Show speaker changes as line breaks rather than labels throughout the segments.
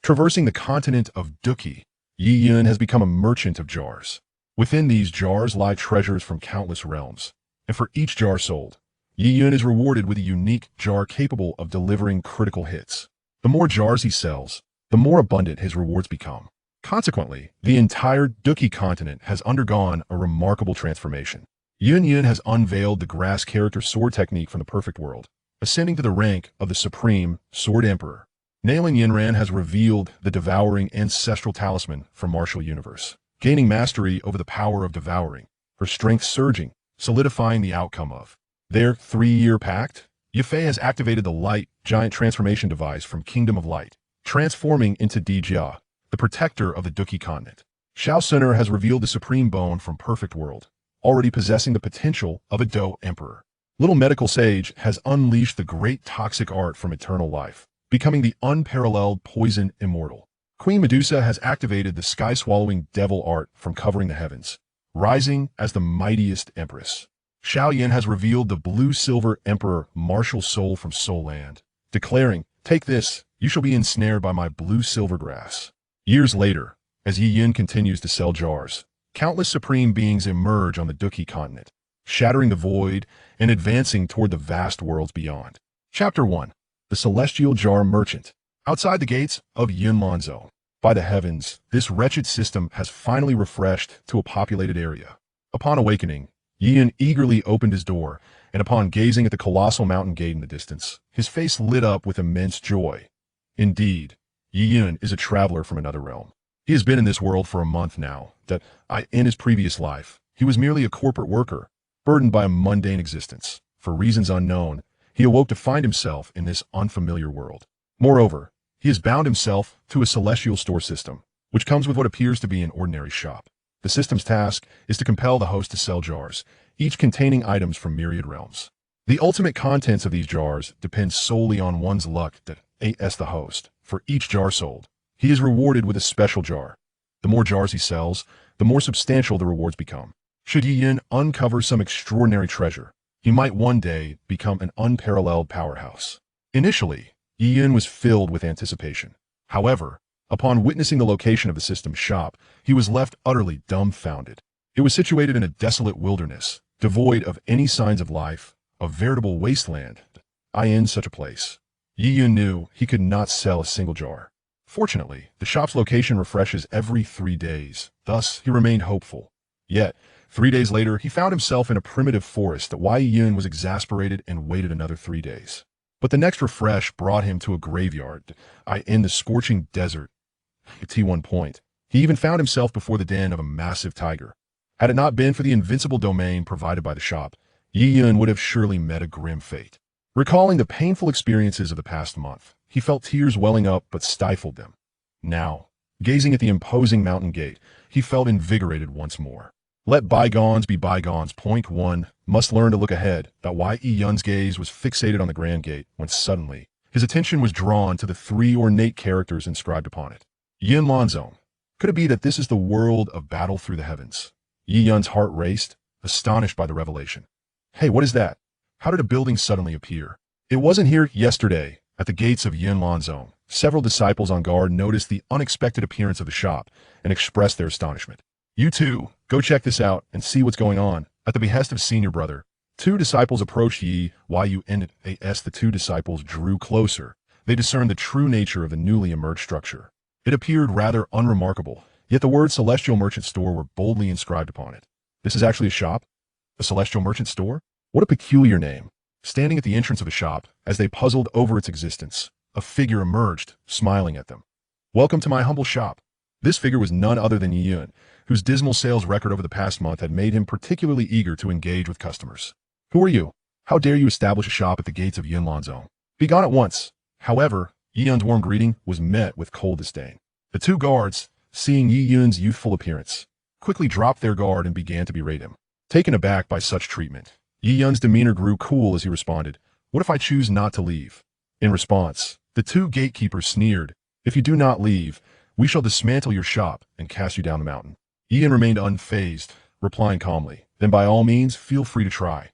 Traversing the continent of Duki, Yi Yun has become a merchant of jars. Within these jars lie treasures from countless realms, and for each jar sold, Yi Yun is rewarded with a unique jar capable of delivering critical hits. The more jars he sells, the more abundant his rewards become. Consequently, the entire Duki continent has undergone a remarkable transformation. Yun Yun has unveiled the grass character sword technique from the perfect world, ascending to the rank of the supreme sword emperor. Nailin Yinran has revealed the devouring ancestral talisman from martial universe, gaining mastery over the power of devouring, her strength surging, solidifying the outcome of their 3-year pact. Yafei has activated the light giant transformation device from Kingdom of Light, transforming into Dijia, the protector of the Duki continent. Xiao Suner has revealed the supreme bone from perfect world, already possessing the potential of a Do Emperor. Little Medical Sage has unleashed the great toxic art from eternal life, becoming the unparalleled poison immortal. Queen Medusa has activated the sky-swallowing devil art from covering the heavens, rising as the mightiest empress. Xiao Yin has revealed the blue-silver emperor martial soul from Soul Land, declaring, "Take this, you shall be ensnared by my blue-silver grass." Years later, as Yi Yin continues to sell jars, countless supreme beings emerge on the Duki continent, shattering the void and advancing toward the vast worlds beyond. Chapter 1. The Celestial Jar Merchant. Outside the gates of Yunlan Zone, by the heavens, this wretched system has finally refreshed to a populated area. Upon awakening, Yin eagerly opened his door, and upon gazing at the colossal mountain gate in the distance, his face lit up with immense joy. Indeed, Yin is a traveler from another realm. He has been in this world for a month now, in his previous life, he was merely a corporate worker, burdened by a mundane existence. For reasons unknown, he awoke to find himself in this unfamiliar world. Moreover, he has bound himself to a celestial store system, which comes with what appears to be an ordinary shop. The system's task is to compel the host to sell jars, each containing items from myriad realms. The ultimate contents of these jars depend solely on one's luck as the host. For each jar sold, he is rewarded with a special jar. The more jars he sells, the more substantial the rewards become. Should Yi Yin uncover some extraordinary treasure, he might one day become an unparalleled powerhouse. Initially, Yi Yin was filled with anticipation. However, upon witnessing the location of the system's shop, he was left utterly dumbfounded. It was situated in a desolate wilderness, devoid of any signs of life, a veritable wasteland. In such a place, Yi Yin knew he could not sell a single jar. Fortunately, the shop's location refreshes every 3 days, thus he remained hopeful. Yet, 3 days later, he found himself in a primitive forest. Yi Yin was exasperated and waited another 3 days. But the next refresh brought him to a graveyard, in the scorching desert. At one point, he even found himself before the den of a massive tiger. Had it not been for the invincible domain provided by the shop, Yi Yin would have surely met a grim fate. Recalling the painful experiences of the past month, he felt tears welling up but stifled them. Now, gazing at the imposing mountain gate, he felt invigorated once more. Let bygones be bygones. Point 1. Must learn to look ahead. Yi Yun's gaze was fixated on the grand gate when suddenly, his attention was drawn to the 3 ornate characters inscribed upon it. Yunlan Zone. Could it be that this is the world of battle through the heavens? Yi Yun's heart raced, astonished by the revelation. Hey, what is that? How did a building suddenly appear? It wasn't here yesterday. At the gates of Yunlan Zone, several disciples on guard noticed the unexpected appearance of the shop and expressed their astonishment. You too, go check this out and see what's going on. At the behest of senior brother, 2 disciples approached Yun. As the 2 disciples drew closer, they discerned the true nature of the newly emerged structure. It appeared rather unremarkable, yet the words Celestial Merchant Store were boldly inscribed upon it. This is actually a shop? A Celestial Merchant Store? What a peculiar name. Standing at the entrance of a shop, as they puzzled over its existence, a figure emerged, smiling at them. Welcome to my humble shop. This figure was none other than Yi Yun, whose dismal sales record over the past month had made him particularly eager to engage with customers. Who are you? How dare you establish a shop at the gates of Yunlan Zone? Be gone at once. However, Yi Yun's warm greeting was met with cold disdain. The 2 guards, seeing Yi Yun's youthful appearance, quickly dropped their guard and began to berate him. Taken aback by such treatment, Yi Yun's demeanor grew cool as he responded, "What if I choose not to leave?" In response, the 2 gatekeepers sneered, "If you do not leave, we shall dismantle your shop and cast you down the mountain." Yi Yun remained unfazed, replying calmly, "Then by all means, feel free to try."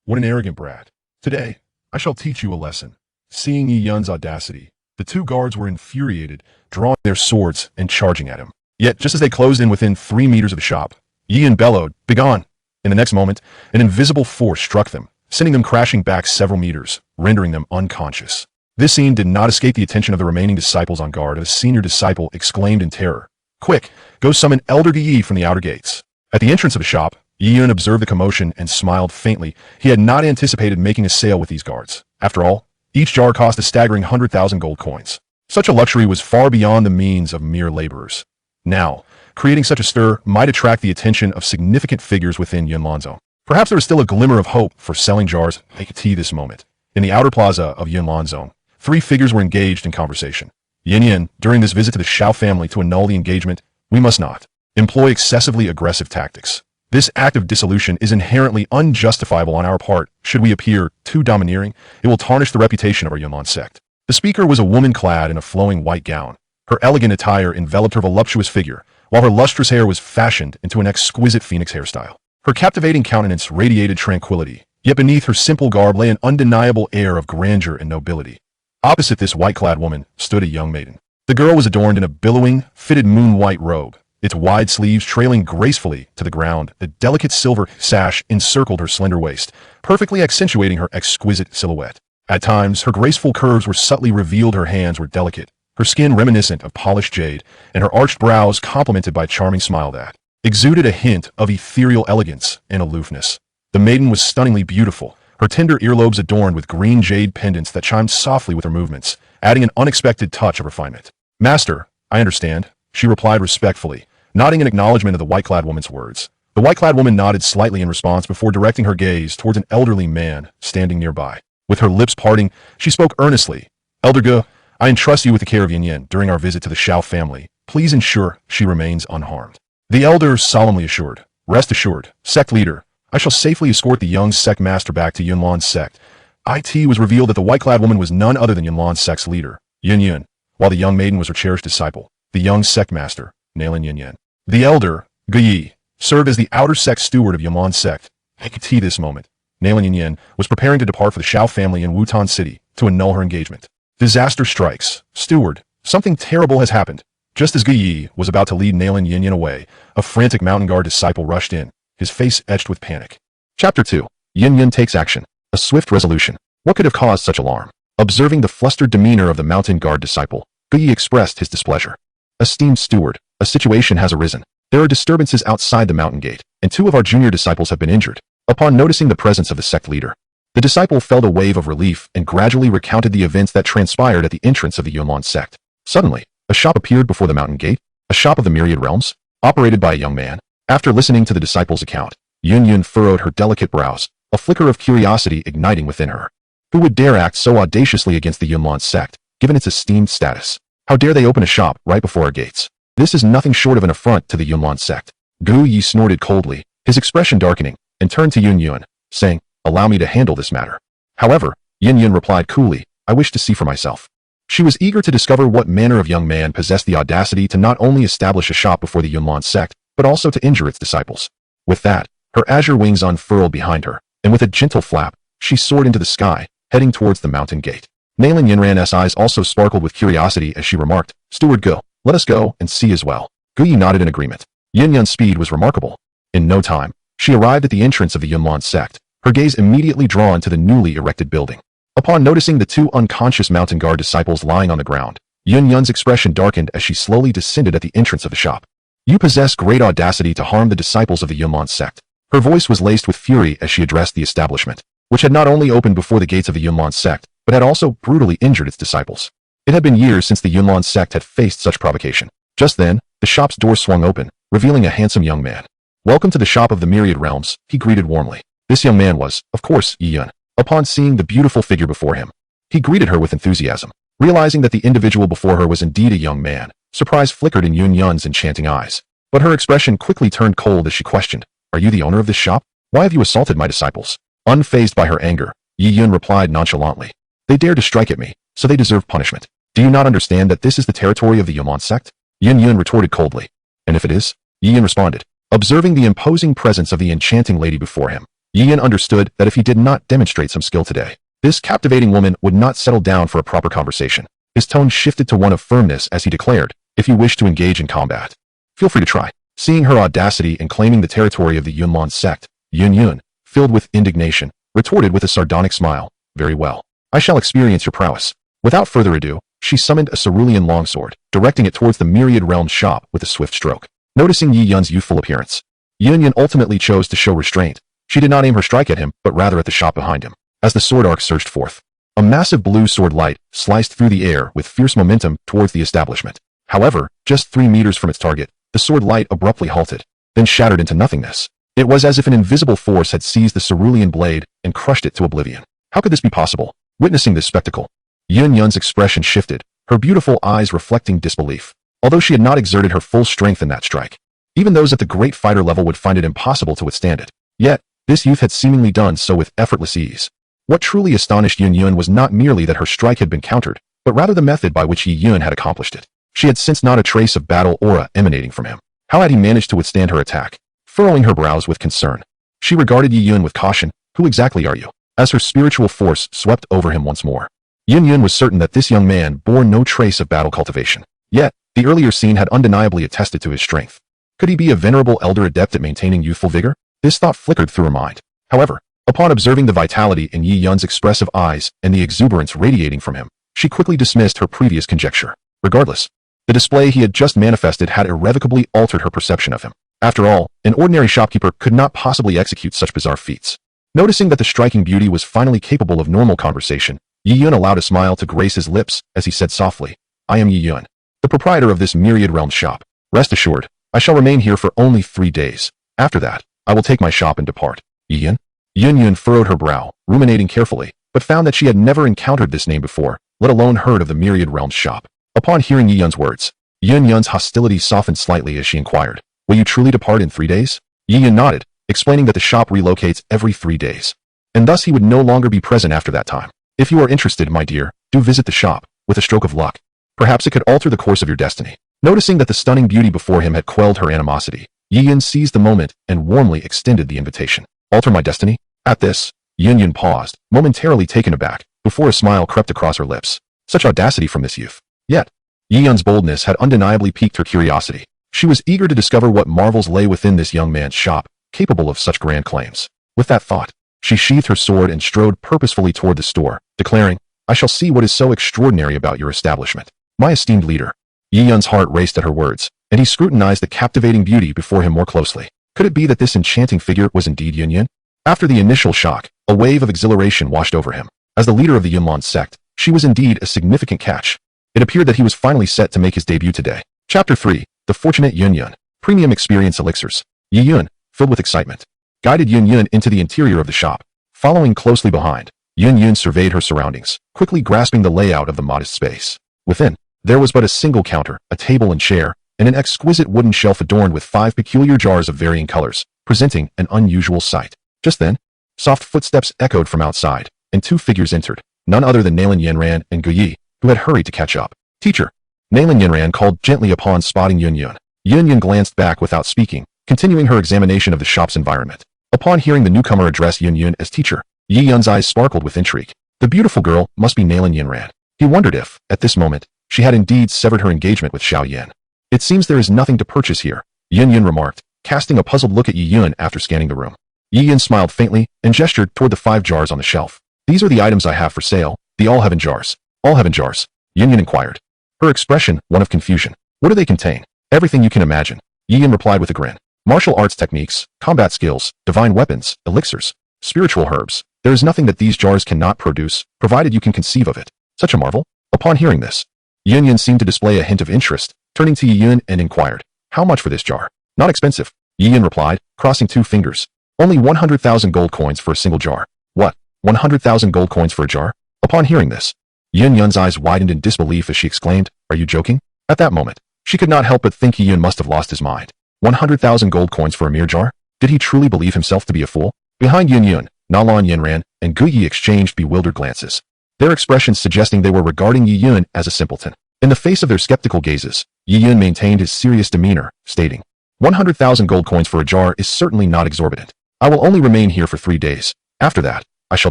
What an arrogant brat. Today, I shall teach you a lesson. Seeing Yi Yun's audacity, The two guards were infuriated, drawing their swords and charging at him. Yet, just as they closed in within 3 meters of the shop, Yi Yun bellowed, "Begone!" In the next moment, an invisible force struck them, sending them crashing back several meters, rendering them unconscious. This scene did not escape the attention of the remaining disciples on guard as a senior disciple exclaimed in terror, "Quick, go summon Elder Yi from the outer gates." At the entrance of the shop, Yi Yun observed the commotion and smiled faintly. He had not anticipated making a sale with these guards. After all, each jar cost a staggering 100,000 gold coins. Such a luxury was far beyond the means of mere laborers. Now, creating such a stir might attract the attention of significant figures within Yunlanzong. Perhaps there was still a glimmer of hope for selling jars like tea this moment. In the outer plaza of Yunlanzong, 3 figures were engaged in conversation. Yin, during this visit to the Shao family to annul the engagement, we must not employ excessively aggressive tactics. This act of dissolution is inherently unjustifiable on our part. Should we appear too domineering, it will tarnish the reputation of our Yunlan sect. The speaker was a woman clad in a flowing white gown. Her elegant attire enveloped her voluptuous figure, while her lustrous hair was fashioned into an exquisite phoenix hairstyle. Her captivating countenance radiated tranquility, yet beneath her simple garb lay an undeniable air of grandeur and nobility. Opposite this white-clad woman stood a young maiden. The girl was adorned in a billowing, fitted moon-white robe, its wide sleeves trailing gracefully to the ground. A delicate silver sash encircled her slender waist, perfectly accentuating her exquisite silhouette. At times, her graceful curves were subtly revealed. Her hands were delicate, her skin reminiscent of polished jade, and her arched brows complemented by a charming smile that exuded a hint of ethereal elegance and aloofness. The maiden was stunningly beautiful, her tender earlobes adorned with green jade pendants that chimed softly with her movements, adding an unexpected touch of refinement. "Master, I understand," she replied respectfully, nodding in acknowledgement of the white-clad woman's words. The white-clad woman nodded slightly in response before directing her gaze towards an elderly man standing nearby. With her lips parting, she spoke earnestly. "Elder Ge, I entrust you with the care of Yin during our visit to the Shao family. Please ensure she remains unharmed." The elder solemnly assured, "Rest assured, sect leader, I shall safely escort the young sect master back to Yunlan's sect." It was revealed that the white-clad woman was none other than Yunlan's sect's leader, Yin, while the young maiden was her cherished disciple, the young sect master, Nalan Yin. The elder, Ge, served as the outer sect steward of Yunlan's sect. At this moment, Nalan Yin was preparing to depart for the Shao family in Wutan City to annul her engagement. Disaster strikes. Steward, something terrible has happened. Just as Ge was about to lead Nalan Yin away, a frantic mountain guard disciple rushed in, his face etched with panic. Chapter 2. Yin takes action. A swift resolution. What could have caused such alarm? Observing the flustered demeanor of the mountain guard disciple, Ge expressed his displeasure. "Esteemed steward, a situation has arisen. There are disturbances outside the mountain gate, and 2 of our junior disciples have been injured." Upon noticing the presence of the sect leader, the disciple felt a wave of relief and gradually recounted the events that transpired at the entrance of the Yunlan sect. Suddenly, a shop appeared before the mountain gate, a shop of the Myriad Realms, operated by a young man. After listening to the disciple's account, Yin furrowed her delicate brows, a flicker of curiosity igniting within her. Who would dare act so audaciously against the Yunlan sect, given its esteemed status? How dare they open a shop right before our gates? This is nothing short of an affront to the Yunlan sect. Gu Yi snorted coldly, his expression darkening, and turned to Yun, saying, "Allow me to handle this matter." However, Yin replied coolly, "I wish to see for myself." She was eager to discover what manner of young man possessed the audacity to not only establish a shop before the Yunlan sect, but also to injure its disciples. With that, her azure wings unfurled behind her, and with a gentle flap, she soared into the sky, heading towards the mountain gate. Nalan Yinran's eyes also sparkled with curiosity as she remarked, "Steward Ge, let us go and see as well." Gu Yi nodded in agreement. Yun's speed was remarkable. In no time, she arrived at the entrance of the Yunlan sect, her gaze immediately drawn to the newly erected building. Upon noticing the 2 unconscious mountain guard disciples lying on the ground, Yun's expression darkened as she slowly descended at the entrance of the shop. "You possess great audacity to harm the disciples of the Yunlan sect." Her voice was laced with fury as she addressed the establishment, which had not only opened before the gates of the Yunlan sect, but had also brutally injured its disciples. It had been years since the Yunlan sect had faced such provocation. Just then, the shop's door swung open, revealing a handsome young man. "Welcome to the shop of the Myriad Realms," he greeted warmly. This young man was, of course, Yun. Upon seeing the beautiful figure before him, he greeted her with enthusiasm. Realizing that the individual before her was indeed a young man, surprise flickered in Yun's enchanting eyes. But her expression quickly turned cold as she questioned, "Are you the owner of this shop? Why have you assaulted my disciples?" Unfazed by her anger, Yun replied nonchalantly, "They dared to strike at me, so they deserve punishment. Do you not understand that this is the territory of the Yunlan sect?" Yun retorted coldly. "And if it is?" Yun responded. Observing the imposing presence of the enchanting lady before him, Yun understood that if he did not demonstrate some skill today, this captivating woman would not settle down for a proper conversation. His tone shifted to one of firmness as he declared, "If you wish to engage in combat, feel free to try." Seeing her audacity in claiming the territory of the Yunlon sect, Yun, filled with indignation, retorted with a sardonic smile, "Very well. I shall experience your prowess." Without further ado, she summoned a cerulean longsword, directing it towards the myriad realmed shop with a swift stroke. Noticing Yi Yun's youthful appearance, Yun ultimately chose to show restraint. She did not aim her strike at him, but rather at the shop behind him. As the sword arc surged forth, a massive blue sword light sliced through the air with fierce momentum towards the establishment. However, just 3 meters from its target, the sword light abruptly halted, then shattered into nothingness. It was as if an invisible force had seized the cerulean blade and crushed it to oblivion. How could this be possible? Witnessing this spectacle, Yun's expression shifted, her beautiful eyes reflecting disbelief. Although she had not exerted her full strength in that strike, even those at the great fighter level would find it impossible to withstand it. Yet, this youth had seemingly done so with effortless ease. What truly astonished Yun was not merely that her strike had been countered, but rather the method by which Yun had accomplished it. She had sensed not a trace of battle aura emanating from him. How had he managed to withstand her attack? Furrowing her brows with concern, she regarded Yun with caution. "Who exactly are you?" As her spiritual force swept over him once more. Yun was certain that this young man bore no trace of battle cultivation. Yet, the earlier scene had undeniably attested to his strength. Could he be a venerable elder adept at maintaining youthful vigor? This thought flickered through her mind. However, upon observing the vitality in Yun's expressive eyes and the exuberance radiating from him, she quickly dismissed her previous conjecture. Regardless, the display he had just manifested had irrevocably altered her perception of him. After all, an ordinary shopkeeper could not possibly execute such bizarre feats. Noticing that the striking beauty was finally capable of normal conversation, Yun allowed a smile to grace his lips as he said softly, "I am Yun, the proprietor of this myriad realm shop. Rest assured, I shall remain here for only 3 days. After that, I will take my shop and depart." Yun furrowed her brow, ruminating carefully, but found that she had never encountered this name before, let alone heard of the myriad realms shop. Upon hearing Yun's words, Yun's hostility softened slightly as she inquired, "Will you truly depart in 3 days?" Yun nodded, explaining that the shop relocates every 3 days, and thus he would no longer be present after that time. "If you are interested, my dear, do visit the shop. With a stroke of luck, perhaps it could alter the course of your destiny." Noticing that the stunning beauty before him had quelled her animosity, Yun seized the moment and warmly extended the invitation. "Alter my destiny?" At this, Yun paused, momentarily taken aback, before a smile crept across her lips. Such audacity from this youth. Yet, Yun's boldness had undeniably piqued her curiosity. She was eager to discover what marvels lay within this young man's shop, capable of such grand claims. With that thought, she sheathed her sword and strode purposefully toward the store, declaring, "I shall see what is so extraordinary about your establishment, my esteemed leader." Yun's heart raced at her words, and he scrutinized the captivating beauty before him more closely. Could it be that this enchanting figure was indeed Yun? After the initial shock, a wave of exhilaration washed over him. As the leader of the Yunlon sect, she was indeed a significant catch. It appeared that he was finally set to make his debut today. Chapter 3, The Fortunate Yun. Premium Experience Elixirs. Yun, filled with excitement, guided Yun into the interior of the shop. Following closely behind, Yun surveyed her surroundings, quickly grasping the layout of the modest space. Within, there was but a single counter, a table and chair, and an exquisite wooden shelf adorned with 5 peculiar jars of varying colors, presenting an unusual sight. Just then, soft footsteps echoed from outside, and 2 figures entered, none other than Nalan Yanran and Guyi, who had hurried to catch up. "Teacher," Nalan Yanran called gently upon spotting Yun. Yun glanced back without speaking, continuing her examination of the shop's environment. Upon hearing the newcomer address Yun as teacher, Yun's eyes sparkled with intrigue. The beautiful girl must be Nalan Yanran. He wondered if, at this moment, she had indeed severed her engagement with Xiao Yan. "It seems there is nothing to purchase here," Yun remarked, casting a puzzled look at Yun after scanning the room. Yun smiled faintly and gestured toward the 5 jars on the shelf. "These are the items I have for sale, the all heaven jars." "All heaven jars?" Yun inquired, her expression one of confusion. "What do they contain?" "Everything you can imagine," Yun replied with a grin. "Martial arts techniques, combat skills, divine weapons, elixirs, spiritual herbs. There is nothing that these jars cannot produce, provided you can conceive of it." Such a marvel? Upon hearing this, Yun seemed to display a hint of interest, turning to Yun and inquired, "How much for this jar?" "Not expensive," Yun replied, crossing 2 fingers. "Only 100,000 gold coins for a single jar." "What? 100,000 gold coins for a jar?" Upon hearing this, Yun's eyes widened in disbelief as she exclaimed, "Are you joking?" At that moment, she could not help but think Yun must have lost his mind. 100,000 gold coins for a mere jar? Did he truly believe himself to be a fool? Behind Yun, Nalan Yanran and Guyi exchanged bewildered glances, their expressions suggesting they were regarding Yun as a simpleton. In the face of their skeptical gazes, Yun maintained his serious demeanor, stating, 100,000 gold coins for a jar is certainly not exorbitant. I will only remain here for 3 days. After that, I shall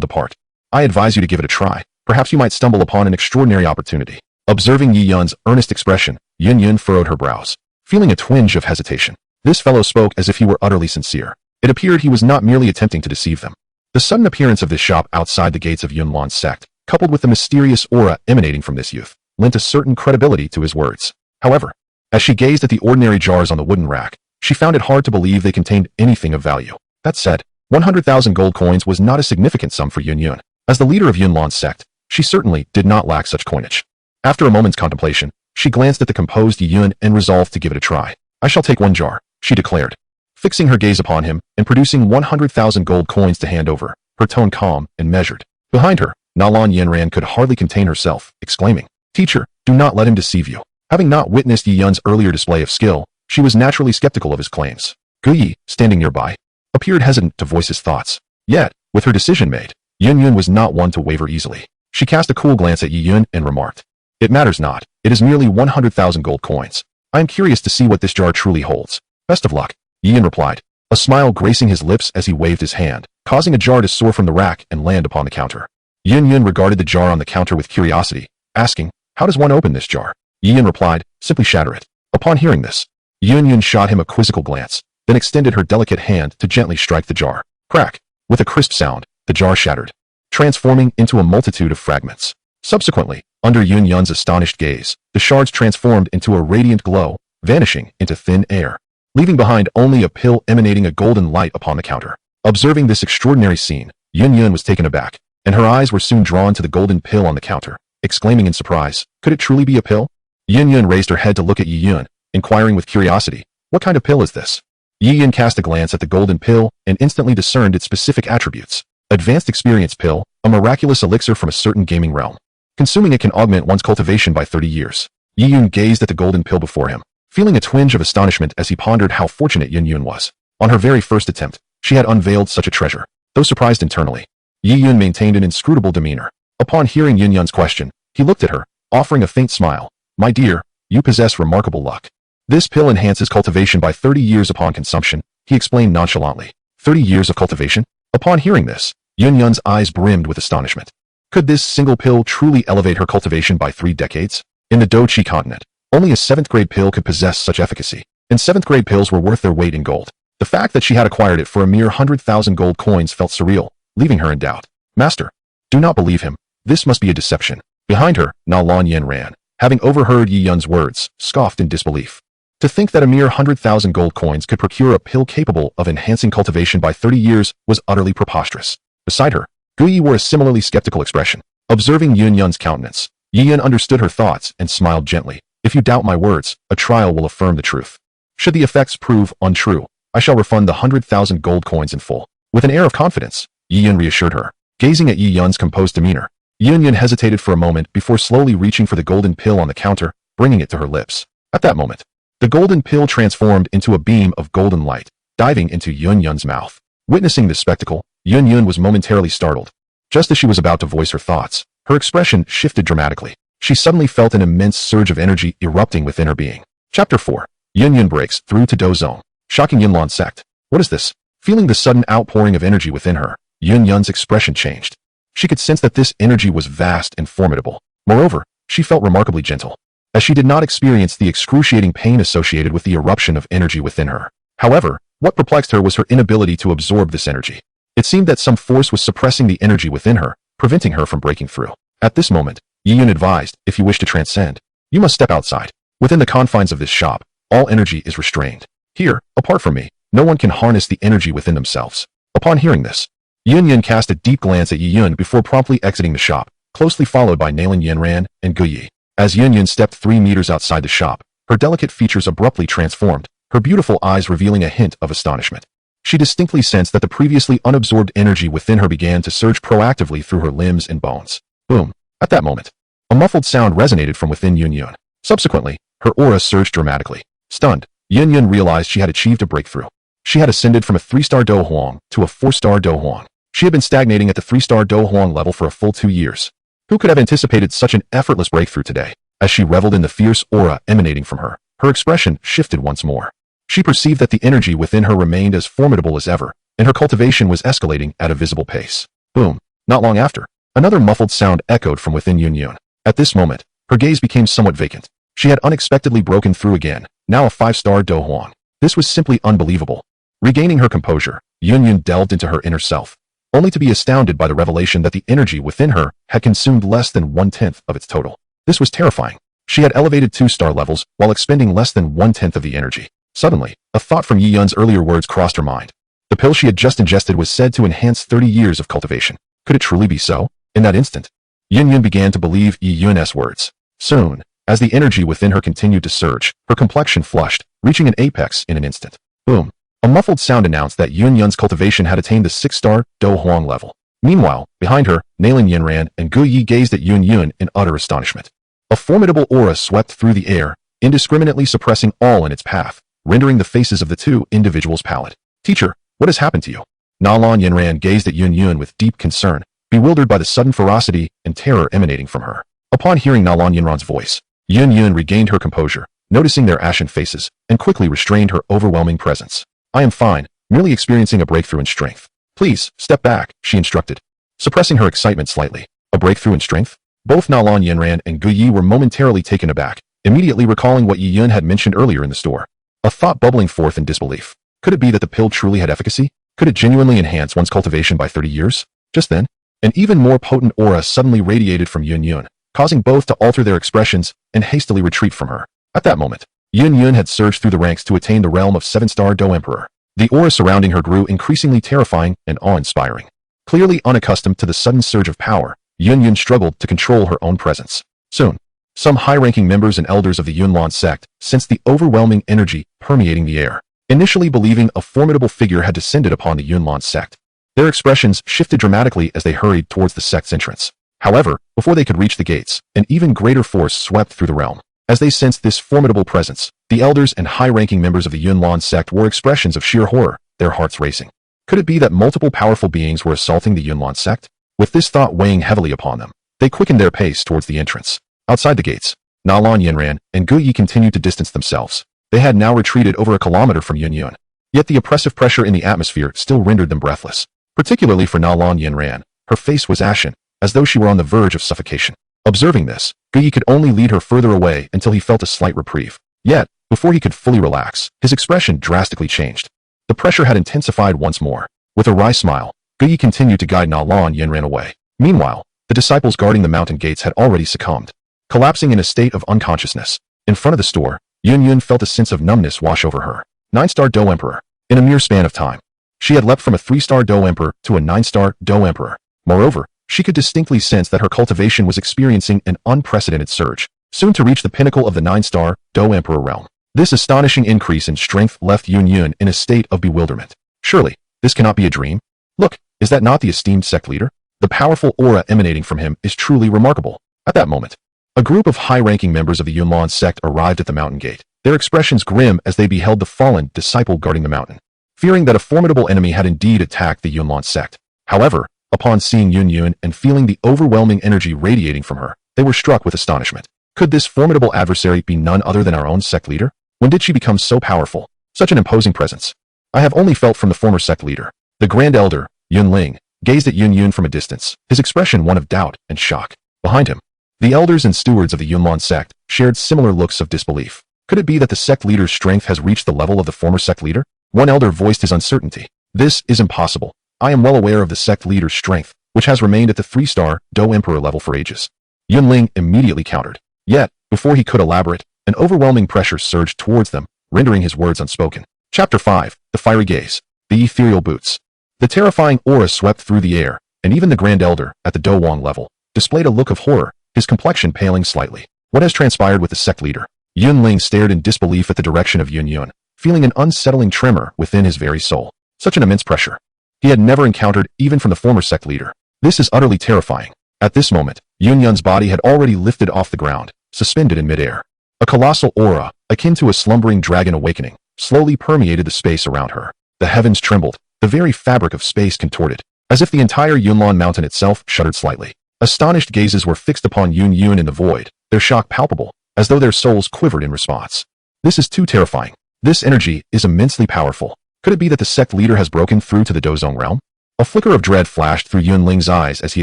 depart. I advise you to give it a try. Perhaps you might stumble upon an extraordinary opportunity." Observing Yi Yun's earnest expression, Yun furrowed her brows, feeling a twinge of hesitation. This fellow spoke as if he were utterly sincere. It appeared he was not merely attempting to deceive them. The sudden appearance of this shop outside the gates of Yunlan's sect, coupled with the mysterious aura emanating from this youth, lent a certain credibility to his words. However, as she gazed at the ordinary jars on the wooden rack, she found it hard to believe they contained anything of value. That said, 100,000 gold coins was not a significant sum for Yun. As the leader of Yunlan's sect, she certainly did not lack such coinage. After a moment's contemplation, she glanced at the composed Yun and resolved to give it a try. I shall take one jar, she declared. Fixing her gaze upon him and producing 100,000 gold coins to hand over, her tone calm and measured. Behind her, Nalan Yanran could hardly contain herself, exclaiming, Teacher, do not let him deceive you. Having not witnessed Yi Yun's earlier display of skill, she was naturally skeptical of his claims. Guyi, standing nearby, appeared hesitant to voice his thoughts. Yet, with her decision made, Yun was not one to waver easily. She cast a cool glance at Yi Yun and remarked, It matters not, it is merely 100,000 gold coins. I am curious to see what this jar truly holds. Best of luck, Yi Yun replied, a smile gracing his lips as he waved his hand, causing a jar to soar from the rack and land upon the counter. Yun regarded the jar on the counter with curiosity, asking, How does one open this jar? Yi Yun replied, Simply shatter it. Upon hearing this, Yun shot him a quizzical glance, then extended her delicate hand to gently strike the jar. Crack! With a crisp sound, the jar shattered, transforming into a multitude of fragments. Subsequently, under Yun's astonished gaze, the shards transformed into a radiant glow, vanishing into thin air, leaving behind only a pill emanating a golden light upon the counter. Observing this extraordinary scene, Yun was taken aback, and her eyes were soon drawn to the golden pill on the counter, exclaiming in surprise, Could it truly be a pill? Yun raised her head to look at Yi Yun, inquiring with curiosity, What kind of pill is this? Yi Yun cast a glance at the golden pill and instantly discerned its specific attributes. Advanced Experience Pill, a miraculous elixir from a certain gaming realm. Consuming it can augment one's cultivation by 30 years. Yi Yun gazed at the golden pill before him, feeling a twinge of astonishment as he pondered how fortunate Yun was. On her very first attempt, she had unveiled such a treasure. Though surprised internally, Yi Yun maintained an inscrutable demeanor. Upon hearing Yun's question, he looked at her, offering a faint smile. My dear, you possess remarkable luck. This pill enhances cultivation by 30 years upon consumption, he explained nonchalantly. 30 years of cultivation? Upon hearing this, Yun's eyes brimmed with astonishment. Could this single pill truly elevate her cultivation by 3 decades? In the Dochi continent, only a 7th grade pill could possess such efficacy, and 7th grade pills were worth their weight in gold. The fact that she had acquired it for a mere 100,000 gold coins felt surreal, leaving her in doubt. Master, do not believe him. This must be a deception. Behind her, Nalan Yanran, having overheard Yi Yun's words, scoffed in disbelief. To think that a mere 100,000 gold coins could procure a pill capable of enhancing cultivation by 30 years was utterly preposterous. Beside her, Guyi wore a similarly skeptical expression. Observing Yun's countenance, Yi Yun understood her thoughts and smiled gently. If you doubt my words, a trial will affirm the truth. Should the effects prove untrue, I shall refund the 100,000 gold coins in full. With an air of confidence, Yi Yun reassured her. Gazing at Yi Yun's composed demeanor, Yun hesitated for a moment before slowly reaching for the golden pill on the counter, bringing it to her lips. At that moment, the golden pill transformed into a beam of golden light, diving into Yun's mouth. Witnessing this spectacle, Yun was momentarily startled. Just as she was about to voice her thoughts, her expression shifted dramatically. She suddenly felt an immense surge of energy erupting within her being. Chapter 4. Yun breaks through to Do Zone, shocking Yunlan's sect. What is this? Feeling the sudden outpouring of energy within her, Yun's expression changed. She could sense that this energy was vast and formidable. Moreover, she felt remarkably gentle, as she did not experience the excruciating pain associated with the eruption of energy within her. However, what perplexed her was her inability to absorb this energy. It seemed that some force was suppressing the energy within her, preventing her from breaking through. At this moment, Yi Yun advised, if you wish to transcend, you must step outside. Within the confines of this shop, all energy is restrained. Here, apart from me, no one can harness the energy within themselves. Upon hearing this, Yun cast a deep glance at Yi Yun before promptly exiting the shop, closely followed by Nalan Yanran and Guyi. As Yun stepped 3 meters outside the shop, her delicate features abruptly transformed, her beautiful eyes revealing a hint of astonishment. She distinctly sensed that the previously unabsorbed energy within her began to surge proactively through her limbs and bones. Boom! At that moment, a muffled sound resonated from within Yun. Subsequently, her aura surged dramatically. Stunned, Yun realized she had achieved a breakthrough. She had ascended from a 3-star Do Huang to a 4-star Do Huang. She had been stagnating at the 3-star Do Huang level for a full 2 years. Who could have anticipated such an effortless breakthrough today? As she reveled in the fierce aura emanating from her, her expression shifted once more. She perceived that the energy within her remained as formidable as ever, and her cultivation was escalating at a visible pace. Boom! Not long after, another muffled sound echoed from within Yun. At this moment, Her gaze became somewhat vacant. She had unexpectedly broken through again, now a 5-star Do Huang. This was simply unbelievable. Regaining her composure, Yun delved into her inner self, only to be astounded by the revelation that the energy within her had consumed less than 1/10 of its total. This was terrifying. She had elevated 2-star levels while expending less than 1/10 of the energy. Suddenly, a thought from Yun's earlier words crossed her mind. The pill she had just ingested was said to enhance 30 years of cultivation. Could it truly be so? In that instant, Yun began to believe Yun's words. Soon, as the energy within her continued to surge, her complexion flushed, reaching an apex in an instant. Boom. A muffled sound announced that Yun's cultivation had attained the 6-star Do Huang level. Meanwhile, behind her, Nailin Yinran and Gu Yi gazed at Yun in utter astonishment. A formidable aura swept through the air, indiscriminately suppressing all in its path, rendering the faces of the two individuals pallid. Teacher, what has happened to you? Nalan Yinran gazed at Yun with deep concern, bewildered by the sudden ferocity and terror emanating from her. Upon hearing Nalan Yinran's voice, Yun regained her composure, noticing their ashen faces, and quickly restrained her overwhelming presence. I am fine, merely experiencing a breakthrough in strength. Please, step back, she instructed, suppressing her excitement slightly. A breakthrough in strength? Both Nalan Yinran and Gu Yi were momentarily taken aback, immediately recalling what Yun had mentioned earlier in the store. A thought bubbling forth in disbelief. Could it be that the pill truly had efficacy? Could it genuinely enhance one's cultivation by 30 years? Just then, an even more potent aura suddenly radiated from Yun, causing both to alter their expressions and hastily retreat from her. At that moment, Yun had surged through the ranks to attain the realm of 7-star Do Emperor. The aura surrounding her grew increasingly terrifying and awe-inspiring. Clearly unaccustomed to the sudden surge of power, Yun struggled to control her own presence. Soon, some high-ranking members and elders of the Yunlan sect sensed the overwhelming energy permeating the air, initially believing a formidable figure had descended upon the Yunlan sect. Their expressions shifted dramatically as they hurried towards the sect's entrance. However, before they could reach the gates, an even greater force swept through the realm. As they sensed this formidable presence, the elders and high-ranking members of the Yunlan sect wore expressions of sheer horror, their hearts racing. Could it be that multiple powerful beings were assaulting the Yunlan sect? With this thought weighing heavily upon them, they quickened their pace towards the entrance. Outside the gates, Nalan Yinran and Gu Yi continued to distance themselves. They had now retreated over a kilometer from Yun. Yet the oppressive pressure in the atmosphere still rendered them breathless. Particularly for Nalan Yinran, her face was ashen, as though she were on the verge of suffocation. Observing this, Gu Yi could only lead her further away until he felt a slight reprieve. Yet, before he could fully relax, his expression drastically changed. The pressure had intensified once more. With a wry smile, Gu Yi continued to guide Nalan Yinran away. Meanwhile, the disciples guarding the mountain gates had already succumbed. Collapsing in a state of unconsciousness, in front of the store, Yun felt a sense of numbness wash over her. 9-star Do Emperor. In a mere span of time, she had leapt from a 3-star Do Emperor to a 9-star Do Emperor. Moreover, she could distinctly sense that her cultivation was experiencing an unprecedented surge, soon to reach the pinnacle of the 9-star Do Emperor realm. This astonishing increase in strength left Yun in a state of bewilderment. Surely, this cannot be a dream. Look, is that not the esteemed sect leader? The powerful aura emanating from him is truly remarkable. At that moment, a group of high-ranking members of the Yunlan sect arrived at the mountain gate, their expressions grim as they beheld the fallen disciple guarding the mountain, fearing that a formidable enemy had indeed attacked the Yunlan sect. However, upon seeing Yun and feeling the overwhelming energy radiating from her, they were struck with astonishment. Could this formidable adversary be none other than our own sect leader? When did she become so powerful? Such an imposing presence. I have only felt from the former sect leader. The Grand Elder, Yunling, gazed at Yun from a distance, his expression one of doubt and shock. Behind him, the elders and stewards of the Yunlan sect shared similar looks of disbelief. Could it be that the sect leader's strength has reached the level of the former sect leader? One elder voiced his uncertainty. This is impossible. I am well aware of the sect leader's strength, which has remained at the 3-star Do Emperor level for ages. Yunling immediately countered. Yet, before he could elaborate, an overwhelming pressure surged towards them, rendering his words unspoken. Chapter 5. The Fiery Gaze. The Ethereal Boots. The terrifying aura swept through the air, and even the Grand Elder, at the Do Wang level, displayed a look of horror, his complexion paling slightly. What has transpired with the sect leader? Yunling stared in disbelief at the direction of Yun, feeling an unsettling tremor within his very soul. Such an immense pressure he had never encountered even from the former sect leader. This is utterly terrifying. At this moment, Yun's body had already lifted off the ground, suspended in midair. A colossal aura, akin to a slumbering dragon awakening, slowly permeated the space around her. The heavens trembled, the very fabric of space contorted, as if the entire Yunlan mountain itself shuddered slightly. Astonished gazes were fixed upon Yun in the void, their shock palpable, as though their souls quivered in response. This is too terrifying. This energy is immensely powerful. Could it be that the sect leader has broken through to the Dozong realm? A flicker of dread flashed through Yunling's eyes as he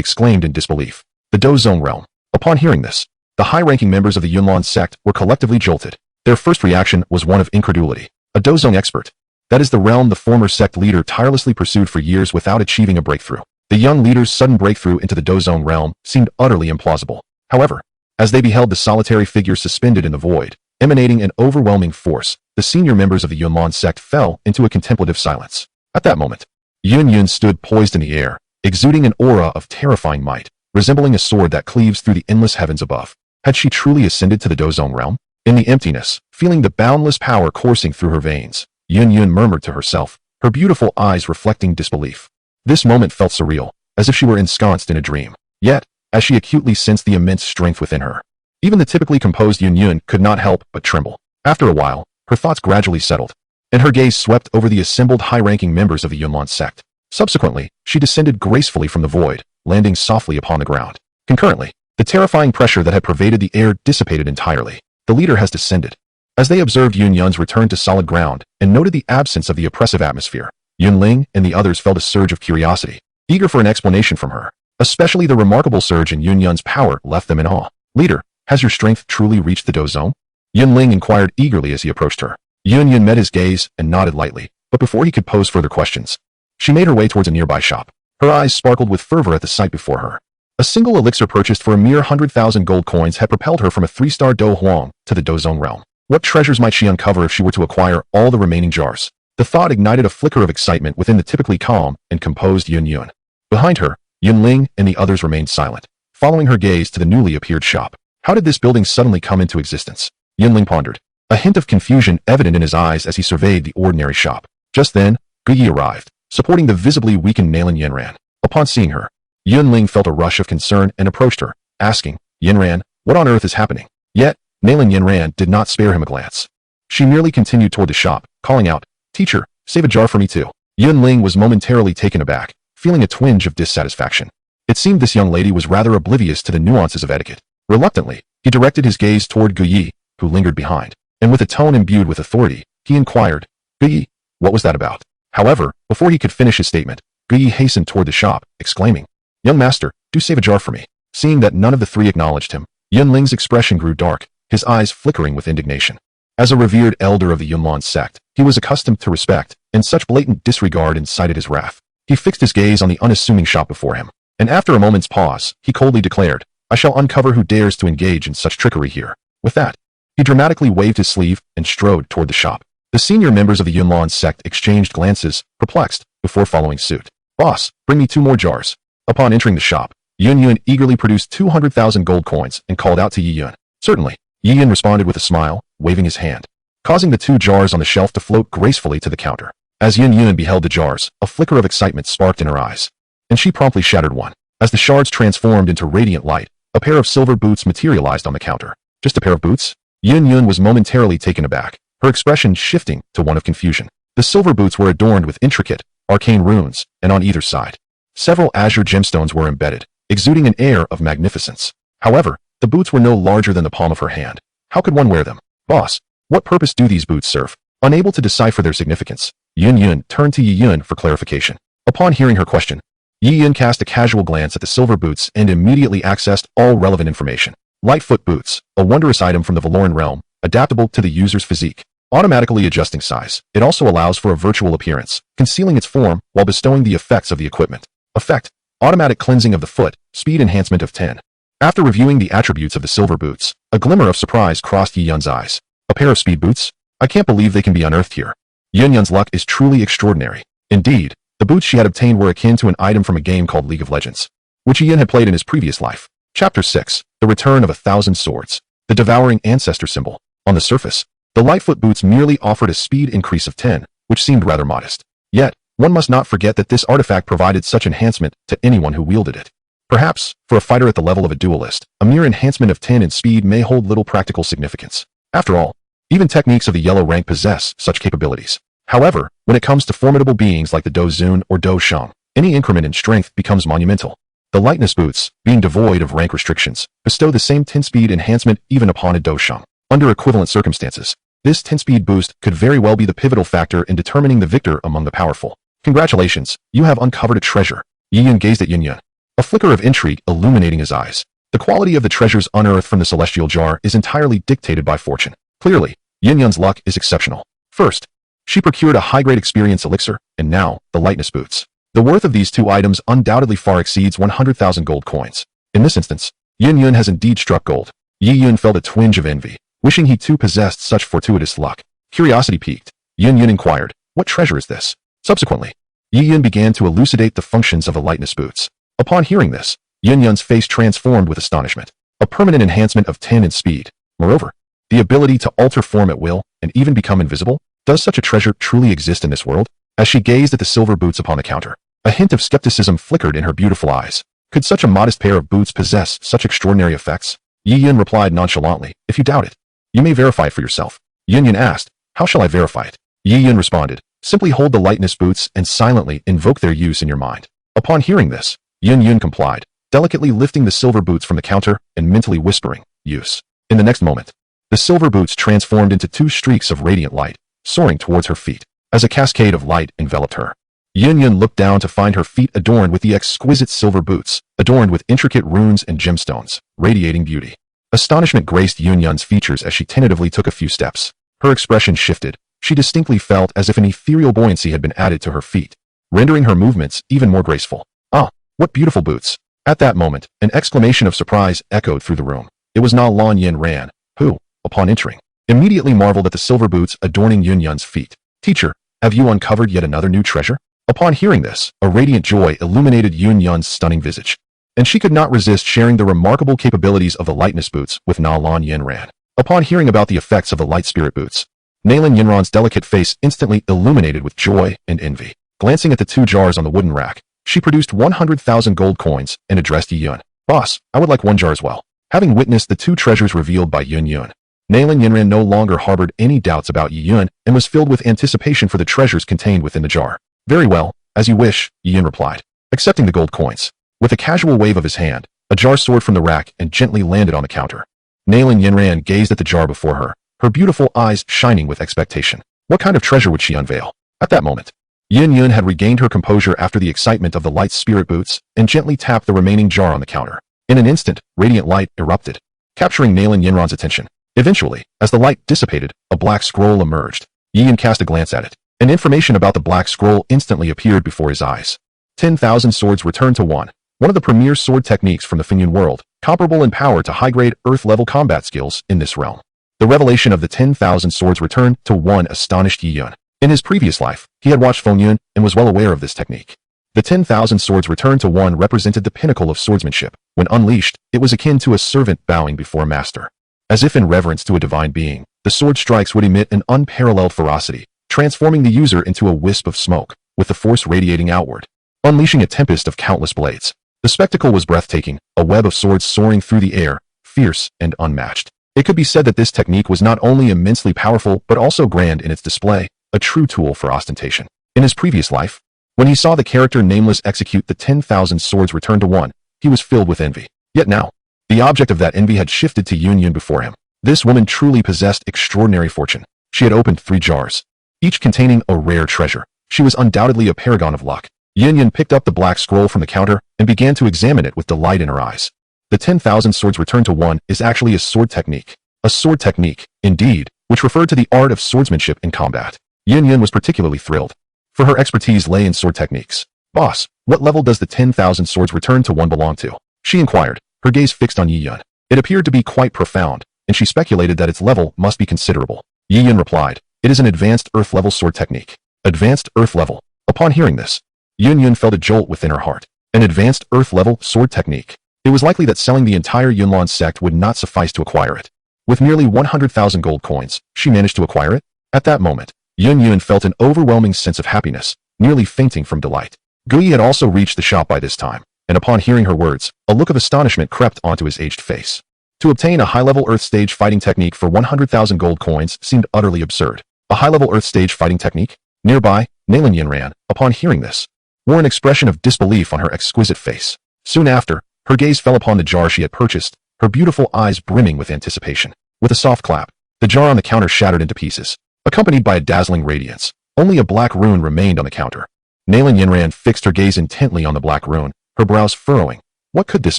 exclaimed in disbelief. The Dozong realm. Upon hearing this, The high-ranking members of the Yunlan sect were collectively jolted. Their first reaction was one of incredulity. A Dozong expert. That is the realm the former sect leader tirelessly pursued for years without achieving a breakthrough. The young leader's sudden breakthrough into the Dozong realm seemed utterly implausible. However, as they beheld the solitary figure suspended in the void, emanating an overwhelming force, the senior members of the Yunlan sect fell into a contemplative silence. At that moment, Yun stood poised in the air, exuding an aura of terrifying might, resembling a sword that cleaves through the endless heavens above. Had she truly ascended to the Dozong realm? In the emptiness, feeling the boundless power coursing through her veins, Yun murmured to herself, her beautiful eyes reflecting disbelief. This moment felt surreal, as if she were ensconced in a dream. Yet, as she acutely sensed the immense strength within her, even the typically composed Yun could not help but tremble. After a while, her thoughts gradually settled, and her gaze swept over the assembled high-ranking members of the Yunlan sect. Subsequently, she descended gracefully from the void, landing softly upon the ground. Concurrently, the terrifying pressure that had pervaded the air dissipated entirely. The leader has descended. As they observed Yun's return to solid ground and noted the absence of the oppressive atmosphere, Yunling and the others felt a surge of curiosity, eager for an explanation from her. Especially the remarkable surge in Yun's power left them in awe. Leader, has your strength truly reached the Dozong? Yunling inquired eagerly as he approached her. Yun met his gaze and nodded lightly, but before he could pose further questions, she made her way towards a nearby shop. Her eyes sparkled with fervor at the sight before her. A single elixir purchased for a mere 100,000 gold coins had propelled her from a 3-star Do Huang to the Dozong realm. What treasures might she uncover if she were to acquire all the remaining jars? The thought ignited a flicker of excitement within the typically calm and composed Yun. Behind her, Yunling and the others remained silent, following her gaze to the newly appeared shop. How did this building suddenly come into existence? Yunling pondered, a hint of confusion evident in his eyes as he surveyed the ordinary shop. Just then, Guyi arrived, supporting the visibly weakened Nalan Yanran. Upon seeing her, Yunling felt a rush of concern and approached her, asking, Yanran, what on earth is happening? Yet, Nalan Yanran did not spare him a glance. She merely continued toward the shop, calling out, Teacher, save a jar for me too. Yunling was momentarily taken aback, feeling a twinge of dissatisfaction. It seemed this young lady was rather oblivious to the nuances of etiquette. Reluctantly, he directed his gaze toward Guyi, who lingered behind, and with a tone imbued with authority, he inquired, Guyi, what was that about? However, before he could finish his statement, Guyi hastened toward the shop, exclaiming, Young master, do save a jar for me. Seeing that none of the three acknowledged him, Yunling's expression grew dark, his eyes flickering with indignation. As a revered elder of the Yunlan sect, he was accustomed to respect, and such blatant disregard incited his wrath. He fixed his gaze on the unassuming shop before him, and after a moment's pause, he coldly declared, I shall uncover who dares to engage in such trickery here. With that, he dramatically waved his sleeve and strode toward the shop. The senior members of the Yunlan sect exchanged glances, perplexed, before following suit. Boss, bring me 2 more jars. Upon entering the shop, Yun eagerly produced 200,000 gold coins and called out to Yun. Certainly, Yun responded with a smile, waving his hand, causing the 2 jars on the shelf to float gracefully to the counter. As Yun beheld the jars, a flicker of excitement sparked in her eyes, and she promptly shattered one. As the shards transformed into radiant light, a pair of silver boots materialized on the counter. Just a pair of boots? Yun was momentarily taken aback, her expression shifting to one of confusion. The silver boots were adorned with intricate, arcane runes, and on either side, several azure gemstones were embedded, exuding an air of magnificence. However, the boots were no larger than the palm of her hand. How could one wear them? Boss, what purpose do these boots serve? Unable to decipher their significance, Yun turned to Yun for clarification. Upon hearing her question, Yun cast a casual glance at the silver boots and immediately accessed all relevant information. Lightfoot boots, a wondrous item from the Valoran realm, adaptable to the user's physique. Automatically adjusting size, it also allows for a virtual appearance, concealing its form while bestowing the effects of the equipment. Effect, automatic cleansing of the foot, speed enhancement of 10. After reviewing the attributes of the silver boots, a glimmer of surprise crossed Yun's eyes. A pair of speed boots? I can't believe they can be unearthed here. Yun's luck is truly extraordinary. Indeed, the boots she had obtained were akin to an item from a game called League of Legends, which Yun had played in his previous life. Chapter 6, The Return of 1,000 Swords. The Devouring Ancestor Symbol. On the surface, the Lightfoot boots merely offered a speed increase of 10, which seemed rather modest. Yet, one must not forget that this artifact provided such enhancement to anyone who wielded it. Perhaps, for a fighter at the level of a duelist, a mere enhancement of 10 in speed may hold little practical significance. After all, even techniques of the yellow rank possess such capabilities. However, when it comes to formidable beings like the Do Zun or Do Shang, any increment in strength becomes monumental. The lightness boots, being devoid of rank restrictions, bestow the same 10-speed enhancement even upon a Do Shang. Under equivalent circumstances, this 10-speed boost could very well be the pivotal factor in determining the victor among the powerful. Congratulations, you have uncovered a treasure. Yun gazed at Yun, a flicker of intrigue illuminating his eyes. The quality of the treasures unearthed from the celestial jar is entirely dictated by fortune. Clearly, Yin Yun's luck is exceptional. First, she procured a high-grade experience elixir, and now, the lightness boots. The worth of these two items undoubtedly far exceeds 100,000 gold coins. In this instance, Yin Yun has indeed struck gold. Yi Yun felt a twinge of envy, wishing he too possessed such fortuitous luck. Curiosity piqued. Yin Yun inquired, "What treasure is this?" Subsequently, Yi Yun began to elucidate the functions of the lightness boots. Upon hearing this, Yin Yun's face transformed with astonishment. A permanent enhancement of 10 in speed. Moreover, the ability to alter form at will and even become invisible. Does such a treasure truly exist in this world? As she gazed at the silver boots upon the counter, a hint of skepticism flickered in her beautiful eyes. Could such a modest pair of boots possess such extraordinary effects? Yi Yun replied nonchalantly, "If you doubt it, you may verify it for yourself." Yin Yun asked, "How shall I verify it?" Yi Yun responded, "Simply hold the lightness boots and silently invoke their use in your mind." Upon hearing this, Yin Yun complied, delicately lifting the silver boots from the counter and mentally whispering, "Use." In the next moment, the silver boots transformed into two streaks of radiant light, soaring towards her feet. As a cascade of light enveloped her, Yin Yun looked down to find her feet adorned with the exquisite silver boots, adorned with intricate runes and gemstones, radiating beauty. Astonishment graced Yin Yun's features as she tentatively took a few steps. Her expression shifted. She distinctly felt as if an ethereal buoyancy had been added to her feet, rendering her movements even more graceful. "Ah, what beautiful boots!" At that moment, an exclamation of surprise echoed through the room. It was Na Lan Yin Ran, who, upon entering, immediately marveled at the silver boots adorning Yin Yun's feet. "Teacher, have you uncovered yet another new treasure?" Upon hearing this, a radiant joy illuminated Yin Yun's stunning visage, and she could not resist sharing the remarkable capabilities of the lightness boots with Na Lan Yin Ran. Upon hearing about the effects of the light spirit boots, Nalan Yinran's delicate face instantly illuminated with joy and envy. Glancing at the two jars on the wooden rack, she produced 100,000 gold coins and addressed Yi Yun. "Boss, I would like one jar as well." Having witnessed the two treasures revealed by Yin Yun, Nalan Yinran no longer harbored any doubts about Yi Yun and was filled with anticipation for the treasures contained within the jar. "Very well, as you wish," Yi Yun replied, accepting the gold coins. With a casual wave of his hand, a jar soared from the rack and gently landed on the counter. Nalan Yinran gazed at the jar before her, her beautiful eyes shining with expectation. What kind of treasure would she unveil? At that moment, Yin Yun had regained her composure after the excitement of the light spirit boots and gently tapped the remaining jar on the counter. In an instant, radiant light erupted, capturing Nalan Yinran's attention. Eventually, as the light dissipated, a black scroll emerged. Yi Yun cast a glance at it, and information about the black scroll instantly appeared before his eyes. 10,000 swords returned to one of the premier sword techniques from the Finyan world, comparable in power to high-grade Earth-level combat skills in this realm. The revelation of the 10,000 swords returned to one astonished Yi Yun. In his previous life, he had watched Feng Yun and was well aware of this technique. The 10,000 swords returned to one represented the pinnacle of swordsmanship. When unleashed, it was akin to a servant bowing before a master. As if in reverence to a divine being, the sword strikes would emit an unparalleled ferocity, transforming the user into a wisp of smoke, with the force radiating outward, unleashing a tempest of countless blades. The spectacle was breathtaking, a web of swords soaring through the air, fierce and unmatched. It could be said that this technique was not only immensely powerful but also grand in its display, a true tool for ostentation. In his previous life, when he saw the character Nameless execute the 10,000 swords return to one, he was filled with envy. Yet now, the object of that envy had shifted to Yun Yun before him. This woman truly possessed extraordinary fortune. She had opened 3 jars, each containing a rare treasure. She was undoubtedly a paragon of luck. Yin Yun picked up the black scroll from the counter and began to examine it with delight in her eyes. The 10,000 swords returned to one is actually a sword technique. A sword technique, indeed, which referred to the art of swordsmanship in combat. Yin Yun was particularly thrilled, for her expertise lay in sword techniques. "Boss, what level does the 10,000 swords returned to one belong to?" she inquired, her gaze fixed on Yi Yun. It appeared to be quite profound, and she speculated that its level must be considerable. Yi Yun replied, "It is an advanced earth-level sword technique." Advanced earth level. Upon hearing this, Yun Yun felt a jolt within her heart. An advanced earth-level sword technique. It was likely that selling the entire Yunlan sect would not suffice to acquire it. With nearly 100,000 gold coins, she managed to acquire it. At that moment, Yun Yun felt an overwhelming sense of happiness, nearly fainting from delight. Gui had also reached the shop by this time, and upon hearing her words, a look of astonishment crept onto his aged face. To obtain a high-level Earth stage fighting technique for 100,000 gold coins seemed utterly absurd. A high-level Earth stage fighting technique? Nearby, Nalan Yinran, upon hearing this, wore an expression of disbelief on her exquisite face. Soon after, her gaze fell upon the jar she had purchased, her beautiful eyes brimming with anticipation. With a soft clap, the jar on the counter shattered into pieces, accompanied by a dazzling radiance. Only a black rune remained on the counter. Nalan Yinran fixed her gaze intently on the black rune, her brows furrowing. What could this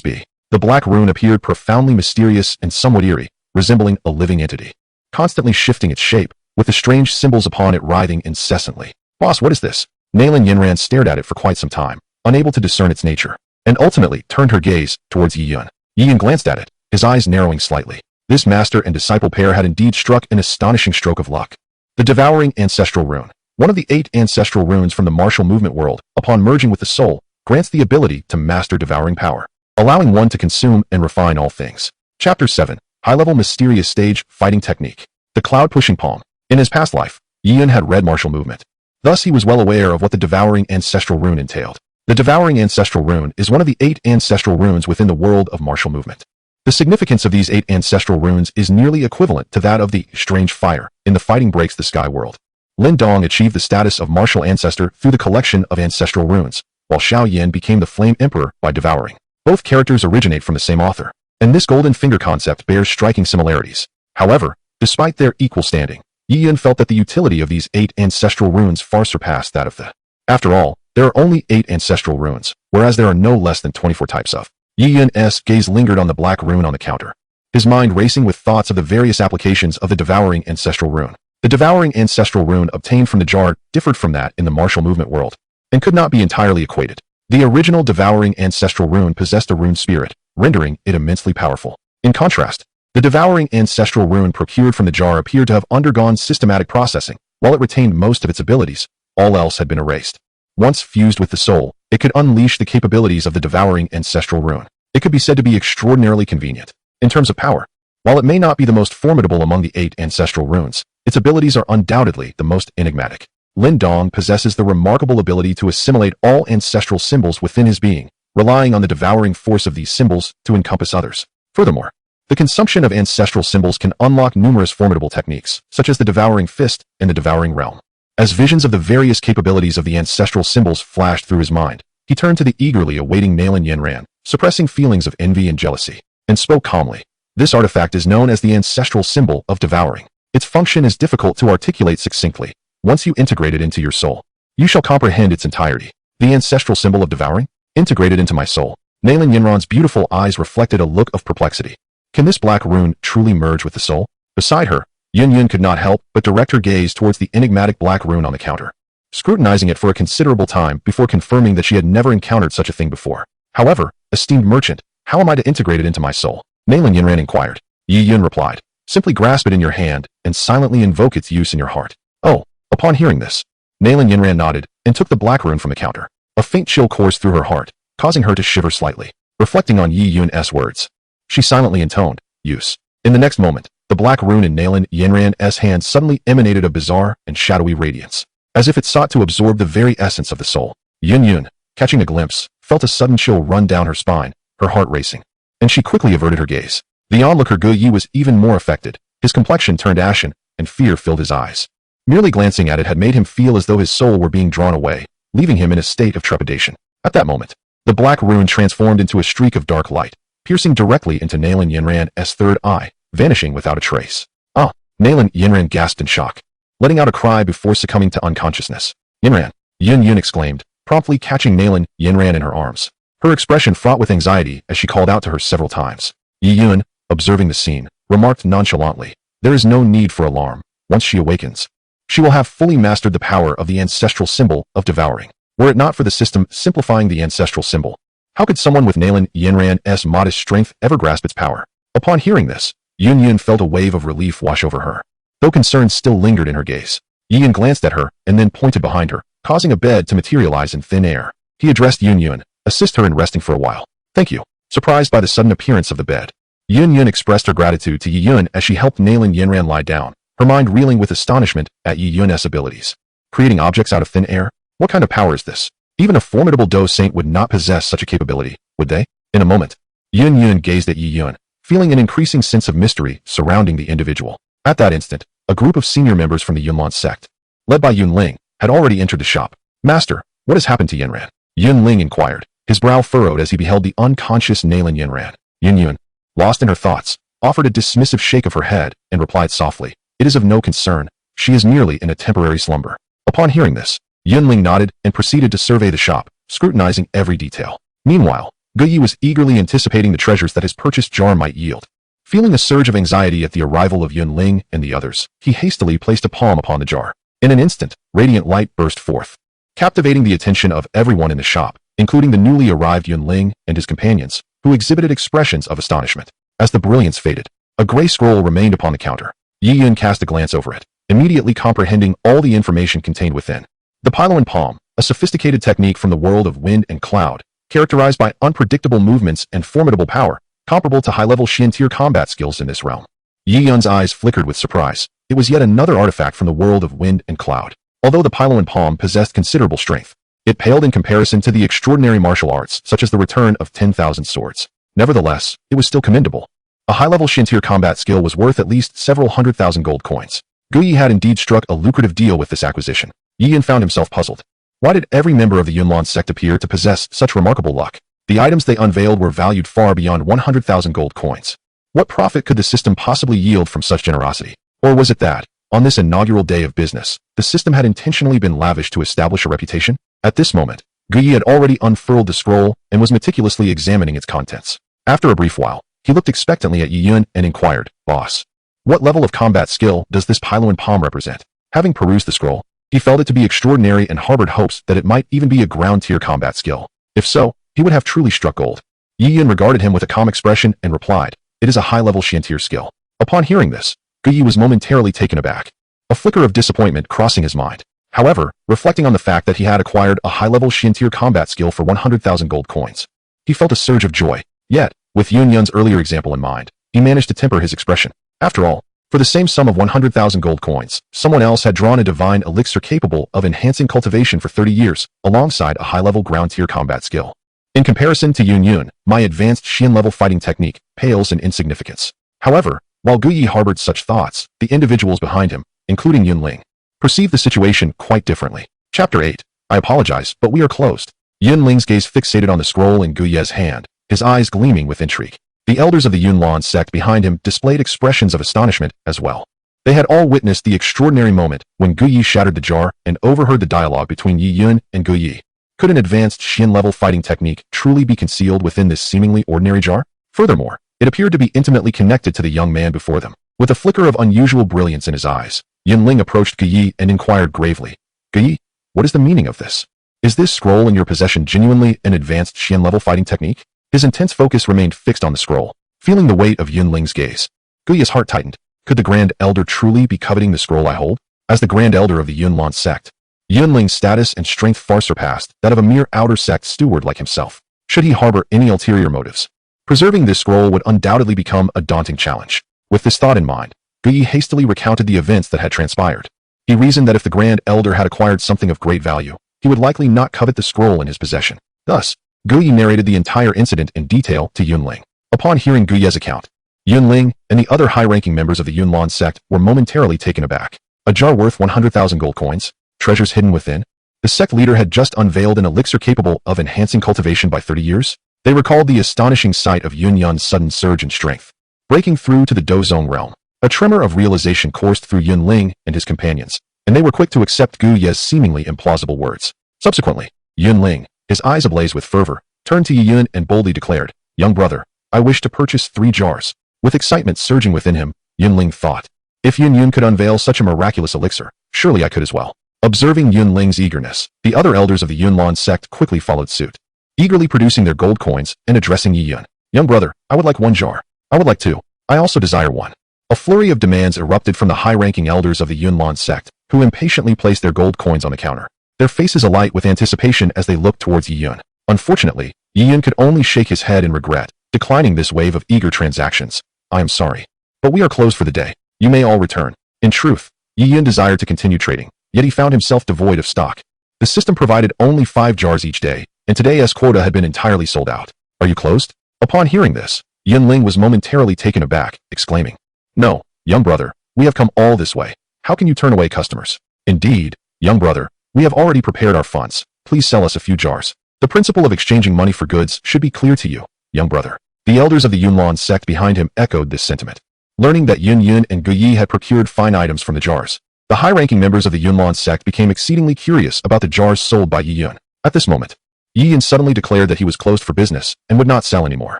be? The black rune appeared profoundly mysterious and somewhat eerie, resembling a living entity, constantly shifting its shape, with the strange symbols upon it writhing incessantly. Boss, what is this? Nalan Yinran stared at it for quite some time, unable to discern its nature, and ultimately turned her gaze towards Yi Yun. Yi Yun glanced at it, his eyes narrowing slightly. This master and disciple pair had indeed struck an astonishing stroke of luck. The Devouring Ancestral Rune, one of the 8 ancestral runes from the martial movement world, upon merging with the soul, grants the ability to master devouring power, allowing one to consume and refine all things. Chapter 7. High-level mysterious stage fighting technique. The cloud-pushing palm. In his past life, Yi Yun had read martial movement. Thus he was well aware of what the Devouring Ancestral Rune entailed. The Devouring Ancestral Rune is one of the 8 ancestral runes within the world of martial movement. The significance of these 8 ancestral runes is nearly equivalent to that of the Strange Fire in the Fighting Breaks the Sky world. Lin Dong achieved the status of martial ancestor through the collection of ancestral runes, while Xiao Yin became the Flame Emperor by devouring. Both characters originate from the same author, and this golden finger concept bears striking similarities. However, despite their equal standing, Yi Yun felt that the utility of these 8 ancestral runes far surpassed that of the. After all, there are only 8 ancestral runes, whereas there are no less than 24 types of. Yi Yun's gaze lingered on the black rune on the counter, his mind racing with thoughts of the various applications of the Devouring Ancestral Rune. The Devouring Ancestral Rune obtained from the jar differed from that in the martial movement world, and could not be entirely equated. The original Devouring Ancestral Rune possessed a rune spirit, rendering it immensely powerful. In contrast, the Devouring Ancestral Rune procured from the jar appeared to have undergone systematic processing. While it retained most of its abilities, all else had been erased. Once fused with the soul, it could unleash the capabilities of the Devouring Ancestral Rune. It could be said to be extraordinarily convenient. In terms of power, while it may not be the most formidable among the 8 ancestral runes, its abilities are undoubtedly the most enigmatic. Lin Dong possesses the remarkable ability to assimilate all ancestral symbols within his being, relying on the devouring force of these symbols to encompass others. Furthermore, the consumption of ancestral symbols can unlock numerous formidable techniques, such as the Devouring Fist and the Devouring Realm. As visions of the various capabilities of the ancestral symbols flashed through his mind, he turned to the eagerly awaiting Nalan Yinran, suppressing feelings of envy and jealousy, and spoke calmly. This artifact is known as the ancestral symbol of devouring. Its function is difficult to articulate succinctly. Once you integrate it into your soul, you shall comprehend its entirety. The ancestral symbol of devouring? Integrated into my soul. Nalan Yinran's beautiful eyes reflected a look of perplexity. Can this black rune truly merge with the soul? Beside her, Yin Yun could not help but direct her gaze towards the enigmatic black rune on the counter, scrutinizing it for a considerable time before confirming that she had never encountered such a thing before. However, esteemed merchant, how am I to integrate it into my soul? Nalan Yinran inquired. Yi Yun replied, simply grasp it in your hand and silently invoke its use in your heart. Oh, upon hearing this, Nalan Yinran nodded and took the black rune from the counter. A faint chill coursed through her heart, causing her to shiver slightly. Reflecting on Yi Yun's words, she silently intoned, use. In the next moment, the black rune in Nalan Yinran's hand suddenly emanated a bizarre and shadowy radiance, as if it sought to absorb the very essence of the soul. Yin Yun, catching a glimpse, felt a sudden chill run down her spine, her heart racing, and she quickly averted her gaze. The onlooker Gu Yi was even more affected. His complexion turned ashen, and fear filled his eyes. Merely glancing at it had made him feel as though his soul were being drawn away, leaving him in a state of trepidation. At that moment, the black rune transformed into a streak of dark light, piercing directly into Nalan Yinran's third eye, vanishing without a trace. Ah! Nalan Yinran gasped in shock, letting out a cry before succumbing to unconsciousness. Yinran! Yin Yun exclaimed, promptly catching Nalan Yinran in her arms. Her expression fraught with anxiety as she called out to her several times. Yi Yun, observing the scene, remarked nonchalantly, there is no need for alarm. Once she awakens, she will have fully mastered the power of the ancestral symbol of devouring. Were it not for the system simplifying the ancestral symbol, how could someone with Nalan Yinran's modest strength ever grasp its power? Upon hearing this, Yin Yun felt a wave of relief wash over her, though concern still lingered in her gaze. Yi Yun glanced at her and then pointed behind her, causing a bed to materialize in thin air. He addressed Yin Yun, assist her in resting for a while. Thank you. Surprised by the sudden appearance of the bed, Yin Yun expressed her gratitude to Yi Yun as she helped Nalan Yinran lie down, her mind reeling with astonishment at Yi Yun's abilities. Creating objects out of thin air? What kind of power is this? Even a formidable Do Saint would not possess such a capability, would they? In a moment, Yin Yun gazed at Yi Yun, feeling an increasing sense of mystery surrounding the individual. At that instant, a group of senior members from the Yunlan sect, led by Yun Ling, had already entered the shop. Master, what has happened to Yinran? Yun Ling inquired, his brow furrowed as he beheld the unconscious Nalan Yinran. Yin Yun, lost in her thoughts, offered a dismissive shake of her head and replied softly, it is of no concern, she is merely in a temporary slumber. Upon hearing this, Yun Ling nodded and proceeded to survey the shop, scrutinizing every detail. Meanwhile, Guyi was eagerly anticipating the treasures that his purchased jar might yield. Feeling a surge of anxiety at the arrival of Yunling and the others, he hastily placed a palm upon the jar. In an instant, radiant light burst forth, captivating the attention of everyone in the shop, including the newly arrived Yunling and his companions, who exhibited expressions of astonishment. As the brilliance faded, a gray scroll remained upon the counter. Yi Yun cast a glance over it, immediately comprehending all the information contained within. The Pylon Palm, a sophisticated technique from the world of wind and cloud, characterized by unpredictable movements and formidable power, comparable to high-level Shin-tier combat skills in this realm. Yi Yun's eyes flickered with surprise. It was yet another artifact from the world of wind and cloud. Although the Pylon Palm possessed considerable strength, it paled in comparison to the extraordinary martial arts such as the return of 10,000 swords. Nevertheless, it was still commendable. A high-level Shin-tier combat skill was worth at least several 100,000 gold coins. Guyi had indeed struck a lucrative deal with this acquisition. Yi Yun found himself puzzled. Why did every member of the Yunlan sect appear to possess such remarkable luck? The items they unveiled were valued far beyond 100,000 gold coins. What profit could the system possibly yield from such generosity? Or was it that, on this inaugural day of business, the system had intentionally been lavish to establish a reputation? At this moment, Guyi had already unfurled the scroll and was meticulously examining its contents. After a brief while, he looked expectantly at Yi Yun and inquired, "Boss, what level of combat skill does this Pylon Palm represent?" Having perused the scroll, he felt it to be extraordinary and harbored hopes that it might even be a ground-tier combat skill. If so, he would have truly struck gold. Yi Yun regarded him with a calm expression and replied, "It is a high-level Shin-tier skill." Upon hearing this, Guyi was momentarily taken aback, a flicker of disappointment crossing his mind. However, reflecting on the fact that he had acquired a high-level Shin-tier combat skill for 100,000 gold coins, he felt a surge of joy. Yet, with Yun Yun's earlier example in mind, he managed to temper his expression. After all, for the same sum of 100,000 gold coins, someone else had drawn a divine elixir capable of enhancing cultivation for 30 years, alongside a high-level ground-tier combat skill. In comparison to Yun Yun, my advanced Shin-level fighting technique pales in insignificance. However, while Guyi harbored such thoughts, the individuals behind him, including Yunling, perceived the situation quite differently. Chapter 8. I apologize, but we are closed. Yunling's gaze fixated on the scroll in Guyi's hand, his eyes gleaming with intrigue. The elders of the Yunlan sect behind him displayed expressions of astonishment as well. They had all witnessed the extraordinary moment when Guyi shattered the jar and overheard the dialogue between Yi Yun and Guyi. Could an advanced Shin-level fighting technique truly be concealed within this seemingly ordinary jar? Furthermore, it appeared to be intimately connected to the young man before them. With a flicker of unusual brilliance in his eyes, Yunling approached Guyi and inquired gravely, "Guyi, what is the meaning of this? Is this scroll in your possession genuinely an advanced Shin-level fighting technique?" His intense focus remained fixed on the scroll. Feeling the weight of Yunling's gaze, Guyi's heart tightened. Could the Grand Elder truly be coveting the scroll I hold? As the Grand Elder of the Yunlan sect, Yunling's status and strength far surpassed that of a mere outer sect steward like himself. Should he harbor any ulterior motives, preserving this scroll would undoubtedly become a daunting challenge. With this thought in mind, Guyi hastily recounted the events that had transpired. He reasoned that if the Grand Elder had acquired something of great value, he would likely not covet the scroll in his possession. Thus, Guyi narrated the entire incident in detail to Yunling. Upon hearing Guyi's account, Yunling and the other high-ranking members of the Yunlan sect were momentarily taken aback. A jar worth 100,000 gold coins, treasures hidden within. The sect leader had just unveiled an elixir capable of enhancing cultivation by 30 years. They recalled the astonishing sight of Yun Yun's sudden surge in strength, breaking through to the Dozong realm. A tremor of realization coursed through Yunling and his companions, and they were quick to accept Guyi's seemingly implausible words. Subsequently, Yunling, his eyes ablaze with fervor, turned to Yi Yun and boldly declared, "Young brother, I wish to purchase 3 jars." With excitement surging within him, Yunling thought, if Yun Yun could unveil such a miraculous elixir, surely I could as well. Observing Yunling's eagerness, the other elders of the Yunlan sect quickly followed suit, eagerly producing their gold coins and addressing Yi Yun. "Young brother, I would like 1 jar. I would like 2. I also desire 1. A flurry of demands erupted from the high-ranking elders of the Yunlan sect, who impatiently placed their gold coins on the counter, their faces alight with anticipation as they looked towards Yi Yun. Unfortunately, Yi Yun could only shake his head in regret, declining this wave of eager transactions. "I am sorry, but we are closed for the day. You may all return." In truth, Yi Yun desired to continue trading, yet he found himself devoid of stock. The system provided only 5 jars each day, and today's quota had been entirely sold out. "Are you closed?" Upon hearing this, Yunling was momentarily taken aback, exclaiming, "No, young brother, we have come all this way. How can you turn away customers?" "Indeed, young brother, we have already prepared our funds. Please sell us a few jars." The principle of exchanging money for goods should be clear to you, young brother. The elders of the Yunlan sect behind him echoed this sentiment. Learning that Yun Yun and Guyi had procured fine items from the jars, the high-ranking members of the Yunlan sect became exceedingly curious about the jars sold by Yi Yun. At this moment, Yi Yun suddenly declared that he was closed for business and would not sell anymore.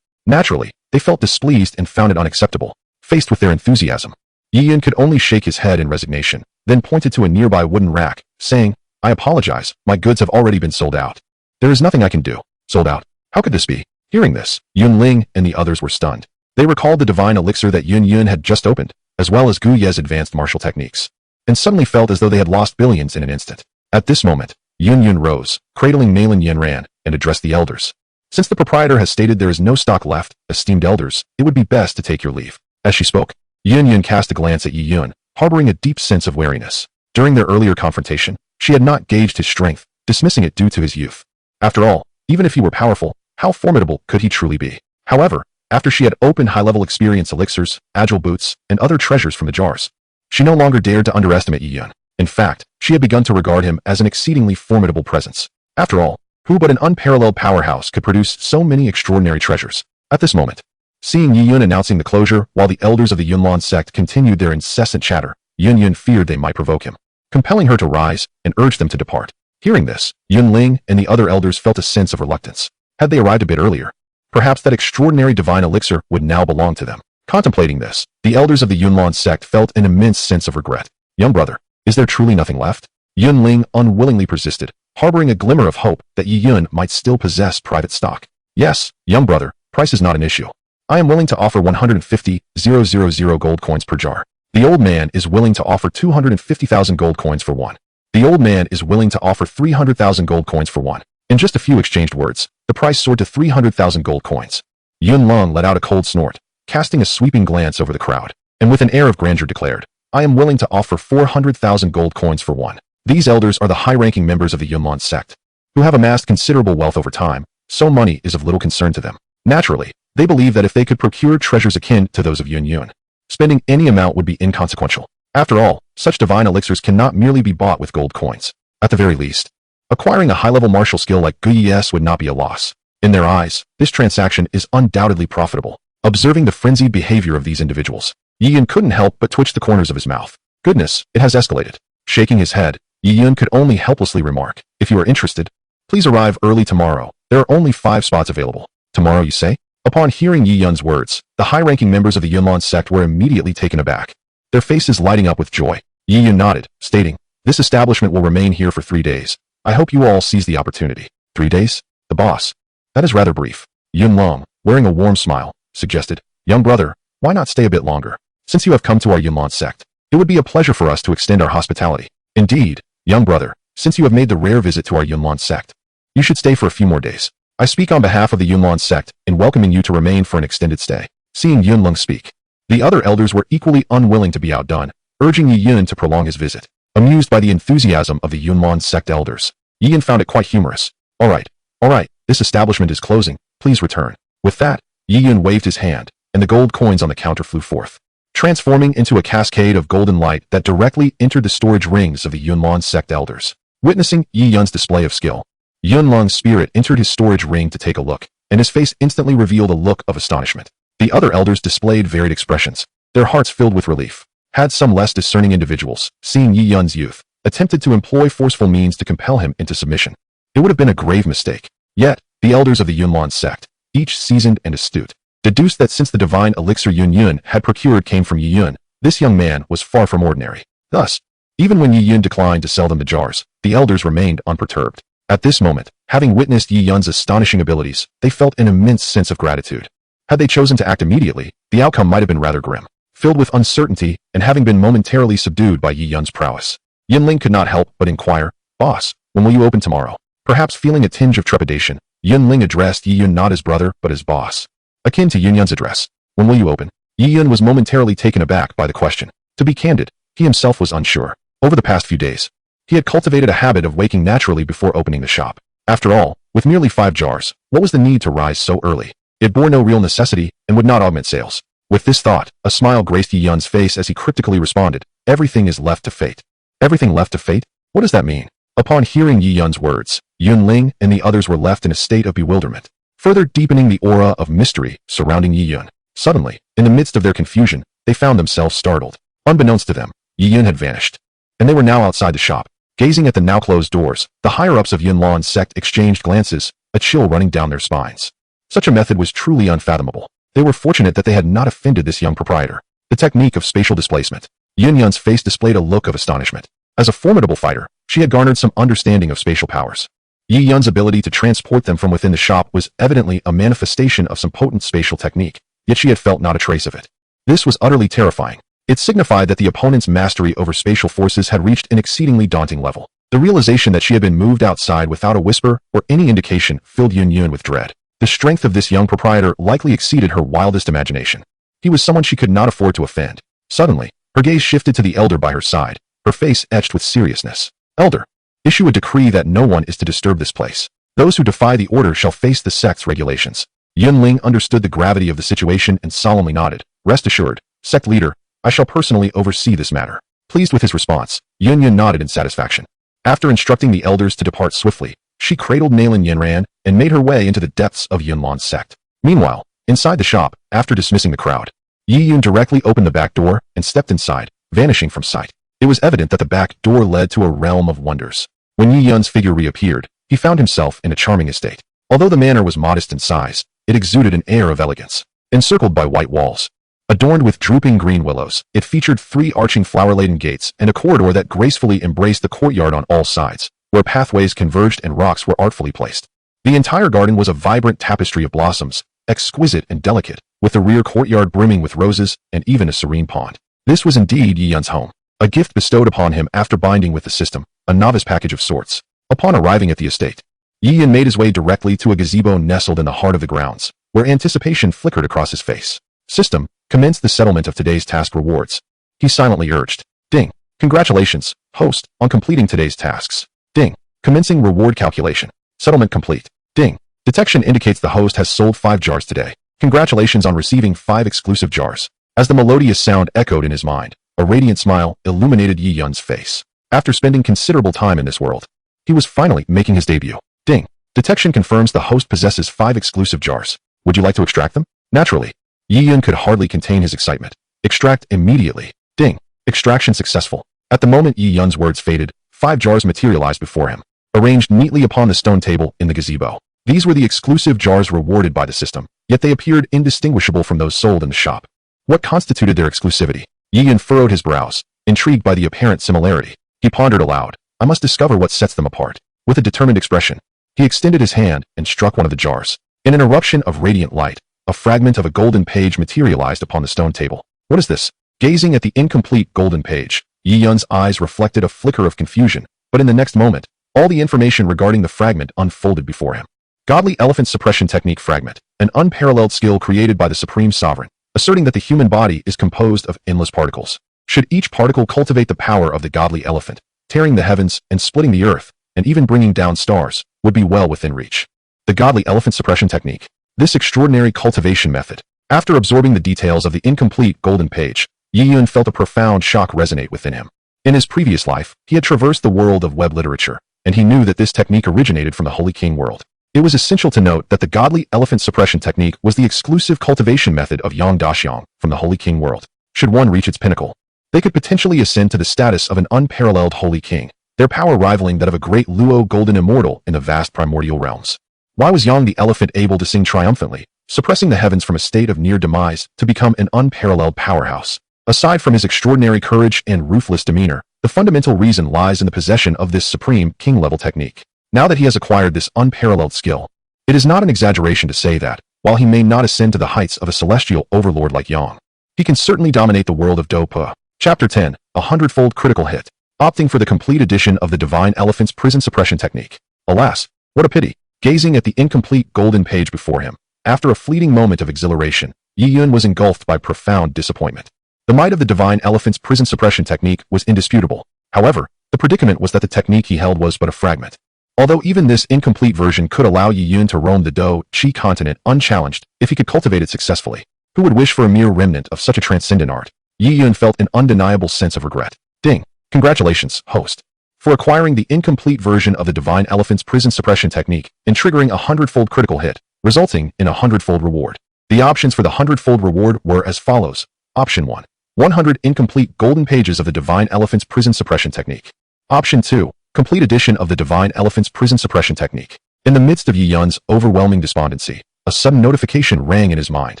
Naturally, they felt displeased and found it unacceptable. Faced with their enthusiasm, Yi Yun could only shake his head in resignation, then pointed to a nearby wooden rack, saying, "I apologize, my goods have already been sold out. There is nothing I can do." Sold out? How could this be? Hearing this, Yun Ling and the others were stunned. They recalled the divine elixir that Yun Yun had just opened, as well as Gu Ye's advanced martial techniques, and suddenly felt as though they had lost billions in an instant. At this moment, Yun Yun rose, cradling Malin Yanran, and addressed the elders. "Since the proprietor has stated there is no stock left, esteemed elders, it would be best to take your leave." As she spoke, Yun Yun cast a glance at Yi Yun, harboring a deep sense of wariness. During their earlier confrontation, she had not gauged his strength, dismissing it due to his youth. After all, even if he were powerful, how formidable could he truly be? However, after she had opened high-level experience elixirs, agile boots, and other treasures from the jars, she no longer dared to underestimate Yi Yun. In fact, she had begun to regard him as an exceedingly formidable presence. After all, who but an unparalleled powerhouse could produce so many extraordinary treasures? At this moment, seeing Yi Yun announcing the closure while the elders of the Yunlan sect continued their incessant chatter, Yun Yun feared they might provoke him, compelling her to rise and urge them to depart. Hearing this, Yun Ling and the other elders felt a sense of reluctance. Had they arrived a bit earlier, perhaps that extraordinary divine elixir would now belong to them. Contemplating this, the elders of the Yunlan sect felt an immense sense of regret. "Young brother, is there truly nothing left?" Yun Ling unwillingly persisted, harboring a glimmer of hope that Yi Yun might still possess private stock. "Yes, young brother, price is not an issue. I am willing to offer 150,000 gold coins per jar. The old man is willing to offer 250,000 gold coins for one. The old man is willing to offer 300,000 gold coins for one." In just a few exchanged words, the price soared to 300,000 gold coins. Yun Long let out a cold snort, casting a sweeping glance over the crowd, and with an air of grandeur declared, "I am willing to offer 400,000 gold coins for one." These elders are the high-ranking members of the Yunlan sect, who have amassed considerable wealth over time, so money is of little concern to them. Naturally, they believe that if they could procure treasures akin to those of Yun Yun, spending any amount would be inconsequential. After all, such divine elixirs cannot merely be bought with gold coins. At the very least, acquiring a high-level martial skill like Gu Yes would not be a loss. In their eyes, this transaction is undoubtedly profitable. Observing the frenzied behavior of these individuals, Yi Yun couldn't help but twitch the corners of his mouth. Goodness, it has escalated. Shaking his head, Yi Yun could only helplessly remark, "If you are interested, please arrive early tomorrow. There are only 5 spots available." "Tomorrow, you say?" Upon hearing Yi Yun's words, the high-ranking members of the Yunlan sect were immediately taken aback, their faces lighting up with joy. Yi Yun nodded, stating, "This establishment will remain here for 3 days. I hope you all seize the opportunity." 3 days? The boss. That is rather brief. Yun Long, wearing a warm smile, suggested, "Young brother, why not stay a bit longer? Since you have come to our Yunlan sect, it would be a pleasure for us to extend our hospitality." "Indeed, young brother, since you have made the rare visit to our Yunlan sect, you should stay for a few more days. I speak on behalf of the Yunlan sect in welcoming you to remain for an extended stay." Seeing Yun Lung speak, the other elders were equally unwilling to be outdone, urging Yi Yun to prolong his visit. Amused by the enthusiasm of the Yunlan sect elders, Yi Yun found it quite humorous. All right, this establishment is closing, please return." With that, Yi Yun waved his hand, and the gold coins on the counter flew forth, transforming into a cascade of golden light that directly entered the storage rings of the Yunlan sect elders. Witnessing Yi Yun's display of skill, Yun Lung's spirit entered his storage ring to take a look, and his face instantly revealed a look of astonishment. The other elders displayed varied expressions, their hearts filled with relief. Had some less discerning individuals, seeing Yi Yun's youth, attempted to employ forceful means to compel him into submission, it would have been a grave mistake. Yet, the elders of the Yunlan sect, each seasoned and astute, deduced that since the divine elixir Yun Yun had procured came from Yi Yun, this young man was far from ordinary. Thus, even when Yi Yun declined to sell them the jars, the elders remained unperturbed. At this moment, having witnessed Yi Yun's astonishing abilities, they felt an immense sense of gratitude. Had they chosen to act immediately, the outcome might have been rather grim. Filled with uncertainty and having been momentarily subdued by Yi Yun's prowess, Yin Ling could not help but inquire, "Boss, when will you open tomorrow?" Perhaps feeling a tinge of trepidation, Yin Ling addressed Yi Yun not as brother but as boss, akin to Yin Yun's address. "When will you open?" Yi Yun was momentarily taken aback by the question. To be candid, he himself was unsure. Over the past few days, he had cultivated a habit of waking naturally before opening the shop. After all, with merely 5 jars, what was the need to rise so early? It bore no real necessity and would not augment sales. With this thought, a smile graced Yi Yun's face as he cryptically responded, "Everything is left to fate." Everything left to fate? What does that mean? Upon hearing Yi Yun's words, Yun Ling and the others were left in a state of bewilderment, further deepening the aura of mystery surrounding Yi Yun. Suddenly, in the midst of their confusion, they found themselves startled. Unbeknownst to them, Yi Yun had vanished, and they were now outside the shop. Gazing at the now closed doors, the higher-ups of Yunlan's sect exchanged glances, a chill running down their spines. Such a method was truly unfathomable. They were fortunate that they had not offended this young proprietor. The technique of spatial displacement. Yunyan's face displayed a look of astonishment. As a formidable fighter, she had garnered some understanding of spatial powers. Yi Yun's ability to transport them from within the shop was evidently a manifestation of some potent spatial technique, yet she had felt not a trace of it. This was utterly terrifying. It signified that the opponent's mastery over spatial forces had reached an exceedingly daunting level. The realization that she had been moved outside without a whisper or any indication filled Yun with dread. The strength of this young proprietor likely exceeded her wildest imagination. He was someone she could not afford to offend. Suddenly, her gaze shifted to the elder by her side, her face etched with seriousness. Elder, issue a decree that no one is to disturb this place. Those who defy the order shall face the sect's regulations. Yunling understood the gravity of the situation and solemnly nodded. Rest assured, sect leader, I shall personally oversee this matter. Pleased with his response, Yun nodded in satisfaction. After instructing the elders to depart swiftly, she cradled Nalan Yinran and made her way into the depths of Yunlan's sect. Meanwhile, inside the shop, after dismissing the crowd, Yi Yun directly opened the back door and stepped inside, vanishing from sight. It was evident that the back door led to a realm of wonders. When Yi Yun's figure reappeared, he found himself in a charming estate. Although the manor was modest in size, it exuded an air of elegance. Encircled by white walls, adorned with drooping green willows, it featured 3 arching flower-laden gates and a corridor that gracefully embraced the courtyard on all sides, where pathways converged and rocks were artfully placed. The entire garden was a vibrant tapestry of blossoms, exquisite and delicate, with the rear courtyard brimming with roses and even a serene pond. This was indeed Yi Yun's home, a gift bestowed upon him after binding with the system, a novice package of sorts. Upon arriving at the estate, Yi Yun made his way directly to a gazebo nestled in the heart of the grounds, where anticipation flickered across his face. System, commence the settlement of today's task rewards. He silently urged. Ding. Congratulations, host, on completing today's tasks. Ding. Commencing reward calculation. Settlement complete. Ding. Detection indicates the host has sold 5 jars today. Congratulations on receiving 5 exclusive jars. As the melodious sound echoed in his mind, a radiant smile illuminated Yi Yun's face. After spending considerable time in this world, he was finally making his debut. Ding. Detection confirms the host possesses 5 exclusive jars. Would you like to extract them? Naturally. Yi Yun could hardly contain his excitement. Extract immediately. Ding. Extraction successful. At the moment Yi Yun's words faded, 5 jars materialized before him, arranged neatly upon the stone table in the gazebo. These were the exclusive jars rewarded by the system, yet they appeared indistinguishable from those sold in the shop. What constituted their exclusivity? Yi Yun furrowed his brows, intrigued by the apparent similarity. He pondered aloud. I must discover what sets them apart. With a determined expression, he extended his hand and struck one of the jars. In an eruption of radiant light, a fragment of a golden page materialized upon the stone table. What is this? Gazing at the incomplete golden page, Yi Yun's eyes reflected a flicker of confusion, but in the next moment, all the information regarding the fragment unfolded before him. Godly Elephant Suppression Technique Fragment, an unparalleled skill created by the Supreme Sovereign, asserting that the human body is composed of endless particles. Should each particle cultivate the power of the godly elephant, tearing the heavens and splitting the earth, and even bringing down stars, would be well within reach. The Godly Elephant Suppression Technique. This extraordinary cultivation method. After absorbing the details of the incomplete golden page, Yi Yun felt a profound shock resonate within him. In his previous life, he had traversed the world of web literature, and he knew that this technique originated from the Holy King world. It was essential to note that the Godly Elephant Suppression Technique was the exclusive cultivation method of Yang Daxiang from the Holy King world. Should one reach its pinnacle, they could potentially ascend to the status of an unparalleled Holy King, their power rivaling that of a great Luo golden immortal in the vast primordial realms. Why was Yang the elephant able to sing triumphantly, suppressing the heavens from a state of near demise to become an unparalleled powerhouse? Aside from his extraordinary courage and ruthless demeanor, the fundamental reason lies in the possession of this supreme king-level technique. Now that he has acquired this unparalleled skill, it is not an exaggeration to say that, while he may not ascend to the heights of a celestial overlord like Yang, he can certainly dominate the world of Do Pu. Chapter 10, a 100-fold critical hit. Opting for the complete edition of the Divine Elephant's Prison Suppression Technique. Alas, what a pity. Gazing at the incomplete golden page before him, after a fleeting moment of exhilaration, Yi Yun was engulfed by profound disappointment. The might of the Divine Elephant's Prison Suppression Technique was indisputable. However, the predicament was that the technique he held was but a fragment. Although even this incomplete version could allow Yi Yun to roam the Do Chi continent unchallenged if he could cultivate it successfully, who would wish for a mere remnant of such a transcendent art? Yi Yun felt an undeniable sense of regret. Ding! Congratulations, host, for acquiring the incomplete version of the Divine Elephant's Prison Suppression Technique and triggering a 100-fold critical hit, resulting in a 100-fold reward. The options for the 100-fold reward were as follows. Option 1. 100 incomplete golden pages of the Divine Elephant's Prison Suppression Technique. Option 2. Complete edition of the Divine Elephant's Prison Suppression Technique. In the midst of Yi Yun's overwhelming despondency, a sudden notification rang in his mind,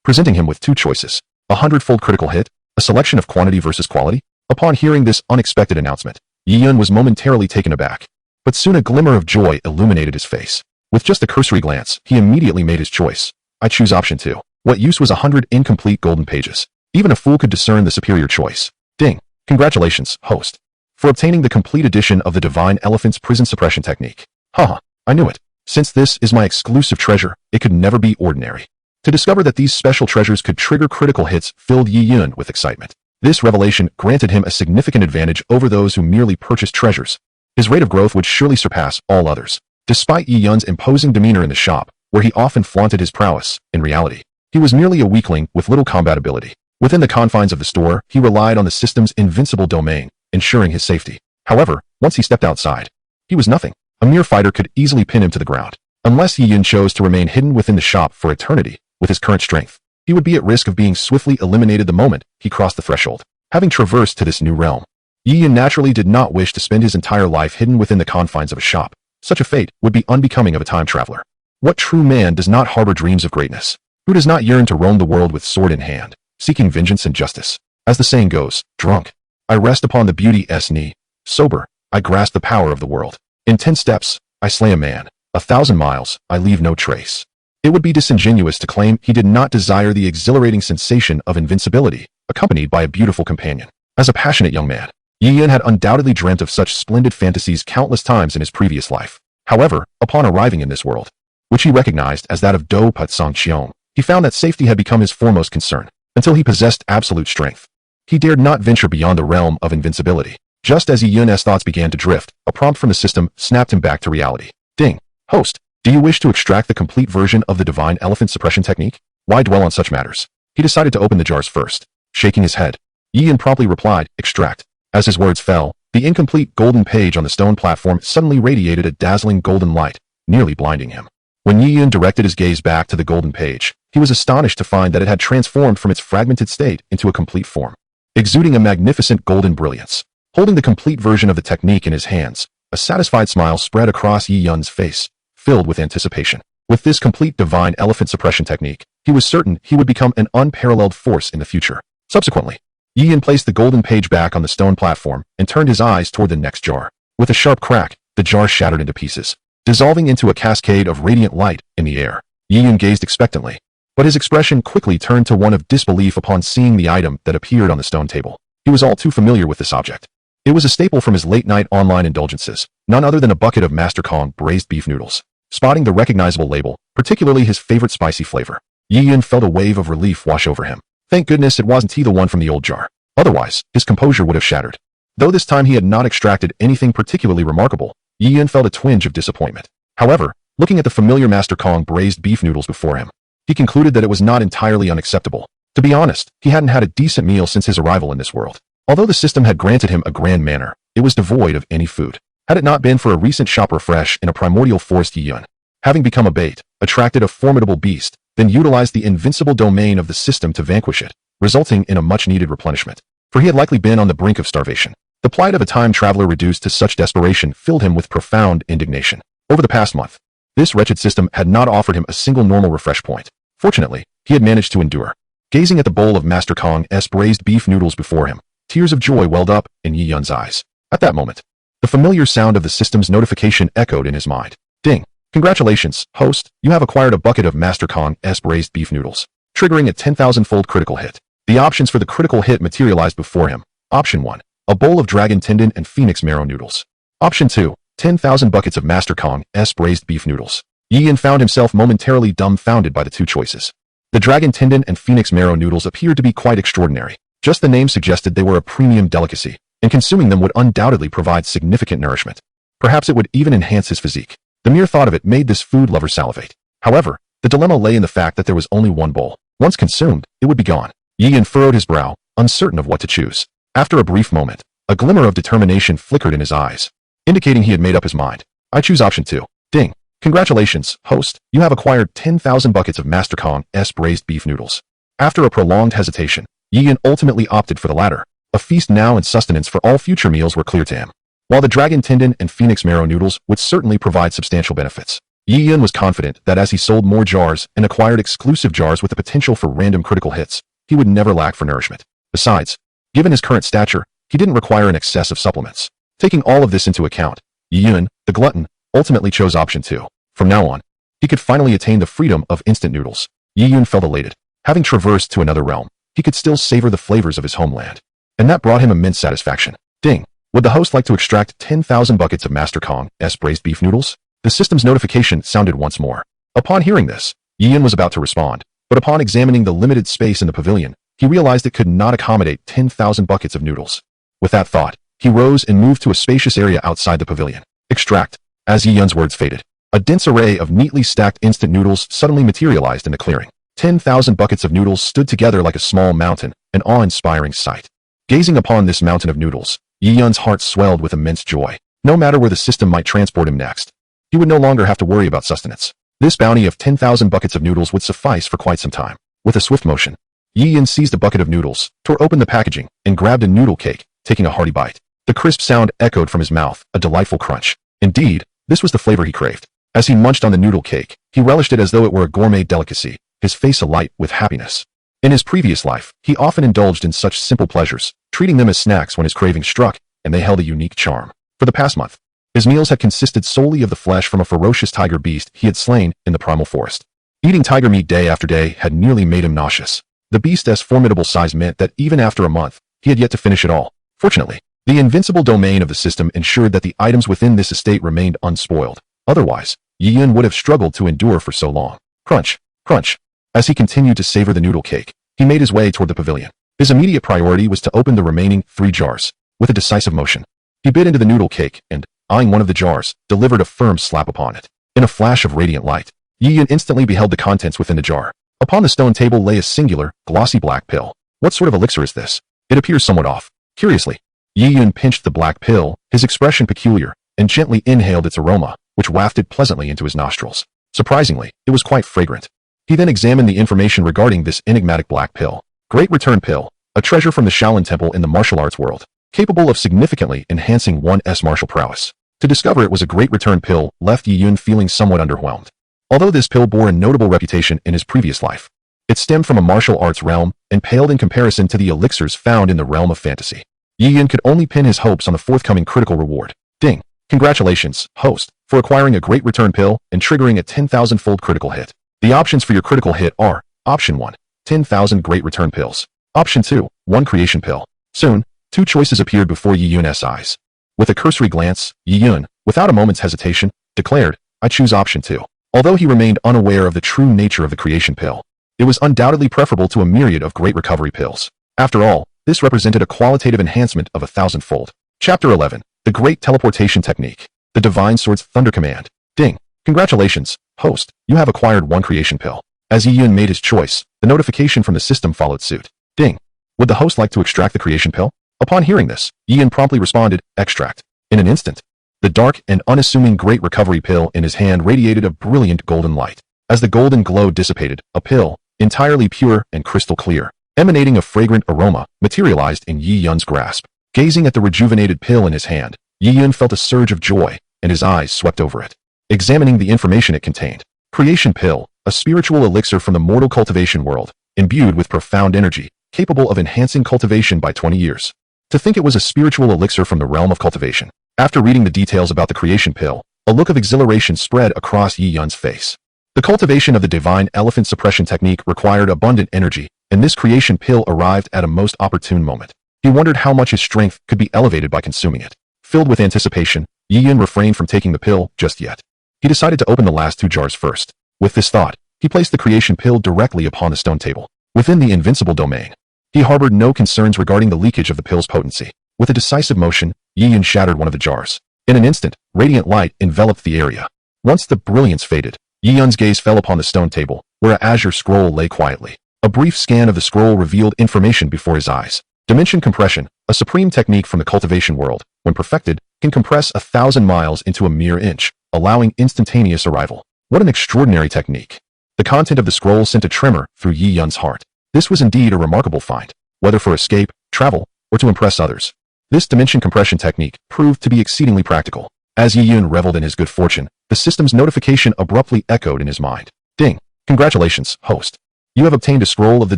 presenting him with two choices: a 100-fold critical hit, a selection of quantity versus quality. Upon hearing this unexpected announcement, Yi Yun was momentarily taken aback, but soon a glimmer of joy illuminated his face. With just a cursory glance, he immediately made his choice. I choose option 2. What use was 100 incomplete golden pages? Even a fool could discern the superior choice. Ding! Congratulations, host, for obtaining the complete edition of the Divine Elephant's Prison Suppression Technique. Haha, I knew it. Since this is my exclusive treasure, it could never be ordinary. To discover that these special treasures could trigger critical hits filled Yi Yun with excitement. This revelation granted him a significant advantage over those who merely purchased treasures. His rate of growth would surely surpass all others. Despite Yi Yun's imposing demeanor in the shop, where he often flaunted his prowess, in reality, he was merely a weakling with little combat ability. Within the confines of the store, he relied on the system's invincible domain, ensuring his safety. However, once he stepped outside, he was nothing. A mere fighter could easily pin him to the ground. Unless Yi Yun chose to remain hidden within the shop for eternity, with his current strength, he would be at risk of being swiftly eliminated the moment he crossed the threshold. Having traversed to this new realm, Yi Yun naturally did not wish to spend his entire life hidden within the confines of a shop. Such a fate would be unbecoming of a time traveler. What true man does not harbor dreams of greatness? Who does not yearn to roam the world with sword in hand, seeking vengeance and justice? As the saying goes, drunk, I rest upon the beauty's knee. Sober, I grasp the power of the world. In 10 steps, I slay a man. 1,000 miles, I leave no trace. It would be disingenuous to claim he did not desire the exhilarating sensation of invincibility, accompanied by a beautiful companion. As a passionate young man, Yi Yun had undoubtedly dreamt of such splendid fantasies countless times in his previous life. However, upon arriving in this world, which he recognized as that of Do Put Song Qiong, he found that safety had become his foremost concern. Until he possessed absolute strength, he dared not venture beyond the realm of invincibility. Just as Yi Yun's thoughts began to drift, a prompt from the system snapped him back to reality. Ding! Host, do you wish to extract the complete version of the Divine Elephant Suppression Technique? Why dwell on such matters? He decided to open the jars first. Shaking his head, Yi Yun promptly replied, extract. As his words fell, the incomplete golden page on the stone platform suddenly radiated a dazzling golden light, nearly blinding him. When Yi Yun directed his gaze back to the golden page, he was astonished to find that it had transformed from its fragmented state into a complete form, exuding a magnificent golden brilliance. Holding the complete version of the technique in his hands, a satisfied smile spread across Yi Yun's face, filled with anticipation. With this complete Divine Elephant Suppression Technique, he was certain he would become an unparalleled force in the future. Subsequently, Yi Yun placed the golden page back on the stone platform and turned his eyes toward the next jar. With a sharp crack, the jar shattered into pieces, dissolving into a cascade of radiant light in the air. Yi Yun gazed expectantly, but his expression quickly turned to one of disbelief upon seeing the item that appeared on the stone table. He was all too familiar with this object. It was a staple from his late-night online indulgences, none other than a bucket of Master Kong braised beef noodles. Spotting the recognizable label, particularly his favorite spicy flavor, Yi Yun felt a wave of relief wash over him. Thank goodness it wasn't he the one from the old jar. Otherwise, his composure would have shattered. Though this time he had not extracted anything particularly remarkable, Yi Yun felt a twinge of disappointment. However, looking at the familiar Master Kong braised beef noodles before him, he concluded that it was not entirely unacceptable. To be honest, he hadn't had a decent meal since his arrival in this world. Although the system had granted him a grand manner, it was devoid of any food. Had it not been for a recent shop refresh in a primordial forest, Yi Yun, having become a bait, attracted a formidable beast, then utilized the invincible domain of the system to vanquish it, resulting in a much-needed replenishment. For he had likely been on the brink of starvation. The plight of a time traveler reduced to such desperation filled him with profound indignation. Over the past month, this wretched system had not offered him a single normal refresh point. Fortunately, he had managed to endure. Gazing at the bowl of Master Kong's braised beef noodles before him, tears of joy welled up in Yi Yun's eyes. At that moment, the familiar sound of the system's notification echoed in his mind. Ding! Congratulations, host, you have acquired a bucket of Master Kong's braised beef noodles, triggering a 10,000-fold critical hit. The options for the critical hit materialized before him. Option 1, a bowl of dragon tendon and phoenix marrow noodles. Option 2, 10,000 buckets of Master Kong's braised beef noodles. Yi Yun found himself momentarily dumbfounded by the two choices. The dragon tendon and phoenix marrow noodles appeared to be quite extraordinary. Just the name suggested they were a premium delicacy, and consuming them would undoubtedly provide significant nourishment. Perhaps it would even enhance his physique. The mere thought of it made this food lover salivate. However, the dilemma lay in the fact that there was only one bowl. Once consumed, it would be gone. Yi Yun furrowed his brow, uncertain of what to choose. After a brief moment, a glimmer of determination flickered in his eyes, indicating he had made up his mind. I choose option 2. Ding! Congratulations, host, you have acquired 10,000 buckets of Master Kong's braised beef noodles. After a prolonged hesitation, Yi Yun ultimately opted for the latter. A feast now and sustenance for all future meals were clear to him. While the dragon tendon and phoenix marrow noodles would certainly provide substantial benefits, Yi Yun was confident that as he sold more jars and acquired exclusive jars with the potential for random critical hits, he would never lack for nourishment. Besides, given his current stature, he didn't require an excess of supplements. Taking all of this into account, Yi Yun, the glutton, ultimately chose option 2. From now on, he could finally attain the freedom of instant noodles. Yi Yun felt elated. Having traversed to another realm, he could still savor the flavors of his homeland. And that brought him immense satisfaction. Ding! Would the host like to extract 10,000 buckets of Master Kong's braised beef noodles? The system's notification sounded once more. Upon hearing this, Yi Yun was about to respond, but upon examining the limited space in the pavilion, he realized it could not accommodate 10,000 buckets of noodles. With that thought, he rose and moved to a spacious area outside the pavilion. Extract. As Yi Yun's words faded, a dense array of neatly stacked instant noodles suddenly materialized in the clearing. 10,000 buckets of noodles stood together like a small mountain, an awe-inspiring sight. Gazing upon this mountain of noodles, Yi Yun's heart swelled with immense joy. No matter where the system might transport him next, he would no longer have to worry about sustenance. This bounty of 10,000 buckets of noodles would suffice for quite some time. With a swift motion, Yi Yun seized a bucket of noodles, tore open the packaging, and grabbed a noodle cake, taking a hearty bite. The crisp sound echoed from his mouth, a delightful crunch. Indeed, this was the flavor he craved. As he munched on the noodle cake, he relished it as though it were a gourmet delicacy, his face alight with happiness. In his previous life, he often indulged in such simple pleasures, treating them as snacks when his craving struck, and they held a unique charm. For the past month, his meals had consisted solely of the flesh from a ferocious tiger beast he had slain in the primal forest. Eating tiger meat day after day had nearly made him nauseous. The beast's formidable size meant that even after a month, he had yet to finish it all. Fortunately, the invincible domain of the system ensured that the items within this estate remained unspoiled. Otherwise, Yi Yun would have struggled to endure for so long. Crunch, crunch. As he continued to savor the noodle cake, he made his way toward the pavilion. His immediate priority was to open the remaining 3 jars. With a decisive motion, he bit into the noodle cake and, eyeing one of the jars, delivered a firm slap upon it. In a flash of radiant light, Yi Yun instantly beheld the contents within the jar. Upon the stone table lay a singular, glossy black pill. What sort of elixir is this? It appears somewhat off. Curiously, Yi Yun pinched the black pill, his expression peculiar, and gently inhaled its aroma, which wafted pleasantly into his nostrils. Surprisingly, it was quite fragrant. He then examined the information regarding this enigmatic black pill. Great Return Pill, a treasure from the Shaolin Temple in the martial arts world, capable of significantly enhancing one's martial prowess. To discover it was a Great Return Pill left Yi Yun feeling somewhat underwhelmed. Although this pill bore a notable reputation in his previous life, it stemmed from a martial arts realm and paled in comparison to the elixirs found in the realm of fantasy. Yi Yun could only pin his hopes on the forthcoming critical reward. Ding! Congratulations, host, for acquiring a Great Return Pill and triggering a 10,000-fold critical hit. The options for your critical hit are: Option 1, 10,000 Great Return Pills. Option 2, 1 Creation Pill. Soon, 2 choices appeared before Yi Yun's eyes. With a cursory glance, Yi Yun, without a moment's hesitation, declared, "I choose Option 2. Although he remained unaware of the true nature of the Creation Pill, it was undoubtedly preferable to a myriad of Great Recovery Pills. After all, this represented a qualitative enhancement of 1,000-fold. Chapter 11. The Great Teleportation Technique. The Divine Sword's Thunder Command. Ding! Congratulations, host, you have acquired 1 Creation Pill. As Yi Yun made his choice, the notification from the system followed suit. Ding! Would the host like to extract the Creation Pill? Upon hearing this, Yi Yun promptly responded, Extract. In an instant, the dark and unassuming Great Recovery Pill in his hand radiated a brilliant golden light. As the golden glow dissipated, a pill, entirely pure and crystal clear, emanating a fragrant aroma, materialized in Yi Yun's grasp. Gazing at the rejuvenated pill in his hand, Yi Yun felt a surge of joy, and his eyes swept over it. Examining the information it contained. Creation Pill, a spiritual elixir from the mortal cultivation world, imbued with profound energy, capable of enhancing cultivation by 20 years. To think it was a spiritual elixir from the realm of cultivation. After reading the details about the Creation Pill, a look of exhilaration spread across Yi Yun's face. The cultivation of the divine elephant suppression technique required abundant energy, and this Creation Pill arrived at a most opportune moment. He wondered how much his strength could be elevated by consuming it. Filled with anticipation, Yi Yun refrained from taking the pill just yet. He decided to open the last 2 jars first. With this thought, he placed the Creation Pill directly upon the stone table. Within the invincible domain, he harbored no concerns regarding the leakage of the pill's potency. With a decisive motion, Yi Yun shattered one of the jars. In an instant, radiant light enveloped the area. Once the brilliance faded, Yi Yun's gaze fell upon the stone table, where a azure scroll lay quietly. A brief scan of the scroll revealed information before his eyes. Dimension compression, a supreme technique from the cultivation world, when perfected, can compress 1,000 miles into a mere inch, allowing instantaneous arrival. What an extraordinary technique. The content of the scroll sent a tremor through Yi Yun's heart. This was indeed a remarkable find, whether for escape, travel, or to impress others. This dimension compression technique proved to be exceedingly practical. As Yi Yun reveled in his good fortune, the system's notification abruptly echoed in his mind. Ding! Congratulations, host. You have obtained a scroll of the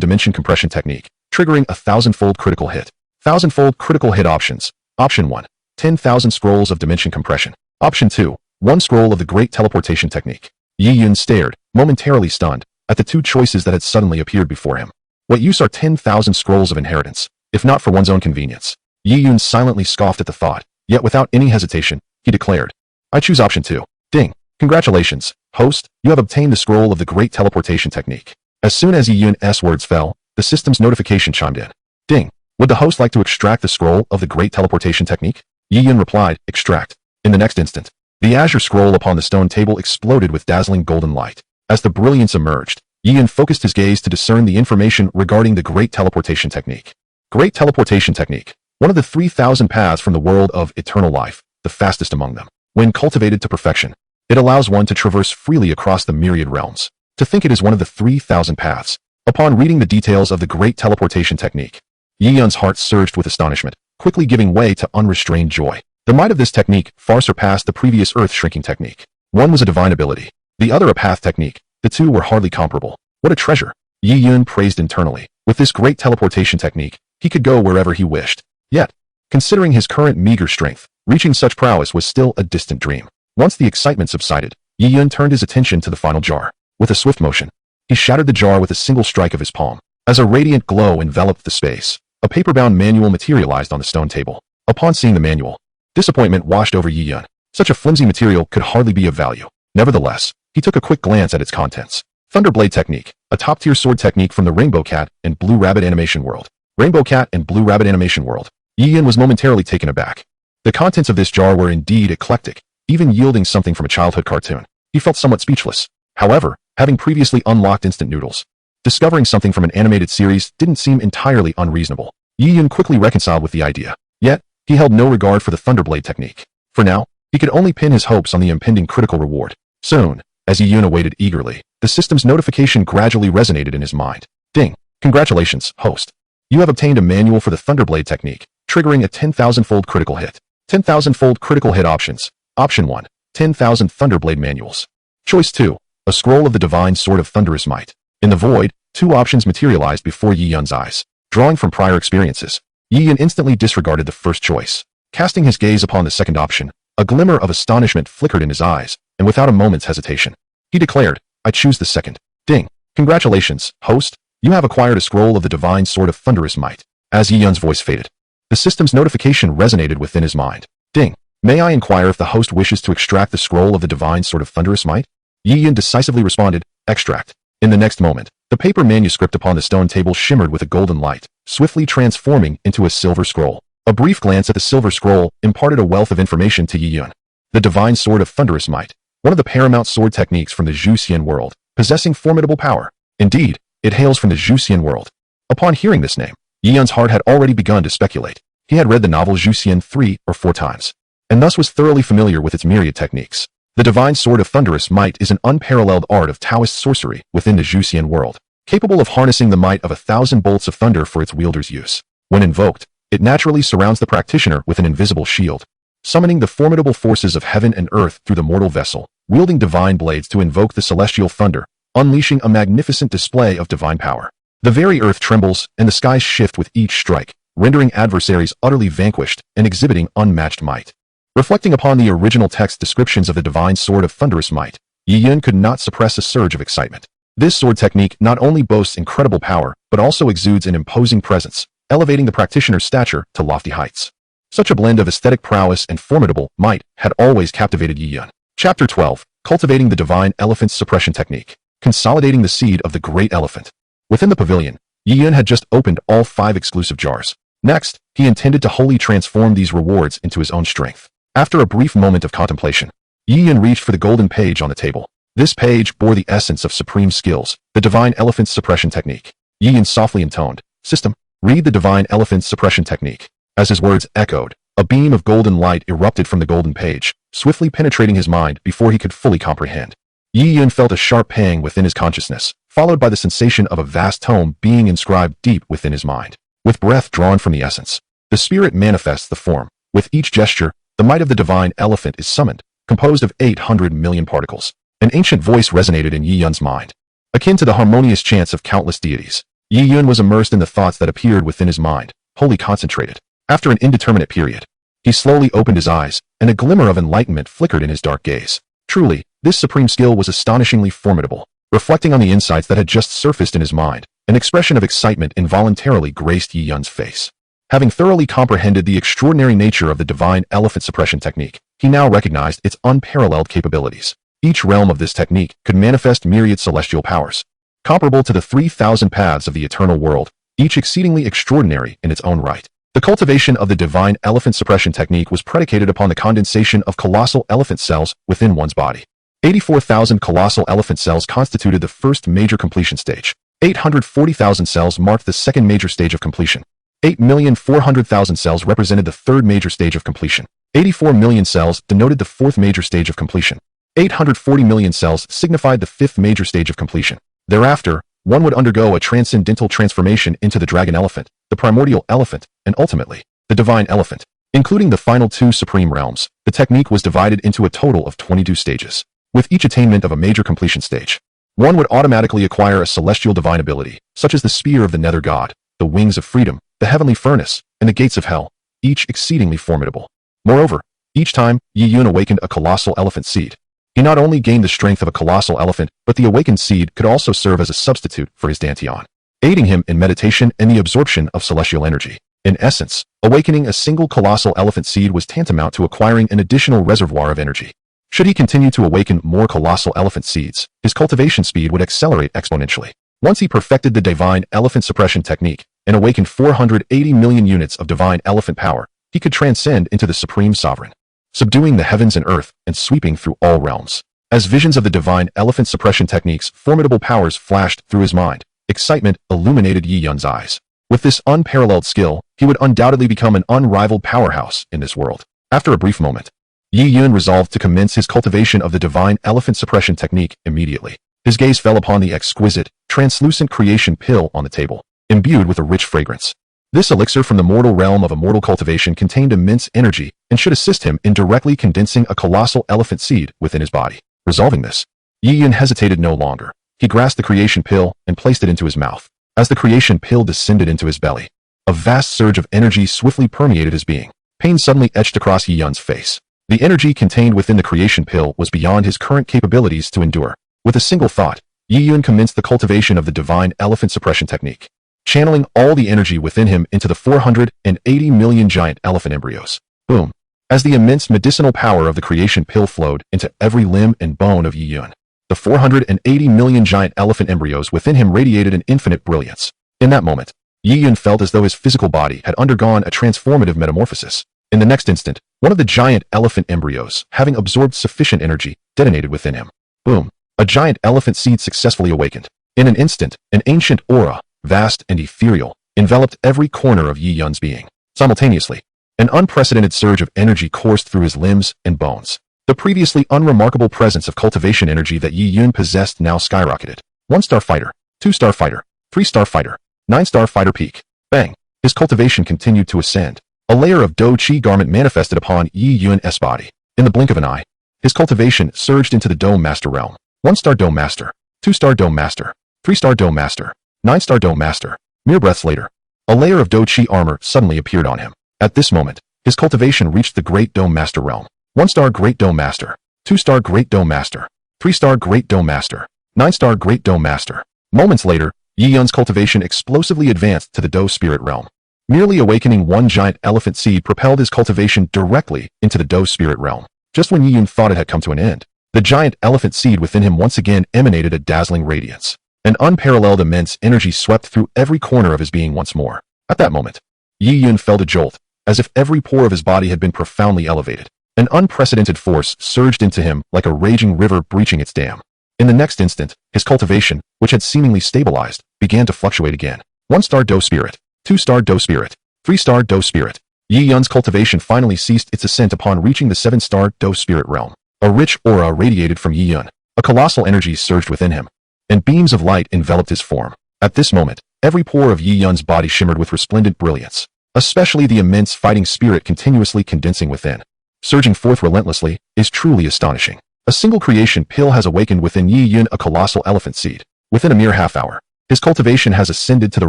dimension compression technique, triggering a 1,000-fold critical hit. 1,000-fold critical hit options. Option 1. 10,000 scrolls of dimension compression. Option 2. 1 scroll of the great teleportation technique. Yi Yun stared, momentarily stunned, at the two choices that had suddenly appeared before him. What use are 10,000 scrolls of inheritance, if not for one's own convenience? Yi Yun silently scoffed at the thought, yet without any hesitation, he declared, I choose option 2. Ding! Congratulations, host, you have obtained the scroll of the great teleportation technique. As soon as Yi Yun's words fell, the system's notification chimed in. Ding! Would the host like to extract the scroll of the great teleportation technique? Yi Yun replied, extract. In the next instant, the azure scroll upon the stone table exploded with dazzling golden light. As the brilliance emerged, Yi Yun focused his gaze to discern the information regarding the great teleportation technique. Great teleportation technique. One of the 3,000 paths from the world of eternal life, the fastest among them. When cultivated to perfection, it allows one to traverse freely across the myriad realms. To think it is one of the 3,000 paths. Upon reading the details of the great teleportation technique, Yi Yun's heart surged with astonishment, quickly giving way to unrestrained joy. The might of this technique far surpassed the previous earth-shrinking technique. One was a divine ability, the other a path technique. The two were hardly comparable. What a treasure! Yi Yun praised internally. With this great teleportation technique, he could go wherever he wished. Yet, considering his current meager strength, reaching such prowess was still a distant dream. Once the excitement subsided, Yi Yun turned his attention to the final jar. With a swift motion, he shattered the jar with a single strike of his palm. As a radiant glow enveloped the space, a paper-bound manual materialized on the stone table. Upon seeing the manual, disappointment washed over Yi Yun. Such a flimsy material could hardly be of value. Nevertheless, he took a quick glance at its contents. Thunderblade technique, a top-tier sword technique from the Rainbow Cat and Blue Rabbit animation world. Rainbow Cat and Blue Rabbit animation world. Yi Yun was momentarily taken aback. The contents of this jar were indeed eclectic, even yielding something from a childhood cartoon. He felt somewhat speechless. However, having previously unlocked instant noodles, discovering something from an animated series didn't seem entirely unreasonable. Yi Yun quickly reconciled with the idea. Yet, he held no regard for the Thunderblade technique. For now, he could only pin his hopes on the impending critical reward. Soon, as Yi Yun awaited eagerly, the system's notification gradually resonated in his mind. Ding! Congratulations, host. You have obtained a manual for the Thunderblade technique, triggering a 10,000-fold critical hit. 10,000-fold critical hit options. Option 1. 10,000 Thunderblade manuals. Choice 2. A scroll of the divine sword of thunderous might. In the void, two options materialized before Yi Yun's eyes. Drawing from prior experiences, Yi Yun instantly disregarded the first choice. Casting his gaze upon the second option, a glimmer of astonishment flickered in his eyes, and without a moment's hesitation, he declared, I choose the second. Ding! Congratulations, host. You have acquired a scroll of the divine sword of thunderous might. As Yi Yun's voice faded, the system's notification resonated within his mind. Ding! May I inquire if the host wishes to extract the scroll of the divine sword of thunderous might? Yi Yun decisively responded, extract. In the next moment, the paper manuscript upon the stone table shimmered with a golden light, swiftly transforming into a silver scroll. A brief glance at the silver scroll imparted a wealth of information to Yi Yun. The divine sword of thunderous might, one of the paramount sword techniques from the Zhuxian world, possessing formidable power. Indeed, it hails from the Zhuxian world. Upon hearing this name, Yi Yun's heart had already begun to speculate. He had read the novel Zhuxian 3 or 4 times, and thus was thoroughly familiar with its myriad techniques. The divine sword of thunderous might is an unparalleled art of Taoist sorcery within the Zhuxian world, capable of harnessing the might of 1,000 bolts of thunder for its wielder's use. When invoked, it naturally surrounds the practitioner with an invisible shield, summoning the formidable forces of heaven and earth through the mortal vessel, wielding divine blades to invoke the celestial thunder, unleashing a magnificent display of divine power. The very earth trembles and the skies shift with each strike, rendering adversaries utterly vanquished and exhibiting unmatched might. Reflecting upon the original text descriptions of the divine sword of thunderous might, Yi Yun could not suppress a surge of excitement. This sword technique not only boasts incredible power, but also exudes an imposing presence, elevating the practitioner's stature to lofty heights. Such a blend of aesthetic prowess and formidable might had always captivated Yi Yun. Chapter 12. Cultivating the Divine Elephant's Suppression Technique. Consolidating the seed of the Great Elephant. Within the pavilion, Yi Yun had just opened all 5 exclusive jars. Next, he intended to wholly transform these rewards into his own strength. After a brief moment of contemplation, Yi Yun reached for the golden page on the table. This page bore the essence of supreme skills, the Divine Elephant's Suppression Technique. Yi Yun softly intoned, System, read the Divine Elephant's Suppression Technique. As his words echoed, a beam of golden light erupted from the golden page, swiftly penetrating his mind before he could fully comprehend. Yi Yun felt a sharp pang within his consciousness, followed by the sensation of a vast tome being inscribed deep within his mind. With breath drawn from the essence, The spirit manifests the form. With each gesture, the might of the divine elephant is summoned, composed of 800 million particles. An ancient voice resonated in Yi Yun's mind. Akin to the harmonious chants of countless deities, Yi Yun was immersed in the thoughts that appeared within his mind, wholly concentrated. After an indeterminate period, he slowly opened his eyes, and a glimmer of enlightenment flickered in his dark gaze. Truly, this supreme skill was astonishingly formidable. Reflecting on the insights that had just surfaced in his mind, an expression of excitement involuntarily graced Yi Yun's face. Having thoroughly comprehended the extraordinary nature of the divine elephant suppression technique, he now recognized its unparalleled capabilities. Each realm of this technique could manifest myriad celestial powers, comparable to the 3,000 paths of the eternal world, each exceedingly extraordinary in its own right. The cultivation of the divine elephant suppression technique was predicated upon the condensation of colossal elephant cells within one's body. 84,000 colossal elephant cells constituted the first major completion stage. 840,000 cells marked the second major stage of completion. 8,400,000 cells represented the third major stage of completion. 84 million cells denoted the fourth major stage of completion. 840 million cells signified the fifth major stage of completion. Thereafter, one would undergo a transcendental transformation into the dragon elephant, the primordial elephant, and ultimately, the divine elephant. Including the final two supreme realms, the technique was divided into a total of 22 stages. With each attainment of a major completion stage, one would automatically acquire a celestial divine ability, such as the spear of the nether god, the wings of freedom, the heavenly furnace, and the gates of hell, each exceedingly formidable. Moreover, each time, Yi Yun awakened a colossal elephant seed. He not only gained the strength of a colossal elephant, but the awakened seed could also serve as a substitute for his dantian, aiding him in meditation and the absorption of celestial energy. In essence, awakening a single colossal elephant seed was tantamount to acquiring an additional reservoir of energy. Should he continue to awaken more colossal elephant seeds, his cultivation speed would accelerate exponentially. Once he perfected the divine elephant suppression technique and awakened 480 million units of divine elephant power, he could transcend into the supreme sovereign, subduing the heavens and earth and sweeping through all realms. As visions of the divine elephant suppression technique's formidable powers flashed through his mind, excitement illuminated Yi Yun's eyes. With this unparalleled skill, he would undoubtedly become an unrivaled powerhouse in this world. After a brief moment, Yi Yun resolved to commence his cultivation of the divine elephant suppression technique immediately. His gaze fell upon the exquisite, translucent creation pill on the table, imbued with a rich fragrance. This elixir from the mortal realm of immortal cultivation contained immense energy and should assist him in directly condensing a colossal elephant seed within his body. Resolving this, Yi Yun hesitated no longer. He grasped the creation pill and placed it into his mouth. As the creation pill descended into his belly, a vast surge of energy swiftly permeated his being. Pain suddenly etched across Yi Yun's face. The energy contained within the creation pill was beyond his current capabilities to endure. With a single thought, Yi Yun commenced the cultivation of the divine elephant suppression technique, channeling all the energy within him into the 480 million giant elephant embryos. Boom! As the immense medicinal power of the creation pill flowed into every limb and bone of Yi Yun, the 480 million giant elephant embryos within him radiated an infinite brilliance. In that moment, Yi Yun felt as though his physical body had undergone a transformative metamorphosis. In the next instant, one of the giant elephant embryos, having absorbed sufficient energy, detonated within him. Boom! A giant elephant seed successfully awakened. In an instant, an ancient aura, vast and ethereal, enveloped every corner of Yi Yun's being. Simultaneously, an unprecedented surge of energy coursed through his limbs and bones. The previously unremarkable presence of cultivation energy that Yi Yun possessed now skyrocketed. 1-star fighter, 2-star fighter, 3-star fighter, 9-star fighter peak. Bang! His cultivation continued to ascend. A layer of Do Chi garment manifested upon Yi Yun's body. In the blink of an eye, his cultivation surged into the Dome Master realm. 1-star Dome Master, 2-star Dome Master, 3-star Dome Master, 9-star Dome Master. Mere breaths later, a layer of Do Chi armor suddenly appeared on him. At this moment, his cultivation reached the Great Dome Master realm. 1-star Great Dome Master, 2-star Great Dome Master, 3-star Great Dome Master, 9-star Great Dome Master. Moments later, Yi Yun's cultivation explosively advanced to the Do Spirit realm. Merely awakening one giant elephant seed propelled his cultivation directly into the Do Spirit realm. Just when Yi Yun thought it had come to an end, the giant elephant seed within him once again emanated a dazzling radiance. An unparalleled immense energy swept through every corner of his being once more. At that moment, Yi Yun felt a jolt, as if every pore of his body had been profoundly elevated. An unprecedented force surged into him like a raging river breaching its dam. In the next instant, his cultivation, which had seemingly stabilized, began to fluctuate again. 1-star Do Spirit, 2-star Do Spirit, 3-star Do Spirit. Yi Yun's cultivation finally ceased its ascent upon reaching the 7-star Do Spirit realm. A rich aura radiated from Yi Yun. A colossal energy surged within him, and beams of light enveloped his form. At this moment, every pore of Yi Yun's body shimmered with resplendent brilliance. especially the immense fighting spirit continuously condensing within, surging forth relentlessly, is truly astonishing. A single creation pill has awakened within Yi Yun a colossal elephant seed. Within a mere half-hour, his cultivation has ascended to the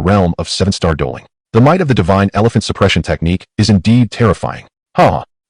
realm of 7-star doling. The might of the divine elephant suppression technique is indeed terrifying.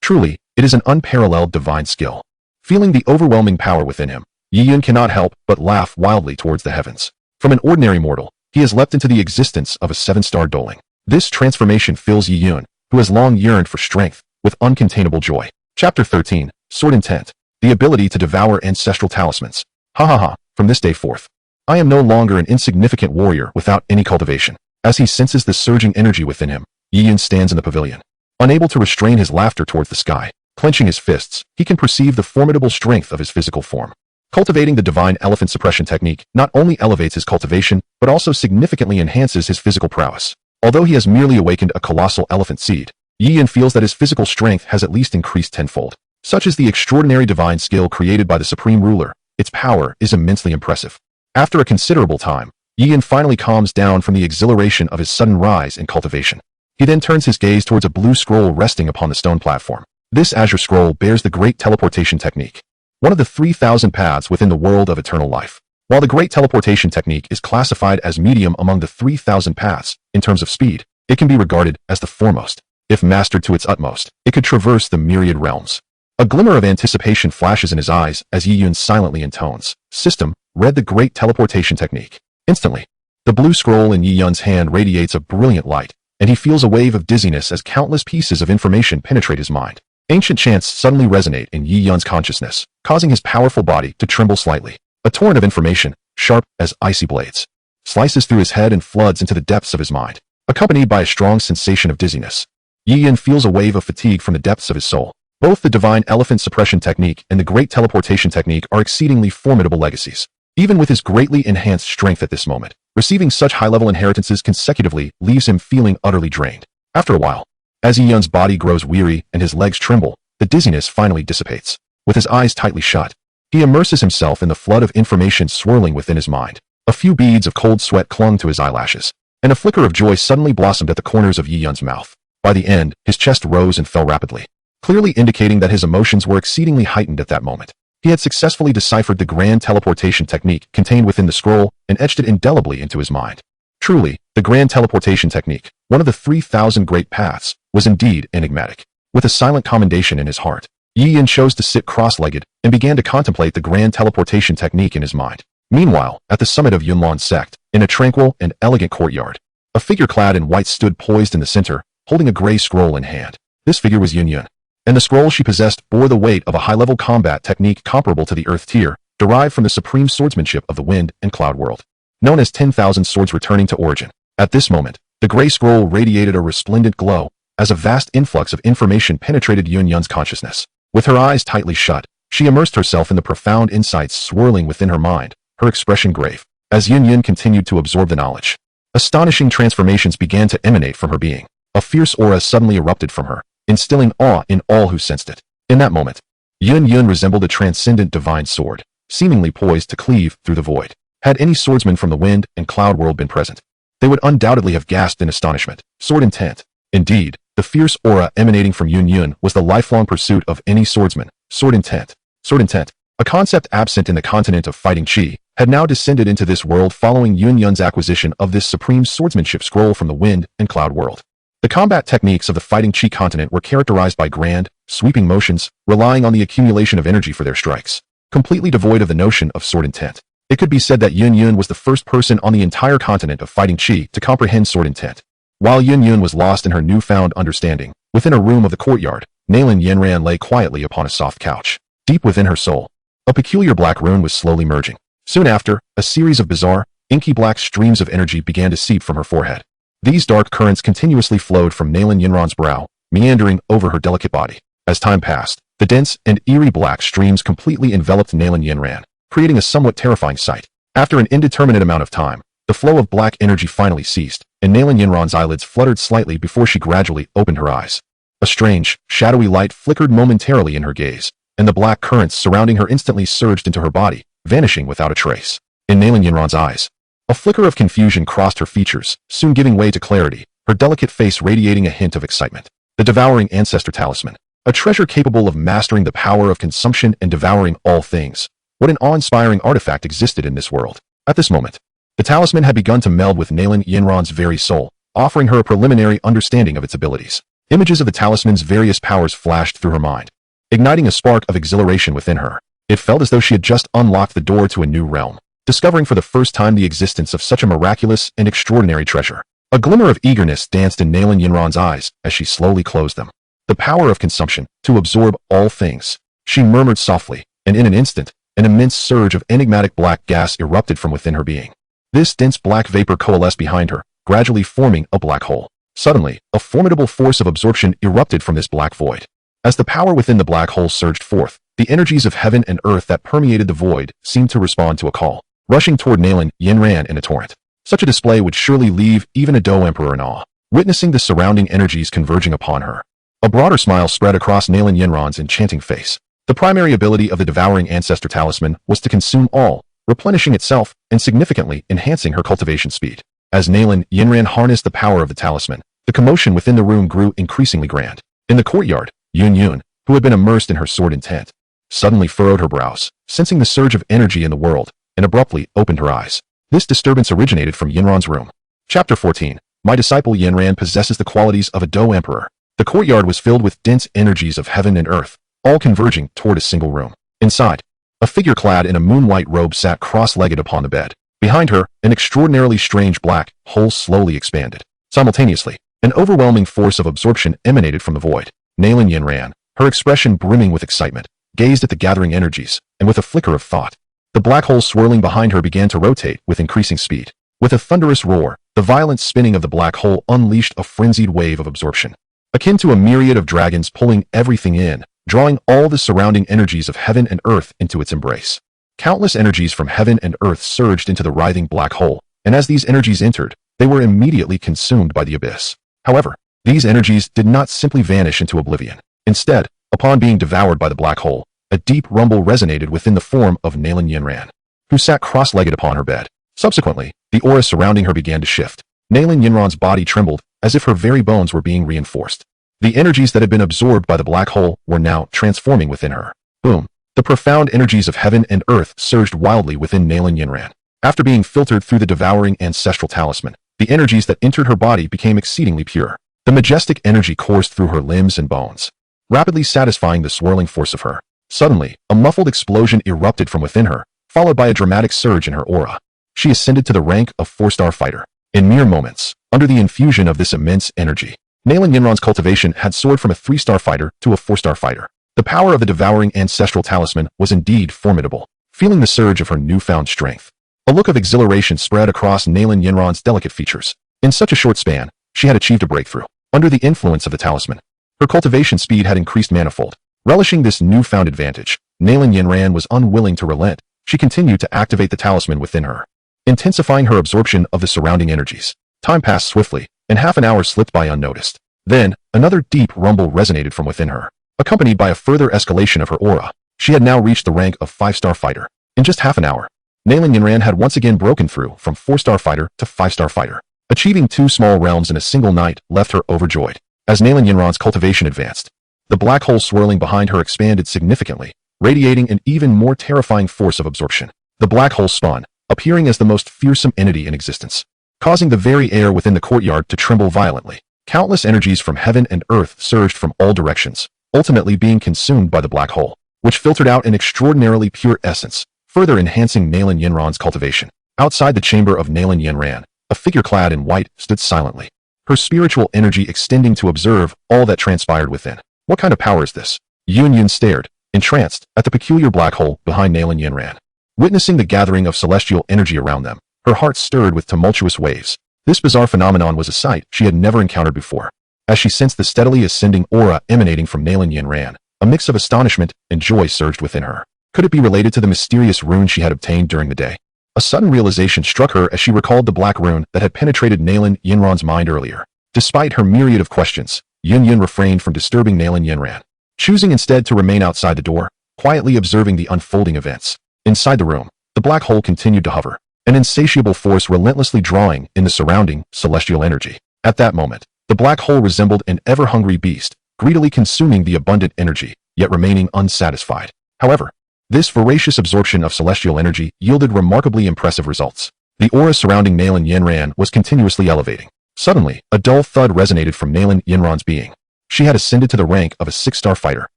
Truly, it is an unparalleled divine skill. Feeling the overwhelming power within him, Yi Yun cannot help but laugh wildly towards the heavens. From an ordinary mortal, he has leapt into the existence of a 7-star doling. This transformation fills Yi Yun, who has long yearned for strength, with uncontainable joy. Chapter 13, Sword Intent. The ability to devour ancestral talismans. From this day forth, I am no longer an insignificant warrior without any cultivation. As he senses the surging energy within him, Yi Yun stands in the pavilion. Unable to restrain his laughter towards the sky, clenching his fists, he can perceive the formidable strength of his physical form. Cultivating the divine elephant suppression technique not only elevates his cultivation, but also significantly enhances his physical prowess. Although he has merely awakened a colossal elephant seed, Yi Yun feels that his physical strength has at least increased tenfold. Such is the extraordinary divine skill created by the Supreme Ruler. Its power is immensely impressive. After a considerable time, Yi Yun finally calms down from the exhilaration of his sudden rise in cultivation. He then turns his gaze towards a blue scroll resting upon the stone platform. This azure scroll bears the great teleportation technique, one of the 3,000 paths within the world of eternal life. While the great teleportation technique is classified as medium among the 3,000 paths, in terms of speed, it can be regarded as the foremost. If mastered to its utmost, it could traverse the myriad realms. A glimmer of anticipation flashes in his eyes as Yi Yun silently intones, "System, read the great teleportation technique." Instantly, the blue scroll in Yi Yun's hand radiates a brilliant light, and he feels a wave of dizziness as countless pieces of information penetrate his mind. Ancient chants suddenly resonate in Yi Yun's consciousness, causing his powerful body to tremble slightly. A torrent of information, sharp as icy blades, slices through his head and floods into the depths of his mind. Accompanied by a strong sensation of dizziness, Yi Yun feels a wave of fatigue from the depths of his soul. Both the divine elephant suppression technique and the great teleportation technique are exceedingly formidable legacies. Even with his greatly enhanced strength at this moment, receiving such high-level inheritances consecutively leaves him feeling utterly drained. After a while, as Yi Yun's body grows weary and his legs tremble, the dizziness finally dissipates. With his eyes tightly shut, he immerses himself in the flood of information swirling within his mind. A few beads of cold sweat clung to his eyelashes, and a flicker of joy suddenly blossomed at the corners of Yi Yun's mouth. By the end, his chest rose and fell rapidly, clearly indicating that his emotions were exceedingly heightened at that moment. He had successfully deciphered the grand teleportation technique contained within the scroll and etched it indelibly into his mind. Truly, the grand teleportation technique, one of the 3,000 great paths, was indeed enigmatic. With a silent commendation in his heart, Yi Yun chose to sit cross-legged and began to contemplate the grand teleportation technique in his mind. Meanwhile, at the summit of Yunlan's sect, in a tranquil and elegant courtyard, a figure clad in white stood poised in the center, holding a gray scroll in hand. This figure was Yun Yun, and the scroll she possessed bore the weight of a high-level combat technique comparable to the Earth tier, derived from the supreme swordsmanship of the Wind and Cloud world, known as 10,000 Swords Returning to Origin. At this moment, the gray scroll radiated a resplendent glow, as a vast influx of information penetrated Yun Yun's consciousness. With her eyes tightly shut, she immersed herself in the profound insights swirling within her mind, her expression grave. As Yun Yun continued to absorb the knowledge, astonishing transformations began to emanate from her being. A fierce aura suddenly erupted from her, instilling awe in all who sensed it. In that moment, Yun Yun resembled a transcendent divine sword, seemingly poised to cleave through the void. Had any swordsman from the Wind and Cloud world been present, they would undoubtedly have gasped in astonishment. Sword intent. Indeed, the fierce aura emanating from Yun Yun was the lifelong pursuit of any swordsman. Sword intent. Sword intent, a concept absent in the continent of fighting Qi, had now descended into this world following Yun Yun's acquisition of this supreme swordsmanship scroll from the Wind and Cloud world. The combat techniques of the fighting Qi continent were characterized by grand, sweeping motions, relying on the accumulation of energy for their strikes, completely devoid of the notion of sword intent. It could be said that Yun Yun was the first person on the entire continent of fighting Qi to comprehend sword intent. While Yun Yun was lost in her newfound understanding, within a room of the courtyard, Nalan Yenran lay quietly upon a soft couch. Deep within her soul, a peculiar black rune was slowly merging. Soon after, a series of bizarre, inky black streams of energy began to seep from her forehead. These dark currents continuously flowed from Nalan Yenran's brow, meandering over her delicate body. As time passed, the dense and eerie black streams completely enveloped Nalan Yenran, creating a somewhat terrifying sight. After an indeterminate amount of time, the flow of black energy finally ceased, and Nalan Yenran's eyelids fluttered slightly before she gradually opened her eyes. A strange, shadowy light flickered momentarily in her gaze, and the black currents surrounding her instantly surged into her body, vanishing without a trace. In Nalan Yenran's eyes, a flicker of confusion crossed her features, soon giving way to clarity. her delicate face radiating a hint of excitement. The devouring ancestor talisman, a treasure capable of mastering the power of consumption and devouring all things. What an awe-inspiring artifact existed in this world. At this moment, the talisman had begun to meld with Nalan Yinran's very soul, offering her a preliminary understanding of its abilities. Images of the talisman's various powers flashed through her mind, igniting a spark of exhilaration within her. It felt as though she had just unlocked the door to a new realm, discovering for the first time the existence of such a miraculous and extraordinary treasure. A glimmer of eagerness danced in Nalan Yinran's eyes as she slowly closed them. The power of consumption, to absorb all things. She murmured softly, and in an instant, an immense surge of enigmatic black gas erupted from within her being. This dense black vapor coalesced behind her, gradually forming a black hole. Suddenly, a formidable force of absorption erupted from this black void. As the power within the black hole surged forth, the energies of heaven and earth that permeated the void seemed to respond to a call, rushing toward Nalan Yinran in a torrent. Such a display would surely leave even a Do Emperor in awe, witnessing the surrounding energies converging upon her. A broader smile spread across Nalan Yinran's enchanting face. The primary ability of the devouring ancestor talisman was to consume all, replenishing itself and significantly enhancing her cultivation speed. As Nalan Yinran harnessed the power of the talisman, the commotion within the room grew increasingly grand. In the courtyard, Yun, who had been immersed in her sword intent, suddenly furrowed her brows, sensing the surge of energy in the world, and abruptly opened her eyes. This disturbance originated from Yinran's room. Chapter 14. My disciple Yinran possesses the qualities of a Do Emperor. The courtyard was filled with dense energies of heaven and earth, all converging toward a single room. Inside, a figure clad in a moon-white robe sat cross-legged upon the bed. Behind her, an extraordinarily strange black hole slowly expanded. Simultaneously, an overwhelming force of absorption emanated from the void. Nalan Yinran, her expression brimming with excitement, gazed at the gathering energies, and with a flicker of thought, the black hole swirling behind her began to rotate with increasing speed. With a thunderous roar, the violent spinning of the black hole unleashed a frenzied wave of absorption, akin to a myriad of dragons pulling everything in, drawing all the surrounding energies of heaven and earth into its embrace. Countless energies from heaven and earth surged into the writhing black hole, and as these energies entered, they were immediately consumed by the abyss. However, these energies did not simply vanish into oblivion. Instead, upon being devoured by the black hole, a deep rumble resonated within the form of Nalan Yinran, who sat cross-legged upon her bed. Subsequently, the aura surrounding her began to shift. Nalan Yinran's body trembled, as if her very bones were being reinforced. The energies that had been absorbed by the black hole were now transforming within her. Boom! The profound energies of heaven and earth surged wildly within Nalan Yinran. After being filtered through the devouring ancestral talisman, the energies that entered her body became exceedingly pure. The majestic energy coursed through her limbs and bones, rapidly satisfying the swirling force of her. Suddenly, a muffled explosion erupted from within her, followed by a dramatic surge in her aura. She ascended to the rank of 4-star fighter. In mere moments, under the infusion of this immense energy, Nalan Yinran's cultivation had soared from a 3-star fighter to a 4-star fighter. The power of the devouring ancestral talisman was indeed formidable. Feeling the surge of her newfound strength, a look of exhilaration spread across Nalan Yinran's delicate features. In such a short span, she had achieved a breakthrough. Under the influence of the talisman, her cultivation speed had increased manifold. Relishing this newfound advantage, Nalan Yinran was unwilling to relent. She continued to activate the talisman within her, intensifying her absorption of the surrounding energies. Time passed swiftly, and half an hour slipped by unnoticed. Then, another deep rumble resonated from within her, accompanied by a further escalation of her aura. She had now reached the rank of 5-star fighter. In just half an hour, Nalan Yinran had once again broken through from 4-star fighter to 5-star fighter. Achieving 2 small realms in a single night left her overjoyed. As Nalan Yinran's cultivation advanced, the black hole swirling behind her expanded significantly, radiating an even more terrifying force of absorption. The black hole spun, appearing as the most fearsome entity in existence, causing the very air within the courtyard to tremble violently. Countless energies from heaven and earth surged from all directions, ultimately being consumed by the black hole, which filtered out an extraordinarily pure essence, further enhancing Nalan Yinran's cultivation. Outside the chamber of Nalan Yinran, a figure clad in white stood silently, her spiritual energy extending to observe all that transpired within. What kind of power is this? Yun stared, entranced, at the peculiar black hole behind Nalan Yinran. Witnessing the gathering of celestial energy around them, her heart stirred with tumultuous waves. This bizarre phenomenon was a sight she had never encountered before. As she sensed the steadily ascending aura emanating from Nalan Yinran, a mix of astonishment and joy surged within her. Could it be related to the mysterious rune she had obtained during the day? A sudden realization struck her as she recalled the black rune that had penetrated Nalan Yinran's mind earlier. Despite her myriad of questions, Yun refrained from disturbing Nalan Yinran, choosing instead to remain outside the door, quietly observing the unfolding events. Inside the room, the black hole continued to hover, an insatiable force relentlessly drawing in the surrounding celestial energy. At that moment, the black hole resembled an ever-hungry beast, greedily consuming the abundant energy, yet remaining unsatisfied. However, this voracious absorption of celestial energy yielded remarkably impressive results. The aura surrounding Nalan Yinran was continuously elevating. Suddenly, a dull thud resonated from Nalan Yinran's being. She had ascended to the rank of a 6-star fighter.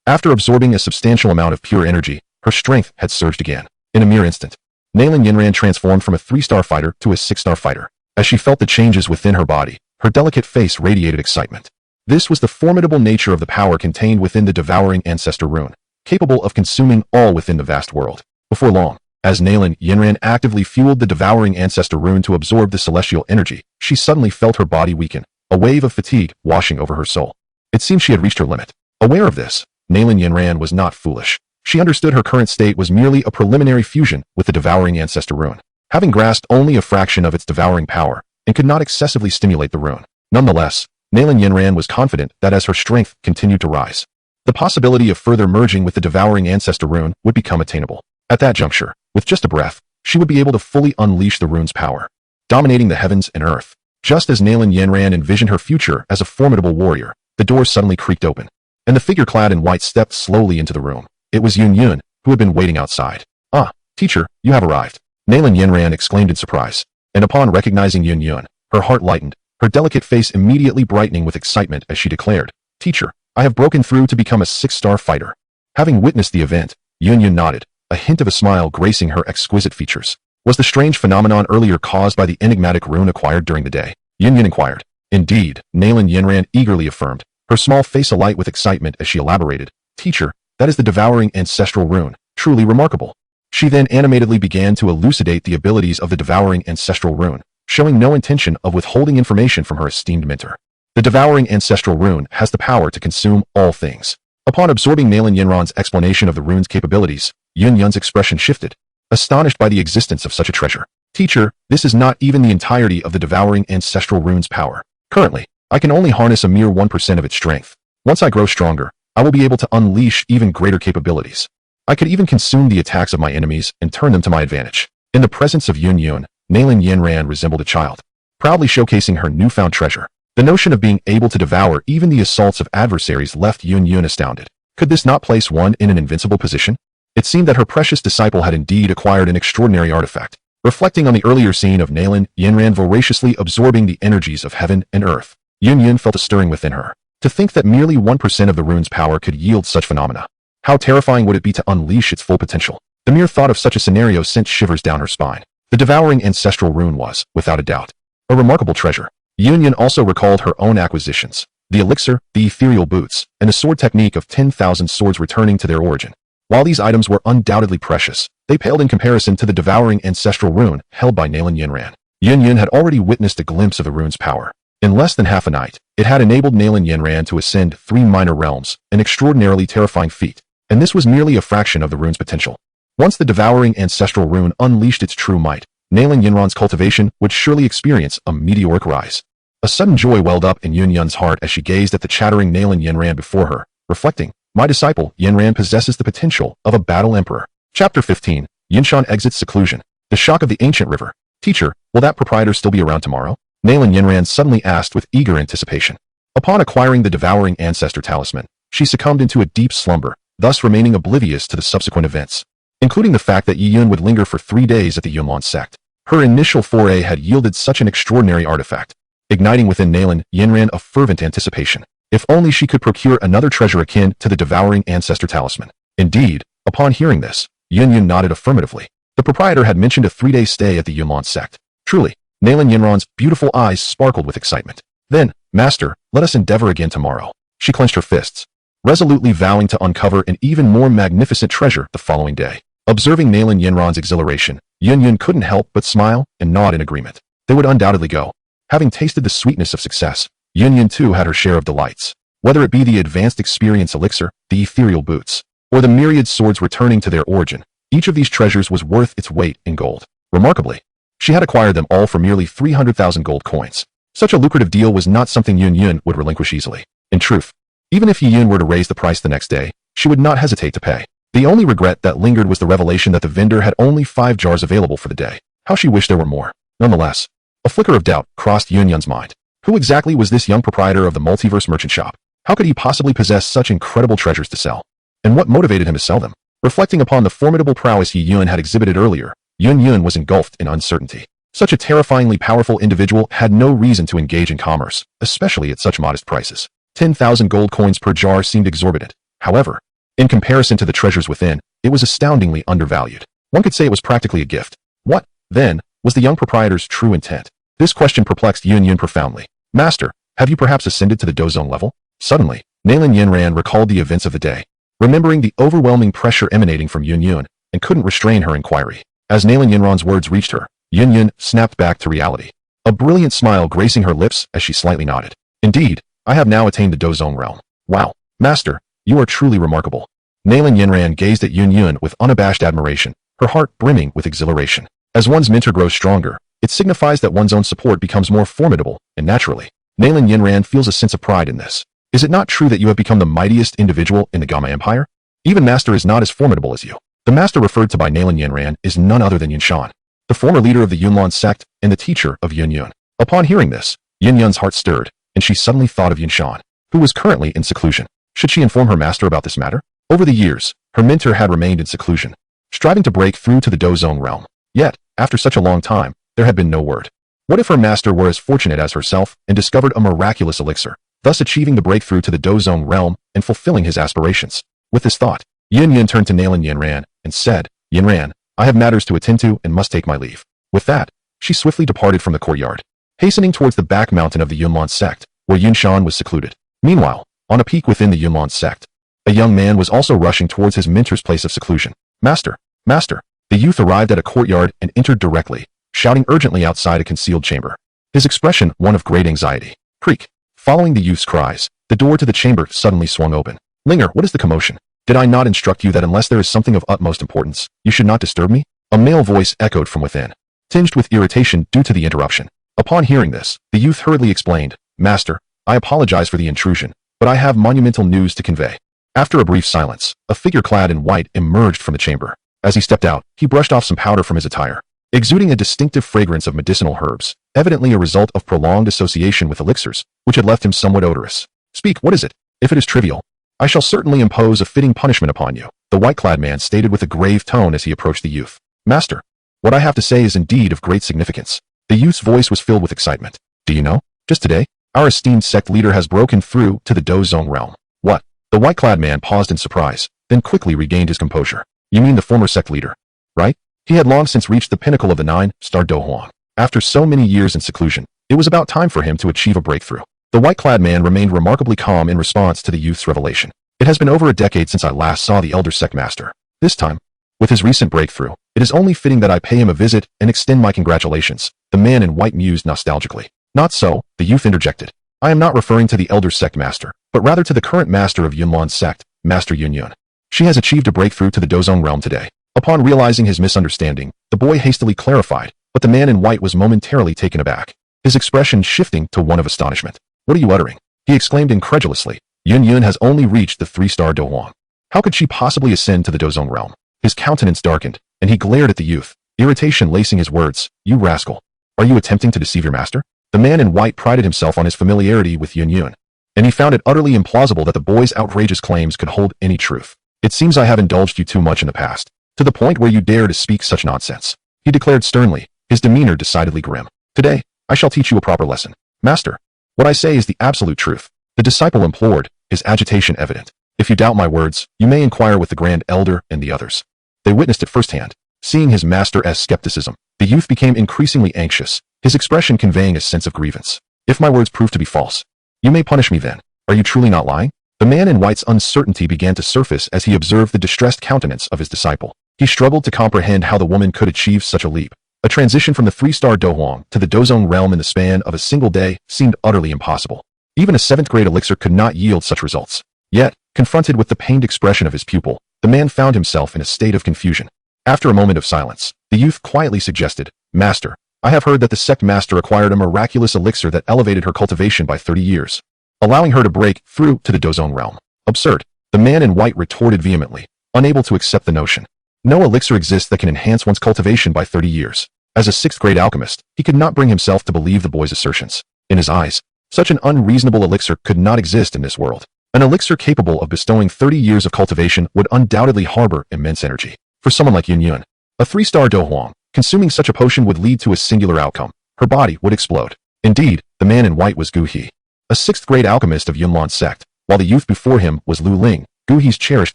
After absorbing a substantial amount of pure energy, her strength had surged again. In a mere instant, Nalan Yinran transformed from a 3-star fighter to a 6-star fighter. As she felt the changes within her body, her delicate face radiated excitement. This was the formidable nature of the power contained within the devouring ancestor rune, capable of consuming all within the vast world. Before long, as Nalan Yinran actively fueled the devouring ancestor rune to absorb the celestial energy, she suddenly felt her body weaken, a wave of fatigue washing over her soul. It seemed she had reached her limit. Aware of this, Nalan Yinran was not foolish. She understood her current state was merely a preliminary fusion with the devouring ancestor rune, having grasped only a fraction of its devouring power, and could not excessively stimulate the rune. Nonetheless, Nalan Yinran was confident that as her strength continued to rise, the possibility of further merging with the devouring ancestor rune would become attainable. At that juncture, with just a breath, she would be able to fully unleash the rune's power, dominating the heavens and earth. Just as Nalan Yinran envisioned her future as a formidable warrior, the door suddenly creaked open, and the figure clad in white stepped slowly into the room. It was Yun, who had been waiting outside. "Ah, teacher, you have arrived," Nalan Yinran exclaimed in surprise, and upon recognizing Yun, her heart lightened, her delicate face immediately brightening with excitement as she declared, "Teacher, I have broken through to become a 6-star fighter." Having witnessed the event, Yun nodded, a hint of a smile gracing her exquisite features. Was the strange phenomenon earlier caused by the enigmatic rune acquired during the day? Yun inquired. Indeed, Nalan Yinran eagerly affirmed, her small face alight with excitement as she elaborated, "Teacher, that is the devouring ancestral rune, truly remarkable." She then animatedly began to elucidate the abilities of the devouring ancestral rune, showing no intention of withholding information from her esteemed mentor. The devouring ancestral rune has the power to consume all things. Upon absorbing Nalan Yinran's explanation of the rune's capabilities, Yun's expression shifted, astonished by the existence of such a treasure. "Teacher, this is not even the entirety of the devouring ancestral rune's power. Currently, I can only harness a mere 1% of its strength. Once I grow stronger, I will be able to unleash even greater capabilities. I could even consume the attacks of my enemies and turn them to my advantage." In the presence of Yun, Nalan Yinran resembled a child, proudly showcasing her newfound treasure. The notion of being able to devour even the assaults of adversaries left Yun astounded. Could this not place one in an invincible position? It seemed that her precious disciple had indeed acquired an extraordinary artifact. Reflecting on the earlier scene of Nalan Yinran voraciously absorbing the energies of heaven and earth, Yun felt a stirring within her. To think that merely 1% of the rune's power could yield such phenomena. How terrifying would it be to unleash its full potential? The mere thought of such a scenario sent shivers down her spine. The devouring ancestral rune was, without a doubt, a remarkable treasure. Yun also recalled her own acquisitions, the elixir, the ethereal boots, and the sword technique of 10,000 swords returning to their origin. While these items were undoubtedly precious, they paled in comparison to the devouring ancestral rune held by Nalan Yinran. Yun had already witnessed a glimpse of the rune's power. In less than half a night, it had enabled Nalan Yinran to ascend 3 minor realms, an extraordinarily terrifying feat, and this was merely a fraction of the rune's potential. Once the devouring ancestral rune unleashed its true might, Nalan Yinran's cultivation would surely experience a meteoric rise. A sudden joy welled up in Yun's heart as she gazed at the chattering Nalan Yinran before her, reflecting, "My disciple, Yinran possesses the potential of a battle emperor." Chapter 15, Yinshan exits seclusion. The shock of the ancient river. "Teacher, will that proprietor still be around tomorrow?" Nalan Yinran suddenly asked with eager anticipation. Upon acquiring the devouring ancestor talisman, she succumbed into a deep slumber, thus remaining oblivious to the subsequent events, including the fact that Yun would linger for 3 days at the Yunlan sect. Her initial foray had yielded such an extraordinary artifact, igniting within Nalan Yinran a fervent anticipation. If only she could procure another treasure akin to the devouring ancestor talisman. Indeed, upon hearing this, Yun nodded affirmatively. The proprietor had mentioned a 3-day stay at the Yunlan sect. Truly, Nalan Yinran's beautiful eyes sparkled with excitement. "Then, master, let us endeavor again tomorrow." She clenched her fists, resolutely vowing to uncover an even more magnificent treasure the following day. Observing Nalan Yinran's exhilaration, Yun couldn't help but smile and nod in agreement. They would undoubtedly go. Having tasted the sweetness of success, Yun too had her share of delights. Whether it be the advanced experience elixir, the ethereal boots, or the myriad swords returning to their origin, each of these treasures was worth its weight in gold. Remarkably, she had acquired them all for merely 300,000 gold coins. Such a lucrative deal was not something Yun would relinquish easily. In truth, even if Yun were to raise the price the next day, she would not hesitate to pay. The only regret that lingered was the revelation that the vendor had only 5 jars available for the day. How she wished there were more. Nonetheless, a flicker of doubt crossed Yun's mind. Who exactly was this young proprietor of the multiverse merchant shop? How could he possibly possess such incredible treasures to sell? And what motivated him to sell them? Reflecting upon the formidable prowess Yi Yun had exhibited earlier, Yun Yun was engulfed in uncertainty. Such a terrifyingly powerful individual had no reason to engage in commerce, especially at such modest prices. 10,000 gold coins per jar seemed exorbitant. However, in comparison to the treasures within, it was astoundingly undervalued. One could say it was practically a gift. What, then, was the young proprietor's true intent? This question perplexed Yun Yun profoundly. Master, have you perhaps ascended to the dozone level? Suddenly, Nalan Yinran recalled the events of the day, remembering the overwhelming pressure emanating from Yun Yun, and couldn't restrain her inquiry. As Nalan Yinran's words reached her, Yun Yun snapped back to reality, a brilliant smile gracing her lips as she slightly nodded. Indeed, I have now attained the dozone realm. Wow, Master, you are truly remarkable. Nalan Yinran gazed at Yun Yun with unabashed admiration, her heart brimming with exhilaration. As one's mentor grows stronger, it signifies that one's own support becomes more formidable, and naturally, Nalan Yinran feels a sense of pride in this. Is it not true that you have become the mightiest individual in the Gamma Empire? Even Master is not as formidable as you. The Master referred to by Nalan Yinran is none other than Yunshan, the former leader of the Yunlan sect and the teacher of Yun Yun. Upon hearing this, Yun Yun's heart stirred, and she suddenly thought of Yunshan, who was currently in seclusion. Should she inform her master about this matter? Over the years, her mentor had remained in seclusion, striving to break through to the dozone realm. Yet, after such a long time, there had been no word. What if her master were as fortunate as herself and discovered a miraculous elixir, thus achieving the breakthrough to the dozone realm and fulfilling his aspirations? With this thought, Yin Yun turned to Nalan Yinran and said, Yinran, I have matters to attend to and must take my leave. With that, she swiftly departed from the courtyard, hastening towards the back mountain of the Yunlan sect, where Yunshan was secluded. Meanwhile, on a peak within the Yunlan sect, a young man was also rushing towards his mentor's place of seclusion. Master, Master! The youth arrived at a courtyard and entered directly, shouting urgently outside a concealed chamber. His expression one of great anxiety. Creak. Following the youth's cries, the door to the chamber suddenly swung open. Linger, what is the commotion? Did I not instruct you that unless there is something of utmost importance, you should not disturb me? A male voice echoed from within, tinged with irritation due to the interruption. Upon hearing this, the youth hurriedly explained, Master, I apologize for the intrusion, but I have monumental news to convey. After a brief silence, a figure clad in white emerged from the chamber. As he stepped out, he brushed off some powder from his attire, exuding a distinctive fragrance of medicinal herbs, evidently a result of prolonged association with elixirs, which had left him somewhat odorous. Speak, what is it? If it is trivial, I shall certainly impose a fitting punishment upon you, the white-clad man stated with a grave tone as he approached the youth. Master, what I have to say is indeed of great significance. The youth's voice was filled with excitement. Do you know? Just today, our esteemed sect leader has broken through to the dozone realm. What? The white-clad man paused in surprise, then quickly regained his composure. You mean the former sect leader, right? He had long since reached the pinnacle of the 9-star Dohuang. After so many years in seclusion, it was about time for him to achieve a breakthrough. The white-clad man remained remarkably calm in response to the youth's revelation. It has been over a decade since I last saw the elder sect master. This time, with his recent breakthrough, it is only fitting that I pay him a visit and extend my congratulations, the man in white mused nostalgically. Not so, the youth interjected. I am not referring to the elder sect master, but rather to the current master of Yunlan sect, Master Yun Yun. She has achieved a breakthrough to the dozone realm today. Upon realizing his misunderstanding, the boy hastily clarified, but the man in white was momentarily taken aback, his expression shifting to one of astonishment. What are you uttering? He exclaimed incredulously. Yun Yun has only reached the 3-star Dohuang. How could she possibly ascend to the dozone realm? His countenance darkened, and he glared at the youth, irritation lacing his words. You rascal. Are you attempting to deceive your master? The man in white prided himself on his familiarity with Yun Yun, and he found it utterly implausible that the boy's outrageous claims could hold any truth. It seems I have indulged you too much in the past, to the point where you dare to speak such nonsense, he declared sternly, his demeanor decidedly grim. Today, I shall teach you a proper lesson. Master, what I say is the absolute truth. The disciple implored, his agitation evident. If you doubt my words, you may inquire with the Grand Elder and the others. They witnessed it firsthand. Seeing his master's skepticism, the youth became increasingly anxious, his expression conveying a sense of grievance. If my words prove to be false, you may punish me then. Are you truly not lying? The man in white's uncertainty began to surface as he observed the distressed countenance of his disciple. He struggled to comprehend how the woman could achieve such a leap. A transition from the 3-star Dohuang to the dozone realm in the span of a single day seemed utterly impossible. Even a 7th-grade elixir could not yield such results. Yet, confronted with the pained expression of his pupil, the man found himself in a state of confusion. After a moment of silence, the youth quietly suggested, Master, I have heard that the sect master acquired a miraculous elixir that elevated her cultivation by 30 years, allowing her to break through to the dozone realm. Absurd. The man in white retorted vehemently, unable to accept the notion. No elixir exists that can enhance one's cultivation by 30 years. As a 6th-grade alchemist, he could not bring himself to believe the boy's assertions. In his eyes, Such an unreasonable elixir could not exist in this world. An elixir capable of bestowing 30 years of cultivation would undoubtedly harbor immense energy. For someone like Yun Yun, a 3-star Do Huang, consuming such a potion would lead to a singular outcome. Her body would explode. Indeed, the man in white was Gu He, a 6th-grade alchemist of Yunlan's sect, while the youth before him was Lu Ling, Gu He's cherished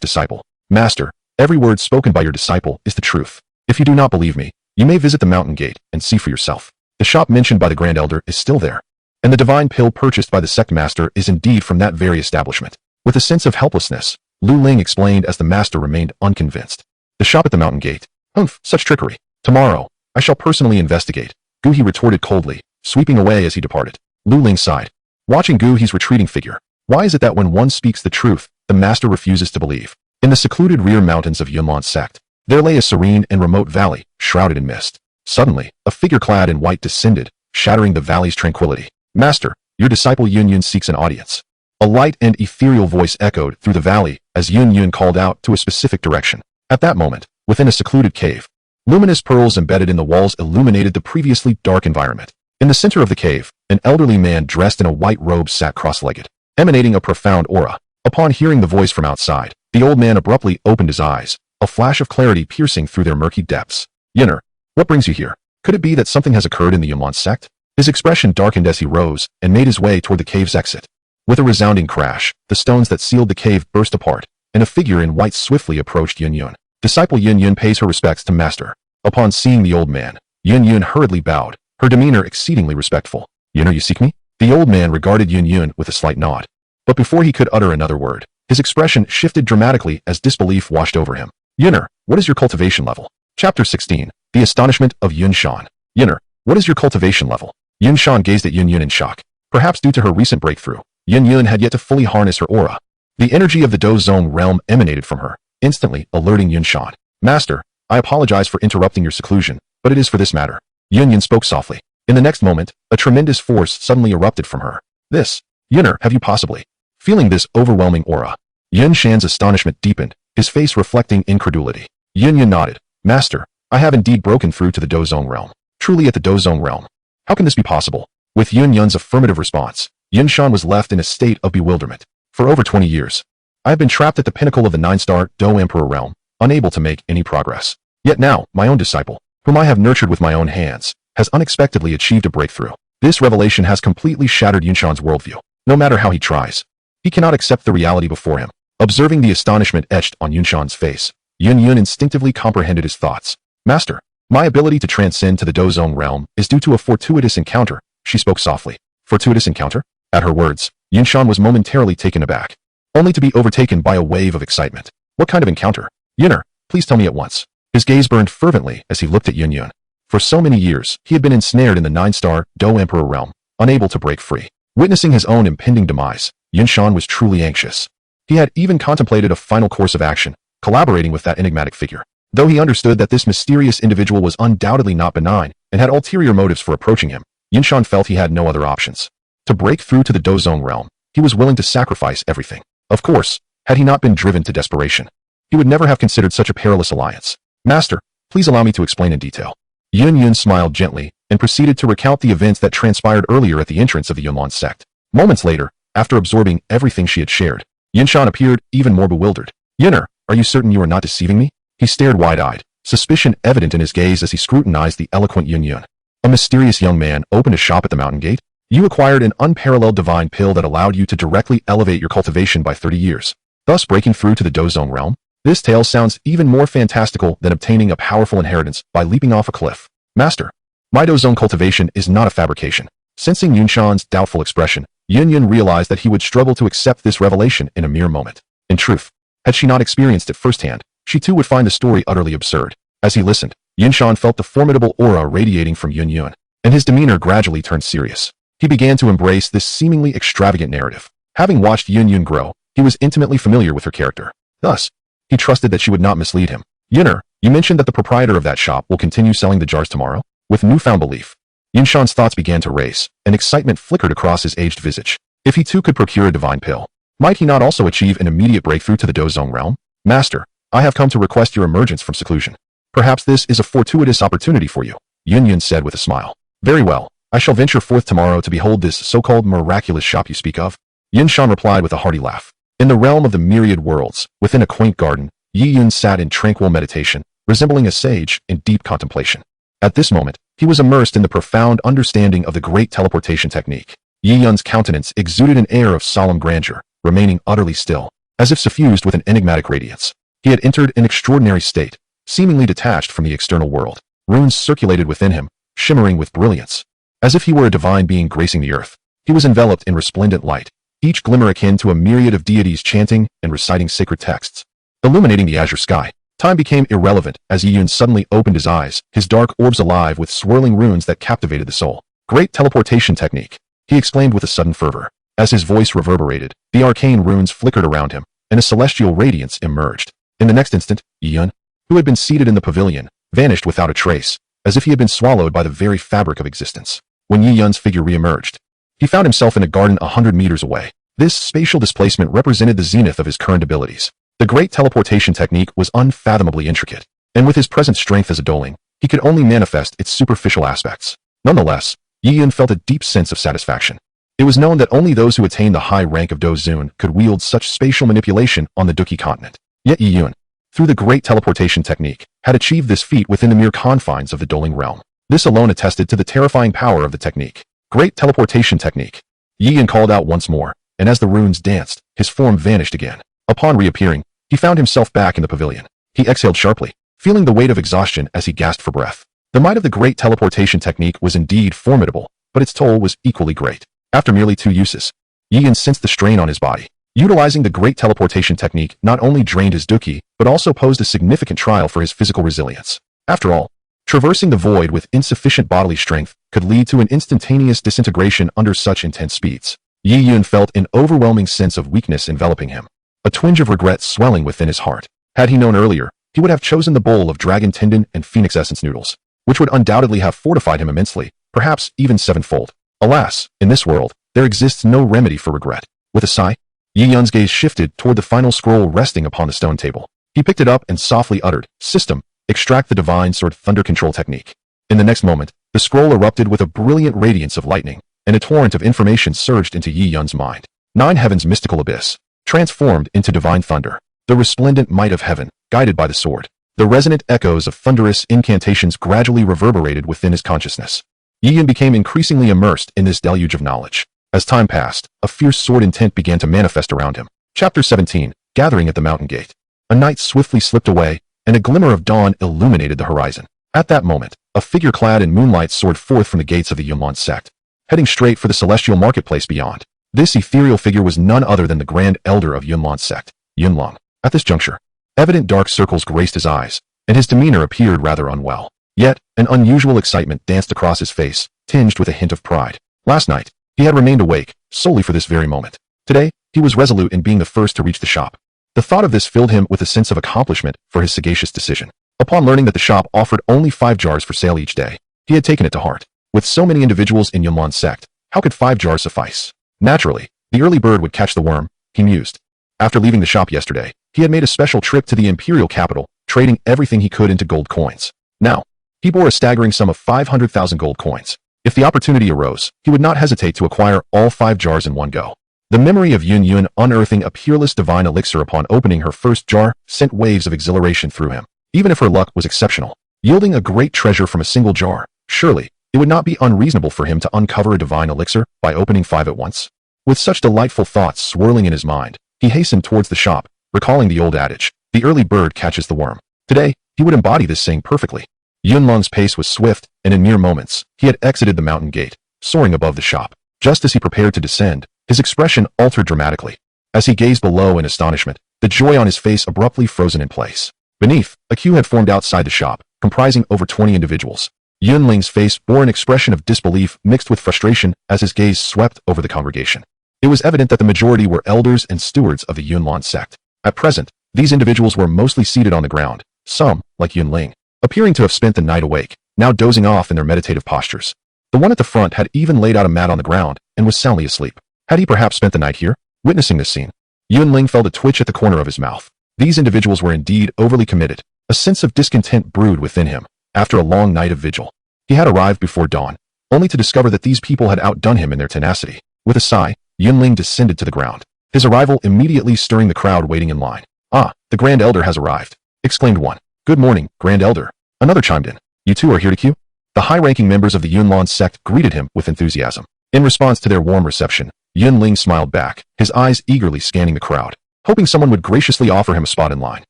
disciple. Master, every word spoken by your disciple is the truth. If you do not believe me, you may visit the mountain gate and see for yourself. The shop mentioned by the Grand Elder is still there, and the divine pill purchased by the sect master is indeed from that very establishment. With a sense of helplessness, Lu Ling explained as the master remained unconvinced. The shop at the mountain gate. Humph, such trickery. Tomorrow, I shall personally investigate, Gu He retorted coldly, sweeping away as he departed. Lu Ling sighed, watching Gu He's retreating figure. Why is it that when one speaks the truth, the master refuses to believe? In the secluded rear mountains of Yunlan's sect, there lay a serene and remote valley, shrouded in mist. Suddenly, a figure clad in white descended, shattering the valley's tranquility. Master, your disciple Yun Yun seeks an audience. A light and ethereal voice echoed through the valley as Yun Yun called out to a specific direction. At that moment, within a secluded cave, luminous pearls embedded in the walls illuminated the previously dark environment. In the center of the cave, an elderly man dressed in a white robe sat cross-legged, emanating a profound aura. Upon hearing the voice from outside, the old man abruptly opened his eyes, a flash of clarity piercing through their murky depths. Yunner, what brings you here? Could it be that something has occurred in the Yunlan sect? His expression darkened as he rose and made his way toward the cave's exit. With a resounding crash, the stones that sealed the cave burst apart, and a figure in white swiftly approached Yun Yun. Disciple Yun Yun pays her respects to master. Upon seeing the old man, Yun Yun hurriedly bowed, her demeanor exceedingly respectful. Yunner, you seek me? The old man regarded Yun Yun with a slight nod. But before he could utter another word, his expression shifted dramatically as disbelief washed over him. Yunner, what is your cultivation level? Chapter 16. The Astonishment of Yun Shan. Yunner, what is your cultivation level? Yun Shan gazed at Yun Yun in shock. Perhaps due to her recent breakthrough, Yun Yun had yet to fully harness her aura. The energy of the Do Zone realm emanated from her, instantly alerting Yun Shan. Master, I apologize for interrupting your seclusion, but it is for this matter. Yun Yun spoke softly. In the next moment, a tremendous force suddenly erupted from her. This, Yunner, have you possibly? Feeling this overwhelming aura, Yun Shan's astonishment deepened, his face reflecting incredulity. Yun Yun nodded. Master, I have indeed broken through to the Do Zone realm. Truly at the Do Zone realm. How can this be possible? With Yun Yun's affirmative response, Yun Shan was left in a state of bewilderment. For over 20 years, I have been trapped at the pinnacle of the 9-star Do Emperor realm, unable to make any progress. Yet now, my own disciple, whom I have nurtured with my own hands, has unexpectedly achieved a breakthrough. This revelation has completely shattered Yun Shan's worldview. No matter how he tries, he cannot accept the reality before him. Observing the astonishment etched on Yun Shan's face, Yun Yun instinctively comprehended his thoughts. Master, my ability to transcend to the Do Zone realm is due to a fortuitous encounter, she spoke softly. Fortuitous encounter? At her words, Yun Shan was momentarily taken aback, only to be overtaken by a wave of excitement. What kind of encounter? Yunner, please tell me at once. His gaze burned fervently as he looked at Yun Yun. For so many years, he had been ensnared in the 9-star Do Emperor realm, unable to break free. Witnessing his own impending demise, Yun Shan was truly anxious. He had even contemplated a final course of action, collaborating with that enigmatic figure. Though he understood that this mysterious individual was undoubtedly not benign and had ulterior motives for approaching him, Yun Shan felt he had no other options. To break through to the Do Zone realm, he was willing to sacrifice everything. Of course, had he not been driven to desperation, he would never have considered such a perilous alliance. Master, please allow me to explain in detail. Yun Yun smiled gently and proceeded to recount the events that transpired earlier at the entrance of the Yunlan sect. Moments later, after absorbing everything she had shared, Yun Shan appeared even more bewildered. Yunner, are you certain you are not deceiving me? He stared wide-eyed, suspicion evident in his gaze as he scrutinized the eloquent Yun Yun. A mysterious young man opened a shop at the mountain gate? You acquired an unparalleled divine pill that allowed you to directly elevate your cultivation by 30 years, thus breaking through to the Do Zone realm? This tale sounds even more fantastical than obtaining a powerful inheritance by leaping off a cliff. Master, my Do Zone cultivation is not a fabrication. Sensing Yun Shan's doubtful expression, Yun Yun realized that he would struggle to accept this revelation in a mere moment. In truth, had she not experienced it firsthand, she too would find the story utterly absurd. As he listened, Yun Shan felt the formidable aura radiating from Yun Yun, and his demeanor gradually turned serious. He began to embrace this seemingly extravagant narrative. Having watched Yun Yun grow, he was intimately familiar with her character. Thus, he trusted that she would not mislead him. Yunner, you mentioned that the proprietor of that shop will continue selling the jars tomorrow? With newfound belief, Yun Shan's thoughts began to race, and excitement flickered across his aged visage. If he too could procure a divine pill, might he not also achieve an immediate breakthrough to the Do Zone realm? Master, I have come to request your emergence from seclusion. Perhaps this is a fortuitous opportunity for you, Yun Yun said with a smile. Very well, I shall venture forth tomorrow to behold this so-called miraculous shop you speak of. Yin Shan replied with a hearty laugh. In the realm of the myriad worlds, within a quaint garden, Yi Yun sat in tranquil meditation, resembling a sage in deep contemplation. At this moment, he was immersed in the profound understanding of the great teleportation technique. Yi Yun's countenance exuded an air of solemn grandeur, remaining utterly still, as if suffused with an enigmatic radiance. He had entered an extraordinary state, seemingly detached from the external world. Runes circulated within him, shimmering with brilliance. As if he were a divine being gracing the earth, he was enveloped in resplendent light, each glimmer akin to a myriad of deities chanting and reciting sacred texts. Illuminating the azure sky, time became irrelevant as Yi Yun suddenly opened his eyes, his dark orbs alive with swirling runes that captivated the soul. Great teleportation technique, he exclaimed with a sudden fervor. As his voice reverberated, the arcane runes flickered around him, and a celestial radiance emerged. In the next instant, Yi Yun, who had been seated in the pavilion, vanished without a trace, as if he had been swallowed by the very fabric of existence. When Yi Yun's figure re-emerged, he found himself in a garden 100 meters away. This spatial displacement represented the zenith of his current abilities. The great teleportation technique was unfathomably intricate, and with his present strength as a doling, he could only manifest its superficial aspects. Nonetheless, Yi Yun felt a deep sense of satisfaction. It was known that only those who attained the high rank of Dozun could wield such spatial manipulation on the Duki continent. Yet Yi Yun, through the great teleportation technique, had achieved this feat within the mere confines of the doling realm. This alone attested to the terrifying power of the technique. Great teleportation technique. Yi Yun called out once more, and as the runes danced, his form vanished again. Upon reappearing, he found himself back in the pavilion. He exhaled sharply, feeling the weight of exhaustion as he gasped for breath. The might of the great teleportation technique was indeed formidable, but its toll was equally great. After merely 2 uses, Yi Yun sensed the strain on his body. Utilizing the great teleportation technique not only drained his Duki, but also posed a significant trial for his physical resilience. After all, traversing the void with insufficient bodily strength could lead to an instantaneous disintegration under such intense speeds. Yi Yun felt an overwhelming sense of weakness enveloping him, a twinge of regret swelling within his heart. Had he known earlier, he would have chosen the bowl of dragon tendon and phoenix essence noodles, which would undoubtedly have fortified him immensely, perhaps even 7-fold. Alas, in this world, there exists no remedy for regret. With a sigh, Yi Yun's gaze shifted toward the final scroll resting upon the stone table. He picked it up and softly uttered, "System, extract the divine sword thunder control technique." In the next moment, the scroll erupted with a brilliant radiance of lightning, and a torrent of information surged into Yi Yun's mind. 9 heaven's mystical abyss, transformed into divine thunder. The resplendent might of heaven, guided by the sword. The resonant echoes of thunderous incantations gradually reverberated within his consciousness. Yi Yun became increasingly immersed in this deluge of knowledge. As time passed, a fierce sword intent began to manifest around him. Chapter 17, Gathering at the Mountain Gate. A night swiftly slipped away, and a glimmer of dawn illuminated the horizon. At that moment, a figure clad in moonlight soared forth from the gates of the Yunlan sect, heading straight for the celestial marketplace beyond. This ethereal figure was none other than the Grand Elder of Yunlan sect, Yunlong. At this juncture, evident dark circles graced his eyes, and his demeanor appeared rather unwell. Yet, an unusual excitement danced across his face, tinged with a hint of pride. Last night, he had remained awake, solely for this very moment. Today, he was resolute in being the first to reach the shop. The thought of this filled him with a sense of accomplishment for his sagacious decision. Upon learning that the shop offered only 5 jars for sale each day, he had taken it to heart. With so many individuals in Yunlan sect, how could 5 jars suffice? Naturally, the early bird would catch the worm, he mused. After leaving the shop yesterday, he had made a special trip to the imperial capital, trading everything he could into gold coins. Now, he bore a staggering sum of 500,000 gold coins. If the opportunity arose, he would not hesitate to acquire all 5 jars in one go. The memory of Yun Yun unearthing a peerless divine elixir upon opening her first jar sent waves of exhilaration through him. Even if her luck was exceptional, yielding a great treasure from a single jar, surely, it would not be unreasonable for him to uncover a divine elixir by opening 5 at once. With such delightful thoughts swirling in his mind, he hastened towards the shop, recalling the old adage, the early bird catches the worm. Today, he would embody this saying perfectly. Yunlong's pace was swift, and in mere moments, he had exited the mountain gate, soaring above the shop. Just as he prepared to descend, his expression altered dramatically. As he gazed below in astonishment, the joy on his face abruptly frozen in place. Beneath, a queue had formed outside the shop, comprising over 20 individuals. Yunling's face bore an expression of disbelief mixed with frustration as his gaze swept over the congregation. It was evident that the majority were elders and stewards of the Yunlan sect. At present, these individuals were mostly seated on the ground, some, like Yunling, appearing to have spent the night awake, now dozing off in their meditative postures. The one at the front had even laid out a mat on the ground and was soundly asleep. Had he perhaps spent the night here? Witnessing this scene, Yunling felt a twitch at the corner of his mouth. These individuals were indeed overly committed. A sense of discontent brewed within him after a long night of vigil. He had arrived before dawn, only to discover that these people had outdone him in their tenacity. With a sigh, Yunling descended to the ground, his arrival immediately stirring the crowd waiting in line. "Ah, the Grand Elder has arrived," exclaimed one. "Good morning, Grand Elder," another chimed in. "You two are here to queue?" The high-ranking members of the Yunlan sect greeted him with enthusiasm. In response to their warm reception, Yunling smiled back, his eyes eagerly scanning the crowd, hoping someone would graciously offer him a spot in line.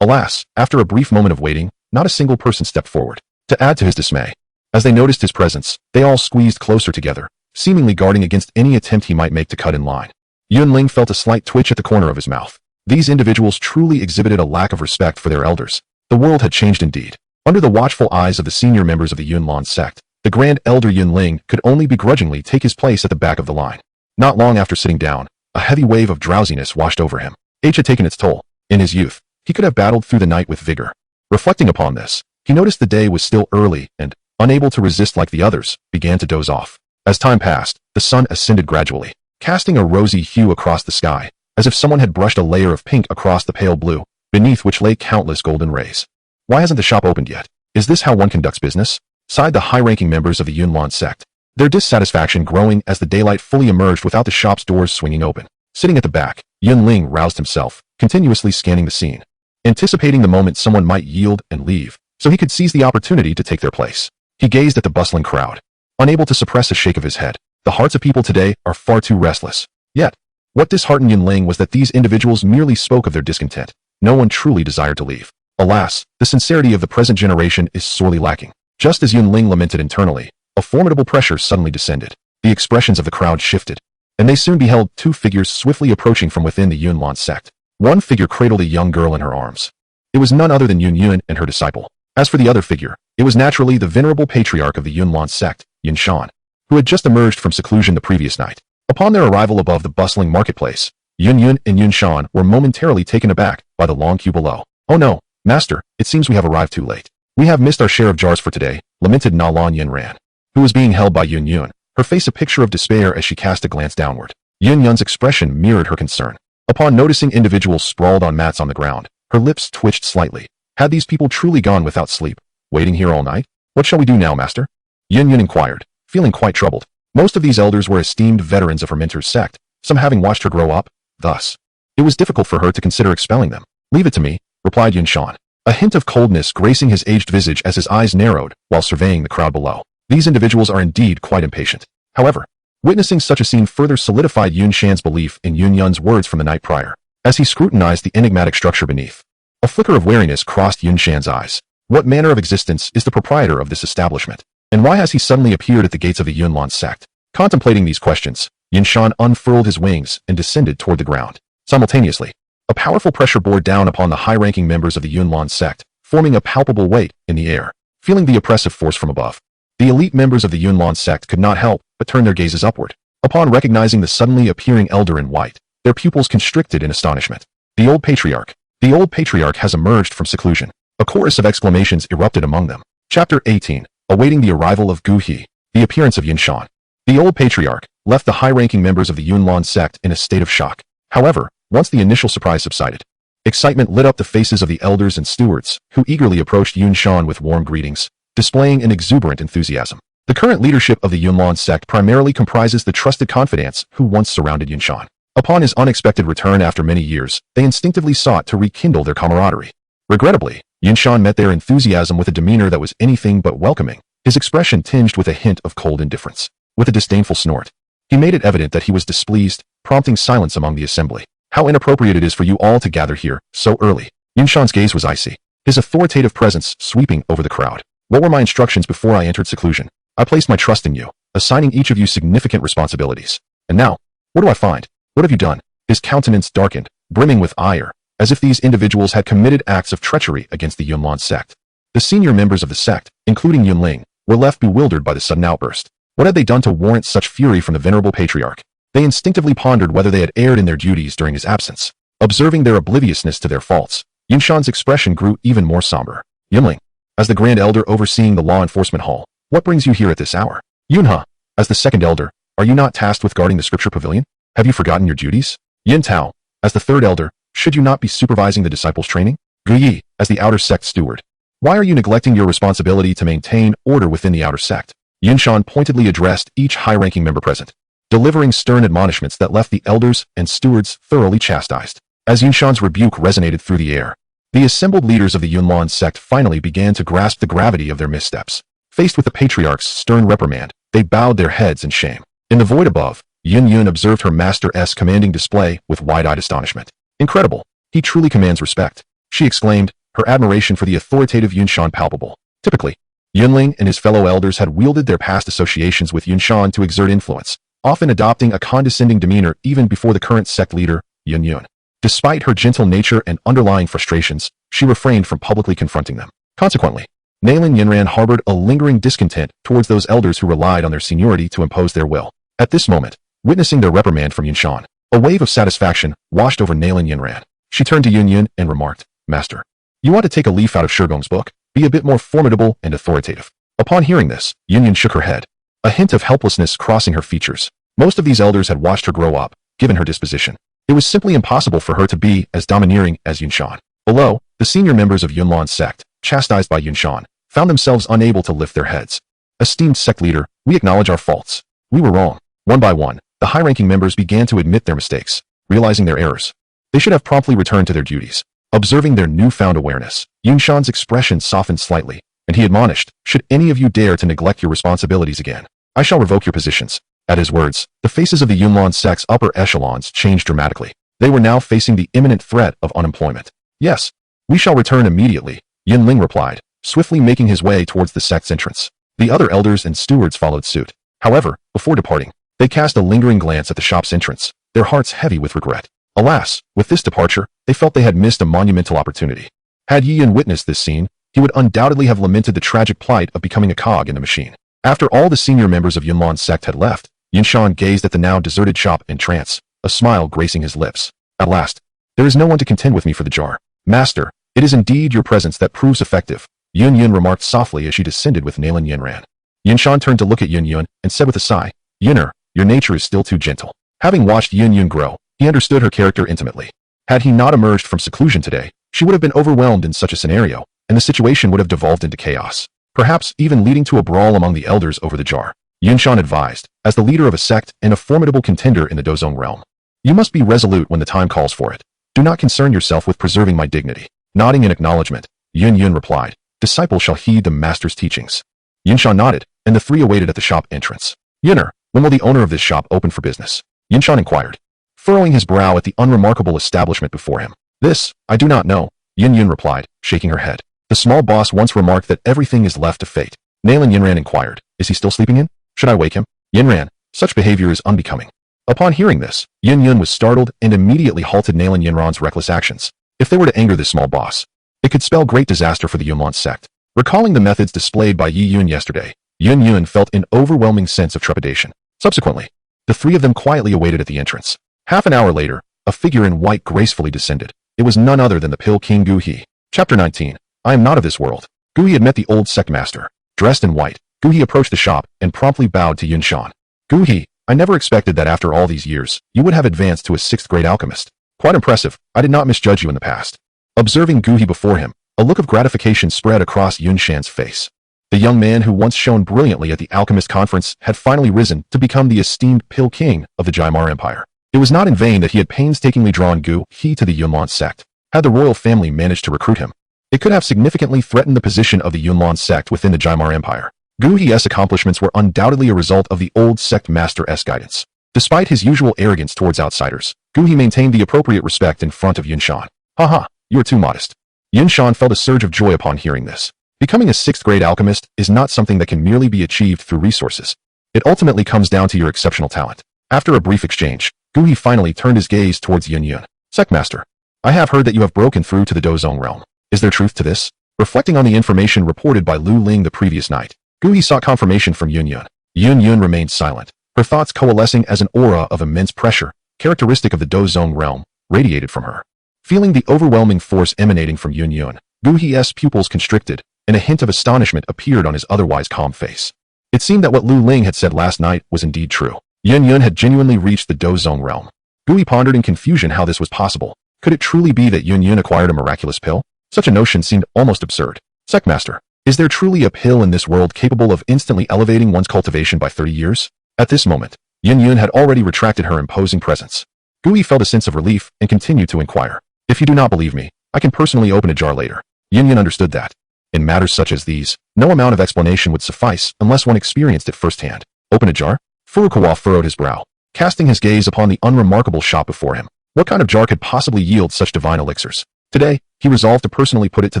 Alas, after a brief moment of waiting, not a single person stepped forward. To add to his dismay, as they noticed his presence, they all squeezed closer together, seemingly guarding against any attempt he might make to cut in line. Yunling felt a slight twitch at the corner of his mouth. These individuals truly exhibited a lack of respect for their elders. The world had changed indeed. Under the watchful eyes of the senior members of the Yunlan sect, the Grand Elder Yunling could only begrudgingly take his place at the back of the line. Not long after sitting down, a heavy wave of drowsiness washed over him. Age had taken its toll. In his youth, he could have battled through the night with vigor. Reflecting upon this, he noticed the day was still early and, unable to resist like the others, began to doze off. As time passed, the sun ascended gradually, casting a rosy hue across the sky, as if someone had brushed a layer of pink across the pale blue, beneath which lay countless golden rays. "Why hasn't the shop opened yet? Is this how one conducts business?" sighed the high-ranking members of the Yunlan sect, their dissatisfaction growing as the daylight fully emerged without the shop's doors swinging open. Sitting at the back, Yunling roused himself, continuously scanning the scene, anticipating the moment someone might yield and leave, so he could seize the opportunity to take their place. He gazed at the bustling crowd, unable to suppress a shake of his head. The hearts of people today are far too restless. Yet, what disheartened Yunling was that these individuals merely spoke of their discontent. No one truly desired to leave. Alas, the sincerity of the present generation is sorely lacking. Just as Yunling lamented internally, a formidable pressure suddenly descended. The expressions of the crowd shifted, and they soon beheld two figures swiftly approaching from within the Yunlan sect. One figure cradled a young girl in her arms. It was none other than Yun Yun and her disciple. As for the other figure, it was naturally the venerable patriarch of the Yunlan sect, Yun Shan, who had just emerged from seclusion the previous night. Upon their arrival above the bustling marketplace, Yun Yun and Yun Shan were momentarily taken aback by the long queue below. "Oh no, Master, it seems we have arrived too late. We have missed our share of jars for today," lamented Na Lan Yun Ran, who was being held by Yun Yun, her face a picture of despair as she cast a glance downward. Yun Yun's expression mirrored her concern. Upon noticing individuals sprawled on mats on the ground, her lips twitched slightly. Had these people truly gone without sleep, waiting here all night? "What shall we do now, Master?" Yun Yun inquired, feeling quite troubled. Most of these elders were esteemed veterans of her mentor's sect, some having watched her grow up. Thus, it was difficult for her to consider expelling them. "Leave it to me," replied Yun Shan, a hint of coldness gracing his aged visage as his eyes narrowed while surveying the crowd below. These individuals are indeed quite impatient. However, witnessing such a scene further solidified Yun Shan's belief in Yun Yun's words from the night prior. As he scrutinized the enigmatic structure beneath, a flicker of wariness crossed Yun Shan's eyes. What manner of existence is the proprietor of this establishment? And why has he suddenly appeared at the gates of the Yunlan sect? Contemplating these questions, Yun Shan unfurled his wings and descended toward the ground. Simultaneously, a powerful pressure bore down upon the high-ranking members of the Yunlan sect, forming a palpable weight in the air. Feeling the oppressive force from above, the elite members of the Yunlan sect could not help but turn their gazes upward. Upon recognizing the suddenly appearing elder in white, their pupils constricted in astonishment. The old patriarch has emerged from seclusion. A chorus of exclamations erupted among them. Chapter 18. Awaiting the arrival of Gu He. The appearance of Yun Shan, the old patriarch, left the high-ranking members of the Yunlan sect in a state of shock. However, once the initial surprise subsided, excitement lit up the faces of the elders and stewards, who eagerly approached Yun Shan with warm greetings, displaying an exuberant enthusiasm. The current leadership of the Yunlan sect primarily comprises the trusted confidants who once surrounded Yun Shan. Upon his unexpected return after many years, they instinctively sought to rekindle their camaraderie. Regrettably, Yun Shan met their enthusiasm with a demeanor that was anything but welcoming, his expression tinged with a hint of cold indifference. With a disdainful snort, he made it evident that he was displeased, prompting silence among the assembly. "How inappropriate it is for you all to gather here so early." Yun Shan's gaze was icy, his authoritative presence sweeping over the crowd. "What were my instructions before I entered seclusion? I placed my trust in you, assigning each of you significant responsibilities. And now, what do I find? What have you done?" His countenance darkened, brimming with ire, as if these individuals had committed acts of treachery against the Yunlan sect. The senior members of the sect, including Yunling, were left bewildered by the sudden outburst. What had they done to warrant such fury from the venerable patriarch? They instinctively pondered whether they had erred in their duties during his absence. Observing their obliviousness to their faults, Yun Shan's expression grew even more somber. "Yunling, as the Grand Elder overseeing the Law Enforcement Hall, what brings you here at this hour? Yunha, as the Second Elder, are you not tasked with guarding the Scripture Pavilion? Have you forgotten your duties? Yin Tao, as the Third Elder, should you not be supervising the disciples' training? Gu Yi, as the Outer Sect Steward, why are you neglecting your responsibility to maintain order within the Outer Sect? Yunshan pointedly addressed each high-ranking member present, delivering stern admonishments that left the elders and stewards thoroughly chastised. As Yunshan's rebuke resonated through the air, the assembled leaders of the Yunlan sect finally began to grasp the gravity of their missteps. Faced with the patriarch's stern reprimand, they bowed their heads in shame. In the void above, Yun observed her master's commanding display with wide-eyed astonishment. Incredible! He truly commands respect, she exclaimed, her admiration for the authoritative Yunshan palpable. Typically, Yunling and his fellow elders had wielded their past associations with Yunshan to exert influence, often adopting a condescending demeanor even before the current sect leader, Yun. Despite her gentle nature and underlying frustrations, she refrained from publicly confronting them. Consequently, Nailin Yunran harbored a lingering discontent towards those elders who relied on their seniority to impose their will. At this moment, witnessing their reprimand from Yunshan, a wave of satisfaction washed over Nailin Yunran. She turned to Yun and remarked, "Master, you want to take a leaf out of Shigong's book? Be a bit more formidable and authoritative." Upon hearing this, Yun shook her head, a hint of helplessness crossing her features. Most of these elders had watched her grow up, given her disposition. It was simply impossible for her to be as domineering as Yunshan. Below, the senior members of Yunlan's sect, chastised by Yunshan, found themselves unable to lift their heads. "Esteemed sect leader, we acknowledge our faults. We were wrong." One by one, the high-ranking members began to admit their mistakes, realizing their errors. They should have promptly returned to their duties. Observing their newfound awareness, Yunshan's expression softened slightly, and he admonished, "Should any of you dare to neglect your responsibilities again, I shall revoke your positions." At his words, the faces of the Yunlan sect's upper echelons changed dramatically. They were now facing the imminent threat of unemployment. "Yes, we shall return immediately," Yunling replied, swiftly making his way towards the sect's entrance. The other elders and stewards followed suit. However, before departing, they cast a lingering glance at the shop's entrance, their hearts heavy with regret. Alas, with this departure, they felt they had missed a monumental opportunity. Had Yun witnessed this scene, he would undoubtedly have lamented the tragic plight of becoming a cog in the machine. After all the senior members of Yunlan's sect had left, Yunshan gazed at the now deserted shop in trance, a smile gracing his lips. "At last, there is no one to contend with me for the jar. Master, it is indeed your presence that proves effective," Yun remarked softly as she descended with Nailin Yunran. Yunshan turned to look at Yun and said with a sigh, "Yunner, your nature is still too gentle." Having watched Yun grow, he understood her character intimately. Had he not emerged from seclusion today, she would have been overwhelmed in such a scenario, and the situation would have devolved into chaos, perhaps even leading to a brawl among the elders over the jar. Yunshan advised, as the leader of a sect and a formidable contender in the Dozong realm. "You must be resolute when the time calls for it. Do not concern yourself with preserving my dignity." Nodding in acknowledgement, Yun replied, "Disciple shall heed the master's teachings." Yunshan nodded, and the three awaited at the shop entrance. "Yunner, when will the owner of this shop open for business?" Yunshan inquired, furrowing his brow at the unremarkable establishment before him. "This, I do not know," Yun replied, shaking her head. "The small boss once remarked that everything is left to fate." Nailin Yunran inquired, "Is he still sleeping in? Should I wake him?" "Yunran, such behavior is unbecoming." Upon hearing this, Yun was startled and immediately halted Nailin Yunran's reckless actions. If they were to anger this small boss, it could spell great disaster for the Yunlan sect. Recalling the methods displayed by Yun yesterday, Yun felt an overwhelming sense of trepidation. Subsequently, the three of them quietly awaited at the entrance. Half an hour later, a figure in white gracefully descended. It was none other than the Pill King Gu He. Chapter 19. I am not of this world. Gu He had met the old sect master. Dressed in white, Gu He approached the shop and promptly bowed to Yunshan. "Gu He, I never expected that after all these years, you would have advanced to a 6th grade alchemist. Quite impressive. I did not misjudge you in the past." Observing Gu He before him, a look of gratification spread across Yunshan's face. The young man who once shone brilliantly at the alchemist conference had finally risen to become the esteemed Pill King of the Jaimar Empire. It was not in vain that he had painstakingly drawn Gu He to the Yunlan sect. Had the royal family managed to recruit him, it could have significantly threatened the position of the Yunlan sect within the Jaimar Empire. Gu He's accomplishments were undoubtedly a result of the old sect master's guidance. Despite his usual arrogance towards outsiders, Gu He maintained the appropriate respect in front of Yunshan. "Haha, you are too modest." Yunshan felt a surge of joy upon hearing this. Becoming a 6th grade alchemist is not something that can merely be achieved through resources. It ultimately comes down to your exceptional talent. After a brief exchange, Gu He finally turned his gaze towards Yun. "Sect-master, I have heard that you have broken through to the Dozong realm. Is there truth to this?" Reflecting on the information reported by Lu Ling the previous night, Gu He sought confirmation from Yun. Yun remained silent, her thoughts coalescing as an aura of immense pressure, characteristic of the Dozong realm, radiated from her. Feeling the overwhelming force emanating from Yun, Gu He's pupils constricted, and a hint of astonishment appeared on his otherwise calm face. It seemed that what Lu Ling had said last night was indeed true. Yun had genuinely reached the Dozong realm. Gu He pondered in confusion how this was possible. Could it truly be that Yun acquired a miraculous pill? Such a notion seemed almost absurd. "Sectmaster, Is there truly a pill in this world capable of instantly elevating one's cultivation by 30 years? At this moment, Yin Yun had already retracted her imposing presence. Gui felt a sense of relief and continued to inquire. If you do not believe me, I can personally open a jar later. Yin Yun understood that. In matters such as these, no amount of explanation would suffice unless one experienced it firsthand. Open a jar? Furukawa furrowed his brow, casting his gaze upon the unremarkable shop before him. What kind of jar could possibly yield such divine elixirs? Today, he resolved to personally put it to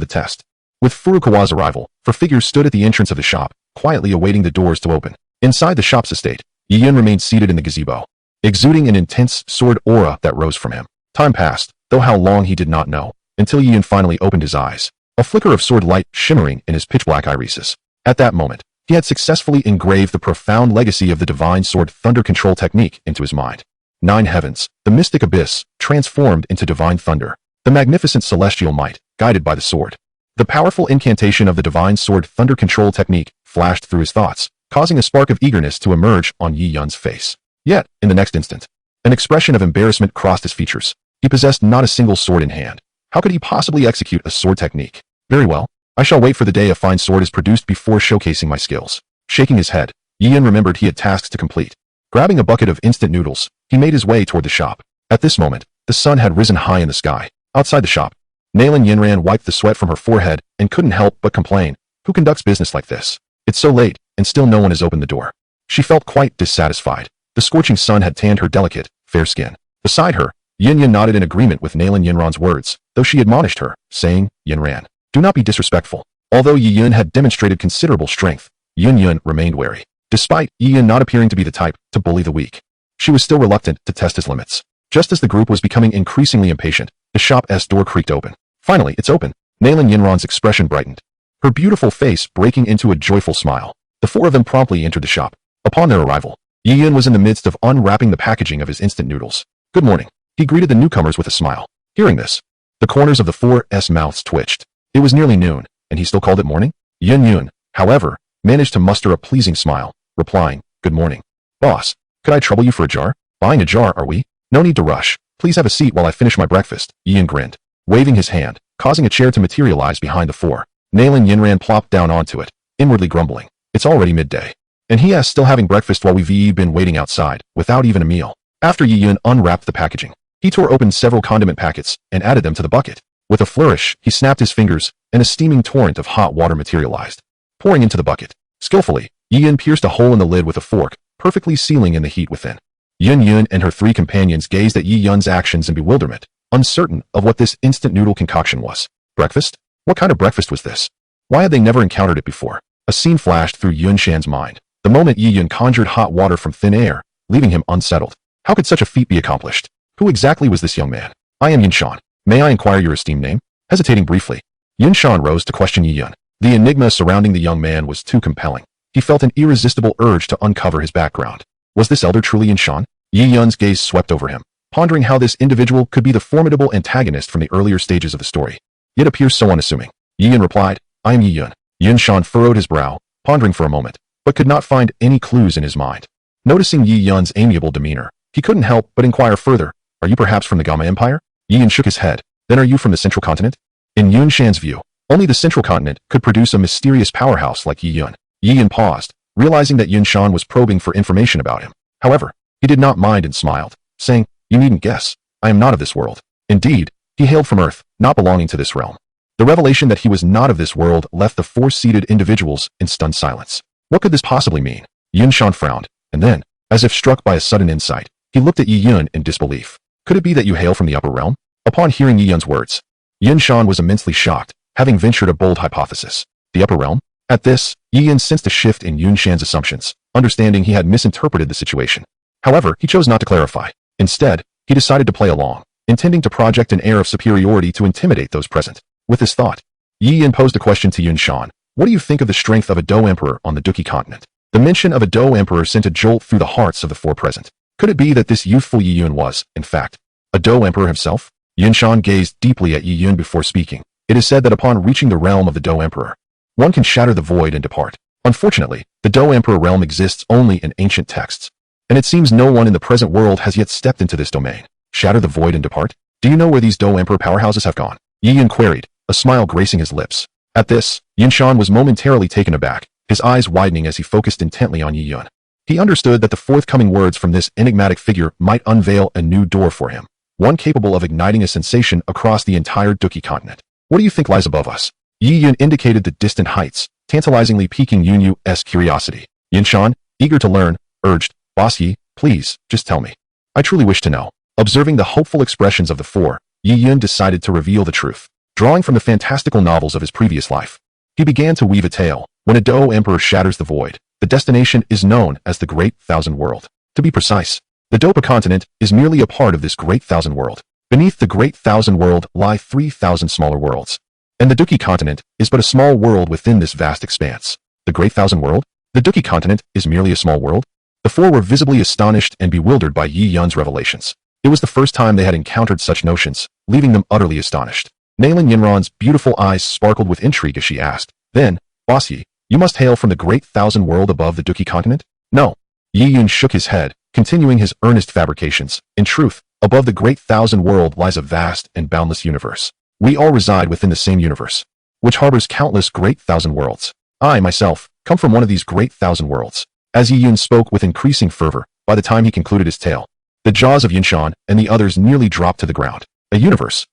the test. With Furukawa's arrival, 4 figures stood at the entrance of the shop, quietly awaiting the doors to open. Inside the shop's estate, Yi Yun remained seated in the gazebo, exuding an intense sword aura that rose from him. Time passed, though how long he did not know, until Yi Yun finally opened his eyes, a flicker of sword light shimmering in his pitch-black irises. At that moment, he had successfully engraved the profound legacy of the divine sword thunder control technique into his mind. 9 heavens, the mystic abyss, transformed into divine thunder, the magnificent celestial might, guided by the sword. The powerful incantation of the divine sword thunder control technique flashed through his thoughts, causing a spark of eagerness to emerge on Yi Yun's face. Yet, in the next instant, an expression of embarrassment crossed his features. He possessed not a single sword in hand. How could he possibly execute a sword technique? Very well, I shall wait for the day a fine sword is produced before showcasing my skills. Shaking his head, Yi Yun remembered he had tasks to complete. Grabbing a bucket of instant noodles, he made his way toward the shop. At this moment, the sun had risen high in the sky. Outside the shop, Nailin Yinran wiped the sweat from her forehead and couldn't help but complain. Who conducts business like this? It's so late, and still no one has opened the door. She felt quite dissatisfied. The scorching sun had tanned her delicate, fair skin. Beside her, Yin Yun nodded in agreement with Nailin Yinran's words, though she admonished her, saying, Yinran, do not be disrespectful. Although Yi Yun had demonstrated considerable strength, Yin Yun remained wary. Despite Yi Yun not appearing to be the type to bully the weak, she was still reluctant to test his limits. Just as the group was becoming increasingly impatient, the shop's door creaked open. Finally, it's open. Nailin Yinran's expression brightened, her beautiful face breaking into a joyful smile. The 4 of them promptly entered the shop. Upon their arrival, Yi Yun was in the midst of unwrapping the packaging of his instant noodles. Good morning. He greeted the newcomers with a smile. Hearing this, the corners of the 4's mouths twitched. It was nearly noon, and he still called it morning? Yin Yun, however, managed to muster a pleasing smile, replying, Good morning. Boss, could I trouble you for a jar? Buying a jar, are we? No need to rush. Please have a seat while I finish my breakfast. Yi Yun grinned, waving his hand, causing a chair to materialize behind the 4. Nailin Yinran plopped down onto it, inwardly grumbling. It's already midday. And he is still having breakfast while we've been waiting outside, without even a meal. After Yi Yun unwrapped the packaging, he tore open several condiment packets and added them to the bucket. With a flourish, he snapped his fingers, and a steaming torrent of hot water materialized, pouring into the bucket. Skillfully, Yi Yun pierced a hole in the lid with a fork, perfectly sealing in the heat within. Yin Yun and her 3 companions gazed at Yi Yun's actions in bewilderment, uncertain of what this instant noodle concoction was. Breakfast? What kind of breakfast was this? Why had they never encountered it before? A scene flashed through Yun Shan's mind. The moment Yi Yun conjured hot water from thin air, leaving him unsettled. How could such a feat be accomplished? Who exactly was this young man? I am Yin Shan. May I inquire your esteemed name? Hesitating briefly, Yin Shan rose to question Yi Yun. The enigma surrounding the young man was too compelling. He felt an irresistible urge to uncover his background. Was this elder truly Yin Shan? Yi Yun's gaze swept over him, pondering how this individual could be the formidable antagonist from the earlier stages of the story, yet appears so unassuming. Yi Yun replied, I am Yi Yun. Yin Shan furrowed his brow, pondering for a moment, but could not find any clues in his mind. Noticing Yi Yun's amiable demeanor, he couldn't help but inquire further, are you perhaps from the Gamma Empire? Yi Yun shook his head, then are you from the Central Continent? In Yun Shan's view, only the Central Continent could produce a mysterious powerhouse like Yi Yun. Yi Yun paused, realizing that Yun Shan was probing for information about him. However, he did not mind and smiled, saying, you needn't guess, I am not of this world. Indeed, he hailed from Earth, not belonging to this realm. The revelation that he was not of this world left the 4 seated individuals in stunned silence. What could this possibly mean? Yun Shan frowned, and then, as if struck by a sudden insight, he looked at Yi Yun in disbelief. Could it be that you hail from the upper realm? Upon hearing Yi Yun's words, Yun Shan was immensely shocked, having ventured a bold hypothesis. The upper realm? At this, Yi Yun sensed a shift in Yun Shan's assumptions, understanding he had misinterpreted the situation. However, he chose not to clarify. Instead, he decided to play along, intending to project an air of superiority to intimidate those present. With this thought, Yi Yun posed a question to Yun Shan. What do you think of the strength of a Do Emperor on the Duki continent? The mention of a Do Emperor sent a jolt through the hearts of the 4 present. Could it be that this youthful Yi Yun was, in fact, a Do Emperor himself? Yun Shan gazed deeply at Yi Yun before speaking. It is said that upon reaching the realm of the Do Emperor, one can shatter the void and depart. Unfortunately, the Do Emperor realm exists only in ancient texts, and it seems no one in the present world has yet stepped into this domain. Shatter the void and depart? Do you know where these Do Emperor powerhouses have gone? Yi Yun queried, a smile gracing his lips. At this, Yinshan was momentarily taken aback, his eyes widening as he focused intently on Yi Yun. He understood that the forthcoming words from this enigmatic figure might unveil a new door for him, one capable of igniting a sensation across the entire Duki continent. What do you think lies above us? Yi Yun indicated the distant heights, tantalizingly piquing Yun Yu's curiosity. Yinshan, eager to learn, urged, Boss Yi, please, just tell me. I truly wish to know. Observing the hopeful expressions of the four, Yi Yun decided to reveal the truth. Drawing from the fantastical novels of his previous life, he began to weave a tale. When a Do Emperor shatters the void, the destination is known as the Great Thousand World. To be precise, the Dopa continent is merely a part of this Great Thousand World. Beneath the Great Thousand World lie 3,000 smaller worlds. And the Duki continent is but a small world within this vast expanse. The Great Thousand World? The Duki continent is merely a small world? The four were visibly astonished and bewildered by Yi Yun's revelations. It was the first time they had encountered such notions, leaving them utterly astonished. Nailin Yinran's beautiful eyes sparkled with intrigue as she asked, Then, Boss Yi, you must hail from the Great Thousand World above the Duki continent? No. Yi Yun shook his head, continuing his earnest fabrications. In truth, above the Great Thousand World lies a vast and boundless universe. We all reside within the same universe, which harbors countless Great Thousand Worlds. I, myself, come from one of these Great Thousand Worlds. As Yi Yun spoke with increasing fervor, by the time he concluded his tale, the jaws of Yinshan and the others nearly dropped to the ground. A universe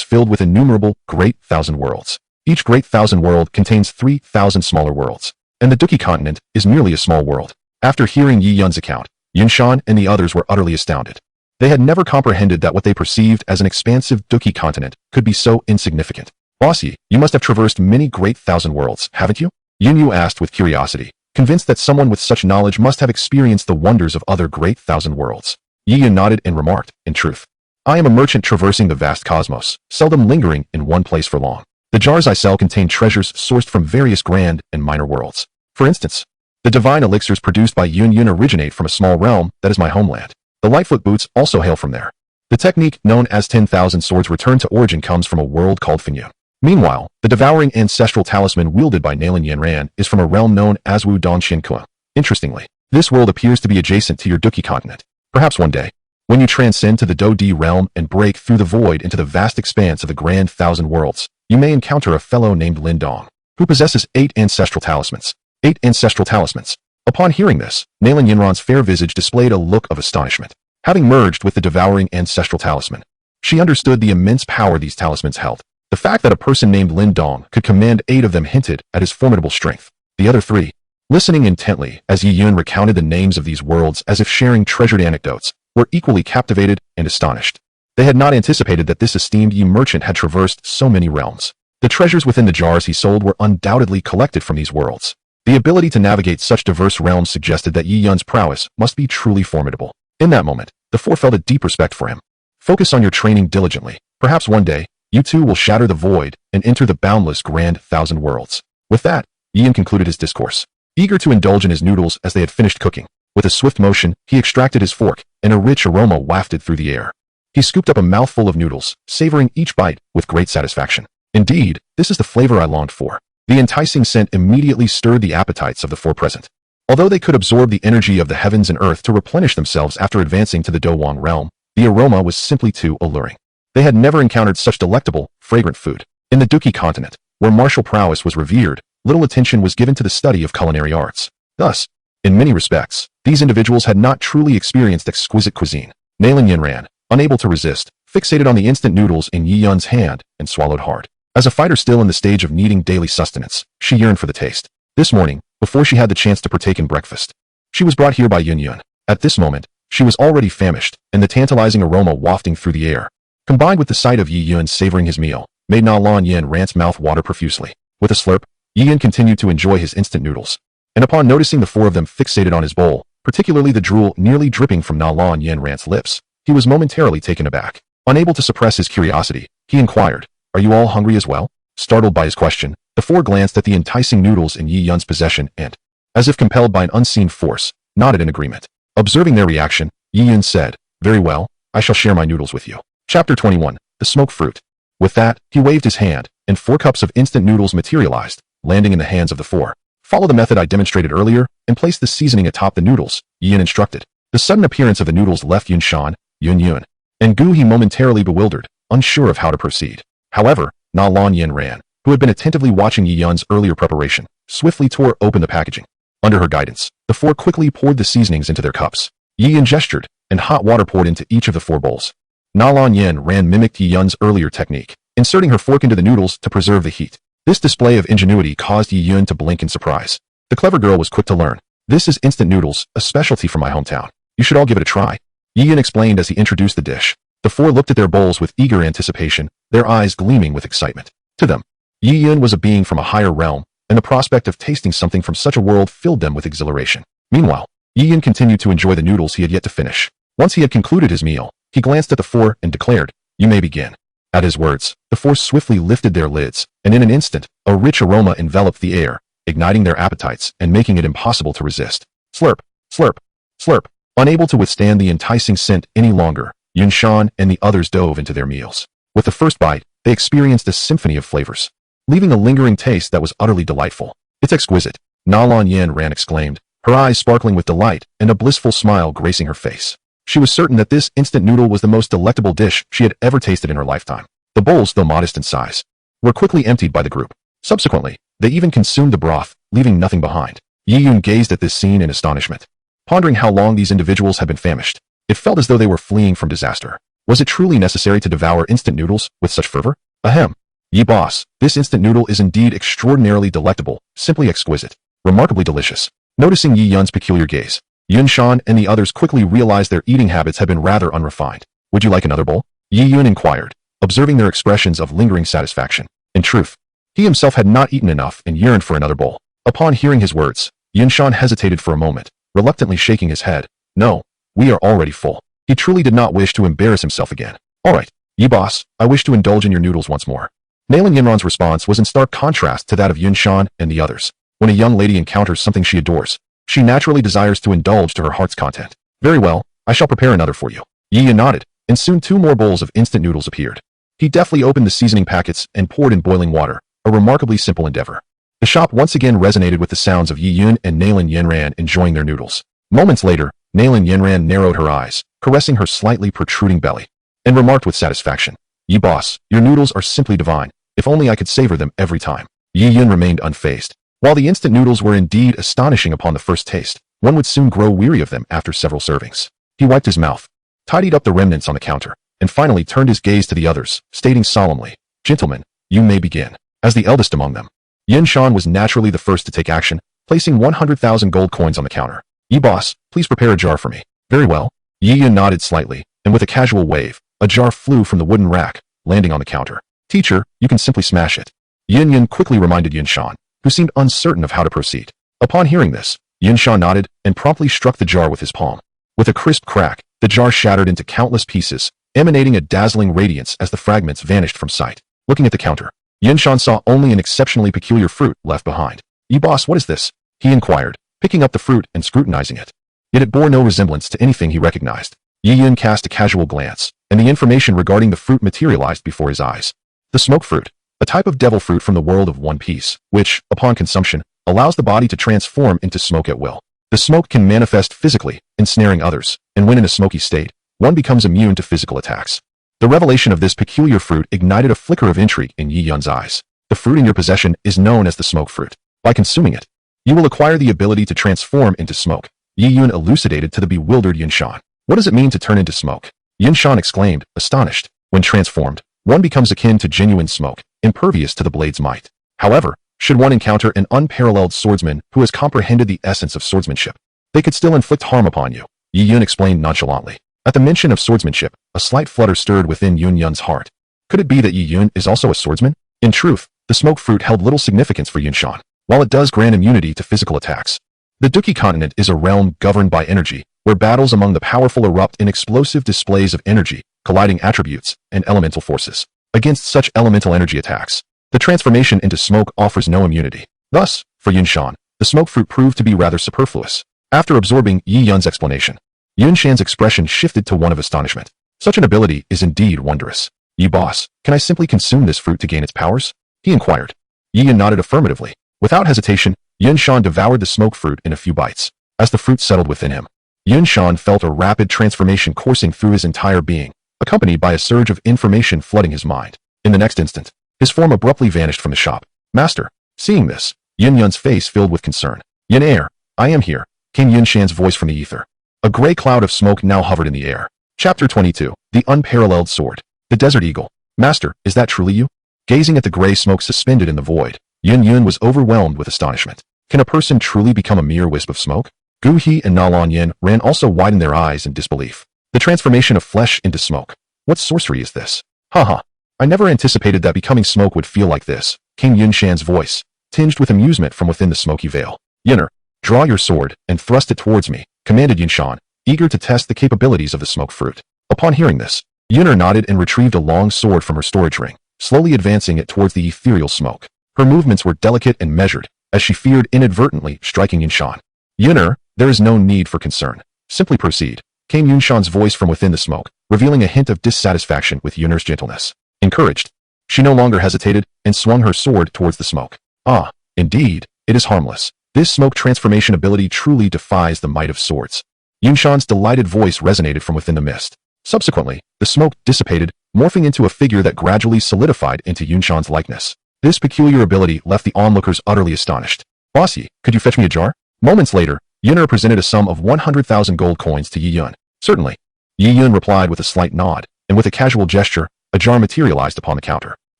filled with innumerable Great Thousand Worlds. Each Great Thousand World contains 3,000 smaller worlds, and the Duki continent is merely a small world. After hearing Yi Yun's account, Yinshan and the others were utterly astounded. They had never comprehended that what they perceived as an expansive Duki continent could be so insignificant. Boss Yi, you must have traversed many Great Thousand Worlds, haven't you? Yun Yu asked with curiosity, convinced that someone with such knowledge must have experienced the wonders of other Great Thousand Worlds. Yi Yun nodded and remarked, In truth, I am a merchant traversing the vast cosmos, seldom lingering in one place for long. The jars I sell contain treasures sourced from various grand and minor worlds. For instance, the divine elixirs produced by Yun Yun originate from a small realm that is my homeland. The Lightfoot boots also hail from there. The technique known as 10,000 swords return to origin comes from a world called Finyu. Meanwhile, the devouring ancestral talisman wielded by Nailin Yanran is from a realm known as Wu Dongxiankua. Interestingly, this world appears to be adjacent to your Duki continent. Perhaps one day, when you transcend to the Do-Di realm and break through the void into the vast expanse of the Grand Thousand Worlds, you may encounter a fellow named Lin Dong, who possesses 8 ancestral talismans. 8 ancestral talismans. Upon hearing this, Nailin Yinran's fair visage displayed a look of astonishment. Having merged with the devouring ancestral talisman, she understood the immense power these talismans held. The fact that a person named Lin Dong could command 8 of them hinted at his formidable strength. The other 3, listening intently as Yi Yun recounted the names of these worlds as if sharing treasured anecdotes, were equally captivated and astonished. They had not anticipated that this esteemed Yi merchant had traversed so many realms. The treasures within the jars he sold were undoubtedly collected from these worlds. The ability to navigate such diverse realms suggested that Yi Yun's prowess must be truly formidable. In that moment, the four felt a deep respect for him. Focus on your training diligently. Perhaps one day, you too will shatter the void and enter the boundless Grand Thousand Worlds. With that, Yi Yun concluded his discourse. Eager to indulge in his noodles as they had finished cooking, with a swift motion, he extracted his fork, and a rich aroma wafted through the air. He scooped up a mouthful of noodles, savoring each bite with great satisfaction. Indeed, this is the flavor I longed for. The enticing scent immediately stirred the appetites of the four present. Although they could absorb the energy of the heavens and earth to replenish themselves after advancing to the Do-Wang realm, the aroma was simply too alluring. They had never encountered such delectable, fragrant food. In the Duki continent, where martial prowess was revered, little attention was given to the study of culinary arts. Thus, in many respects, these individuals had not truly experienced exquisite cuisine. Nailin Yinran, unable to resist, fixated on the instant noodles in Yi Yun's hand and swallowed hard. As a fighter still in the stage of needing daily sustenance, she yearned for the taste. This morning, before she had the chance to partake in breakfast, she was brought here by Yun Yun. At this moment, she was already famished, and the tantalizing aroma wafting through the air, combined with the sight of Yi Yun savoring his meal, made Na Lan Yin Rant's mouth water profusely. With a slurp, Yi Yun continued to enjoy his instant noodles. And upon noticing the four of them fixated on his bowl, particularly the drool nearly dripping from Na Lan Yin Rant's lips, he was momentarily taken aback. Unable to suppress his curiosity, he inquired, "Are you all hungry as well?" Startled by his question, the four glanced at the enticing noodles in Yi Yun's possession and, as if compelled by an unseen force, nodded in agreement. Observing their reaction, Yi Yun said, "Very well, I shall share my noodles with you." Chapter 21, The Smoke Fruit. With that, he waved his hand, and 4 cups of instant noodles materialized, landing in the hands of the four. Follow the method I demonstrated earlier, and place the seasoning atop the noodles, Yi Yun instructed. The sudden appearance of the noodles left Yun Shan, Yun and Gu He momentarily bewildered, unsure of how to proceed. However, Na Lan Yin Ran, who had been attentively watching Yi Yun's earlier preparation, swiftly tore open the packaging. Under her guidance, the four quickly poured the seasonings into their cups. Yi Yun gestured, and hot water poured into each of the four bowls. Na Lan Yen ran mimicked Yi Yun's earlier technique, inserting her fork into the noodles to preserve the heat. This display of ingenuity caused Yi Yun to blink in surprise. The clever girl was quick to learn. This is instant noodles, a specialty from my hometown. You should all give it a try. Yi Yun explained as he introduced the dish. The four looked at their bowls with eager anticipation, their eyes gleaming with excitement. To them, Yi Yun was a being from a higher realm, and the prospect of tasting something from such a world filled them with exhilaration. Meanwhile, Yi Yun continued to enjoy the noodles he had yet to finish. Once he had concluded his meal, he glanced at the four and declared, "You may begin." At his words, the four swiftly lifted their lids, and in an instant, a rich aroma enveloped the air, igniting their appetites and making it impossible to resist. Slurp, slurp, slurp. Unable to withstand the enticing scent any longer, Yun Shan and the others dove into their meals. With the first bite, they experienced a symphony of flavors, leaving a lingering taste that was utterly delightful. "It's exquisite," Na Lan Yen Ran exclaimed, her eyes sparkling with delight and a blissful smile gracing her face. She was certain that this instant noodle was the most delectable dish she had ever tasted in her lifetime. The bowls, though modest in size, were quickly emptied by the group. Subsequently, they even consumed the broth, leaving nothing behind. Yi Yun gazed at this scene in astonishment, pondering how long these individuals had been famished. It felt as though they were fleeing from disaster. Was it truly necessary to devour instant noodles with such fervor? Ahem. Yi boss, this instant noodle is indeed extraordinarily delectable, simply exquisite, remarkably delicious. Noticing Yi Yun's peculiar gaze, Yun Shan and the others quickly realized their eating habits had been rather unrefined. "Would you like another bowl?" Yi Yun inquired, observing their expressions of lingering satisfaction. In truth, he himself had not eaten enough and yearned for another bowl. Upon hearing his words, Yun Shan hesitated for a moment, reluctantly shaking his head. "No, we are already full." He truly did not wish to embarrass himself again. "All right, Yi boss, I wish to indulge in your noodles once more." Nalan Yinran's response was in stark contrast to that of Yun Shan and the others. When a young lady encounters something she adores, she naturally desires to indulge to her heart's content. "Very well, I shall prepare another for you." Yi Yun nodded, and soon 2 more bowls of instant noodles appeared. He deftly opened the seasoning packets and poured in boiling water, a remarkably simple endeavor. The shop once again resonated with the sounds of Yi Yun and Nalan Yenran enjoying their noodles. Moments later, Nalan Yenran narrowed her eyes, caressing her slightly protruding belly, and remarked with satisfaction, "Yi boss, your noodles are simply divine. If only I could savor them every time." Yi Yun remained unfazed. While the instant noodles were indeed astonishing upon the first taste, one would soon grow weary of them after several servings. He wiped his mouth, tidied up the remnants on the counter, and finally turned his gaze to the others, stating solemnly, "Gentlemen, you may begin." As the eldest among them, Yin Shan was naturally the first to take action, placing 100,000 gold coins on the counter. "Yi boss, please prepare a jar for me." "Very well." Yi Yun nodded slightly, and with a casual wave, a jar flew from the wooden rack, landing on the counter. "Teacher, you can simply smash it." Yin Yun quickly reminded Yin Shan, who seemed uncertain of how to proceed. Upon hearing this, Yin Shan nodded and promptly struck the jar with his palm. With a crisp crack, the jar shattered into countless pieces, emanating a dazzling radiance as the fragments vanished from sight. Looking at the counter, Yin Shan saw only an exceptionally peculiar fruit left behind. "Yi boss, what is this?" he inquired, picking up the fruit and scrutinizing it. Yet it bore no resemblance to anything he recognized. Yi Yun cast a casual glance, and the information regarding the fruit materialized before his eyes. The smoke fruit, a type of devil fruit from the world of One Piece, which, upon consumption, allows the body to transform into smoke at will. The smoke can manifest physically, ensnaring others, and when in a smoky state, one becomes immune to physical attacks. The revelation of this peculiar fruit ignited a flicker of intrigue in Yi Yun's eyes. The fruit in your possession is known as the smoke fruit. By consuming it, you will acquire the ability to transform into smoke. Yi Yun elucidated to the bewildered Yin Shan. "What does it mean to turn into smoke?" Yin Shan exclaimed, astonished. "When transformed, one becomes akin to genuine smoke, impervious to the blade's might. However, should one encounter an unparalleled swordsman who has comprehended the essence of swordsmanship, they could still inflict harm upon you," Yi Yun explained nonchalantly. At the mention of swordsmanship, a slight flutter stirred within Yun Yun's heart. Could it be that Yi Yun is also a swordsman? In truth, the smoke fruit held little significance for Yin Shan, while it does grant immunity to physical attacks. The Duki continent is a realm governed by energy, where battles among the powerful erupt in explosive displays of energy, colliding attributes, and elemental forces. Against such elemental energy attacks, the transformation into smoke offers no immunity. Thus, for Yun Shan, the smoke fruit proved to be rather superfluous. After absorbing Yi Yun's explanation, Yun Shan's expression shifted to one of astonishment. Such an ability is indeed wondrous. "Yi boss, can I simply consume this fruit to gain its powers?" he inquired. Yi Yun nodded affirmatively. Without hesitation, Yun Shan devoured the smoke fruit in a few bites. As the fruit settled within him, Yun Shan felt a rapid transformation coursing through his entire being, accompanied by a surge of information flooding his mind. In the next instant, His form abruptly vanished from the shop. Master. Seeing this, Yin Yun's face filled with concern. Yin Air, I am here, came Yun Shan's voice from the ether. A gray cloud of smoke now hovered in the air. Chapter 22. The Unparalleled Sword. The Desert Eagle. Master, is that truly you? Gazing at the gray smoke suspended in the void, Yun Yun was overwhelmed with astonishment. Can a person truly become a mere wisp of smoke? Gu He and Na Lan Yin ran also widened their eyes in disbelief. The transformation of flesh into smoke. What sorcery is this? Haha. I never anticipated that becoming smoke would feel like this, came Yun Shan's voice, tinged with amusement from within the smoky veil. Yinner, draw your sword and thrust it towards me, commanded Yun Shan, eager to test the capabilities of the smoke fruit. Upon hearing this, Yinner nodded and retrieved a long sword from her storage ring, slowly advancing it towards the ethereal smoke. Her movements were delicate and measured, as she feared inadvertently striking Yun Shan. Yinner, there is no need for concern. Simply proceed, came Yun Shan's voice from within the smoke, revealing a hint of dissatisfaction with Yinner's gentleness. Encouraged, she no longer hesitated and swung her sword towards the smoke. Ah, indeed, it is harmless. This smoke transformation ability truly defies the might of swords. Yun Shan's delighted voice resonated from within the mist. Subsequently, the smoke dissipated, morphing into a figure that gradually solidified into Yun Shan's likeness. This peculiar ability left the onlookers utterly astonished. Bossy, could you fetch me a jar? Moments later, Yinner presented a sum of 100,000 gold coins to Yi Yun. Certainly. Yi Yun replied with a slight nod, and with a casual gesture, a jar materialized upon the counter.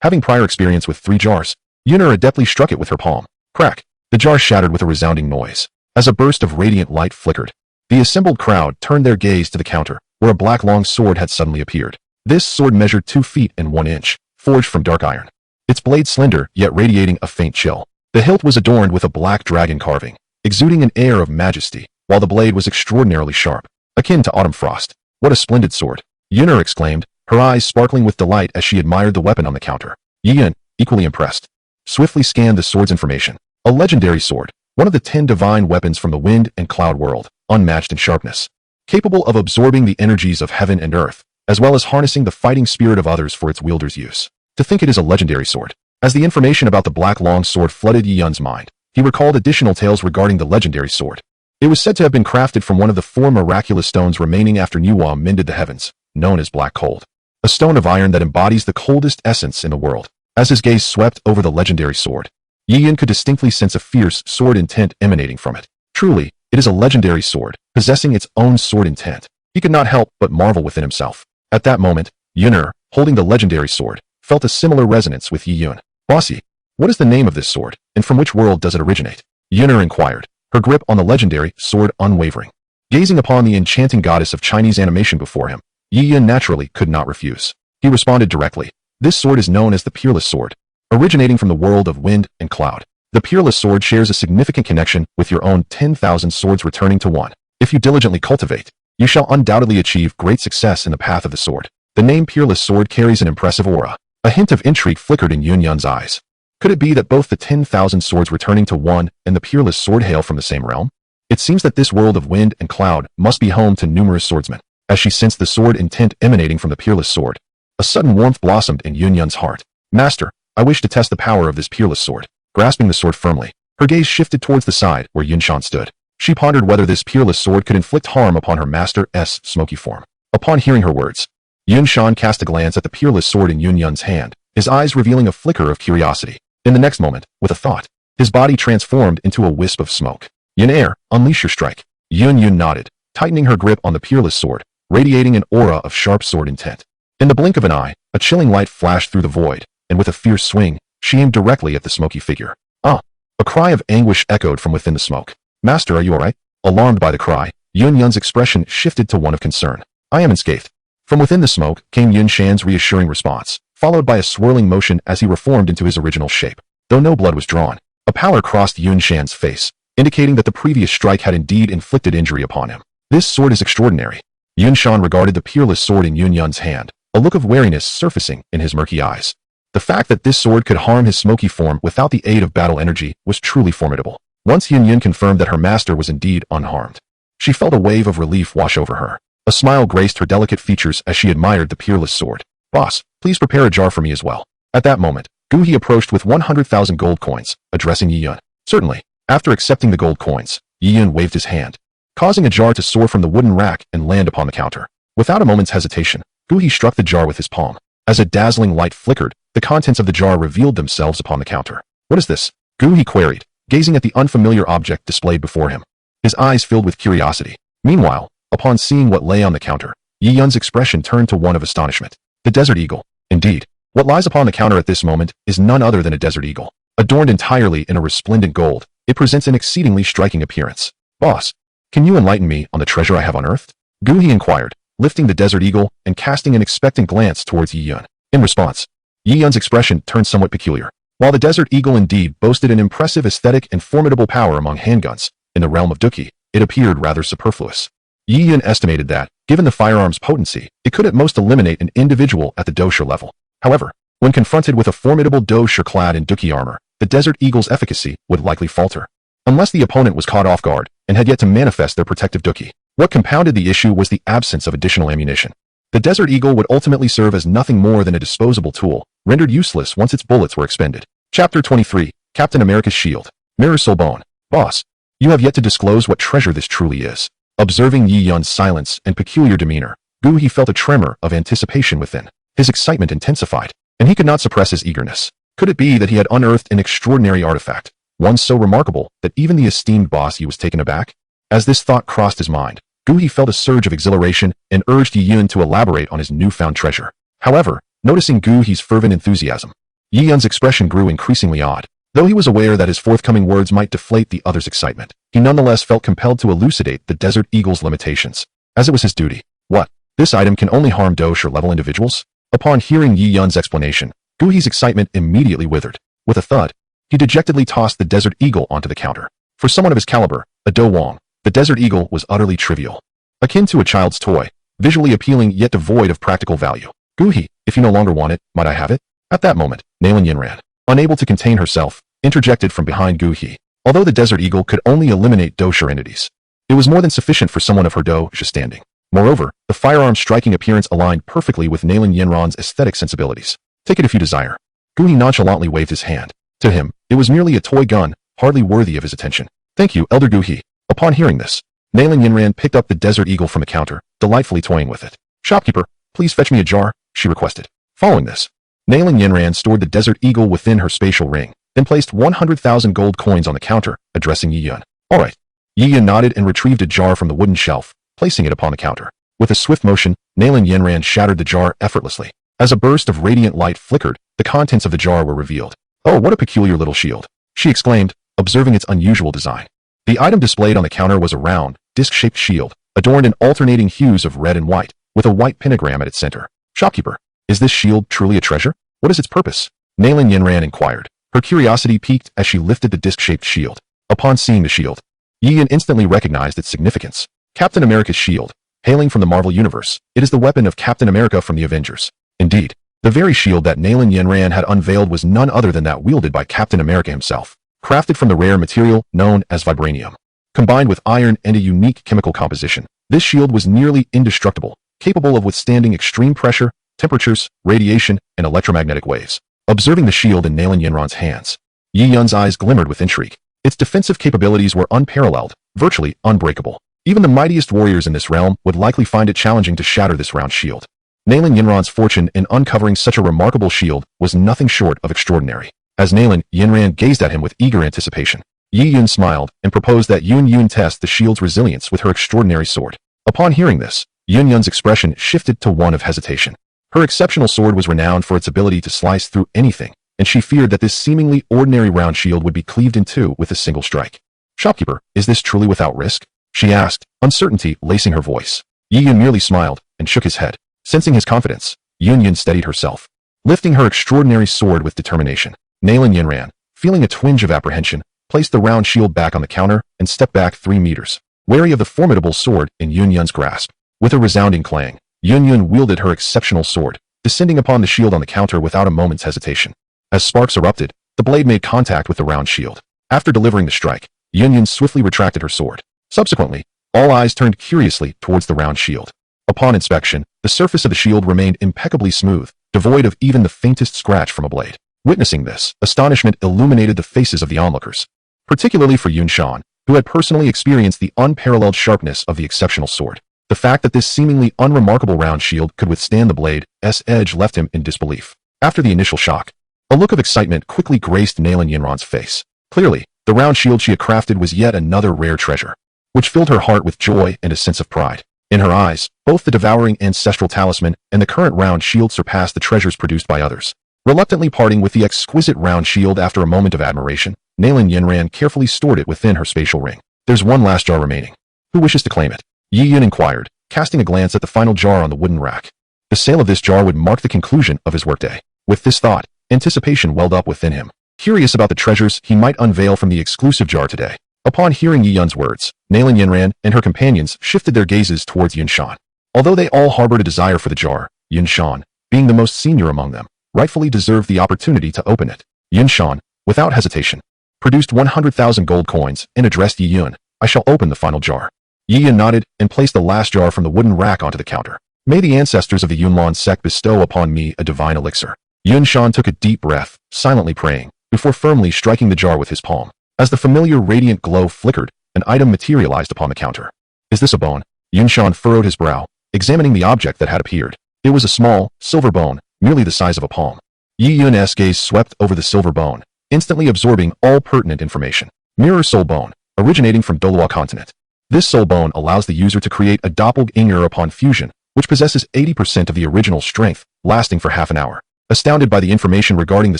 Having prior experience with 3 jars, Yinner adeptly struck it with her palm. Crack! The jar shattered with a resounding noise. As a burst of radiant light flickered, the assembled crowd turned their gaze to the counter, where a black long sword had suddenly appeared. This sword measured 2 feet and 1 inch, forged from dark iron. Its blade slender, yet radiating a faint chill. The hilt was adorned with a black dragon carving, exuding an air of majesty, while the blade was extraordinarily sharp, akin to autumn frost. What a splendid sword! Yinner exclaimed, her eyes sparkling with delight as she admired the weapon on the counter. Yi Yun, equally impressed, swiftly scanned the sword's information. A legendary sword, one of the 10 divine weapons from the wind and cloud world, unmatched in sharpness. Capable of absorbing the energies of heaven and earth, as well as harnessing the fighting spirit of others for its wielder's use. To think it is a legendary sword. As the information about the black long sword flooded Yi Yun's mind, he recalled additional tales regarding the legendary sword. It was said to have been crafted from one of the 4 miraculous stones remaining after Manhwa mended the heavens, known as black cold. A stone of iron that embodies the coldest essence in the world. As his gaze swept over the legendary sword, Yi Yun could distinctly sense a fierce sword intent emanating from it. Truly, it is a legendary sword, possessing its own sword intent. He could not help but marvel within himself. At that moment, Yinner, holding the legendary sword, felt a similar resonance with Yi Yun. Bossy, what is the name of this sword, and from which world does it originate? Yinner inquired, her grip on the legendary sword unwavering. Gazing upon the enchanting goddess of Chinese animation before him, Yi Yun naturally could not refuse. He responded directly. This sword is known as the Peerless Sword, originating from the world of wind and cloud. The Peerless Sword shares a significant connection with your own 10,000 swords returning to one. If you diligently cultivate, you shall undoubtedly achieve great success in the path of the sword. The name Peerless Sword carries an impressive aura. A hint of intrigue flickered in Yun Yun's eyes. Could it be that both the 10,000 swords returning to one and the Peerless Sword hail from the same realm? It seems that this world of wind and cloud must be home to numerous swordsmen. As she sensed the sword intent emanating from the Peerless Sword, a sudden warmth blossomed in Yun Yun's heart. Master, I wish to test the power of this Peerless Sword. Grasping the sword firmly, her gaze shifted towards the side where Yun Shan stood. She pondered whether this Peerless Sword could inflict harm upon her master's smoky form. Upon hearing her words, Yun Shan cast a glance at the Peerless Sword in Yun Yun's hand, his eyes revealing a flicker of curiosity. In the next moment, with a thought, his body transformed into a wisp of smoke. Yin Air, unleash your strike. Yun Yun nodded, tightening her grip on the Peerless Sword, radiating an aura of sharp sword intent. In the blink of an eye, a chilling light flashed through the void, and with a fierce swing, she aimed directly at the smoky figure. Ah! A cry of anguish echoed from within the smoke. Master, are you alright? Alarmed by the cry, Yun Yun's expression shifted to one of concern. I am unscathed. From within the smoke came Yun Shan's reassuring response, followed by a swirling motion as he reformed into his original shape. Though no blood was drawn, a pallor crossed Yun Shan's face, indicating that the previous strike had indeed inflicted injury upon him. This sword is extraordinary. Yun Shan regarded the Peerless Sword in Yun Yun's hand, a look of wariness surfacing in his murky eyes. The fact that this sword could harm his smoky form without the aid of battle energy was truly formidable. Once Yun Yun confirmed that her master was indeed unharmed, she felt a wave of relief wash over her. A smile graced her delicate features as she admired the Peerless Sword. Boss, please prepare a jar for me as well. At that moment, Gu He approached with 100,000 gold coins, addressing Yi Yun. Certainly. After accepting the gold coins, Yi Yun waved his hand, causing a jar to soar from the wooden rack and land upon the counter. Without a moment's hesitation, Gu He struck the jar with his palm. As a dazzling light flickered, the contents of the jar revealed themselves upon the counter. What is this? Gu He queried, gazing at the unfamiliar object displayed before him. His eyes filled with curiosity. Meanwhile, upon seeing what lay on the counter, Yi Yun's expression turned to one of astonishment. The desert eagle. Indeed, what lies upon the counter at this moment is none other than a desert eagle. Adorned entirely in a resplendent gold, it presents an exceedingly striking appearance. Boss, can you enlighten me on the treasure I have unearthed? Gu He inquired, lifting the desert eagle and casting an expectant glance towards Yi Yun. In response, Yi Yun's expression turned somewhat peculiar. While the desert eagle indeed boasted an impressive aesthetic and formidable power among handguns, in the realm of Duki, it appeared rather superfluous. Yi Yun estimated that, given the firearm's potency, it could at most eliminate an individual at the dosher level. However, when confronted with a formidable dosher clad in Duki armor, the desert eagle's efficacy would likely falter. Unless the opponent was caught off guard and had yet to manifest their protective Duki. What compounded the issue was the absence of additional ammunition. The desert eagle would ultimately serve as nothing more than a disposable tool, rendered useless once its bullets were expended. Chapter 23, Captain America's Shield. Mirror Soulbone. Boss, you have yet to disclose what treasure this truly is. Observing Yi Yun's silence and peculiar demeanor, Gu He felt a tremor of anticipation within. His excitement intensified, and he could not suppress his eagerness. Could it be that he had unearthed an extraordinary artifact, one so remarkable that even the esteemed boss he was taken aback? As this thought crossed his mind, Gu He felt a surge of exhilaration and urged Yi Yun to elaborate on his newfound treasure. However, noticing Gu He's fervent enthusiasm, Yi Yun's expression grew increasingly odd. Though he was aware that his forthcoming words might deflate the other's excitement, he nonetheless felt compelled to elucidate the desert eagle's limitations, as it was his duty. What? This item can only harm dosher-level individuals? Upon hearing Yi Yun's explanation, Gu He's excitement immediately withered. With a thud, he dejectedly tossed the desert eagle onto the counter. For someone of his caliber, a Do Wong, the desert eagle was utterly trivial. Akin to a child's toy, visually appealing yet devoid of practical value. Gu He, if you no longer want it, might I have it? At that moment, Nailin Yinran, unable to contain herself, interjected from behind Gu He. Although the desert eagle could only eliminate dosher entities, it was more than sufficient for someone of her dosher standing. Moreover, the firearm's striking appearance aligned perfectly with Nailin Yinran's aesthetic sensibilities. Take it if you desire. Gu He nonchalantly waved his hand. To him, it was merely a toy gun, hardly worthy of his attention. Thank you, Elder Gu He. Upon hearing this, Nailin Yinran picked up the desert eagle from the counter, delightfully toying with it. Shopkeeper, please fetch me a jar, she requested. Following this, Nailin Yinran stored the desert eagle within her spatial ring, then placed 100,000 gold coins on the counter, addressing Yi Yun. All right. Yi Yun nodded and retrieved a jar from the wooden shelf, placing it upon the counter. With a swift motion, Nailin Yinran shattered the jar effortlessly. As a burst of radiant light flickered, the contents of the jar were revealed. Oh, what a peculiar little shield, she exclaimed, observing its unusual design. The item displayed on the counter was a round, disc-shaped shield, adorned in alternating hues of red and white, with a white pentagram at its center. Shopkeeper, is this shield truly a treasure? What is its purpose? Nailin Yinran inquired. Her curiosity piqued as she lifted the disc-shaped shield. Upon seeing the shield, Yi Yun instantly recognized its significance. Captain America's shield. Hailing from the Marvel Universe, it is the weapon of Captain America from the Avengers. Indeed, the very shield that Nailin Yinran had unveiled was none other than that wielded by Captain America himself. Crafted from the rare material known as vibranium. Combined with iron and a unique chemical composition, this shield was nearly indestructible, capable of withstanding extreme pressure, temperatures, radiation, and electromagnetic waves. Observing the shield in Nailin Yinran's hands, Yi Yun's eyes glimmered with intrigue. Its defensive capabilities were unparalleled, virtually unbreakable. Even the mightiest warriors in this realm would likely find it challenging to shatter this round shield. Nailin Yinran's fortune in uncovering such a remarkable shield was nothing short of extraordinary. As Nailin Yinran gazed at him with eager anticipation, Yi Yun smiled and proposed that Yun test the shield's resilience with her extraordinary sword. Upon hearing this, Yun's expression shifted to one of hesitation. Her exceptional sword was renowned for its ability to slice through anything, and she feared that this seemingly ordinary round shield would be cleaved in two with a single strike. Shopkeeper, is this truly without risk? She asked, uncertainty lacing her voice. Yi Yun merely smiled and shook his head. Sensing his confidence, Yun steadied herself, lifting her extraordinary sword with determination. Nailin Yinran, feeling a twinge of apprehension, placed the round shield back on the counter and stepped back 3 meters, wary of the formidable sword in Yun's grasp. With a resounding clang, Yun wielded her exceptional sword, descending upon the shield on the counter without a moment's hesitation. As sparks erupted, the blade made contact with the round shield. After delivering the strike, Yun swiftly retracted her sword. Subsequently, all eyes turned curiously towards the round shield. Upon inspection, the surface of the shield remained impeccably smooth, devoid of even the faintest scratch from a blade. Witnessing this, astonishment illuminated the faces of the onlookers, particularly for Yun Shan, who had personally experienced the unparalleled sharpness of the exceptional sword. The fact that this seemingly unremarkable round shield could withstand the blade's edge left him in disbelief. After the initial shock, a look of excitement quickly graced Nalan Yinran's face. Clearly, the round shield she had crafted was yet another rare treasure, which filled her heart with joy and a sense of pride. In her eyes, both the devouring ancestral talisman and the current round shield surpassed the treasures produced by others. Reluctantly parting with the exquisite round shield after a moment of admiration, Nalan Yinran carefully stored it within her spatial ring. There's one last jar remaining. Who wishes to claim it? Yi Yun inquired, casting a glance at the final jar on the wooden rack. The sale of this jar would mark the conclusion of his workday. With this thought, anticipation welled up within him, curious about the treasures he might unveil from the exclusive jar today. Upon hearing Yi Yun's words, Nalan Yinran and her companions shifted their gazes towards Yun Shan. Although they all harbored a desire for the jar, Yun Shan, being the most senior among them, rightfully deserved the opportunity to open it. Yun Shan, without hesitation, produced 100,000 gold coins and addressed Yi Yun. I shall open the final jar. Yi Yun nodded and placed the last jar from the wooden rack onto the counter. May the ancestors of the Yunlan sect bestow upon me a divine elixir. Yun Shan took a deep breath, silently praying, before firmly striking the jar with his palm. As the familiar radiant glow flickered, an item materialized upon the counter. Is this a bone? Yun Shan furrowed his brow, examining the object that had appeared. It was a small, silver bone, merely the size of a palm. Yi Yun's gaze swept over the silver bone, instantly absorbing all pertinent information. Mirror soul bone, originating from Dolua continent. This soul bone allows the user to create a doppelganger upon fusion, which possesses 80% of the original strength, lasting for half an hour. Astounded by the information regarding the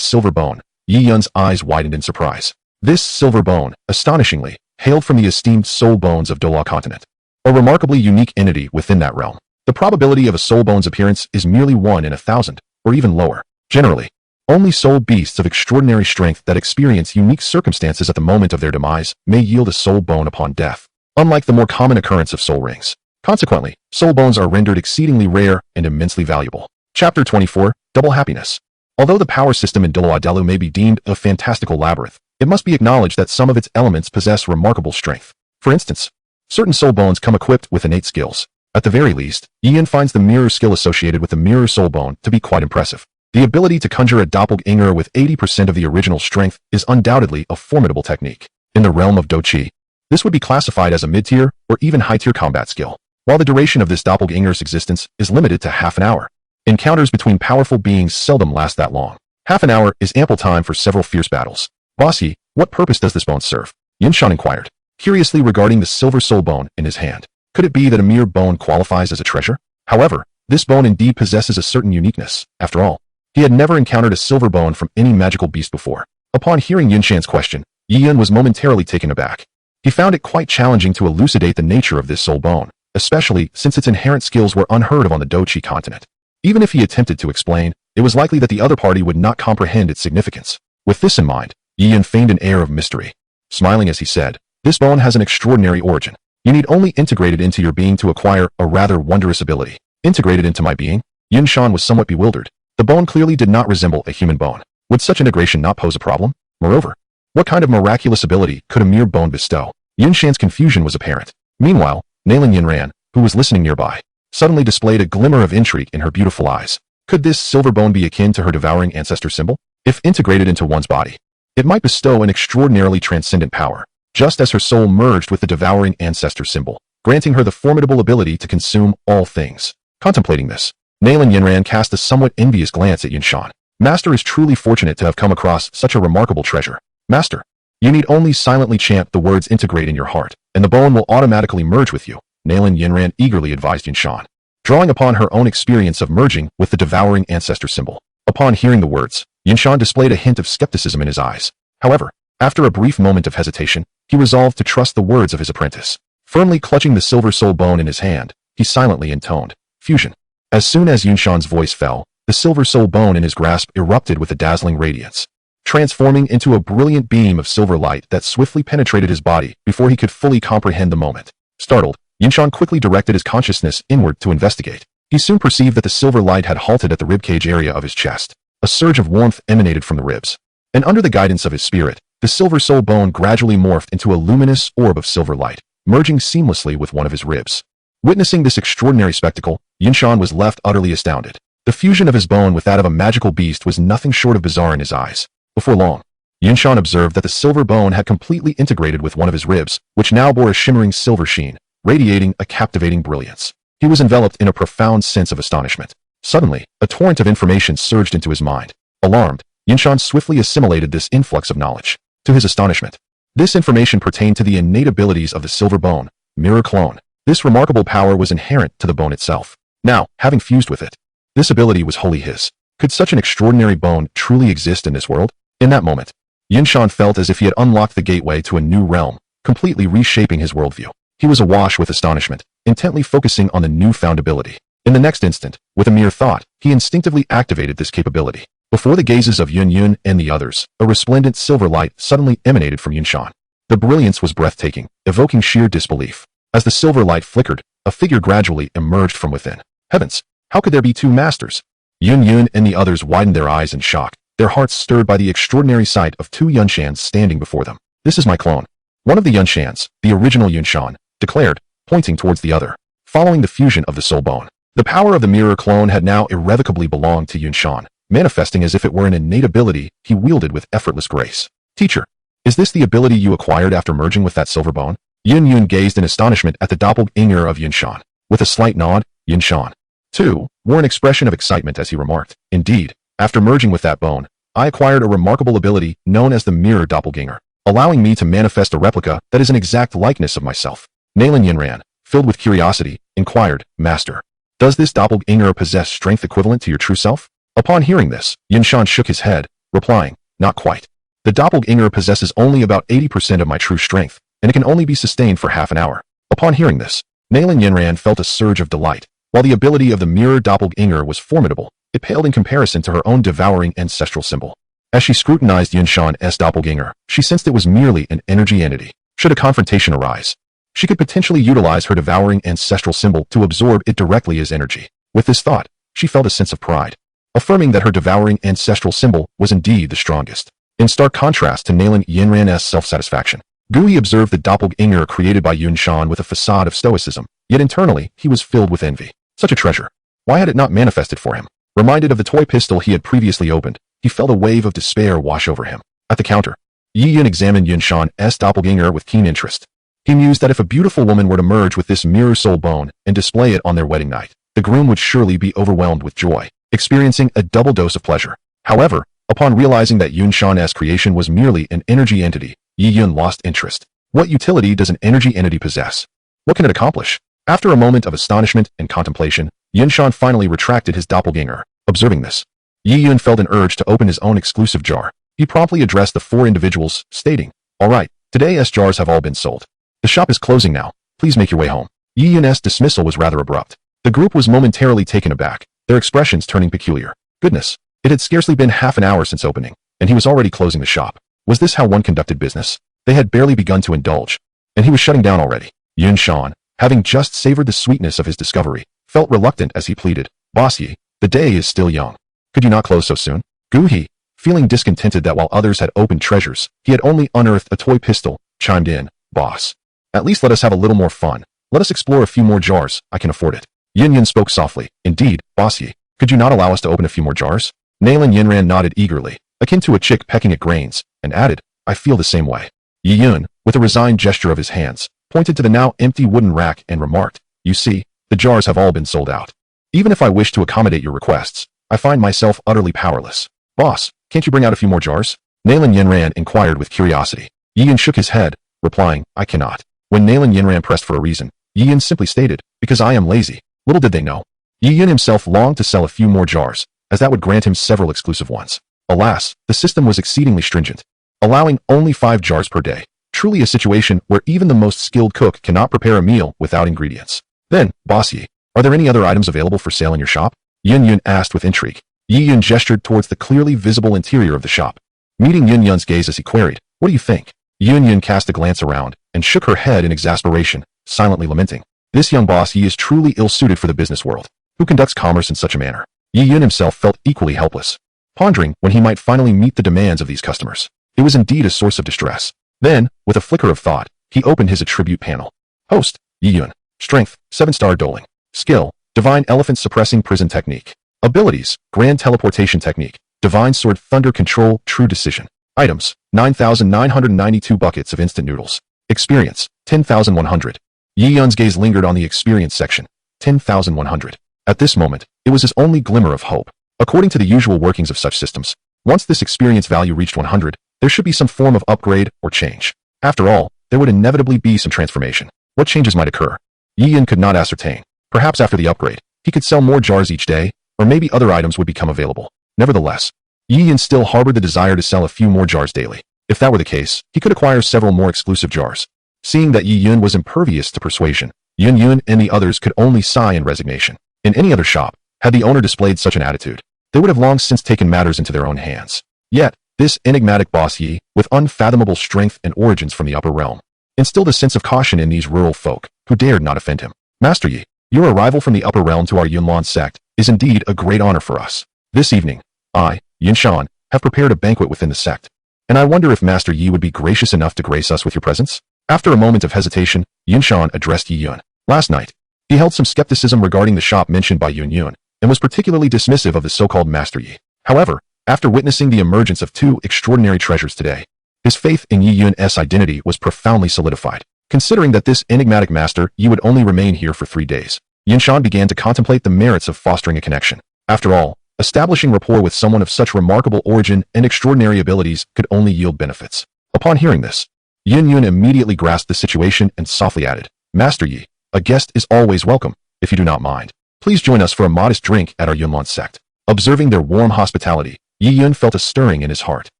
silver bone, Yi Yun's eyes widened in surprise. This silver bone, astonishingly, hailed from the esteemed soul bones of Dolua continent, a remarkably unique entity within that realm. The probability of a soul bone's appearance is merely 1 in 1,000, or even lower. Generally, only soul beasts of extraordinary strength that experience unique circumstances at the moment of their demise may yield a soul bone upon death, unlike the more common occurrence of soul rings. Consequently, soul bones are rendered exceedingly rare and immensely valuable. Chapter 24, Double Happiness. Although the power system in Dolua Delu may be deemed a fantastical labyrinth, it must be acknowledged that some of its elements possess remarkable strength. For instance, certain soul bones come equipped with innate skills. At the very least, Yi Yun finds the mirror skill associated with the mirror soul bone to be quite impressive. The ability to conjure a doppelganger with 80% of the original strength is undoubtedly a formidable technique. In the realm of Doqi, this would be classified as a mid-tier or even high-tier combat skill. While the duration of this doppelganger's existence is limited to half an hour, encounters between powerful beings seldom last that long. Half an hour is ample time for several fierce battles. Boss Yi, what purpose does this bone serve? Yun Shan inquired, curiously regarding the silver soul bone in his hand. Could it be that a mere bone qualifies as a treasure? However, this bone indeed possesses a certain uniqueness. After all, he had never encountered a silver bone from any magical beast before. Upon hearing Yun Shan's question, Yi Yun was momentarily taken aback. He found it quite challenging to elucidate the nature of this soul bone, especially since its inherent skills were unheard of on the Doqi continent. Even if he attempted to explain, it was likely that the other party would not comprehend its significance. With this in mind, Yi Yun feigned an air of mystery, smiling as he said, "This bone has an extraordinary origin. You need only integrate it into your being to acquire a rather wondrous ability." Integrated into my being? Yun Shan was somewhat bewildered. The bone clearly did not resemble a human bone. Would such integration not pose a problem? Moreover, what kind of miraculous ability could a mere bone bestow? Yun Shan's confusion was apparent. Meanwhile, Nalan Yinran, who was listening nearby, suddenly displayed a glimmer of intrigue in her beautiful eyes. Could this silver bone be akin to her devouring ancestor symbol? If integrated into one's body, it might bestow an extraordinarily transcendent power, just as her soul merged with the devouring ancestor symbol, granting her the formidable ability to consume all things. Contemplating this, Nalan Yinran cast a somewhat envious glance at Yun Shan. Master is truly fortunate to have come across such a remarkable treasure. Master, you need only silently chant the words integrate in your heart, and the bone will automatically merge with you, Nalan Yinran eagerly advised Yun Shan, drawing upon her own experience of merging with the devouring ancestor symbol. Upon hearing the words, Yun Shan displayed a hint of skepticism in his eyes. However, after a brief moment of hesitation, he resolved to trust the words of his apprentice. Firmly clutching the silver soul bone in his hand, he silently intoned, "Fusion." As soon as Yun Shan's voice fell, the silver soul bone in his grasp erupted with a dazzling radiance, transforming into a brilliant beam of silver light that swiftly penetrated his body before he could fully comprehend the moment. Startled, Yun Shan quickly directed his consciousness inward to investigate. He soon perceived that the silver light had halted at the ribcage area of his chest. A surge of warmth emanated from the ribs, and under the guidance of his spirit, the silver soul bone gradually morphed into a luminous orb of silver light, merging seamlessly with one of his ribs. Witnessing this extraordinary spectacle, Yun Shan was left utterly astounded. The fusion of his bone with that of a magical beast was nothing short of bizarre in his eyes. Before long, Yun Shan observed that the silver bone had completely integrated with one of his ribs, which now bore a shimmering silver sheen, radiating a captivating brilliance. He was enveloped in a profound sense of astonishment. Suddenly, a torrent of information surged into his mind. Alarmed, Yinshan swiftly assimilated this influx of knowledge. To his astonishment, this information pertained to the innate abilities of the silver bone, mirror clone. This remarkable power was inherent to the bone itself. Now, having fused with it, this ability was wholly his. Could such an extraordinary bone truly exist in this world? In that moment, Yinshan felt as if he had unlocked the gateway to a new realm, completely reshaping his worldview. He was awash with astonishment, intently focusing on the newfound ability. In the next instant, with a mere thought, he instinctively activated this capability. Before the gazes of Yun and the others, a resplendent silver light suddenly emanated from Yinshan. The brilliance was breathtaking, evoking sheer disbelief. As the silver light flickered, a figure gradually emerged from within. Heavens! How could there be two masters? Yun and the others widened their eyes in shock, their hearts stirred by the extraordinary sight of two Yunshans standing before them. This is my clone. One of the Yunshans, the original Yunshan, declared, pointing towards the other. Following the fusion of the soul bone, the power of the mirror clone had now irrevocably belonged to Yunshan, manifesting as if it were an innate ability he wielded with effortless grace. Teacher, is this the ability you acquired after merging with that silver bone? Yun gazed in astonishment at the doppelganger of Yunshan. With a slight nod, Yunshan, too, wore an expression of excitement as he remarked, indeed, after merging with that bone, I acquired a remarkable ability known as the mirror doppelganger, allowing me to manifest a replica that is an exact likeness of myself. Nalan Yinran, filled with curiosity, inquired, Master, does this doppelganger possess strength equivalent to your true self? Upon hearing this, Yinshan shook his head, replying, not quite. The doppelganger possesses only about 80% of my true strength, and it can only be sustained for half an hour. Upon hearing this, Nalan Yinran felt a surge of delight. While the ability of the mirror doppelganger was formidable, it paled in comparison to her own devouring ancestral symbol. As she scrutinized Yinshan's doppelganger, she sensed it was merely an energy entity. Should a confrontation arise, she could potentially utilize her devouring ancestral symbol to absorb it directly as energy. With this thought, she felt a sense of pride, affirming that her devouring ancestral symbol was indeed the strongest. In stark contrast to Nalan Yinran's self-satisfaction, Gui observed the doppelganger created by Yunshan with a facade of stoicism, yet internally he was filled with envy. Such a treasure. Why had it not manifested for him? Reminded of the toy pistol he had previously opened, he felt a wave of despair wash over him. At the counter, Yi Yun examined Yunshan's doppelganger with keen interest. He mused that if a beautiful woman were to merge with this mirror soul bone and display it on their wedding night, the groom would surely be overwhelmed with joy, experiencing a double dose of pleasure. However, upon realizing that Yunshan's creation was merely an energy entity, Yi Yun lost interest. What utility does an energy entity possess? What can it accomplish? After a moment of astonishment and contemplation, Yinshan finally retracted his doppelganger. Observing this, Yi Yun felt an urge to open his own exclusive jar. He promptly addressed the four individuals, stating, all right, today's jars have all been sold. The shop is closing now. Please make your way home. Yi Yun's dismissal was rather abrupt. The group was momentarily taken aback, their expressions turning peculiar. Goodness, it had scarcely been half an hour since opening, and he was already closing the shop. Was this how one conducted business? They had barely begun to indulge, and he was shutting down already. Yunshan, having just savored the sweetness of his discovery, felt reluctant as he pleaded, Boss Yi, the day is still young. Could you not close so soon? Gu He, feeling discontented that while others had opened treasures, he had only unearthed a toy pistol, chimed in, Boss, at least let us have a little more fun. Let us explore a few more jars. I can afford it. Yin Yun spoke softly. Indeed, Boss Yi, could you not allow us to open a few more jars? Nalan Yinran nodded eagerly, akin to a chick pecking at grains, and added, I feel the same way. Yi Yun, with a resigned gesture of his hands, pointed to the now empty wooden rack and remarked, you see, the jars have all been sold out. Even if I wish to accommodate your requests, I find myself utterly powerless. Boss, can't you bring out a few more jars? Nalan Yinran inquired with curiosity. Yi Yun shook his head, replying, I cannot. When Nalan Yinran pressed for a reason, Yi Yun simply stated, because I am lazy. Little did they know. Yi Yun himself longed to sell a few more jars, as that would grant him several exclusive ones. Alas, the system was exceedingly stringent, allowing only 5 jars per day. Truly a situation where even the most skilled cook cannot prepare a meal without ingredients. Then, Boss Yi, are there any other items available for sale in your shop? Yin Yun asked with intrigue. Yi Yun gestured towards the clearly visible interior of the shop. Meeting Yin Yun's gaze as he queried, what do you think? Yin Yun cast a glance around and shook her head in exasperation, silently lamenting. This young Boss Yi is truly ill-suited for the business world. Who conducts commerce in such a manner? Yi Yun himself felt equally helpless, pondering when he might finally meet the demands of these customers. It was indeed a source of distress. Then, with a flicker of thought, he opened his attribute panel. Host, Yi Yun. Strength, 7-star doling. Skill, Divine Elephant Suppressing Prison Technique. Abilities, Grand Teleportation Technique. Divine Sword Thunder Control True Decision. Items, 9,992 buckets of instant noodles. Experience, 10,100. Yi Yun's gaze lingered on the experience section. 10,100. At this moment, it was his only glimmer of hope. According to the usual workings of such systems, once this experience value reached 100, there should be some form of upgrade or change. After all, there would inevitably be some transformation. What changes might occur? Yi Yun could not ascertain. Perhaps after the upgrade, he could sell more jars each day, or maybe other items would become available. Nevertheless, Yi Yun still harbored the desire to sell a few more jars daily. If that were the case, he could acquire several more exclusive jars. Seeing that Yi Yun was impervious to persuasion, Yun Yun and the others could only sigh in resignation. In any other shop, had the owner displayed such an attitude, they would have long since taken matters into their own hands. Yet, this enigmatic boss Yi, with unfathomable strength and origins from the upper realm, instilled a sense of caution in these rural folk, who dared not offend him. Master Yi, your arrival from the upper realm to our Yunlan sect is indeed a great honor for us. This evening, I, Yin Shan, have prepared a banquet within the sect, and I wonder if Master Yi would be gracious enough to grace us with your presence? After a moment of hesitation, Yin Shan addressed Yi Yun. Last night, he held some skepticism regarding the shop mentioned by Yun Yun, and was particularly dismissive of the so-called Master Yi. However, after witnessing the emergence of two extraordinary treasures today, his faith in Yi Yun's identity was profoundly solidified. Considering that this enigmatic Master Yi would only remain here for 3 days, Yin Shan began to contemplate the merits of fostering a connection. After all, establishing rapport with someone of such remarkable origin and extraordinary abilities could only yield benefits. Upon hearing this, Yin Yun immediately grasped the situation and softly added, Master Yi, a guest is always welcome. If you do not mind, please join us for a modest drink at our Yunlan sect. Observing their warm hospitality, Yi Yun felt a stirring in his heart.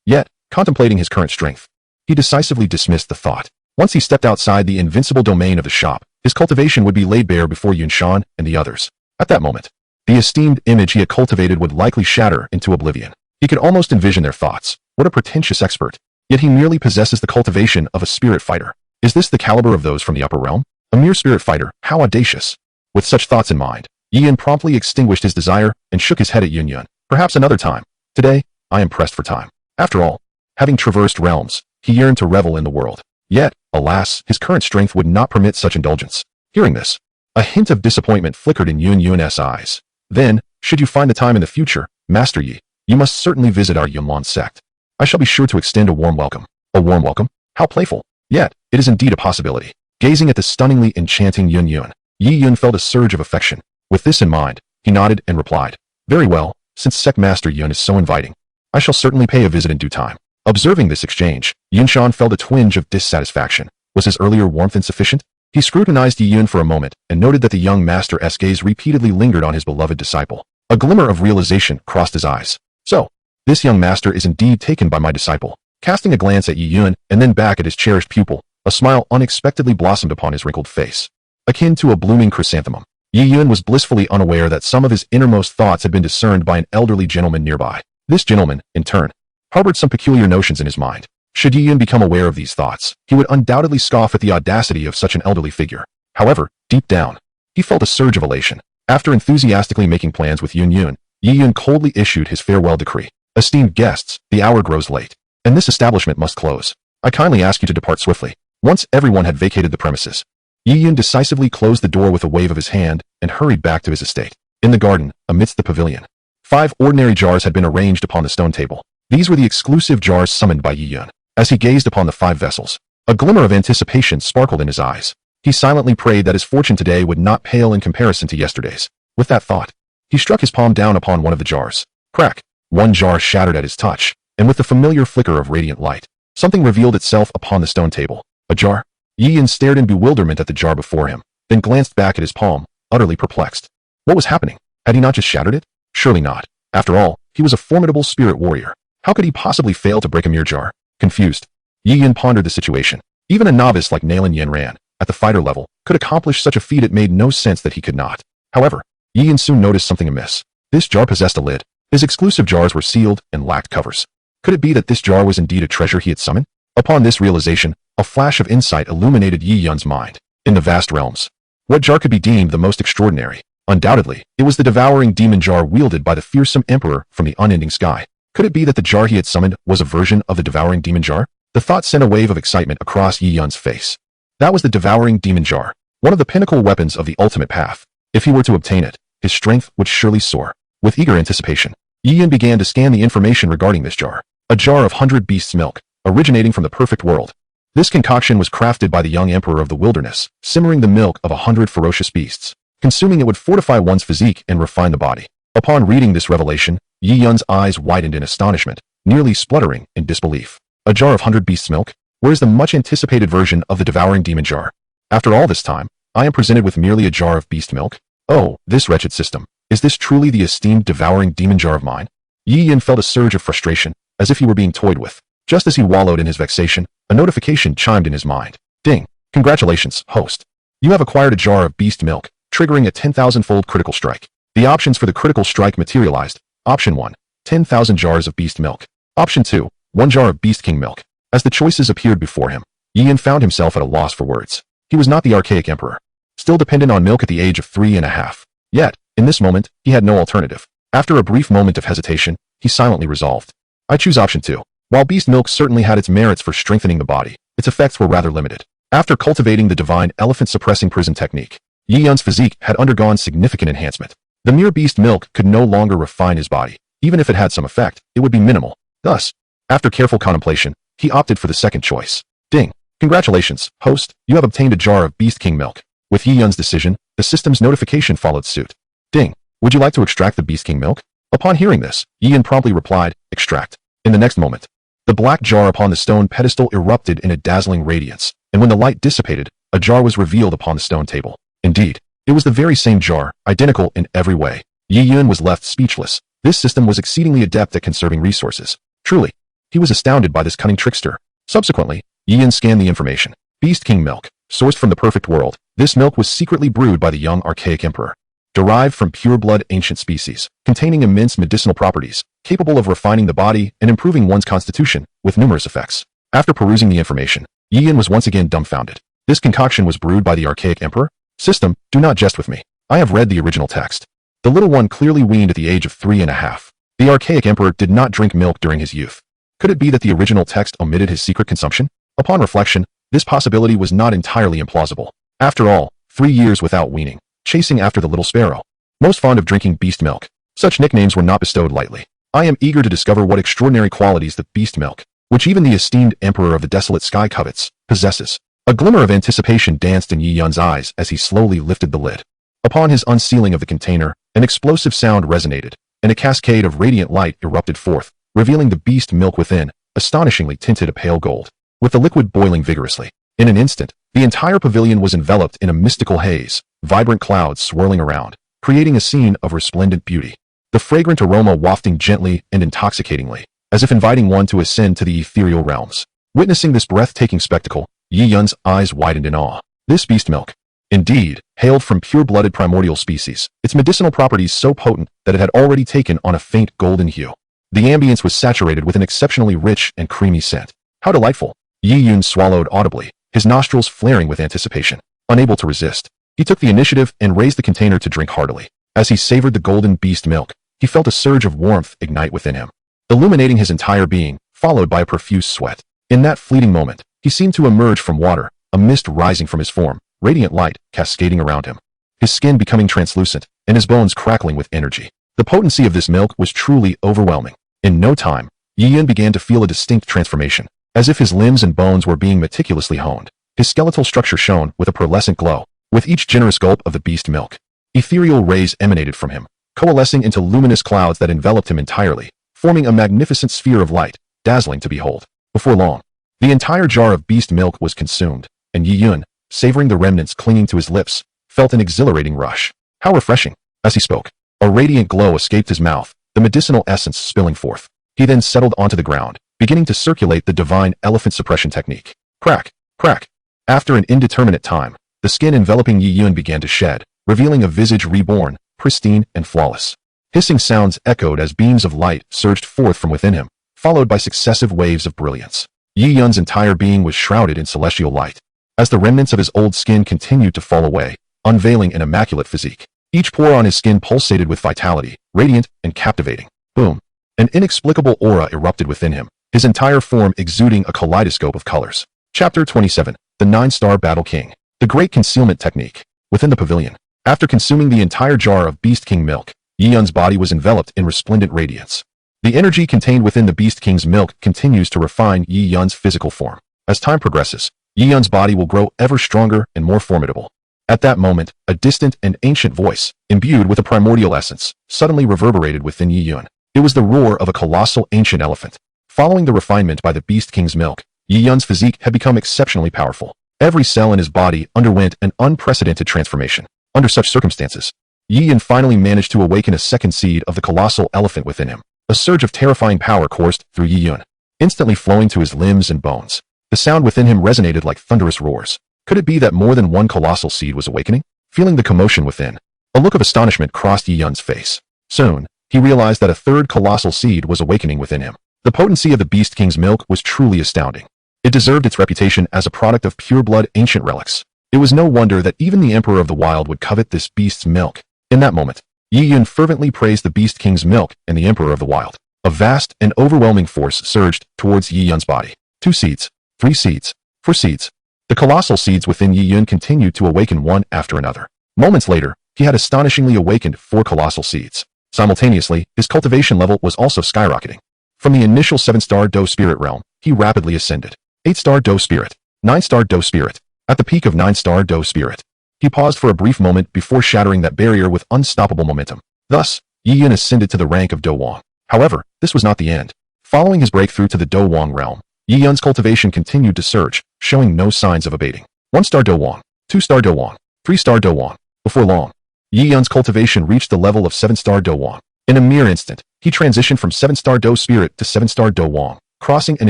Yet, contemplating his current strength, he decisively dismissed the thought. Once he stepped outside the invincible domain of the shop, his cultivation would be laid bare before Yun Shan and the others. At that moment, the esteemed image he had cultivated would likely shatter into oblivion. He could almost envision their thoughts. What a pretentious expert. Yet he merely possesses the cultivation of a spirit fighter. Is this the caliber of those from the upper realm? A mere spirit fighter, how audacious. With such thoughts in mind, Yi Yun promptly extinguished his desire and shook his head at Yun Yun. Perhaps another time. Today, I am pressed for time. After all, having traversed realms, he yearned to revel in the world. Yet, alas, his current strength would not permit such indulgence. Hearing this, a hint of disappointment flickered in Yun Yun's eyes. Then, should you find the time in the future, Master Yi, you must certainly visit our Yunlan sect. I shall be sure to extend a warm welcome. A warm welcome? How playful. Yet, it is indeed a possibility. Gazing at the stunningly enchanting Yun Yun, Yi Yun felt a surge of affection. With this in mind, he nodded and replied, Very well, since Sect Master Yun is so inviting, I shall certainly pay a visit in due time. Observing this exchange, Yin Shan felt a twinge of dissatisfaction. Was his earlier warmth insufficient? He scrutinized Yi Yun for a moment and noted that the young master's gaze repeatedly lingered on his beloved disciple. A glimmer of realization crossed his eyes. So, this young master is indeed taken by my disciple. Casting a glance at Yi Yun and then back at his cherished pupil, a smile unexpectedly blossomed upon his wrinkled face. Akin to a blooming chrysanthemum, Yi Yun was blissfully unaware that some of his innermost thoughts had been discerned by an elderly gentleman nearby. This gentleman, in turn, harbored some peculiar notions in his mind. Should Yi Yun become aware of these thoughts, he would undoubtedly scoff at the audacity of such an elderly figure. However, deep down, he felt a surge of elation. After enthusiastically making plans with Yun Yun, Yi Yun coldly issued his farewell decree. Esteemed guests, the hour grows late, and this establishment must close. I kindly ask you to depart swiftly. Once everyone had vacated the premises, Yi Yun decisively closed the door with a wave of his hand and hurried back to his estate. In the garden, amidst the pavilion, 5 ordinary jars had been arranged upon the stone table. These were the exclusive jars summoned by Yi Yun. As he gazed upon the 5 vessels, a glimmer of anticipation sparkled in his eyes. He silently prayed that his fortune today would not pale in comparison to yesterday's. With that thought, he struck his palm down upon one of the jars. Crack! One jar shattered at his touch, and with the familiar flicker of radiant light, something revealed itself upon the stone table. A jar? Yi Yun stared in bewilderment at the jar before him, then glanced back at his palm, utterly perplexed. What was happening? Had he not just shattered it? Surely not. After all, he was a formidable spirit warrior. How could he possibly fail to break a mere jar? Confused, Yi Yun pondered the situation. Even a novice like Nalan Yanran, at the fighter level, could accomplish such a feat. It made no sense that he could not. However, Yi Yun soon noticed something amiss. This jar possessed a lid. His exclusive jars were sealed and lacked covers. Could it be that this jar was indeed a treasure he had summoned? Upon this realization, a flash of insight illuminated Yi Yun's mind. In the vast realms, what jar could be deemed the most extraordinary? Undoubtedly, it was the devouring demon jar wielded by the fearsome emperor from the unending sky. Could it be that the jar he had summoned was a version of the devouring demon jar? The thought sent a wave of excitement across Yi Yun's face. That was the devouring demon jar, one of the pinnacle weapons of the ultimate path. If he were to obtain it, his strength would surely soar. With eager anticipation, Yi Yun began to scan the information regarding this jar. A jar of 100 beasts' milk, originating from the perfect world. This concoction was crafted by the young emperor of the wilderness, simmering the milk of 100 ferocious beasts. Consuming it would fortify one's physique and refine the body. Upon reading this revelation, Yi Yun's eyes widened in astonishment, nearly spluttering in disbelief. A jar of 100 beasts' milk? Where is the much-anticipated version of the devouring demon jar? After all this time, I am presented with merely a jar of beast milk? Oh, this wretched system. Is this truly the esteemed devouring demon jar of mine? Yi Yun felt a surge of frustration, as if he were being toyed with. Just as he wallowed in his vexation, a notification chimed in his mind. Ding! Congratulations, host. You have acquired a jar of beast milk, triggering a 10,000-fold critical strike. The options for the critical strike materialized. Option 1, 10,000 jars of beast milk. Option 2, 1 jar of beast king milk. As the choices appeared before him, Yi Yun found himself at a loss for words. He was not the archaic emperor, still dependent on milk at the age of 3.5. Yet, in this moment, he had no alternative. After a brief moment of hesitation, he silently resolved. I choose option 2. While beast milk certainly had its merits for strengthening the body, its effects were rather limited. After cultivating the divine elephant-suppressing prison technique, Yi Yun's physique had undergone significant enhancement. The mere beast milk could no longer refine his body. Even if it had some effect, it would be minimal. Thus, after careful contemplation, he opted for the second choice. Ding! Congratulations, host, you have obtained a jar of beast king milk. With Yi Yun's decision, the system's notification followed suit. Ding! Would you like to extract the beast king milk? Upon hearing this, Yi Yun promptly replied, extract. In the next moment, the black jar upon the stone pedestal erupted in a dazzling radiance, and when the light dissipated, a jar was revealed upon the stone table. Indeed, it was the very same jar, identical in every way. Yi Yun was left speechless. This system was exceedingly adept at conserving resources. Truly, he was astounded by this cunning trickster. Subsequently, Yi Yun scanned the information. Beast king milk, sourced from the perfect world. This milk was secretly brewed by the young archaic emperor. Derived from pure-blood ancient species, containing immense medicinal properties, capable of refining the body and improving one's constitution, with numerous effects. After perusing the information, Yi Yun was once again dumbfounded. This concoction was brewed by the archaic emperor? System, do not jest with me. I have read the original text. The little one clearly weaned at the age of 3.5. The archaic emperor did not drink milk during his youth. Could it be that the original text omitted his secret consumption? Upon reflection, this possibility was not entirely implausible. After all, 3 years without weaning, chasing after the little sparrow. Most fond of drinking beast milk. Such nicknames were not bestowed lightly. I am eager to discover what extraordinary qualities the beast milk, which even the esteemed emperor of the desolate sky covets, possesses. A glimmer of anticipation danced in Yi Yun's eyes as he slowly lifted the lid. Upon his unsealing of the container, an explosive sound resonated, and a cascade of radiant light erupted forth, revealing the beast milk within, astonishingly tinted a pale gold. With the liquid boiling vigorously, in an instant, the entire pavilion was enveloped in a mystical haze, vibrant clouds swirling around, creating a scene of resplendent beauty. The fragrant aroma wafting gently and intoxicatingly, as if inviting one to ascend to the ethereal realms. Witnessing this breathtaking spectacle, Yi Yun's eyes widened in awe. This beast milk, indeed, hailed from pure-blooded primordial species, its medicinal properties so potent that it had already taken on a faint golden hue. The ambience was saturated with an exceptionally rich and creamy scent. How delightful! Yi Yun swallowed audibly, his nostrils flaring with anticipation. Unable to resist, he took the initiative and raised the container to drink heartily. As he savored the golden beast milk, he felt a surge of warmth ignite within him, illuminating his entire being, followed by a profuse sweat. In that fleeting moment, he seemed to emerge from water, a mist rising from his form, radiant light cascading around him, his skin becoming translucent, and his bones crackling with energy. The potency of this milk was truly overwhelming. In no time, Yi Yun began to feel a distinct transformation, as if his limbs and bones were being meticulously honed. His skeletal structure shone with a pearlescent glow. With each generous gulp of the beast milk, ethereal rays emanated from him, coalescing into luminous clouds that enveloped him entirely, forming a magnificent sphere of light, dazzling to behold. Before long, the entire jar of beast milk was consumed, and Yi Yun, savoring the remnants clinging to his lips, felt an exhilarating rush. How refreshing! As he spoke, a radiant glow escaped his mouth, the medicinal essence spilling forth. He then settled onto the ground, beginning to circulate the divine elephant suppression technique. Crack! Crack! After an indeterminate time, the skin enveloping Yi Yun began to shed, revealing a visage reborn, pristine and flawless. Hissing sounds echoed as beams of light surged forth from within him, followed by successive waves of brilliance. Yi Yun's entire being was shrouded in celestial light. As the remnants of his old skin continued to fall away, unveiling an immaculate physique, each pore on his skin pulsated with vitality, radiant and captivating. Boom! An inexplicable aura erupted within him, his entire form exuding a kaleidoscope of colors. Chapter 27, The 9-Star Battle King. The Great Concealment Technique. Within the pavilion, after consuming the entire jar of Beast King milk, Yi Yun's body was enveloped in resplendent radiance. The energy contained within the Beast King's milk continues to refine Yi Yun's physical form. As time progresses, Yi Yun's body will grow ever stronger and more formidable. At that moment, a distant and ancient voice, imbued with a primordial essence, suddenly reverberated within Yi Yun. It was the roar of a colossal ancient elephant. Following the refinement by the Beast King's milk, Yi Yun's physique had become exceptionally powerful. Every cell in his body underwent an unprecedented transformation. Under such circumstances, Yi Yun finally managed to awaken a second seed of the colossal elephant within him. A surge of terrifying power coursed through Yi Yun, instantly flowing to his limbs and bones. The sound within him resonated like thunderous roars. Could it be that more than one colossal seed was awakening? Feeling the commotion within, a look of astonishment crossed Yi Yun's face. Soon, he realized that a third colossal seed was awakening within him. The potency of the Beast King's milk was truly astounding. It deserved its reputation as a product of pure-blood ancient relics. It was no wonder that even the Emperor of the Wild would covet this beast's milk. In that moment, Yi Yun fervently praised the Beast King's milk and the Emperor of the Wild. A vast and overwhelming force surged towards Yi Yun's body. 2 seeds, 3 seeds, 4 seeds. The colossal seeds within Yi Yun continued to awaken one after another. Moments later, he had astonishingly awakened 4 colossal seeds. Simultaneously, his cultivation level was also skyrocketing. From the initial 7-star Do Spirit realm, he rapidly ascended. 8-star Do Spirit, 9-star Do Spirit. At the peak of 9-star Do Spirit, he paused for a brief moment before shattering that barrier with unstoppable momentum. Thus, Yi Yun ascended to the rank of Do Wang. However, this was not the end. Following his breakthrough to the Do Wang realm, Yi Yun's cultivation continued to surge, showing no signs of abating. 1-star Do Wang, 2-star Do Wang, 3-star Do Wang. Before long, Yi Yun's cultivation reached the level of 7-star Do Wang. In a mere instant, he transitioned from 7-star Do Spirit to 7-star Do Wang, crossing an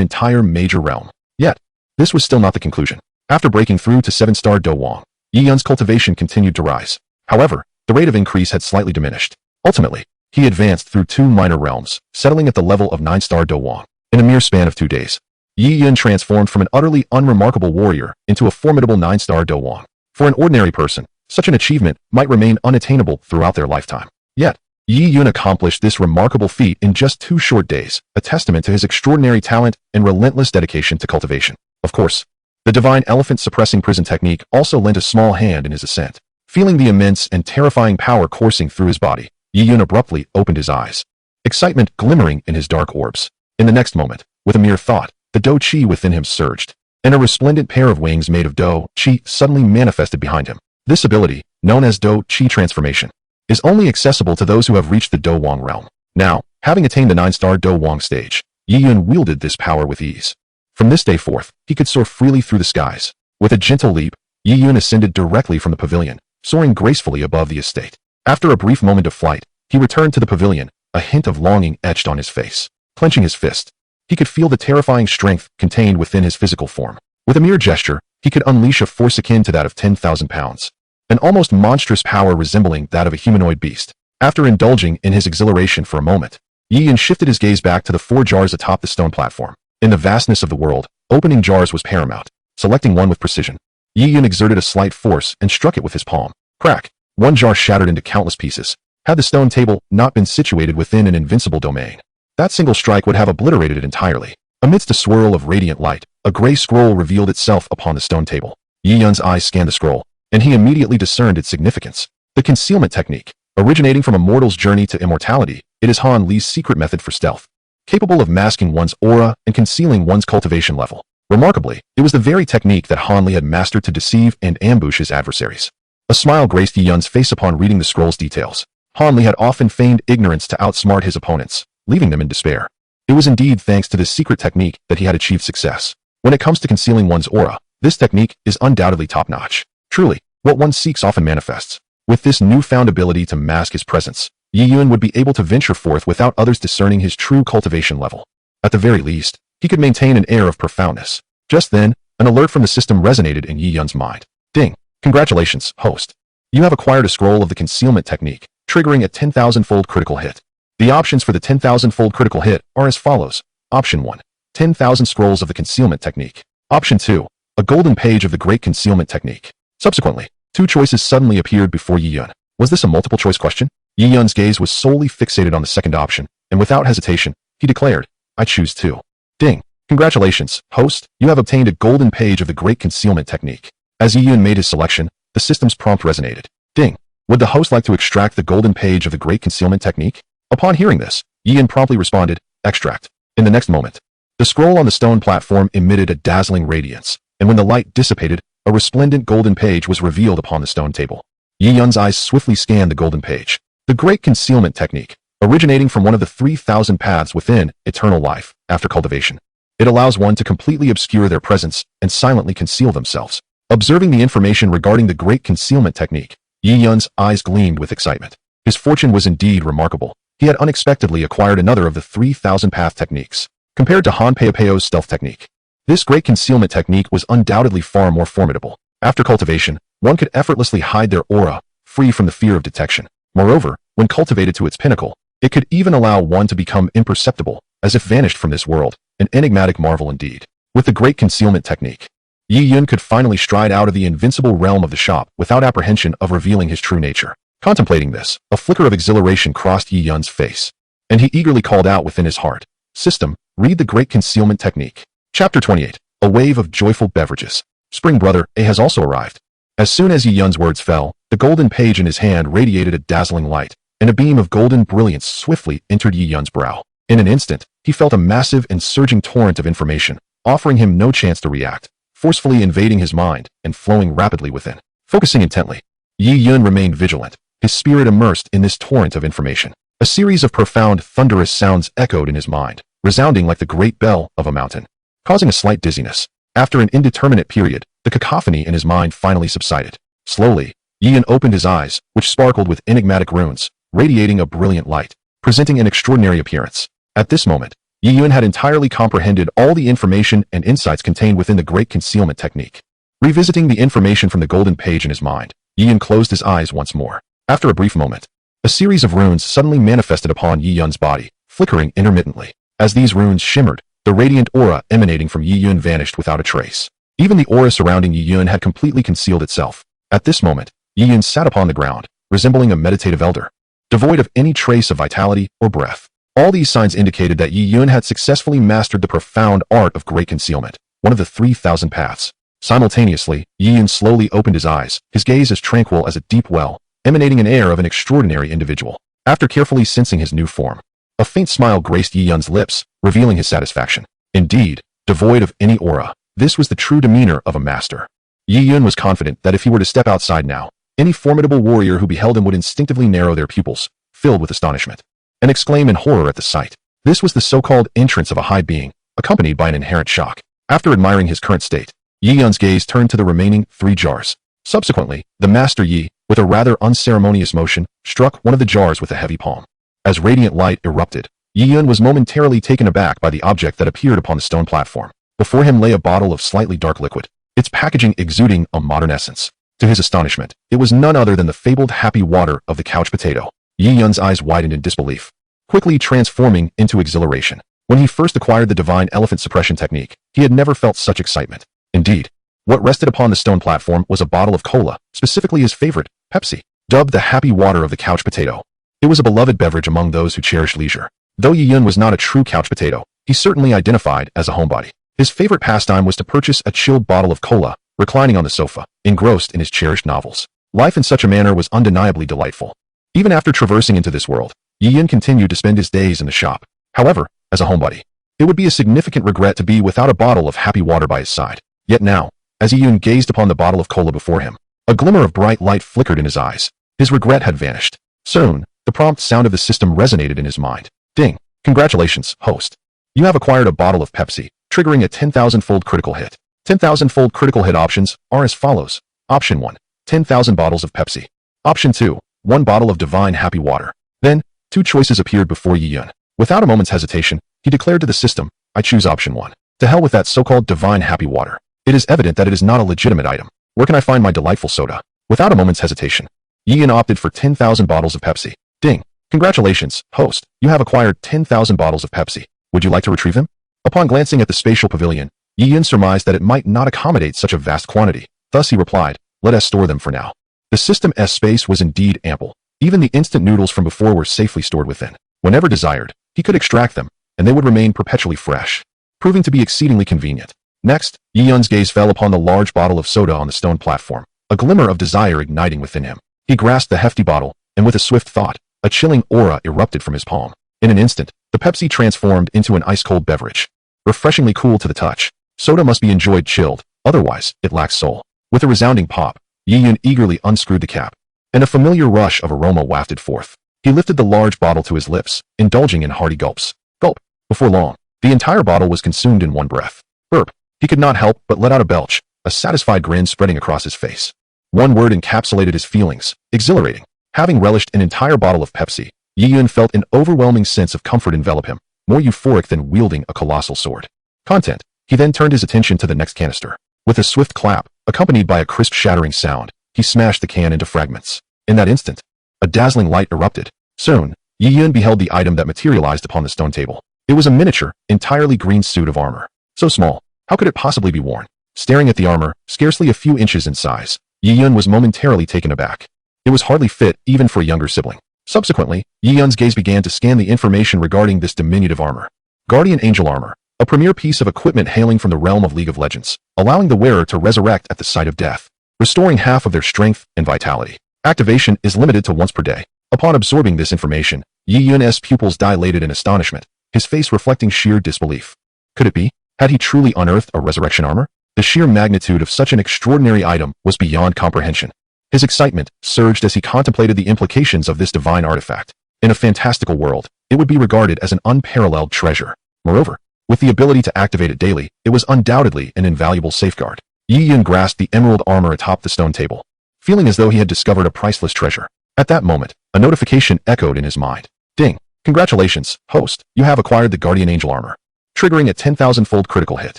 entire major realm. Yet, this was still not the conclusion. After breaking through to 7-star Do Wang, Yi Yun's cultivation continued to rise. However, the rate of increase had slightly diminished. Ultimately, he advanced through 2 minor realms, settling at the level of 9-star Do Wang. In a mere span of 2 days, Yi Yun transformed from an utterly unremarkable warrior into a formidable 9-star Do Wang. For an ordinary person, such an achievement might remain unattainable throughout their lifetime. Yet, Yi Yun accomplished this remarkable feat in just 2 short days, a testament to his extraordinary talent and relentless dedication to cultivation. Of course, the divine elephant suppressing prison technique also lent a small hand in his ascent. Feeling the immense and terrifying power coursing through his body, Yi Yun abruptly opened his eyes, excitement glimmering in his dark orbs. In the next moment, with a mere thought, the Do Qi within him surged, and a resplendent pair of wings made of Do Qi suddenly manifested behind him. This ability, known as Do Qi transformation, is only accessible to those who have reached the Do Wang realm. Now, having attained the 9-star Do Wang stage, Yi Yun wielded this power with ease. From this day forth, he could soar freely through the skies. With a gentle leap, Yi Yun ascended directly from the pavilion, soaring gracefully above the estate. After a brief moment of flight, he returned to the pavilion, a hint of longing etched on his face. Clenching his fist, he could feel the terrifying strength contained within his physical form. With a mere gesture, he could unleash a force akin to that of 10,000 pounds. An almost monstrous power resembling that of a humanoid beast. After indulging in his exhilaration for a moment, Yi Yun shifted his gaze back to the 4 jars atop the stone platform. In the vastness of the world, opening jars was paramount. Selecting one with precision, Yi Yun exerted a slight force and struck it with his palm. Crack! One jar shattered into countless pieces. Had the stone table not been situated within an invincible domain, that single strike would have obliterated it entirely. Amidst a swirl of radiant light, a gray scroll revealed itself upon the stone table. Yi Yun's eyes scanned the scroll, and he immediately discerned its significance. The concealment technique, originating from a mortal's journey to immortality, it is Han Li's secret method for stealth, capable of masking one's aura and concealing one's cultivation level. Remarkably, it was the very technique that Han Li had mastered to deceive and ambush his adversaries. A smile graced Yi Yun's face upon reading the scroll's details. Han Li had often feigned ignorance to outsmart his opponents, leaving them in despair. It was indeed thanks to this secret technique that he had achieved success. When it comes to concealing one's aura, this technique is undoubtedly top-notch. Truly, what one seeks often manifests. With this newfound ability to mask his presence, Yi Yun would be able to venture forth without others discerning his true cultivation level. At the very least, he could maintain an air of profoundness. Just then, an alert from the system resonated in Yi Yun's mind. Ding! Congratulations, host. You have acquired a scroll of the concealment technique, triggering a 10,000-fold critical hit. The options for the 10,000-fold critical hit are as follows. Option 1. 10,000 scrolls of the concealment technique. Option 2. A golden page of the great concealment technique. Subsequently, 2 choices suddenly appeared before Yi Yun. Was this a multiple-choice question? Yi Yun's gaze was solely fixated on the second option, and without hesitation, he declared, I choose 2. Ding! Congratulations, host. You have obtained a golden page of the great concealment technique. As Yi Yun made his selection, the system's prompt resonated. Ding! Would the host like to extract the golden page of the great concealment technique? Upon hearing this, Yi Yun promptly responded, extract. In the next moment, the scroll on the stone platform emitted a dazzling radiance, and when the light dissipated, a resplendent golden page was revealed upon the stone table. Yi Yun's eyes swiftly scanned the golden page. The Great Concealment Technique, originating from one of the 3,000 paths within eternal life after cultivation. It allows one to completely obscure their presence and silently conceal themselves. Observing the information regarding the Great Concealment Technique, Yi Yun's eyes gleamed with excitement. His fortune was indeed remarkable. He had unexpectedly acquired another of the 3,000 path techniques. Compared to Han Peopeo's stealth technique, this Great Concealment Technique was undoubtedly far more formidable. After cultivation, one could effortlessly hide their aura, free from the fear of detection. Moreover, when cultivated to its pinnacle, it could even allow one to become imperceptible, as if vanished from this world, an enigmatic marvel indeed. With the Great Concealment Technique, Yi Yun could finally stride out of the invincible realm of the shop without apprehension of revealing his true nature. Contemplating this, a flicker of exhilaration crossed Yi Yun's face, and he eagerly called out within his heart, "System, read the Great Concealment Technique." Chapter 28. A wave of joyful beverages. Spring Brother A has also arrived. As soon as Yi Yun's words fell, the golden page in his hand radiated a dazzling light, and a beam of golden brilliance swiftly entered Yi Yun's brow. In an instant, he felt a massive and surging torrent of information, offering him no chance to react, forcefully invading his mind and flowing rapidly within. Focusing intently, Yi Yun remained vigilant, his spirit immersed in this torrent of information. A series of profound, thunderous sounds echoed in his mind, resounding like the great bell of a mountain, causing a slight dizziness. After an indeterminate period, the cacophony in his mind finally subsided. Slowly, Yi Yun opened his eyes, which sparkled with enigmatic runes, radiating a brilliant light, presenting an extraordinary appearance. At this moment, Yi Yun had entirely comprehended all the information and insights contained within the Great Concealment Technique. Revisiting the information from the golden page in his mind, Yi Yun closed his eyes once more. After a brief moment, a series of runes suddenly manifested upon Yi Yun's body, flickering intermittently. As these runes shimmered, the radiant aura emanating from Yi Yun vanished without a trace. Even the aura surrounding Yi Yun had completely concealed itself. At this moment, Yi Yun sat upon the ground, resembling a meditative elder, devoid of any trace of vitality or breath. All these signs indicated that Yi Yun had successfully mastered the profound art of great concealment, one of the 3,000 paths. Simultaneously, Yi Yun slowly opened his eyes, his gaze as tranquil as a deep well, emanating an air of an extraordinary individual. After carefully sensing his new form, a faint smile graced Yi Yun's lips, revealing his satisfaction. Indeed, devoid of any aura, this was the true demeanor of a master. Yi Yun was confident that if he were to step outside now, any formidable warrior who beheld him would instinctively narrow their pupils, filled with astonishment, and exclaim in horror at the sight. This was the so-called entrance of a high being, accompanied by an inherent shock. After admiring his current state, Yi Yun's gaze turned to the remaining 3 jars. Subsequently, the Master Yi, with a rather unceremonious motion, struck one of the jars with a heavy palm. As radiant light erupted, Yi Yun was momentarily taken aback by the object that appeared upon the stone platform. Before him lay a bottle of slightly dark liquid, its packaging exuding a modern essence. To his astonishment, it was none other than the fabled happy water of the couch potato. Yi Yun's eyes widened in disbelief, quickly transforming into exhilaration. When he first acquired the divine elephant suppression technique, he had never felt such excitement. Indeed, what rested upon the stone platform was a bottle of cola, specifically his favorite, Pepsi, dubbed the happy water of the couch potato. It was a beloved beverage among those who cherished leisure. Though Yi Yun was not a true couch potato, he certainly identified as a homebody. His favorite pastime was to purchase a chilled bottle of cola, reclining on the sofa, engrossed in his cherished novels. Life in such a manner was undeniably delightful. Even after traversing into this world, Yi Yun continued to spend his days in the shop. However, as a homebody, it would be a significant regret to be without a bottle of happy water by his side. Yet now, as Yi Yun gazed upon the bottle of cola before him, a glimmer of bright light flickered in his eyes. His regret had vanished. Soon, the prompt sound of the system resonated in his mind. Ding! Congratulations, host. You have acquired a bottle of Pepsi, triggering a 10,000-fold critical hit. 10,000-fold critical hit options are as follows. Option 1. 10,000 bottles of Pepsi. Option 2. 1 bottle of divine happy water. Then, 2 choices appeared before Yi Yun. Without a moment's hesitation, he declared to the system, I choose option 1. To hell with that so-called divine happy water. It is evident that it is not a legitimate item. Where can I find my delightful soda? Without a moment's hesitation, Yi Yun opted for 10,000 bottles of Pepsi. Ding! Congratulations, host. You have acquired 10,000 bottles of Pepsi. Would you like to retrieve them? Upon glancing at the spatial pavilion, Yi Yun surmised that it might not accommodate such a vast quantity. Thus he replied, let us store them for now. The system's space was indeed ample. Even the instant noodles from before were safely stored within. Whenever desired, he could extract them, and they would remain perpetually fresh, proving to be exceedingly convenient. Next, Yi Yun's gaze fell upon the large bottle of soda on the stone platform, a glimmer of desire igniting within him. He grasped the hefty bottle, and with a swift thought, a chilling aura erupted from his palm. In an instant, the Pepsi transformed into an ice-cold beverage, refreshingly cool to the touch. Soda must be enjoyed chilled, Otherwise, it lacks soul. With a resounding pop, Yi Yun eagerly unscrewed the cap, and a familiar rush of aroma wafted forth. He lifted the large bottle to his lips, indulging in hearty gulps. Gulp. Before long, the entire bottle was consumed in one breath. Burp. He could not help but let out a belch, a satisfied grin spreading across his face. One word encapsulated his feelings: exhilarating. Having relished an entire bottle of Pepsi, Yi Yun felt an overwhelming sense of comfort envelop him, more euphoric than wielding a colossal sword. Content. He then turned his attention to the next canister. With a swift clap, accompanied by a crisp shattering sound, he smashed the can into fragments. In that instant, a dazzling light erupted. Soon, Yi Yun beheld the item that materialized upon the stone table. It was a miniature, entirely green suit of armor. So small, how could it possibly be worn? Staring at the armor, scarcely a few inches in size, Yi Yun was momentarily taken aback. It was hardly fit even for a younger sibling. Subsequently, Yi Yun's gaze began to scan the information regarding this diminutive armor. Guardian Angel Armor, a premier piece of equipment hailing from the realm of League of Legends, allowing the wearer to resurrect at the sight of death, restoring half of their strength and vitality. Activation is limited to once per day. Upon absorbing this information, Yi Yun's pupils dilated in astonishment, his face reflecting sheer disbelief. Could it be? Had he truly unearthed a resurrection armor? The sheer magnitude of such an extraordinary item was beyond comprehension. His excitement surged as he contemplated the implications of this divine artifact. In a fantastical world, it would be regarded as an unparalleled treasure. Moreover, with the ability to activate it daily, it was undoubtedly an invaluable safeguard. Yi Yun grasped the emerald armor atop the stone table, feeling as though he had discovered a priceless treasure. At that moment, a notification echoed in his mind. Ding! Congratulations, host, you have acquired the Guardian Angel Armor, triggering a 10,000-fold critical hit.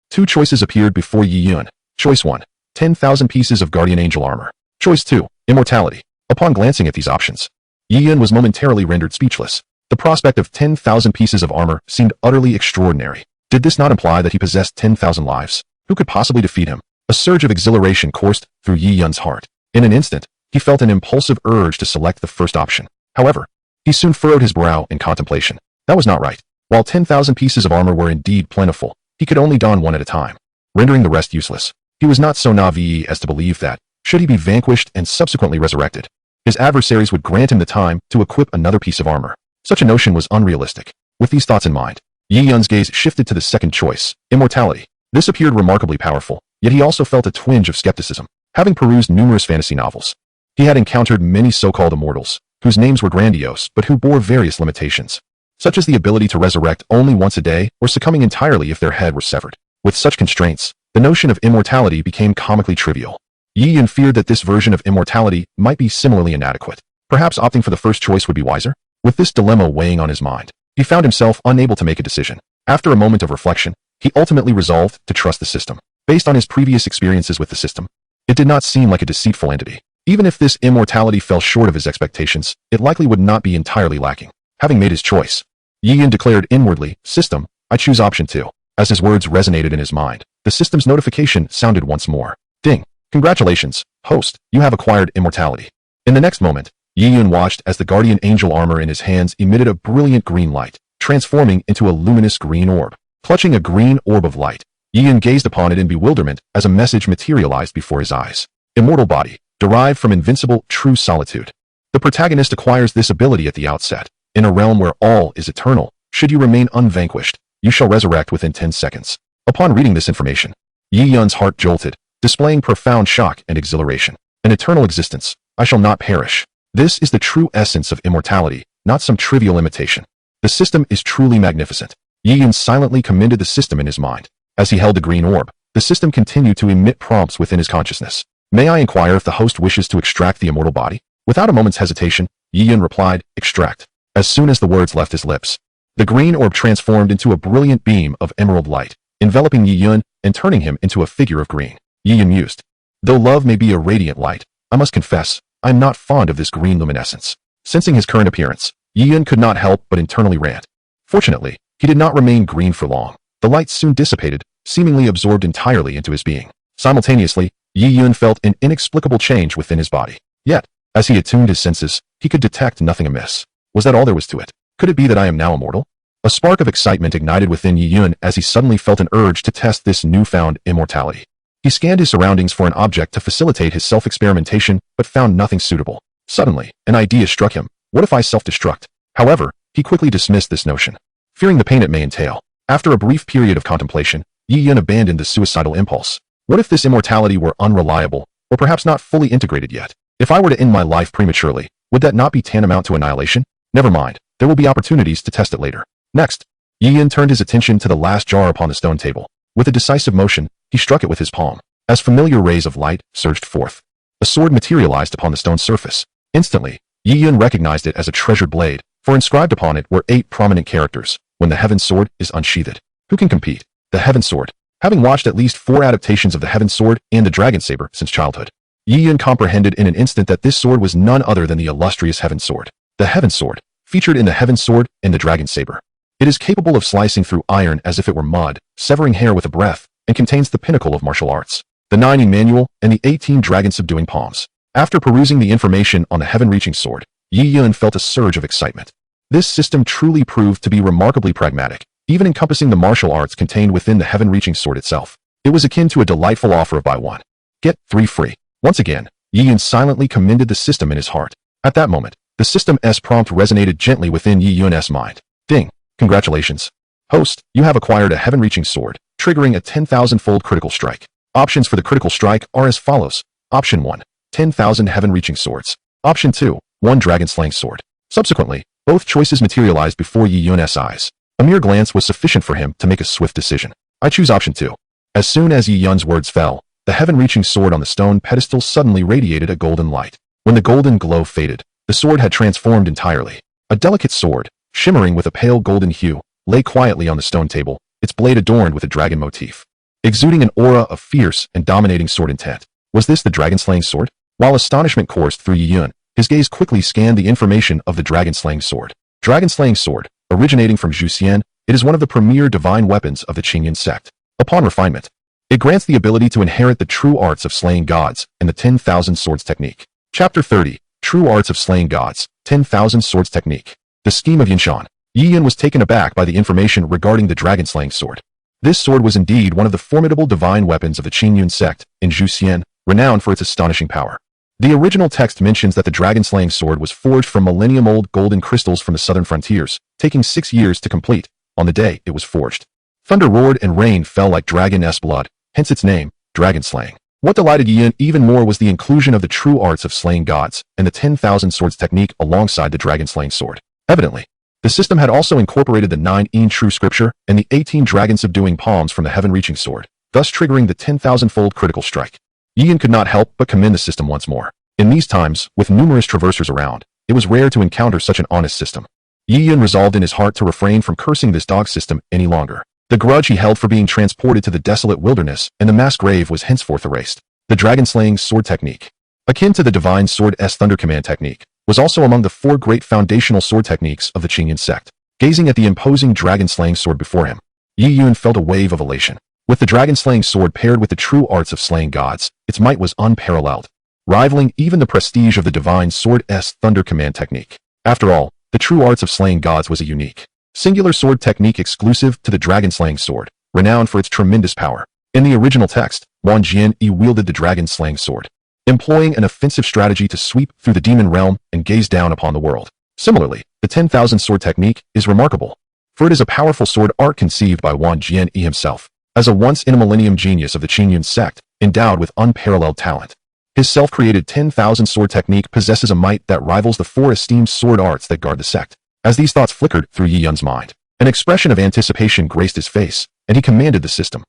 Two choices appeared before Yi Yun. Choice 1, 10,000 pieces of Guardian Angel Armor. Choice 2, Immortality. Upon glancing at these options, Yi Yun was momentarily rendered speechless. The prospect of 10,000 pieces of armor seemed utterly extraordinary. Did this not imply that he possessed 10,000 lives? Who could possibly defeat him? A surge of exhilaration coursed through Yi Yun's heart. In an instant, he felt an impulsive urge to select the first option. However, he soon furrowed his brow in contemplation. That was not right. While 10,000 pieces of armor were indeed plentiful, he could only don one at a time, rendering the rest useless. He was not so naive as to believe that, should he be vanquished and subsequently resurrected, his adversaries would grant him the time to equip another piece of armor. Such a notion was unrealistic. With these thoughts in mind, Yi Yun's gaze shifted to the second choice, immortality. This appeared remarkably powerful, yet he also felt a twinge of skepticism. Having perused numerous fantasy novels, he had encountered many so-called immortals, whose names were grandiose but who bore various limitations, such as the ability to resurrect only once a day or succumbing entirely if their head were severed. With such constraints, the notion of immortality became comically trivial. Yi Yun feared that this version of immortality might be similarly inadequate. Perhaps opting for the first choice would be wiser? With this dilemma weighing on his mind, he found himself unable to make a decision. After a moment of reflection, he ultimately resolved to trust the system. Based on his previous experiences with the system, it did not seem like a deceitful entity. Even if this immortality fell short of his expectations, it likely would not be entirely lacking. Having made his choice, Yi Yun declared inwardly, "System, I choose option 2. As his words resonated in his mind, the system's notification sounded once more. Ding! Congratulations, host, you have acquired immortality. In the next moment, Yi Yun watched as the Guardian Angel Armor in his hands emitted a brilliant green light, transforming into a luminous green orb. Clutching a green orb of light, Yi Yun gazed upon it in bewilderment as a message materialized before his eyes. Immortal body, derived from invincible, true solitude. The protagonist acquires this ability at the outset. In a realm where all is eternal, should you remain unvanquished, you shall resurrect within 10 seconds. Upon reading this information, Yi Yun's heart jolted, displaying profound shock and exhilaration. An eternal existence, I shall not perish. This is the true essence of immortality, not some trivial imitation. The system is truly magnificent. Yi Yun silently commended the system in his mind. As he held the green orb, the system continued to emit prompts within his consciousness. May I inquire if the host wishes to extract the immortal body? Without a moment's hesitation, Yi Yun replied, extract. As soon as the words left his lips, the green orb transformed into a brilliant beam of emerald light, enveloping Yi Yun and turning him into a figure of green. Yi Yun mused, though love may be a radiant light, I must confess, I am not fond of this green luminescence. Sensing his current appearance, Yi Yun could not help but internally rant. Fortunately, he did not remain green for long. The light soon dissipated, seemingly absorbed entirely into his being. Simultaneously, Yi Yun felt an inexplicable change within his body. Yet, as he attuned his senses, he could detect nothing amiss. Was that all there was to it? Could it be that I am now immortal? A spark of excitement ignited within Yi Yun as he suddenly felt an urge to test this newfound immortality. He scanned his surroundings for an object to facilitate his self-experimentation, but found nothing suitable. Suddenly, an idea struck him. What if I self-destruct? However, he quickly dismissed this notion, fearing the pain it may entail. After a brief period of contemplation, Yi Yun abandoned the suicidal impulse. What if this immortality were unreliable, or perhaps not fully integrated yet? If I were to end my life prematurely, would that not be tantamount to annihilation? Never mind, there will be opportunities to test it later. Next, Yi Yun turned his attention to the last jar upon the stone table. With a decisive motion, he struck it with his palm. As familiar rays of light surged forth, a sword materialized upon the stone surface. Instantly, Yi Yun recognized it as a treasured blade, for inscribed upon it were 8 prominent characters. When the Heaven Sword is unsheathed, who can compete? The Heaven Sword. Having watched at least 4 adaptations of the Heaven Sword and the Dragon Saber since childhood, Yi Yun comprehended in an instant that this sword was none other than the illustrious Heaven Sword. The Heaven Sword, featured in the Heaven Sword and the Dragon Saber. It is capable of slicing through iron as if it were mud, severing hair with a breath, and contains the pinnacle of martial arts, the 9 manual and the 18 dragon-subduing palms. After perusing the information on the heaven-reaching sword, Yi Yun felt a surge of excitement. This system truly proved to be remarkably pragmatic, even encompassing the martial arts contained within the heaven-reaching sword itself. It was akin to a delightful offer of buy one, get 3 free. Once again, Yi Yun silently commended the system in his heart. At that moment, the system's prompt resonated gently within Yi Yun's mind. Ding! Congratulations. Host, you have acquired a heaven-reaching sword, triggering a 10,000-fold critical strike. Options for the critical strike are as follows. Option 1, 10,000 heaven-reaching swords. Option 2, 1 dragon-slaying sword. Subsequently, both choices materialized before Yi Yun's eyes. A mere glance was sufficient for him to make a swift decision. I choose option 2. As soon as Yi Yun's words fell, the heaven-reaching sword on the stone pedestal suddenly radiated a golden light. When the golden glow faded, the sword had transformed entirely. A delicate sword, shimmering with a pale golden hue, lay quietly on the stone table, its blade adorned with a dragon motif, exuding an aura of fierce and dominating sword intent. Was this the dragon-slaying sword? While astonishment coursed through Yi Yun, his gaze quickly scanned the information of the dragon-slaying sword. Dragon-slaying sword, originating from Zhuxian, it is one of the premier divine weapons of the Qingyun sect. Upon refinement, it grants the ability to inherit the true arts of slaying gods and the 10,000 swords technique. Chapter 30, True Arts of Slaying Gods, 10,000 Swords Technique. The scheme of Yinshan. Yi Yun was taken aback by the information regarding the dragon-slaying sword. This sword was indeed one of the formidable divine weapons of the Qingyun sect in Zhuxian, renowned for its astonishing power. The original text mentions that the dragon-slaying sword was forged from millennium-old golden crystals from the southern frontiers, taking 6 years to complete, on the day it was forged. Thunder roared and rain fell like dragon-s blood, hence its name, dragon-slaying. What delighted Yi Yun even more was the inclusion of the true arts of slaying gods and the 10,000 swords technique alongside the dragon-slaying sword. Evidently, the system had also incorporated the 9 true scripture and the 18 dragon-subduing palms from the heaven-reaching sword, thus triggering the 10,000-fold critical strike. Yi Yun could not help but commend the system once more. In these times, with numerous traversers around, it was rare to encounter such an honest system. Yi Yun resolved in his heart to refrain from cursing this dog system any longer. The grudge he held for being transported to the desolate wilderness and the mass grave was henceforth erased. The dragon-slaying sword technique, akin to the divine sword's thunder command technique, was also among the 4 great foundational sword techniques of the Qingyun sect. Gazing at the imposing dragon-slaying sword before him, Yi Yun felt a wave of elation. With the dragon-slaying sword paired with the true arts of slaying gods, its might was unparalleled, rivaling even the prestige of the divine sword's thunder command technique. After all, the true arts of slaying gods was a unique, singular sword technique exclusive to the dragon-slaying sword, renowned for its tremendous power. In the original text, Wang Jian wielded the dragon-slaying sword, employing an offensive strategy to sweep through the demon realm and gaze down upon the world. Similarly, the 10,000 sword technique is remarkable, for it is a powerful sword art conceived by Wang Jian himself, as a once-in-a-millennium genius of the Qingyun sect, endowed with unparalleled talent. His self-created 10,000 sword technique possesses a might that rivals the 4 esteemed sword arts that guard the sect. As these thoughts flickered through Yi Yun's mind, an expression of anticipation graced his face, and he commanded the system,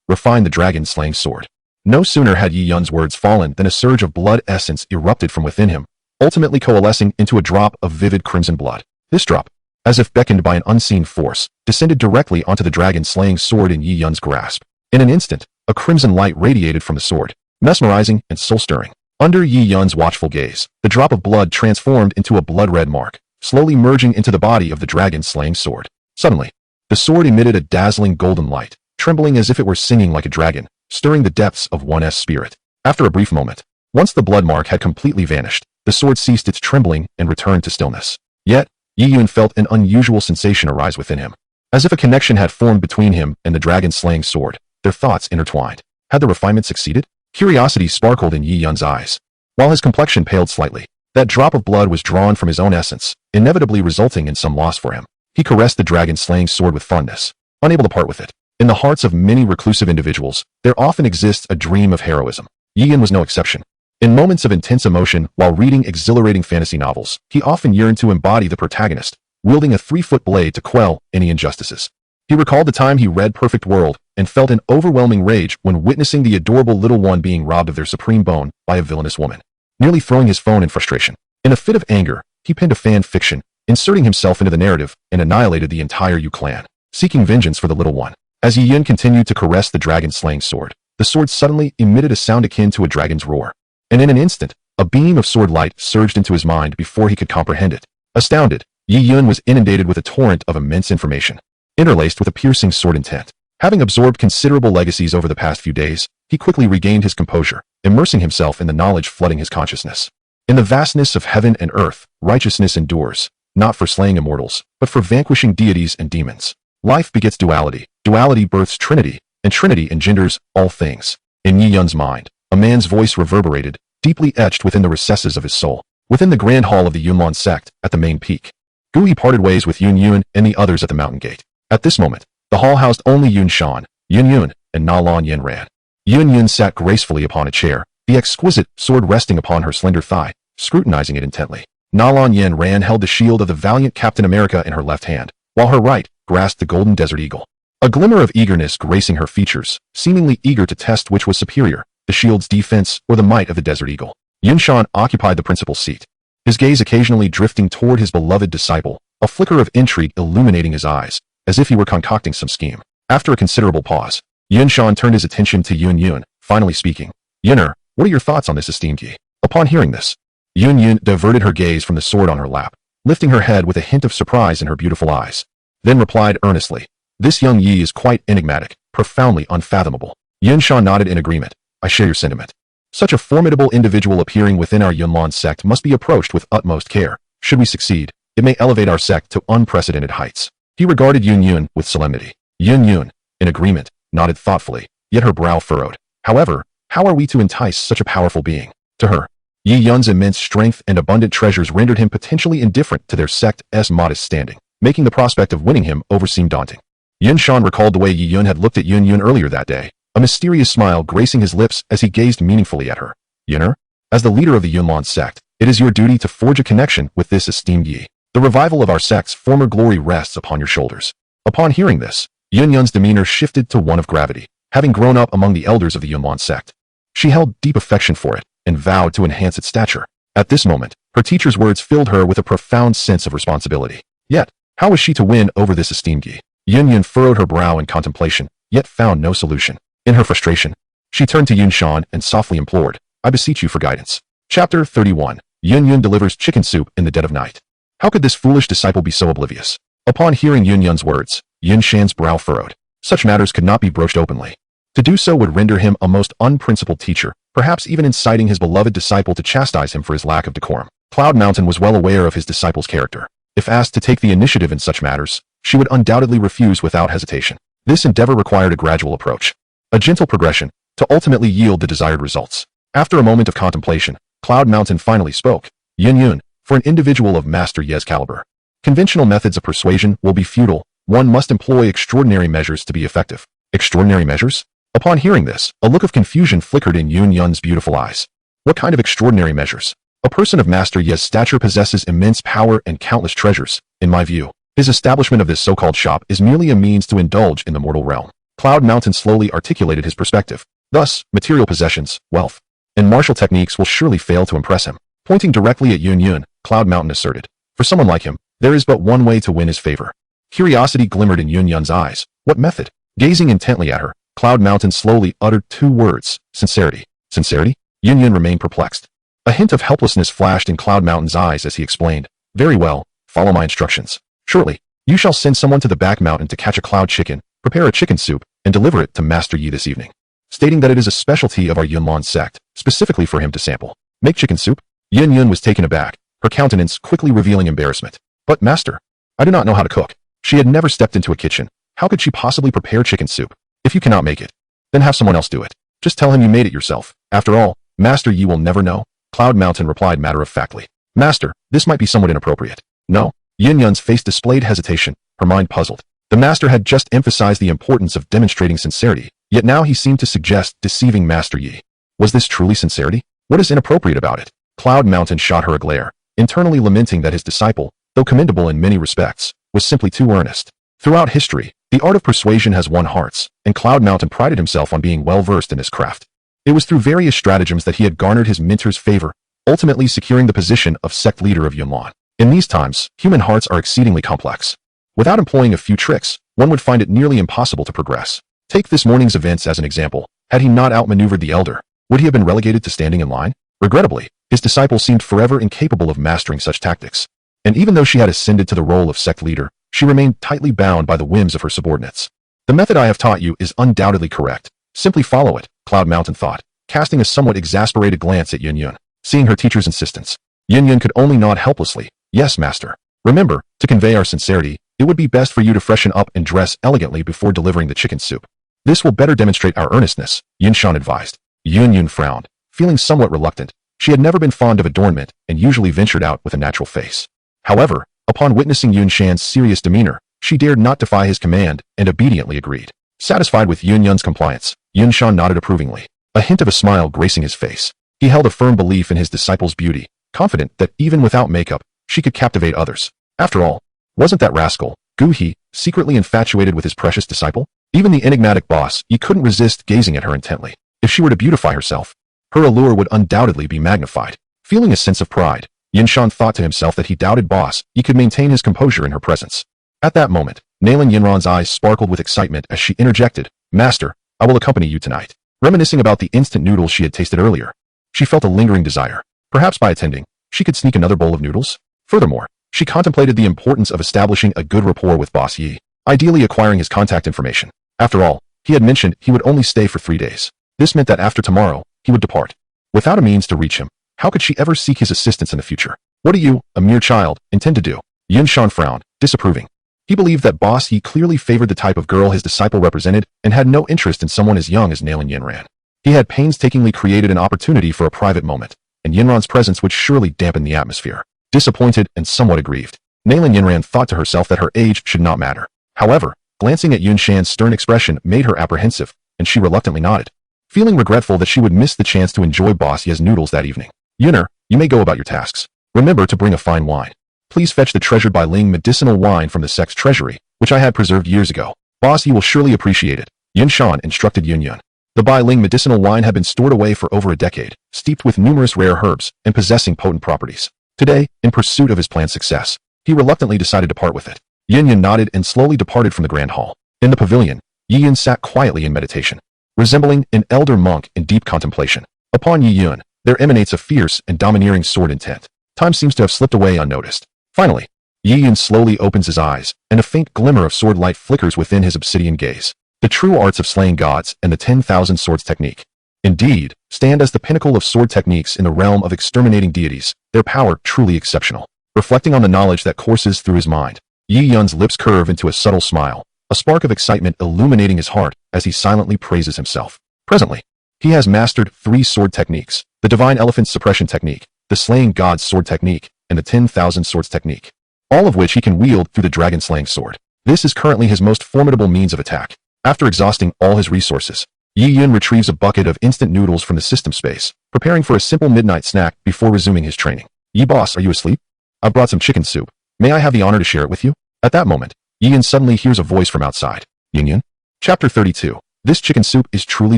refine the dragon-slaying sword. No sooner had Yi Yun's words fallen than a surge of blood essence erupted from within him, ultimately coalescing into a drop of vivid crimson blood. This drop, as if beckoned by an unseen force, descended directly onto the dragon-slaying sword in Yi Yun's grasp. In an instant, a crimson light radiated from the sword, mesmerizing and soul-stirring. Under Yi Yun's watchful gaze, the drop of blood transformed into a blood-red mark, slowly merging into the body of the dragon-slaying sword. Suddenly, the sword emitted a dazzling golden light, trembling as if it were singing like a dragon, stirring the depths of one's spirit. After a brief moment, once the blood mark had completely vanished, the sword ceased its trembling and returned to stillness. Yet, Yi Yun felt an unusual sensation arise within him. As if a connection had formed between him and the dragon-slaying sword, their thoughts intertwined. Had the refinement succeeded? Curiosity sparkled in Yi Yun's eyes. While his complexion paled slightly, that drop of blood was drawn from his own essence, inevitably resulting in some loss for him. He caressed the dragon-slaying sword with fondness, unable to part with it. In the hearts of many reclusive individuals, there often exists a dream of heroism. Yi Yun was no exception. In moments of intense emotion while reading exhilarating fantasy novels, he often yearned to embody the protagonist, wielding a 3-foot blade to quell any injustices. He recalled the time he read Perfect World and felt an overwhelming rage when witnessing the adorable little one being robbed of their supreme bone by a villainous woman, nearly throwing his phone in frustration. In a fit of anger, he penned a fan fiction, inserting himself into the narrative, and annihilated the entire Yu clan, seeking vengeance for the little one. As Yi Yun continued to caress the dragon-slaying sword, the sword suddenly emitted a sound akin to a dragon's roar. And in an instant, a beam of sword light surged into his mind before he could comprehend it. Astounded, Yi Yun was inundated with a torrent of immense information, interlaced with a piercing sword intent. Having absorbed considerable legacies over the past few days, he quickly regained his composure, immersing himself in the knowledge flooding his consciousness. In the vastness of heaven and earth, righteousness endures, not for slaying immortals, but for vanquishing deities and demons. Life begets duality, duality births trinity, and trinity engenders all things. In Yi Yun's mind, a man's voice reverberated, deeply etched within the recesses of his soul. Within the grand hall of the Yunlon sect, at the main peak, Gui parted ways with Yun Yun and the others at the mountain gate. At this moment, the hall housed only Yun Shan, Yun Yun, and Na Lan Yen Ran. Yun Yun sat gracefully upon a chair, the exquisite sword resting upon her slender thigh, scrutinizing it intently. Na Lan Yen Ran held the shield of the valiant Captain America in her left hand, while her right grasped the golden desert eagle. A glimmer of eagerness gracing her features, seemingly eager to test which was superior, the shield's defense or the might of the desert eagle. Yun Shan occupied the principal seat, his gaze occasionally drifting toward his beloved disciple, a flicker of intrigue illuminating his eyes, as if he were concocting some scheme. After a considerable pause, Yun Shan turned his attention to Yun Yun, finally speaking. Yunner, what are your thoughts on this esteemed Yi? Upon hearing this, Yun Yun diverted her gaze from the sword on her lap, lifting her head with a hint of surprise in her beautiful eyes, then replied earnestly, this young Yi is quite enigmatic, profoundly unfathomable. Yun Shan nodded in agreement. I share your sentiment. Such a formidable individual appearing within our Yunlon sect must be approached with utmost care. Should we succeed, it may elevate our sect to unprecedented heights. He regarded Yun Yun with solemnity. Yun Yun, in agreement, nodded thoughtfully, yet her brow furrowed. However, how are we to entice such a powerful being? To her, Yi Yun's immense strength and abundant treasures rendered him potentially indifferent to their sect's modest standing, making the prospect of winning him over seem daunting. Yun Shan recalled the way Yi Yun had looked at Yun Yun earlier that day, a mysterious smile gracing his lips as he gazed meaningfully at her. Yunner, as the leader of the Yunlon sect, it is your duty to forge a connection with this esteemed Yi. The revival of our sect's former glory rests upon your shoulders. Upon hearing this, Yun Yun's demeanor shifted to one of gravity, having grown up among the elders of the Yunlon sect. She held deep affection for it and vowed to enhance its stature. At this moment, her teacher's words filled her with a profound sense of responsibility. Yet, how was she to win over this esteemed Yi? Yun Yun furrowed her brow in contemplation, yet found no solution. In her frustration, she turned to Yun Shan and softly implored, I beseech you for guidance. Chapter 31. Yun Yun delivers chicken soup in the dead of night. How could this foolish disciple be so oblivious? Upon hearing Yun Yun's words, Yun Shan's brow furrowed. Such matters could not be broached openly. To do so would render him a most unprincipled teacher, perhaps even inciting his beloved disciple to chastise him for his lack of decorum. Cloud Mountain was well aware of his disciple's character. If asked to take the initiative in such matters, she would undoubtedly refuse without hesitation. This endeavor required a gradual approach, a gentle progression, to ultimately yield the desired results. After a moment of contemplation, Cloud Mountain finally spoke. Yun Yun, for an individual of Master Ye's caliber, conventional methods of persuasion will be futile. One must employ extraordinary measures to be effective. Extraordinary measures? Upon hearing this, a look of confusion flickered in Yun Yun's beautiful eyes. What kind of extraordinary measures? A person of Master Ye's stature possesses immense power and countless treasures. In my view, his establishment of this so-called shop is merely a means to indulge in the mortal realm. Cloud Mountain slowly articulated his perspective. Thus, material possessions, wealth, and martial techniques will surely fail to impress him. Pointing directly at Yun Yun, Cloud Mountain asserted, for someone like him, there is but one way to win his favor. Curiosity glimmered in Yun Yun's eyes. What method? Gazing intently at her, Cloud Mountain slowly uttered two words, sincerity. Sincerity? Yun Yun remained perplexed. A hint of helplessness flashed in Cloud Mountain's eyes as he explained, very well, follow my instructions. Shortly, you shall send someone to the back mountain to catch a cloud chicken, prepare a chicken soup, and deliver it to Master Yi this evening, stating that it is a specialty of our Yunlon sect, specifically for him to sample. Make chicken soup? Yun Yun was taken aback, her countenance quickly revealing embarrassment. But master, I do not know how to cook. She had never stepped into a kitchen. How could she possibly prepare chicken soup? If you cannot make it, then have someone else do it. Just tell him you made it yourself. After all, Master Yi will never know. Cloud Mountain replied matter-of-factly. Master, this might be somewhat inappropriate. No. Yun Yun's face displayed hesitation, her mind puzzled. The master had just emphasized the importance of demonstrating sincerity, yet now he seemed to suggest deceiving Master Yi. Was this truly sincerity? What is inappropriate about it? Cloud Mountain shot her a glare, internally lamenting that his disciple, though commendable in many respects, was simply too earnest. Throughout history, the art of persuasion has won hearts, and Cloud Mountain prided himself on being well-versed in this craft. It was through various stratagems that he had garnered his mentor's favor, ultimately securing the position of sect leader of Yunlan. In these times, human hearts are exceedingly complex. Without employing a few tricks, one would find it nearly impossible to progress. Take this morning's events as an example. Had he not outmaneuvered the elder, would he have been relegated to standing in line? Regrettably, his disciple seemed forever incapable of mastering such tactics. And even though she had ascended to the role of sect leader, she remained tightly bound by the whims of her subordinates. The method I have taught you is undoubtedly correct. Simply follow it, Cloud Mountain thought, casting a somewhat exasperated glance at Yun. Seeing her teacher's insistence, Yun could only nod helplessly. Yes, master. Remember, to convey our sincerity, it would be best for you to freshen up and dress elegantly before delivering the chicken soup. This will better demonstrate our earnestness, Yunshan advised. Yun frowned, feeling somewhat reluctant. She had never been fond of adornment and usually ventured out with a natural face. However, upon witnessing Yunshan's serious demeanor, she dared not defy his command and obediently agreed. Satisfied with Yun's compliance, Yunshan nodded approvingly, a hint of a smile gracing his face. He held a firm belief in his disciple's beauty, confident that even without makeup, she could captivate others. After all, wasn't that rascal, Gu He, secretly infatuated with his precious disciple? Even the enigmatic boss, he couldn't resist gazing at her intently. If she were to beautify herself, her allure would undoubtedly be magnified. Feeling a sense of pride, Yunshan thought to himself that he doubted boss he could maintain his composure in her presence. At that moment, Nalan Yinran's eyes sparkled with excitement as she interjected, Master, I will accompany you tonight. Reminiscing about the instant noodles she had tasted earlier, she felt a lingering desire. Perhaps by attending, she could sneak another bowl of noodles? Furthermore, she contemplated the importance of establishing a good rapport with Boss Yi, ideally acquiring his contact information. After all, he had mentioned he would only stay for 3 days. This meant that after tomorrow, he would depart. Without a means to reach him, how could she ever seek his assistance in the future? What do you, a mere child, intend to do? Yunshan frowned, disapproving. He believed that Boss Yi clearly favored the type of girl his disciple represented and had no interest in someone as young as Nalan Yinran. He had painstakingly created an opportunity for a private moment, and Yinran's presence would surely dampen the atmosphere. Disappointed and somewhat aggrieved, Nalan Yinran thought to herself that her age should not matter. However, glancing at Yunshan's stern expression made her apprehensive, and she reluctantly nodded, feeling regretful that she would miss the chance to enjoy Boss Yi's noodles that evening. Yuner, you may go about your tasks. Remember to bring a fine wine. Please fetch the treasured Bai Ling medicinal wine from the sect's treasury, which I had preserved years ago. Boss Yi will surely appreciate it, Yunshan instructed Yun. The Bai Ling medicinal wine had been stored away for over a decade, steeped with numerous rare herbs and possessing potent properties. Today, in pursuit of his planned success, he reluctantly decided to part with it. Yun nodded and slowly departed from the grand hall. In the pavilion, Yun sat quietly in meditation, resembling an elder monk in deep contemplation. Upon Yun, there emanates a fierce and domineering sword intent. Time seems to have slipped away unnoticed. Finally, Yun slowly opens his eyes, and a faint glimmer of sword light flickers within his obsidian gaze. The true arts of slaying gods and the 10,000 swords technique, indeed, stand as the pinnacle of sword techniques in the realm of exterminating deities, their power truly exceptional. Reflecting on the knowledge that courses through his mind, Yun's lips curve into a subtle smile, a spark of excitement illuminating his heart as he silently praises himself. Presently, he has mastered 3 sword techniques, the Divine Elephant Suppression Technique, the Slaying God's Sword Technique, and the 10,000 Swords Technique, all of which he can wield through the dragon-slaying sword. This is currently his most formidable means of attack. After exhausting all his resources, Yun retrieves a bucket of instant noodles from the system space, preparing for a simple midnight snack before resuming his training. Yi boss, are you asleep? I've brought some chicken soup. May I have the honor to share it with you? At that moment, Yun suddenly hears a voice from outside. Yun? Chapter 32. This chicken soup is truly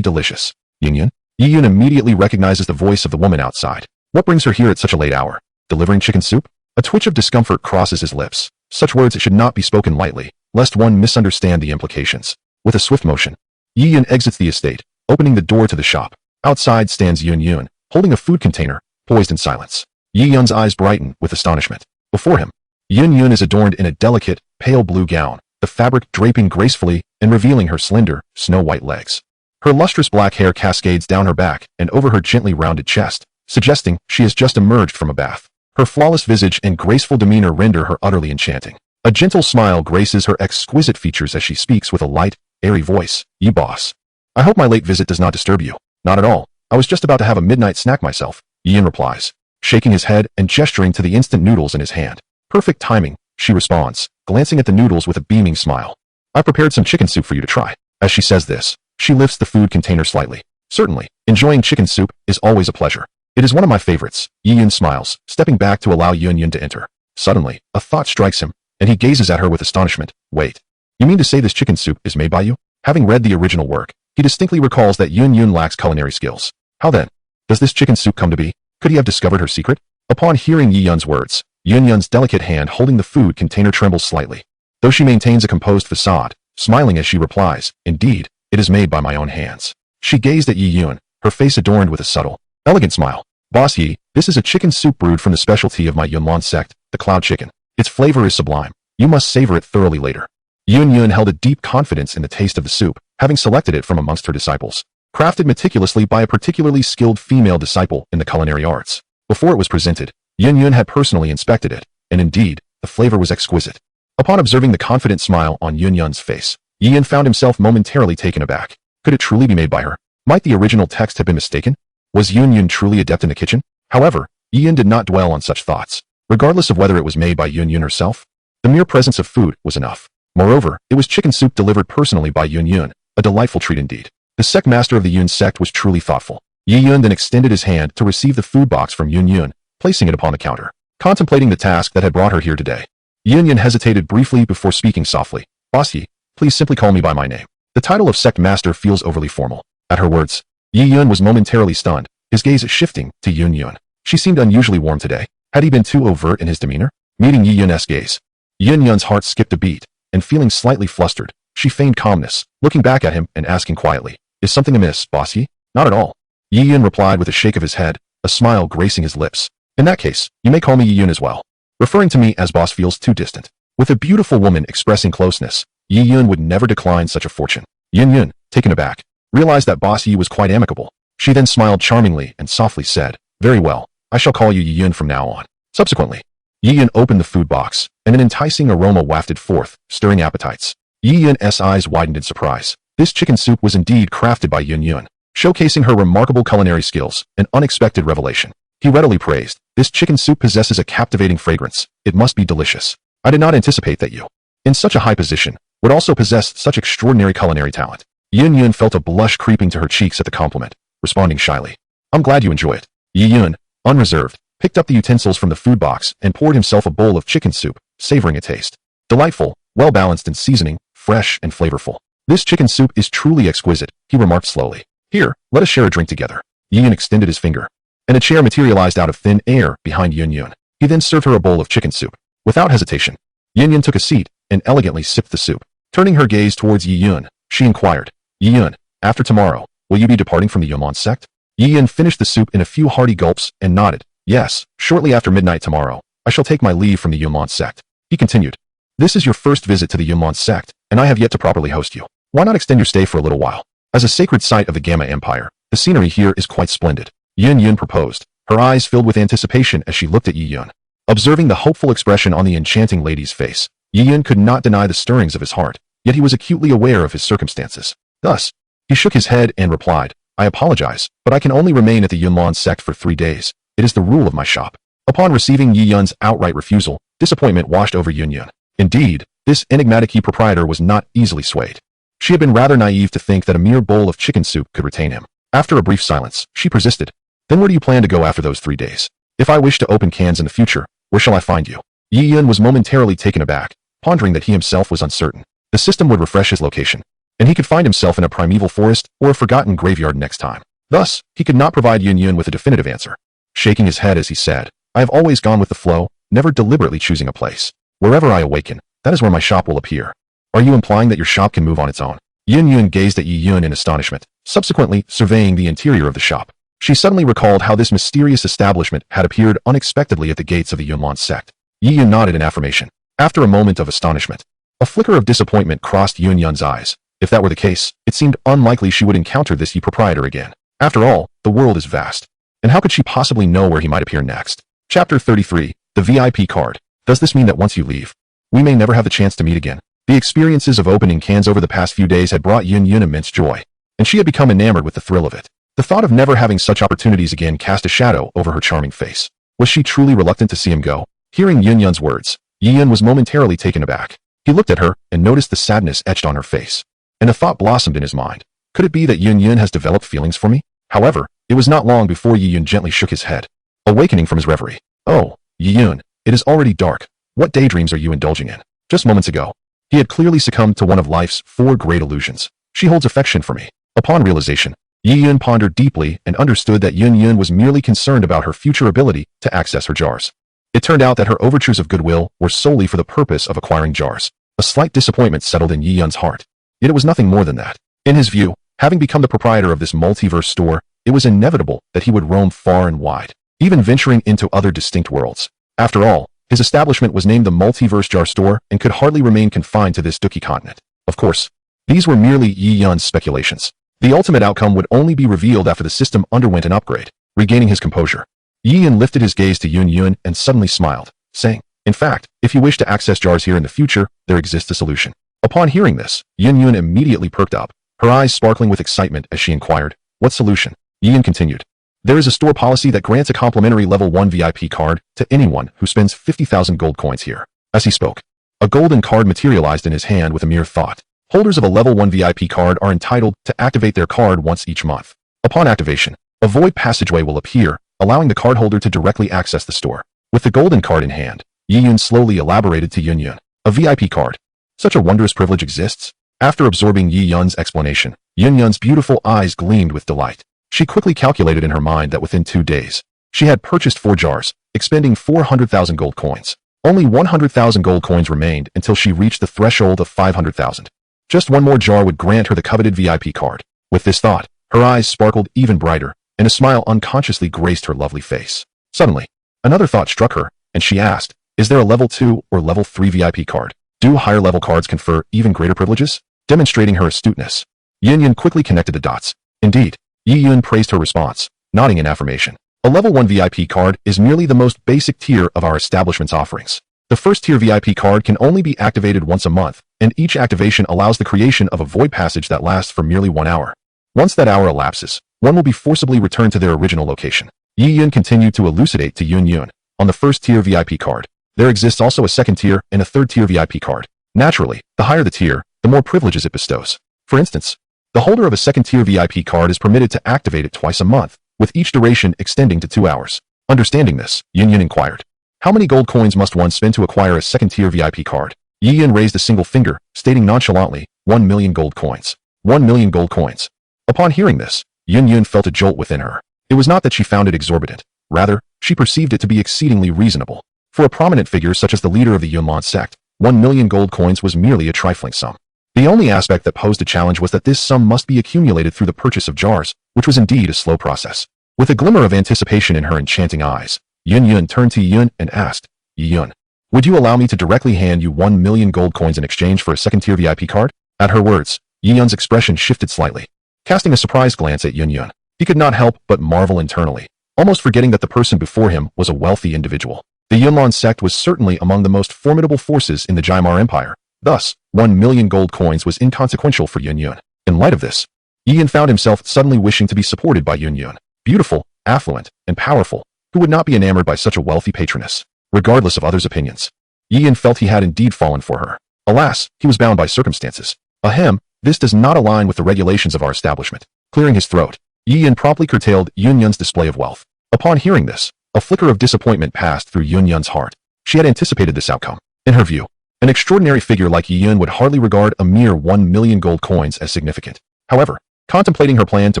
delicious. Yun? Yun immediately recognizes the voice of the woman outside. What brings her here at such a late hour? Delivering chicken soup? A twitch of discomfort crosses his lips. Such words should not be spoken lightly, lest one misunderstand the implications. With a swift motion, Yun exits the estate, opening the door to the shop. Outside stands Yun, holding a food container, poised in silence. Yun's eyes brighten with astonishment. Before him, Yun is adorned in a delicate, pale blue gown, the fabric draping gracefully and revealing her slender, snow-white legs. Her lustrous black hair cascades down her back and over her gently rounded chest, suggesting she has just emerged from a bath. Her flawless visage and graceful demeanor render her utterly enchanting. A gentle smile graces her exquisite features as she speaks with a light, airy voice. Yi boss. I hope my late visit does not disturb you. Not at all. I was just about to have a midnight snack myself, Yun replies, shaking his head and gesturing to the instant noodles in his hand. Perfect timing, she responds, glancing at the noodles with a beaming smile. I prepared some chicken soup for you to try. As she says this, she lifts the food container slightly. Certainly, enjoying chicken soup is always a pleasure. It is one of my favorites. Yi-Yun smiles, stepping back to allow Yun-Yun to enter. Suddenly, a thought strikes him, and he gazes at her with astonishment. Wait. You mean to say this chicken soup is made by you? Having read the original work, he distinctly recalls that Yun-Yun lacks culinary skills. How then? Does this chicken soup come to be? Could he have discovered her secret? Upon hearing Yi-Yun's words, Yun-Yun's delicate hand holding the food container trembles slightly. Though she maintains a composed facade, smiling as she replies, indeed, it is made by my own hands. She gazed at Yi-Yun, her face adorned with a subtle, elegant smile. Boss Yi, this is a chicken soup brewed from the specialty of my Yunlan sect, the cloud chicken. Its flavor is sublime. You must savor it thoroughly later. Yun-Yun held a deep confidence in the taste of the soup, having selected it from amongst her disciples. Crafted meticulously by a particularly skilled female disciple in the culinary arts. Before it was presented, Yun-Yun had personally inspected it, and indeed, the flavor was exquisite. Upon observing the confident smile on Yun-Yun's face, Yi-Yun found himself momentarily taken aback. Could it truly be made by her? Might the original text have been mistaken? Was Yun-Yun truly adept in the kitchen? However, Yi-Yun did not dwell on such thoughts. Regardless of whether it was made by Yun-Yun herself, the mere presence of food was enough. Moreover, it was chicken soup delivered personally by Yun-Yun, a delightful treat indeed. The sect master of the Yun sect was truly thoughtful. Yi-Yun then extended his hand to receive the food box from Yun-Yun, placing it upon the counter. Contemplating the task that had brought her here today, Yun-Yun hesitated briefly before speaking softly. Boss Yi, please simply call me by my name. The title of sect master feels overly formal. At her words, Yi-Yun was momentarily stunned, his gaze shifting to Yun-Yun. She seemed unusually warm today. Had he been too overt in his demeanor? Meeting Yi-Yun's gaze, Yun-Yun's heart skipped a beat, and feeling slightly flustered, she feigned calmness, looking back at him and asking quietly, Is something amiss, Boss Yi? Not at all. Yi-Yun replied with a shake of his head, a smile gracing his lips. In that case, you may call me Yi-Yun as well. Referring to me as boss feels too distant. With a beautiful woman expressing closeness, Yi-Yun would never decline such a fortune. Yun-Yun, taken aback, realized that Boss Yi was quite amicable. She then smiled charmingly and softly said, Very well, I shall call you Yi-Yun from now on. Subsequently, Yi-Yun opened the food box, and an enticing aroma wafted forth, stirring appetites. Yi-Yun's eyes widened in surprise. This chicken soup was indeed crafted by Yun-Yun, showcasing her remarkable culinary skills, an unexpected revelation. He readily praised, This chicken soup possesses a captivating fragrance. It must be delicious. I did not anticipate that you, in such a high position, would also possess such extraordinary culinary talent. Yun-Yun felt a blush creeping to her cheeks at the compliment, responding shyly. I'm glad you enjoy it. Yi-Yun, unreserved, picked up the utensils from the food box and poured himself a bowl of chicken soup, savoring a taste. Delightful, well-balanced in seasoning, fresh and flavorful. This chicken soup is truly exquisite, he remarked slowly. Here, let us share a drink together. Yi-Yun extended his finger, and a chair materialized out of thin air behind Yun-Yun. He then served her a bowl of chicken soup. Without hesitation, Yun-Yun took a seat and elegantly sipped the soup. Turning her gaze towards Yi-Yun, she inquired, Yi-Yun, after tomorrow, will you be departing from the Yunlan sect? Yi-Yun finished the soup in a few hearty gulps and nodded. Yes, shortly after midnight tomorrow, I shall take my leave from the Yunlan sect. He continued, This is your first visit to the Yunlan sect, and I have yet to properly host you. Why not extend your stay for a little while? As a sacred site of the Gamma Empire, the scenery here is quite splendid. Yun-Yun proposed, her eyes filled with anticipation as she looked at Yi-Yun. Observing the hopeful expression on the enchanting lady's face, Yi-Yun could not deny the stirrings of his heart, yet he was acutely aware of his circumstances. Thus, he shook his head and replied, I apologize, but I can only remain at the Yunlan sect for 3 days. It is the rule of my shop. Upon receiving Yi-Yun's outright refusal, disappointment washed over Yun-Yun. Indeed, this enigmatic key proprietor was not easily swayed. She had been rather naive to think that a mere bowl of chicken soup could retain him. After a brief silence, she persisted. Then where do you plan to go after those 3 days? If I wish to open cans in the future, where shall I find you? Yi-Yun was momentarily taken aback, pondering that he himself was uncertain. The system would refresh his location, and he could find himself in a primeval forest or a forgotten graveyard next time. Thus, he could not provide Yun-Yun with a definitive answer. Shaking his head as he said, I have always gone with the flow, never deliberately choosing a place. Wherever I awaken, that is where my shop will appear. Are you implying that your shop can move on its own? Yun-Yun gazed at Yi-Yun in astonishment, subsequently surveying the interior of the shop. She suddenly recalled how this mysterious establishment had appeared unexpectedly at the gates of the Yunlan sect. Yi-Yun nodded in affirmation. After a moment of astonishment, a flicker of disappointment crossed Yun-Yun's eyes. If that were the case, it seemed unlikely she would encounter this Yi proprietor again. After all, the world is vast. And how could she possibly know where he might appear next? Chapter 33, The VIP Card. Does this mean that once you leave, we may never have the chance to meet again? The experiences of opening cans over the past few days had brought Yun-Yun immense joy, and she had become enamored with the thrill of it. The thought of never having such opportunities again cast a shadow over her charming face. Was she truly reluctant to see him go? Hearing Yun-Yun's words, Yi-Yun was momentarily taken aback. He looked at her and noticed the sadness etched on her face. And a thought blossomed in his mind. Could it be that Yun has developed feelings for me? However, it was not long before Yun gently shook his head, awakening from his reverie. Oh, Yun, it is already dark. What daydreams are you indulging in? Just moments ago, he had clearly succumbed to one of life's 4 great illusions. She holds affection for me. Upon realization, Yun pondered deeply and understood that Yun was merely concerned about her future ability to access her jars. It turned out that her overtures of goodwill were solely for the purpose of acquiring jars. A slight disappointment settled in Yun's heart. Yet it was nothing more than that. In his view, having become the proprietor of this multiverse store, it was inevitable that he would roam far and wide, even venturing into other distinct worlds. After all, his establishment was named the Multiverse Jar Store and could hardly remain confined to this Dookie continent. Of course, these were merely Yun's speculations. The ultimate outcome would only be revealed after the system underwent an upgrade. Regaining his composure, Yun lifted his gaze to Yun and suddenly smiled, saying, "In fact, if you wish to access jars here in the future, there exists a solution." Upon hearing this, Yun immediately perked up, her eyes sparkling with excitement as she inquired, "What solution?" Yun continued, "There is a store policy that grants a complimentary level 1 VIP card to anyone who spends 50,000 gold coins here." As he spoke, a golden card materialized in his hand with a mere thought. Holders of a level 1 VIP card are entitled to activate their card once each month. Upon activation, a void passageway will appear, allowing the cardholder to directly access the store. With the golden card in hand, Yun slowly elaborated to Yun. A VIP card. Such a wondrous privilege exists? After absorbing Yun's explanation, Yun's beautiful eyes gleamed with delight. She quickly calculated in her mind that within 2 days, she had purchased 4 jars, expending 400,000 gold coins. Only 100,000 gold coins remained until she reached the threshold of 500,000. Just one more jar would grant her the coveted VIP card. With this thought, her eyes sparkled even brighter, and a smile unconsciously graced her lovely face. Suddenly, another thought struck her, and she asked, "Is there a level 2 or level 3 VIP card? Do higher level cards confer even greater privileges?" Demonstrating her astuteness, Yun quickly connected the dots. Indeed, Yun praised her response, nodding in affirmation. A level 1 VIP card is merely the most basic tier of our establishment's offerings. The first tier VIP card can only be activated once a month, and each activation allows the creation of a void passage that lasts for merely 1 hour. Once that hour elapses, one will be forcibly returned to their original location. Yun continued to elucidate to Yun. On the first tier VIP card, there exists also a second tier and a third tier VIP card. Naturally, the higher the tier, the more privileges it bestows. For instance, the holder of a second tier VIP card is permitted to activate it twice a month, with each duration extending to 2 hours. Understanding this, Yun inquired, "How many gold coins must one spend to acquire a second tier VIP card?" Yun raised a single finger, stating nonchalantly, 1 million gold coins. 1 million gold coins. Upon hearing this, Yun felt a jolt within her. It was not that she found it exorbitant. Rather, she perceived it to be exceedingly reasonable. For a prominent figure such as the leader of the Yunlin sect, 1 million gold coins was merely a trifling sum. The only aspect that posed a challenge was that this sum must be accumulated through the purchase of jars, which was indeed a slow process. With a glimmer of anticipation in her enchanting eyes, Yun turned to Yun and asked, "Yun, would you allow me to directly hand you 1 million gold coins in exchange for a second-tier VIP card?" At her words, Yun's expression shifted slightly. Casting a surprised glance at Yun, he could not help but marvel internally, almost forgetting that the person before him was a wealthy individual. The Yunlin sect was certainly among the most formidable forces in the Jaimar Empire. Thus, 1 million gold coins was inconsequential for Yun. In light of this, Yun found himself suddenly wishing to be supported by Yun. Beautiful, affluent, and powerful, who would not be enamored by such a wealthy patroness? Regardless of others' opinions, Yun felt he had indeed fallen for her. Alas, he was bound by circumstances. Ahem, this does not align with the regulations of our establishment. Clearing his throat, Yun promptly curtailed Yun's display of wealth. Upon hearing this, a flicker of disappointment passed through Yun's heart. She had anticipated this outcome. In her view, an extraordinary figure like Yun would hardly regard a mere 1 million gold coins as significant. However, contemplating her plan to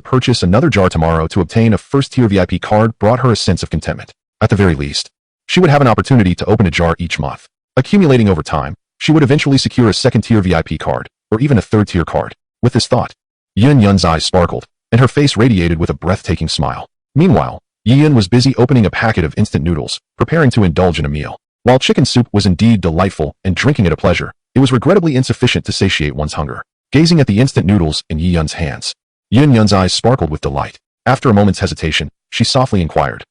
purchase another jar tomorrow to obtain a first-tier VIP card brought her a sense of contentment. At the very least, she would have an opportunity to open a jar each month. Accumulating over time, she would eventually secure a second-tier VIP card, or even a third-tier card. With this thought, Yun's eyes sparkled, and her face radiated with a breathtaking smile. Meanwhile, Yun was busy opening a packet of instant noodles, preparing to indulge in a meal. While chicken soup was indeed delightful and drinking it a pleasure, it was regrettably insufficient to satiate one's hunger. Gazing at the instant noodles in Yun's hands, Yun's eyes sparkled with delight. After a moment's hesitation, she softly inquired,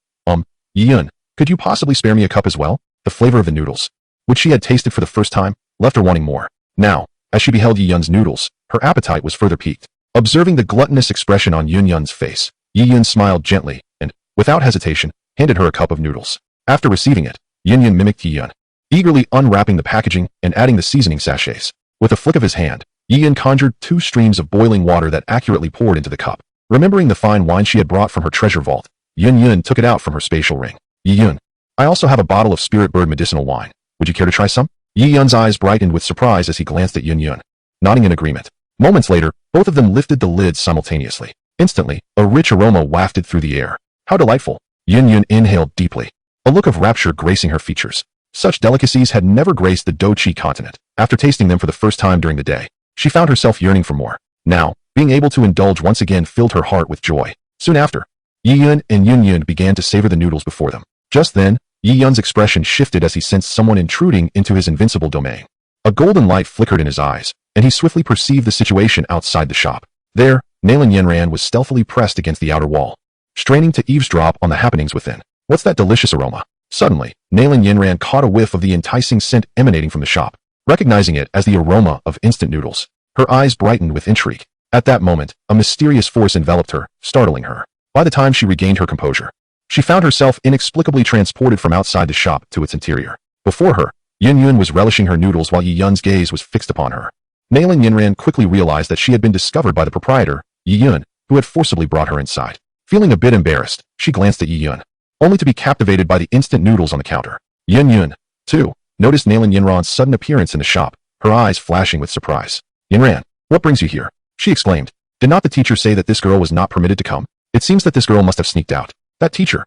Yun, could you possibly spare me a cup as well?" The flavor of the noodles, which she had tasted for the first time, left her wanting more. Now, as she beheld Yun's noodles, her appetite was further piqued. Observing the gluttonous expression on Yun's face, Yun smiled gently and, without hesitation, handed her a cup of noodles. After receiving it, Yun mimicked Yun. eagerly unwrapping the packaging and adding the seasoning sachets. With a flick of his hand, Yi Yun conjured 2 streams of boiling water that accurately poured into the cup. Remembering the fine wine she had brought from her treasure vault, Yun Yun took it out from her spatial ring. Yi Yun, I also have a bottle of spirit bird medicinal wine. Would you care to try some? Yi Yun's eyes brightened with surprise as he glanced at Yun Yun, nodding in agreement. Moments later, both of them lifted the lids simultaneously. Instantly, a rich aroma wafted through the air. How delightful! Yun Yun inhaled deeply, a look of rapture gracing her features. Such delicacies had never graced the Do-Chi continent. After tasting them for the first time during the day, she found herself yearning for more. Now, being able to indulge once again filled her heart with joy. Soon after, Yi Yun and Yun Yun began to savor the noodles before them. Just then, Yi Yun's expression shifted as he sensed someone intruding into his invincible domain. A golden light flickered in his eyes, and he swiftly perceived the situation outside the shop. There, Nalan Yanran was stealthily pressed against the outer wall, straining to eavesdrop on the happenings within. What's that delicious aroma? Suddenly, Nalan Yanran caught a whiff of the enticing scent emanating from the shop. Recognizing it as the aroma of instant noodles, her eyes brightened with intrigue. At that moment, a mysterious force enveloped her, startling her. By the time she regained her composure, she found herself inexplicably transported from outside the shop to its interior. Before her, Yun Yun was relishing her noodles while Yi Yun's gaze was fixed upon her. Nalan Yanran quickly realized that she had been discovered by the proprietor, Yi Yun, who had forcibly brought her inside. Feeling a bit embarrassed, she glanced at Yi Yun, only to be captivated by the instant noodles on the counter. Yun Yun, too, noticed Nalan Yanran's sudden appearance in the shop, her eyes flashing with surprise. Yanran, what brings you here? She exclaimed. Did not the teacher say that this girl was not permitted to come? It seems that this girl must have sneaked out. That teacher.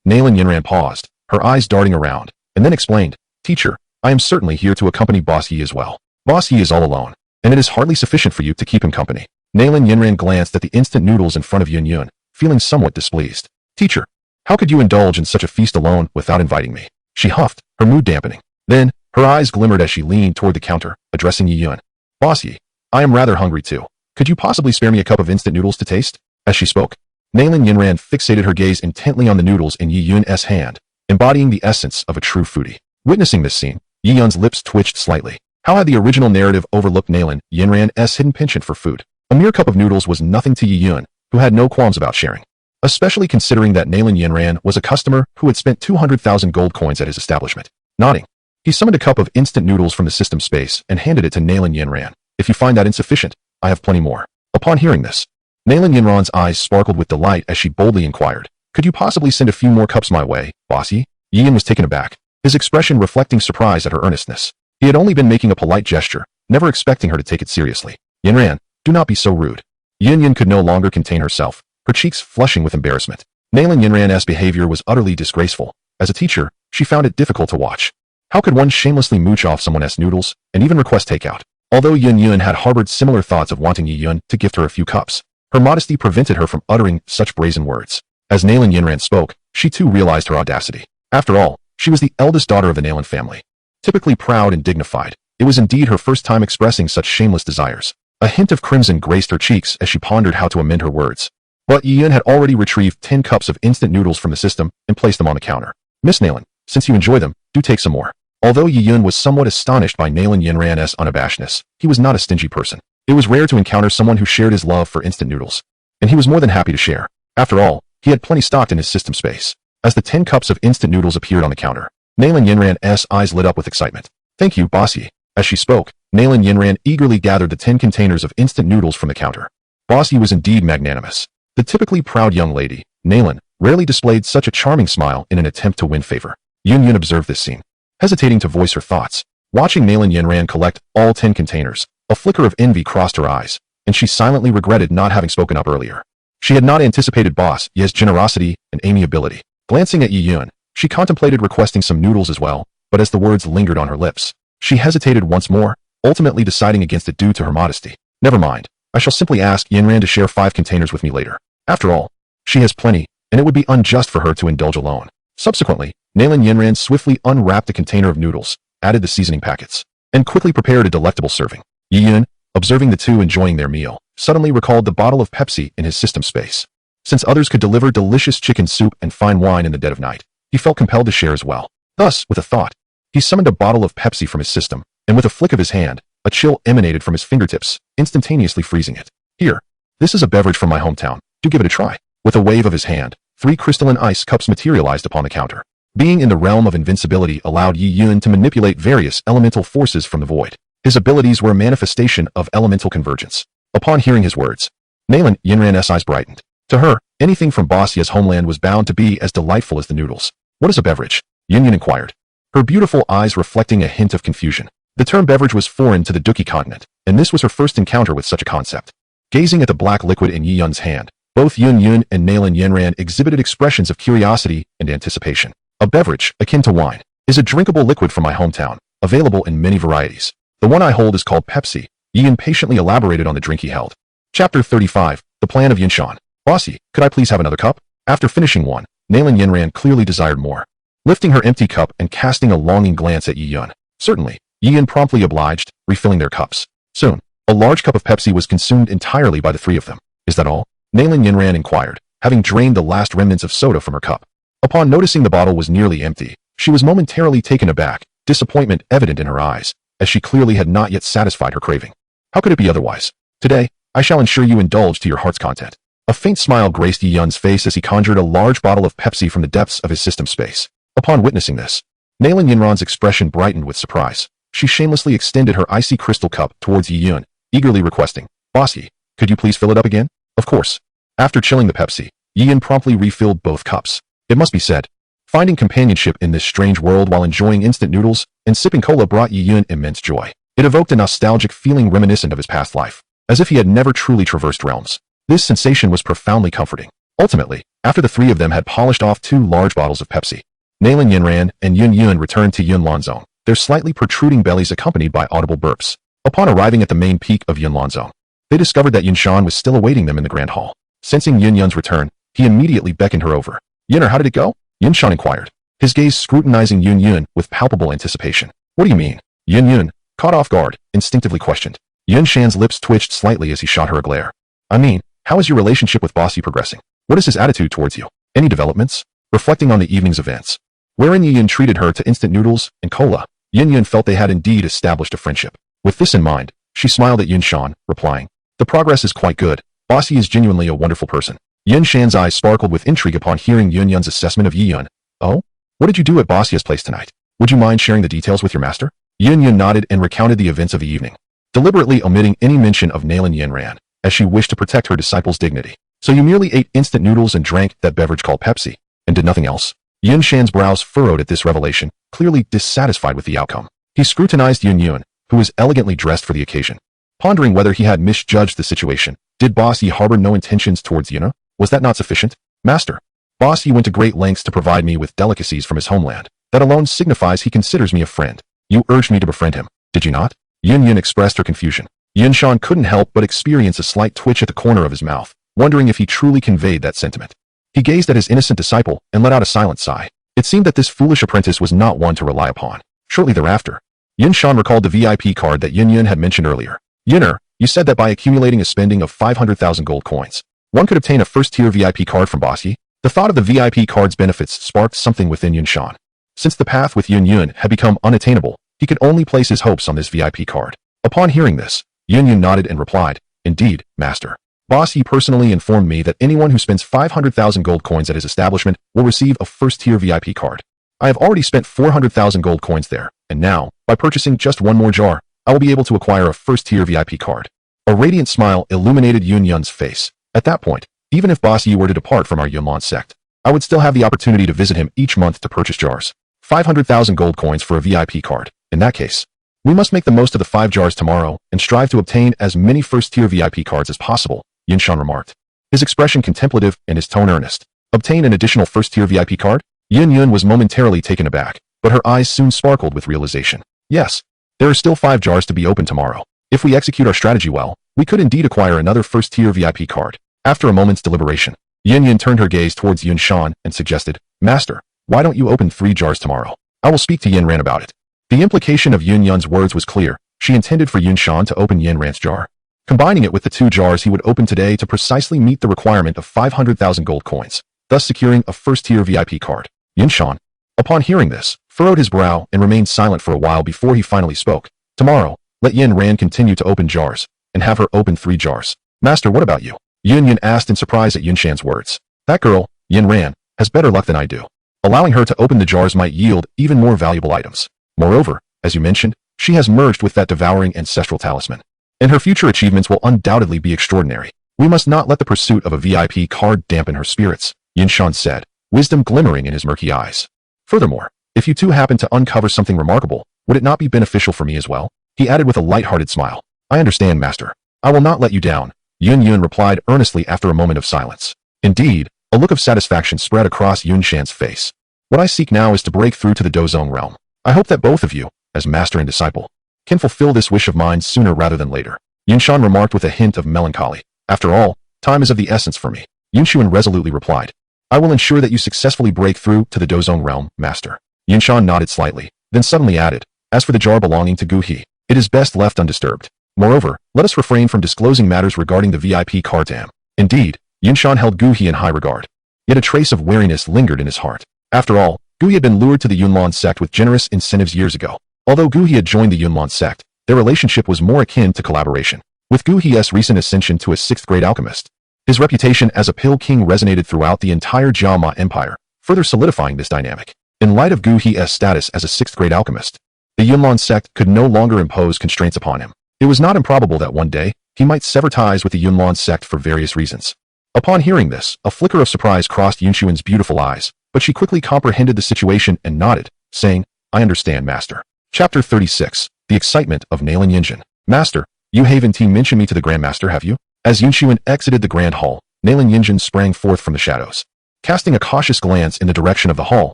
Nalan Yanran paused, her eyes darting around, and then explained, Teacher, I am certainly here to accompany Boss Yi as well. Boss Yi is all alone, and it is hardly sufficient for you to keep him company. Nalan Yanran glanced at the instant noodles in front of Yun Yun, feeling somewhat displeased. Teacher, how could you indulge in such a feast alone without inviting me? She huffed, her mood dampening. Then, her eyes glimmered as she leaned toward the counter, addressing Yi Yun. Boss Yi, I am rather hungry too. Could you possibly spare me a cup of instant noodles to taste? As she spoke, Nalan Yanran fixated her gaze intently on the noodles in Yi Yun's hand, embodying the essence of a true foodie. Witnessing this scene, Yi Yun's lips twitched slightly. How had the original narrative overlooked Nalan Yanran's hidden penchant for food? A mere cup of noodles was nothing to Yi Yun, who had no qualms about sharing. Especially considering that Nalan Yanran was a customer who had spent 200,000 gold coins at his establishment. Nodding, he summoned a cup of instant noodles from the system space and handed it to Nalan Yanran. If you find that insufficient, I have plenty more. Upon hearing this, Nalan Yanran's eyes sparkled with delight as she boldly inquired, Could you possibly send a few more cups my way, Boss Yi? Yi Yun was taken aback, his expression reflecting surprise at her earnestness. He had only been making a polite gesture, never expecting her to take it seriously. Yanran, do not be so rude. Yun Yun could no longer contain herself, her cheeks flushing with embarrassment. Nalan Yanran's behavior was utterly disgraceful. As a teacher, she found it difficult to watch. How could one shamelessly mooch off someone's noodles and even request takeout? Although Yun Yun had harbored similar thoughts of wanting Yi Yun to gift her a few cups, her modesty prevented her from uttering such brazen words. As Nalan Yanran spoke, she too realized her audacity. After all, she was the eldest daughter of the Nalan family. Typically proud and dignified, it was indeed her first time expressing such shameless desires. A hint of crimson graced her cheeks as she pondered how to amend her words. But Yi Yun had already retrieved 10 cups of instant noodles from the system and placed them on the counter. Miss Nalan, since you enjoy them, do take some more. Although Yi Yun was somewhat astonished by Nalan Yanran's unabashedness, he was not a stingy person. It was rare to encounter someone who shared his love for instant noodles, and he was more than happy to share. After all, he had plenty stocked in his system space. As the 10 cups of instant noodles appeared on the counter, Nalan Yanran's eyes lit up with excitement. Thank you, Boss Yi. As she spoke, Nalan Yanran eagerly gathered the 10 containers of instant noodles from the counter. Boss Yi was indeed magnanimous. The typically proud young lady, Nalan, rarely displayed such a charming smile in an attempt to win favor. Yun Yun observed this scene, hesitating to voice her thoughts. Watching Nalan Yanran collect all 10 containers, a flicker of envy crossed her eyes, and she silently regretted not having spoken up earlier. She had not anticipated Boss Yi's generosity and amiability. Glancing at Yi Yun, she contemplated requesting some noodles as well, but as the words lingered on her lips, she hesitated once more, ultimately deciding against it due to her modesty. Never mind, I shall simply ask Yanran to share 5 containers with me later. After all, she has plenty, and it would be unjust for her to indulge alone. Subsequently, Nalan Yanran swiftly unwrapped a container of noodles, added the seasoning packets, and quickly prepared a delectable serving. Yi Yun, observing the two enjoying their meal, suddenly recalled the bottle of Pepsi in his system space. Since others could deliver delicious chicken soup and fine wine in the dead of night, he felt compelled to share as well. Thus, with a thought, he summoned a bottle of Pepsi from his system, and with a flick of his hand, a chill emanated from his fingertips, instantaneously freezing it. Here, this is a beverage from my hometown. Do give it a try. With a wave of his hand, 3 crystalline ice cups materialized upon the counter. Being in the realm of invincibility allowed Yi Yun to manipulate various elemental forces from the void. His abilities were a manifestation of elemental convergence. Upon hearing his words, Nalan Yinran's eyes brightened. To her, anything from Bosya's homeland was bound to be as delightful as the noodles. What is a beverage? Yin Yun inquired, her beautiful eyes reflecting a hint of confusion. The term beverage was foreign to the Dookie continent, and this was her first encounter with such a concept. Gazing at the black liquid in Yi Yun's hand, both Yun Yun and Nalan Yinran exhibited expressions of curiosity and anticipation. A beverage, akin to wine, is a drinkable liquid from my hometown, available in many varieties. The one I hold is called Pepsi. Yi Yun patiently elaborated on the drink he held. Chapter 35, The Plan of Yinshan. Bossy, could I please have another cup? After finishing one, Nalan Yinran clearly desired more. Lifting her empty cup and casting a longing glance at Yi Yun. Certainly, Yi Yun promptly obliged, refilling their cups. Soon, a large cup of Pepsi was consumed entirely by the three of them. Is that all? Nalan Yinran inquired, having drained the last remnants of soda from her cup. Upon noticing the bottle was nearly empty, she was momentarily taken aback, disappointment evident in her eyes, as she clearly had not yet satisfied her craving. How could it be otherwise? Today, I shall ensure you indulge to your heart's content. A faint smile graced Yi Yun's face as he conjured a large bottle of Pepsi from the depths of his system space. Upon witnessing this, Nalan Yinran's expression brightened with surprise. She shamelessly extended her icy crystal cup towards Yi Yun, eagerly requesting, Bossy, could you please fill it up again? Of course. After chilling the Pepsi, Yi Yun promptly refilled both cups. It must be said, finding companionship in this strange world while enjoying instant noodles and sipping cola brought Yi Yun immense joy. It evoked a nostalgic feeling reminiscent of his past life, as if he had never truly traversed realms. This sensation was profoundly comforting. Ultimately, after the three of them had polished off 2 large bottles of Pepsi, Nalan Yinran and Yun Yun returned to Yunlanzong, their slightly protruding bellies accompanied by audible burps. Upon arriving at the main peak of Yunlanzong, they discovered that Yunshan was still awaiting them in the grand hall. Sensing Yun Yun's return, he immediately beckoned her over. Yunner, how did it go? Yunshan inquired, his gaze scrutinizing Yun Yun with palpable anticipation. What do you mean? Yun Yun, caught off guard, instinctively questioned. Yunshan's lips twitched slightly as he shot her a glare. I mean, how is your relationship with Bossy progressing? What is his attitude towards you? Any developments? Reflecting on the evening's events, wherein Yi Yun treated her to instant noodles and cola, Yun Yun felt they had indeed established a friendship. With this in mind, she smiled at Yunshan, replying, the progress is quite good. Bossy is genuinely a wonderful person. Yunshan's eyes sparkled with intrigue upon hearing Yun Yun's assessment of Yi Yun. Oh? What did you do at Bossy's place tonight? Would you mind sharing the details with your master? Yun Yun nodded and recounted the events of the evening, deliberately omitting any mention of Nalan Yinran, as she wished to protect her disciple's dignity. So you merely ate instant noodles and drank that beverage called Pepsi, and did nothing else? Yunshan's brows furrowed at this revelation, clearly dissatisfied with the outcome. He scrutinized Yun Yun, who was elegantly dressed for the occasion, pondering whether he had misjudged the situation. Did Bossy harbor no intentions towards Yuna? Was that not sufficient? Master, Bossy went to great lengths to provide me with delicacies from his homeland. That alone signifies he considers me a friend. You urged me to befriend him, did you not? Yun Yun expressed her confusion. Yunshan couldn't help but experience a slight twitch at the corner of his mouth, wondering if he truly conveyed that sentiment. He gazed at his innocent disciple and let out a silent sigh. It seemed that this foolish apprentice was not one to rely upon. Shortly thereafter, Yunshan recalled the VIP card that Yun Yun had mentioned earlier. Yunner, you said that by accumulating a spending of 500,000 gold coins, one could obtain a first-tier VIP card from Bossy. The thought of the VIP card's benefits sparked something within Yunshan. Since the path with Yun Yun had become unattainable, he could only place his hopes on this VIP card. Upon hearing this, Yun Yun nodded and replied, Indeed, master. Bossy personally informed me that anyone who spends 500,000 gold coins at his establishment will receive a first-tier VIP card. I have already spent 400,000 gold coins there, and now, by purchasing just one more jar, I will be able to acquire a first-tier VIP card. A radiant smile illuminated Yun Yun's face. At that point, even if Bossy were to depart from our Yunlan sect, I would still have the opportunity to visit him each month to purchase jars. 500,000 gold coins for a VIP card. In that case, we must make the most of the 5 jars tomorrow and strive to obtain as many first-tier VIP cards as possible, Yunshan remarked, his expression contemplative and his tone earnest. Obtain an additional first-tier VIP card? Yun Yun was momentarily taken aback, but her eyes soon sparkled with realization. Yes, there are still 5 jars to be opened tomorrow. If we execute our strategy well, we could indeed acquire another first-tier VIP card. After a moment's deliberation, Yun Yun turned her gaze towards Yunshan and suggested, Master, why don't you open 3 jars tomorrow? I will speak to Yinran about it. The implication of Yun Yun's words was clear. She intended for Yunshan to open Yinran's jar, combining it with the 2 jars he would open today to precisely meet the requirement of 500,000 gold coins, thus securing a first-tier VIP card. Yunshan, upon hearing this, furrowed his brow and remained silent for a while before he finally spoke. Tomorrow, let Yinran continue to open jars, and have her open 3 jars. Master, what about you? Yun Yun asked in surprise at Yunshan's words. That girl, Yinran, has better luck than I do. Allowing her to open the jars might yield even more valuable items. Moreover, as you mentioned, she has merged with that devouring ancestral talisman, and her future achievements will undoubtedly be extraordinary. We must not let the pursuit of a VIP card dampen her spirits, Yinshan said, wisdom glimmering in his murky eyes. Furthermore, if you two happen to uncover something remarkable, would it not be beneficial for me as well? He added with a light-hearted smile. I understand, master. I will not let you down, Yun replied earnestly after a moment of silence. Indeed, a look of satisfaction spread across Yunshan's face. What I seek now is to break through to the Dozong realm. I hope that both of you, as master and disciple, can fulfill this wish of mine sooner rather than later. Yunshan remarked with a hint of melancholy. After all, time is of the essence for me. Yunshuan resolutely replied. I will ensure that you successfully break through to the Dozong realm, master. Yunshan nodded slightly, then suddenly added, as for the jar belonging to Gu He, it is best left undisturbed. Moreover, let us refrain from disclosing matters regarding the VIP card to him. Indeed, Yunshan held Gu He in high regard. Yet a trace of wariness lingered in his heart. After all, Gu He had been lured to the Yunlan sect with generous incentives years ago. Although Gu He had joined the Yunlan sect, their relationship was more akin to collaboration. With Gu He's recent ascension to a 6th-grade alchemist, his reputation as a pill king resonated throughout the entire Jiama Empire, further solidifying this dynamic. In light of Gu He's status as a 6th-grade alchemist, the Yunlan sect could no longer impose constraints upon him. It was not improbable that one day, he might sever ties with the Yunlan sect for various reasons. Upon hearing this, a flicker of surprise crossed Yunshuan's beautiful eyes, but she quickly comprehended the situation and nodded, saying, I understand, master. Chapter 36. The Excitement of Nalan Yinjin. Master, you haven't mentioned me to the Grandmaster, have you? As Yunshuan exited the Grand Hall, Nalan Yinjin sprang forth from the shadows, casting a cautious glance in the direction of the hall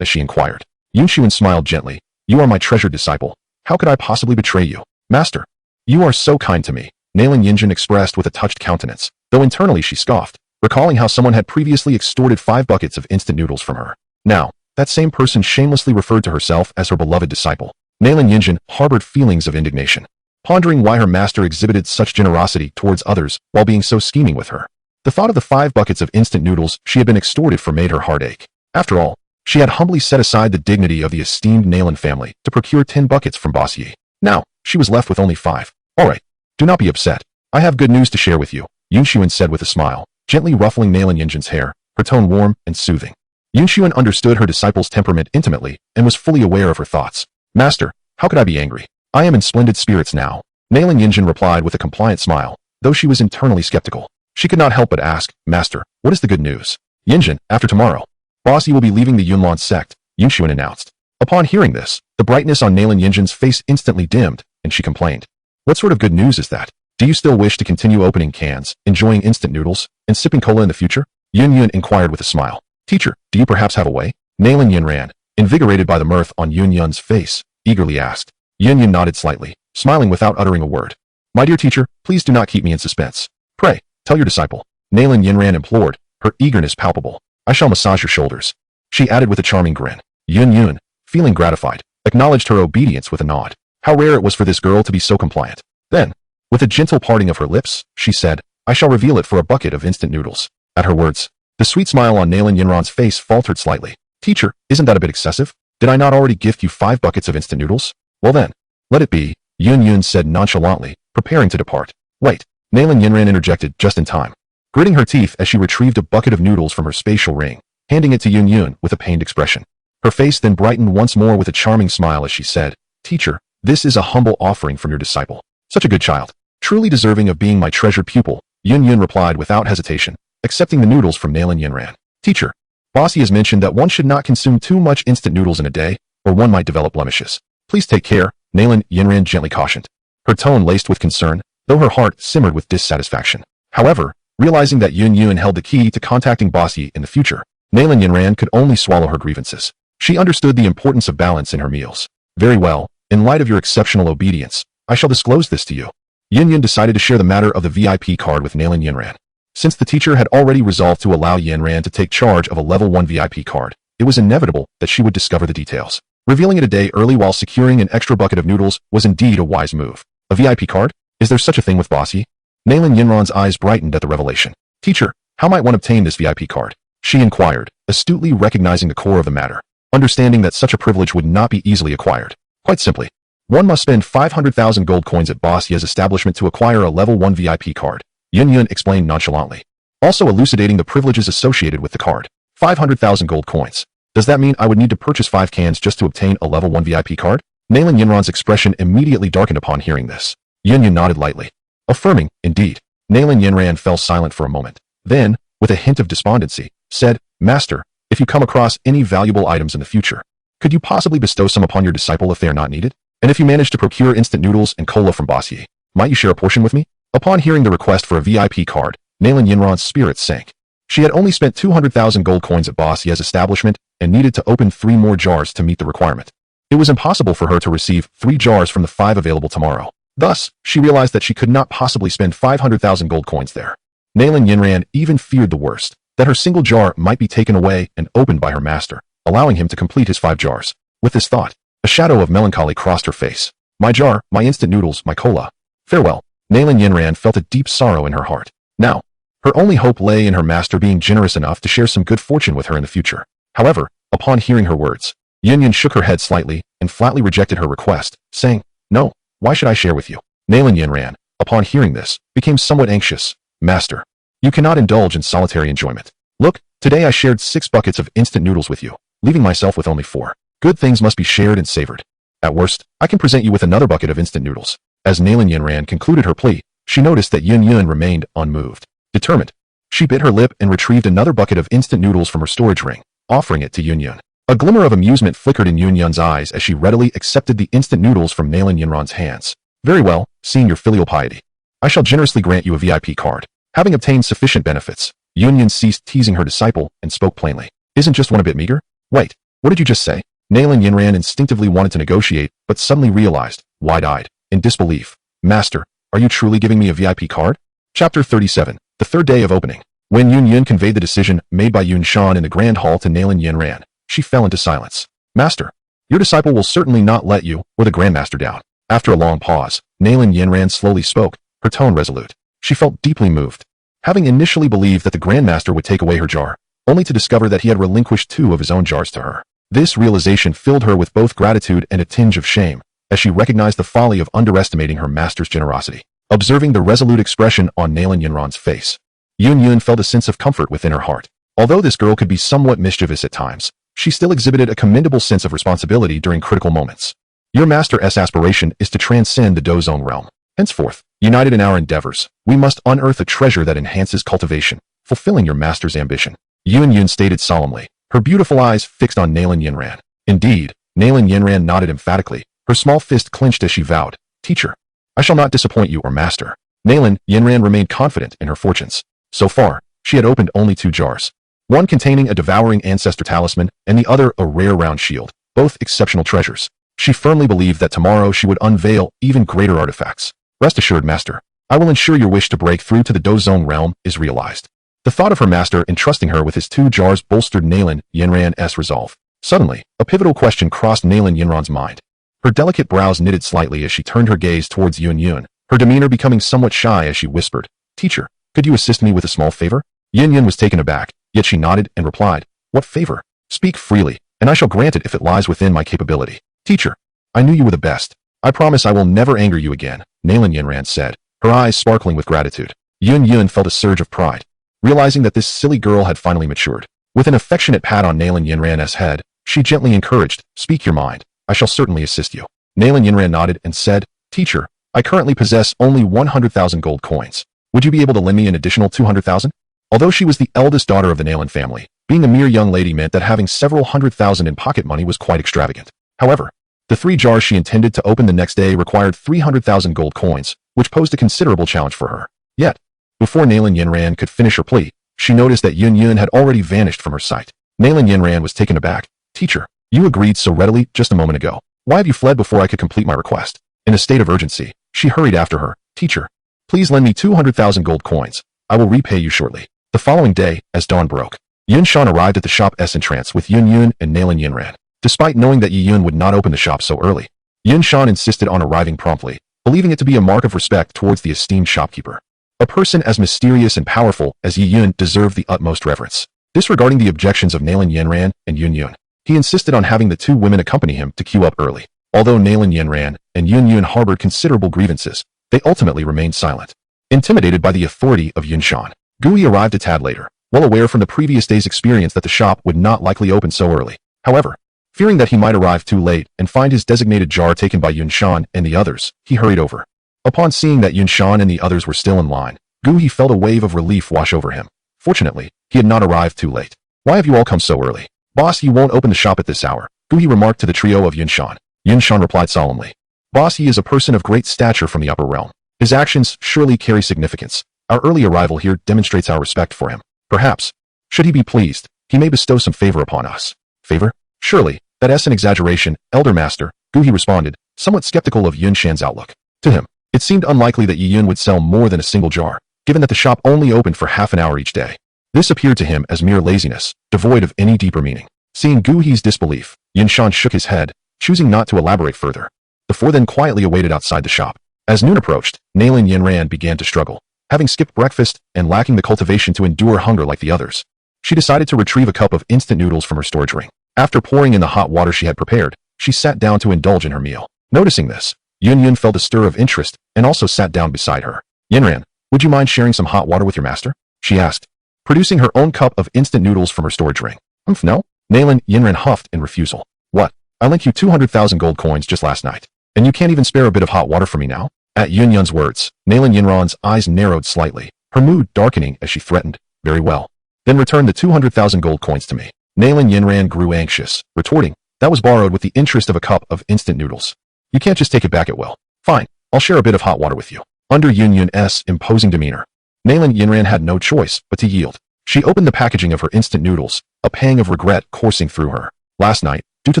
as she inquired. Yunshuan smiled gently. You are my treasured disciple. How could I possibly betray you? Master, you are so kind to me, Nalan Yinjin expressed with a touched countenance, though internally she scoffed, recalling how someone had previously extorted 5 buckets of instant noodles from her. Now, that same person shamelessly referred to herself as her beloved disciple. Nalan Yinjin harbored feelings of indignation, pondering why her master exhibited such generosity towards others while being so scheming with her. The thought of the 5 buckets of instant noodles she had been extorted for made her heart ache. After all, she had humbly set aside the dignity of the esteemed Nalan family to procure 10 buckets from Boss Yi. Now, she was left with only 5. Alright, do not be upset. I have good news to share with you, Yunshuan said with a smile, gently ruffling Nalan Yinjin's hair, her tone warm and soothing. Yunshuan understood her disciple's temperament intimately and was fully aware of her thoughts. Master, how could I be angry? I am in splendid spirits now, Nalan Yinjin replied with a compliant smile, though she was internally skeptical. She could not help but ask, Master, what is the good news? Yinjin, after tomorrow, Boss Yi will be leaving the Yunlan sect, Yunshuan announced. Upon hearing this, the brightness on Nalan Yinjin's face instantly dimmed, and she complained. What sort of good news is that? Do you still wish to continue opening cans, enjoying instant noodles, and sipping cola in the future? Yun inquired with a smile. Teacher, do you perhaps have a way? Nalan Yinran, invigorated by the mirth on Yun's face, eagerly asked. Yun nodded slightly, smiling without uttering a word. My dear teacher, please do not keep me in suspense. Pray, tell your disciple. Nalan Yinran implored, her eagerness palpable. I shall massage your shoulders. She added with a charming grin. Yun, feeling gratified, acknowledged her obedience with a nod. How rare it was for this girl to be so compliant. Then, with a gentle parting of her lips, she said, I shall reveal it for a bucket of instant noodles. At her words, the sweet smile on Nalan Yinran's face faltered slightly. Teacher, isn't that a bit excessive? Did I not already gift you 5 buckets of instant noodles? Well then, let it be, Yun said nonchalantly, preparing to depart. Wait, Nalan Yinran interjected just in time, gritting her teeth as she retrieved a bucket of noodles from her spatial ring, handing it to Yun with a pained expression. Her face then brightened once more with a charming smile as she said, Teacher, this is a humble offering from your disciple. Such a good child, truly deserving of being my treasured pupil, Yun replied without hesitation, accepting the noodles from Nalan Yinran. Teacher, Bossy has mentioned that one should not consume too much instant noodles in a day, or one might develop blemishes. Please take care, Nalan Yinran gently cautioned. Her tone laced with concern, though her heart simmered with dissatisfaction. However, realizing that Yun held the key to contacting Bossy in the future, Nalan Yinran could only swallow her grievances. She understood the importance of balance in her meals. Very well, in light of your exceptional obedience, I shall disclose this to you. Yun decided to share the matter of the VIP card with Nalan Yinran. Since the teacher had already resolved to allow Yinran to take charge of a level 1 VIP card, it was inevitable that she would discover the details. Revealing it a day early while securing an extra bucket of noodles was indeed a wise move. A VIP card? Is there such a thing with Bossy? Nalan Yinran's eyes brightened at the revelation. Teacher, how might one obtain this VIP card? She inquired, astutely recognizing the core of the matter, understanding that such a privilege would not be easily acquired. Quite simply, one must spend 500,000 gold coins at Bossy's establishment to acquire a level 1 VIP card, Yun explained nonchalantly, also elucidating the privileges associated with the card. 500,000 gold coins. Does that mean I would need to purchase 5 cans just to obtain a level 1 VIP card? Nalan Yinran's expression immediately darkened upon hearing this. Yun Yun nodded lightly. Affirming, indeed. Nalan Yinran fell silent for a moment. Then, with a hint of despondency, said, Master, if you come across any valuable items in the future, could you possibly bestow some upon your disciple if they are not needed? And if you manage to procure instant noodles and cola from Boss Yi, might you share a portion with me? Upon hearing the request for a VIP card, Nalan Yinran's spirits sank. She had only spent 200,000 gold coins at Boss Yi's establishment and needed to open 3 more jars to meet the requirement. It was impossible for her to receive 3 jars from the 5 available tomorrow. Thus, she realized that she could not possibly spend 500,000 gold coins there. Nalan Yinran even feared the worst, that her single jar might be taken away and opened by her master, allowing him to complete his 5 jars. With this thought, a shadow of melancholy crossed her face. My jar, my instant noodles, my cola. Farewell. Nalan Yinran felt a deep sorrow in her heart. Now, her only hope lay in her master being generous enough to share some good fortune with her in the future. However, upon hearing her words, Yun Yun shook her head slightly and flatly rejected her request, saying, No, why should I share with you? Nalan Yinran, upon hearing this, became somewhat anxious. Master, you cannot indulge in solitary enjoyment. Look, today I shared 6 buckets of instant noodles with you, leaving myself with only 4. Good things must be shared and savored. At worst, I can present you with another bucket of instant noodles. As Nalan Yinran concluded her plea, she noticed that Yun Yun remained unmoved. Determined, she bit her lip and retrieved another bucket of instant noodles from her storage ring, offering it to Yun Yun. A glimmer of amusement flickered in Yun Yun's eyes as she readily accepted the instant noodles from Nalan Yinran's hands. Very well, seeing your filial piety, I shall generously grant you a VIP card. Having obtained sufficient benefits, Yun Yun ceased teasing her disciple and spoke plainly. Isn't just one a bit meager? Wait, what did you just say? Nalan Yinran instinctively wanted to negotiate, but suddenly realized, wide-eyed, in disbelief. Master, are you truly giving me a VIP card? Chapter 37, the 3rd day of opening. When Yun Yun conveyed the decision made by Yun Shan in the Grand Hall to Nalan Yinran, she fell into silence. Master, your disciple will certainly not let you or the Grandmaster down. After a long pause, Nalan Yinran slowly spoke, her tone resolute. She felt deeply moved. Having initially believed that the Grandmaster would take away her jar, only to discover that he had relinquished 2 of his own jars to her. This realization filled her with both gratitude and a tinge of shame, as she recognized the folly of underestimating her master's generosity. Observing the resolute expression on Nalan Yinran's face, Yun Yun felt a sense of comfort within her heart. Although this girl could be somewhat mischievous at times, she still exhibited a commendable sense of responsibility during critical moments. Your master's aspiration is to transcend the Dozone realm. Henceforth, united in our endeavors, we must unearth a treasure that enhances cultivation, fulfilling your master's ambition. Yun Yun stated solemnly, her beautiful eyes fixed on Nalan Yinran. Indeed, Nalan Yinran nodded emphatically, her small fist clenched as she vowed, Teacher, I shall not disappoint you or master. Nalan Yinran remained confident in her fortunes. So far, she had opened only 2 jars. One containing a devouring ancestor talisman and the other a rare round shield, both exceptional treasures. She firmly believed that tomorrow she would unveil even greater artifacts. Rest assured, master, I will ensure your wish to break through to the Dozone realm is realized. The thought of her master entrusting her with his 2 jars bolstered Nalan Yinran's resolve. Suddenly, a pivotal question crossed Nalan Yinran's mind. Her delicate brows knitted slightly as she turned her gaze towards Yun Yun, her demeanor becoming somewhat shy as she whispered, Teacher, could you assist me with a small favor? Yun Yun was taken aback, yet she nodded and replied, What favor? Speak freely, and I shall grant it if it lies within my capability. Teacher, I knew you were the best. I promise I will never anger you again, Nalan Yinran said, her eyes sparkling with gratitude. Yun Yun felt a surge of pride, realizing that this silly girl had finally matured. With an affectionate pat on Nalan Yinran's head, she gently encouraged, Speak your mind. I shall certainly assist you. Nalan Yinran nodded and said, Teacher, I currently possess only 100,000 gold coins. Would you be able to lend me an additional 200,000? Although she was the eldest daughter of the Nalan family, being a mere young lady meant that having several 100,000 in pocket money was quite extravagant. However, the 3 jars she intended to open the next day required 300,000 gold coins, which posed a considerable challenge for her. Yet, before Nalan Yinran could finish her plea, she noticed that Yun Yun had already vanished from her sight. Nalan Yinran was taken aback. Teacher, you agreed so readily just a moment ago. Why have you fled before I could complete my request? In a state of urgency, she hurried after her. Teacher, please lend me 200,000 gold coins. I will repay you shortly. The following day, as dawn broke, Yun Shan arrived at the shop's entrance with Yun Yun and Nalan Yinran. Despite knowing that Yi Yun would not open the shop so early, Yun Shan insisted on arriving promptly, believing it to be a mark of respect towards the esteemed shopkeeper. A person as mysterious and powerful as Yi Yun deserved the utmost reverence. Disregarding the objections of Nalan Yinran and Yun Yun, he insisted on having the 2 women accompany him to queue up early. Although Nalan Yinran and Yun Yun harbored considerable grievances, they ultimately remained silent. Intimidated by the authority of Yun Shan, Gui arrived a tad later, well aware from the previous day's experience that the shop would not likely open so early. However, fearing that he might arrive too late and find his designated jar taken by Yunshan and the others, he hurried over. Upon seeing that Yunshan and the others were still in line, Guhi felt a wave of relief wash over him. Fortunately, he had not arrived too late. Why have you all come so early? Boss, you won't open the shop at this hour, Guhi remarked to the trio of Yunshan. Yunshan replied solemnly. Boss, he is a person of great stature from the upper realm. His actions surely carry significance. Our early arrival here demonstrates our respect for him. Perhaps, should he be pleased, he may bestow some favor upon us. Favor? Surely, that's an exaggeration, Elder Master, Guhi responded, somewhat skeptical of Yunshan's outlook. To him, it seemed unlikely that Yiyun would sell more than a single jar, given that the shop only opened for half an hour each day. This appeared to him as mere laziness, devoid of any deeper meaning. Seeing Guhi's disbelief, Yunshan shook his head, choosing not to elaborate further. The four then quietly awaited outside the shop. As noon approached, Nailin Yinran began to struggle. Having skipped breakfast and lacking the cultivation to endure hunger like the others, she decided to retrieve a cup of instant noodles from her storage ring. After pouring in the hot water she had prepared, she sat down to indulge in her meal. Noticing this, Yun felt a stir of interest and also sat down beside her. Yinran, would you mind sharing some hot water with your master? She asked, producing her own cup of instant noodles from her storage ring. No? Nailin Yinran huffed in refusal. What? I lent you 200,000 gold coins just last night, and you can't even spare a bit of hot water for me now? At Yun's words, Nailin Yinran's eyes narrowed slightly, her mood darkening as she threatened, very well. Then return the 200,000 gold coins to me. Nailin Yinran grew anxious, retorting, that was borrowed with the interest of a cup of instant noodles. You can't just take it back at will. Fine, I'll share a bit of hot water with you. Under Yun's imposing demeanor, Nailin Yinran had no choice but to yield. She opened the packaging of her instant noodles, a pang of regret coursing through her. Last night, due to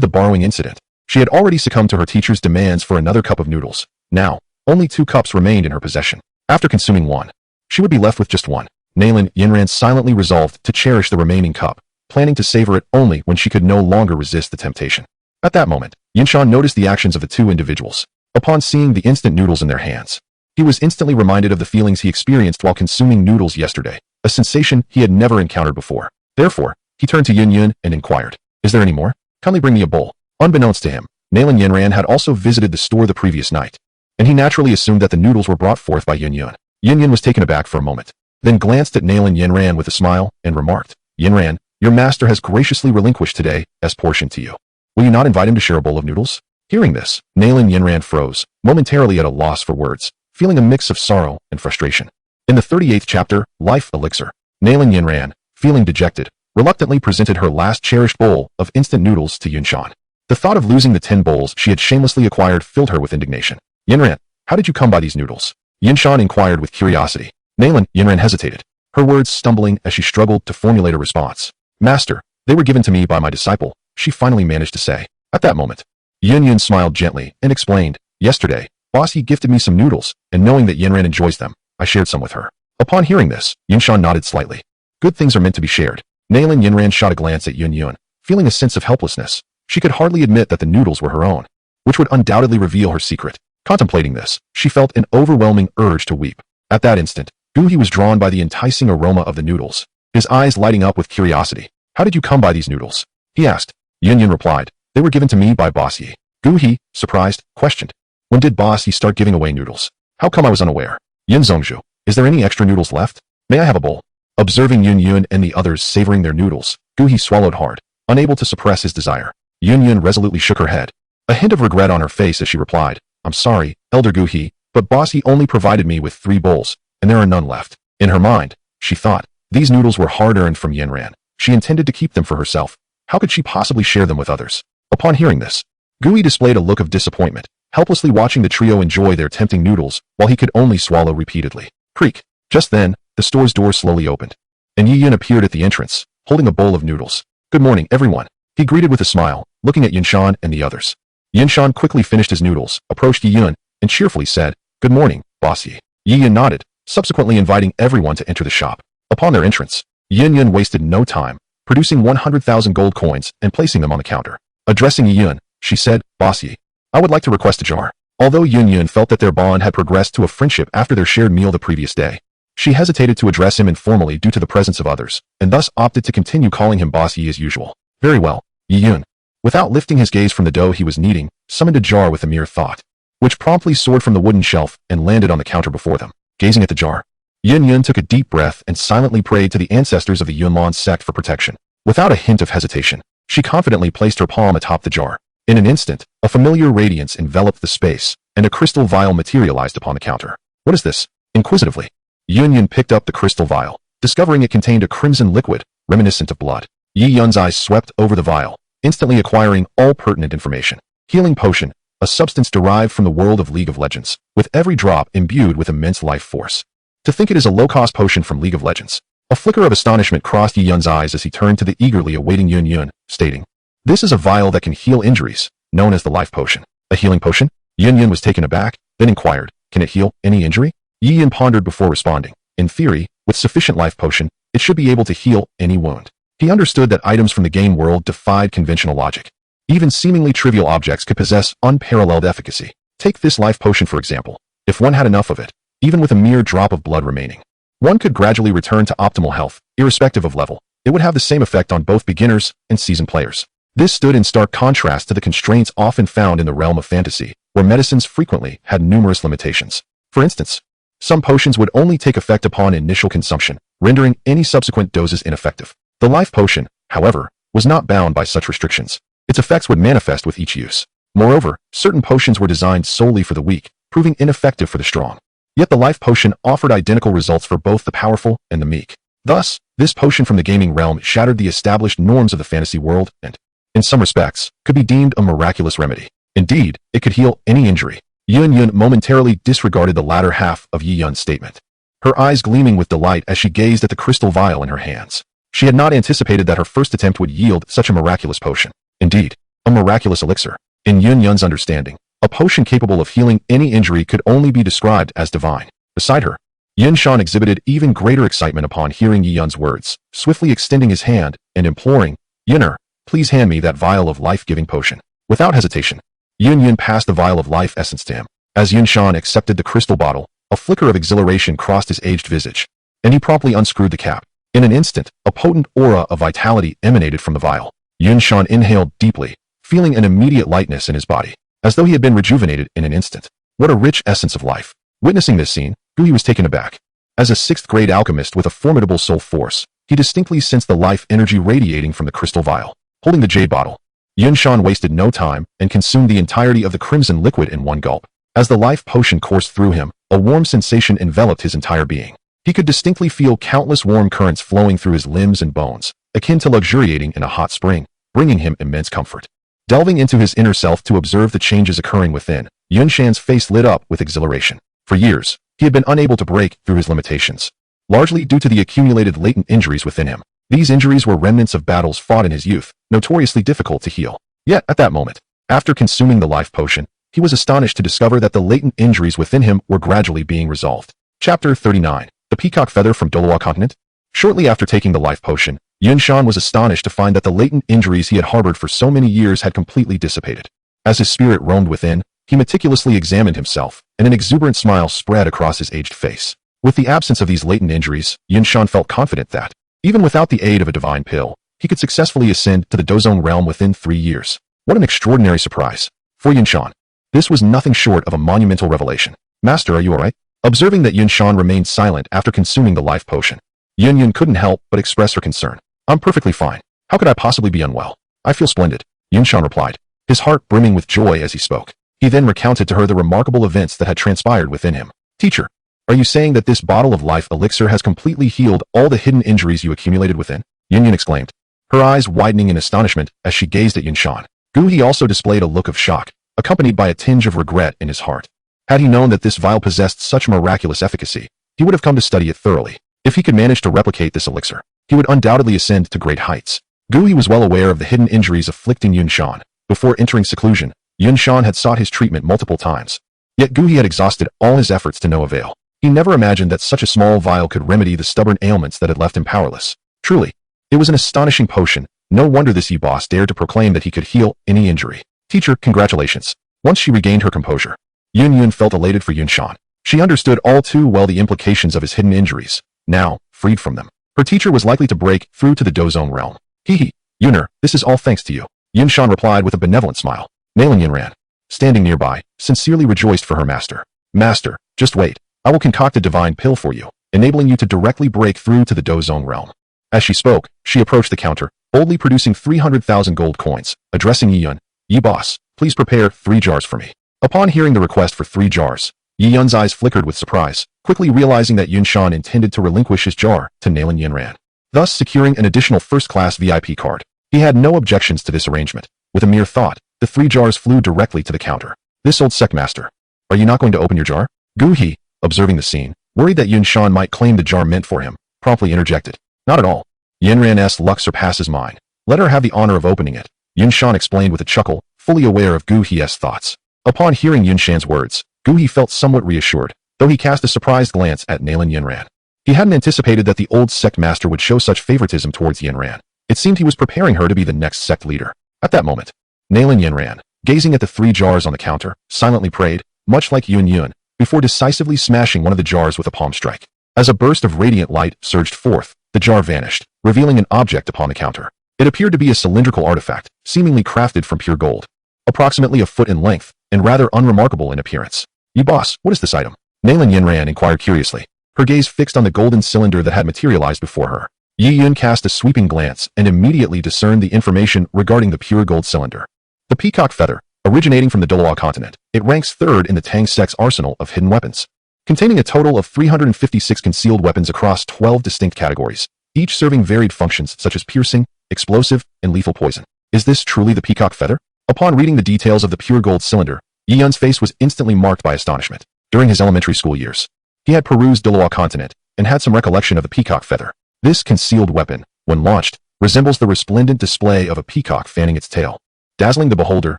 the borrowing incident, she had already succumbed to her teacher's demands for another cup of noodles. Now, only 2 cups remained in her possession. After consuming one, she would be left with just one. Nailin Yinran silently resolved to cherish the remaining cup, planning to savor it only when she could no longer resist the temptation. At that moment, Yunshan noticed the actions of the 2 individuals. Upon seeing the instant noodles in their hands, he was instantly reminded of the feelings he experienced while consuming noodles yesterday, a sensation he had never encountered before. Therefore, he turned to Yun and inquired, is there any more? Kindly bring me a bowl. Unbeknownst to him, Nailin Yinran had also visited the store the previous night, and he naturally assumed that the noodles were brought forth by Yun. Yun was taken aback for a moment, then glanced at Nailin Yinran with a smile and remarked, Yinran, your master has graciously relinquished today as portion to you. Will you not invite him to share a bowl of noodles? Hearing this, Nailin Yinran froze, momentarily at a loss for words, feeling a mix of sorrow and frustration. In the 38th chapter, Life Elixir, Nailin Yinran, feeling dejected, reluctantly presented her last cherished bowl of instant noodles to Yunshan. The thought of losing the 10 bowls she had shamelessly acquired filled her with indignation. Yinran, how did you come by these noodles? Yunshan inquired with curiosity. Nailin Yinran hesitated, her words stumbling as she struggled to formulate a response. Master, they were given to me by my disciple, she finally managed to say. At that moment, Yun smiled gently and explained, yesterday, Bossy gifted me some noodles, and knowing that Yinran enjoys them, I shared some with her. Upon hearing this, Yunshan nodded slightly. Good things are meant to be shared. Nailin Yinran shot a glance at Yun, feeling a sense of helplessness. She could hardly admit that the noodles were her own, which would undoubtedly reveal her secret. Contemplating this, she felt an overwhelming urge to weep. At that instant, Guhi was drawn by the enticing aroma of the noodles, his eyes lighting up with curiosity. How did you come by these noodles? He asked. Yun replied, they were given to me by Boss Yi. Guhi, surprised, questioned, when did Boss Yi start giving away noodles? How come I was unaware? Yin Zongzhu, is there any extra noodles left? May I have a bowl? Observing Yun and the others savoring their noodles, Guhi swallowed hard, unable to suppress his desire. Yun resolutely shook her head, a hint of regret on her face as she replied, I'm sorry, Elder Guhi, but Boss Yi only provided me with 3 bowls, and there are none left. In her mind, she thought, these noodles were hard-earned from Yinran. She intended to keep them for herself. How could she possibly share them with others? Upon hearing this, Guhi displayed a look of disappointment, helplessly watching the trio enjoy their tempting noodles while he could only swallow repeatedly. Creak. Just then, the store's door slowly opened, and Yun appeared at the entrance, holding a bowl of noodles. Good morning, everyone. He greeted with a smile, looking at Yunshan and the others. Yunshan quickly finished his noodles, approached Yun, and cheerfully said, Good morning, Boss Yi. Yun nodded, subsequently inviting everyone to enter the shop. Upon their entrance, Yun wasted no time, producing 100,000 gold coins and placing them on the counter. Addressing Yun, she said, Boss Yi, I would like to request a jar. Although Yun felt that their bond had progressed to a friendship after their shared meal the previous day, she hesitated to address him informally due to the presence of others, and thus opted to continue calling him Boss Yi as usual. Very well, Yun, without lifting his gaze from the dough he was kneading, summoned a jar with a mere thought, which promptly soared from the wooden shelf and landed on the counter before them. Gazing at the jar, Yun took a deep breath and silently prayed to the ancestors of the Yunlan sect for protection. Without a hint of hesitation, She confidently placed her palm atop the jar. In an instant, a familiar radiance enveloped the space, and a crystal vial materialized upon the counter. What is this? Inquisitively, Yun picked up the crystal vial, discovering it contained a crimson liquid, reminiscent of blood. Yi Yun's eyes swept over the vial, instantly acquiring all pertinent information. Healing potion, a substance derived from the world of League of Legends, with every drop imbued with immense life force. To think it is a low-cost potion from League of Legends. A flicker of astonishment crossed Yi Yun's eyes as he turned to the eagerly awaiting Yun, stating, "This is a vial that can heal injuries, known as the life potion." A healing potion? Yun was taken aback, then inquired, "Can it heal any injury?" Yi Yun pondered before responding. In theory, with sufficient life potion, it should be able to heal any wound. He understood that items from the game world defied conventional logic. Even seemingly trivial objects could possess unparalleled efficacy. Take this life potion for example. If one had enough of it, even with a mere drop of blood remaining, one could gradually return to optimal health, irrespective of level. It would have the same effect on both beginners and seasoned players. This stood in stark contrast to the constraints often found in the realm of fantasy, where medicines frequently had numerous limitations. For instance, some potions would only take effect upon initial consumption, rendering any subsequent doses ineffective. The life potion, however, was not bound by such restrictions. Its effects would manifest with each use. Moreover, certain potions were designed solely for the weak, proving ineffective for the strong. Yet the life potion offered identical results for both the powerful and the meek. Thus, this potion from the gaming realm shattered the established norms of the fantasy world and, in some respects, could be deemed a miraculous remedy. Indeed, it could heal any injury. Yun momentarily disregarded the latter half of Yi Yun's statement, her eyes gleaming with delight as she gazed at the crystal vial in her hands. She had not anticipated that her first attempt would yield such a miraculous potion. Indeed, a miraculous elixir. In Yun's understanding, a potion capable of healing any injury could only be described as divine. Beside her, Yunshan exhibited even greater excitement upon hearing Yi Yun's words, swiftly extending his hand and imploring, "Yunner, please hand me that vial of life-giving potion." Without hesitation, Yun passed the vial of life essence to him. As Yunshan accepted the crystal bottle, a flicker of exhilaration crossed his aged visage, and he promptly unscrewed the cap. In an instant, a potent aura of vitality emanated from the vial. Yunshan inhaled deeply, feeling an immediate lightness in his body, as though he had been rejuvenated in an instant. What a rich essence of life. Witnessing this scene, Gui was taken aback. As a sixth-grade alchemist with a formidable soul force, he distinctly sensed the life energy radiating from the crystal vial. Holding the jade bottle, Yunshan wasted no time and consumed the entirety of the crimson liquid in one gulp. As the life potion coursed through him, a warm sensation enveloped his entire being. He could distinctly feel countless warm currents flowing through his limbs and bones, akin to luxuriating in a hot spring, bringing him immense comfort. Delving into his inner self to observe the changes occurring within, Yunshan's face lit up with exhilaration. For years, he had been unable to break through his limitations, largely due to the accumulated latent injuries within him. These injuries were remnants of battles fought in his youth, notoriously difficult to heal. Yet, at that moment, after consuming the life potion, he was astonished to discover that the latent injuries within him were gradually being resolved. Chapter 39. The Peacock Feather from Doloa Continent? Shortly after taking the life potion, Yunshan was astonished to find that the latent injuries he had harbored for so many years had completely dissipated. As his spirit roamed within, he meticulously examined himself, and an exuberant smile spread across his aged face. With the absence of these latent injuries, Yunshan felt confident that, even without the aid of a divine pill, he could successfully ascend to the Dozone realm within 3 years. What an extraordinary surprise. For Yunshan, this was nothing short of a monumental revelation. "Master, are you alright?" Observing that Yunshan remained silent after consuming the life potion, Yun couldn't help but express her concern. "I'm perfectly fine. How could I possibly be unwell? I feel splendid," Yunshan replied, his heart brimming with joy as he spoke. He then recounted to her the remarkable events that had transpired within him. "Teacher, are you saying that this bottle of life elixir has completely healed all the hidden injuries you accumulated within?" Yun exclaimed, her eyes widening in astonishment as she gazed at Yunshan. He also displayed a look of shock, accompanied by a tinge of regret in his heart. Had he known that this vial possessed such miraculous efficacy, he would have come to study it thoroughly. If he could manage to replicate this elixir, he would undoubtedly ascend to great heights. Gui was well aware of the hidden injuries afflicting Yunshan. Before entering seclusion, Yunshan had sought his treatment multiple times. Yet Gui had exhausted all his efforts to no avail. He never imagined that such a small vial could remedy the stubborn ailments that had left him powerless. Truly, it was an astonishing potion. No wonder this boss dared to proclaim that he could heal any injury. "Teacher, congratulations." Once she regained her composure, Yun felt elated for Yunshan. She understood all too well the implications of his hidden injuries. Now, freed from them, her teacher was likely to break through to the Dozone realm. "Hee, Yunner, this is all thanks to you," Yunshan replied with a benevolent smile. Nailin Yunran, standing nearby, sincerely rejoiced for her master. "Master, just wait. I will concoct a divine pill for you, enabling you to directly break through to the Dozone realm." As she spoke, she approached the counter, boldly producing 300,000 gold coins. Addressing Yi Yun, "Yi boss, please prepare 3 jars for me." Upon hearing the request for 3 jars, Yi Yun's eyes flickered with surprise, quickly realizing that Yun Shan intended to relinquish his jar to Nalan Yinran, thus securing an additional first-class VIP card. He had no objections to this arrangement. With a mere thought, the 3 jars flew directly to the counter. This old sect master. "Are you not going to open your jar?" Gu He, observing the scene, worried that Yun Shan might claim the jar meant for him, promptly interjected. "Not at all. Yinran's luck surpasses mine. Let her have the honor of opening it," Yun Shan explained with a chuckle, fully aware of Gu He's thoughts. Upon hearing Yun Shan's words, Gu He felt somewhat reassured, though he cast a surprised glance at Nalan Yinran. He hadn't anticipated that the old sect master would show such favoritism towards Yinran. It seemed he was preparing her to be the next sect leader. At that moment, Nalan Yinran, gazing at the 3 jars on the counter, silently prayed, much like Yun, before decisively smashing one of the jars with a palm strike. As a burst of radiant light surged forth, the jar vanished, revealing an object upon the counter. It appeared to be a cylindrical artifact, seemingly crafted from pure gold, approximately a foot in length, and rather unremarkable in appearance. "Yi boss, what is this item?" Nalan Yinran inquired curiously, her gaze fixed on the golden cylinder that had materialized before her. Yi Yun cast a sweeping glance and immediately discerned the information regarding the pure gold cylinder. The peacock feather, originating from the Doloa continent, it ranks 3rd in the Tang sect's arsenal of hidden weapons, containing a total of 356 concealed weapons across 12 distinct categories, each serving varied functions such as piercing, explosive, and lethal poison. Is this truly the peacock feather? Upon reading the details of the pure gold cylinder, Yi Yun's face was instantly marked by astonishment. During his elementary school years, he had perused Doloa continent and had some recollection of the peacock feather. This concealed weapon, when launched, resembles the resplendent display of a peacock fanning its tail, dazzling the beholder,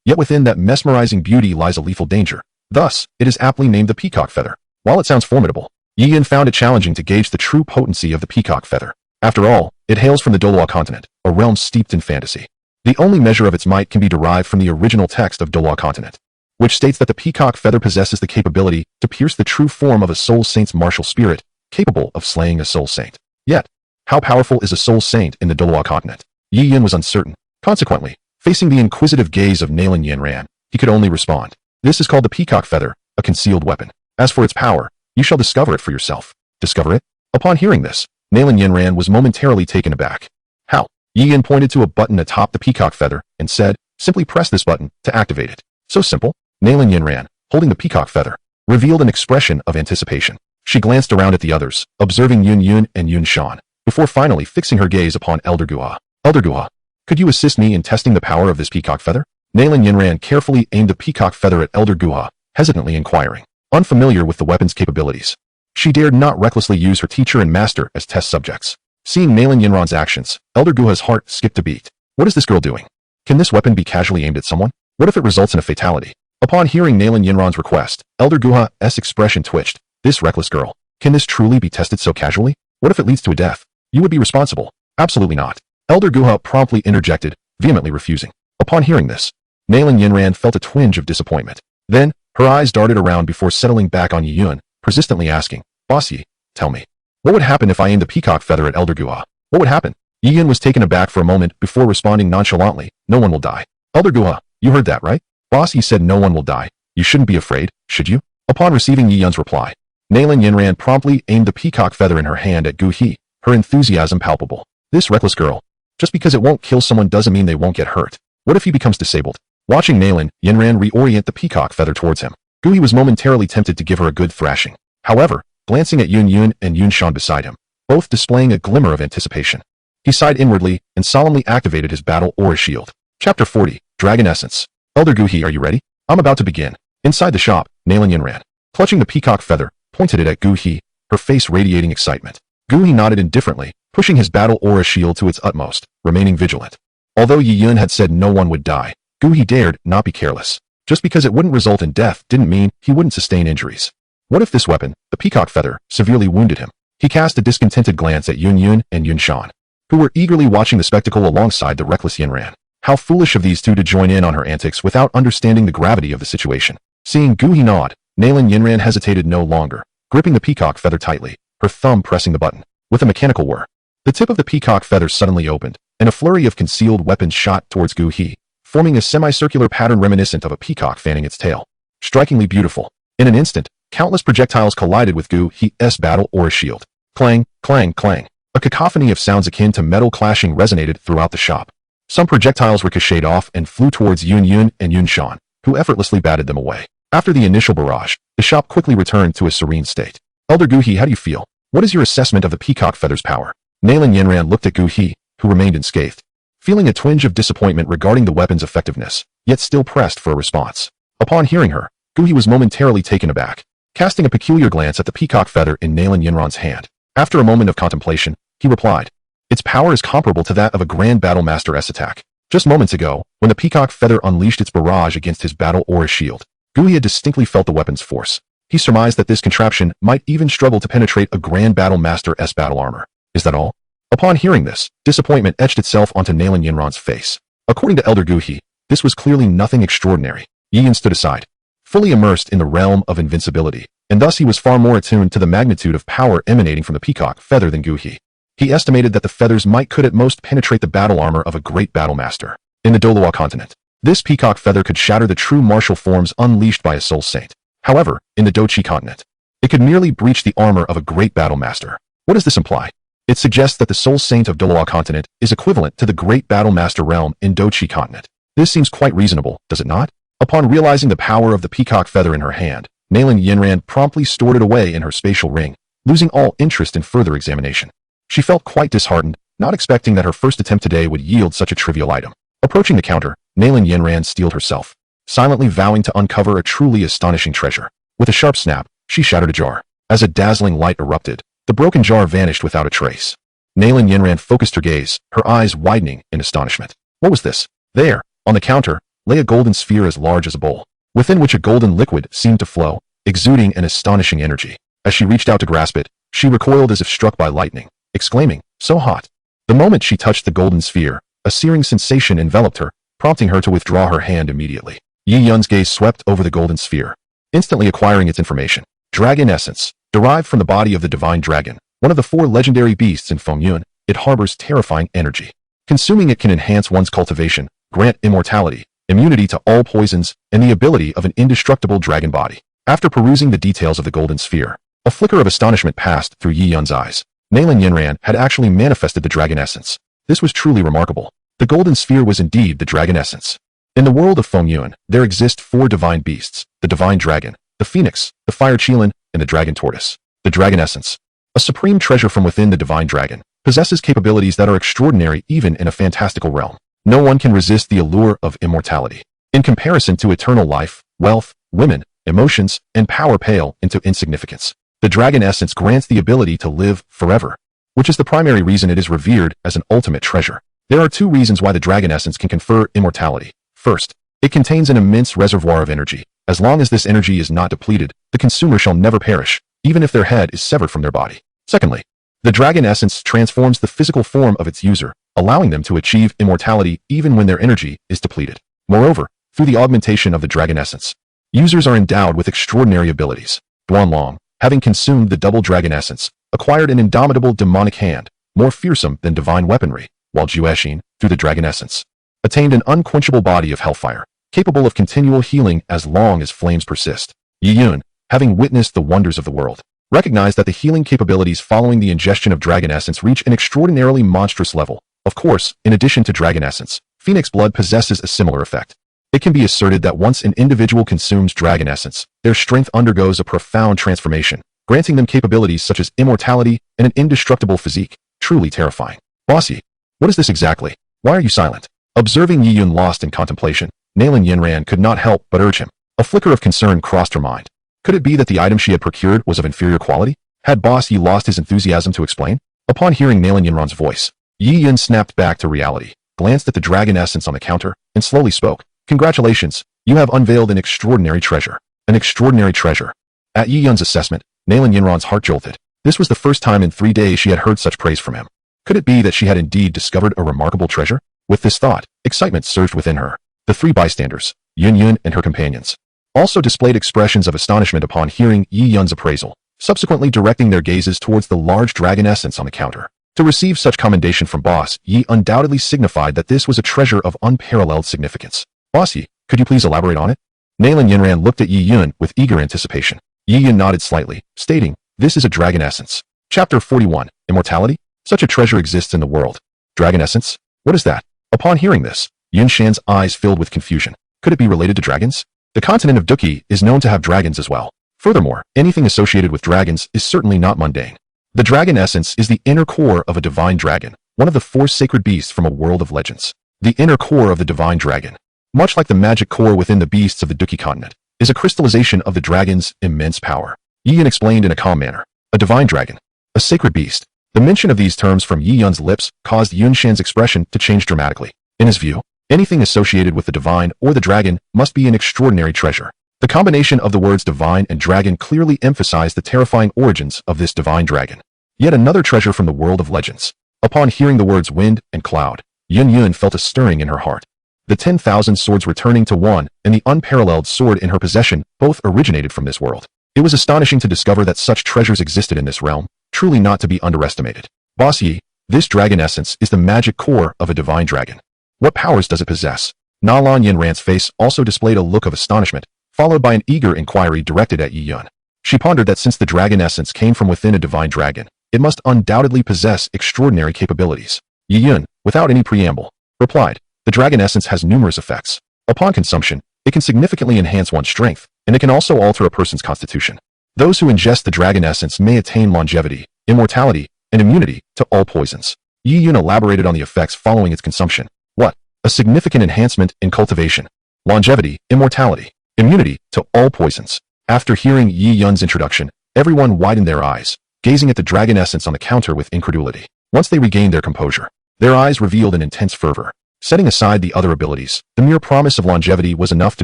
yet within that mesmerizing beauty lies a lethal danger. Thus, it is aptly named the peacock feather. While it sounds formidable, Yi Yun found it challenging to gauge the true potency of the peacock feather. After all, it hails from the Doloa continent, a realm steeped in fantasy. The only measure of its might can be derived from the original text of Doloa continent, which states that the peacock feather possesses the capability to pierce the true form of a soul saint's martial spirit, capable of slaying a soul saint. Yet, how powerful is a soul saint in the Doloa continent? Yi Yun was uncertain. Consequently, facing the inquisitive gaze of Nalan Yinran, he could only respond. "This is called the peacock feather, a concealed weapon. As for its power, you shall discover it for yourself." "Discover it?" Upon hearing this, Nalan Yinran was momentarily taken aback. "How?" Yi Yun pointed to a button atop the peacock feather and said, "Simply press this button to activate it." "So simple?" Nalan Yinran, holding the peacock feather, revealed an expression of anticipation. She glanced around at the others, observing Yun and Yun Shan, before finally fixing her gaze upon Elder Guha. "Elder Guha, could you assist me in testing the power of this peacock feather?" Nalan Yinran carefully aimed the peacock feather at Elder Guha, hesitantly inquiring, unfamiliar with the weapon's capabilities. She dared not recklessly use her teacher and master as test subjects. Seeing Nalan Yinran's actions, Elder Guha's heart skipped a beat. What is this girl doing? Can this weapon be casually aimed at someone? What if it results in a fatality? Upon hearing Nalan Yinran's request, Elder Guha's expression twitched. This reckless girl. Can this truly be tested so casually? What if it leads to a death? You would be responsible. Absolutely not. Elder Guha promptly interjected, vehemently refusing. Upon hearing this, Nalan Yinran felt a twinge of disappointment. Then, her eyes darted around before settling back on Yi Yun, persistently asking, "Boss Yi, tell me, what would happen if I aimed the peacock feather at Elder Guha? What would happen?" Yi Yun was taken aback for a moment before responding nonchalantly, "No one will die." "Elder Guha, you heard that, right? Boss Yi said no one will die. You shouldn't be afraid, should you?" Upon receiving Yi Yun's reply, Nalan Yinran promptly aimed the peacock feather in her hand at Gu He, her enthusiasm palpable. This reckless girl. Just because it won't kill someone doesn't mean they won't get hurt. What if he becomes disabled? Watching Nalan Yinran reorient the peacock feather towards him, Gu He was momentarily tempted to give her a good thrashing. However, glancing at Yun and Yun Shan beside him, both displaying a glimmer of anticipation, he sighed inwardly and solemnly activated his battle aura shield. Chapter 40, Dragon Essence. "Elder Gu He, are you ready? I'm about to begin." Inside the shop, Nalan Yinran, clutching the peacock feather, pointed it at Gu He, her face radiating excitement. Gu He nodded indifferently, pushing his battle aura shield to its utmost, remaining vigilant. Although Yi Yun had said no one would die, Gu He dared not be careless. Just because it wouldn't result in death didn't mean he wouldn't sustain injuries. What if this weapon, the peacock feather, severely wounded him? He cast a discontented glance at Yun and Yun Shan, who were eagerly watching the spectacle alongside the reckless Yinran. How foolish of these two to join in on her antics without understanding the gravity of the situation. Seeing Gu He nod, Nalan Yinran hesitated no longer, gripping the peacock feather tightly, her thumb pressing the button. With a mechanical whir, the tip of the peacock feather suddenly opened, and a flurry of concealed weapons shot towards Gu He, forming a semicircular pattern reminiscent of a peacock fanning its tail. Strikingly beautiful. In an instant, countless projectiles collided with Gu He's battle aura shield. Clang, clang, clang. A cacophony of sounds akin to metal clashing resonated throughout the shop. Some projectiles ricocheted off and flew towards Yun Yun and Yun Shan, who effortlessly batted them away. After the initial barrage, the shop quickly returned to a serene state. Elder Guhi, how do you feel? What is your assessment of the peacock feather's power? Nalan Yinran looked at Guhi, who remained unscathed, feeling a twinge of disappointment regarding the weapon's effectiveness, yet still pressed for a response. Upon hearing her, Guhi was momentarily taken aback, casting a peculiar glance at the peacock feather in Nalan Yinran's hand. After a moment of contemplation, he replied, "Its power is comparable to that of a Grand Battle Master S attack. Just moments ago, when the peacock feather unleashed its barrage against his battle aura shield, Guhi had distinctly felt the weapon's force. He surmised that this contraption might even struggle to penetrate a Grand Battle Master S battle armor. Is that all?" Upon hearing this, disappointment etched itself onto Nalan Yinran's face. According to Elder Guhi, this was clearly nothing extraordinary. Yi Yun stood aside, fully immersed in the realm of invincibility, and thus he was far more attuned to the magnitude of power emanating from the peacock feather than Guhi. He estimated that the feathers could at most penetrate the battle armor of a great battle master. In the Dolawa continent, this peacock feather could shatter the true martial forms unleashed by a soul saint. However, in the Dochi continent, it could merely breach the armor of a great battle master. What does this imply? It suggests that the soul saint of Dolawa continent is equivalent to the great battle master realm in Dochi continent. This seems quite reasonable, does it not? Upon realizing the power of the peacock feather in her hand, Nalan Yinran promptly stored it away in her spatial ring, losing all interest in further examination. She felt quite disheartened, not expecting that her first attempt today would yield such a trivial item. Approaching the counter, Nalan Yinran steeled herself, silently vowing to uncover a truly astonishing treasure. With a sharp snap, she shattered a jar. As a dazzling light erupted, the broken jar vanished without a trace. Nalan Yinran focused her gaze, her eyes widening in astonishment. What was this? There, on the counter, lay a golden sphere as large as a bowl, within which a golden liquid seemed to flow, exuding an astonishing energy. As she reached out to grasp it, she recoiled as if struck by lightning, exclaiming, "So hot!" The moment she touched the golden sphere, a searing sensation enveloped her, prompting her to withdraw her hand immediately. Yi Yun's gaze swept over the golden sphere, instantly acquiring its information. Dragon essence, derived from the body of the divine dragon, one of the 4 legendary beasts in Fengyun, it harbors terrifying energy. Consuming it can enhance one's cultivation, grant immortality, immunity to all poisons, and the ability of an indestructible dragon body. After perusing the details of the golden sphere, a flicker of astonishment passed through Yi Yun's eyes. Nalan Yinran had actually manifested the dragon essence. This was truly remarkable. The golden sphere was indeed the dragon essence. In the world of Fengyun, there exist 4 divine beasts: the divine dragon, the phoenix, the fire qilin, and the dragon tortoise. The dragon essence, a supreme treasure from within the divine dragon, possesses capabilities that are extraordinary even in a fantastical realm. No one can resist the allure of immortality. In comparison to eternal life, wealth, women, emotions, and power pale into insignificance. The dragon essence grants the ability to live forever, which is the primary reason it is revered as an ultimate treasure. There are 2 reasons why the dragon essence can confer immortality. First, it contains an immense reservoir of energy. As long as this energy is not depleted, the consumer shall never perish, even if their head is severed from their body. Secondly, the dragon essence transforms the physical form of its user, allowing them to achieve immortality even when their energy is depleted. Moreover, through the augmentation of the dragon essence, users are endowed with extraordinary abilities. Duanlong, having consumed the double dragon essence, acquired an indomitable demonic hand, more fearsome than divine weaponry, while Jueshin, through the dragon essence, attained an unquenchable body of hellfire, capable of continual healing as long as flames persist. Yi Yun, having witnessed the wonders of the world, recognized that the healing capabilities following the ingestion of dragon essence reach an extraordinarily monstrous level. Of course, in addition to dragon essence, phoenix blood possesses a similar effect. It can be asserted that once an individual consumes dragon essence, their strength undergoes a profound transformation, granting them capabilities such as immortality and an indestructible physique. Truly terrifying. Bossy, what is this exactly? Why are you silent? Observing Yi Yun lost in contemplation, Nalan Yinran could not help but urge him. A flicker of concern crossed her mind. Could it be that the item she had procured was of inferior quality? Had Boss Yi lost his enthusiasm to explain? Upon hearing Nalan Yinran's voice, Yi Yun snapped back to reality, glanced at the dragon essence on the counter, and slowly spoke. "Congratulations, you have unveiled an extraordinary treasure." An extraordinary treasure. At Yi Yun's assessment, Nalan Yinran's heart jolted. This was the first time in 3 days she had heard such praise from him. Could it be that she had indeed discovered a remarkable treasure? With this thought, excitement surged within her. The 3 bystanders, Yun Yun and her companions, also displayed expressions of astonishment upon hearing Yi Yun's appraisal, subsequently directing their gazes towards the large dragon essence on the counter. To receive such commendation from Boss Yi undoubtedly signified that this was a treasure of unparalleled significance. "Boss Yi, could you please elaborate on it?" Nalan Yinran looked at Yi Yun with eager anticipation. Yi Yun nodded slightly, stating, "This is a dragon essence." Chapter 41, Immortality? Such a treasure exists in the world. Dragon essence? What is that? Upon hearing this, Yunshan's eyes filled with confusion. Could it be related to dragons? The continent of Duki is known to have dragons as well. Furthermore, anything associated with dragons is certainly not mundane. The dragon essence is the inner core of a divine dragon, one of the 4 sacred beasts from a world of legends. The inner core of the divine dragon, much like the magic core within the beasts of the Duki continent, is a crystallization of the dragon's immense power. Yi Yun explained in a calm manner. A divine dragon. A sacred beast. The mention of these terms from Yi Yun's lips caused Yunshan's expression to change dramatically. In his view, anything associated with the divine or the dragon must be an extraordinary treasure. The combination of the words divine and dragon clearly emphasized the terrifying origins of this divine dragon. Yet another treasure from the world of legends. Upon hearing the words wind and cloud, Yun felt a stirring in her heart. The 10,000 swords returning to one and the unparalleled sword in her possession both originated from this world. It was astonishing to discover that such treasures existed in this realm, truly not to be underestimated. Boss Yi, this dragon essence is the magic core of a divine dragon. What powers does it possess? Na Lan Yanran's face also displayed a look of astonishment, followed by an eager inquiry directed at Yi Yun. She pondered that since the dragon essence came from within a divine dragon, it must undoubtedly possess extraordinary capabilities. Yi Yun, without any preamble, replied, the dragon essence has numerous effects. Upon consumption, it can significantly enhance one's strength, and it can also alter a person's constitution. Those who ingest the dragon essence may attain longevity, immortality, and immunity to all poisons. Yi Yun elaborated on the effects following its consumption. What? A significant enhancement in cultivation, longevity, immortality, immunity to all poisons. After hearing Yi Yun's introduction, everyone widened their eyes, gazing at the dragon essence on the counter with incredulity. Once they regained their composure, their eyes revealed an intense fervor. Setting aside the other abilities, the mere promise of longevity was enough to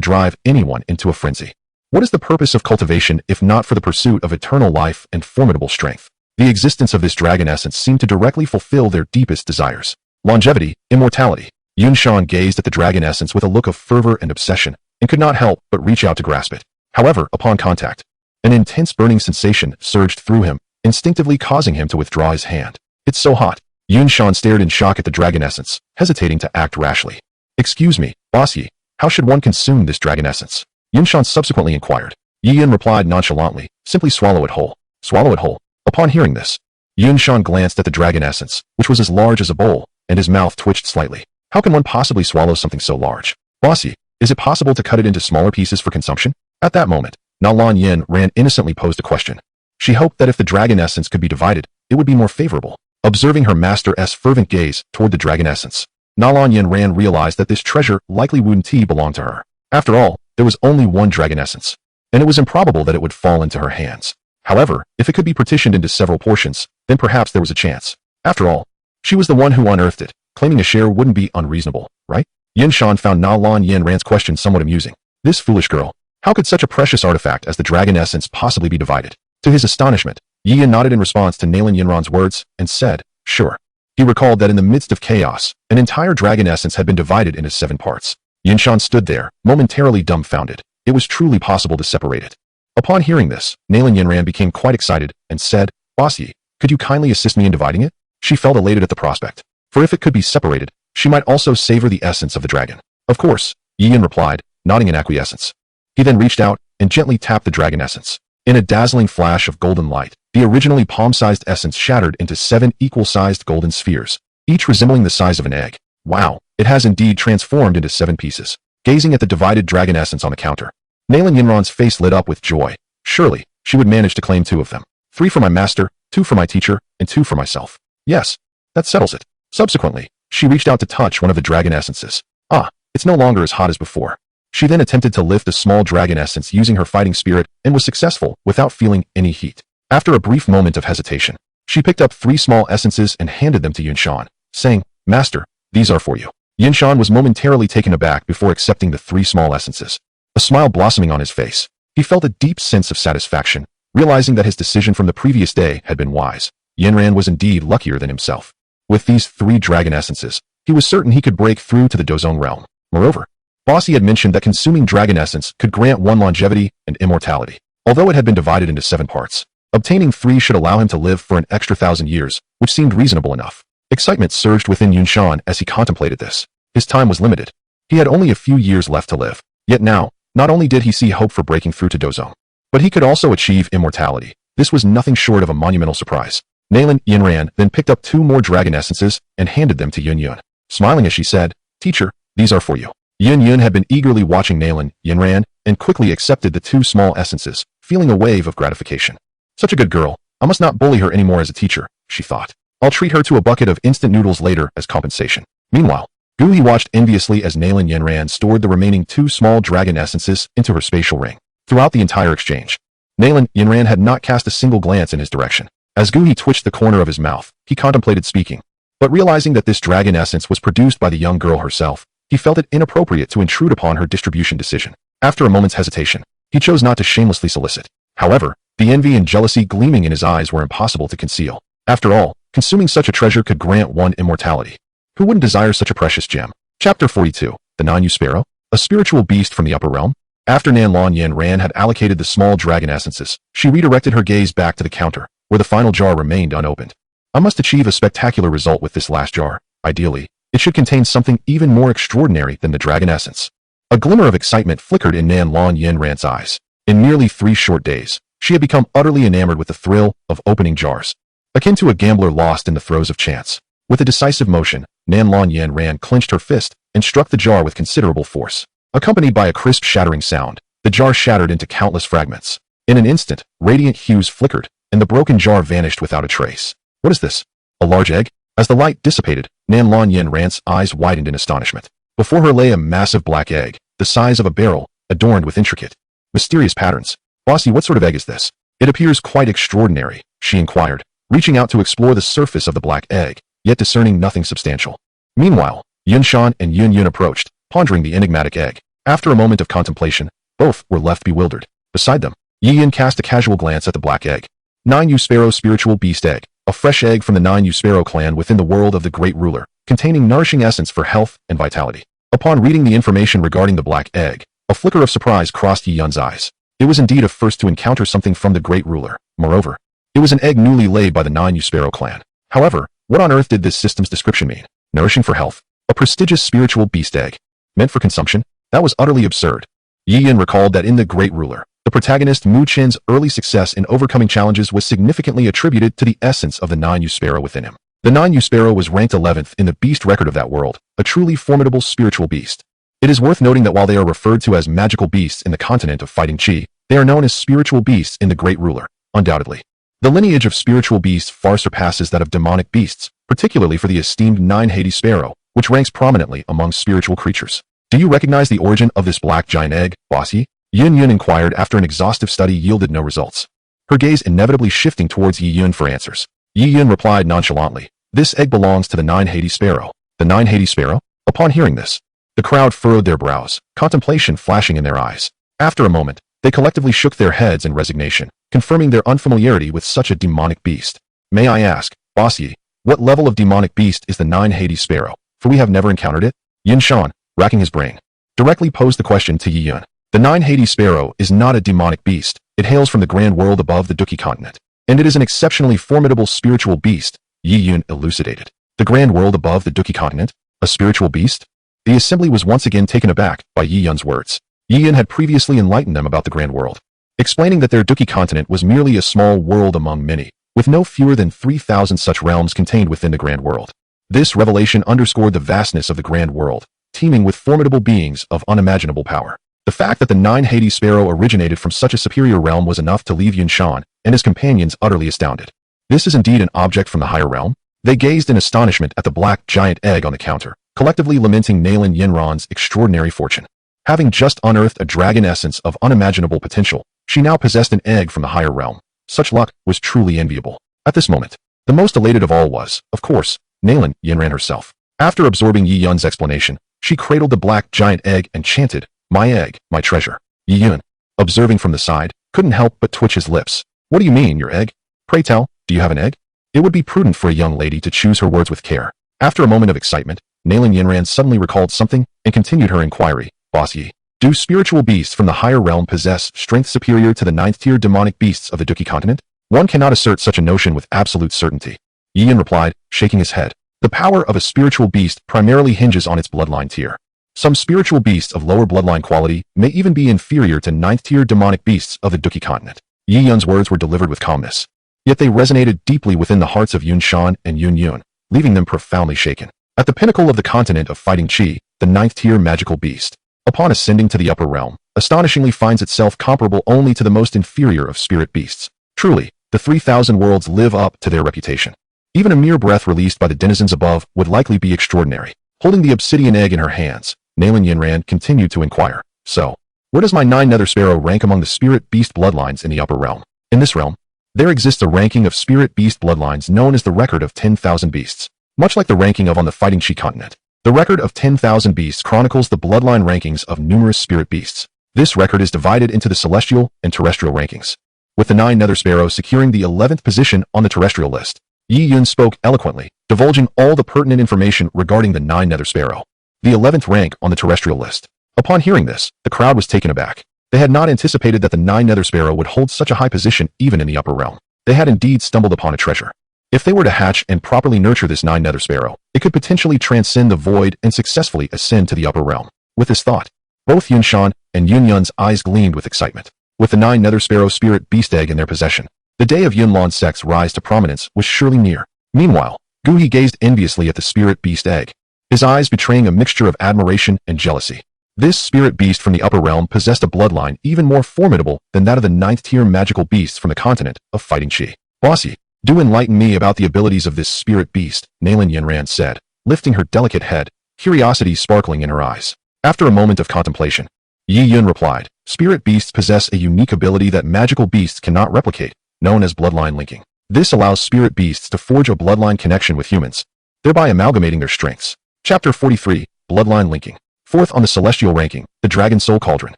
drive anyone into a frenzy. What is the purpose of cultivation if not for the pursuit of eternal life and formidable strength? The existence of this dragon essence seemed to directly fulfill their deepest desires. Longevity, immortality. Yunshan gazed at the dragon essence with a look of fervor and obsession, and could not help but reach out to grasp it. However, upon contact, an intense burning sensation surged through him, instinctively causing him to withdraw his hand. It's so hot. Yunshan stared in shock at the dragon essence, hesitating to act rashly. Excuse me, Boss Yi, how should one consume this dragon essence? Yunshan subsequently inquired. Yi Yun replied nonchalantly, simply swallow it whole. Swallow it whole. Upon hearing this, Yunshan glanced at the dragon essence, which was as large as a bowl, and his mouth twitched slightly. How can one possibly swallow something so large? Boss Yi, is it possible to cut it into smaller pieces for consumption? At that moment, Na Lan Yanran innocently posed a question. She hoped that if the dragon essence could be divided, it would be more favorable. Observing her master's fervent gaze toward the dragon essence, Na Lan Yanran realized that this treasure likely wouldn't belong to her. After all, there was only one dragon essence, and it was improbable that it would fall into her hands. However, if it could be partitioned into several portions, then perhaps there was a chance. After all, she was the one who unearthed it. Claiming a share wouldn't be unreasonable, right? Yunshan found Na Lan Yanran's question somewhat amusing. This foolish girl. How could such a precious artifact as the dragon essence possibly be divided? To his astonishment, Yi Yun nodded in response to Na Lan Yanran's words and said, sure. He recalled that in the midst of chaos, an entire dragon essence had been divided into 7 parts. Yunshan stood there, momentarily dumbfounded. It was truly possible to separate it. Upon hearing this, Na Lan Yanran became quite excited and said, Boss Yi, could you kindly assist me in dividing it? She felt elated at the prospect. For if it could be separated, she might also savor the essence of the dragon. Of course, Yi Yun replied, nodding in acquiescence. He then reached out and gently tapped the dragon essence. In a dazzling flash of golden light, the originally palm-sized essence shattered into 7 equal-sized golden spheres, each resembling the size of an egg. Wow, it has indeed transformed into 7 pieces. Gazing at the divided dragon essence on the counter, Na Lan Yanran's face lit up with joy. Surely, she would manage to claim 2 of them. 3 for my master, 2 for my teacher, and 2 for myself. Yes, that settles it. Subsequently, she reached out to touch one of the dragon essences. Ah, it's no longer as hot as before. She then attempted to lift a small dragon essence using her fighting spirit and was successful without feeling any heat. After a brief moment of hesitation, she picked up 3 small essences and handed them to Yunshan, saying, Master, these are for you. Yunshan was momentarily taken aback before accepting the 3 small essences. A smile blossoming on his face, he felt a deep sense of satisfaction, realizing that his decision from the previous day had been wise. Yanran was indeed luckier than himself. With these 3 dragon essences, he was certain he could break through to the Dozong realm. Moreover, Boss Yi had mentioned that consuming dragon essence could grant one longevity and immortality. Although it had been divided into 7 parts, obtaining 3 should allow him to live for an extra 1,000 years, which seemed reasonable enough. Excitement surged within Yunshan as he contemplated this. His time was limited. He had only a few years left to live. Yet now, not only did he see hope for breaking through to Dozong, but he could also achieve immortality. This was nothing short of a monumental surprise. Nalan Yinran then picked up 2 more dragon essences and handed them to Yun Yun. Smiling as she said, "Teacher, these are for you." Yun Yun had been eagerly watching Nalan Yinran and quickly accepted the 2 small essences, feeling a wave of gratification. Such a good girl. I must not bully her anymore as a teacher, she thought. I'll treat her to a bucket of instant noodles later as compensation. Meanwhile, Guhi watched enviously as Nalan Yinran stored the remaining 2 small dragon essences into her spatial ring. Throughout the entire exchange, Nalan Yinran had not cast a single glance in his direction. As Guhi twitched the corner of his mouth, he contemplated speaking. But realizing that this dragon essence was produced by the young girl herself, he felt it inappropriate to intrude upon her distribution decision. After a moment's hesitation, he chose not to shamelessly solicit. However, the envy and jealousy gleaming in his eyes were impossible to conceal. After all, consuming such a treasure could grant one immortality. Who wouldn't desire such a precious gem? Chapter 42, The Nanyu Sparrow, a spiritual beast from the upper realm. After Nalan Yinran had allocated the small dragon essences, she redirected her gaze back to the counter, where the final jar remained unopened. I must achieve a spectacular result with this last jar. Ideally, it should contain something even more extraordinary than the dragon essence. A glimmer of excitement flickered in Nalan Yinran's eyes. In merely 3 short days, she had become utterly enamored with the thrill of opening jars. Akin to a gambler lost in the throes of chance. With a decisive motion, Nalan Yinran clenched her fist and struck the jar with considerable force. Accompanied by a crisp shattering sound, the jar shattered into countless fragments. In an instant, radiant hues flickered, and the broken jar vanished without a trace. What is this? A large egg? As the light dissipated, Nalan Yinran's eyes widened in astonishment. Before her lay a massive black egg, the size of a barrel, adorned with intricate, mysterious patterns. Bossy, what sort of egg is this? It appears quite extraordinary, she inquired, reaching out to explore the surface of the black egg, yet discerning nothing substantial. Meanwhile, Yun Shan and Yun Yun approached, pondering the enigmatic egg. After a moment of contemplation, both were left bewildered. Beside them, Yi Yun cast a casual glance at the black egg. Nanyu Sparrow Spiritual Beast Egg, a fresh egg from the Nanyu Sparrow clan within the world of the Great Ruler, containing nourishing essence for health and vitality. Upon reading the information regarding the black egg, a flicker of surprise crossed Yi Yun's eyes. It was indeed a first to encounter something from the Great Ruler. Moreover, it was an egg newly laid by the Nanyu Sparrow clan. However, what on earth did this system's description mean? Nourishing for health. A prestigious spiritual beast egg. Meant for consumption? That was utterly absurd. Yi Yun recalled that in The Great Ruler, the protagonist Mu Chen's early success in overcoming challenges was significantly attributed to the essence of the Nanyu Sparrow within him. The Nanyu Sparrow was ranked 11th in the beast record of that world, a truly formidable spiritual beast. It is worth noting that while they are referred to as magical beasts in the continent of Fighting Qi, they are known as spiritual beasts in The Great Ruler, undoubtedly. The lineage of spiritual beasts far surpasses that of demonic beasts, particularly for the esteemed 9 Hades Sparrow, which ranks prominently among spiritual creatures. Do you recognize the origin of this black giant egg, Bossy? Yun Yun inquired after an exhaustive study yielded no results. Her gaze inevitably shifting towards Yi Yun for answers. Yi Yun replied nonchalantly, "This egg belongs to the 9 Hades Sparrow." The 9 Hades Sparrow? Upon hearing this, the crowd furrowed their brows, contemplation flashing in their eyes. After a moment, they collectively shook their heads in resignation, confirming their unfamiliarity with such a demonic beast. May I ask, Bossy, what level of demonic beast is the 9 Hades Sparrow? For we have never encountered it. Yin Shan, racking his brain, directly posed the question to Yi Yun. The 9 Hades Sparrow is not a demonic beast. It hails from the grand world above the Duki continent. And it is an exceptionally formidable spiritual beast, Yi Yun elucidated. The grand world above the Duki continent? A spiritual beast? The assembly was once again taken aback by Yi Yun's words. Yi Yun had previously enlightened them about the grand world, explaining that their Duki continent was merely a small world among many, with no fewer than 3,000 such realms contained within the grand world. This revelation underscored the vastness of the grand world, teeming with formidable beings of unimaginable power. The fact that the 9 Hades Sparrow originated from such a superior realm was enough to leave Yun Shan and his companions utterly astounded. This is indeed an object from the higher realm? They gazed in astonishment at the black giant egg on the counter, collectively lamenting Nalan Yinran's extraordinary fortune. Having just unearthed a dragon essence of unimaginable potential, she now possessed an egg from the higher realm. Such luck was truly enviable. At this moment, the most elated of all was, of course, Nalan Yinran herself. After absorbing Yi Yun's explanation, she cradled the black giant egg and chanted, "My egg, my treasure." Yi Yun, observing from the side, couldn't help but twitch his lips. "What do you mean, your egg? Pray tell, do you have an egg?" It would be prudent for a young lady to choose her words with care. After a moment of excitement, Nalan Yinran suddenly recalled something and continued her inquiry. "Boss Yi, do spiritual beasts from the higher realm possess strength superior to the 9th-tier demonic beasts of the Duki continent? One cannot assert such a notion with absolute certainty." Yi Yun replied, shaking his head. "The power of a spiritual beast primarily hinges on its bloodline tier. Some spiritual beasts of lower bloodline quality may even be inferior to 9th-tier demonic beasts of the Duki continent." Yi Yun's words were delivered with calmness. Yet they resonated deeply within the hearts of Yun Shan and Yun Yun, leaving them profoundly shaken. At the pinnacle of the continent of fighting Qi, the ninth-tier magical beast, upon ascending to the upper realm, astonishingly finds itself comparable only to the most inferior of spirit beasts. Truly, the 3,000 worlds live up to their reputation. Even a mere breath released by the denizens above would likely be extraordinary. Holding the obsidian egg in her hands, Nalan Yinran continued to inquire, "So, where does my 9-nether sparrow rank among the spirit beast bloodlines in the upper realm?" In this realm, there exists a ranking of spirit beast bloodlines known as the Record of 10,000 Beasts. Much like the ranking of on the Fighting Qi continent, the Record of 10,000 Beasts chronicles the bloodline rankings of numerous spirit beasts. This record is divided into the celestial and terrestrial rankings, with the 9-nether sparrow securing the 11th position on the terrestrial list. Yi Yun spoke eloquently, divulging all the pertinent information regarding the 9-nether sparrow, the 11th rank on the terrestrial list. Upon hearing this, the crowd was taken aback. They had not anticipated that the 9-nether sparrow would hold such a high position even in the upper realm. They had indeed stumbled upon a treasure. If they were to hatch and properly nurture this 9-nether sparrow, it could potentially transcend the void and successfully ascend to the upper realm. With this thought, both Yun Shan and Yun Yun's eyes gleamed with excitement. With the 9-nether sparrow spirit beast egg in their possession, the day of Yunlan's sect's rise to prominence was surely near. Meanwhile, Guhi gazed enviously at the spirit beast egg, his eyes betraying a mixture of admiration and jealousy. This spirit beast from the upper realm possessed a bloodline even more formidable than that of the 9th-tier magical beasts from the continent of Fighting Qi. "Bossy, do enlighten me about the abilities of this spirit beast," Nalan Yinran said, lifting her delicate head, curiosity sparkling in her eyes. After a moment of contemplation, Yi Yun replied, "Spirit beasts possess a unique ability that magical beasts cannot replicate, known as bloodline linking. This allows spirit beasts to forge a bloodline connection with humans, thereby amalgamating their strengths." Chapter 43, Bloodline Linking. Fourth on the celestial ranking, the Dragon Soul Cauldron.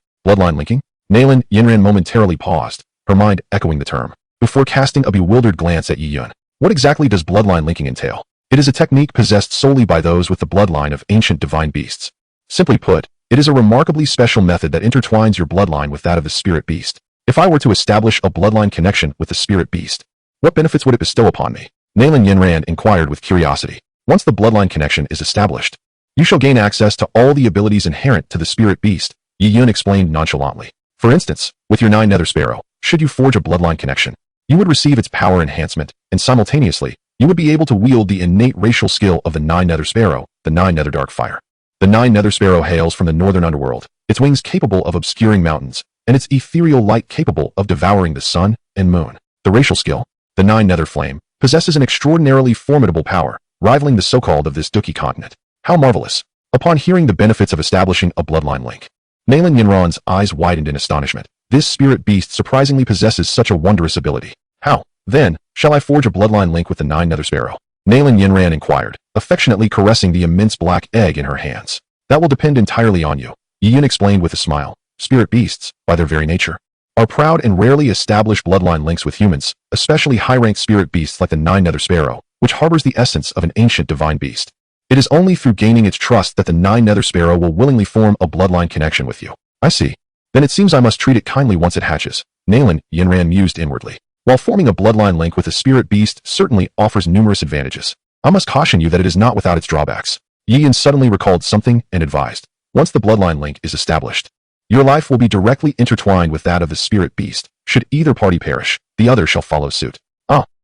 Bloodline linking? Nalan Yinran momentarily paused, her mind echoing the term, before casting a bewildered glance at Yi Yun. What exactly does bloodline linking entail? It is a technique possessed solely by those with the bloodline of ancient divine beasts. Simply put, it is a remarkably special method that intertwines your bloodline with that of the spirit beast. If I were to establish a bloodline connection with the spirit beast, what benefits would it bestow upon me? Nalan Yinran inquired with curiosity. Once the bloodline connection is established, you shall gain access to all the abilities inherent to the spirit beast, Yi Yun explained nonchalantly. For instance, with your 9-nether sparrow, should you forge a bloodline connection, you would receive its power enhancement, and simultaneously, you would be able to wield the innate racial skill of the 9-nether sparrow, the 9-nether dark fire. The 9-nether sparrow hails from the northern underworld, its wings capable of obscuring mountains, and its ethereal light capable of devouring the sun and moon. The racial skill, the 9-nether flame, possesses an extraordinarily formidable power, rivaling the so-called of this Dookie continent. How marvelous! Upon hearing the benefits of establishing a bloodline link, Nalan Yinran's eyes widened in astonishment. This spirit beast surprisingly possesses such a wondrous ability. How, then, shall I forge a bloodline link with the 9-nether sparrow? Nalan Yinran inquired, affectionately caressing the immense black egg in her hands. That will depend entirely on you, Yi Yun explained with a smile. Spirit beasts, by their very nature, are proud and rarely establish bloodline links with humans, especially high-ranked spirit beasts like the 9-nether sparrow, which harbors the essence of an ancient divine beast. It is only through gaining its trust that the 9-nether sparrow will willingly form a bloodline connection with you. I see. Then it seems I must treat it kindly once it hatches. Nalan Yinran mused inwardly. While forming a bloodline link with a spirit beast certainly offers numerous advantages, I must caution you that it is not without its drawbacks. Yi Yun suddenly recalled something and advised. Once the bloodline link is established, your life will be directly intertwined with that of the spirit beast. Should either party perish, the other shall follow suit.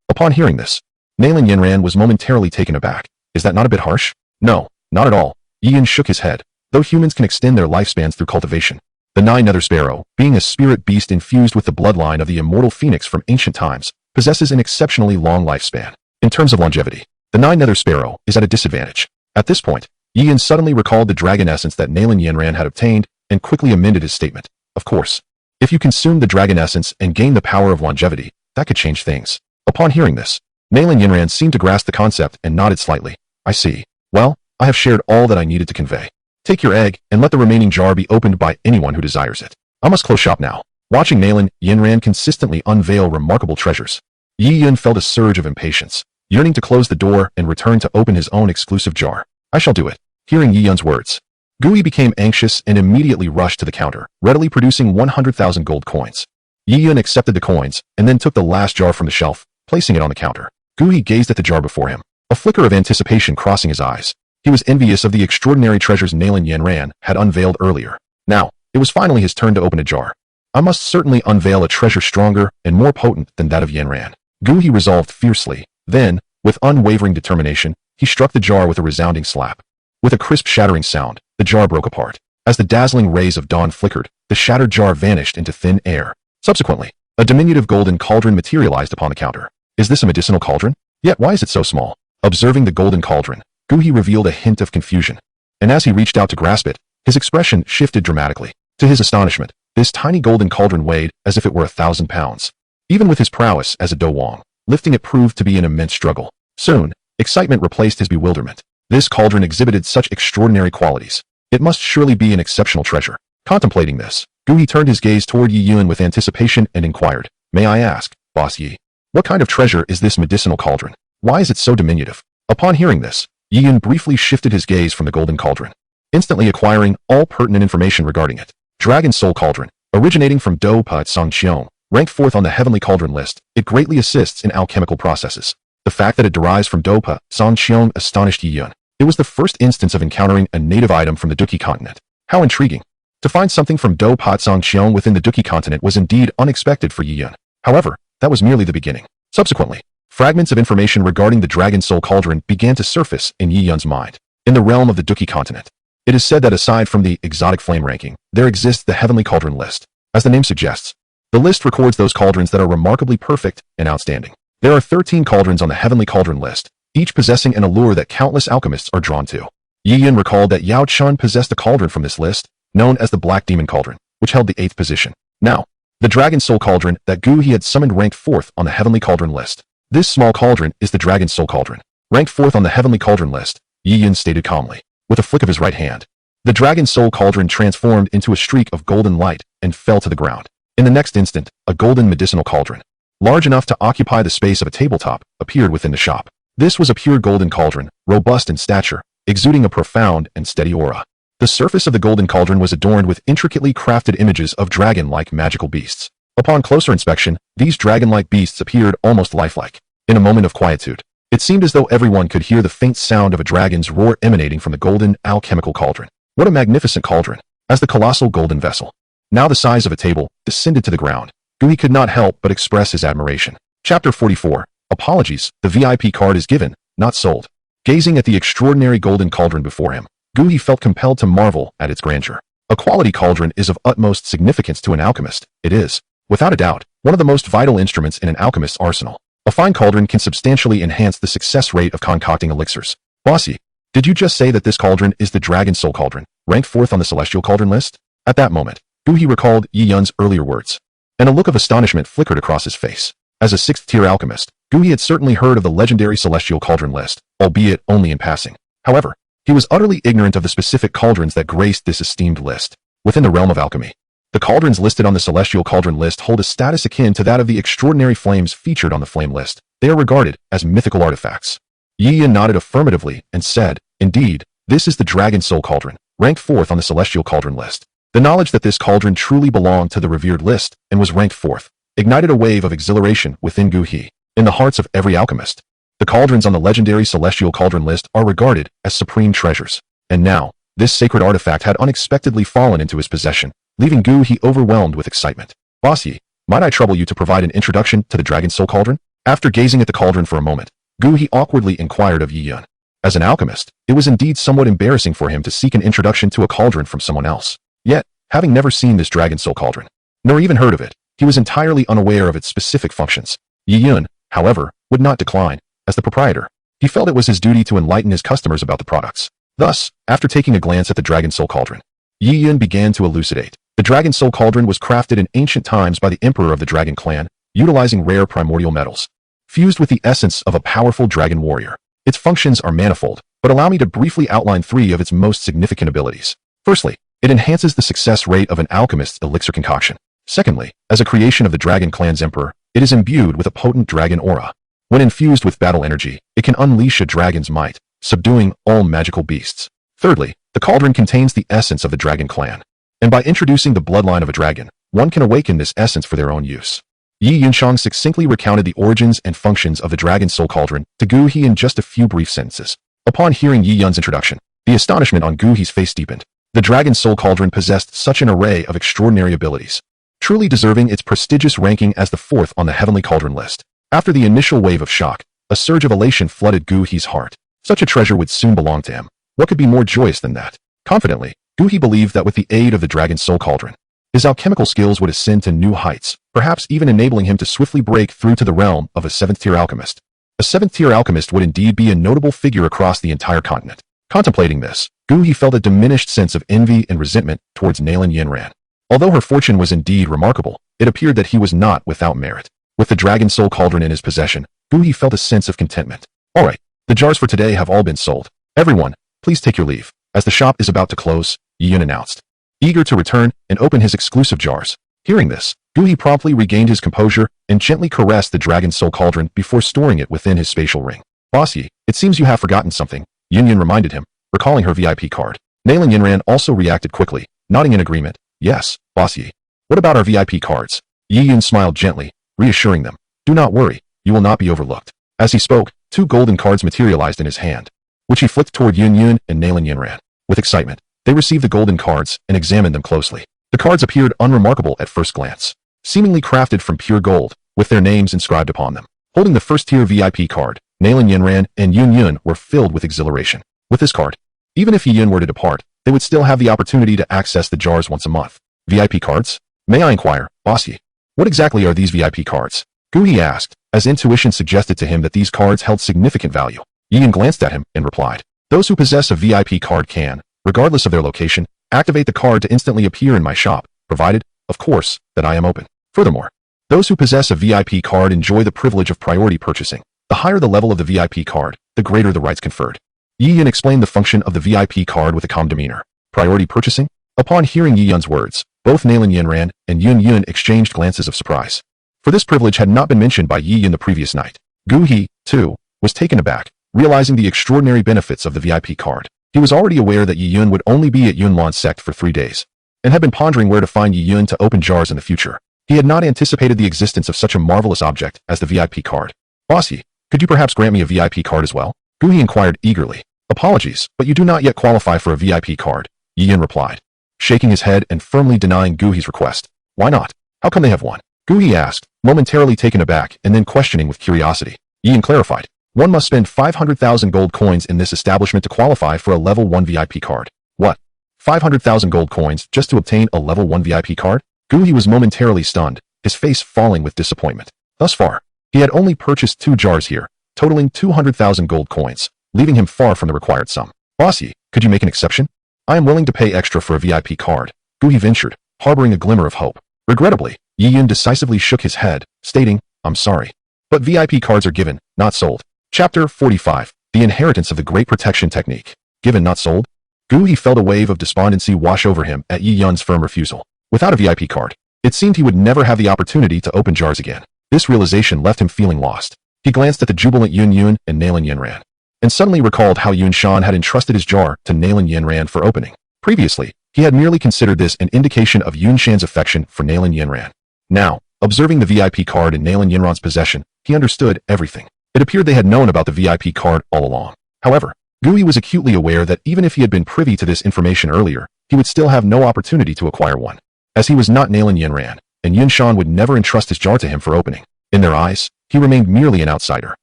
Upon hearing this, Nalan Yinran was momentarily taken aback. Is that not a bit harsh? No, not at all. Yi Yun shook his head. Though humans can extend their lifespans through cultivation, the 9-nether sparrow, being a spirit beast infused with the bloodline of the immortal phoenix from ancient times, possesses an exceptionally long lifespan. In terms of longevity, the 9-nether sparrow is at a disadvantage. At this point, Yi Yun suddenly recalled the dragon essence that Nalan Yinran had obtained and quickly amended his statement. Of course, if you consume the dragon essence and gain the power of longevity, that could change things. Upon hearing this, Nalan Yinran seemed to grasp the concept and nodded slightly. I see. Well, I have shared all that I needed to convey. Take your egg and let the remaining jar be opened by anyone who desires it. I must close shop now. Watching Nalan Yinran consistently unveil remarkable treasures, Yi Yun felt a surge of impatience, yearning to close the door and return to open his own exclusive jar. I shall do it. Hearing Yi Yun's words, Gui became anxious and immediately rushed to the counter, readily producing 100,000 gold coins. Yi Yun accepted the coins and then took the last jar from the shelf, placing it on the counter. Gui gazed at the jar before him, a flicker of anticipation crossing his eyes. He was envious of the extraordinary treasures Nalan Yinran had unveiled earlier. Now, it was finally his turn to open a jar. I must certainly unveil a treasure stronger and more potent than that of Yinran. Gu He resolved fiercely. Then, with unwavering determination, he struck the jar with a resounding slap. With a crisp shattering sound, the jar broke apart. As the dazzling rays of dawn flickered, the shattered jar vanished into thin air. Subsequently, a diminutive golden cauldron materialized upon the counter. Is this a medicinal cauldron? Yet why is it so small? Observing the golden cauldron, Gu He revealed a hint of confusion. And as he reached out to grasp it, his expression shifted dramatically. To his astonishment, this tiny golden cauldron weighed as if it were 1,000 pounds. Even with his prowess as a Do Wong, lifting it proved to be an immense struggle. Soon, excitement replaced his bewilderment. This cauldron exhibited such extraordinary qualities. It must surely be an exceptional treasure. Contemplating this, Gu He turned his gaze toward Yi Yun with anticipation and inquired, "May I ask, Boss Yi, what kind of treasure is this medicinal cauldron? Why is it so diminutive?" Upon hearing this, Yi Yun briefly shifted his gaze from the golden cauldron, instantly acquiring all pertinent information regarding it. Dragon Soul Cauldron, originating from Do Pa Songqiong, ranked 4th on the Heavenly Cauldron list, it greatly assists in alchemical processes. The fact that it derives from Do Pa Songqiong astonished Yi Yun. It was the first instance of encountering a native item from the Duki continent. How intriguing. To find something from Do Pa Songqiong within the Duki continent was indeed unexpected for Yi Yun. However, that was merely the beginning. Subsequently, fragments of information regarding the Dragon Soul Cauldron began to surface in Yi Yun's mind. In the realm of the Duki continent, it is said that aside from the exotic flame ranking, there exists the Heavenly Cauldron list. As the name suggests, the list records those cauldrons that are remarkably perfect and outstanding. There are 13 cauldrons on the Heavenly Cauldron list, each possessing an allure that countless alchemists are drawn to. Yi Yun recalled that Yao Chun possessed a cauldron from this list, known as the Black Demon Cauldron, which held the 8th position. Now, the Dragon Soul Cauldron that Gu He had summoned ranked 4th on the Heavenly Cauldron list. This small cauldron is the Dragon Soul Cauldron. Ranked 4th on the Heavenly Cauldron list, Yi Yun stated calmly, with a flick of his right hand. The Dragon Soul Cauldron transformed into a streak of golden light and fell to the ground. In the next instant, a golden medicinal cauldron, large enough to occupy the space of a tabletop, appeared within the shop. This was a pure golden cauldron, robust in stature, exuding a profound and steady aura. The surface of the golden cauldron was adorned with intricately crafted images of dragon-like magical beasts. Upon closer inspection, these dragon-like beasts appeared almost lifelike. In a moment of quietude, it seemed as though everyone could hear the faint sound of a dragon's roar emanating from the golden alchemical cauldron. What a magnificent cauldron! As the colossal golden vessel, now the size of a table, descended to the ground, Gu He could not help but express his admiration. Chapter 44. Apologies, the VIP card is given, not sold. Gazing at the extraordinary golden cauldron before him, Gu He felt compelled to marvel at its grandeur. A quality cauldron is of utmost significance to an alchemist. It is, without a doubt, one of the most vital instruments in an alchemist's arsenal. A fine cauldron can substantially enhance the success rate of concocting elixirs. Bossy, did you just say that this cauldron is the Dragon Soul Cauldron, ranked 4th on the Celestial Cauldron list? At that moment, Gu He recalled Yi Yun's earlier words, and a look of astonishment flickered across his face. As a 6th-tier alchemist, Gu He had certainly heard of the legendary Celestial Cauldron list, albeit only in passing. However, he was utterly ignorant of the specific cauldrons that graced this esteemed list. Within the realm of alchemy, the cauldrons listed on the Celestial Cauldron list hold a status akin to that of the extraordinary flames featured on the flame list. They are regarded as mythical artifacts. Yi Yun nodded affirmatively and said, "Indeed, this is the Dragon Soul Cauldron, ranked 4th on the Celestial Cauldron list." The knowledge that this cauldron truly belonged to the revered list and was ranked 4th ignited a wave of exhilaration within Gu He. In the hearts of every alchemist, the cauldrons on the legendary Celestial Cauldron list are regarded as supreme treasures. And now, this sacred artifact had unexpectedly fallen into his possession, leaving Gu He overwhelmed with excitement. "Boss Yi, might I trouble you to provide an introduction to the Dragon Soul Cauldron?" After gazing at the cauldron for a moment, Gu He awkwardly inquired of Yi Yun. As an alchemist, it was indeed somewhat embarrassing for him to seek an introduction to a cauldron from someone else. Yet, having never seen this Dragon Soul Cauldron, nor even heard of it, he was entirely unaware of its specific functions. Yi Yun, however, would not decline. As the proprietor, he felt it was his duty to enlighten his customers about the products. Thus, after taking a glance at the Dragon Soul Cauldron, Yi Yun began to elucidate. The Dragon Soul Cauldron was crafted in ancient times by the Emperor of the Dragon Clan, utilizing rare primordial metals, fused with the essence of a powerful dragon warrior. Its functions are manifold, but allow me to briefly outline 3 of its most significant abilities. Firstly, it enhances the success rate of an alchemist's elixir concoction. Secondly, as a creation of the Dragon Clan's Emperor, it is imbued with a potent dragon aura. When infused with battle energy, it can unleash a dragon's might, subduing all magical beasts. Thirdly, the cauldron contains the essence of the Dragon Clan, and by introducing the bloodline of a dragon, one can awaken this essence for their own use. Yi Yunshang succinctly recounted the origins and functions of the Dragon Soul Cauldron to Gu He in just a few brief sentences. Upon hearing Yi Yun's introduction, the astonishment on Gu He's face deepened. The Dragon Soul Cauldron possessed such an array of extraordinary abilities, truly deserving its prestigious ranking as the 4th on the Heavenly Cauldron list. After the initial wave of shock, a surge of elation flooded Gu He's heart. Such a treasure would soon belong to him. What could be more joyous than that? Confidently, Gu He believed that with the aid of the Dragon Soul Cauldron, his alchemical skills would ascend to new heights, perhaps even enabling him to swiftly break through to the realm of a 7th-tier alchemist. A 7th-tier alchemist would indeed be a notable figure across the entire continent. Contemplating this, Gu He felt a diminished sense of envy and resentment towards Nalan Yinran. Although her fortune was indeed remarkable, it appeared that he was not without merit. With the Dragon Soul Cauldron in his possession, Gu He felt a sense of contentment. All right, the jars for today have all been sold. Everyone, please take your leave. As the shop is about to close, Yi Yun announced, eager to return and open his exclusive jars. Hearing this, Gu He promptly regained his composure and gently caressed the Dragon Soul Cauldron before storing it within his spatial ring. Boss Yi, it seems you have forgotten something, Yin Yun reminded him, recalling her VIP card. Nalan Yinran also reacted quickly, nodding in agreement. Yes, Boss Yi. What about our VIP cards? Yi Yun smiled gently, reassuring them. Do not worry, you will not be overlooked. As he spoke, 2 golden cards materialized in his hand, which he flicked toward Yun Yun and Nalan Yinran. With excitement, they received the golden cards and examined them closely. The cards appeared unremarkable at first glance, seemingly crafted from pure gold, with their names inscribed upon them. Holding the first-tier VIP card, Nalan Yinran and Yun Yun were filled with exhilaration. With this card, even if Yi Yun were to depart, they would still have the opportunity to access the jars once a month. VIP cards? May I inquire, Boss Yi? What exactly are these VIP cards? Gu He asked, as intuition suggested to him that these cards held significant value. Yi Yun glanced at him and replied, those who possess a VIP card can, regardless of their location, activate the card to instantly appear in my shop, provided, of course, that I am open. Furthermore, those who possess a VIP card enjoy the privilege of priority purchasing. The higher the level of the VIP card, the greater the rights conferred. Yi Yun explained the function of the VIP card with a calm demeanor. Priority purchasing? Upon hearing Yi Yun's words, both Nalan Yinran and Yun Yun exchanged glances of surprise. For this privilege had not been mentioned by Yi Yun the previous night. Gu He, too, was taken aback, realizing the extraordinary benefits of the VIP card. He was already aware that Yi Yun would only be at Yunlan's sect for 3 days, and had been pondering where to find Yi Yun to open jars in the future. He had not anticipated the existence of such a marvelous object as the VIP card. Boss Yi, could you perhaps grant me a VIP card as well? Gu He inquired eagerly. Apologies, but you do not yet qualify for a VIP card, Yi Yun replied, shaking his head and firmly denying Gu He's request. Why not? How come they have one? Gu He asked, momentarily taken aback and then questioning with curiosity. Yi Yun clarified. One must spend 500,000 gold coins in this establishment to qualify for a level 1 VIP card. What? 500,000 gold coins just to obtain a level 1 VIP card? Gu He was momentarily stunned, his face falling with disappointment. Thus far, he had only purchased 2 jars here, totaling 200,000 gold coins, leaving him far from the required sum. Boss Yi, could you make an exception? I am willing to pay extra for a VIP card, Gu He ventured, harboring a glimmer of hope. Regrettably, Yi Yun decisively shook his head, stating, I'm sorry. But VIP cards are given, not sold. Chapter 45, The Inheritance of the Great Protection Technique. Given, not sold? Gu He felt a wave of despondency wash over him at Yi Yun's firm refusal. Without a VIP card, it seemed he would never have the opportunity to open jars again. This realization left him feeling lost. He glanced at the jubilant Yun Yun and Nalan Yinran, and suddenly recalled how Yun Shan had entrusted his jar to Nalan Yinran for opening. Previously, he had merely considered this an indication of Yun Shan's affection for Nalan Yinran. Now, observing the VIP card in Nalan Yinran's possession, he understood everything. It appeared they had known about the VIP card all along. However, Gu He was acutely aware that even if he had been privy to this information earlier, he would still have no opportunity to acquire one, as he was not Nalan Yinran, and Yun Shan would never entrust his jar to him for opening. In their eyes, he remained merely an outsider.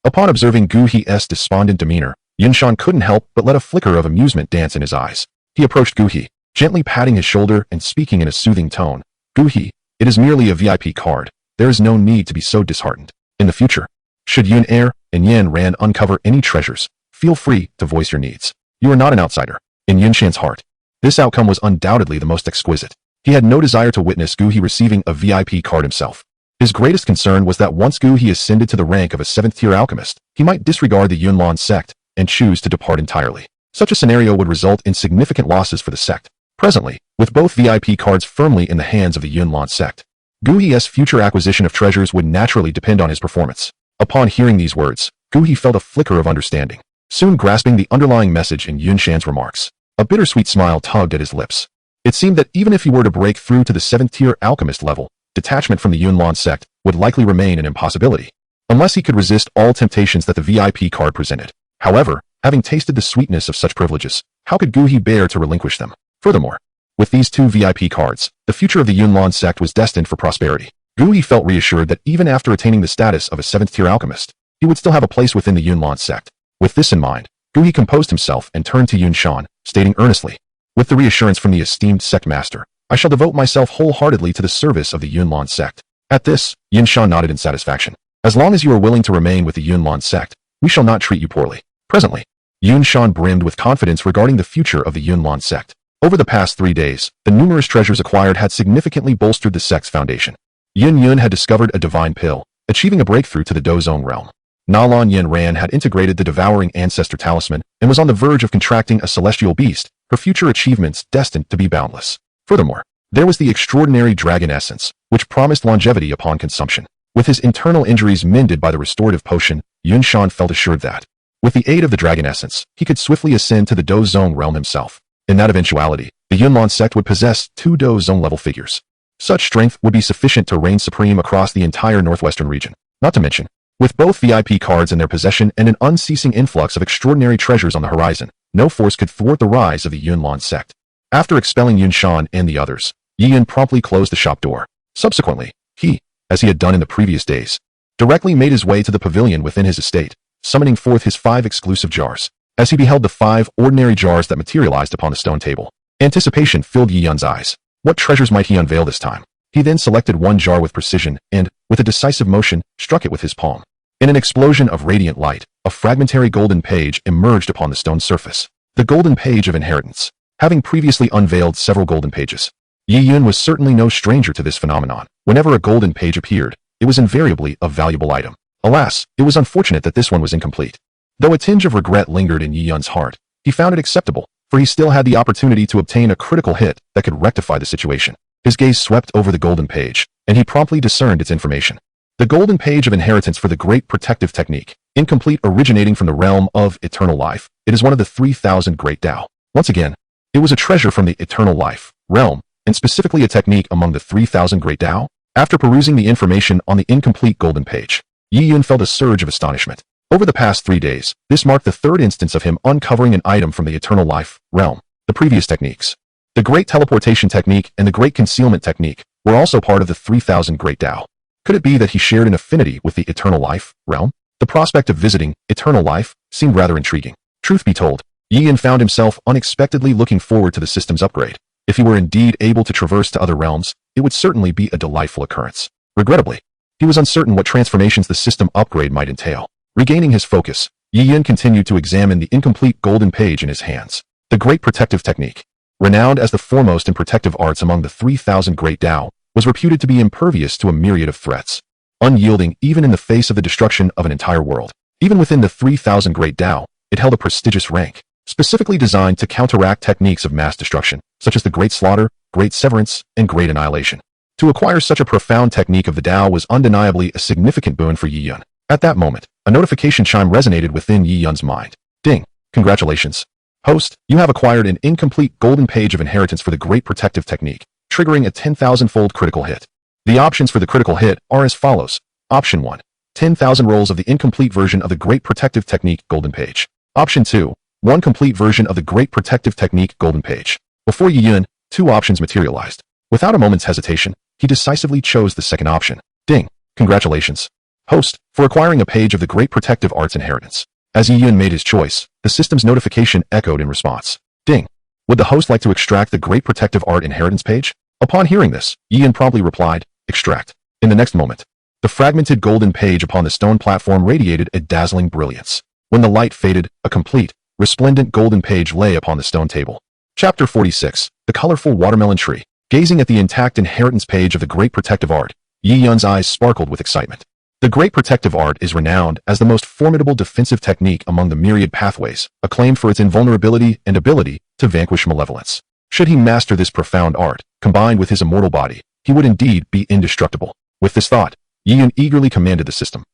Upon observing Gu He's despondent demeanor, Yun Shan couldn't help but let a flicker of amusement dance in his eyes. He approached Gu He, gently patting his shoulder and speaking in a soothing tone. Gu He, it is merely a VIP card. There is no need to be so disheartened. In the future, should Yun Er and Yan Ran uncover any treasures, feel free to voice your needs. You are not an outsider. In Yun Shan's heart, this outcome was undoubtedly the most exquisite. He had no desire to witness Gu He receiving a VIP card himself. His greatest concern was that once Gu He ascended to the rank of a 7th-tier alchemist, he might disregard the Yunlan sect and choose to depart entirely. Such a scenario would result in significant losses for the sect. Presently, with both VIP cards firmly in the hands of the Yunlan sect, Gu He's future acquisition of treasures would naturally depend on his performance. Upon hearing these words, Gu He felt a flicker of understanding, soon grasping the underlying message in Yun Shan's remarks. A bittersweet smile tugged at his lips. It seemed that even if he were to break through to the 7th-tier alchemist level, detachment from the Yunlan sect would likely remain an impossibility, unless he could resist all temptations that the VIP card presented. However, having tasted the sweetness of such privileges, how could Gu He bear to relinquish them? Furthermore, with these 2 VIP cards, the future of the Yunlan sect was destined for prosperity. Gu Gu Yi felt reassured that even after attaining the status of a 7th-tier alchemist, he would still have a place within the Yunlan sect. With this in mind, Gu Yi composed himself and turned to Yun Shan, stating earnestly, "With the reassurance from the esteemed sect master, I shall devote myself wholeheartedly to the service of the Yunlan sect." At this, Yun Shan nodded in satisfaction. "As long as you are willing to remain with the Yunlan sect, we shall not treat you poorly." Presently, Yun Shan brimmed with confidence regarding the future of the Yunlan sect. Over the past 3 days, the numerous treasures acquired had significantly bolstered the sect's foundation. Yun had discovered a divine pill, achieving a breakthrough to the Dozong realm. Nalan Yin Ran had integrated the devouring ancestor talisman and was on the verge of contracting a celestial beast, her future achievements destined to be boundless. Furthermore, there was the extraordinary dragon essence, which promised longevity upon consumption. With his internal injuries mended by the restorative potion, Yun Shan felt assured that, with the aid of the dragon essence, he could swiftly ascend to the Dozong realm himself. In that eventuality, the Yunlan sect would possess 2 Dozong-level figures. Such strength would be sufficient to reign supreme across the entire northwestern region. Not to mention, with both VIP cards in their possession and an unceasing influx of extraordinary treasures on the horizon, no force could thwart the rise of the Yunlan sect. After expelling Yun Shan and the others, Yi Yun promptly closed the shop door. Subsequently, he, as he had done in the previous days, directly made his way to the pavilion within his estate, summoning forth his 5 exclusive jars. As he beheld the 5 ordinary jars that materialized upon the stone table, anticipation filled Yi Yun's eyes. What treasures might he unveil this time? He then selected one jar with precision and, with a decisive motion, struck it with his palm. In an explosion of radiant light, a fragmentary golden page emerged upon the stone surface. The golden page of inheritance. Having previously unveiled several golden pages, Yi Yun was certainly no stranger to this phenomenon. Whenever a golden page appeared, it was invariably a valuable item. Alas, it was unfortunate that this one was incomplete. Though a tinge of regret lingered in Yi Yun's heart, he found it acceptable, for he still had the opportunity to obtain a critical hit that could rectify the situation. His gaze swept over the golden page, and he promptly discerned its information. The golden page of inheritance for the Great Protective Technique, incomplete, originating from the realm of eternal life. It is one of the 3,000 Great Tao. Once again, it was a treasure from the eternal life realm, and specifically a technique among the 3,000 Great Tao. After perusing the information on the incomplete golden page, Yi Yun felt a surge of astonishment. Over the past 3 days, this marked the 3rd instance of him uncovering an item from the eternal life realm. The previous techniques, the Great Teleportation Technique and the Great Concealment Technique, were also part of the 3,000 Great Tao. Could it be that he shared an affinity with the eternal life realm? The prospect of visiting eternal life seemed rather intriguing. Truth be told, Yi Yun found himself unexpectedly looking forward to the system's upgrade. If he were indeed able to traverse to other realms, it would certainly be a delightful occurrence. Regrettably, he was uncertain what transformations the system upgrade might entail. Regaining his focus, Yi Yun continued to examine the incomplete golden page in his hands. The Great Protective Technique, renowned as the foremost in protective arts among the 3,000 Great Tao, was reputed to be impervious to a myriad of threats, unyielding even in the face of the destruction of an entire world. Even within the 3,000 Great Tao, it held a prestigious rank, specifically designed to counteract techniques of mass destruction, such as the Great Slaughter, Great Severance, and Great Annihilation. To acquire such a profound technique of the Tao was undeniably a significant boon for Yi Yun. At that moment, a notification chime resonated within Yi Yun's mind. Ding! Congratulations. Host, you have acquired an incomplete golden page of inheritance for the Great Protective Technique, triggering a 10,000-fold critical hit. The options for the critical hit are as follows. Option 1. 10,000 rolls of the incomplete version of the Great Protective Technique golden page. Option 2. 1 complete version of the Great Protective Technique golden page. Before Yi Yun, 2 options materialized. Without a moment's hesitation, he decisively chose the second option. Ding! Congratulations. Host, for acquiring a page of the Great Protective Arts inheritance. As Yi Yun made his choice, the system's notification echoed in response. Ding! Would the host like to extract the Great Protective Art inheritance page? Upon hearing this, Yi Yun promptly replied, extract. In the next moment, the fragmented golden page upon the stone platform radiated a dazzling brilliance. When the light faded, a complete, resplendent golden page lay upon the stone table. Chapter 46, The Colorful Watermelon Tree. Gazing at the intact inheritance page of the Great Protective Art, Yi Yun's eyes sparkled with excitement. The Great Protective Art is renowned as the most formidable defensive technique among the myriad pathways, acclaimed for its invulnerability and ability to vanquish malevolence. Should he master this profound art, combined with his immortal body, he would indeed be indestructible. With this thought, Yi Yun eagerly commanded the system,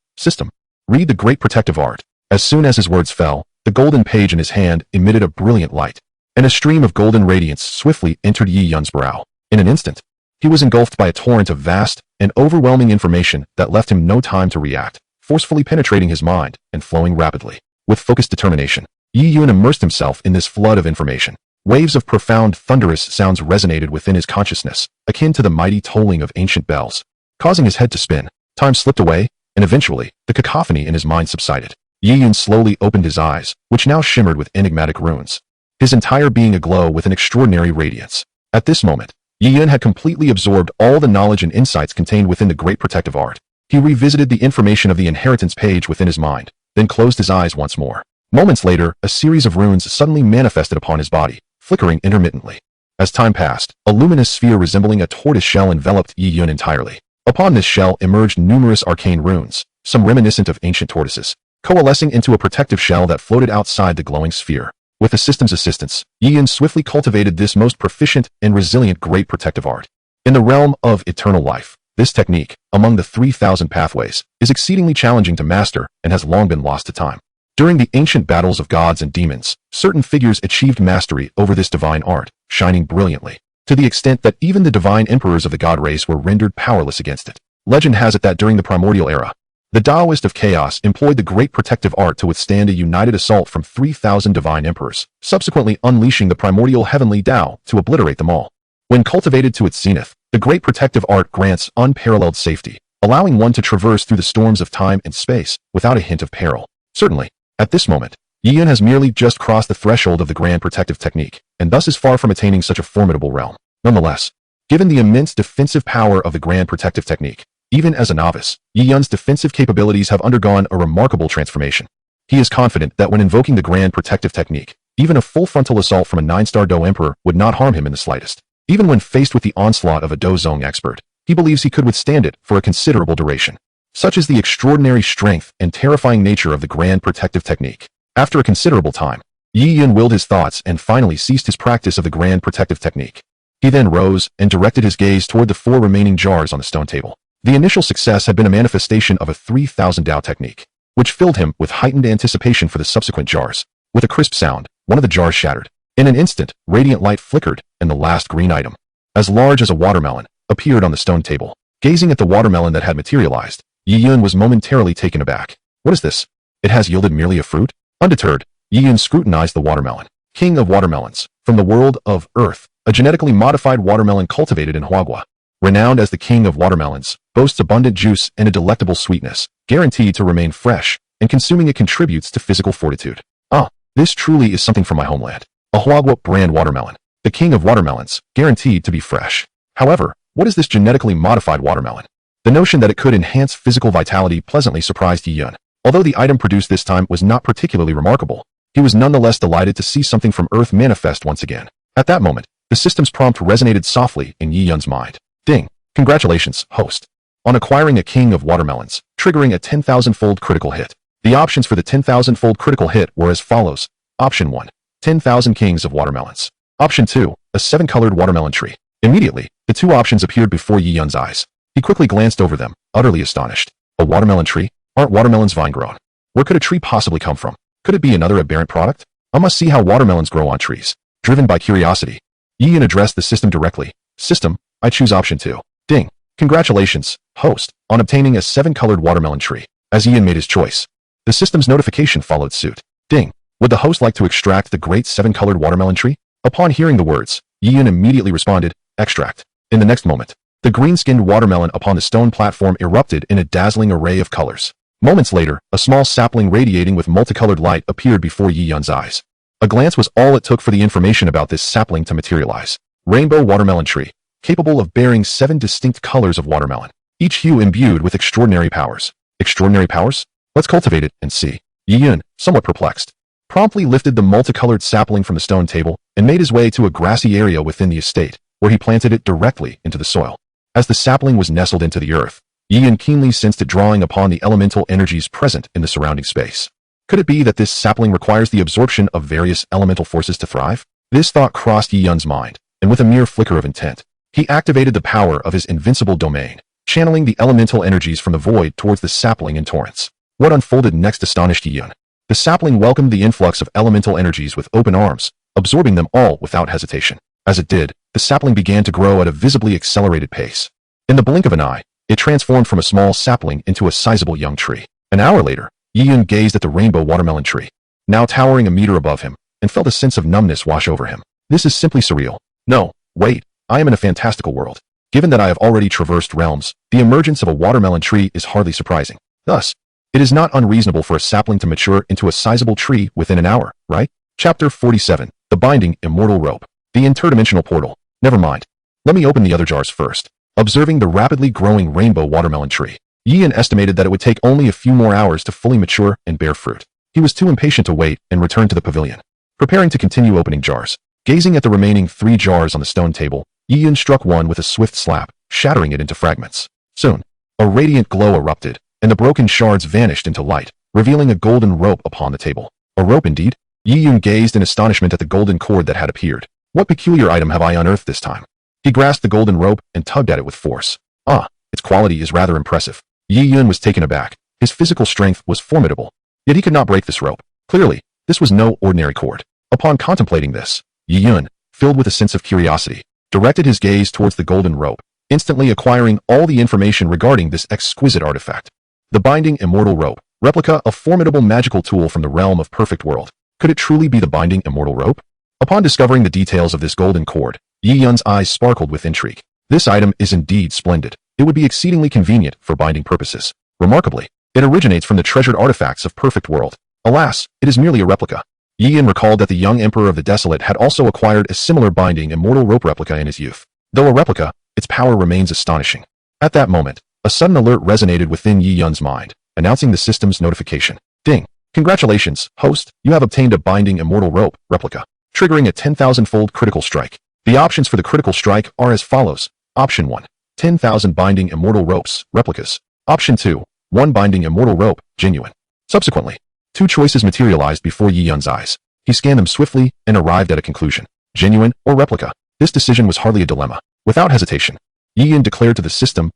read the Great Protective Art. As soon as his words fell, the golden page in his hand emitted a brilliant light, and a stream of golden radiance swiftly entered Yi Yun's brow. In an instant, he was engulfed by a torrent of vast and overwhelming information that left him no time to react, forcefully penetrating his mind and flowing rapidly. With focused determination, Yi Yun immersed himself in this flood of information. Waves of profound, thunderous sounds resonated within his consciousness, akin to the mighty tolling of ancient bells. causing his head to spin. Time slipped away, and eventually, the cacophony in his mind subsided. Yi Yun slowly opened his eyes, which now shimmered with enigmatic runes, his entire being aglow with an extraordinary radiance. At this moment, Yi Yun had completely absorbed all the knowledge and insights contained within the Great Protective Art. He revisited the information of the inheritance page within his mind, then closed his eyes once more. Moments later, a series of runes suddenly manifested upon his body, flickering intermittently. As time passed, a luminous sphere resembling a tortoise shell enveloped Yi Yun entirely. Upon this shell emerged numerous arcane runes, some reminiscent of ancient tortoises, coalescing into a protective shell that floated outside the glowing sphere. With the system's assistance, Yi Yun swiftly cultivated this most proficient and resilient Great Protective Art. In the realm of eternal life, this technique, among the 3,000 pathways, is exceedingly challenging to master and has long been lost to time. During the ancient battles of gods and demons, certain figures achieved mastery over this divine art, shining brilliantly, to the extent that even the divine emperors of the god race were rendered powerless against it. Legend has it that during the primordial era, the Taoist of chaos employed the Great Protective Art to withstand a united assault from 3,000 divine emperors, subsequently unleashing the primordial heavenly Tao to obliterate them all. When cultivated to its zenith, the Great Protective Art grants unparalleled safety, allowing one to traverse through the storms of time and space without a hint of peril. Certainly, at this moment, Yi Yun has merely just crossed the threshold of the Grand Protective Technique, and thus is far from attaining such a formidable realm. Nonetheless, given the immense defensive power of the Grand Protective Technique, even as a novice, Yi Yun's defensive capabilities have undergone a remarkable transformation. He is confident that when invoking the Grand Protective Technique, even a full frontal assault from a 9-star Do Emperor would not harm him in the slightest. Even when faced with the onslaught of a Do Zong expert, he believes he could withstand it for a considerable duration. Such is the extraordinary strength and terrifying nature of the Grand Protective Technique. After a considerable time, Yi Yun willed his thoughts and finally ceased his practice of the Grand Protective Technique. He then rose and directed his gaze toward the 4 remaining jars on the stone table. The initial success had been a manifestation of a 3,000 Dao technique, which filled him with heightened anticipation for the subsequent jars. With a crisp sound, one of the jars shattered. In an instant, radiant light flickered, and the last green item, as large as a watermelon, appeared on the stone table. Gazing at the watermelon that had materialized, Yi Yun was momentarily taken aback. What is this? It has yielded merely a fruit? Undeterred, Yi Yun scrutinized the watermelon. King of watermelons, from the world of Earth, a genetically modified watermelon cultivated in Huagua. Renowned as the king of watermelons, boasts abundant juice and a delectable sweetness, guaranteed to remain fresh, and consuming it contributes to physical fortitude. Ah, this truly is something from my homeland. A Huagua brand watermelon, the king of watermelons, guaranteed to be fresh. However, what is this genetically modified watermelon? The notion that it could enhance physical vitality pleasantly surprised Yi Yun. Although the item produced this time was not particularly remarkable, he was nonetheless delighted to see something from Earth manifest once again. At that moment, the system's prompt resonated softly in Yi Yun's mind. Ding! Congratulations, host, on acquiring a king of watermelons, triggering a 10,000-fold critical hit. The options for the 10,000-fold critical hit were as follows. Option 1. 10,000 kings of watermelons. Option 2. A 7-colored watermelon tree. Immediately, the 2 options appeared before Yi Yun's eyes. He quickly glanced over them, utterly astonished. A watermelon tree? Aren't watermelons vine-grown? Where could a tree possibly come from? Could it be another aberrant product? I must see how watermelons grow on trees. Driven by curiosity, Yi Yun addressed the system directly. System, I choose option 2. Ding! Congratulations, host, on obtaining a 7-colored watermelon tree. As Yi Yun made his choice, the system's notification followed suit. Ding! Would the host like to extract the great 7-colored watermelon tree? Upon hearing the words, Yi Yun immediately responded, extract. In the next moment, the green-skinned watermelon upon the stone platform erupted in a dazzling array of colors. Moments later, a small sapling radiating with multicolored light appeared before Yi Yun's eyes. A glance was all it took for the information about this sapling to materialize. Rainbow watermelon tree, capable of bearing 7 distinct colors of watermelon, each hue imbued with extraordinary powers. Extraordinary powers? Let's cultivate it and see. Yi Yun, somewhat perplexed, promptly lifted the multicolored sapling from the stone table and made his way to a grassy area within the estate, where he planted it directly into the soil. As the sapling was nestled into the earth, Yi Yun keenly sensed it drawing upon the elemental energies present in the surrounding space. Could it be that this sapling requires the absorption of various elemental forces to thrive? This thought crossed Yi Yun's mind, and with a mere flicker of intent, he activated the power of his invincible domain, channeling the elemental energies from the void towards the sapling in torrents. What unfolded next astonished Yi Yun. The sapling welcomed the influx of elemental energies with open arms, absorbing them all without hesitation. As it did, the sapling began to grow at a visibly accelerated pace. In the blink of an eye, it transformed from a small sapling into a sizable young tree. An hour later, Yi Yun gazed at the rainbow watermelon tree, now towering a meter above him, and felt a sense of numbness wash over him. This is simply surreal. No, wait, I am in a fantastical world. Given that I have already traversed realms, the emergence of a watermelon tree is hardly surprising. Thus, it is not unreasonable for a sapling to mature into a sizable tree within an hour, right? Chapter 47. The Binding Immortal Rope. The Interdimensional Portal. Never mind. Let me open the other jars first. Observing the rapidly growing rainbow watermelon tree, Yian estimated that it would take only a few more hours to fully mature and bear fruit. He was too impatient to wait and returned to the pavilion. Preparing to continue opening jars. Gazing at the remaining 3 jars on the stone table, Yian struck one with a swift slap, shattering it into fragments. Soon, a radiant glow erupted, and the broken shards vanished into light, revealing a golden rope upon the table. A rope indeed? Yian gazed in astonishment at the golden cord that had appeared. What peculiar item have I unearthed this time? He grasped the golden rope and tugged at it with force. Ah, its quality is rather impressive. Yian was taken aback. His physical strength was formidable. Yet he could not break this rope. Clearly, this was no ordinary cord. Upon contemplating this, Yian, filled with a sense of curiosity, directed his gaze towards the golden rope, instantly acquiring all the information regarding this exquisite artifact. The Binding Immortal Rope, replica, a formidable magical tool from the realm of Perfect World. Could it truly be the Binding Immortal Rope? Upon discovering the details of this golden cord, Yian's eyes sparkled with intrigue. This item is indeed splendid. It would be exceedingly convenient for binding purposes. Remarkably, it originates from the treasured artifacts of Perfect World. Alas, it is merely a replica. Yian recalled that the young Emperor of the Desolate had also acquired a similar Binding Immortal Rope replica in his youth. Though a replica, its power remains astonishing. At that moment, a sudden alert resonated within Yian's mind, announcing the system's notification. Ding! Congratulations, host, you have obtained a Binding Immortal Rope replica, triggering a 10,000-fold critical strike. The options for the critical strike are as follows. Option 1. 10,000 Binding Immortal Ropes, replicas. Option 2. 1 Binding Immortal Rope, genuine. Subsequently, 2 choices materialized before Yian's eyes. He scanned them swiftly and arrived at a conclusion. Genuine or replica. This decision was hardly a dilemma. Without hesitation, Yian declared to the system,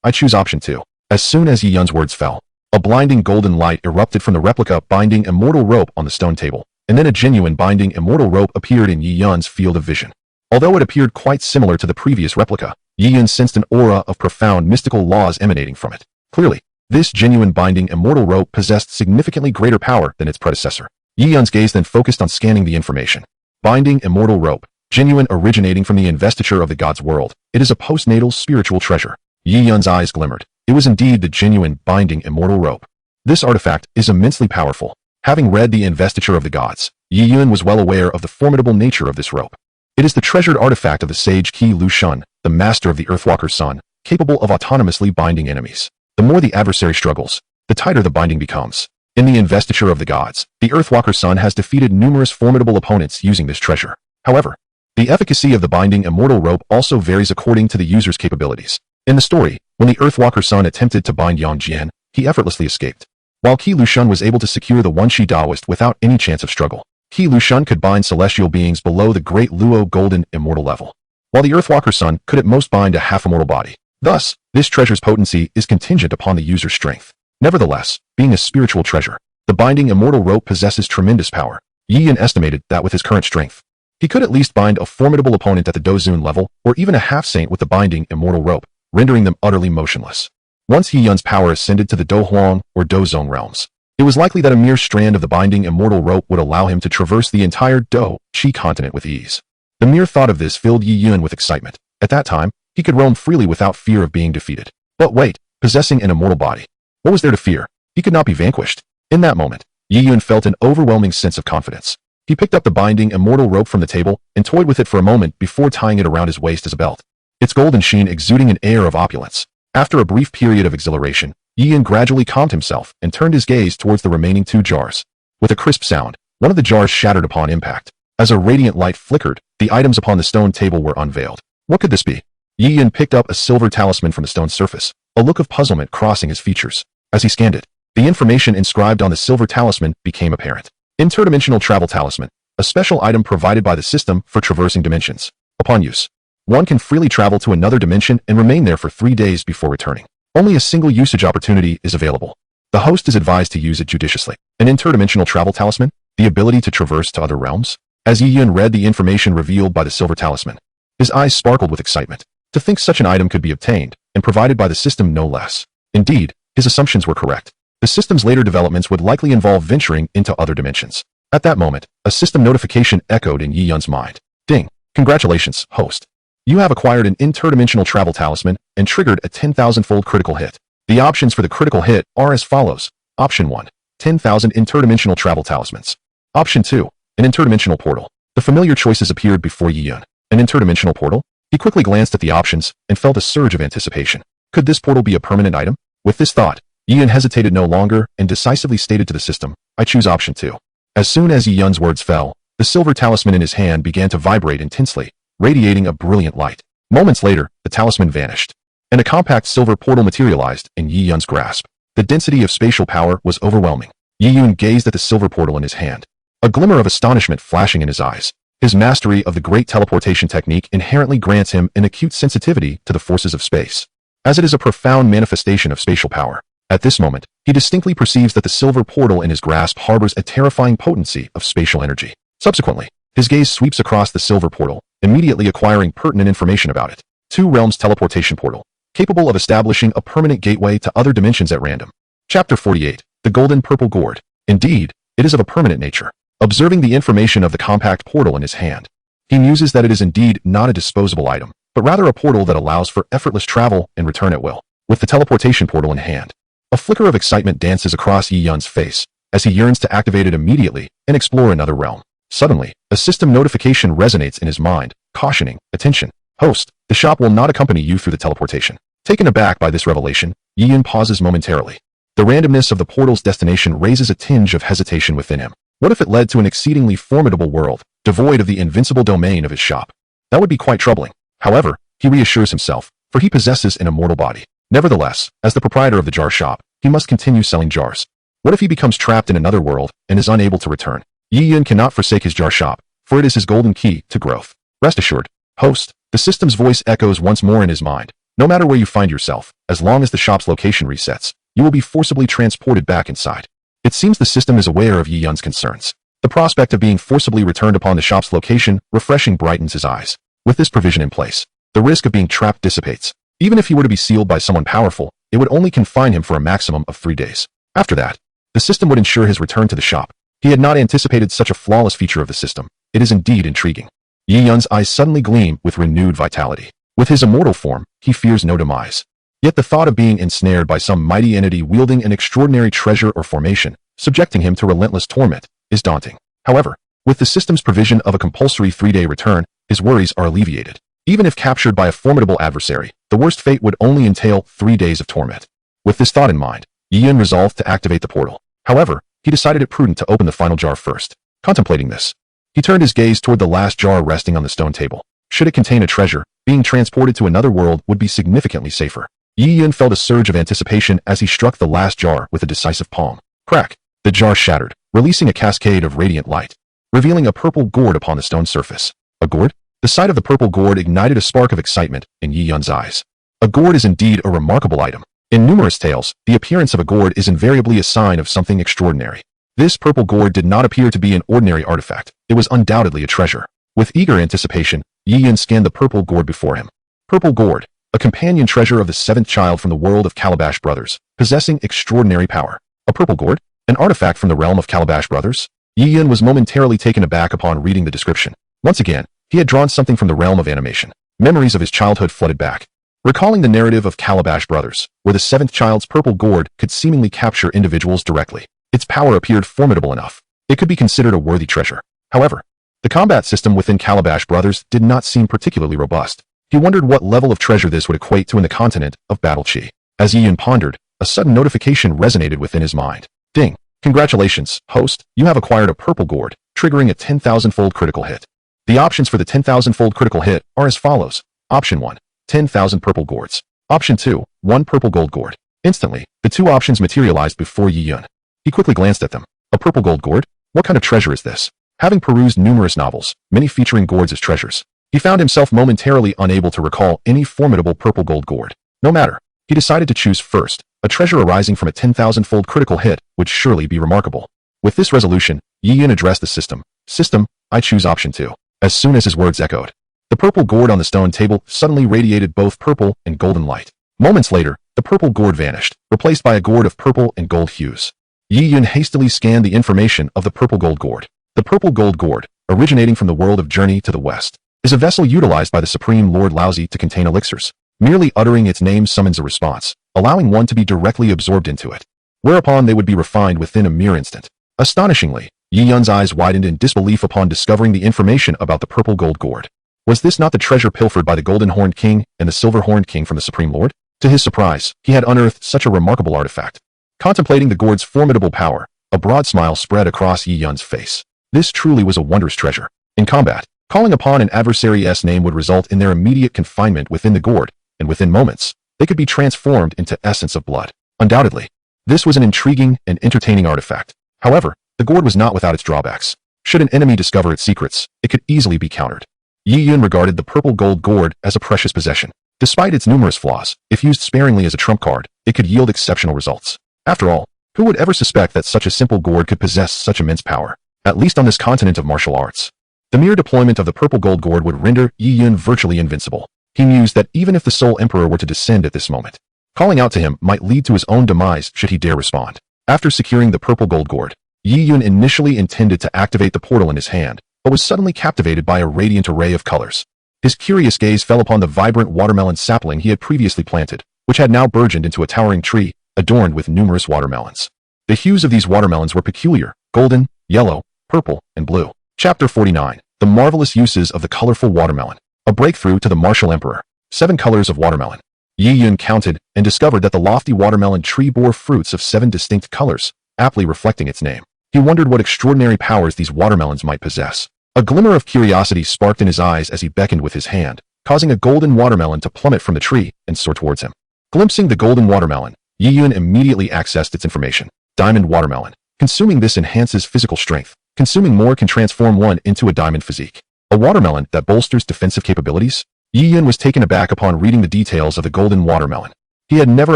I choose option 2. As soon as Yian's words fell, a blinding golden light erupted from the replica Binding Immortal Rope on the stone table, and then a genuine Binding Immortal Rope appeared in Yian's field of vision. Although it appeared quite similar to the previous replica, Yian sensed an aura of profound mystical laws emanating from it. Clearly, this genuine Binding Immortal Rope possessed significantly greater power than its predecessor. Yian's gaze then focused on scanning the information. Binding Immortal Rope, genuine, originating from the investiture of the God's world. It is a postnatal spiritual treasure. Yian's eyes glimmered. It was indeed the genuine Binding Immortal Rope. This artifact is immensely powerful. Having read the investiture of the gods, Yian was well aware of the formidable nature of this rope. It is the treasured artifact of the sage Qi Lushun, the master of the Earthwalker's son, capable of autonomously binding enemies. The more the adversary struggles, the tighter the binding becomes. In the investiture of the gods, the Earthwalker's son has defeated numerous formidable opponents using this treasure. However, the efficacy of the Binding Immortal Rope also varies according to the user's capabilities. In the story, when the Earthwalker's son attempted to bind Yang Jian, he effortlessly escaped. While Qi Lushun was able to secure the One Shi Daoist without any chance of struggle, Qi Lushun could bind celestial beings below the Great Luo Golden Immortal level, while the Earthwalker's son could at most bind a half-immortal body. Thus, this treasure's potency is contingent upon the user's strength. Nevertheless, being a spiritual treasure, the Binding Immortal Rope possesses tremendous power. Yian estimated that with his current strength, he could at least bind a formidable opponent at the Dozun level, or even a half-saint with the Binding Immortal Rope, rendering them utterly motionless. Once Yian's power ascended to the Dohuang or Dozong realms, it was likely that a mere strand of the Binding Immortal Rope would allow him to traverse the entire Do-Chi continent with ease. The mere thought of this filled Yian with excitement. At that time, he could roam freely without fear of being defeated. But wait, possessing an immortal body. What was there to fear? He could not be vanquished. In that moment, Yian felt an overwhelming sense of confidence. He picked up the Binding Immortal Rope from the table and toyed with it for a moment before tying it around his waist as a belt, its golden sheen exuding an air of opulence. After a brief period of exhilaration, Yian gradually calmed himself and turned his gaze towards the remaining 2 jars. With a crisp sound, one of the jars shattered upon impact. As a radiant light flickered, the items upon the stone table were unveiled. What could this be? Yian picked up a silver talisman from the stone surface, a look of puzzlement crossing his features. As he scanned it, the information inscribed on the silver talisman became apparent. Interdimensional Travel Talisman, a special item provided by the system for traversing dimensions. Upon use, one can freely travel to another dimension and remain there for 3 days before returning. Only a single usage opportunity is available. The host is advised to use it judiciously. An interdimensional travel talisman, the ability to traverse to other realms? As Yian read the information revealed by the silver talisman, his eyes sparkled with excitement. To think such an item could be obtained, and provided by the system no less. Indeed, his assumptions were correct. The system's later developments would likely involve venturing into other dimensions. At that moment, a system notification echoed in Yian's mind. Ding! Congratulations, host. You have acquired an interdimensional travel talisman and triggered a 10,000-fold critical hit. The options for the critical hit are as follows. Option 1. 10,000 interdimensional travel talismans. Option 2. An interdimensional portal. The familiar choices appeared before Yi Yun. An interdimensional portal? He quickly glanced at the options and felt a surge of anticipation. Could this portal be a permanent item? With this thought, Yi Yun hesitated no longer and decisively stated to the system, I choose option 2. As soon as Yi Yun's words fell, the silver talisman in his hand began to vibrate intensely, radiating a brilliant light. Moments later, the talisman vanished, and a compact silver portal materialized in Yi Yun's grasp. The density of spatial power was overwhelming. Yi Yun gazed at the silver portal in his hand, a glimmer of astonishment flashing in his eyes. His mastery of the great teleportation technique inherently grants him an acute sensitivity to the forces of space, as it is a profound manifestation of spatial power. At this moment, he distinctly perceives that the silver portal in his grasp harbors a terrifying potency of spatial energy. Subsequently, his gaze sweeps across the silver portal, immediately acquiring pertinent information about it. Two realms teleportation portal, capable of establishing a permanent gateway to other dimensions at random. Chapter 48. The Golden Purple Gourd. Indeed, it is of a permanent nature. Observing the information of the compact portal in his hand, he muses that it is indeed not a disposable item, but rather a portal that allows for effortless travel and return at will. With the teleportation portal in hand, a flicker of excitement dances across Yi Yun's face as he yearns to activate it immediately and explore another realm. Suddenly, a system notification resonates in his mind, cautioning, attention, host, the shop will not accompany you through the teleportation. Taken aback by this revelation, Yi Yun pauses momentarily. The randomness of the portal's destination raises a tinge of hesitation within him. What if it led to an exceedingly formidable world, devoid of the invincible domain of his shop? That would be quite troubling. However, he reassures himself, for he possesses an immortal body. Nevertheless, as the proprietor of the jar shop, he must continue selling jars. What if he becomes trapped in another world and is unable to return? Yi Yun cannot forsake his jar shop, for it is his golden key to growth. Rest assured, host, the system's voice echoes once more in his mind. No matter where you find yourself, as long as the shop's location resets, you will be forcibly transported back inside. It seems the system is aware of Yi Yun's concerns. The prospect of being forcibly returned upon the shop's location refreshing brightens his eyes. With this provision in place, the risk of being trapped dissipates. Even if he were to be sealed by someone powerful, it would only confine him for a maximum of 3 days. After that, the system would ensure his return to the shop. He had not anticipated such a flawless feature of the system. It is indeed intriguing. Yi Yun's eyes suddenly gleam with renewed vitality. With his immortal form, he fears no demise. Yet the thought of being ensnared by some mighty entity wielding an extraordinary treasure or formation, subjecting him to relentless torment, is daunting. However, with the system's provision of a compulsory 3-day return, his worries are alleviated. Even if captured by a formidable adversary, the worst fate would only entail 3 days of torment. With this thought in mind, Yi Yun resolved to activate the portal. However, he decided it prudent to open the final jar first. Contemplating this, he turned his gaze toward the last jar resting on the stone table. Should it contain a treasure, being transported to another world would be significantly safer. Yi Yun felt a surge of anticipation as he struck the last jar with a decisive palm. Crack! The jar shattered, releasing a cascade of radiant light, revealing a purple gourd upon the stone surface. A gourd? The sight of the purple gourd ignited a spark of excitement in Yi Yun's eyes. A gourd is indeed a remarkable item. In numerous tales, the appearance of a gourd is invariably a sign of something extraordinary. This purple gourd did not appear to be an ordinary artifact. It was undoubtedly a treasure. With eager anticipation, Yi Yun scanned the purple gourd before him. Purple gourd, a companion treasure of the 7th child from the world of Calabash Brothers, possessing extraordinary power. A purple gourd? An artifact from the realm of Calabash Brothers? Yi Yun was momentarily taken aback upon reading the description. Once again, he had drawn something from the realm of animation. Memories of his childhood flooded back. Recalling the narrative of Calabash Brothers, where the 7th child's purple gourd could seemingly capture individuals directly. Its power appeared formidable enough. It could be considered a worthy treasure. However, the combat system within Calabash Brothers did not seem particularly robust. He wondered what level of treasure this would equate to in the continent of Battle Chi. As Yi Yun pondered, a sudden notification resonated within his mind. Ding! Congratulations, host, you have acquired a purple gourd, triggering a 10,000-fold critical hit. The options for the 10,000-fold critical hit are as follows. Option 1. 10,000 purple gourds. Option 2. 1 purple gold gourd. Instantly, the two options materialized before Yi Yun. He quickly glanced at them. A purple gold gourd? What kind of treasure is this? Having perused numerous novels, many featuring gourds as treasures, he found himself momentarily unable to recall any formidable purple gold gourd. No matter, he decided to choose first. A treasure arising from a 10,000-fold critical hit would surely be remarkable. With this resolution, Yi Yun addressed the system. System, I choose option 2. As soon as his words echoed, the purple gourd on the stone table suddenly radiated both purple and golden light. Moments later, the purple gourd vanished, replaced by a gourd of purple and gold hues. Yi Yun hastily scanned the information of the purple gold gourd. The purple gold gourd, originating from the world of Journey to the West, is a vessel utilized by the Supreme Lord Laozi to contain elixirs. Merely uttering its name summons a response, allowing one to be directly absorbed into it, whereupon they would be refined within a mere instant. Astonishingly, Yi Yun's eyes widened in disbelief upon discovering the information about the purple gold gourd. Was this not the treasure pilfered by the golden-horned king and the silver-horned king from the Supreme Lord? To his surprise, he had unearthed such a remarkable artifact. Contemplating the gourd's formidable power, a broad smile spread across Yi Yun's face. This truly was a wondrous treasure. In combat, calling upon an adversary's name would result in their immediate confinement within the gourd, and within moments, they could be transformed into essence of blood. Undoubtedly, this was an intriguing and entertaining artifact. However, the gourd was not without its drawbacks. Should an enemy discover its secrets, it could easily be countered. Yi Yun regarded the purple gold gourd as a precious possession. Despite its numerous flaws, if used sparingly as a trump card, it could yield exceptional results. After all, who would ever suspect that such a simple gourd could possess such immense power, at least on this continent of martial arts? The mere deployment of the purple gold gourd would render Yi Yun virtually invincible. He mused that even if the Soul Emperor were to descend at this moment, calling out to him might lead to his own demise should he dare respond. After securing the purple gold gourd, Yi Yun initially intended to activate the portal in his hand, but was suddenly captivated by a radiant array of colors. His curious gaze fell upon the vibrant watermelon sapling he had previously planted, which had now burgeoned into a towering tree, adorned with numerous watermelons. The hues of these watermelons were peculiar: golden, yellow, purple, and blue. Chapter 49. The Marvelous Uses of the Colorful Watermelon. A breakthrough to the martial emperor. 7 colors of watermelon. Yi Yun counted and discovered that the lofty watermelon tree bore fruits of 7 distinct colors, aptly reflecting its name. He wondered what extraordinary powers these watermelons might possess. A glimmer of curiosity sparked in his eyes as he beckoned with his hand, causing a golden watermelon to plummet from the tree and soar towards him. Glimpsing the golden watermelon, Yi Yun immediately accessed its information. Diamond watermelon. Consuming this enhances physical strength. Consuming more can transform one into a diamond physique. A watermelon that bolsters defensive capabilities? Yi Yun was taken aback upon reading the details of the golden watermelon. He had never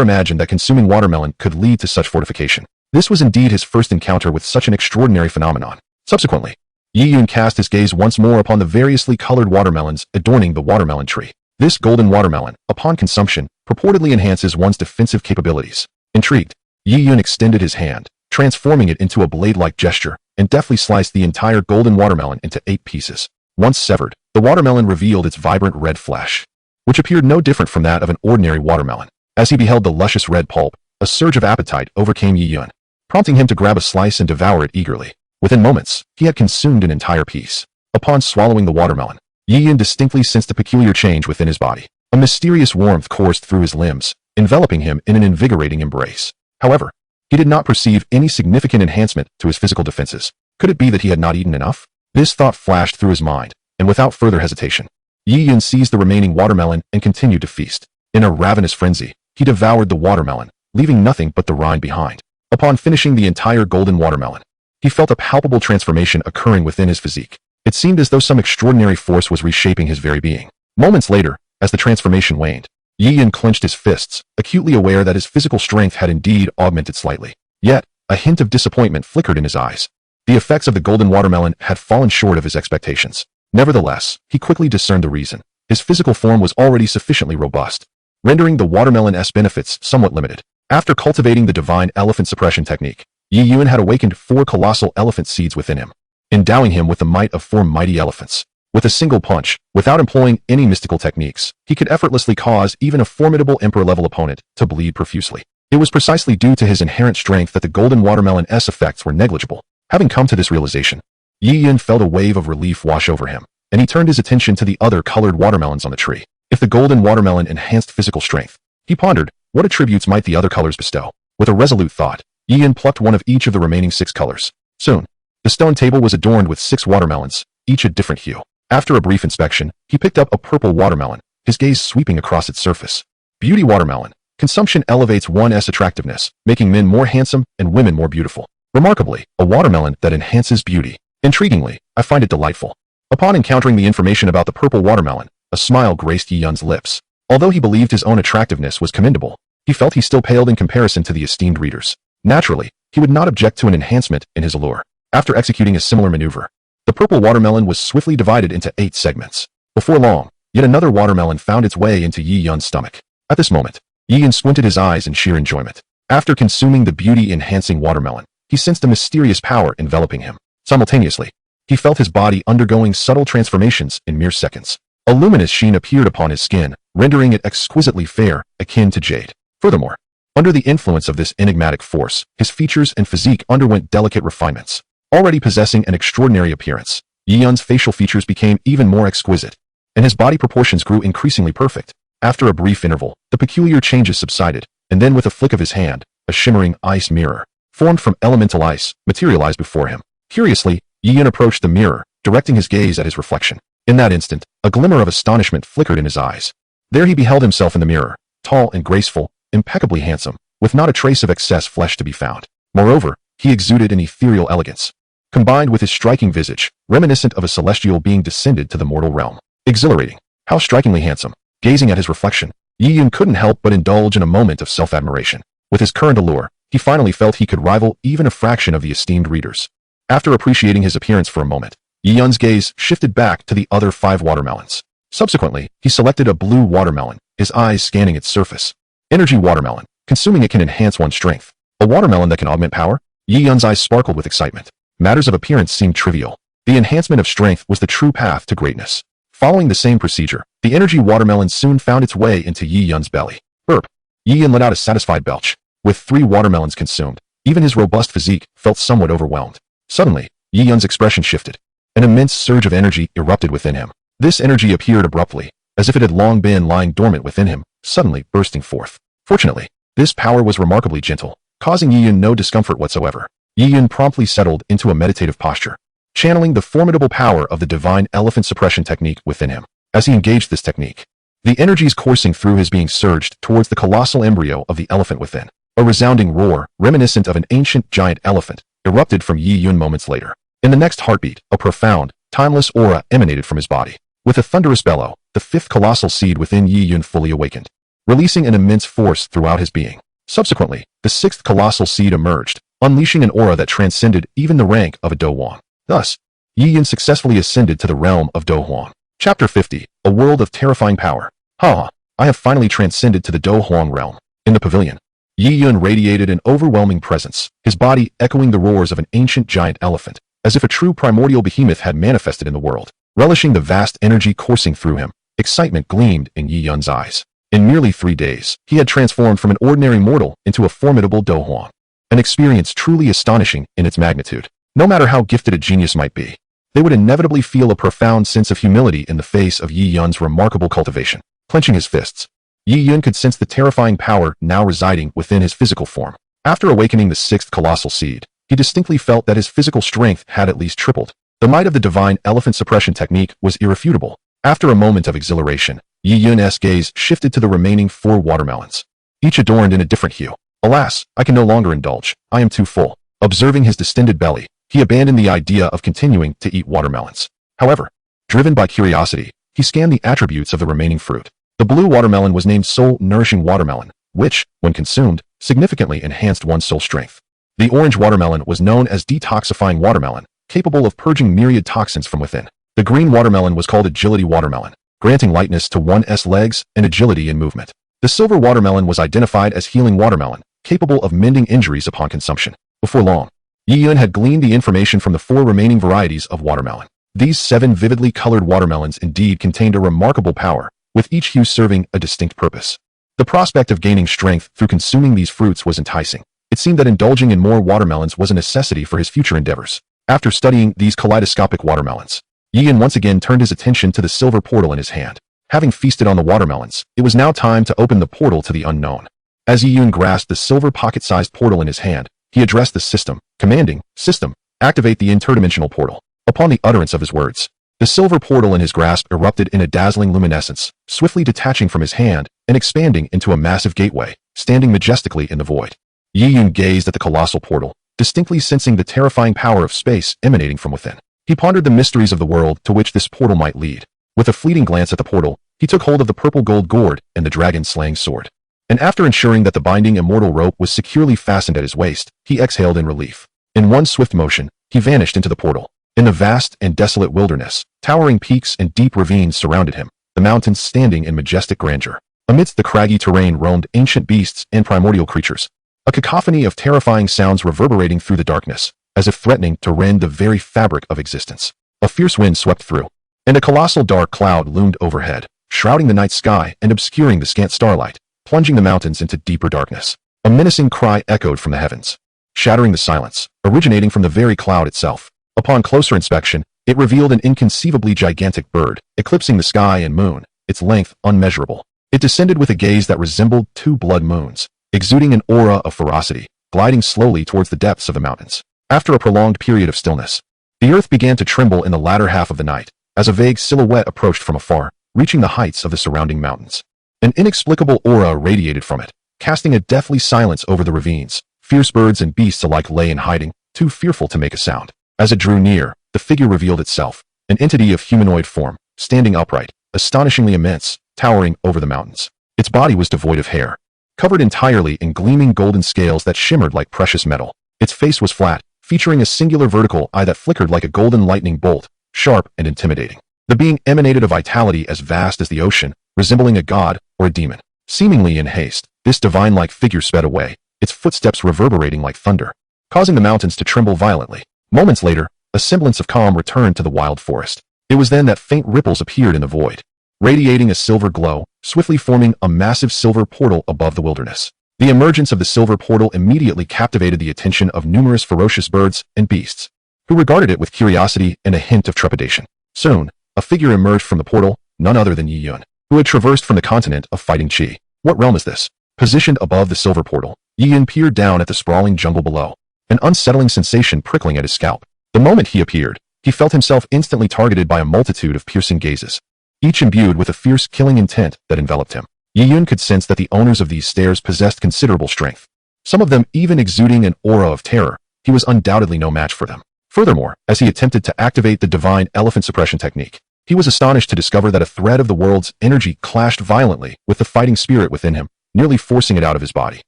imagined that consuming watermelon could lead to such fortification. This was indeed his first encounter with such an extraordinary phenomenon. Subsequently, Yi Yun cast his gaze once more upon the variously colored watermelons adorning the watermelon tree. This golden watermelon, upon consumption, purportedly enhances one's defensive capabilities. Intrigued, Yi Yun extended his hand, transforming it into a blade-like gesture, and deftly sliced the entire golden watermelon into 8 pieces. Once severed, the watermelon revealed its vibrant red flesh, which appeared no different from that of an ordinary watermelon. As he beheld the luscious red pulp, a surge of appetite overcame Yi Yun, prompting him to grab a slice and devour it eagerly. Within moments, he had consumed an entire piece. Upon swallowing the watermelon, Yi Yun distinctly sensed a peculiar change within his body. A mysterious warmth coursed through his limbs, enveloping him in an invigorating embrace. However, he did not perceive any significant enhancement to his physical defenses. Could it be that he had not eaten enough? This thought flashed through his mind, and without further hesitation, Yi Yun seized the remaining watermelon and continued to feast. In a ravenous frenzy, he devoured the watermelon, leaving nothing but the rind behind. Upon finishing the entire golden watermelon, he felt a palpable transformation occurring within his physique. It seemed as though some extraordinary force was reshaping his very being. Moments later, as the transformation waned, Yi Yun clenched his fists, acutely aware that his physical strength had indeed augmented slightly. Yet, a hint of disappointment flickered in his eyes. The effects of the golden watermelon had fallen short of his expectations. Nevertheless, he quickly discerned the reason. His physical form was already sufficiently robust, rendering the watermelon's benefits somewhat limited. After cultivating the divine elephant suppression technique, Yi Yun had awakened 4 colossal elephant seeds within him, endowing him with the might of 4 mighty elephants. With a single punch, without employing any mystical techniques, he could effortlessly cause even a formidable emperor-level opponent to bleed profusely. It was precisely due to his inherent strength that the golden watermelon's effects were negligible. Having come to this realization, Yi Yun felt a wave of relief wash over him, and he turned his attention to the other colored watermelons on the tree. If the golden watermelon enhanced physical strength, he pondered, what attributes might the other colors bestow? With a resolute thought, Yi Yun plucked one of each of the remaining 6 colors. Soon, the stone table was adorned with 6 watermelons, each a different hue. After a brief inspection, he picked up a purple watermelon, his gaze sweeping across its surface. Beauty watermelon. Consumption elevates one's attractiveness, making men more handsome and women more beautiful. Remarkably, a watermelon that enhances beauty. Intriguingly, I find it delightful. Upon encountering the information about the purple watermelon, a smile graced Yi Yun's lips. Although he believed his own attractiveness was commendable, he felt he still paled in comparison to the esteemed readers. Naturally, he would not object to an enhancement in his allure. After executing a similar maneuver, the purple watermelon was swiftly divided into 8 segments. Before long, yet another watermelon found its way into Yi Yun's stomach. At this moment, Yi Yun squinted his eyes in sheer enjoyment. After consuming the beauty-enhancing watermelon, he sensed a mysterious power enveloping him. Simultaneously, he felt his body undergoing subtle transformations in mere seconds. A luminous sheen appeared upon his skin, rendering it exquisitely fair, akin to jade. Furthermore, under the influence of this enigmatic force, his features and physique underwent delicate refinements. Already possessing an extraordinary appearance, Yi Yun's facial features became even more exquisite, and his body proportions grew increasingly perfect. After a brief interval, the peculiar changes subsided, and then with a flick of his hand, a shimmering ice mirror, formed from elemental ice, materialized before him. Curiously, Yi Yun approached the mirror, directing his gaze at his reflection. In that instant, a glimmer of astonishment flickered in his eyes. There he beheld himself in the mirror, tall and graceful, impeccably handsome, with not a trace of excess flesh to be found. Moreover, he exuded an ethereal elegance, combined with his striking visage, reminiscent of a celestial being descended to the mortal realm. Exhilarating. How strikingly handsome. Gazing at his reflection, Yi Yun couldn't help but indulge in a moment of self-admiration. With his current allure, he finally felt he could rival even a fraction of the esteemed readers. After appreciating his appearance for a moment, Yi Yun's gaze shifted back to the other 5 watermelons. Subsequently, he selected a blue watermelon, his eyes scanning its surface. Energy watermelon. Consuming it can enhance one's strength. A watermelon that can augment power? Yi Yun's eyes sparkled with excitement. Matters of appearance seemed trivial. The enhancement of strength was the true path to greatness. Following the same procedure, the energy watermelon soon found its way into Yi Yun's belly. Burp. Yi Yun let out a satisfied belch. With 3 watermelons consumed, even his robust physique felt somewhat overwhelmed. Suddenly, Yi Yun's expression shifted. An immense surge of energy erupted within him. This energy appeared abruptly, as if it had long been lying dormant within him, suddenly bursting forth. Fortunately, this power was remarkably gentle, causing Yi Yun no discomfort whatsoever. Yi Yun promptly settled into a meditative posture, channeling the formidable power of the divine elephant suppression technique within him. As he engaged this technique, the energies coursing through his being surged towards the colossal embryo of the elephant within. A resounding roar, reminiscent of an ancient giant elephant, erupted from Yi Yun moments later. In the next heartbeat, a profound, timeless aura emanated from his body. With a thunderous bellow, the 5th colossal seed within Yi Yun fully awakened, releasing an immense force throughout his being. Subsequently, the 6th colossal seed emerged, unleashing an aura that transcended even the rank of a Do Huang. Thus, Yi Yun successfully ascended to the realm of Do Huang. Chapter 50, A World of Terrifying Power. Ha! I have finally transcended to the Do Huang realm. In the pavilion, Yi Yun radiated an overwhelming presence, his body echoing the roars of an ancient giant elephant, as if a true primordial behemoth had manifested in the world. Relishing the vast energy coursing through him, excitement gleamed in Yi Yun's eyes. In merely 3 days, he had transformed from an ordinary mortal into a formidable Do Huang. An experience truly astonishing in its magnitude. No matter how gifted a genius might be, they would inevitably feel a profound sense of humility in the face of Yi Yun's remarkable cultivation. Clenching his fists, Yi Yun could sense the terrifying power now residing within his physical form. After awakening the 6th colossal seed, he distinctly felt that his physical strength had at least tripled. The might of the divine elephant suppression technique was irrefutable. After a moment of exhilaration, Yi Yun's gaze shifted to the remaining 4 watermelons, each adorned in a different hue. Alas, I can no longer indulge. I am too full. Observing his distended belly, he abandoned the idea of continuing to eat watermelons. However, driven by curiosity, he scanned the attributes of the remaining fruit. The blue watermelon was named soul-nourishing watermelon, which, when consumed, significantly enhanced one's soul strength. The orange watermelon was known as detoxifying watermelon, capable of purging myriad toxins from within. The green watermelon was called agility watermelon, granting lightness to one's legs and agility in movement. The silver watermelon was identified as healing watermelon, capable of mending injuries upon consumption. Before long, Yi Yun had gleaned the information from the 4 remaining varieties of watermelon. These 7 vividly colored watermelons indeed contained a remarkable power, with each hue serving a distinct purpose. The prospect of gaining strength through consuming these fruits was enticing. It seemed that indulging in more watermelons was a necessity for his future endeavors. After studying these kaleidoscopic watermelons, Yi Yun once again turned his attention to the silver portal in his hand. Having feasted on the watermelons, it was now time to open the portal to the unknown. As Yi Yun grasped the silver pocket-sized portal in his hand, he addressed the system, commanding, "System, activate the interdimensional portal." Upon the utterance of his words, the silver portal in his grasp erupted in a dazzling luminescence, swiftly detaching from his hand and expanding into a massive gateway, standing majestically in the void. Yi Yun gazed at the colossal portal, distinctly sensing the terrifying power of space emanating from within. He pondered the mysteries of the world to which this portal might lead. With a fleeting glance at the portal, he took hold of the purple gold gourd and the dragon-slaying sword. And after ensuring that the binding immortal rope was securely fastened at his waist, he exhaled in relief. In one swift motion, he vanished into the portal. In the vast and desolate wilderness, towering peaks and deep ravines surrounded him, the mountains standing in majestic grandeur. Amidst the craggy terrain roamed ancient beasts and primordial creatures, a cacophony of terrifying sounds reverberating through the darkness. as if threatening to rend the very fabric of existence. A fierce wind swept through, and a colossal dark cloud loomed overhead, shrouding the night sky and obscuring the scant starlight, plunging the mountains into deeper darkness. A menacing cry echoed from the heavens, shattering the silence, originating from the very cloud itself. Upon closer inspection, it revealed an inconceivably gigantic bird, eclipsing the sky and moon, its length unmeasurable. It descended with a gaze that resembled two blood moons, exuding an aura of ferocity, gliding slowly towards the depths of the mountains. After a prolonged period of stillness, the earth began to tremble in the latter half of the night, as a vague silhouette approached from afar, reaching the heights of the surrounding mountains. An inexplicable aura radiated from it, casting a deathly silence over the ravines. Fierce birds and beasts alike lay in hiding, too fearful to make a sound. As it drew near, the figure revealed itself, an entity of humanoid form, standing upright, astonishingly immense, towering over the mountains. Its body was devoid of hair, covered entirely in gleaming golden scales that shimmered like precious metal. Its face was flat, featuring a singular vertical eye that flickered like a golden lightning bolt, sharp and intimidating. The being emanated a vitality as vast as the ocean, resembling a god or a demon. Seemingly in haste, this divine-like figure sped away, its footsteps reverberating like thunder, causing the mountains to tremble violently. Moments later, a semblance of calm returned to the wild forest. It was then that faint ripples appeared in the void, radiating a silver glow, swiftly forming a massive silver portal above the wilderness. The emergence of the silver portal immediately captivated the attention of numerous ferocious birds and beasts, who regarded it with curiosity and a hint of trepidation. Soon, a figure emerged from the portal, none other than Yi Yun, who had traversed from the continent of Fighting Qi. What realm is this? Positioned above the silver portal, Yi Yun peered down at the sprawling jungle below, an unsettling sensation prickling at his scalp. The moment he appeared, he felt himself instantly targeted by a multitude of piercing gazes, each imbued with a fierce killing intent that enveloped him. Yi Yun could sense that the owners of these stares possessed considerable strength, some of them even exuding an aura of terror. He was undoubtedly no match for them. Furthermore, as he attempted to activate the divine elephant suppression technique, he was astonished to discover that a thread of the world's energy clashed violently with the fighting spirit within him, nearly forcing it out of his body.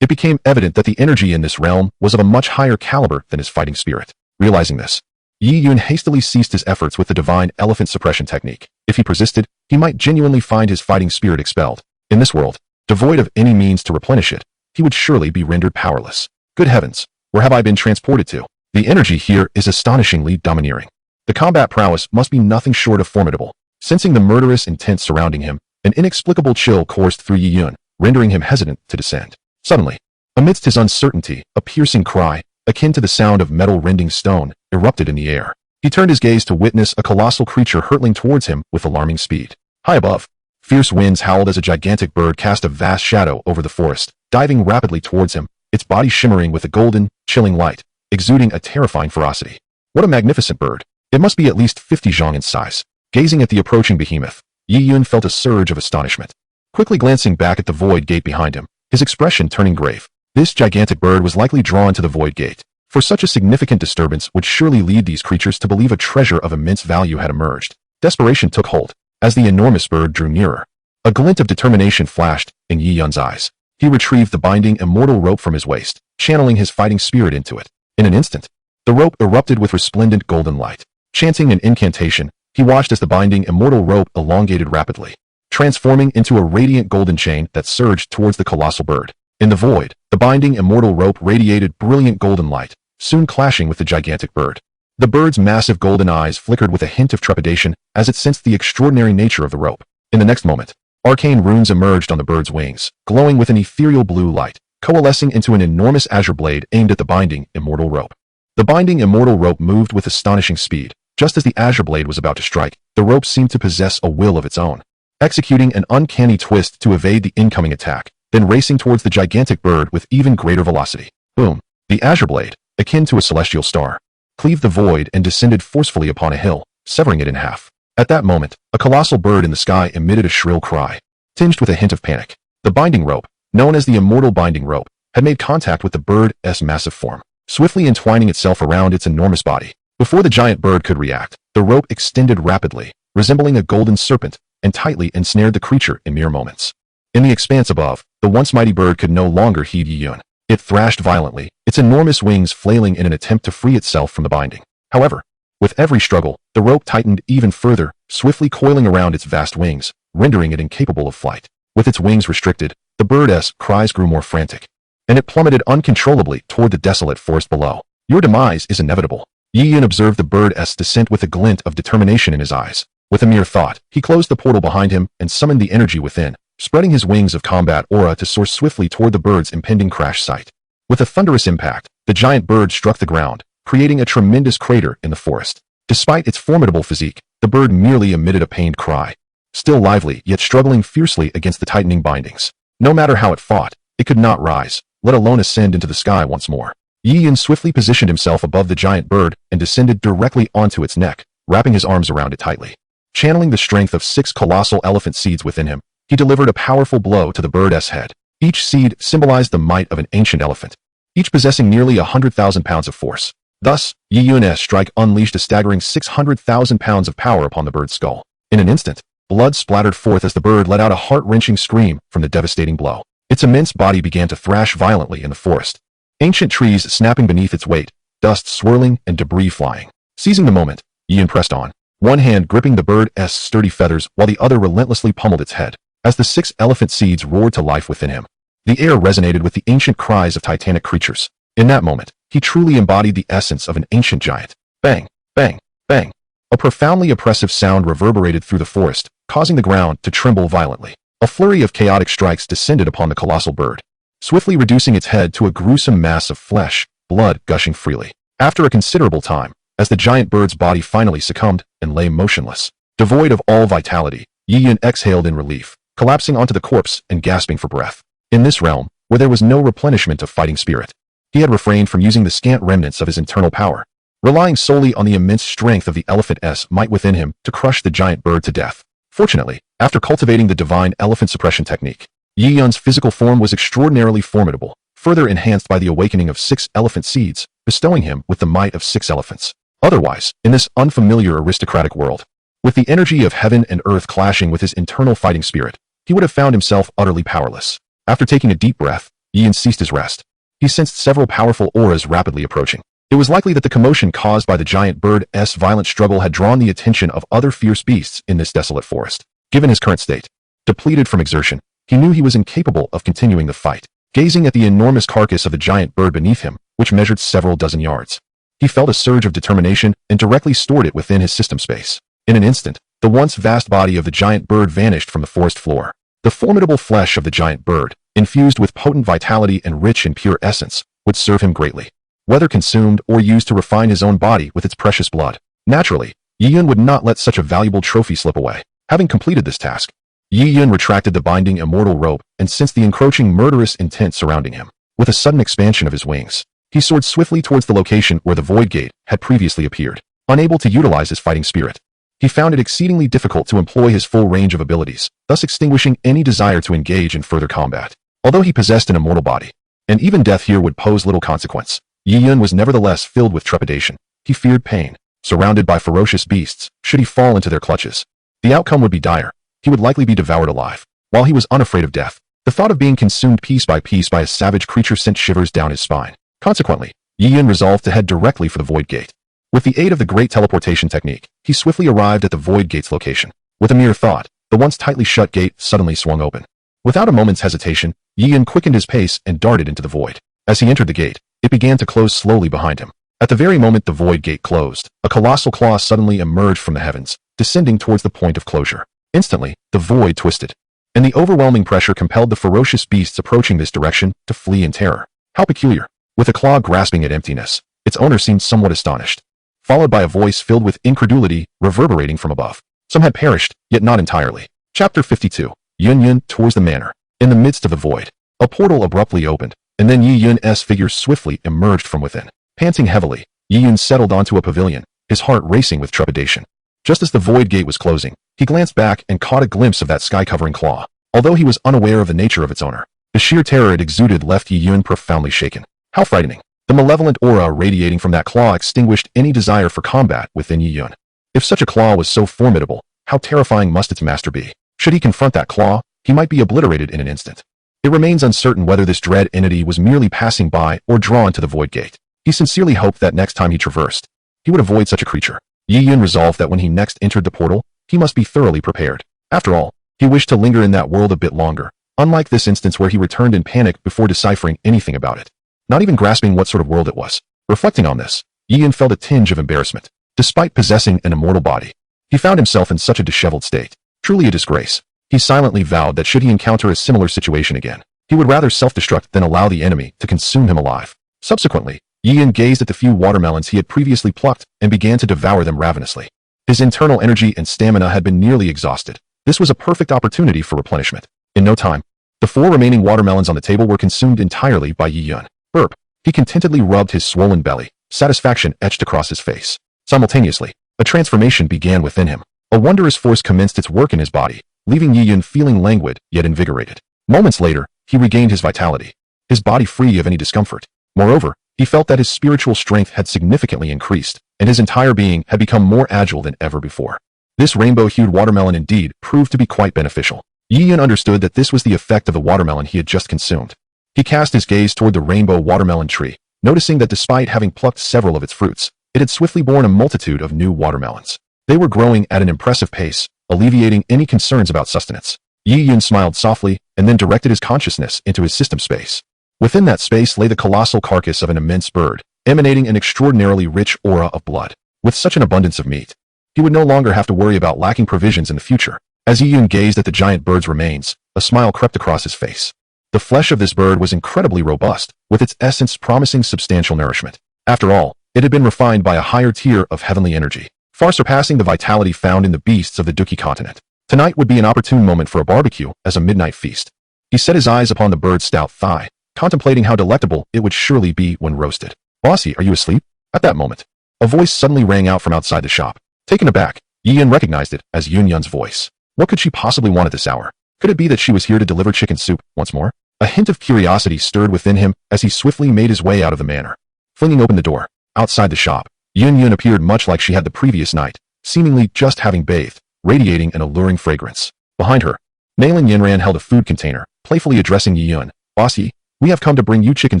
It became evident that the energy in this realm was of a much higher caliber than his fighting spirit. Realizing this, Yi Yun hastily ceased his efforts with the divine elephant suppression technique. If he persisted, he might genuinely find his fighting spirit expelled. In this world, devoid of any means to replenish it, he would surely be rendered powerless. Good heavens, where have I been transported to? The energy here is astonishingly domineering. The combat prowess must be nothing short of formidable. Sensing the murderous intent surrounding him, an inexplicable chill coursed through Yi Yun, rendering him hesitant to descend. Suddenly, amidst his uncertainty, a piercing cry, akin to the sound of metal rending stone, erupted in the air. He turned his gaze to witness a colossal creature hurtling towards him with alarming speed. High above, fierce winds howled as a gigantic bird cast a vast shadow over the forest, diving rapidly towards him, its body shimmering with a golden, chilling light, exuding a terrifying ferocity. What a magnificent bird! It must be at least 50 zhang in size. Gazing at the approaching behemoth, Yi Yun felt a surge of astonishment. Quickly glancing back at the void gate behind him, his expression turning grave. This gigantic bird was likely drawn to the void gate, for such a significant disturbance would surely lead these creatures to believe a treasure of immense value had emerged. Desperation took hold, as the enormous bird drew nearer. A glint of determination flashed in Yi Yun's eyes. He retrieved the binding immortal rope from his waist, channeling his fighting spirit into it. In an instant, the rope erupted with resplendent golden light. Chanting an incantation, he watched as the binding immortal rope elongated rapidly, transforming into a radiant golden chain that surged towards the colossal bird. In the void, the binding immortal rope radiated brilliant golden light, soon clashing with the gigantic bird. The bird's massive golden eyes flickered with a hint of trepidation as it sensed the extraordinary nature of the rope. In the next moment, arcane runes emerged on the bird's wings, glowing with an ethereal blue light, coalescing into an enormous azure blade aimed at the binding immortal rope. The binding immortal rope moved with astonishing speed. Just as the azure blade was about to strike, the rope seemed to possess a will of its own, executing an uncanny twist to evade the incoming attack, then racing towards the gigantic bird with even greater velocity. Boom! The azure blade, akin to a celestial star, cleaved the void and descended forcefully upon a hill, severing it in half. At that moment, a colossal bird in the sky emitted a shrill cry, tinged with a hint of panic. The binding rope, known as the immortal binding rope, had made contact with the bird's massive form, swiftly entwining itself around its enormous body. Before the giant bird could react, the rope extended rapidly, resembling a golden serpent, and tightly ensnared the creature in mere moments. In the expanse above, the once mighty bird could no longer heed Yi Yun. It thrashed violently, its enormous wings flailing in an attempt to free itself from the binding. However, with every struggle, the rope tightened even further, swiftly coiling around its vast wings, rendering it incapable of flight. With its wings restricted, the bird's cries grew more frantic, and it plummeted uncontrollably toward the desolate forest below. Your demise is inevitable. Yi Yun observed the bird's descent with a glint of determination in his eyes. With a mere thought, he closed the portal behind him and summoned the energy within, spreading his wings of combat aura to soar swiftly toward the bird's impending crash site. With a thunderous impact, the giant bird struck the ground, creating a tremendous crater in the forest. Despite its formidable physique, the bird merely emitted a pained cry. Still lively, yet struggling fiercely against the tightening bindings. No matter how it fought, it could not rise, let alone ascend into the sky once more. Yi Yun swiftly positioned himself above the giant bird and descended directly onto its neck, wrapping his arms around it tightly. Channeling the strength of 6 colossal elephant seeds within him, he delivered a powerful blow to the bird's head. Each seed symbolized the might of an ancient elephant, each possessing nearly 100,000 pounds of force. Thus, Yi Yun's strike unleashed a staggering 600,000 pounds of power upon the bird's skull. In an instant, blood splattered forth as the bird let out a heart-wrenching scream from the devastating blow. Its immense body began to thrash violently in the forest. Ancient trees snapping beneath its weight, dust swirling and debris flying. Seizing the moment, Yi Yun pressed on, one hand gripping the bird's sturdy feathers while the other relentlessly pummeled its head. As the 6 elephant seeds roared to life within him, the air resonated with the ancient cries of titanic creatures. In that moment, he truly embodied the essence of an ancient giant. Bang, bang, bang. A profoundly oppressive sound reverberated through the forest, causing the ground to tremble violently. A flurry of chaotic strikes descended upon the colossal bird, swiftly reducing its head to a gruesome mass of flesh, blood gushing freely. After a considerable time, as the giant bird's body finally succumbed and lay motionless, devoid of all vitality, Yi Yun exhaled in relief, collapsing onto the corpse and gasping for breath. In this realm, where there was no replenishment of fighting spirit, he had refrained from using the scant remnants of his internal power, relying solely on the immense strength of the elephant's might within him to crush the giant bird to death. Fortunately, after cultivating the divine elephant suppression technique, Yi Yun's physical form was extraordinarily formidable, further enhanced by the awakening of 6 elephant seeds, bestowing him with the might of 6 elephants. Otherwise, in this unfamiliar aristocratic world, with the energy of heaven and earth clashing with his internal fighting spirit, he would have found himself utterly powerless. After taking a deep breath, Yi Yun ceased his rest. He sensed several powerful auras rapidly approaching. It was likely that the commotion caused by the giant bird's violent struggle had drawn the attention of other fierce beasts in this desolate forest. Given his current state, depleted from exertion, he knew he was incapable of continuing the fight. Gazing at the enormous carcass of the giant bird beneath him, which measured several dozen yards, he felt a surge of determination and directly stored it within his system space. In an instant, the once vast body of the giant bird vanished from the forest floor. The formidable flesh of the giant bird, infused with potent vitality and rich in pure essence, would serve him greatly, whether consumed or used to refine his own body with its precious blood. Naturally, Yi Yun would not let such a valuable trophy slip away. Having completed this task, Yi Yun retracted the binding immortal rope and sensed the encroaching murderous intent surrounding him. With a sudden expansion of his wings, he soared swiftly towards the location where the void gate had previously appeared. Unable to utilize his fighting spirit, he found it exceedingly difficult to employ his full range of abilities, thus extinguishing any desire to engage in further combat. Although he possessed an immortal body, and even death here would pose little consequence, Yi Yun was nevertheless filled with trepidation. He feared pain. Surrounded by ferocious beasts, should he fall into their clutches, the outcome would be dire. He would likely be devoured alive. While he was unafraid of death, the thought of being consumed piece by a savage creature sent shivers down his spine. Consequently, Yi Yun resolved to head directly for the void gate. With the aid of the great teleportation technique, he swiftly arrived at the void gate's location. With a mere thought, the once tightly shut gate suddenly swung open. Without a moment's hesitation, Yi Yun quickened his pace and darted into the void. As he entered the gate, it began to close slowly behind him. At the very moment the void gate closed, a colossal claw suddenly emerged from the heavens, descending towards the point of closure. Instantly, the void twisted, and the overwhelming pressure compelled the ferocious beasts approaching this direction to flee in terror. How peculiar! With a claw grasping at emptiness, its owner seemed somewhat astonished, followed by a voice filled with incredulity reverberating from above. Some had perished, yet not entirely. Chapter 52. Yun Yun tours the manor. In the midst of the void, a portal abruptly opened, and then Yi Yun's figure swiftly emerged from within. Panting heavily, Yi Yun settled onto a pavilion, his heart racing with trepidation. Just as the void gate was closing, he glanced back and caught a glimpse of that sky-covering claw. Although he was unaware of the nature of its owner, the sheer terror it exuded left Yi Yun profoundly shaken. How frightening! The malevolent aura radiating from that claw extinguished any desire for combat within Yi Yun. If such a claw was so formidable, how terrifying must its master be? Should he confront that claw, he might be obliterated in an instant. It remains uncertain whether this dread entity was merely passing by or drawn to the void gate. He sincerely hoped that next time he traversed, he would avoid such a creature. Yi Yun resolved that when he next entered the portal, he must be thoroughly prepared. After all, he wished to linger in that world a bit longer, unlike this instance where he returned in panic before deciphering anything about it. Not even grasping what sort of world it was. Reflecting on this, Yi Yun felt a tinge of embarrassment. Despite possessing an immortal body, he found himself in such a disheveled state. Truly a disgrace. He silently vowed that should he encounter a similar situation again, he would rather self-destruct than allow the enemy to consume him alive. Subsequently, Yi Yun gazed at the few watermelons he had previously plucked and began to devour them ravenously. His internal energy and stamina had been nearly exhausted. This was a perfect opportunity for replenishment. In no time, the 4 remaining watermelons on the table were consumed entirely by Yi Yun. Burp. He contentedly rubbed his swollen belly. Satisfaction etched across his face. Simultaneously, a transformation began within him. A wondrous force commenced its work in his body, leaving Yi Yun feeling languid yet invigorated. Moments later, he regained his vitality, his body free of any discomfort. Moreover, he felt that his spiritual strength had significantly increased, and his entire being had become more agile than ever before. This rainbow-hued watermelon indeed proved to be quite beneficial. Yi Yun understood that this was the effect of the watermelon he had just consumed. He cast his gaze toward the rainbow watermelon tree, noticing that despite having plucked several of its fruits, it had swiftly borne a multitude of new watermelons. They were growing at an impressive pace, alleviating any concerns about sustenance. Yi Yun smiled softly and then directed his consciousness into his system space. Within that space lay the colossal carcass of an immense bird, emanating an extraordinarily rich aura of blood. With such an abundance of meat, he would no longer have to worry about lacking provisions in the future. As Yi Yun gazed at the giant bird's remains, a smile crept across his face. The flesh of this bird was incredibly robust, with its essence promising substantial nourishment. After all, it had been refined by a higher tier of heavenly energy, far surpassing the vitality found in the beasts of the Dookie continent. Tonight would be an opportune moment for a barbecue as a midnight feast. He set his eyes upon the bird's stout thigh, contemplating how delectable it would surely be when roasted. "Bossy, are you asleep?" At that moment, a voice suddenly rang out from outside the shop. Taken aback, Yi Yun recognized it as Yun Yun's voice. What could she possibly want at this hour? Could it be that she was here to deliver chicken soup once more? A hint of curiosity stirred within him as he swiftly made his way out of the manor. Flinging open the door, outside the shop, Yun Yun appeared much like she had the previous night, seemingly just having bathed, radiating an alluring fragrance. Behind her, Nailin Yinran held a food container, playfully addressing Yi Yun. "Bossy, we have come to bring you chicken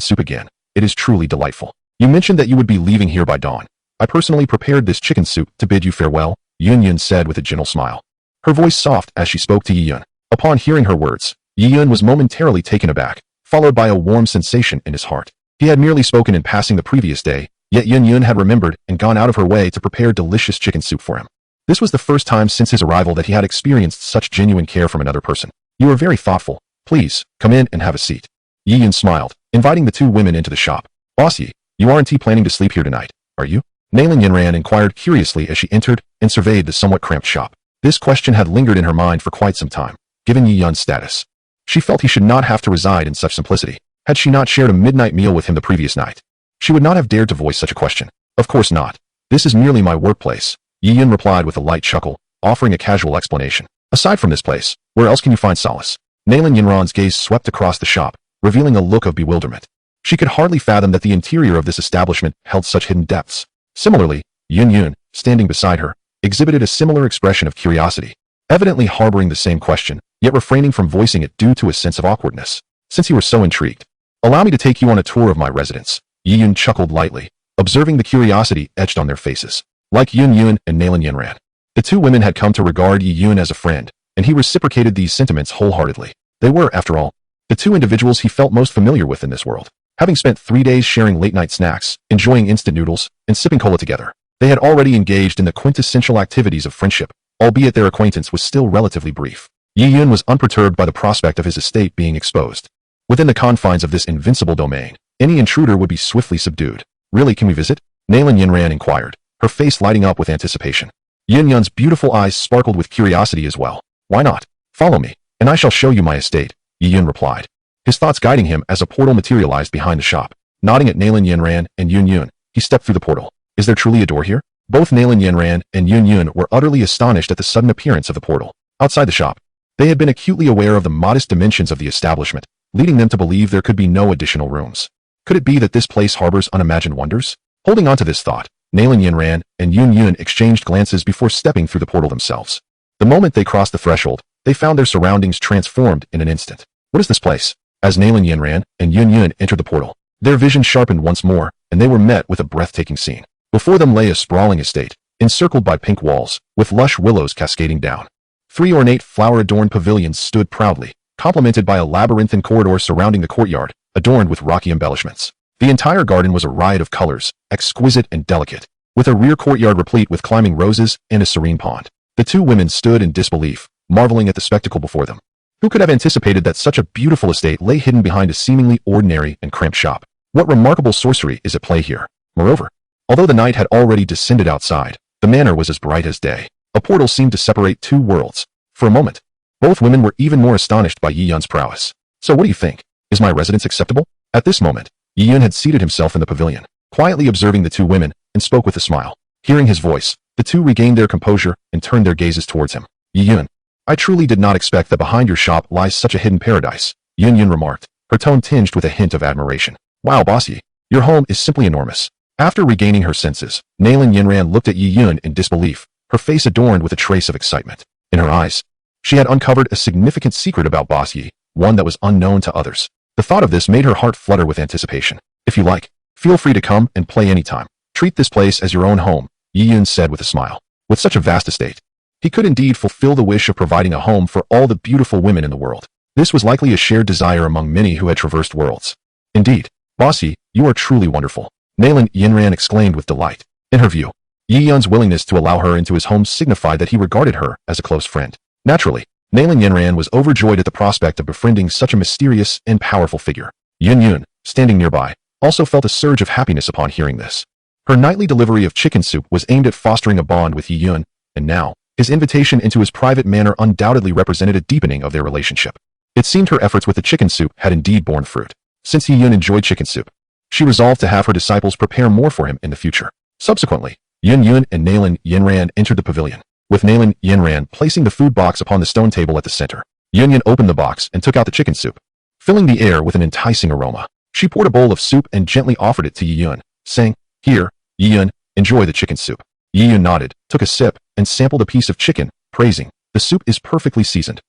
soup again. It is truly delightful. You mentioned that you would be leaving here by dawn. I personally prepared this chicken soup to bid you farewell," Yun Yun said with a gentle smile. Her voice soft as she spoke to Yi Yun. Upon hearing her words, Yi Yun was momentarily taken aback, followed by a warm sensation in his heart. He had merely spoken in passing the previous day, yet Yun Yun had remembered and gone out of her way to prepare delicious chicken soup for him. This was the first time since his arrival that he had experienced such genuine care from another person. "You are very thoughtful. Please, come in and have a seat." Yi Yun smiled, inviting the 2 women into the shop. "Bossy, you aren't planning to sleep here tonight, are you?" Nailin Yinran inquired curiously as she entered and surveyed the somewhat cramped shop. This question had lingered in her mind for quite some time, given Yi Yun's status. She felt he should not have to reside in such simplicity. Had she not shared a midnight meal with him the previous night, she would not have dared to voice such a question. "Of course not. This is merely my workplace," Yi Yun replied with a light chuckle, offering a casual explanation. "Aside from this place, where else can you find solace?" Nailin Yinran's gaze swept across the shop, revealing a look of bewilderment. She could hardly fathom that the interior of this establishment held such hidden depths. Similarly, Yun Yun, standing beside her, exhibited a similar expression of curiosity, evidently harboring the same question, yet refraining from voicing it due to a sense of awkwardness. "Since you were so intrigued, allow me to take you on a tour of my residence." Yi Yun chuckled lightly, observing the curiosity etched on their faces. Like Yun Yun and Nailin Yinran, the 2 women had come to regard Yi Yun as a friend, and he reciprocated these sentiments wholeheartedly. They were, after all, the 2 individuals he felt most familiar with in this world. Having spent 3 days sharing late-night snacks, enjoying instant noodles, and sipping cola together, they had already engaged in the quintessential activities of friendship, albeit their acquaintance was still relatively brief. Yi Yun was unperturbed by the prospect of his estate being exposed. Within the confines of this invincible domain, any intruder would be swiftly subdued. "Really, can we visit?" Nailin Yinran inquired, her face lighting up with anticipation. Yun Yun's beautiful eyes sparkled with curiosity as well. "Why not? Follow me, and I shall show you my estate," Yi Yun replied, his thoughts guiding him as a portal materialized behind the shop. Nodding at Nailin Yinran and Yun Yun, he stepped through the portal. "Is there truly a door here?" Both Nailin Yinran and Yun Yun were utterly astonished at the sudden appearance of the portal. Outside the shop, they had been acutely aware of the modest dimensions of the establishment, leading them to believe there could be no additional rooms. Could it be that this place harbors unimagined wonders? Holding on to this thought, Nailin Yinran and Yun Yun exchanged glances before stepping through the portal themselves. The moment they crossed the threshold, they found their surroundings transformed in an instant. "What is this place?" As Nailin Yinran and Yun Yun entered the portal, their vision sharpened once more, and they were met with a breathtaking scene. Before them lay a sprawling estate, encircled by pink walls, with lush willows cascading down. 3 ornate flower-adorned pavilions stood proudly, complemented by a labyrinthine corridor surrounding the courtyard, adorned with rocky embellishments. The entire garden was a riot of colors, exquisite and delicate, with a rear courtyard replete with climbing roses and a serene pond. The two women stood in disbelief, marveling at the spectacle before them. Who could have anticipated that such a beautiful estate lay hidden behind a seemingly ordinary and cramped shop? What remarkable sorcery is at play here? Moreover, although the night had already descended outside, the manor was as bright as day. A portal seemed to separate two worlds. For a moment, both women were even more astonished by Yi Yun's prowess. So what do you think? Is my residence acceptable? At this moment, Yi Yun had seated himself in the pavilion, quietly observing the two women, and spoke with a smile. Hearing his voice, the two regained their composure and turned their gazes towards him. Yi Yun, I truly did not expect that behind your shop lies such a hidden paradise, Yun Yun remarked, her tone tinged with a hint of admiration. Wow, bossy, your home is simply enormous. After regaining her senses, Nailin Yinran looked at Yi Yun in disbelief, her face adorned with a trace of excitement. In her eyes, she had uncovered a significant secret about Boss Yi, one that was unknown to others. The thought of this made her heart flutter with anticipation. If you like, feel free to come and play anytime. Treat this place as your own home, Yi Yun said with a smile. With such a vast estate, he could indeed fulfill the wish of providing a home for all the beautiful women in the world. This was likely a shared desire among many who had traversed worlds. Indeed, Boss Yi, you are truly wonderful, Nailin Yinran exclaimed with delight. In her view, Yi Yun's willingness to allow her into his home signified that he regarded her as a close friend. Naturally, Nailin Yinran was overjoyed at the prospect of befriending such a mysterious and powerful figure. Yun Yun, standing nearby, also felt a surge of happiness upon hearing this. Her nightly delivery of chicken soup was aimed at fostering a bond with Yi Yun, and now, his invitation into his private manor undoubtedly represented a deepening of their relationship. It seemed her efforts with the chicken soup had indeed borne fruit. Since Yi Yun enjoyed chicken soup, she resolved to have her disciples prepare more for him in the future. Subsequently, Yun Yun and Nailin Yinran entered the pavilion, with Nailin Yinran placing the food box upon the stone table at the center. Yun Yun opened the box and took out the chicken soup, filling the air with an enticing aroma. She poured a bowl of soup and gently offered it to Yi Yun, saying, "Here, Yi Yun, enjoy the chicken soup." Yi Yun nodded, took a sip, and sampled a piece of chicken, praising, "The soup is perfectly seasoned.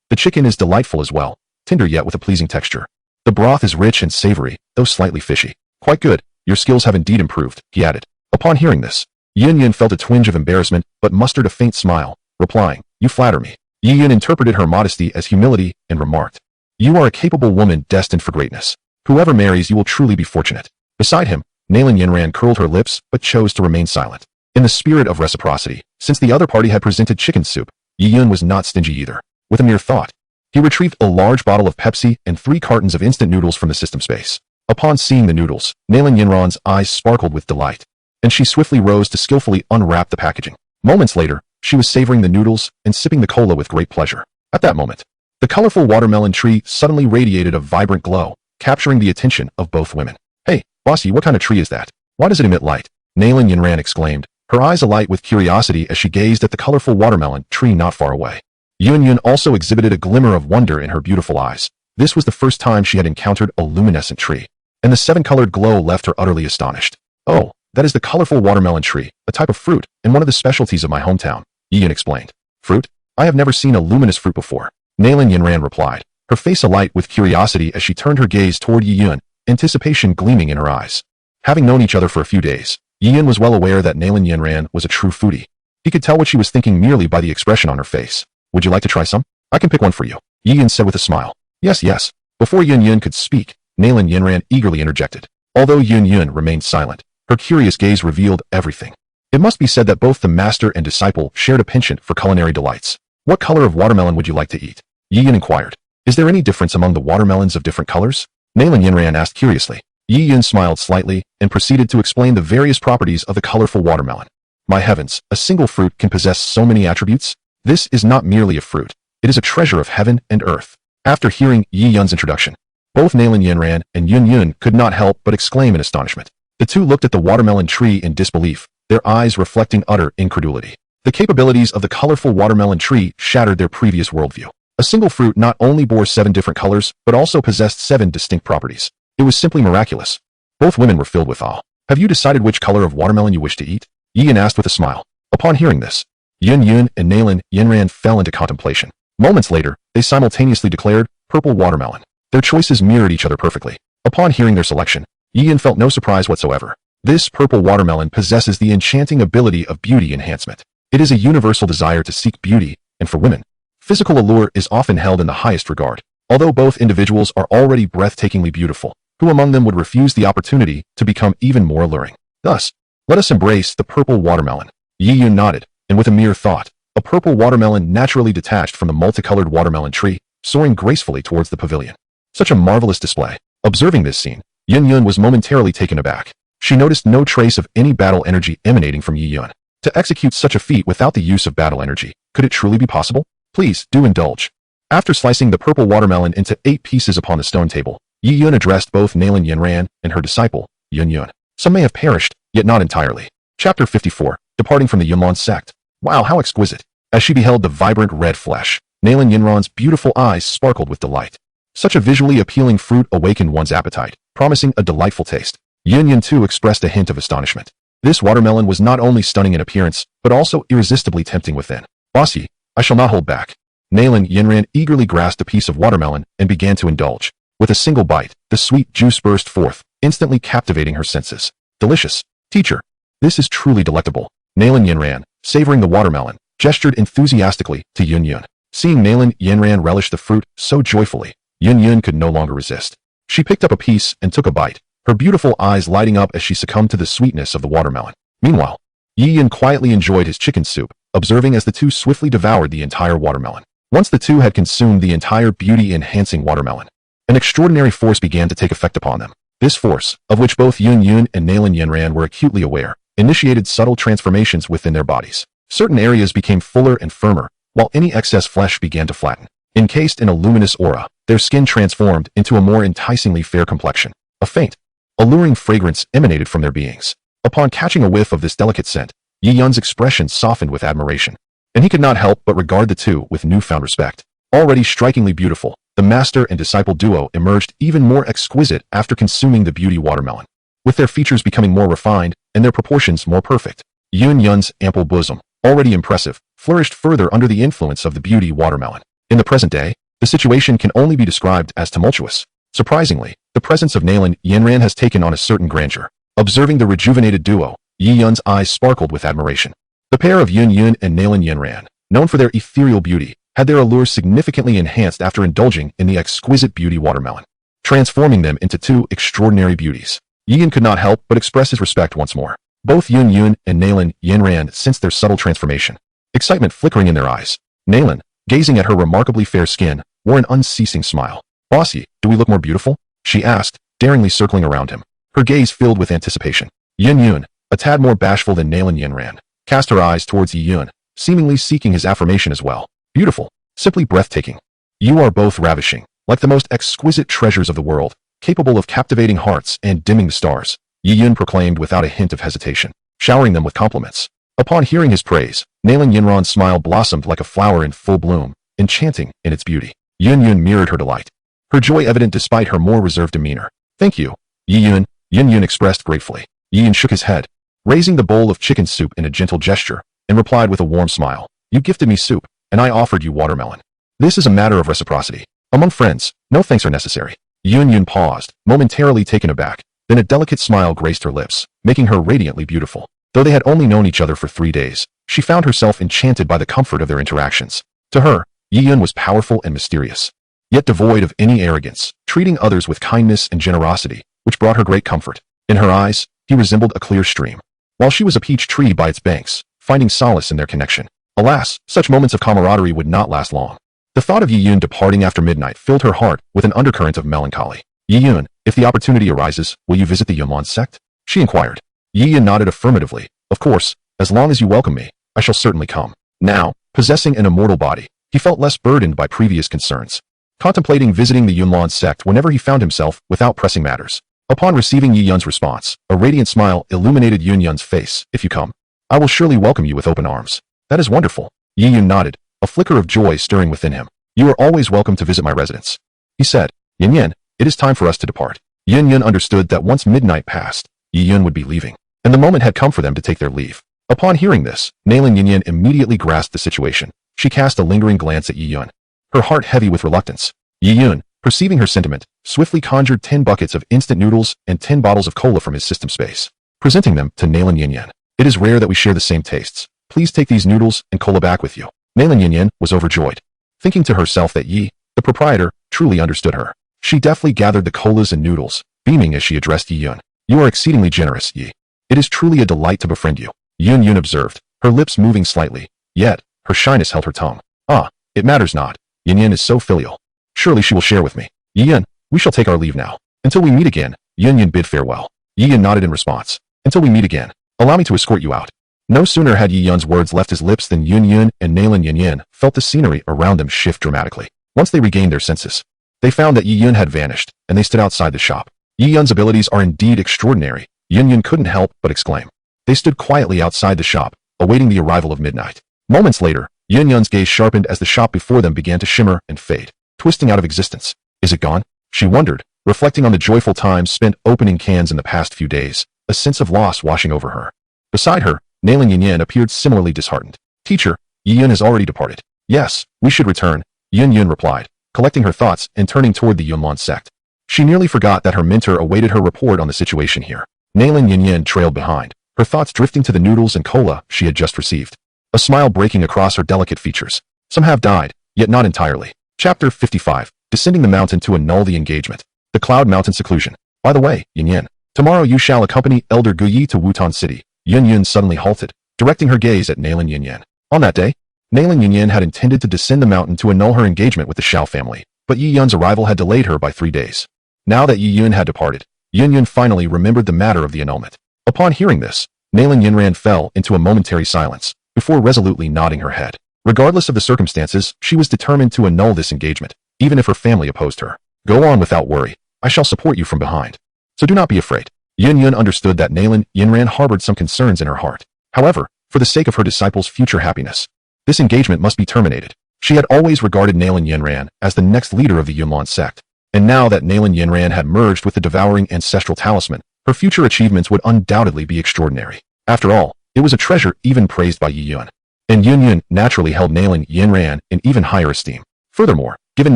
The chicken is delightful as well, tender yet with a pleasing texture. The broth is rich and savory, though slightly fishy. Quite good, your skills have indeed improved," he added. Upon hearing this, Yun Yun felt a twinge of embarrassment but mustered a faint smile, replying, "You flatter me." Yi Yun interpreted her modesty as humility and remarked, "You are a capable woman destined for greatness. Whoever marries you will truly be fortunate." Beside him, Nailin Yinran curled her lips but chose to remain silent. In the spirit of reciprocity, since the other party had presented chicken soup, Yi Yun was not stingy either. With a mere thought, he retrieved a large bottle of Pepsi and 3 cartons of instant noodles from the system space. Upon seeing the noodles, Nailin Yinran's eyes sparkled with delight, and she swiftly rose to skillfully unwrap the packaging. Moments later, she was savoring the noodles and sipping the cola with great pleasure. At that moment, the colorful watermelon tree suddenly radiated a vibrant glow, capturing the attention of both women. "Hey, Bossy, what kind of tree is that? Why does it emit light?" Nailin Yinran exclaimed, her eyes alight with curiosity as she gazed at the colorful watermelon tree not far away. Yun Yun also exhibited a glimmer of wonder in her beautiful eyes. This was the first time she had encountered a luminescent tree, and the 7-colored glow left her utterly astonished. "Oh, that is the colorful watermelon tree, a type of fruit, and one of the specialties of my hometown," Yi Yun explained. "Fruit? I have never seen a luminous fruit before," Nailin Yinran replied, her face alight with curiosity as she turned her gaze toward Yi Yun, anticipation gleaming in her eyes. Having known each other for a few days, Yi Yun was well aware that Nailin Yinran was a true foodie. He could tell what she was thinking merely by the expression on her face. "Would you like to try some? I can pick one for you," Yi Yun said with a smile. "Yes, yes." Before Yun Yun could speak, Nailin Yinran eagerly interjected. Although Yun Yun remained silent, her curious gaze revealed everything. It must be said that both the master and disciple shared a penchant for culinary delights. "What color of watermelon would you like to eat?" Yi Yun inquired. "Is there any difference among the watermelons of different colors?" Nailin Yinran asked curiously. Yi Yun smiled slightly and proceeded to explain the various properties of the colorful watermelon. "My heavens, a single fruit can possess so many attributes? This is not merely a fruit. It is a treasure of heaven and earth." After hearing Yi Yun's introduction, both Nailin Yinran and Yun Yun could not help but exclaim in astonishment. The two looked at the watermelon tree in disbelief, their eyes reflecting utter incredulity. The capabilities of the colorful watermelon tree shattered their previous worldview. A single fruit not only bore 7 different colors, but also possessed 7 distinct properties. It was simply miraculous. Both women were filled with awe. "Have you decided which color of watermelon you wish to eat?" Yi Yun asked with a smile. Upon hearing this, Yun Yun and Nailin Yinran fell into contemplation. Moments later, they simultaneously declared, "Purple watermelon." Their choices mirrored each other perfectly. Upon hearing their selection, Yi Yun felt no surprise whatsoever. This purple watermelon possesses the enchanting ability of beauty enhancement. It is a universal desire to seek beauty, and for women, physical allure is often held in the highest regard. Although both individuals are already breathtakingly beautiful, Who among them would refuse the opportunity to become even more alluring? Thus, let us embrace the purple watermelon. Yi Yun nodded, and with a mere thought, a purple watermelon naturally detached from the multicolored watermelon tree, soaring gracefully towards the pavilion. Such a marvelous display. Observing this scene, Yin Yun was momentarily taken aback. She noticed no trace of any battle energy emanating from Yi Yun. To execute such a feat without the use of battle energy, could it truly be possible? Please, do indulge. After slicing the purple watermelon into 8 pieces upon the stone table, Yi Yun addressed both Nalan Yinran and her disciple, Yun Yun. Some may have perished, yet not entirely. Chapter 54, Departing from the Yunlan Sect. Wow, how exquisite. As she beheld the vibrant red flesh, Nalan Yinran's beautiful eyes sparkled with delight. Such a visually appealing fruit awakened one's appetite, promising a delightful taste. Yun Yun too expressed a hint of astonishment. This watermelon was not only stunning in appearance, but also irresistibly tempting within. Bossy, I shall not hold back. Nalan Yinran eagerly grasped a piece of watermelon and began to indulge. With a single bite, the sweet juice burst forth, instantly captivating her senses. Delicious. Teacher, this is truly delectable. Nalan Yinran, savoring the watermelon, gestured enthusiastically to Yun Yun. Seeing Nalan Yinran relish the fruit so joyfully, Yun Yun could no longer resist. She picked up a piece and took a bite, her beautiful eyes lighting up as she succumbed to the sweetness of the watermelon. Meanwhile, Yi Yun quietly enjoyed his chicken soup, observing as the two swiftly devoured the entire watermelon. Once the two had consumed the entire beauty-enhancing watermelon, an extraordinary force began to take effect upon them. This force, of which both Yun Yun and Nalan Yinran were acutely aware, initiated subtle transformations within their bodies. Certain areas became fuller and firmer, while any excess flesh began to flatten. Encased in a luminous aura, their skin transformed into a more enticingly fair complexion. A faint, alluring fragrance emanated from their beings. Upon catching a whiff of this delicate scent, Yi Yun's expression softened with admiration, and he could not help but regard the two with newfound respect. Already strikingly beautiful, the master and disciple duo emerged even more exquisite after consuming the beauty watermelon, with their features becoming more refined and their proportions more perfect. Yun Yun's ample bosom, already impressive, flourished further under the influence of the beauty watermelon. In the present day, the situation can only be described as tumultuous. Surprisingly, the presence of Nalan Yinran has taken on a certain grandeur. Observing the rejuvenated duo, Yi Yun's eyes sparkled with admiration. The pair of Yun Yun and Nalan Yinran, known for their ethereal beauty, had their allures significantly enhanced after indulging in the exquisite beauty watermelon, transforming them into two extraordinary beauties. Yi Yun could not help but express his respect once more. Both Yun Yun and Nalan Yinran sensed their subtle transformation, excitement flickering in their eyes. Nalan, gazing at her remarkably fair skin, wore an unceasing smile. Bossy, do we look more beautiful? She asked, daringly circling around him, her gaze filled with anticipation. Yun Yun, a tad more bashful than Nalan Yinran, cast her eyes towards Yi Yun, seemingly seeking his affirmation as well. Beautiful, simply breathtaking. You are both ravishing, like the most exquisite treasures of the world, capable of captivating hearts and dimming the stars, Yi Yun proclaimed without a hint of hesitation, showering them with compliments. Upon hearing his praise, Nalan Yinran's smile blossomed like a flower in full bloom, enchanting in its beauty. Yun Yun mirrored her delight, her joy evident despite her more reserved demeanor. Thank you, Yi Yun, Yun Yun expressed gratefully. Yi Yun shook his head, raising the bowl of chicken soup in a gentle gesture, and replied with a warm smile. You gifted me soup, and I offered you watermelon. This is a matter of reciprocity. Among friends, no thanks are necessary. Yun Yun paused, momentarily taken aback, then a delicate smile graced her lips, making her radiantly beautiful. Though they had only known each other for 3 days, she found herself enchanted by the comfort of their interactions. To her, Yi Yun was powerful and mysterious, yet devoid of any arrogance, treating others with kindness and generosity, which brought her great comfort. In her eyes, he resembled a clear stream, while she was a peach tree by its banks, finding solace in their connection. Alas, such moments of camaraderie would not last long. The thought of Yi Yun departing after midnight filled her heart with an undercurrent of melancholy. Yi Yun, if the opportunity arises, will you visit the Yunlan sect? She inquired. Yi Yun nodded affirmatively. Of course, as long as you welcome me, I shall certainly come. Now, possessing an immortal body, he felt less burdened by previous concerns, contemplating visiting the Yunlan sect whenever he found himself without pressing matters. Upon receiving Yi Yun's response, a radiant smile illuminated Yun Yun's face. If you come, I will surely welcome you with open arms. That is wonderful. Yi Yun nodded, a flicker of joy stirring within him. You are always welcome to visit my residence, he said. Yin Yin, it is time for us to depart. Yin Yun understood that once midnight passed, Yi Yun would be leaving, and the moment had come for them to take their leave. Upon hearing this, Nalan Yin Yin immediately grasped the situation. She cast a lingering glance at Yi Yun, her heart heavy with reluctance. Yi Yun, perceiving her sentiment, swiftly conjured 10 buckets of instant noodles and 10 bottles of cola from his system space, presenting them to Nalan Yin Yin. It is rare that we share the same tastes. Please take these noodles and cola back with you. Nalan Yin Yin was overjoyed, thinking to herself that Yi, the proprietor, truly understood her. She deftly gathered the colas and noodles, beaming as she addressed Yi Yun. You are exceedingly generous, Yi. It is truly a delight to befriend you, Yun Yun observed, her lips moving slightly, yet her shyness held her tongue. Ah, it matters not. Yin Yun is so filial. Surely she will share with me. Yi Yun, we shall take our leave now. Until we meet again, Yun Yun bid farewell. Yi Yun nodded in response. Until we meet again, allow me to escort you out. No sooner had Yi Yun's words left his lips than Yun Yun and Nalan Yin Yin felt the scenery around them shift dramatically. Once they regained their senses, they found that Yi Yun had vanished, and they stood outside the shop. Yi Yun's abilities are indeed extraordinary, Yun Yun couldn't help but exclaim. They stood quietly outside the shop, awaiting the arrival of midnight. Moments later, Yun Yun's gaze sharpened as the shop before them began to shimmer and fade, twisting out of existence. Is it gone? She wondered, reflecting on the joyful times spent opening cans in the past few days, a sense of loss washing over her. Beside her, Nalan Yin Yin appeared similarly disheartened. Teacher, Yi Yun has already departed. Yes, we should return, Yun Yun replied, collecting her thoughts and turning toward the Yunlan sect. She nearly forgot that her mentor awaited her report on the situation here. Nalan Yin Yin trailed behind, her thoughts drifting to the noodles and cola she had just received. A smile breaking across her delicate features. Some have died, yet not entirely. Chapter 55, Descending the Mountain to Annul the Engagement. The Cloud Mountain Seclusion. By the way, Yin Yin, tomorrow you shall accompany Elder Guyi to Wutan City. Yun Yun suddenly halted, directing her gaze at Nalan Yin Yin. On that day, Nalan Yin Yin had intended to descend the mountain to annul her engagement with the Shao family, but Yi Yun's arrival had delayed her by 3 days. Now that Yi Yun had departed, Yun Yun finally remembered the matter of the annulment. Upon hearing this, Nalan Yinran fell into a momentary silence, before resolutely nodding her head. Regardless of the circumstances, she was determined to annul this engagement, even if her family opposed her. Go on without worry. I shall support you from behind. So do not be afraid. Yun Yun understood that Nalan Yinran harbored some concerns in her heart. However, for the sake of her disciple's future happiness, this engagement must be terminated. She had always regarded Nalan Yinran as the next leader of the Yunlan sect, and now that Nalan Yinran had merged with the devouring ancestral talisman, her future achievements would undoubtedly be extraordinary. After all, it was a treasure even praised by Yi Yun. And Yun Yun naturally held Nalan Yinran in even higher esteem. Furthermore, given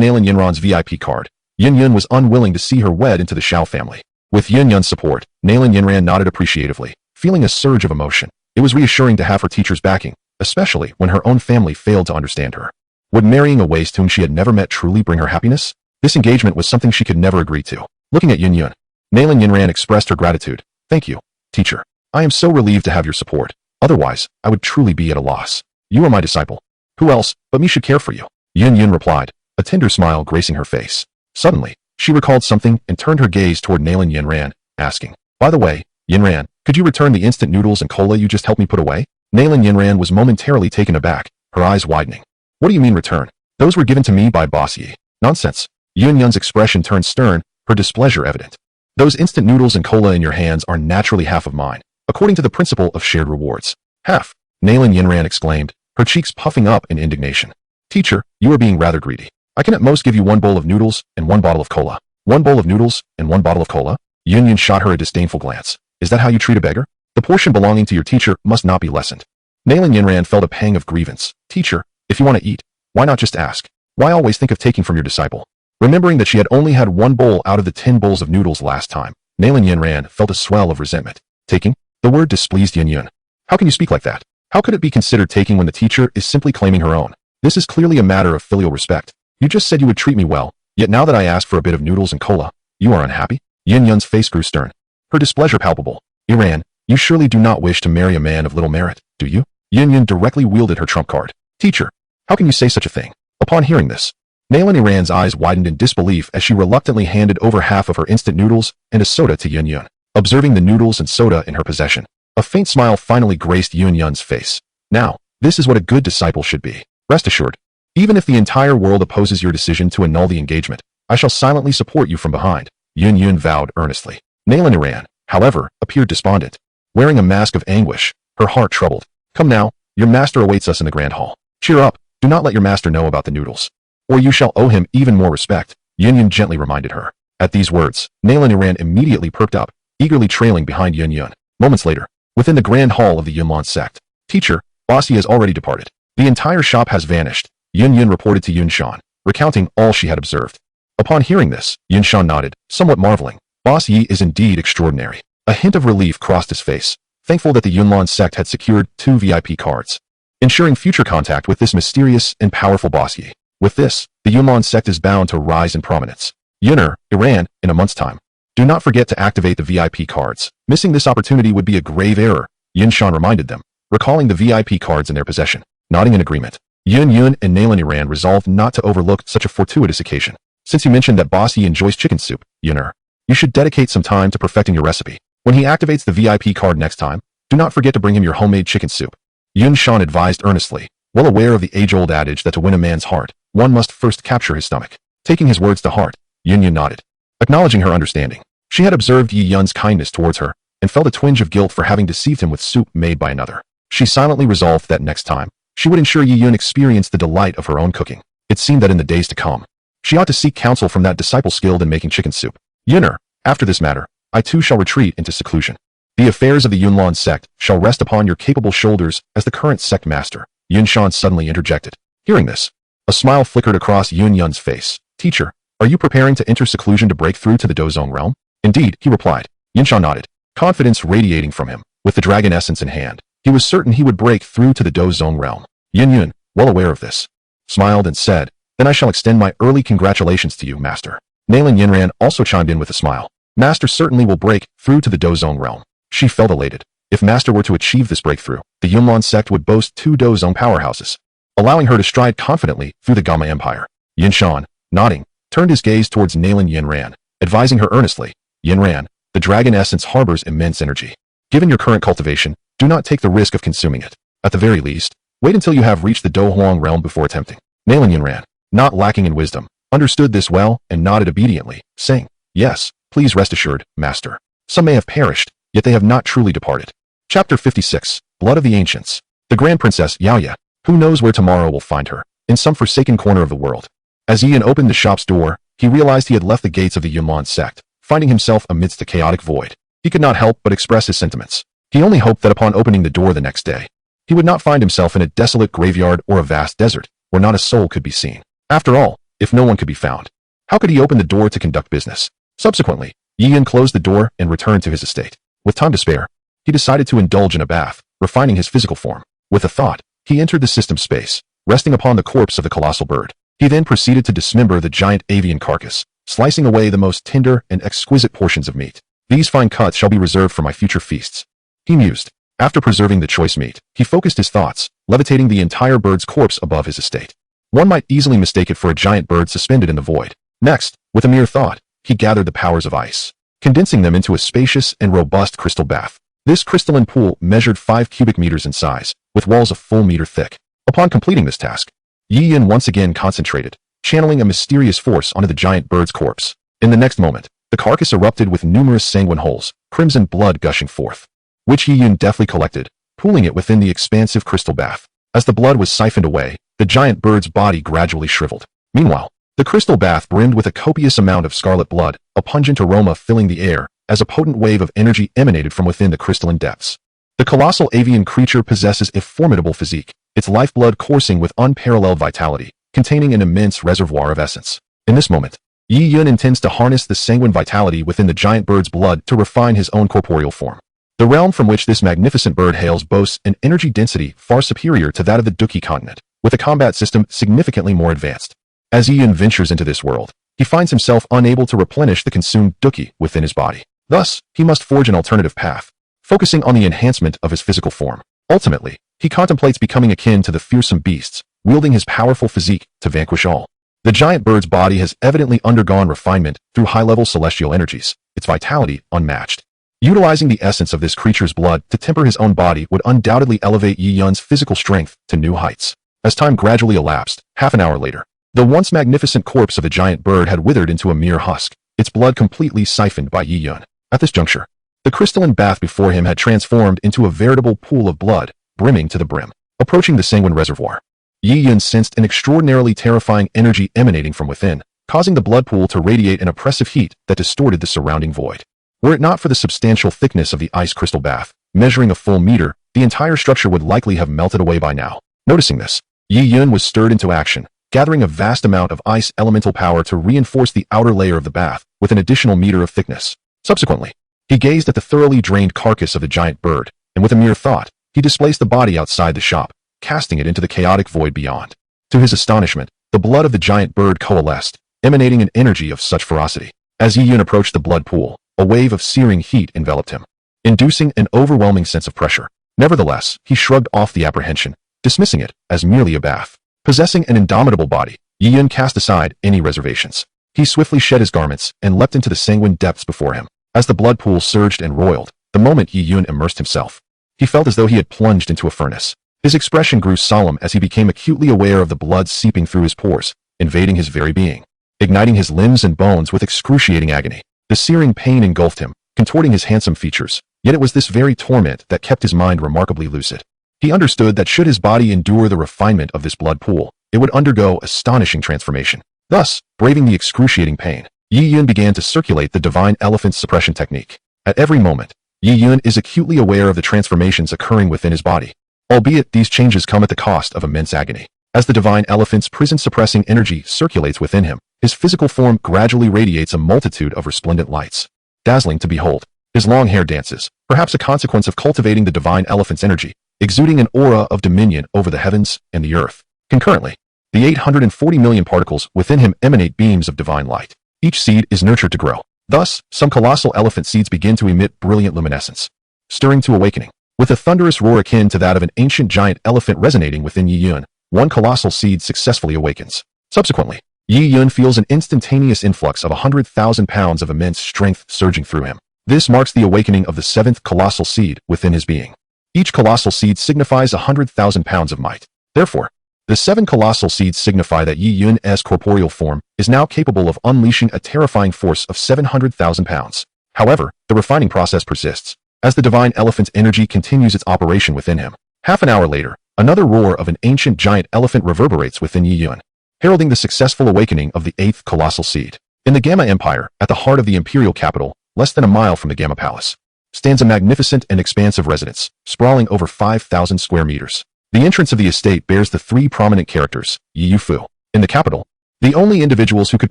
Nalan Yinran's VIP card, Yun Yun was unwilling to see her wed into the Shao family. With Yun Yun's support, Nalan Yinran nodded appreciatively, feeling a surge of emotion. It was reassuring to have her teacher's backing, especially when her own family failed to understand her. Would marrying a waste whom she had never met truly bring her happiness? This engagement was something she could never agree to. Looking at Yun Yun, Nalan Yinran expressed her gratitude. Thank you, teacher. I am so relieved to have your support. Otherwise, I would truly be at a loss. You are my disciple. Who else but me should care for you? Yun Yun replied, a tender smile gracing her face. Suddenly, she recalled something and turned her gaze toward Nalan Yinran, asking, by the way, Yinran, could you return the instant noodles and cola you just helped me put away? Nalan Yinran was momentarily taken aback, her eyes widening. What do you mean return? Those were given to me by Boss Yi. Nonsense. Yun Yun's expression turned stern, her displeasure evident. Those instant noodles and cola in your hands are naturally half of mine, according to the principle of shared rewards. Half, Nalan Yinran exclaimed, her cheeks puffing up in indignation. Teacher, you are being rather greedy. I can at most give you 1 bowl of noodles and 1 bottle of cola. 1 bowl of noodles and 1 bottle of cola? Yun Yun shot her a disdainful glance. Is that how you treat a beggar? The portion belonging to your teacher must not be lessened. Nalan Yinran felt a pang of grievance. Teacher, if you want to eat, why not just ask? Why always think of taking from your disciple? Remembering that she had only had 1 bowl out of the 10 bowls of noodles last time, Nalan Yinran felt a swell of resentment. Taking? The word displeased Yun Yun. How can you speak like that? How could it be considered taking when the teacher is simply claiming her own? This is clearly a matter of filial respect. You just said you would treat me well, yet now that I ask for a bit of noodles and cola, you are unhappy? Yun Yun's face grew stern, her displeasure palpable. Iran, you surely do not wish to marry a man of little merit, do you? Yun Yun directly wielded her trump card. Teacher, how can you say such a thing? Upon hearing this, Nalan Iran's eyes widened in disbelief as she reluctantly handed over half of her instant noodles and a soda to Yun Yun. Observing the noodles and soda in her possession, a faint smile finally graced Yun Yun's face. Now, this is what a good disciple should be. Rest assured, even if the entire world opposes your decision to annul the engagement, I shall silently support you from behind, Yun Yun vowed earnestly. Nalan Iran, however, appeared despondent. Wearing a mask of anguish, her heart troubled. Come now, your master awaits us in the grand hall. Cheer up, do not let your master know about the noodles, or you shall owe him even more respect, Yun Yun gently reminded her. At these words, Nalan Iran immediately perked up, eagerly trailing behind Yun Yun. Moments later, within the grand hall of the Yunlan sect, teacher, Boss Yi has already departed. The entire shop has vanished, Yun Yun reported to Yun Shan, recounting all she had observed. Upon hearing this, Yun Shan nodded, somewhat marveling. Boss Yi is indeed extraordinary. A hint of relief crossed his face, thankful that the Yunlan sect had secured 2 VIP cards, ensuring future contact with this mysterious and powerful Boss Yi. With this, the Yunlan sect is bound to rise in prominence. Yunner, Iran, in a month's time. Do not forget to activate the VIP cards. Missing this opportunity would be a grave error, Yin Shan reminded them, recalling the VIP cards in their possession. Nodding in agreement, Yun Yun and Nalan Yuran resolved not to overlook such a fortuitous occasion. Since you mentioned that Boss Yi enjoys chicken soup, Yuner, you should dedicate some time to perfecting your recipe. When he activates the VIP card next time, do not forget to bring him your homemade chicken soup. Yun Shan advised earnestly, well aware of the age-old adage that to win a man's heart, one must first capture his stomach. Taking his words to heart, Yun Yun nodded, acknowledging her understanding. She had observed Yi Yun's kindness towards her and felt a twinge of guilt for having deceived him with soup made by another. She silently resolved that next time, she would ensure Yi Yun experienced the delight of her own cooking. It seemed that in the days to come, she ought to seek counsel from that disciple skilled in making chicken soup. Yuner, after this matter, I too shall retreat into seclusion. The affairs of the Yunlan sect shall rest upon your capable shoulders as the current sect master, Yun Shan suddenly interjected. Hearing this, a smile flickered across Yun Yun's face. Teacher, are you preparing to enter seclusion to break through to the Dozong realm? Indeed, he replied. Yun Shan nodded, confidence radiating from him. With the dragon essence in hand, he was certain he would break through to the Dozong realm. Yun Yun, well aware of this, smiled and said, then I shall extend my early congratulations to you, Master. Nalan Yinran also chimed in with a smile. Master certainly will break through to the Dozong realm. She felt elated. If Master were to achieve this breakthrough, the Yunlan sect would boast 2 Dozong powerhouses, allowing her to stride confidently through the Gamma Empire. Yin Shan, nodding, turned his gaze towards Nalan Yinran, advising her earnestly, Yinran, the dragon essence harbors immense energy. Given your current cultivation, do not take the risk of consuming it. At the very least, wait until you have reached the Do Huang realm before attempting. Nalan Yinran, not lacking in wisdom, understood this well and nodded obediently, saying, yes, please rest assured, Master. Some may have perished, yet they have not truly departed. Chapter 56, Blood of the Ancients. The Grand Princess Yaoya, who knows where tomorrow will find her, in some forsaken corner of the world. As Ian opened the shop's door, he realized he had left the gates of the Yunlan sect, finding himself amidst the chaotic void. He could not help but express his sentiments. He only hoped that upon opening the door the next day, he would not find himself in a desolate graveyard or a vast desert, where not a soul could be seen. After all, if no one could be found, how could he open the door to conduct business? Subsequently, Yian closed the door and returned to his estate. With time to spare, he decided to indulge in a bath, refining his physical form. With a thought, he entered the system space, resting upon the corpse of the colossal bird. He then proceeded to dismember the giant avian carcass, slicing away the most tender and exquisite portions of meat. These fine cuts shall be reserved for my future feasts, he mused. After preserving the choice meat, he focused his thoughts, levitating the entire bird's corpse above his estate. One might easily mistake it for a giant bird suspended in the void. Next, with a mere thought, he gathered the powers of ice, condensing them into a spacious and robust crystal bath. This crystalline pool measured 5 cubic meters in size, with walls a full meter thick. Upon completing this task, Yi Yin once again concentrated, channeling a mysterious force onto the giant bird's corpse. In the next moment, the carcass erupted with numerous sanguine holes, crimson blood gushing forth, which Yi Yin deftly collected, pooling it within the expansive crystal bath. As the blood was siphoned away, the giant bird's body gradually shriveled. Meanwhile, the crystal bath brimmed with a copious amount of scarlet blood, a pungent aroma filling the air, as a potent wave of energy emanated from within the crystalline depths. The colossal avian creature possesses a formidable physique, its lifeblood coursing with unparalleled vitality, containing an immense reservoir of essence. In this moment, Yi Yun intends to harness the sanguine vitality within the giant bird's blood to refine his own corporeal form. The realm from which this magnificent bird hails boasts an energy density far superior to that of the Duki continent, with a combat system significantly more advanced. As Yi Yun ventures into this world, he finds himself unable to replenish the consumed Duki within his body. Thus, he must forge an alternative path, focusing on the enhancement of his physical form. Ultimately, he contemplates becoming akin to the fearsome beasts, wielding his powerful physique to vanquish all. The giant bird's body has evidently undergone refinement through high-level celestial energies, its vitality unmatched. Utilizing the essence of this creature's blood to temper his own body would undoubtedly elevate Yi Yun's physical strength to new heights. As time gradually elapsed, half an hour later, the once magnificent corpse of the giant bird had withered into a mere husk, its blood completely siphoned by Yi Yun. At this juncture, the crystalline bath before him had transformed into a veritable pool of blood, brimming to the brim. Approaching the sanguine reservoir, Yi Yun sensed an extraordinarily terrifying energy emanating from within, causing the blood pool to radiate an oppressive heat that distorted the surrounding void. Were it not for the substantial thickness of the ice crystal bath, measuring a full meter, the entire structure would likely have melted away by now. Noticing this, Yi Yun was stirred into action, gathering a vast amount of ice elemental power to reinforce the outer layer of the bath with an additional meter of thickness. Subsequently, he gazed at the thoroughly drained carcass of the giant bird, and with a mere thought, he displaced the body outside the shop, casting it into the chaotic void beyond. To his astonishment, the blood of the giant bird coalesced, emanating an energy of such ferocity. As Yi Yun approached the blood pool, a wave of searing heat enveloped him, inducing an overwhelming sense of pressure. Nevertheless, he shrugged off the apprehension, dismissing it as merely a bath. Possessing an indomitable body, Yi Yun cast aside any reservations. He swiftly shed his garments and leapt into the sanguine depths before him. As the blood pool surged and roiled, the moment Yi Yun immersed himself, he felt as though he had plunged into a furnace. His expression grew solemn as he became acutely aware of the blood seeping through his pores, invading his very being, igniting his limbs and bones with excruciating agony. The searing pain engulfed him, contorting his handsome features, yet it was this very torment that kept his mind remarkably lucid. He understood that should his body endure the refinement of this blood pool, it would undergo astonishing transformation. Thus, braving the excruciating pain, Yi Yun began to circulate the divine elephant suppression technique. At every moment, Yi Yun is acutely aware of the transformations occurring within his body, albeit these changes come at the cost of immense agony. As the divine elephant's prison-suppressing energy circulates within him, his physical form gradually radiates a multitude of resplendent lights. Dazzling to behold, his long hair dances, perhaps a consequence of cultivating the divine elephant's energy, exuding an aura of dominion over the heavens and the earth. Concurrently, the 840 million particles within him emanate beams of divine light. Each seed is nurtured to grow. Thus, some colossal elephant seeds begin to emit brilliant luminescence, stirring to awakening. With a thunderous roar akin to that of an ancient giant elephant resonating within Yi Yun, one colossal seed successfully awakens. Subsequently, Yi Yun feels an instantaneous influx of 100,000 pounds of immense strength surging through him. This marks the awakening of the seventh colossal seed within his being. Each colossal seed signifies 100,000 pounds of might. Therefore, the 7 colossal seeds signify that Yi Yun's corporeal form is now capable of unleashing a terrifying force of 700,000 pounds. However, the refining process persists, as the divine elephant's energy continues its operation within him. Half an hour later, another roar of an ancient giant elephant reverberates within Yi Yun, heralding the successful awakening of the 8th colossal seed. In the Gamma Empire, at the heart of the imperial capital, less than a mile from the Gamma Palace, stands a magnificent and expansive residence, sprawling over 5,000 square meters. The entrance of the estate bears the 3 prominent characters, Yi Fu. In the capital, the only individuals who could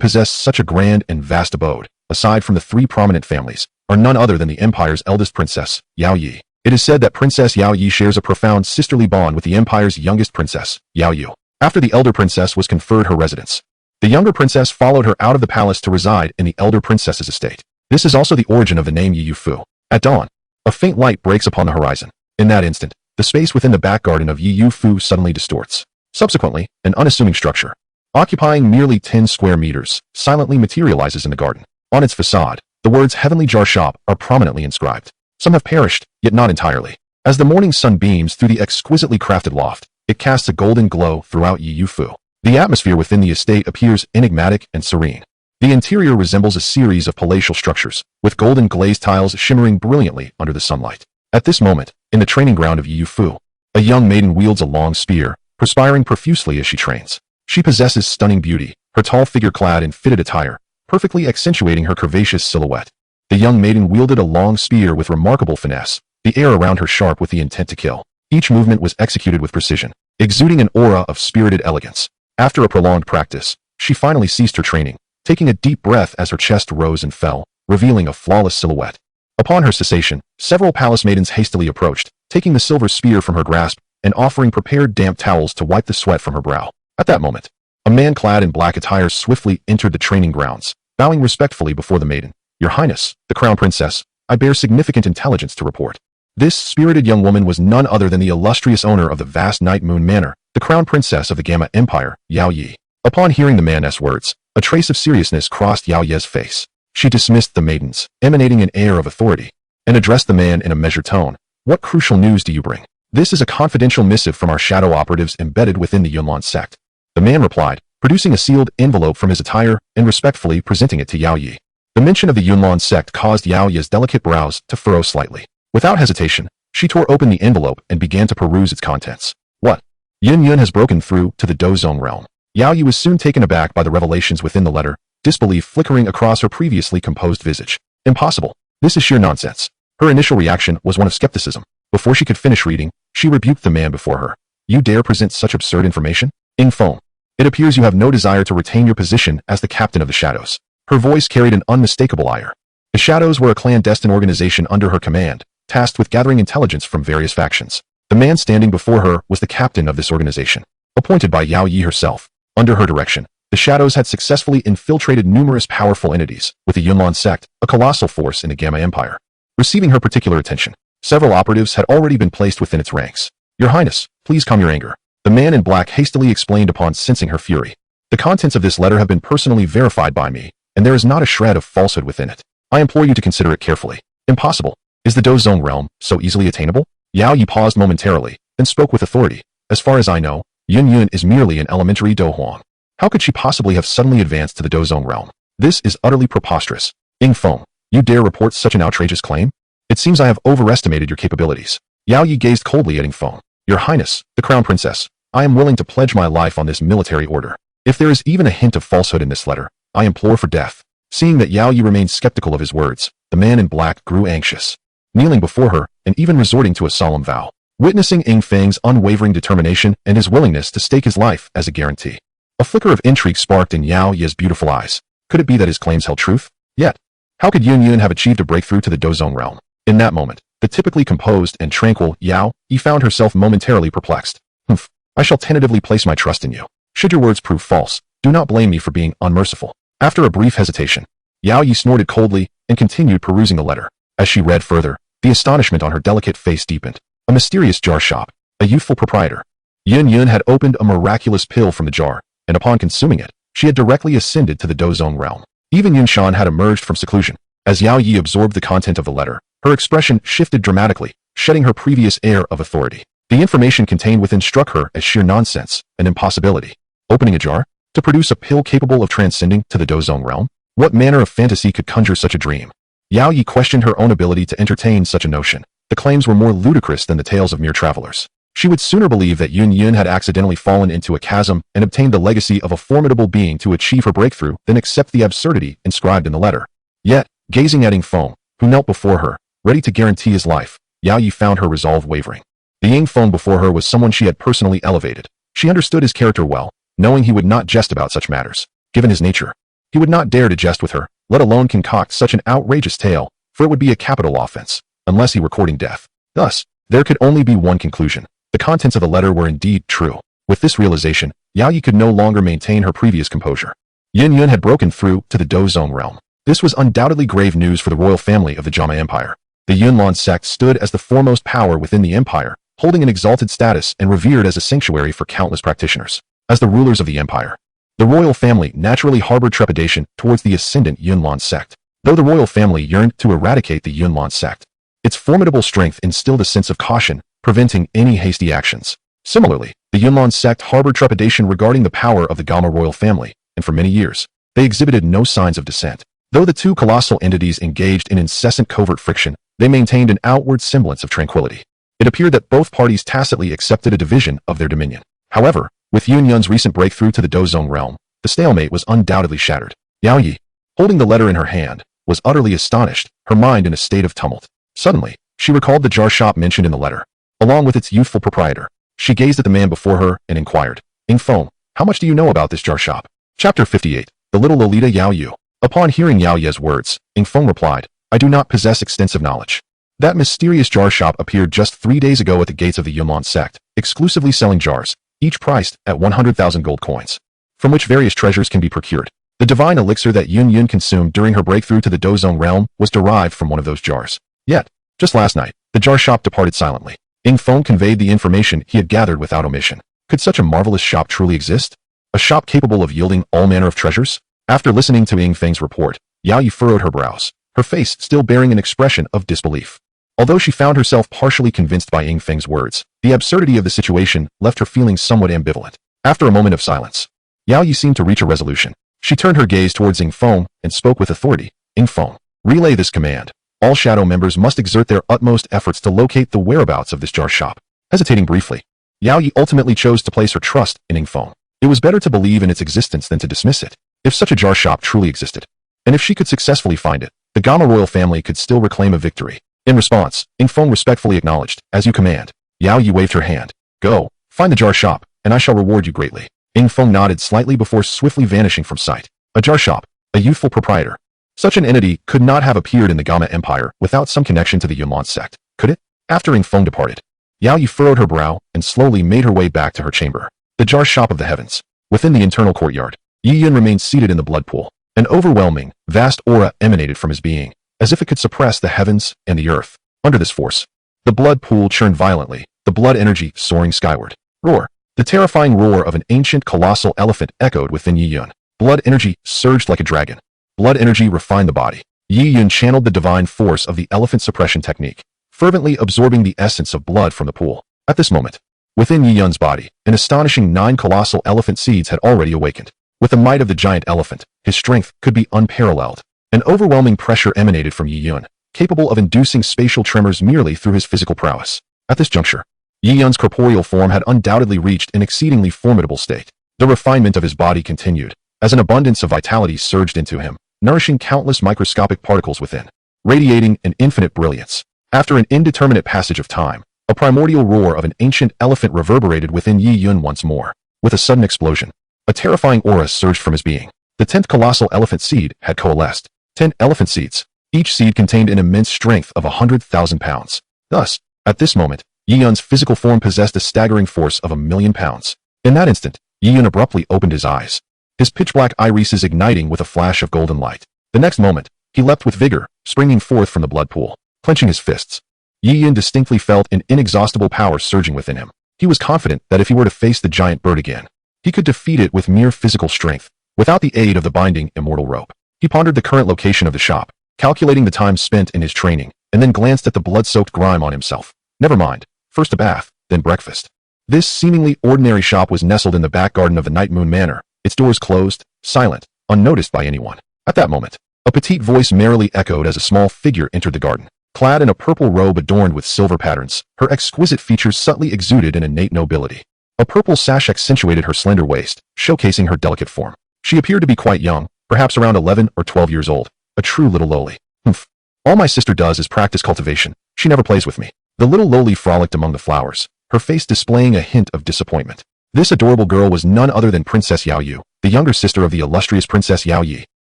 possess such a grand and vast abode, aside from the 3 prominent families, are none other than the empire's eldest princess, Yao Yi. It is said that Princess Yao Yi shares a profound sisterly bond with the empire's youngest princess, Yao Yu. After the elder princess was conferred her residence, the younger princess followed her out of the palace to reside in the elder princess's estate. This is also the origin of the name Yi Fu. At dawn, a faint light breaks upon the horizon. In that instant, the space within the back garden of Yi Fu suddenly distorts. Subsequently, an unassuming structure, occupying merely 10 square meters, silently materializes in the garden. On its facade, the words Heavenly Jar Shop are prominently inscribed. Some have perished, yet not entirely. As the morning sun beams through the exquisitely crafted loft, it casts a golden glow throughout Yi Fu. The atmosphere within the estate appears enigmatic and serene. The interior resembles a series of palatial structures, with golden glazed tiles shimmering brilliantly under the sunlight. At this moment, in the training ground of Yi Fu, a young maiden wields a long spear, perspiring profusely as she trains. She possesses stunning beauty, her tall figure clad in fitted attire, perfectly accentuating her curvaceous silhouette. The young maiden wielded a long spear with remarkable finesse, the air around her sharp with the intent to kill. Each movement was executed with precision, exuding an aura of spirited elegance. After a prolonged practice, she finally ceased her training, taking a deep breath as her chest rose and fell, revealing a flawless silhouette. Upon her cessation, several palace maidens hastily approached, taking the silver spear from her grasp and offering prepared damp towels to wipe the sweat from her brow. At that moment, a man clad in black attire swiftly entered the training grounds, bowing respectfully before the maiden. Your Highness, the Crown Princess, I bear significant intelligence to report. This spirited young woman was none other than the illustrious owner of the vast Night Moon Manor, the Crown Princess of the Gamma Empire, Yao Yi. Upon hearing the man's words, a trace of seriousness crossed Yao Yi's face. She dismissed the maidens, emanating an air of authority, and addressed the man in a measured tone. What crucial news do you bring? This is a confidential missive from our shadow operatives embedded within the Yunlan sect. The man replied, producing a sealed envelope from his attire and respectfully presenting it to Yao Yi. The mention of the Yunlan sect caused Yao Yi's delicate brows to furrow slightly. Without hesitation, she tore open the envelope and began to peruse its contents. What? Yin Yun has broken through to the Dozong realm. Yao Yi was soon taken aback by the revelations within the letter, disbelief flickering across her previously composed visage. Impossible. This is sheer nonsense. Her initial reaction was one of skepticism. Before she could finish reading, she rebuked the man before her. You dare present such absurd information? Info. It appears you have no desire to retain your position as the captain of the Shadows. Her voice carried an unmistakable ire. The Shadows were a clandestine organization under her command, tasked with gathering intelligence from various factions. The man standing before her was the captain of this organization, appointed by Yao Yi herself. Under her direction, The shadows had successfully infiltrated numerous powerful entities, with the Yunlan sect, a colossal force in the Gamma Empire. Receiving her particular attention, several operatives had already been placed within its ranks. Your Highness, please calm your anger. The man in black hastily explained upon sensing her fury. The contents of this letter have been personally verified by me, and there is not a shred of falsehood within it. I implore you to consider it carefully. Impossible. Is the Dozong realm so easily attainable? Yao Yi paused momentarily, then spoke with authority. As far as I know, Yun Yun is merely an elementary Dohuang. How could she possibly have suddenly advanced to the Dozong realm? This is utterly preposterous. Ying Feng, you dare report such an outrageous claim? It seems I have overestimated your capabilities. Yao Yi gazed coldly at Ying Feng. Your Highness, the Crown Princess, I am willing to pledge my life on this military order. If there is even a hint of falsehood in this letter, I implore for death. Seeing that Yao Yi remained skeptical of his words, the man in black grew anxious. Kneeling before her, and even resorting to a solemn vow. Witnessing Ying Feng's unwavering determination and his willingness to stake his life as a guarantee. A flicker of intrigue sparked in Yao Yi's beautiful eyes. Could it be that his claims held truth? Yet, how could Yun Yun have achieved a breakthrough to the Dozong realm? In that moment, the typically composed and tranquil Yao Yi found herself momentarily perplexed. Humph, I shall tentatively place my trust in you. Should your words prove false, do not blame me for being unmerciful. After a brief hesitation, Yao Yi snorted coldly and continued perusing the letter. As she read further, the astonishment on her delicate face deepened. A mysterious jar shop, a youthful proprietor. Yun Yun had opened a miraculous pill from the jar, and upon consuming it, she had directly ascended to the Dozong realm. Even Yun Shan had emerged from seclusion. As Yao Yi absorbed the content of the letter, her expression shifted dramatically, shedding her previous air of authority. The information contained within struck her as sheer nonsense, an impossibility. Opening a jar? To produce a pill capable of transcending to the Dozong realm? What manner of fantasy could conjure such a dream? Yao Yi questioned her own ability to entertain such a notion. The claims were more ludicrous than the tales of mere travelers. She would sooner believe that Yun Yun had accidentally fallen into a chasm and obtained the legacy of a formidable being to achieve her breakthrough than accept the absurdity inscribed in the letter. Yet, gazing at Ying Feng, who knelt before her, ready to guarantee his life, Yao Yi found her resolve wavering. The Ying Feng before her was someone she had personally elevated. She understood his character well, knowing he would not jest about such matters. Given his nature, he would not dare to jest with her, let alone concoct such an outrageous tale, for it would be a capital offense, unless he were courting death. Thus, there could only be one conclusion. The contents of the letter were indeed true. With this realization, Yao Yi could no longer maintain her previous composure. Yun Yun had broken through to the Dozong realm. This was undoubtedly grave news for the royal family of the Gamma Empire. The Yunlan sect stood as the foremost power within the empire, holding an exalted status and revered as a sanctuary for countless practitioners. As the rulers of the empire, the royal family naturally harbored trepidation towards the ascendant Yunlan sect. Though the royal family yearned to eradicate the Yunlan sect, its formidable strength instilled a sense of caution, preventing any hasty actions. Similarly, the Yunlan sect harbored trepidation regarding the power of the Gamma royal family, and for many years, they exhibited no signs of dissent. Though the two colossal entities engaged in incessant covert friction, they maintained an outward semblance of tranquility. It appeared that both parties tacitly accepted a division of their dominion. However, with Yun Yun's recent breakthrough to the Dozong realm, the stalemate was undoubtedly shattered. Yao Yi, holding the letter in her hand, was utterly astonished, her mind in a state of tumult. Suddenly, she recalled the jar shop mentioned in the letter, along with its youthful proprietor. She gazed at the man before her and inquired, Ying Feng, how much do you know about this jar shop? Chapter 58, The Little Lolita Yao Yu. Upon hearing Yao Ye's words, Ying Feng replied, I do not possess extensive knowledge. That mysterious jar shop appeared just 3 days ago at the gates of the Yunlan sect, exclusively selling jars, each priced at 100,000 gold coins, from which various treasures can be procured. The divine elixir that Yun Yun consumed during her breakthrough to the Dozong realm was derived from one of those jars. Yet, just last night, the jar shop departed silently. Ying Feng conveyed the information he had gathered without omission. Could such a marvelous shop truly exist? A shop capable of yielding all manner of treasures? After listening to Ying Feng's report, Yao Yi furrowed her brows, her face still bearing an expression of disbelief. Although she found herself partially convinced by Ying Feng's words, the absurdity of the situation left her feeling somewhat ambivalent. After a moment of silence, Yao Yi seemed to reach a resolution. She turned her gaze towards Ying Feng and spoke with authority. Ying Feng, relay this command. All shadow members must exert their utmost efforts to locate the whereabouts of this jar shop. Hesitating briefly, Yao Yi ultimately chose to place her trust in Ying Feng. It was better to believe in its existence than to dismiss it. If such a jar shop truly existed, and if she could successfully find it, the Gamma royal family could still reclaim a victory. In response, Ying Feng respectfully acknowledged, as you command. Yao Yi waved her hand. Go, find the jar shop, and I shall reward you greatly. Ying Feng nodded slightly before swiftly vanishing from sight. A jar shop, a youthful proprietor. Such an entity could not have appeared in the Gamma Empire without some connection to the Yunlan sect, could it? After Ying Feng departed, Yao Yi furrowed her brow and slowly made her way back to her chamber. The jar shop of the heavens. Within the internal courtyard, Yi Yun remained seated in the blood pool. An overwhelming, vast aura emanated from his being, as if it could suppress the heavens and the earth. Under this force, the blood pool churned violently, the blood energy soaring skyward. Roar! The terrifying roar of an ancient colossal elephant echoed within Yi Yun. Blood energy surged like a dragon. Blood energy refined the body. Yi Yun channeled the divine force of the elephant suppression technique, fervently absorbing the essence of blood from the pool. At this moment, within Yi Yun's body, an astonishing 9 colossal elephant seeds had already awakened. With the might of the giant elephant, his strength could be unparalleled. An overwhelming pressure emanated from Yi Yun, capable of inducing spatial tremors merely through his physical prowess. At this juncture, Yi Yun's corporeal form had undoubtedly reached an exceedingly formidable state. The refinement of his body continued, as an abundance of vitality surged into him, nourishing countless microscopic particles within, radiating an infinite brilliance. After an indeterminate passage of time, a primordial roar of an ancient elephant reverberated within Yi Yun once more. With a sudden explosion, a terrifying aura surged from his being. The 10th colossal elephant seed had coalesced. 10 elephant seeds. Each seed contained an immense strength of 100,000 pounds. Thus, at this moment, Yi Yun's physical form possessed a staggering force of 1,000,000 pounds. In that instant, Yi Yun abruptly opened his eyes, his pitch-black irises igniting with a flash of golden light. The next moment, he leapt with vigor, springing forth from the blood pool. Clenching his fists, Yi Yun distinctly felt an inexhaustible power surging within him. He was confident that if he were to face the giant bird again, he could defeat it with mere physical strength, without the aid of the binding immortal rope. He pondered the current location of the shop, calculating the time spent in his training, and then glanced at the blood-soaked grime on himself. Never mind. First a bath, then breakfast. This seemingly ordinary shop was nestled in the back garden of the Night Moon Manor, its doors closed, silent, unnoticed by anyone. At that moment, a petite voice merrily echoed as a small figure entered the garden. Clad in a purple robe adorned with silver patterns, her exquisite features subtly exuded an innate nobility. A purple sash accentuated her slender waist, showcasing her delicate form. She appeared to be quite young, perhaps around 11 or 12 years old, a true little lowly. Humph. All my sister does is practice cultivation. She never plays with me. The little lowly frolicked among the flowers, her face displaying a hint of disappointment. This adorable girl was none other than Princess Yao Yu, the younger sister of the illustrious Princess Yao Yi.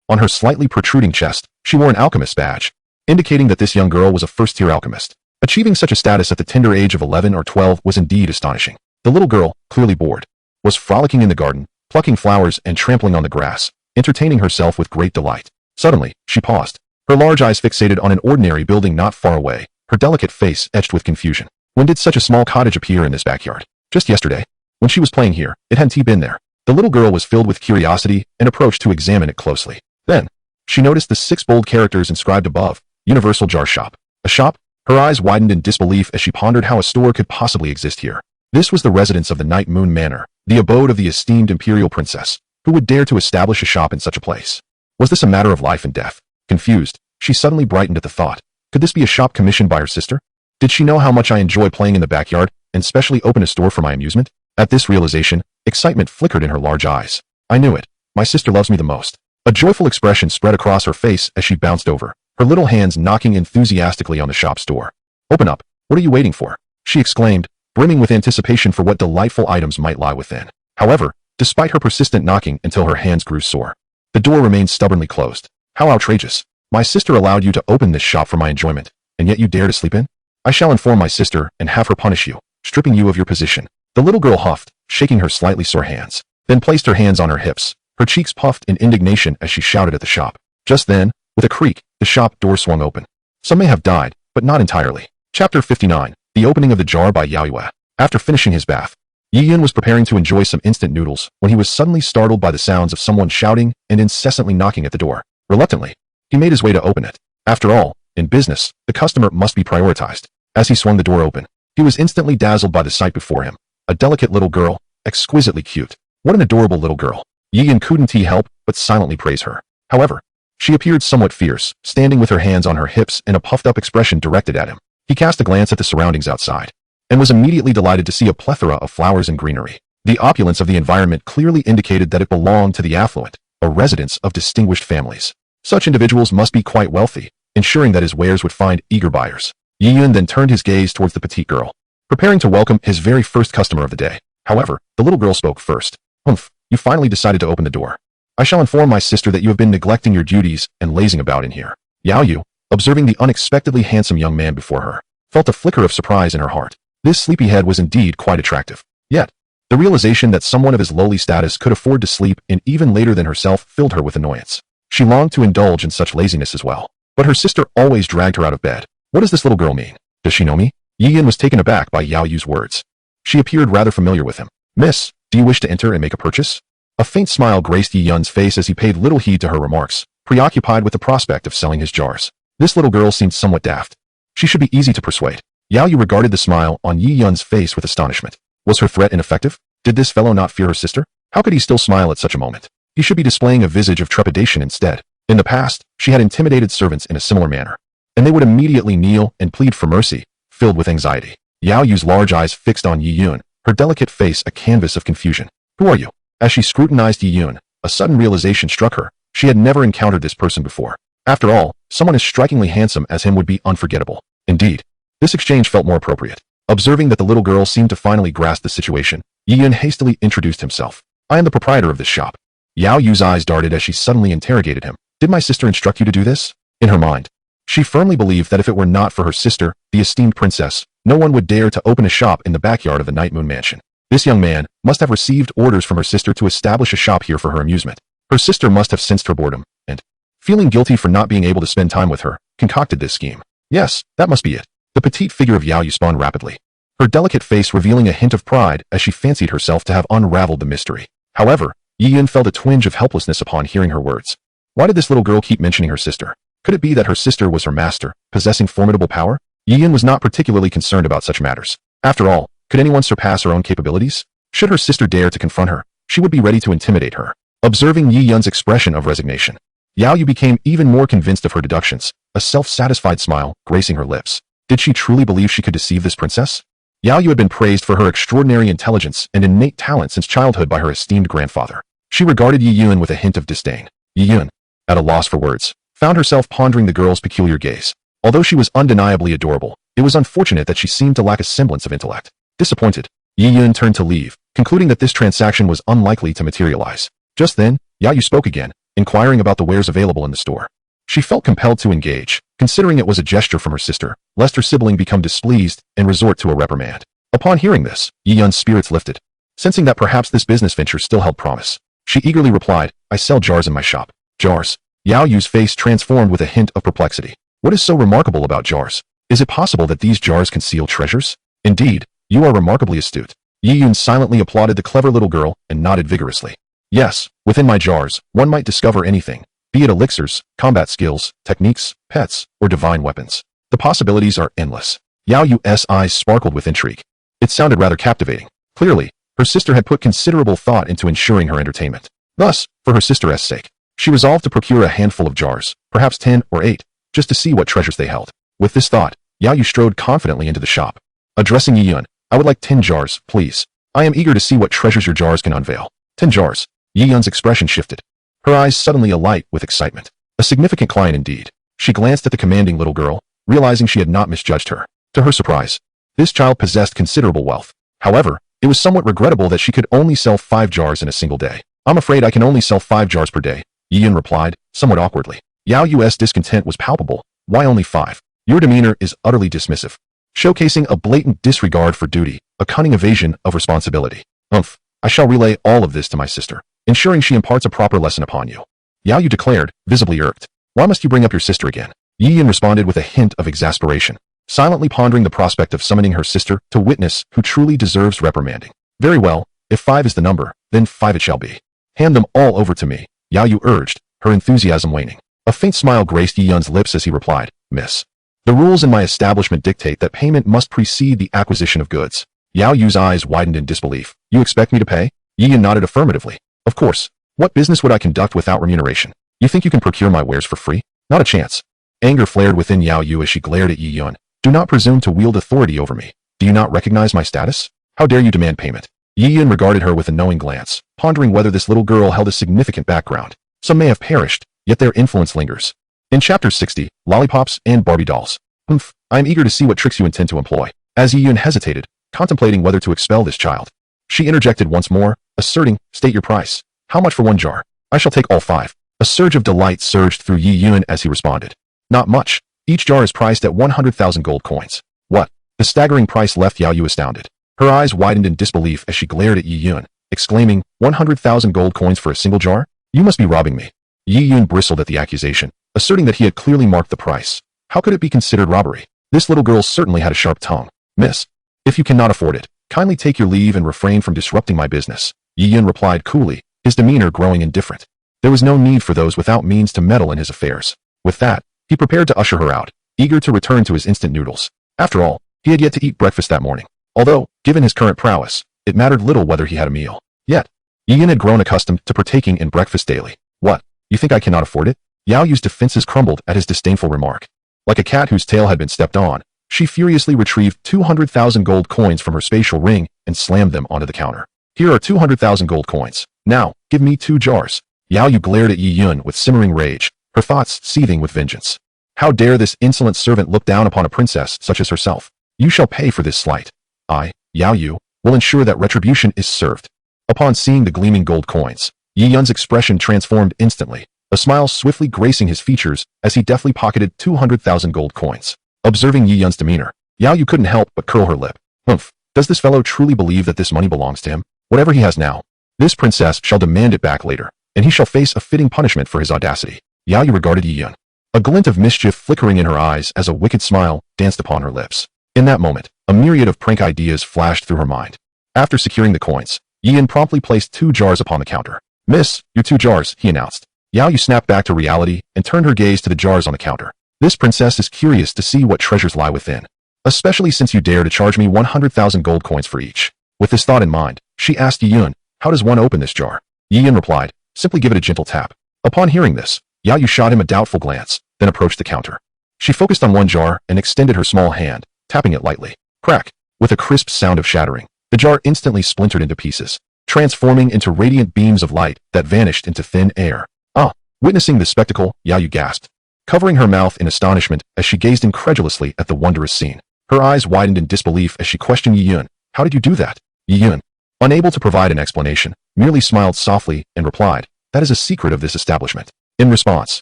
On her slightly protruding chest, she wore an alchemist's badge, indicating that this young girl was a first-tier alchemist. Achieving such a status at the tender age of 11 or 12 was indeed astonishing. The little girl, clearly bored, was frolicking in the garden, plucking flowers and trampling on the grass, entertaining herself with great delight. Suddenly, she paused, her large eyes fixated on an ordinary building not far away, her delicate face etched with confusion. When did such a small cottage appear in this backyard? Just yesterday. When she was playing here, it hadn't been there. The little girl was filled with curiosity and approached to examine it closely. Then, she noticed the 6 bold characters inscribed above, Universal Jar Shop. A shop? Her eyes widened in disbelief as she pondered how a store could possibly exist here. This was the residence of the Night Moon Manor, the abode of the esteemed imperial princess. Who would dare to establish a shop in such a place? Was this a matter of life and death? Confused, she suddenly brightened at the thought. Could this be a shop commissioned by her sister? Did she know how much I enjoy playing in the backyard, and specially open a store for my amusement? At this realization, excitement flickered in her large eyes. I knew it. My sister loves me the most. A joyful expression spread across her face as she bounced over, her little hands knocking enthusiastically on the shop's door. Open up. What are you waiting for? She exclaimed, brimming with anticipation for what delightful items might lie within. However, despite her persistent knocking until her hands grew sore, the door remained stubbornly closed. How outrageous. My sister allowed you to open this shop for my enjoyment, and yet you dare to sleep in? I shall inform my sister and have her punish you, stripping you of your position. The little girl huffed, shaking her slightly sore hands, then placed her hands on her hips. Her cheeks puffed in indignation as she shouted at the shop. Just then, with a creak, the shop door swung open. Some may have died, but not entirely. Chapter 59, The Opening of the Jar by Yao Yue. After finishing his bath, Yi Yun was preparing to enjoy some instant noodles when he was suddenly startled by the sounds of someone shouting and incessantly knocking at the door. Reluctantly, he made his way to open it. After all, in business, the customer must be prioritized. As he swung the door open, he was instantly dazzled by the sight before him. A delicate little girl, exquisitely cute. What an adorable little girl. Yi Yun couldn't help but silently praise her. However, she appeared somewhat fierce, standing with her hands on her hips and a puffed-up expression directed at him. He cast a glance at the surroundings outside, and was immediately delighted to see a plethora of flowers and greenery. The opulence of the environment clearly indicated that it belonged to the affluent, a residence of distinguished families. Such individuals must be quite wealthy, ensuring that his wares would find eager buyers. Yi Yun then turned his gaze towards the petite girl, preparing to welcome his very first customer of the day. However, the little girl spoke first. Humph, you finally decided to open the door. I shall inform my sister that you have been neglecting your duties and lazing about in here. Yao Yu, observing the unexpectedly handsome young man before her, felt a flicker of surprise in her heart. This sleepyhead was indeed quite attractive. Yet, The realization that someone of his lowly status could afford to sleep in even later than herself filled her with annoyance. She longed to indulge in such laziness as well. But her sister always dragged her out of bed. What does this little girl mean? Does she know me? Yi Yun was taken aback by Yao Yu's words. She appeared rather familiar with him. Miss, do you wish to enter and make a purchase? A faint smile graced Yi Yun's face as he paid little heed to her remarks, preoccupied with the prospect of selling his jars. This little girl seemed somewhat daft. She should be easy to persuade. Yao Yu regarded the smile on Yi Yun's face with astonishment. Was her threat ineffective? Did this fellow not fear her sister? How could he still smile at such a moment? He should be displaying a visage of trepidation instead. In the past, she had intimidated servants in a similar manner, and they would immediately kneel and plead for mercy, filled with anxiety. Yao Yu's large eyes fixed on Yi Yun, her delicate face a canvas of confusion. Who are you? As she scrutinized Yi Yun, a sudden realization struck her. She had never encountered this person before. After all, someone as strikingly handsome as him would be unforgettable. Indeed, this exchange felt more appropriate. Observing that the little girl seemed to finally grasp the situation, Yi Yun hastily introduced himself. I am the proprietor of this shop. Yao Yu's eyes darted as she suddenly interrogated him. Did my sister instruct you to do this? In her mind, she firmly believed that if it were not for her sister, the esteemed princess, no one would dare to open a shop in the backyard of the Night Moon Mansion. This young man must have received orders from her sister to establish a shop here for her amusement. Her sister must have sensed her boredom, and, feeling guilty for not being able to spend time with her, concocted this scheme. Yes, that must be it. The petite figure of Yao Yu spun rapidly, her delicate face revealing a hint of pride as she fancied herself to have unraveled the mystery. However, Yi Yun felt a twinge of helplessness upon hearing her words. Why did this little girl keep mentioning her sister? Could it be that her sister was her master, possessing formidable power? Yi Yun was not particularly concerned about such matters. After all, could anyone surpass her own capabilities? Should her sister dare to confront her, she would be ready to intimidate her. Observing Yi Yun's expression of resignation, Yao Yu became even more convinced of her deductions, a self-satisfied smile gracing her lips. Did she truly believe she could deceive this princess? Yao Yu had been praised for her extraordinary intelligence and innate talent since childhood by her esteemed grandfather. She regarded Yi Yun with a hint of disdain. Yi Yun, at a loss for words, found herself pondering the girl's peculiar gaze. Although she was undeniably adorable, it was unfortunate that she seemed to lack a semblance of intellect. Disappointed, Yi Yun turned to leave, concluding that this transaction was unlikely to materialize. Just then, Yao Yu spoke again, inquiring about the wares available in the store. She felt compelled to engage, considering it was a gesture from her sister, lest her sibling become displeased and resort to a reprimand. Upon hearing this, Yi Yun's spirits lifted. Sensing that perhaps this business venture still held promise, she eagerly replied, I sell jars in my shop. Jars. Yao Yu's face transformed with a hint of perplexity. What is so remarkable about jars? Is it possible that these jars conceal treasures? Indeed, you are remarkably astute. Yi Yun silently applauded the clever little girl and nodded vigorously. Yes, within my jars, one might discover anything, be it elixirs, combat skills, techniques, pets, or divine weapons. The possibilities are endless. Yao Yu's eyes sparkled with intrigue. It sounded rather captivating. Clearly, her sister had put considerable thought into ensuring her entertainment. Thus, for her sister's sake, she resolved to procure a handful of jars, perhaps 10 or 8, just to see what treasures they held. With this thought, Yao Yu strode confidently into the shop. Addressing Yi Yun, I would like 10 jars, please. I am eager to see what treasures your jars can unveil. 10 jars. Yi Yun's expression shifted, her eyes suddenly alight with excitement. A significant client indeed. She glanced at the commanding little girl, realizing she had not misjudged her. To her surprise, this child possessed considerable wealth. However, it was somewhat regrettable that she could only sell 5 jars in a single day. I'm afraid I can only sell 5 jars per day, Yi Yun replied, somewhat awkwardly. Yao Yu's discontent was palpable. Why only 5? Your demeanor is utterly dismissive, showcasing a blatant disregard for duty, a cunning evasion of responsibility. I shall relay all of this to my sister, ensuring she imparts a proper lesson upon you. Yao Yu declared, visibly irked. Why must you bring up your sister again? Yi Yun responded with a hint of exasperation, silently pondering the prospect of summoning her sister to witness who truly deserves reprimanding. Very well, if 5 is the number, then 5 it shall be. Hand them all over to me, Yao Yu urged, her enthusiasm waning. A faint smile graced Yi Yun's lips as he replied, Miss. The rules in my establishment dictate that payment must precede the acquisition of goods. Yao Yu's eyes widened in disbelief. You expect me to pay? Yi Yun nodded affirmatively. Of course. What business would I conduct without remuneration? You think you can procure my wares for free? Not a chance. Anger flared within Yao Yu as she glared at Yi Yun. Do not presume to wield authority over me. Do you not recognize my status? How dare you demand payment? Yi Yun regarded her with a knowing glance, pondering whether this little girl held a significant background. Some may have perished, yet their influence lingers. In Chapter 60, Lollipops and Barbie Dolls. I am eager to see what tricks you intend to employ. As Yi Yun hesitated, contemplating whether to expel this child, she interjected once more, asserting, state your price. How much for 1 jar? I shall take all 5. A surge of delight surged through Yi Yun as he responded. Not much. Each jar is priced at 100,000 gold coins. What? The staggering price left Yao Yu astounded. Her eyes widened in disbelief as she glared at Yi Yun, exclaiming, 100,000 gold coins for a single jar? You must be robbing me. Yi Yun bristled at the accusation, asserting that he had clearly marked the price. How could it be considered robbery? This little girl certainly had a sharp tongue. Miss, if you cannot afford it, kindly take your leave and refrain from disrupting my business. Yi Yun replied coolly, his demeanor growing indifferent. There was no need for those without means to meddle in his affairs. With that, he prepared to usher her out, eager to return to his instant noodles. After all, he had yet to eat breakfast that morning. Although, given his current prowess, it mattered little whether he had a meal. Yet, Yi Yun had grown accustomed to partaking in breakfast daily. What? You think I cannot afford it? Yao Yu's defenses crumbled at his disdainful remark. Like a cat whose tail had been stepped on, she furiously retrieved 200,000 gold coins from her spatial ring and slammed them onto the counter. Here are 200,000 gold coins. Now, give me 2 jars. Yao Yu glared at Yi Yun with simmering rage, her thoughts seething with vengeance. How dare this insolent servant look down upon a princess such as herself? You shall pay for this slight. I, Yao Yu, will ensure that retribution is served. Upon seeing the gleaming gold coins, Yi Yun's expression transformed instantly, a smile swiftly gracing his features as he deftly pocketed 200,000 gold coins. Observing Yi Yun's demeanor, Yao Yu couldn't help but curl her lip. Humph, does this fellow truly believe that this money belongs to him? Whatever he has now, this princess shall demand it back later, and he shall face a fitting punishment for his audacity. Yao Yu regarded Yi Yun, a glint of mischief flickering in her eyes as a wicked smile danced upon her lips. In that moment, a myriad of prank ideas flashed through her mind. After securing the coins, Yi Yun promptly placed 2 jars upon the counter. Miss, your 2 jars, he announced. Yao Yu snapped back to reality and turned her gaze to the jars on the counter. This princess is curious to see what treasures lie within, especially since you dare to charge me 100,000 gold coins for each. With this thought in mind, she asked Yi Yun, how does one open this jar? Yi Yun replied, simply give it a gentle tap. Upon hearing this, Yao Yu shot him a doubtful glance, then approached the counter. She focused on one jar and extended her small hand, tapping it lightly. Crack! With a crisp sound of shattering, the jar instantly splintered into pieces, transforming into radiant beams of light that vanished into thin air. Ah! Witnessing the spectacle, Yao Yu gasped, covering her mouth in astonishment as she gazed incredulously at the wondrous scene. Her eyes widened in disbelief as she questioned Yi Yun, how did you do that? Yi Yun, unable to provide an explanation, merely smiled softly and replied, that is a secret of this establishment. In response,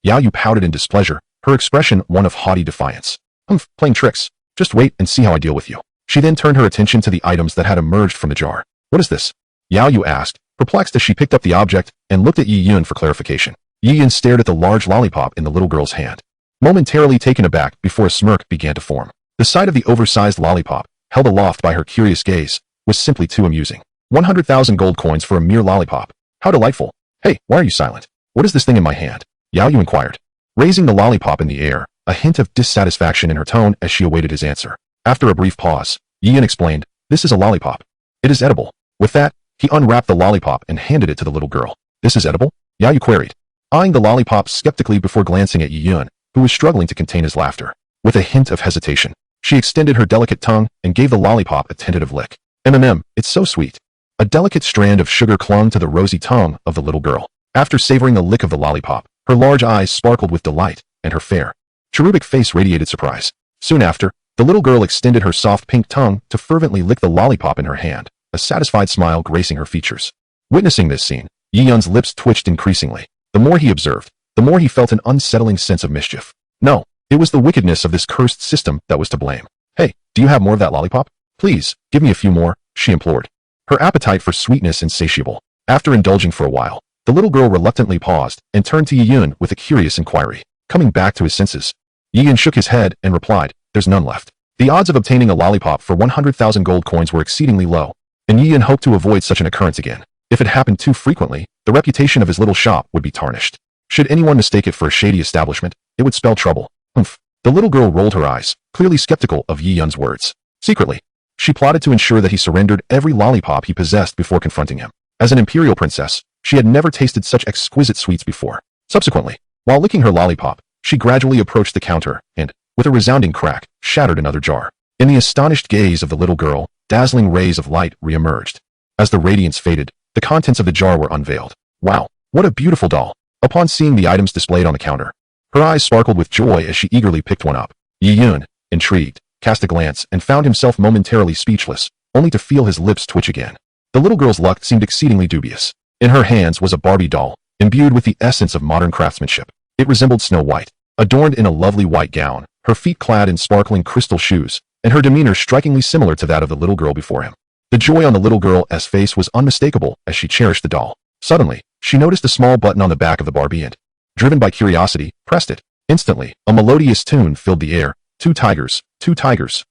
Yao Yu pouted in displeasure, her expression one of haughty defiance. Humph, playing tricks. Just wait and see how I deal with you. She then turned her attention to the items that had emerged from the jar. What is this? Yao Yu asked, perplexed as she picked up the object and looked at Yi Yun for clarification. Yi Yun stared at the large lollipop in the little girl's hand, momentarily taken aback before a smirk began to form. The sight of the oversized lollipop, held aloft by her curious gaze, was simply too amusing. 100,000 gold coins for a mere lollipop. How delightful. Hey, why are you silent? What is this thing in my hand? Yao Yu inquired, raising the lollipop in the air, a hint of dissatisfaction in her tone as she awaited his answer. After a brief pause, Yi Yun explained, this is a lollipop. It is edible. With that, he unwrapped the lollipop and handed it to the little girl. This is edible? Yao Yu queried, eyeing the lollipop skeptically before glancing at Yi Yun, who was struggling to contain his laughter. With a hint of hesitation, she extended her delicate tongue and gave the lollipop a tentative lick. It's so sweet. A delicate strand of sugar clung to the rosy tongue of the little girl. After savoring a lick of the lollipop, her large eyes sparkled with delight, and her fair, cherubic face radiated surprise. Soon after, the little girl extended her soft pink tongue to fervently lick the lollipop in her hand, a satisfied smile gracing her features. Witnessing this scene, Yi Yun's lips twitched increasingly. The more he observed, the more he felt an unsettling sense of mischief. No, it was the wickedness of this cursed system that was to blame. Hey, do you have more of that lollipop? Please, give me a few more, she implored, her appetite for sweetness insatiable. After indulging for a while, the little girl reluctantly paused and turned to Yi Yun with a curious inquiry. Coming back to his senses, Yi Yun shook his head and replied, there's none left. The odds of obtaining a lollipop for 100,000 gold coins were exceedingly low, and Yi Yun hoped to avoid such an occurrence again. If it happened too frequently, the reputation of his little shop would be tarnished. Should anyone mistake it for a shady establishment, it would spell trouble. Humph. The little girl rolled her eyes, clearly skeptical of Yi Yun's words. Secretly, she plotted to ensure that he surrendered every lollipop he possessed before confronting him. As an imperial princess, she had never tasted such exquisite sweets before. Subsequently, while licking her lollipop, she gradually approached the counter and, with a resounding crack, shattered another jar. In the astonished gaze of the little girl, dazzling rays of light re-emerged. As the radiance faded, the contents of the jar were unveiled. Wow, what a beautiful doll! Upon seeing the items displayed on the counter, her eyes sparkled with joy as she eagerly picked one up. Yi Yun, intrigued, cast a glance and found himself momentarily speechless, only to feel his lips twitch again. The little girl's luck seemed exceedingly dubious. In her hands was a Barbie doll, imbued with the essence of modern craftsmanship. It resembled Snow White, adorned in a lovely white gown, her feet clad in sparkling crystal shoes, and her demeanor strikingly similar to that of the little girl before him. The joy on the little girl's face was unmistakable as she cherished the doll. Suddenly, she noticed a small button on the back of the Barbie and, driven by curiosity, pressed it. Instantly, a melodious tune filled the air. Two tigers,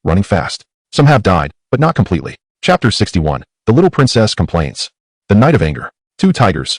running fast. Some have died, but not completely. Chapter 61. The Little Princess Complains. The Night of Anger. Two tigers,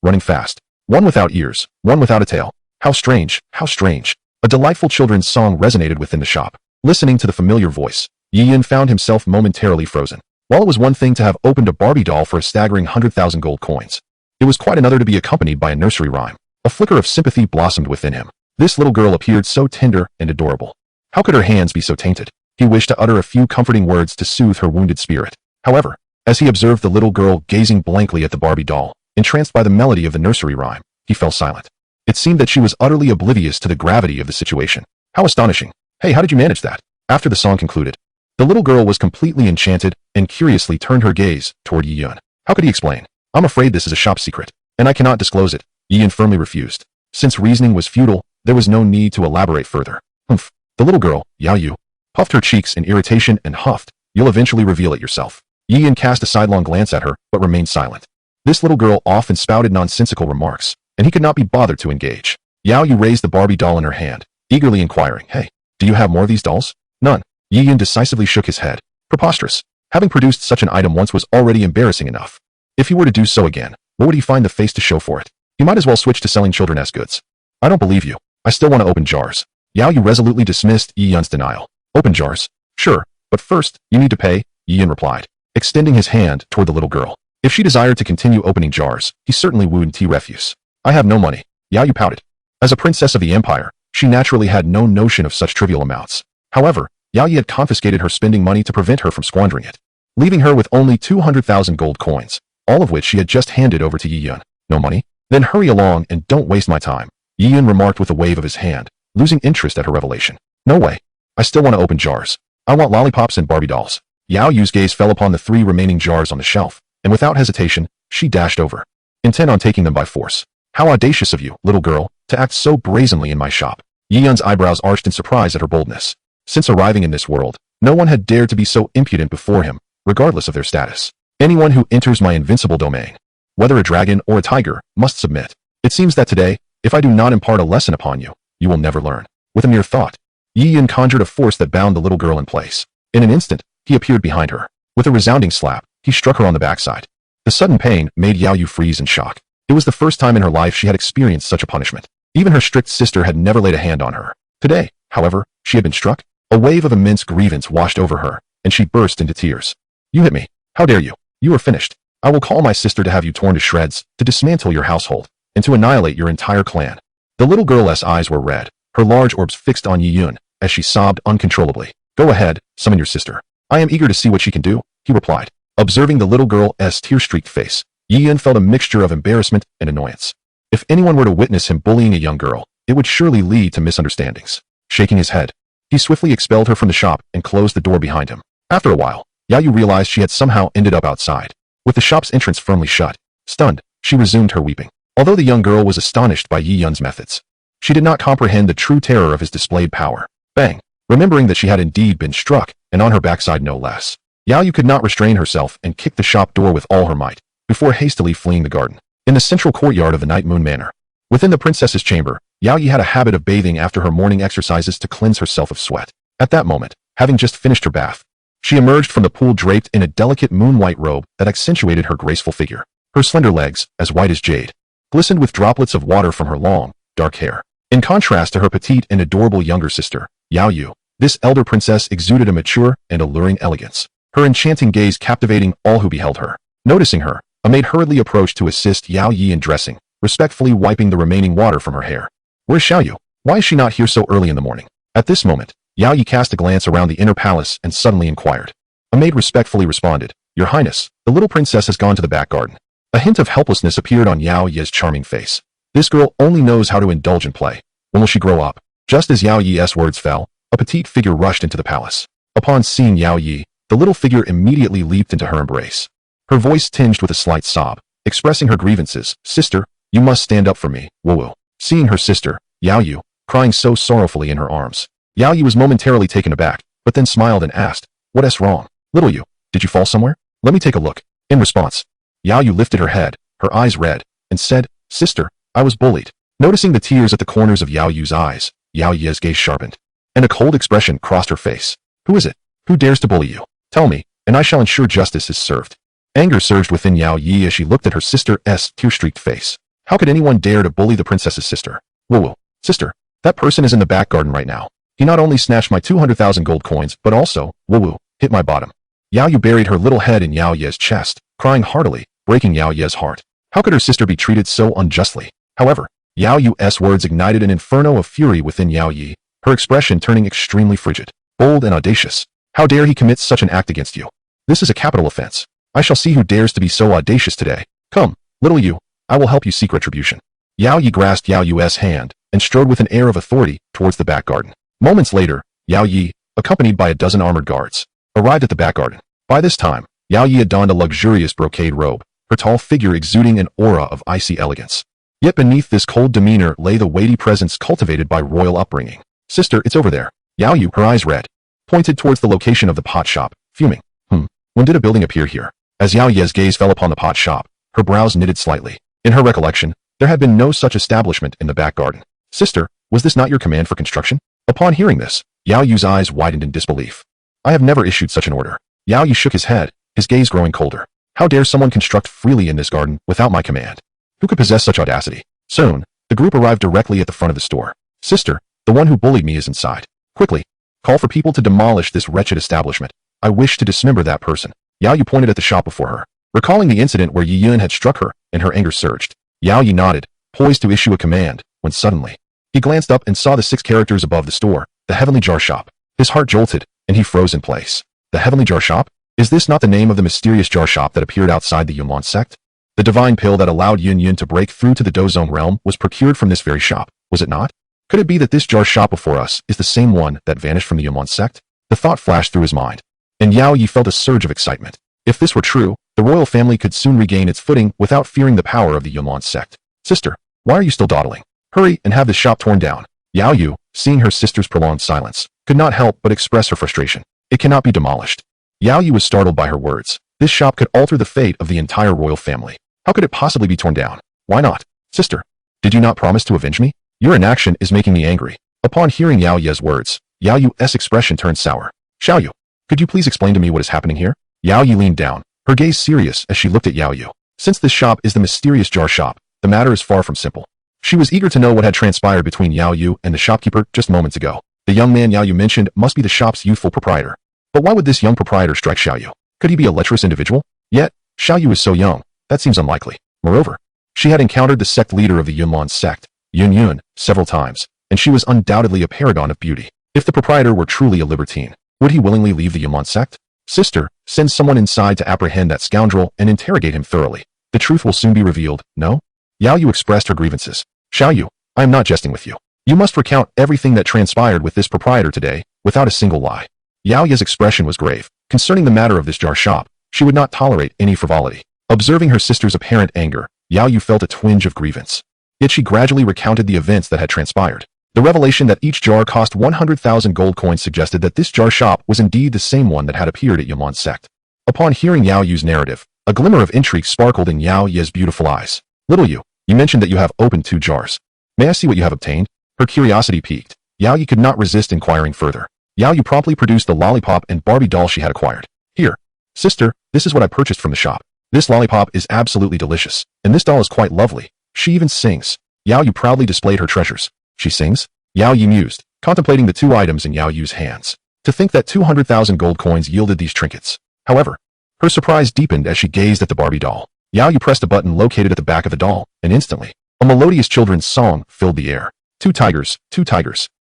running fast. One without ears, one without a tail. How strange, how strange. A delightful children's song resonated within the shop. Listening to the familiar voice, Yi Yun found himself momentarily frozen. While it was one thing to have opened a Barbie doll for a staggering 100,000 gold coins, it was quite another to be accompanied by a nursery rhyme. A flicker of sympathy blossomed within him. This little girl appeared so tender and adorable. How could her hands be so tainted? He wished to utter a few comforting words to soothe her wounded spirit. However, as he observed the little girl gazing blankly at the Barbie doll, entranced by the melody of the nursery rhyme, he fell silent. It seemed that she was utterly oblivious to the gravity of the situation. How astonishing. Hey, how did you manage that? After the song concluded, the little girl was completely enchanted and curiously turned her gaze toward Yi Yun. How could he explain? I'm afraid this is a shop secret, and I cannot disclose it. Yi Yun firmly refused. Since reasoning was futile, there was no need to elaborate further. Humph. The little girl, Yao Yu, puffed her cheeks in irritation and huffed. You'll eventually reveal it yourself. Yi Yun cast a sidelong glance at her, but remained silent. This little girl often spouted nonsensical remarks, and he could not be bothered to engage. Yao Yu raised the Barbie doll in her hand, eagerly inquiring, Hey, do you have more of these dolls? None. Yi Yun decisively shook his head. Preposterous. Having produced such an item once was already embarrassing enough. If he were to do so again, where would he find the face to show for it? He might as well switch to selling children's goods. I don't believe you. I still want to open jars. Yao Yu resolutely dismissed Yi Yun's denial. Open jars? Sure, but first, you need to pay, Yi Yun replied, extending his hand toward the little girl. If she desired to continue opening jars, he certainly wouldn't refuse. I have no money, Yao Yu pouted. As a princess of the empire, she naturally had no notion of such trivial amounts. However, Yao Yu had confiscated her spending money to prevent her from squandering it, leaving her with only 200,000 gold coins, all of which she had just handed over to Yi Yun. No money? Then hurry along and don't waste my time, Yi Yun remarked with a wave of his hand, losing interest at her revelation. No way. I still want to open jars. I want lollipops and Barbie dolls. Yao Yu's gaze fell upon the 3 remaining jars on the shelf, and without hesitation, she dashed over, intent on taking them by force. How audacious of you, little girl, to act so brazenly in my shop. Yi Yun's eyebrows arched in surprise at her boldness. Since arriving in this world, no one had dared to be so impudent before him, regardless of their status. Anyone who enters my invincible domain, whether a dragon or a tiger, must submit. It seems that today, if I do not impart a lesson upon you, you will never learn. With a mere thought, Yi Yun conjured a force that bound the little girl in place. In an instant, he appeared behind her. With a resounding slap, he struck her on the backside. The sudden pain made Yao Yu freeze in shock. It was the first time in her life she had experienced such a punishment. Even her strict sister had never laid a hand on her. Today, however, she had been struck. A wave of immense grievance washed over her, and she burst into tears. You hit me. How dare you? You are finished. I will call my sister to have you torn to shreds, to dismantle your household, and to annihilate your entire clan. The little girl's eyes were red, her large orbs fixed on Yi Yun, as she sobbed uncontrollably. Go ahead, summon your sister. I am eager to see what she can do, he replied. Observing the little girl's tear-streaked face, Yi Yun felt a mixture of embarrassment and annoyance. If anyone were to witness him bullying a young girl, it would surely lead to misunderstandings. Shaking his head, he swiftly expelled her from the shop and closed the door behind him. After a while, Yao Yu realized she had somehow ended up outside. With the shop's entrance firmly shut, stunned, she resumed her weeping. Although the young girl was astonished by Yi Yun's methods, she did not comprehend the true terror of his displayed power. Bang! Remembering that she had indeed been struck, and on her backside no less, Yao Yu could not restrain herself and kicked the shop door with all her might, before hastily fleeing the garden. In the central courtyard of the Night Moon Manor, within the princess's chamber, Yao Yu had a habit of bathing after her morning exercises to cleanse herself of sweat. At that moment, having just finished her bath, she emerged from the pool draped in a delicate moon-white robe that accentuated her graceful figure. Her slender legs, as white as jade, glistened with droplets of water from her long, dark hair. In contrast to her petite and adorable younger sister, Yao Yu, this elder princess exuded a mature and alluring elegance, her enchanting gaze captivating all who beheld her. Noticing her, a maid hurriedly approached to assist Yao Yi in dressing, respectfully wiping the remaining water from her hair. Where's Xiao Yu? Why is she not here so early in the morning? At this moment, Yao Yi cast a glance around the inner palace and suddenly inquired. A maid respectfully responded, Your Highness, the little princess has gone to the back garden. A hint of helplessness appeared on Yao Yi's charming face. This girl only knows how to indulge in play. When will she grow up? Just as Yao Yi's words fell, a petite figure rushed into the palace. Upon seeing Yao Yi, the little figure immediately leaped into her embrace. Her voice tinged with a slight sob, expressing her grievances. Sister, you must stand up for me, woo-woo. Seeing her sister, Yao Yu, crying so sorrowfully in her arms, Yao Yu was momentarily taken aback, but then smiled and asked, What's wrong? Little Yu, Did you fall somewhere? Let me take a look. In response, Yao Yu lifted her head, her eyes red, and said, Sister, I was bullied. Noticing the tears at the corners of Yao Yu's eyes, Yao Ye's gaze sharpened, and a cold expression crossed her face. Who is it? Who dares to bully you? Tell me, and I shall ensure justice is served. Anger surged within Yao Yi as she looked at her sister's tear-streaked face. How could anyone dare to bully the princess's sister? Woo-woo. Sister, that person is in the back garden right now. He not only snatched my 200,000 gold coins, but also, woo-woo, hit my bottom. Yao Yu buried her little head in Yao Ye's chest, crying heartily, breaking Yao Ye's heart. How could her sister be treated so unjustly? However, Yao Yu's words ignited an inferno of fury within Yao Yi, her expression turning extremely frigid, bold and audacious. How dare he commit such an act against you? This is a capital offense. I shall see who dares to be so audacious today. Come, little you, I will help you seek retribution. Yao Yi grasped Yao Yu's hand and strode with an air of authority towards the back garden. Moments later, Yao Yi, accompanied by a dozen armored guards, arrived at the back garden. By this time, Yao Yi had donned a luxurious brocade robe, her tall figure exuding an aura of icy elegance. Yet beneath this cold demeanor lay the weighty presence cultivated by royal upbringing. Sister, it's over there. Yao Yu, her eyes red, pointed towards the location of the pot shop, fuming. When did a building appear here? As Yao Ye's gaze fell upon the pot shop, her brows knitted slightly. In her recollection, there had been no such establishment in the back garden. Sister, was this not your command for construction? Upon hearing this, Yao Yu's eyes widened in disbelief. I have never issued such an order. Yao Yu shook his head, his gaze growing colder. How dare someone construct freely in this garden without my command? Who could possess such audacity? Soon, the group arrived directly at the front of the store. Sister, the one who bullied me is inside. Quickly, call for people to demolish this wretched establishment. I wish to dismember that person. Yao Yu pointed at the shop before her, recalling the incident where Yi Yun had struck her, and her anger surged. Yao Yu nodded, poised to issue a command, when suddenly, he glanced up and saw the 6 characters above the store, the Heavenly Jar Shop. His heart jolted, and he froze in place. The Heavenly Jar Shop? Is this not the name of the mysterious jar shop that appeared outside the Yunwan sect? The divine pill that allowed Yun Yun to break through to the Dozone realm was procured from this very shop, was it not? Could it be that this jar shop before us is the same one that vanished from the Yunwan sect? The thought flashed through his mind, and Yao Yi felt a surge of excitement. If this were true, the royal family could soon regain its footing without fearing the power of the Yunwan sect. Sister, why are you still dawdling? Hurry and have this shop torn down. Yao Yu, seeing her sister's prolonged silence, could not help but express her frustration. It cannot be demolished. Yao Yu was startled by her words. This shop could alter the fate of the entire royal family. How could it possibly be torn down? Why not? Sister, did you not promise to avenge me? Your inaction is making me angry. Upon hearing Yao Ye's words, Yao Yu's expression turned sour. Xiao Yu, could you please explain to me what is happening here? Yao Yu leaned down, her gaze serious as she looked at Yao Yu. Since this shop is the mysterious jar shop, the matter is far from simple. She was eager to know what had transpired between Yao Yu and the shopkeeper just moments ago. The young man Yao Yu mentioned must be the shop's youthful proprietor. But why would this young proprietor strike Xiao Yu? Could he be a lecherous individual? Yet, Xiao Yu is so young, that seems unlikely. Moreover, she had encountered the sect leader of the Yunwan sect, Yun Yun, several times, and she was undoubtedly a paragon of beauty. If the proprietor were truly a libertine, would he willingly leave the Yunwan sect? Sister, send someone inside to apprehend that scoundrel and interrogate him thoroughly. The truth will soon be revealed, no? Yao Yu expressed her grievances. Xiao Yu, I am not jesting with you. You must recount everything that transpired with this proprietor today, without a single lie. Yao Ye's expression was grave. Concerning the matter of this jar shop, she would not tolerate any frivolity. Observing her sister's apparent anger, Yao Yu felt a twinge of grievance. Yet she gradually recounted the events that had transpired. The revelation that each jar cost 100,000 gold coins suggested that this jar shop was indeed the same one that had appeared at Yunwan sect. Upon hearing Yao Yu's narrative, a glimmer of intrigue sparkled in Yao Ye's beautiful eyes. Little Yu, you mentioned that you have opened 2 jars. May I see what you have obtained? Her curiosity piqued. Yao Yu could not resist inquiring further. Yao Yu promptly produced the lollipop and Barbie doll she had acquired. Here. Sister, this is what I purchased from the shop. This lollipop is absolutely delicious, and this doll is quite lovely. She even sings. Yao Yu proudly displayed her treasures. She sings? Yao Yu mused, contemplating the 2 items in Yao Yu's hands. To think that 200,000 gold coins yielded these trinkets. However, her surprise deepened as she gazed at the Barbie doll. Yao Yu pressed a button located at the back of the doll, and instantly, a melodious children's song filled the air. 2 tigers,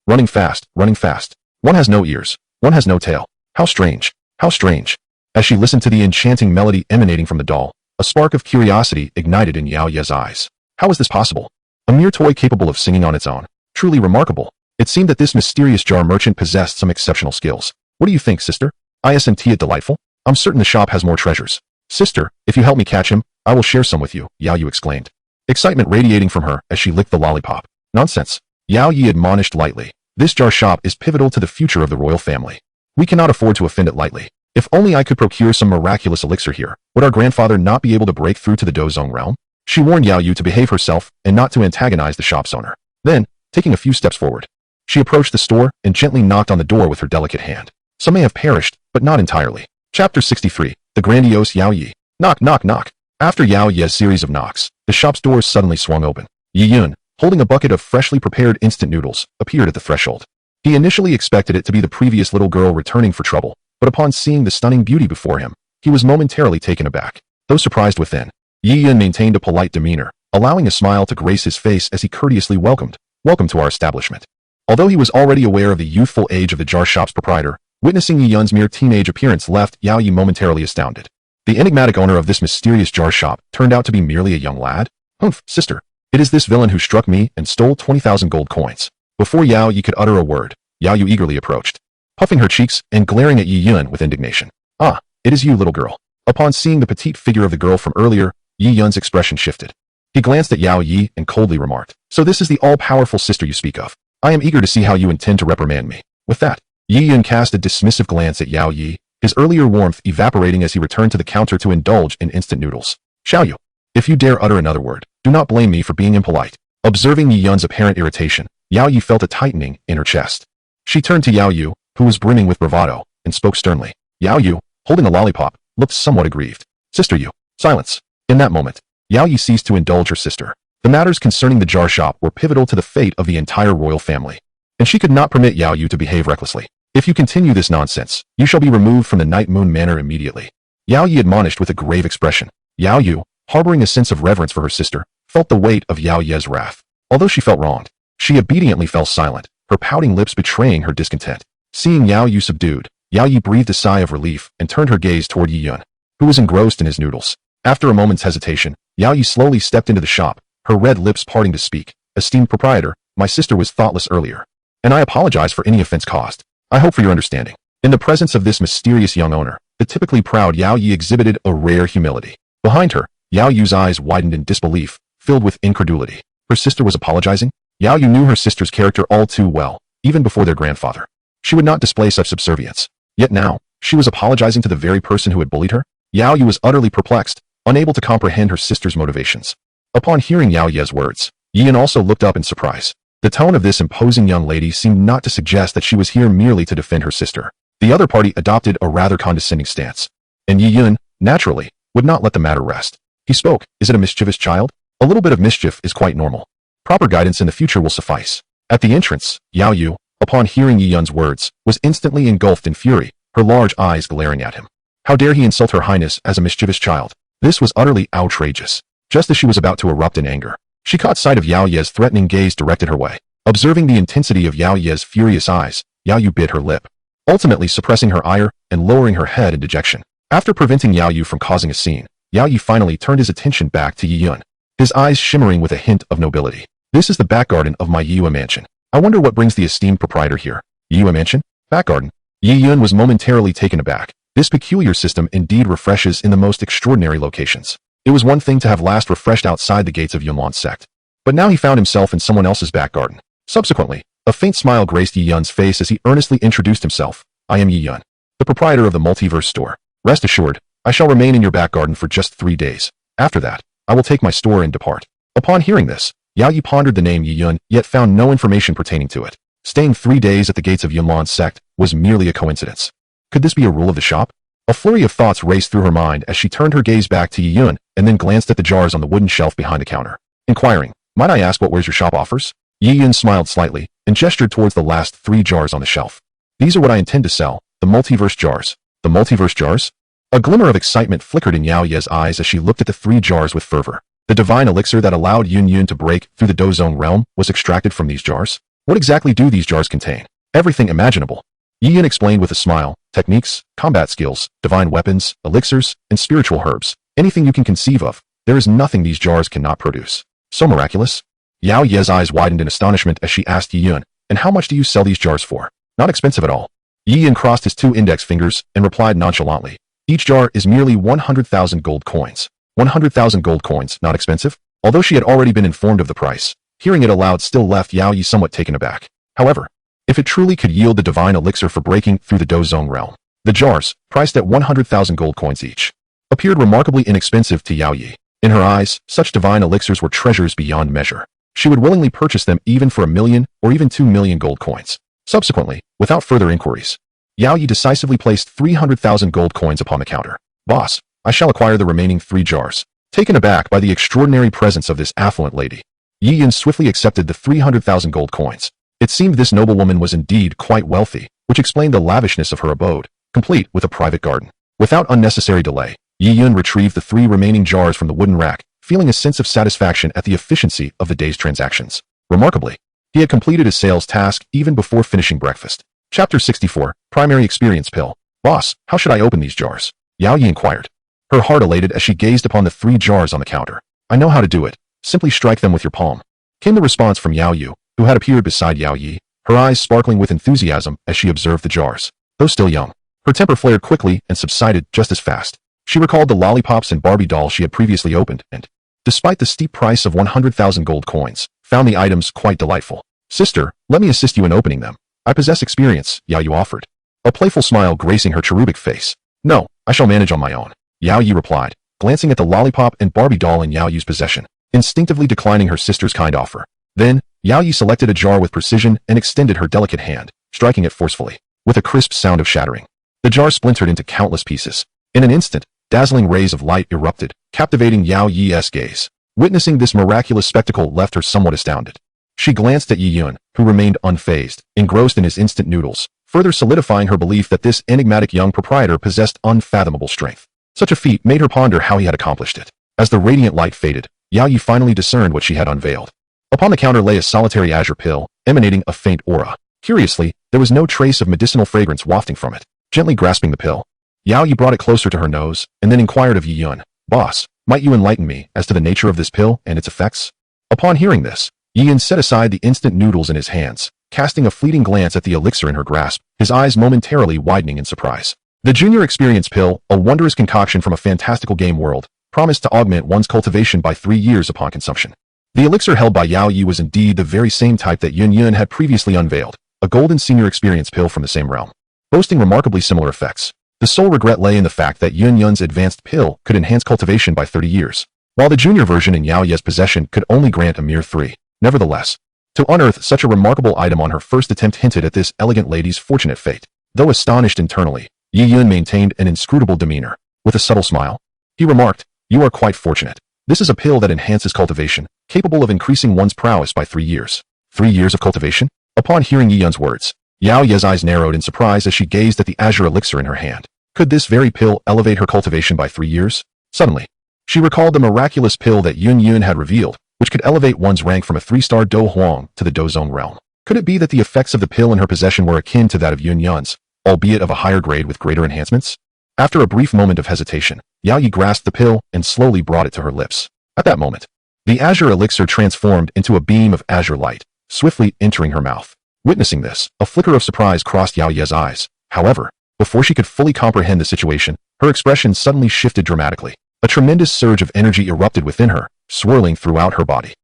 running fast, running fast. One has no ears, one has no tail. How strange, how strange. As she listened to the enchanting melody emanating from the doll, a spark of curiosity ignited in Yao Ye's eyes. How is this possible? A mere toy capable of singing on its own. Truly remarkable. It seemed that this mysterious jar merchant possessed some exceptional skills. What do you think, sister? Isn't it delightful? I'm certain the shop has more treasures. Sister, if you help me catch him, I will share some with you, Yao Yu exclaimed. Excitement radiating from her as she licked the lollipop. Nonsense. Yao Yi admonished lightly. This jar shop is pivotal to the future of the royal family. We cannot afford to offend it lightly. If only I could procure some miraculous elixir here, would our grandfather not be able to break through to the Dozong realm? She warned Yao Yu to behave herself and not to antagonize the shop's owner. Then, taking a few steps forward, she approached the store and gently knocked on the door with her delicate hand. Some may have perished, but not entirely. Chapter 63. The Grandiose Yao Yi. Knock, knock, knock. After Yao Ye's series of knocks, the shop's doors suddenly swung open. Yi Yun, holding a bucket of freshly prepared instant noodles, appeared at the threshold. He initially expected it to be the previous little girl returning for trouble, but upon seeing the stunning beauty before him, he was momentarily taken aback. Though surprised within, Yi Yun maintained a polite demeanor, allowing a smile to grace his face as he courteously welcomed, "Welcome to our establishment." Although he was already aware of the youthful age of the jar shop's proprietor, witnessing Yi Yun's mere teenage appearance left Yao Yi momentarily astounded. The enigmatic owner of this mysterious jar shop turned out to be merely a young lad? Humph, sister. It is this villain who struck me and stole 20,000 gold coins. Before Yao Yi could utter a word, Yao Yu eagerly approached, puffing her cheeks and glaring at Yi Yun with indignation. "Ah, it is you, little girl." Upon seeing the petite figure of the girl from earlier, Yi Yun's expression shifted. He glanced at Yao Yi and coldly remarked, "So this is the all-powerful sister you speak of. I am eager to see how you intend to reprimand me." With that, Yi Yun cast a dismissive glance at Yao Yi, his earlier warmth evaporating as he returned to the counter to indulge in instant noodles. "Xiao Yu, if you dare utter another word, do not blame me for being impolite." Observing Yi Yun's apparent irritation, Yao Yi felt a tightening in her chest. She turned to Yao Yu, who was brimming with bravado, and spoke sternly. Yao Yu, holding a lollipop, looked somewhat aggrieved. "Sister Yu, silence." In that moment, Yao Yi ceased to indulge her sister. The matters concerning the jar shop were pivotal to the fate of the entire royal family, and she could not permit Yao Yu to behave recklessly. "If you continue this nonsense, you shall be removed from the Night Moon Manor immediately," Yao Yi admonished with a grave expression. Yao Yu, harboring a sense of reverence for her sister, felt the weight of Yao Ye's wrath. Although she felt wronged, she obediently fell silent, her pouting lips betraying her discontent. Seeing Yao Yu subdued, Yao Yi breathed a sigh of relief and turned her gaze toward Yi Yun, who was engrossed in his noodles. After a moment's hesitation, Yao Yi slowly stepped into the shop, her red lips parting to speak. "Esteemed proprietor, my sister was thoughtless earlier, and I apologize for any offense caused. I hope for your understanding." In the presence of this mysterious young owner, the typically proud Yao Yi exhibited a rare humility. Behind her, Yao Yu's eyes widened in disbelief, filled with incredulity. Her sister was apologizing? Yao Yu knew her sister's character all too well, even before their grandfather. She would not display such subservience. Yet now, she was apologizing to the very person who had bullied her? Yao Yu was utterly perplexed, unable to comprehend her sister's motivations. Upon hearing Yao Ye's words, Yi Yun also looked up in surprise. The tone of this imposing young lady seemed not to suggest that she was here merely to defend her sister. The other party adopted a rather condescending stance, and Yi Yun, naturally, would not let the matter rest. He spoke. "Is it a mischievous child? A little bit of mischief is quite normal. Proper guidance in the future will suffice." At the entrance, Yao Yu, upon hearing Yi Yun's words, was instantly engulfed in fury, her large eyes glaring at him. How dare he insult her highness as a mischievous child? This was utterly outrageous. Just as she was about to erupt in anger, she caught sight of Yao Ye's threatening gaze directed her way. Observing the intensity of Yao Ye's furious eyes, Yao Yu bit her lip, ultimately suppressing her ire and lowering her head in dejection. After preventing Yao Yu from causing a scene, Yao Yu finally turned his attention back to Yi Yun, his eyes shimmering with a hint of nobility. "This is the back garden of my Yue mansion. I wonder what brings the esteemed proprietor here." Yue mansion? Back garden? Yi Yun was momentarily taken aback. This peculiar system indeed refreshes in the most extraordinary locations. It was one thing to have last refreshed outside the gates of Yunwan's sect, but now he found himself in someone else's back garden. Subsequently, a faint smile graced Yi Yun's face as he earnestly introduced himself. "I am Yi Yun, the proprietor of the multiverse store. Rest assured, I shall remain in your back garden for just 3 days. After that, I will take my store and depart." Upon hearing this, Yao Yi pondered the name Yi Yun, yet found no information pertaining to it. Staying 3 days at the gates of Yunwan's sect was merely a coincidence. Could this be a rule of the shop? A flurry of thoughts raced through her mind as she turned her gaze back to Yi Yun and then glanced at the jars on the wooden shelf behind the counter. Inquiring, "Might I ask what wares your shop offers?" Yi Yun smiled slightly and gestured towards the last 3 jars on the shelf. "These are what I intend to sell, the multiverse jars." "The multiverse jars?" A glimmer of excitement flickered in Yao Ye's eyes as she looked at the 3 jars with fervor. The divine elixir that allowed Yun Yun to break through the Dozong realm was extracted from these jars? What exactly do these jars contain? Everything imaginable. Yi Yun explained with a smile. Techniques, combat skills, divine weapons, elixirs, and spiritual herbs. Anything you can conceive of. There is nothing these jars cannot produce. So miraculous? Yao Ye's eyes widened in astonishment as she asked Yi Yun, "And how much do you sell these jars for?" "Not expensive at all." Yi Yun crossed his 2 index fingers and replied nonchalantly. "Each jar is merely 100,000 gold coins." 100,000 gold coins, not expensive? Although she had already been informed of the price, hearing it aloud still left Yao Yi somewhat taken aback. However, if it truly could yield the divine elixir for breaking through the Dozong realm, The jars, priced at 100,000 gold coins each, appeared remarkably inexpensive to Yao Yi. In her eyes, such divine elixirs were treasures beyond measure. She would willingly purchase them even for 1,000,000 or even 2,000,000 gold coins. Subsequently, without further inquiries, Yao Yi decisively placed 300,000 gold coins upon the counter. "Boss, I shall acquire the remaining 3 jars." Taken aback by the extraordinary presence of this affluent lady, Yi Yun swiftly accepted the 300,000 gold coins. It seemed this noblewoman was indeed quite wealthy, which explained the lavishness of her abode, complete with a private garden. Without unnecessary delay, Yi Yun retrieved the 3 remaining jars from the wooden rack, feeling a sense of satisfaction at the efficiency of the day's transactions. Remarkably, he had completed his sales task even before finishing breakfast. Chapter 64, Primary Experience Pill. "Boss, how should I open these jars?" Yao Yi inquired, her heart elated as she gazed upon the 3 jars on the counter. "I know how to do it. Simply strike them with your palm," came the response from Yao Yu, who had appeared beside Yao Yi, her eyes sparkling with enthusiasm as she observed the jars. Though still young, her temper flared quickly and subsided just as fast. She recalled the lollipops and Barbie dolls she had previously opened and, despite the steep price of 100,000 gold coins, found the items quite delightful. "Sister, let me assist you in opening them. I possess experience," Yao Yu offered, a playful smile gracing her cherubic face. "No, I shall manage on my own," Yao Yi replied, glancing at the lollipop and Barbie doll in Yao Yu's possession, instinctively declining her sister's kind offer. Then, Yao Yi selected a jar with precision and extended her delicate hand, striking it forcefully, with a crisp sound of shattering. The jar splintered into countless pieces. In an instant, dazzling rays of light erupted, captivating Yao Yi's gaze. Witnessing this miraculous spectacle left her somewhat astounded. She glanced at Yi Yun, who remained unfazed, engrossed in his instant noodles, further solidifying her belief that this enigmatic young proprietor possessed unfathomable strength. Such a feat made her ponder how he had accomplished it. As the radiant light faded, Yao Yi finally discerned what she had unveiled. Upon the counter lay a solitary azure pill, emanating a faint aura. Curiously, there was no trace of medicinal fragrance wafting from it. Gently grasping the pill, Yao Yi brought it closer to her nose, and then inquired of Yi Yun, "Boss, might you enlighten me as to the nature of this pill and its effects?" Upon hearing this, Yi Yun set aside the instant noodles in his hands, casting a fleeting glance at the elixir in her grasp, his eyes momentarily widening in surprise. The Junior Experience Pill, a wondrous concoction from a fantastical game world, promised to augment one's cultivation by 3 years upon consumption. The elixir held by Yao Yi was indeed the very same type that Yun Yun had previously unveiled, a golden Senior Experience Pill from the same realm, boasting remarkably similar effects. The sole regret lay in the fact that Yun Yun's advanced pill could enhance cultivation by 30 years, while the junior version in Yao Yi's possession could only grant a mere 3. Nevertheless, to unearth such a remarkable item on her first attempt hinted at this elegant lady's fortunate fate. Though astonished internally, Yi Yun maintained an inscrutable demeanor. With a subtle smile, he remarked, "You are quite fortunate. This is a pill that enhances cultivation, capable of increasing one's prowess by 3 years. 3 years of cultivation?" Upon hearing Yi Yun's words, Yao Yi's eyes narrowed in surprise as she gazed at the azure elixir in her hand. Could this very pill elevate her cultivation by 3 years? Suddenly, she recalled the miraculous pill that Yun Yun had revealed, which could elevate one's rank from a 3-star Do Huang to the Do Zone realm. Could it be that the effects of the pill in her possession were akin to that of Yun Yun's, albeit of a higher grade with greater enhancements? After a brief moment of hesitation, Yao Yi grasped the pill and slowly brought it to her lips. At that moment, the azure elixir transformed into a beam of azure light, swiftly entering her mouth. Witnessing this, a flicker of surprise crossed Yao Yi's eyes. However, before she could fully comprehend the situation, her expression suddenly shifted dramatically. A tremendous surge of energy erupted within her, swirling throughout her body.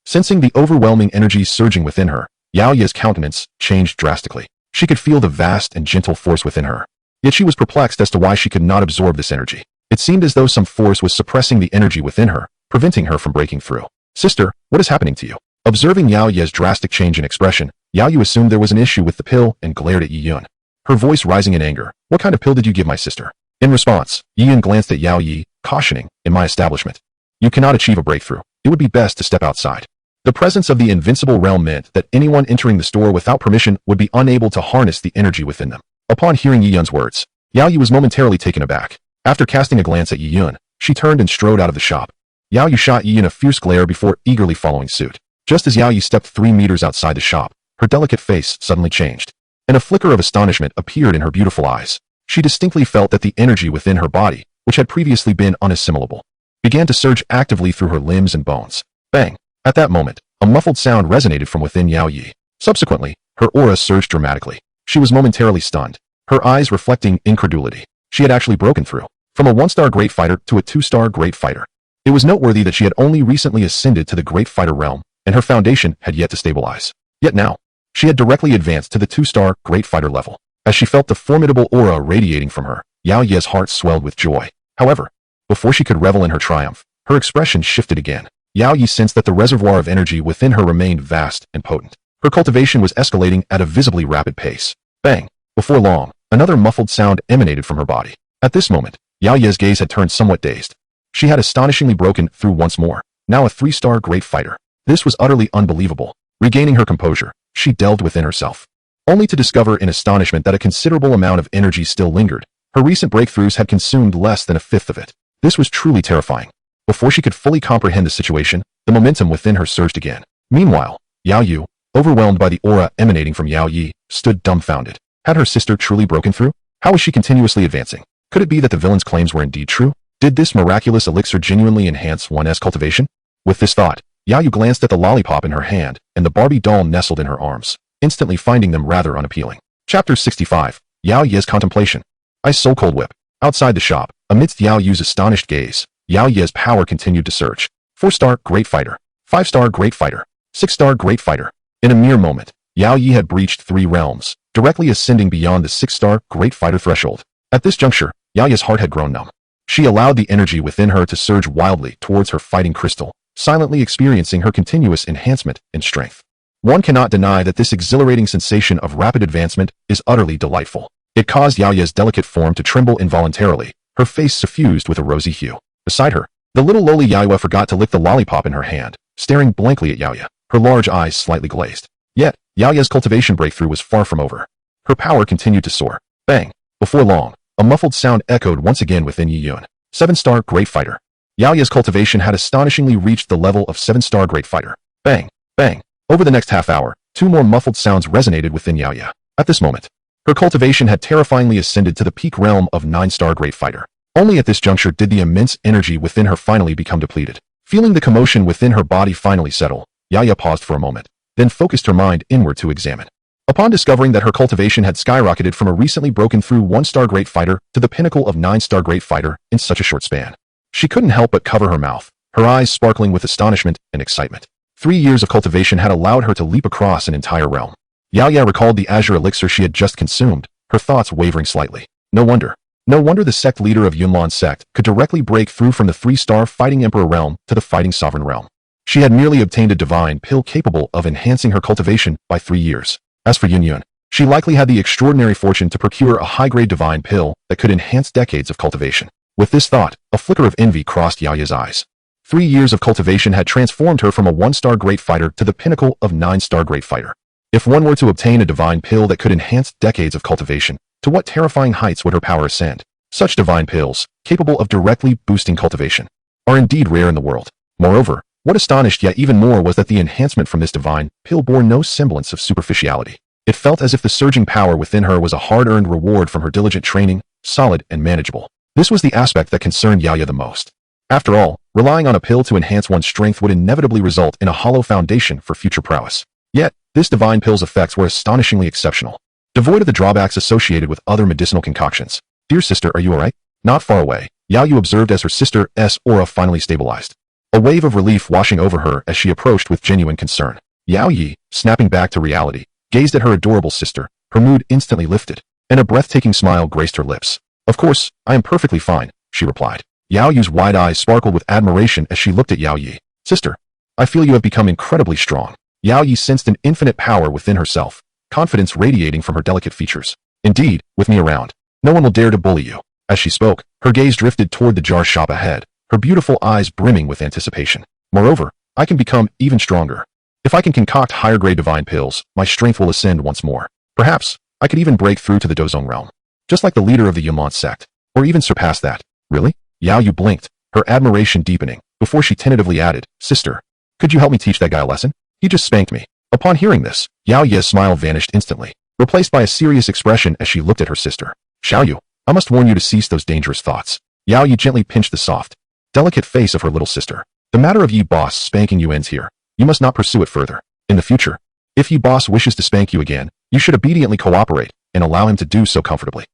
Sensing the overwhelming energy surging within her, Yao Yi's countenance changed drastically. She could feel the vast and gentle force within her. Yet she was perplexed as to why she could not absorb this energy. It seemed as though some force was suppressing the energy within her, preventing her from breaking through. "Sister, what is happening to you?" Observing Yao Yi's drastic change in expression, Yao Yi assumed there was an issue with the pill and glared at Yi Yun, her voice rising in anger. "What kind of pill did you give my sister?" In response, Yi Yun glanced at Yao Yi, cautioning, "In my establishment, you cannot achieve a breakthrough. It would be best to step outside." The presence of the invincible realm meant that anyone entering the store without permission would be unable to harness the energy within them. Upon hearing Yi Yun's words, Yao Yi was momentarily taken aback. After casting a glance at Yi Yun, she turned and strode out of the shop. Yao Yi shot Yi Yun a fierce glare before eagerly following suit. Just as Yao Yi stepped 3 meters outside the shop, her delicate face suddenly changed, and a flicker of astonishment appeared in her beautiful eyes. She distinctly felt that the energy within her body, which had previously been unassimilable, began to surge actively through her limbs and bones. Bang! At that moment, a muffled sound resonated from within Yao Yi. Subsequently, her aura surged dramatically. She was momentarily stunned, her eyes reflecting incredulity. She had actually broken through, from a 1-star great fighter to a 2-star great fighter. It was noteworthy that she had only recently ascended to the great fighter realm, and her foundation had yet to stabilize. Yet now, she had directly advanced to the 2-star great fighter level. As she felt the formidable aura radiating from her, Yao Ye's heart swelled with joy. However, before she could revel in her triumph, her expression shifted again. Yao Ye sensed that the reservoir of energy within her remained vast and potent. Her cultivation was escalating at a visibly rapid pace. Bang! Before long, another muffled sound emanated from her body. At this moment, Yao Ye's gaze had turned somewhat dazed. She had astonishingly broken through once more, now a 3-star great fighter. This was utterly unbelievable. Regaining her composure, she delved within herself, only to discover in astonishment that a considerable amount of energy still lingered. Her recent breakthroughs had consumed less than a fifth of it. This was truly terrifying. Before she could fully comprehend the situation, the momentum within her surged again. Meanwhile, Yao Yu, overwhelmed by the aura emanating from Yao Yi, stood dumbfounded. Had her sister truly broken through? How was she continuously advancing? Could it be that the villain's claims were indeed true? Did this miraculous elixir genuinely enhance one's cultivation? With this thought, Yao Yu glanced at the lollipop in her hand and the Barbie doll nestled in her arms, instantly finding them rather unappealing. Chapter 65. Yao Ye's Contemplation. Ice Soul Cold Whip. Outside the shop, amidst Yao Yu's astonished gaze, Yao Ye's power continued to surge. 4-star Great Fighter. 5-star Great Fighter. 6-star Great Fighter. In a mere moment, Yao Yi had breached 3 realms, directly ascending beyond the 6-star Great Fighter threshold. At this juncture, Yao Ye's heart had grown numb. She allowed the energy within her to surge wildly towards her fighting crystal, silently experiencing her continuous enhancement in strength. One cannot deny that this exhilarating sensation of rapid advancement is utterly delightful. It caused Yao Ye's delicate form to tremble involuntarily, her face suffused with a rosy hue. Beside her, the little lowly Yao Ye forgot to lick the lollipop in her hand, staring blankly at Yao Ye, her large eyes slightly glazed. Yet, Yao Ye's cultivation breakthrough was far from over. Her power continued to soar. Bang! Before long, a muffled sound echoed once again within Yi Yun. 7-star Great Fighter. Yao Ye's cultivation had astonishingly reached the level of 7-star Great Fighter. Bang! Bang! Over the next half hour, 2 more muffled sounds resonated within Yao Ye. At this moment, her cultivation had terrifyingly ascended to the peak realm of 9-star Great Fighter. Only at this juncture did the immense energy within her finally become depleted. Feeling the commotion within her body finally settle, Yao Ye paused for a moment, then focused her mind inward to examine. Upon discovering that her cultivation had skyrocketed from a recently broken through 1-star Great Fighter to the pinnacle of 9-star Great Fighter in such a short span, she couldn't help but cover her mouth, her eyes sparkling with astonishment and excitement. 3 years of cultivation had allowed her to leap across an entire realm. Yao Ye recalled the azure elixir she had just consumed, her thoughts wavering slightly. No wonder the sect leader of Yunlan's sect could directly break through from the 3-star Fighting Emperor realm to the Fighting Sovereign realm. She had merely obtained a divine pill capable of enhancing her cultivation by 3 years. As for Yun, she likely had the extraordinary fortune to procure a high-grade divine pill that could enhance decades of cultivation. With this thought, a flicker of envy crossed Yao Ye's eyes. 3 years of cultivation had transformed her from a 1-star Great Fighter to the pinnacle of 9-star Great Fighter. If one were to obtain a divine pill that could enhance decades of cultivation, to what terrifying heights would her power ascend? Such divine pills, capable of directly boosting cultivation, are indeed rare in the world. Moreover, what astonished yet even more was that the enhancement from this divine pill bore no semblance of superficiality. It felt as if the surging power within her was a hard-earned reward from her diligent training, solid and manageable. This was the aspect that concerned Yao Ye the most. After all, relying on a pill to enhance one's strength would inevitably result in a hollow foundation for future prowess. Yet, this divine pill's effects were astonishingly exceptional, devoid of the drawbacks associated with other medicinal concoctions. Dear sister, are you alright? Not far away, Yao Yu observed as her sister's aura finally stabilized. A wave of relief washing over her as she approached with genuine concern. Yao Yi, snapping back to reality, gazed at her adorable sister, her mood instantly lifted, and a breathtaking smile graced her lips. Of course, I am perfectly fine, she replied. Yao Yu's wide eyes sparkled with admiration as she looked at Yao Yi. Sister, I feel you have become incredibly strong. Yao Yi sensed an infinite power within herself, confidence radiating from her delicate features. Indeed, with me around, no one will dare to bully you. As she spoke, her gaze drifted toward the jar shop ahead, her beautiful eyes brimming with anticipation. Moreover, I can become even stronger. If I can concoct higher-grade divine pills, my strength will ascend once more. Perhaps, I could even break through to the Dozong realm, just like the leader of the Yunlan sect, or even surpass that. Really? Yao Yu blinked, her admiration deepening, before she tentatively added, Sister, could you help me teach that guy a lesson? He just spanked me. Upon hearing this, Yao Ye's smile vanished instantly, replaced by a serious expression as she looked at her sister. Xiaoyu, I must warn you to cease those dangerous thoughts. Yao Yu gently pinched the soft, delicate face of her little sister. The matter of Yi Boss spanking you ends here. You must not pursue it further. In the future, if Yi Boss wishes to spank you again, you should obediently cooperate and allow him to do so comfortably.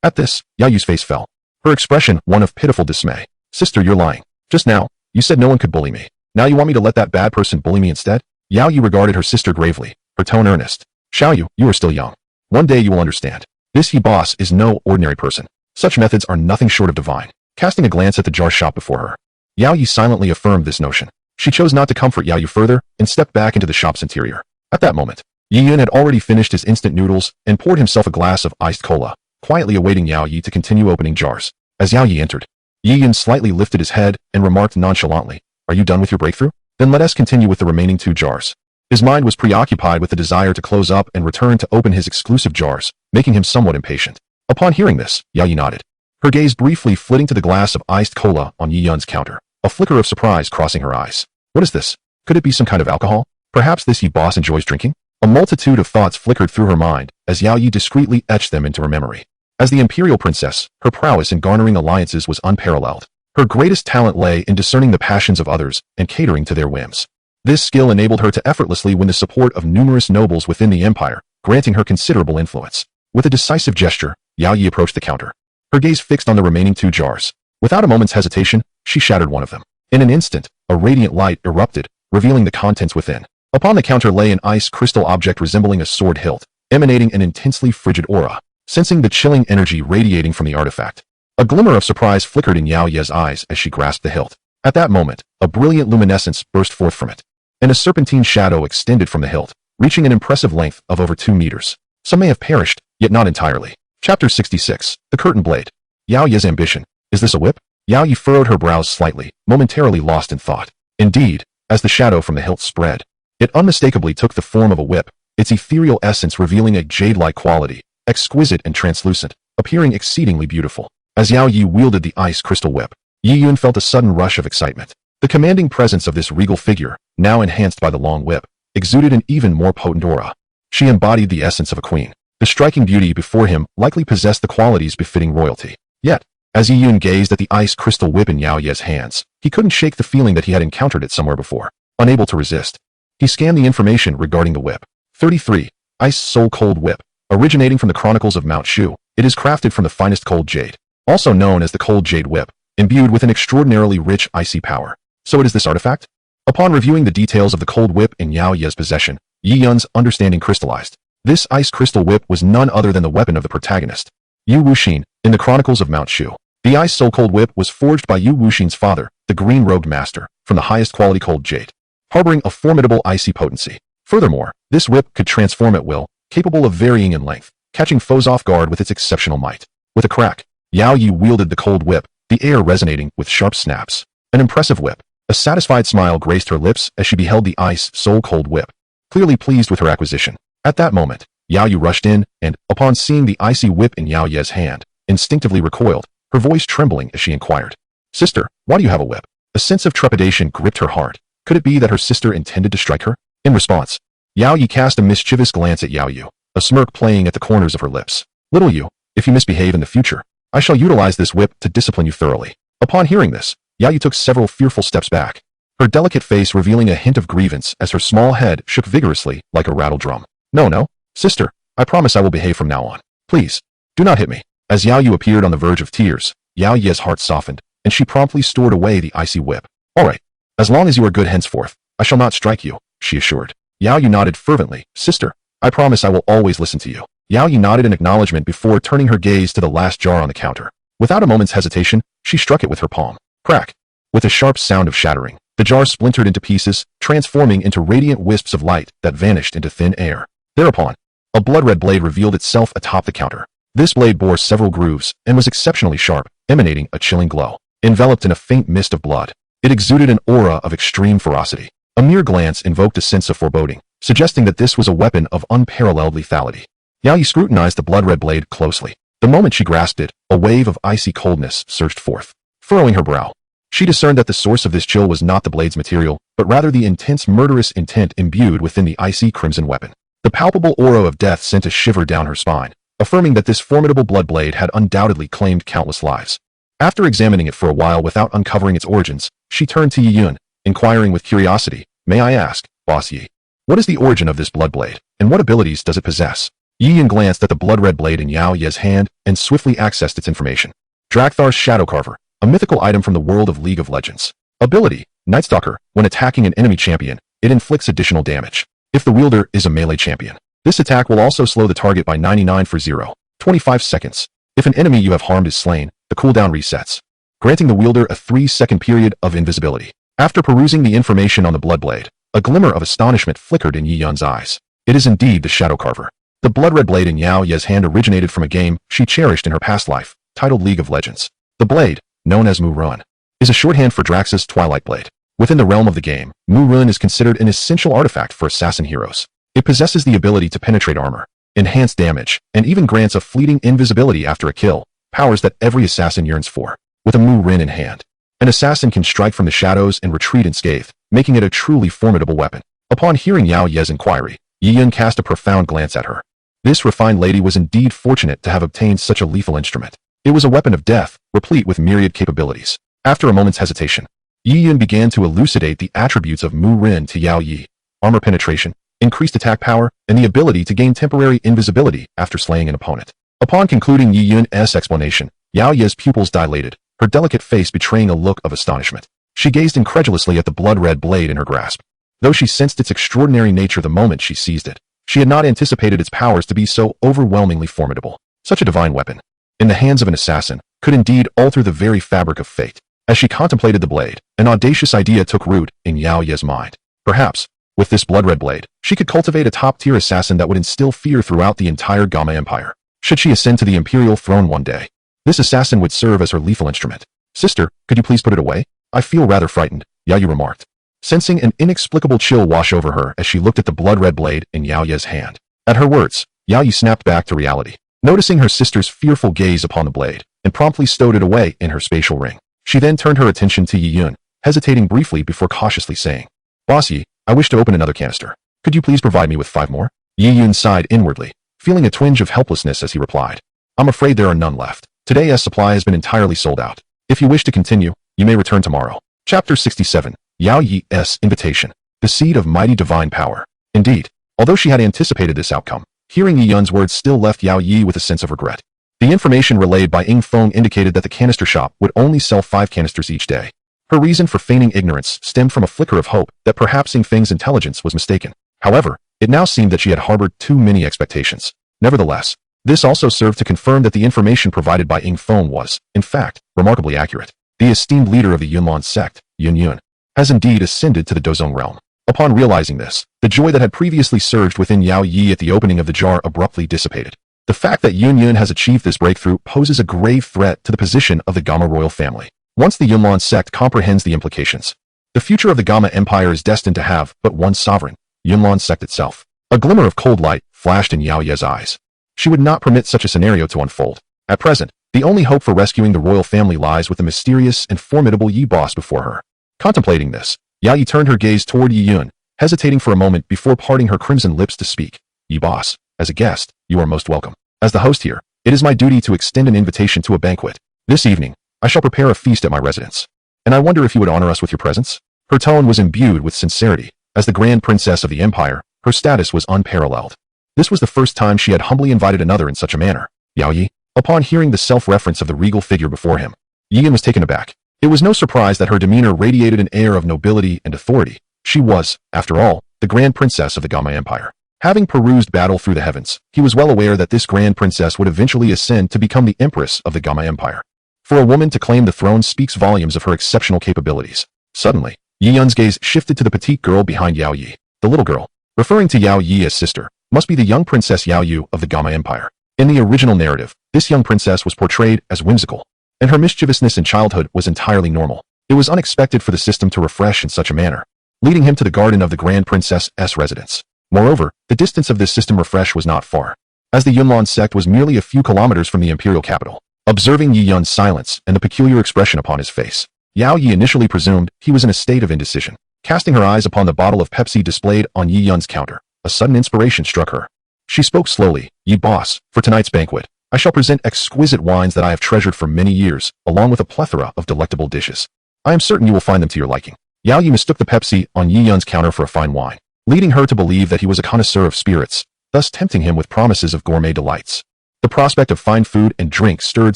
At this, Yao Yu's face fell, her expression one of pitiful dismay. Sister, you're lying. Just now, you said no one could bully me. Now you want me to let that bad person bully me instead? Yao Yu regarded her sister gravely, her tone earnest. Xiaoyu, you are still young. One day you will understand. This Yi boss is no ordinary person. Such methods are nothing short of divine. Casting a glance at the jar shop before her, Yao Yi silently affirmed this notion. She chose not to comfort Yao Yu further and stepped back into the shop's interior. At that moment, Yi Yun had already finished his instant noodles and poured himself a glass of iced cola, quietly awaiting Yao Yi to continue opening jars. As Yao Yi entered, Yi Yun slightly lifted his head and remarked nonchalantly, "Are you done with your breakthrough? Then let us continue with the remaining 2 jars." His mind was preoccupied with the desire to close up and return to open his exclusive jars, making him somewhat impatient. Upon hearing this, Yao Yi nodded, her gaze briefly flitting to the glass of iced cola on Yi Yun's counter, a flicker of surprise crossing her eyes. What is this? Could it be some kind of alcohol? Perhaps this Yi boss enjoys drinking? A multitude of thoughts flickered through her mind as Yao Yi discreetly etched them into her memory. As the imperial princess, her prowess in garnering alliances was unparalleled. Her greatest talent lay in discerning the passions of others and catering to their whims. This skill enabled her to effortlessly win the support of numerous nobles within the empire, granting her considerable influence. With a decisive gesture, Yao Yi approached the counter, her gaze fixed on the remaining 2 jars. Without a moment's hesitation, she shattered one of them. In an instant, a radiant light erupted, revealing the contents within. Upon the counter lay an ice crystal object resembling a sword hilt, emanating an intensely frigid aura. Sensing the chilling energy radiating from the artifact, a glimmer of surprise flickered in Yao Ye's eyes as she grasped the hilt. At that moment, a brilliant luminescence burst forth from it, and a serpentine shadow extended from the hilt, reaching an impressive length of over 2 meters. Some may have perished, yet not entirely. Chapter 66. The Curtain Blade. Yao Ye's ambition. Is this a whip? Yao Yi furrowed her brows slightly, momentarily lost in thought. Indeed, as the shadow from the hilt spread, it unmistakably took the form of a whip, its ethereal essence revealing a jade-like quality, exquisite and translucent, appearing exceedingly beautiful. As Yao Yi wielded the ice crystal whip, Yi Yun felt a sudden rush of excitement. The commanding presence of this regal figure, now enhanced by the long whip, exuded an even more potent aura. She embodied the essence of a queen. The striking beauty before him likely possessed the qualities befitting royalty. Yet, as Yi Yun gazed at the ice crystal whip in Yao Ye's hands, he couldn't shake the feeling that he had encountered it somewhere before. Unable to resist, he scanned the information regarding the whip. 33. Ice Soul Cold Whip. Originating from the Chronicles of Mount Shu, it is crafted from the finest cold jade, also known as the Cold Jade Whip, imbued with an extraordinarily rich icy power. So it is this artifact? Upon reviewing the details of the cold whip in Yao Ye's possession, Yi Yun's understanding crystallized. This ice crystal whip was none other than the weapon of the protagonist, Yu Wuxin, in the Chronicles of Mount Shu. The ice soul cold whip was forged by Yu Wuxin's father, the green-robed master, from the highest quality cold jade, harboring a formidable icy potency. Furthermore, this whip could transform at will, capable of varying in length, catching foes off guard with its exceptional might. With a crack, Yao Yi wielded the cold whip, the air resonating with sharp snaps. An impressive whip. A satisfied smile graced her lips as she beheld the ice soul cold whip, clearly pleased with her acquisition. At that moment, Yao Yi rushed in and, upon seeing the icy whip in Yao Ye's hand, instinctively recoiled, her voice trembling as she inquired, "Sister, why do you have a whip?" A sense of trepidation gripped her heart. Could it be that her sister intended to strike her? In response, Yao Yi cast a mischievous glance at Yao Yu, a smirk playing at the corners of her lips. "Little Yu, if you misbehave in the future, I shall utilize this whip to discipline you thoroughly." Upon hearing this, Yao Yu took several fearful steps back, her delicate face revealing a hint of grievance as her small head shook vigorously like a rattle drum. No, sister, I promise I will behave from now on. Please, do not hit me." As Yao Yu appeared on the verge of tears, Yao Ye's heart softened, and she promptly stored away the icy whip. "All right, as long as you are good henceforth, I shall not strike you," she assured. Yao Yu nodded fervently. "Sister, I promise I will always listen to you." Yao Yu nodded in acknowledgement before turning her gaze to the last jar on the counter. Without a moment's hesitation, she struck it with her palm. Crack! With a sharp sound of shattering, the jar splintered into pieces, transforming into radiant wisps of light that vanished into thin air. Thereupon, a blood-red blade revealed itself atop the counter. This blade bore several grooves and was exceptionally sharp, emanating a chilling glow. Enveloped in a faint mist of blood, it exuded an aura of extreme ferocity. A mere glance invoked a sense of foreboding, suggesting that this was a weapon of unparalleled lethality. Yao Yi scrutinized the blood-red blade closely. The moment she grasped it, a wave of icy coldness surged forth, furrowing her brow. She discerned that the source of this chill was not the blade's material, but rather the intense murderous intent imbued within the icy crimson weapon. The palpable aura of death sent a shiver down her spine, affirming that this formidable blood blade had undoubtedly claimed countless lives. After examining it for a while without uncovering its origins, she turned to Yi Yun, inquiring with curiosity, "May I ask, Boss Yi, what is the origin of this blood blade, and what abilities does it possess?" Yi Yun glanced at the blood-red blade in Yao Ye's hand and swiftly accessed its information. Drakthar's Shadow Carver, a mythical item from the world of League of Legends. Ability, Nightstalker. When attacking an enemy champion, it inflicts additional damage. If the wielder is a melee champion, this attack will also slow the target by 99 for 0. 25 seconds. If an enemy you have harmed is slain, the cooldown resets, granting the wielder a 3-second period of invisibility. After perusing the information on the blood blade, a glimmer of astonishment flickered in Yi Yun's eyes. It is indeed the Shadow Carver. The blood red blade in Yao Ye's hand originated from a game she cherished in her past life, titled League of Legends. The blade, known as Mu Run, is a shorthand for Drax's Twilight Blade. Within the realm of the game, Mu Run is considered an essential artifact for assassin heroes. It possesses the ability to penetrate armor, enhance damage, and even grants a fleeting invisibility after a kill, powers that every assassin yearns for. With a Mu Run in hand, an assassin can strike from the shadows and retreat unscathed, making it a truly formidable weapon. Upon hearing Yao Ye's inquiry, Yi Yun cast a profound glance at her. This refined lady was indeed fortunate to have obtained such a lethal instrument. It was a weapon of death, replete with myriad capabilities. After a moment's hesitation, Yi Yun began to elucidate the attributes of Mu Ren to Yao Yi: armor penetration, increased attack power, and the ability to gain temporary invisibility after slaying an opponent. Upon concluding Yi Yun's explanation, Yao Ye's pupils dilated, her delicate face betraying a look of astonishment. She gazed incredulously at the blood-red blade in her grasp. Though she sensed its extraordinary nature the moment she seized it, she had not anticipated its powers to be so overwhelmingly formidable. Such a divine weapon, in the hands of an assassin, could indeed alter the very fabric of fate. As she contemplated the blade, an audacious idea took root in Yao Ye's mind. Perhaps, with this blood-red blade, she could cultivate a top-tier assassin that would instill fear throughout the entire Gamma Empire. Should she ascend to the imperial throne one day, this assassin would serve as her lethal instrument. "Sister, could you please put it away? I feel rather frightened," Yao Yi remarked, sensing an inexplicable chill wash over her as she looked at the blood-red blade in Yao Ye's hand. At her words, Yao Yi snapped back to reality, noticing her sister's fearful gaze upon the blade, and promptly stowed it away in her spatial ring. She then turned her attention to Yi Yun, hesitating briefly before cautiously saying, "Boss Yi, I wish to open another canister. Could you please provide me with 5 more? Yi Yun sighed inwardly, feeling a twinge of helplessness as he replied, "I'm afraid there are none left. Today's supply has been entirely sold out. If you wish to continue, you may return tomorrow." Chapter 67. Yao Yi's Invitation. The Seed of Mighty Divine Power. Indeed, although she had anticipated this outcome, hearing Yi Yun's words still left Yao Yi with a sense of regret. The information relayed by Ying Feng indicated that the canister shop would only sell 5 canisters each day. Her reason for feigning ignorance stemmed from a flicker of hope that perhaps Ying Feng's intelligence was mistaken. However, it now seemed that she had harbored too many expectations. Nevertheless, this also served to confirm that the information provided by Ying Feng was, in fact, remarkably accurate. The esteemed leader of the Yunlan sect, Yun Yun, has indeed ascended to the Dozong realm. Upon realizing this, the joy that had previously surged within Yao Yi at the opening of the jar abruptly dissipated. The fact that Yun Yun has achieved this breakthrough poses a grave threat to the position of the Gamma royal family. Once the Yunlan sect comprehends the implications, the future of the Gamma Empire is destined to have but one sovereign, Yunlan sect itself. A glimmer of cold light flashed in Yao Ye's eyes. She would not permit such a scenario to unfold. At present, the only hope for rescuing the royal family lies with the mysterious and formidable Yi boss before her. Contemplating this, Yao Yi turned her gaze toward Yi Yun, hesitating for a moment before parting her crimson lips to speak. "Yi boss, as a guest, you are most welcome. As the host here, it is my duty to extend an invitation to a banquet. This evening, I shall prepare a feast at my residence, and I wonder if you would honor us with your presence?" Her tone was imbued with sincerity. As the Grand Princess of the Empire, her status was unparalleled. This was the first time she had humbly invited another in such a manner. Yao Yi, upon hearing the self-reference of the regal figure before him, Yi Yun was taken aback. It was no surprise that her demeanor radiated an air of nobility and authority. She was, after all, the Grand Princess of the Gamma Empire. Having perused Battle Through the Heavens, he was well aware that this Grand Princess would eventually ascend to become the Empress of the Gamma Empire. For a woman to claim the throne speaks volumes of her exceptional capabilities. Suddenly, Yi Yun's gaze shifted to the petite girl behind Yao Yi. The little girl, referring to Yao Yi as sister, must be the young Princess Yao Yu of the Gamma Empire. In the original narrative, this young princess was portrayed as whimsical, and her mischievousness in childhood was entirely normal. It was unexpected for the system to refresh in such a manner, leading him to the garden of the Grand Princess's residence. Moreover, the distance of this system refresh was not far, as the Yunlan sect was merely a few kilometers from the imperial capital. Observing Yi Yun's silence and the peculiar expression upon his face, Yao Yi initially presumed he was in a state of indecision. Casting her eyes upon the bottle of Pepsi displayed on Yi Yun's counter, a sudden inspiration struck her. She spoke slowly. "Yi boss, for tonight's banquet, I shall present exquisite wines that I have treasured for many years, along with a plethora of delectable dishes. I am certain you will find them to your liking." Yao Yi mistook the Pepsi on Yi Yun's counter for a fine wine, leading her to believe that he was a connoisseur of spirits, thus tempting him with promises of gourmet delights. The prospect of fine food and drink stirred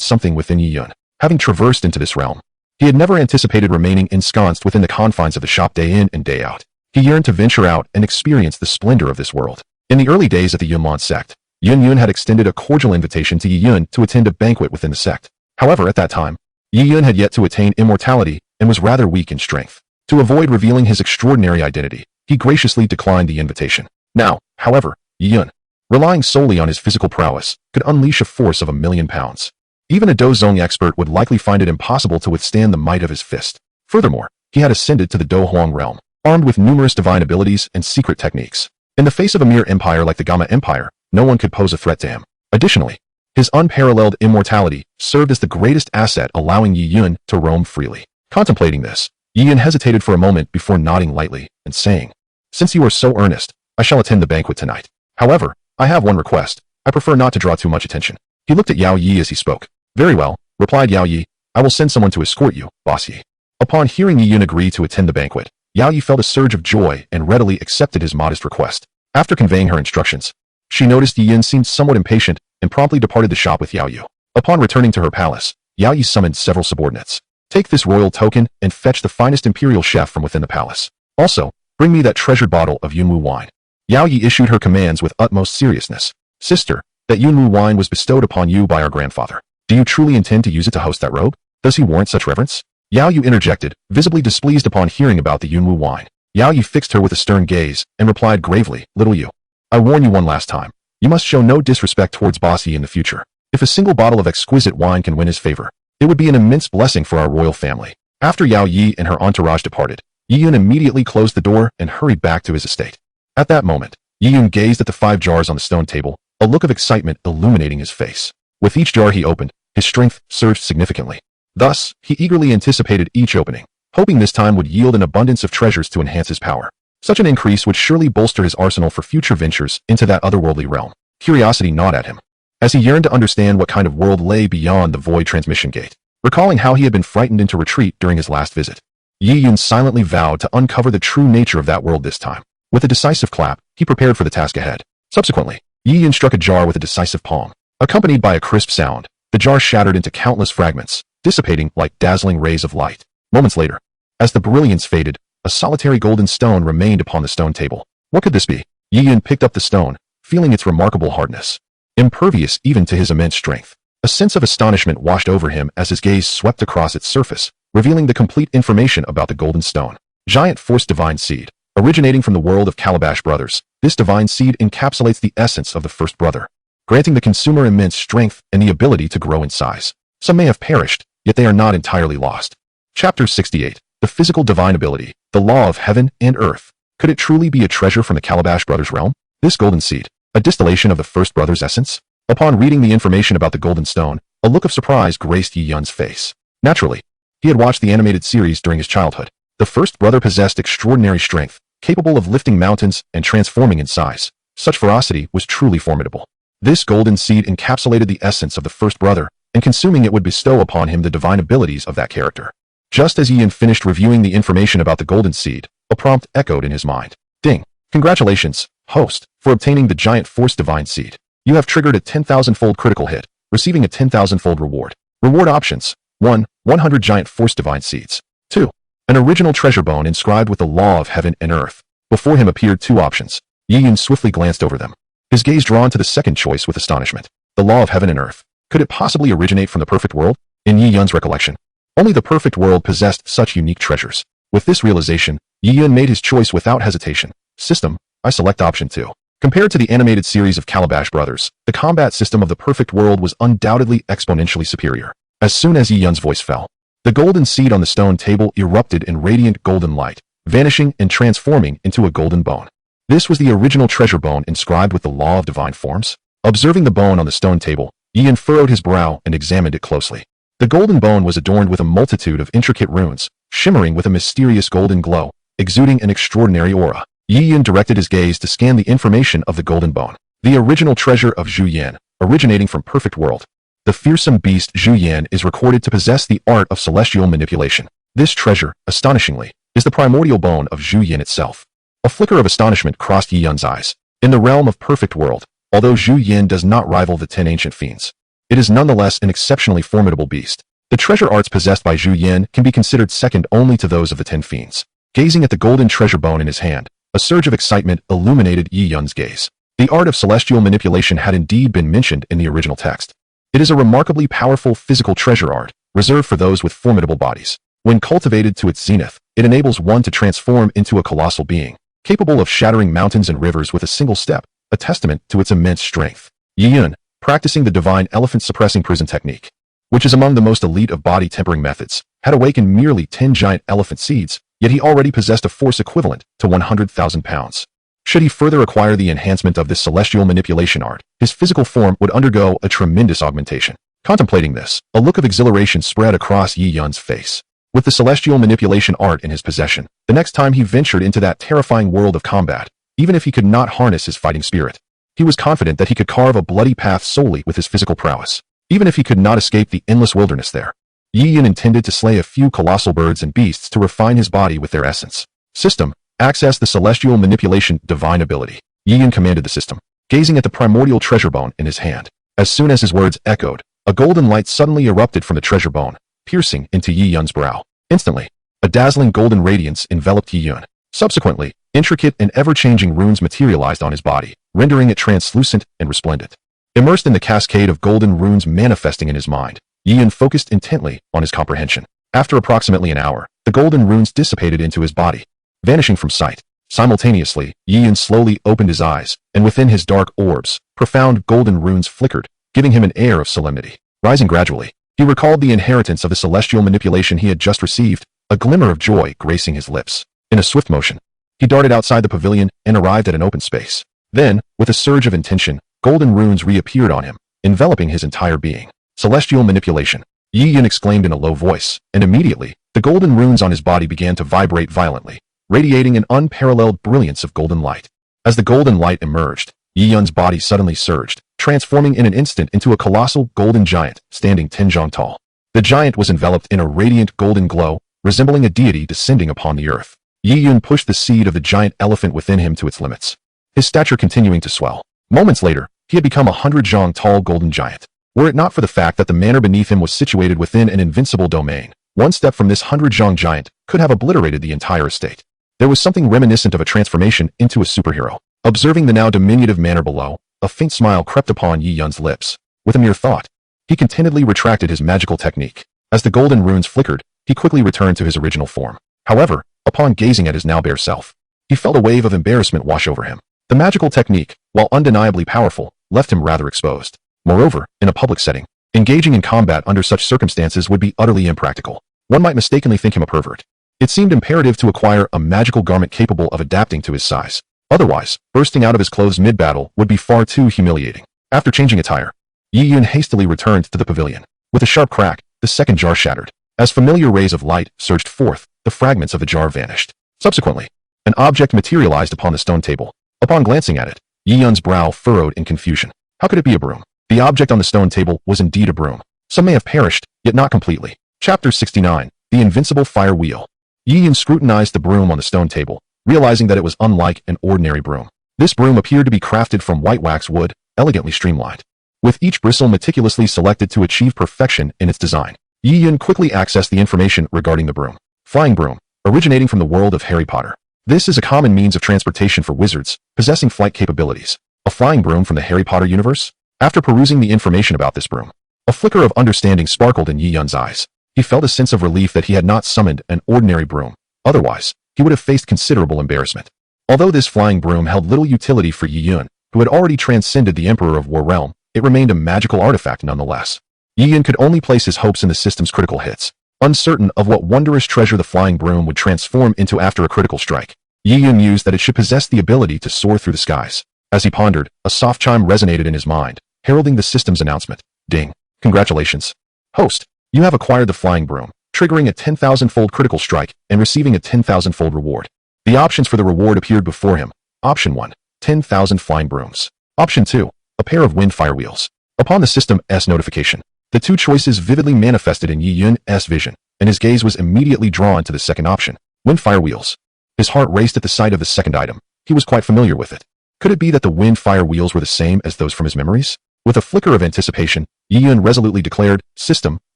something within Yi Yun. Having traversed into this realm, he had never anticipated remaining ensconced within the confines of the shop day in and day out. He yearned to venture out and experience the splendor of this world. In the early days of the Yunlan sect, Yun Yun had extended a cordial invitation to Yi Yun to attend a banquet within the sect. However, at that time, Yi Yun had yet to attain immortality and was rather weak in strength. To avoid revealing his extraordinary identity, he graciously declined the invitation. Now, however, Yi Yun, relying solely on his physical prowess, could unleash a force of 1,000,000 pounds. Even a Dozong expert would likely find it impossible to withstand the might of his fist. Furthermore, he had ascended to the Do Huang realm, armed with numerous divine abilities and secret techniques. In the face of a mere empire like the Gamma Empire, no one could pose a threat to him. Additionally, his unparalleled immortality served as the greatest asset, allowing Yi Yun to roam freely. Contemplating this, Yi Yun hesitated for a moment before nodding lightly and saying, "Since you are so earnest, I shall attend the banquet tonight. However, I have one request. I prefer not to draw too much attention." He looked at Yao Yi as he spoke. "Very well," replied Yao Yi. "I will send someone to escort you, Boss Yi." Upon hearing Yi Yun agree to attend the banquet, Yao Yi felt a surge of joy and readily accepted his modest request. After conveying her instructions, she noticed Yi Yun seemed somewhat impatient and promptly departed the shop with Yao Yu. Upon returning to her palace, Yao Yi summoned several subordinates. "Take this royal token and fetch the finest imperial chef from within the palace. Also, bring me that treasured bottle of Yunwu wine." Yao Yi issued her commands with utmost seriousness. "Sister, that Yunwu wine was bestowed upon you by our grandfather. Do you truly intend to use it to host that robe? Does he warrant such reverence?" Yao Yu interjected, visibly displeased upon hearing about the Yunwu wine. Yao Yi fixed her with a stern gaze and replied gravely, "Little Yu, I warn you one last time. You must show no disrespect towards Boss Yi in the future. If a single bottle of exquisite wine can win his favor, it would be an immense blessing for our royal family." After Yao Yi and her entourage departed, Yi Yun immediately closed the door and hurried back to his estate. At that moment, Yi Yun gazed at the 5 jars on the stone table, a look of excitement illuminating his face. With each jar he opened, his strength surged significantly. Thus, he eagerly anticipated each opening, hoping this time would yield an abundance of treasures to enhance his power. Such an increase would surely bolster his arsenal for future ventures into that otherworldly realm. Curiosity gnawed at him, as he yearned to understand what kind of world lay beyond the void transmission gate. Recalling how he had been frightened into retreat during his last visit, Yi Yun silently vowed to uncover the true nature of that world this time. With a decisive clap, he prepared for the task ahead. Subsequently, Yi Yun struck a jar with a decisive pong. Accompanied by a crisp sound, the jar shattered into countless fragments, dissipating like dazzling rays of light. Moments later, as the brilliance faded, a solitary golden stone remained upon the stone table. What could this be? Yi Yun picked up the stone, feeling its remarkable hardness, impervious even to his immense strength. A sense of astonishment washed over him as his gaze swept across its surface, revealing the complete information about the golden stone. Giant Force Divine Seed. Originating from the world of Calabash Brothers, this divine seed encapsulates the essence of the first brother, granting the consumer immense strength and the ability to grow in size. Some may have perished, yet they are not entirely lost. Chapter 68. The Physical Divine Ability, the Law of Heaven and Earth. Could it truly be a treasure from the Calabash Brothers realm? This golden seed, a distillation of the first brother's essence? Upon reading the information about the golden stone, a look of surprise graced Yi Yun's face. Naturally, he had watched the animated series during his childhood. The first brother possessed extraordinary strength, capable of lifting mountains and transforming in size. Such ferocity was truly formidable. This golden seed encapsulated the essence of the first brother, and consuming it would bestow upon him the divine abilities of that character. Just as Yi Yun finished reviewing the information about the golden seed, a prompt echoed in his mind. Ding! Congratulations, host, for obtaining the Giant Force Divine Seed. You have triggered a 10,000-fold critical hit, receiving a 10,000-fold reward. Reward options: 1. 100 Giant Force Divine Seeds. 2. An original treasure bone inscribed with the law of heaven and earth. Before him appeared 2 options. Yi Yun swiftly glanced over them, his gaze drawn to the second choice with astonishment. The law of heaven and earth. Could it possibly originate from the perfect world? In Yi Yun's recollection, only the perfect world possessed such unique treasures. With this realization, Yi Yun made his choice without hesitation. System: I select option 2. Compared to the animated series of Calabash Brothers, the combat system of the perfect world was undoubtedly exponentially superior. As soon as Yi Yun's voice fell, the golden seed on the stone table erupted in radiant golden light, vanishing and transforming into a golden bone. This was the original treasure bone inscribed with the law of divine forms. Observing the bone on the stone table, Yi Yun furrowed his brow and examined it closely. The golden bone was adorned with a multitude of intricate runes, shimmering with a mysterious golden glow, exuding an extraordinary aura. Yi Yun directed his gaze to scan the information of the golden bone. The original treasure of Zhu Yan, originating from perfect world. The fearsome beast Zhu Yan is recorded to possess the art of celestial manipulation. This treasure, astonishingly, is the primordial bone of Zhu Yan itself. A flicker of astonishment crossed Yi Yun's eyes. In the realm of perfect world, although Zhu Yan does not rival the 10 ancient fiends, it is nonetheless an exceptionally formidable beast. The treasure arts possessed by Zhu Yan can be considered second only to those of the 10 fiends. Gazing at the golden treasure bone in his hand, a surge of excitement illuminated Yi Yun's gaze. The art of celestial manipulation had indeed been mentioned in the original text. It is a remarkably powerful physical treasure art, reserved for those with formidable bodies. When cultivated to its zenith, it enables one to transform into a colossal being, capable of shattering mountains and rivers with a single step, a testament to its immense strength. Yi Yun, practicing the divine elephant-suppressing prison technique, which is among the most elite of body-tempering methods, had awakened merely 10 giant elephant seeds, yet he already possessed a force equivalent to 100,000 pounds. Should he further acquire the enhancement of this celestial manipulation art, his physical form would undergo a tremendous augmentation. Contemplating this, a look of exhilaration spread across Yi Yun's face. With the celestial manipulation art in his possession, the next time he ventured into that terrifying world of combat, even if he could not harness his fighting spirit, he was confident that he could carve a bloody path solely with his physical prowess. Even if he could not escape the endless wilderness there, Yi Yun intended to slay a few colossal birds and beasts to refine his body with their essence. System, access the celestial manipulation divine ability. Yi Yun commanded the system, gazing at the primordial treasure bone in his hand. As soon as his words echoed, a golden light suddenly erupted from the treasure bone, piercing into Yi Yun's brow. Instantly, a dazzling golden radiance enveloped Yi Yun. Subsequently, intricate and ever-changing runes materialized on his body, rendering it translucent and resplendent. Immersed in the cascade of golden runes manifesting in his mind, Yi Yun focused intently on his comprehension. After approximately an hour, the golden runes dissipated into his body, vanishing from sight. Simultaneously, Yi Yun slowly opened his eyes, and within his dark orbs, profound golden runes flickered, giving him an air of solemnity. Rising gradually, he recalled the inheritance of the celestial manipulation he had just received, a glimmer of joy gracing his lips. In a swift motion, he darted outside the pavilion and arrived at an open space. Then, with a surge of intention, golden runes reappeared on him, enveloping his entire being. Celestial manipulation. Yi Yun exclaimed in a low voice, and immediately, the golden runes on his body began to vibrate violently, radiating an unparalleled brilliance of golden light. As the golden light emerged, Yi Yun's body suddenly surged, transforming in an instant into a colossal golden giant, standing 10 zhang tall. The giant was enveloped in a radiant golden glow, resembling a deity descending upon the earth. Yi Yun pushed the seed of the giant elephant within him to its limits, his stature continuing to swell. Moments later, he had become 100 zhang tall golden giant. Were it not for the fact that the manor beneath him was situated within an invincible domain, one step from this 100 zhang giant could have obliterated the entire estate. There was something reminiscent of a transformation into a superhero. Observing the now diminutive manor below, a faint smile crept upon Yi Yun's lips. With a mere thought, he contentedly retracted his magical technique. As the golden runes flickered, he quickly returned to his original form. However, upon gazing at his now bare self, he felt a wave of embarrassment wash over him. The magical technique, while undeniably powerful, left him rather exposed. Moreover, in a public setting, engaging in combat under such circumstances would be utterly impractical. One might mistakenly think him a pervert. It seemed imperative to acquire a magical garment capable of adapting to his size. Otherwise, bursting out of his clothes mid-battle would be far too humiliating. After changing attire, Yi Yun hastily returned to the pavilion. With a sharp crack, the second jar shattered. As familiar rays of light surged forth, the fragments of the jar vanished. Subsequently, an object materialized upon the stone table. Upon glancing at it, Yi Yun's brow furrowed in confusion. How could it be a broom? The object on the stone table was indeed a broom. Some may have perished, yet not completely. Chapter 69. The Invincible Fire Wheel. Yi Yun scrutinized the broom on the stone table, realizing that it was unlike an ordinary broom. This broom appeared to be crafted from white wax wood, elegantly streamlined, with each bristle meticulously selected to achieve perfection in its design. Yi Yun quickly accessed the information regarding the broom. Flying broom, originating from the world of Harry Potter. This is a common means of transportation for wizards, possessing flight capabilities. A flying broom from the Harry Potter universe? After perusing the information about this broom, a flicker of understanding sparkled in Yi Yun's eyes. He felt a sense of relief that he had not summoned an ordinary broom. Otherwise, he would have faced considerable embarrassment. Although this flying broom held little utility for Yi Yun, who had already transcended the Emperor of War Realm, it remained a magical artifact nonetheless. Yi Yun could only place his hopes in the system's critical hits. Uncertain of what wondrous treasure the flying broom would transform into after a critical strike, Yi Yun mused that it should possess the ability to soar through the skies. As he pondered, a soft chime resonated in his mind, heralding the system's announcement. Ding. Congratulations, host. You have acquired the flying broom, triggering a 10,000-fold critical strike and receiving a 10,000-fold reward. The options for the reward appeared before him. Option 1, 10,000 flying brooms. Option 2, a pair of wind fire wheels. Upon the system's notification, the two choices vividly manifested in Yi Yun's vision, and his gaze was immediately drawn to the second option, wind fire wheels. His heart raced at the sight of the second item. He was quite familiar with it. Could it be that the wind fire wheels were the same as those from his memories? With a flicker of anticipation, Yi Yun resolutely declared, System,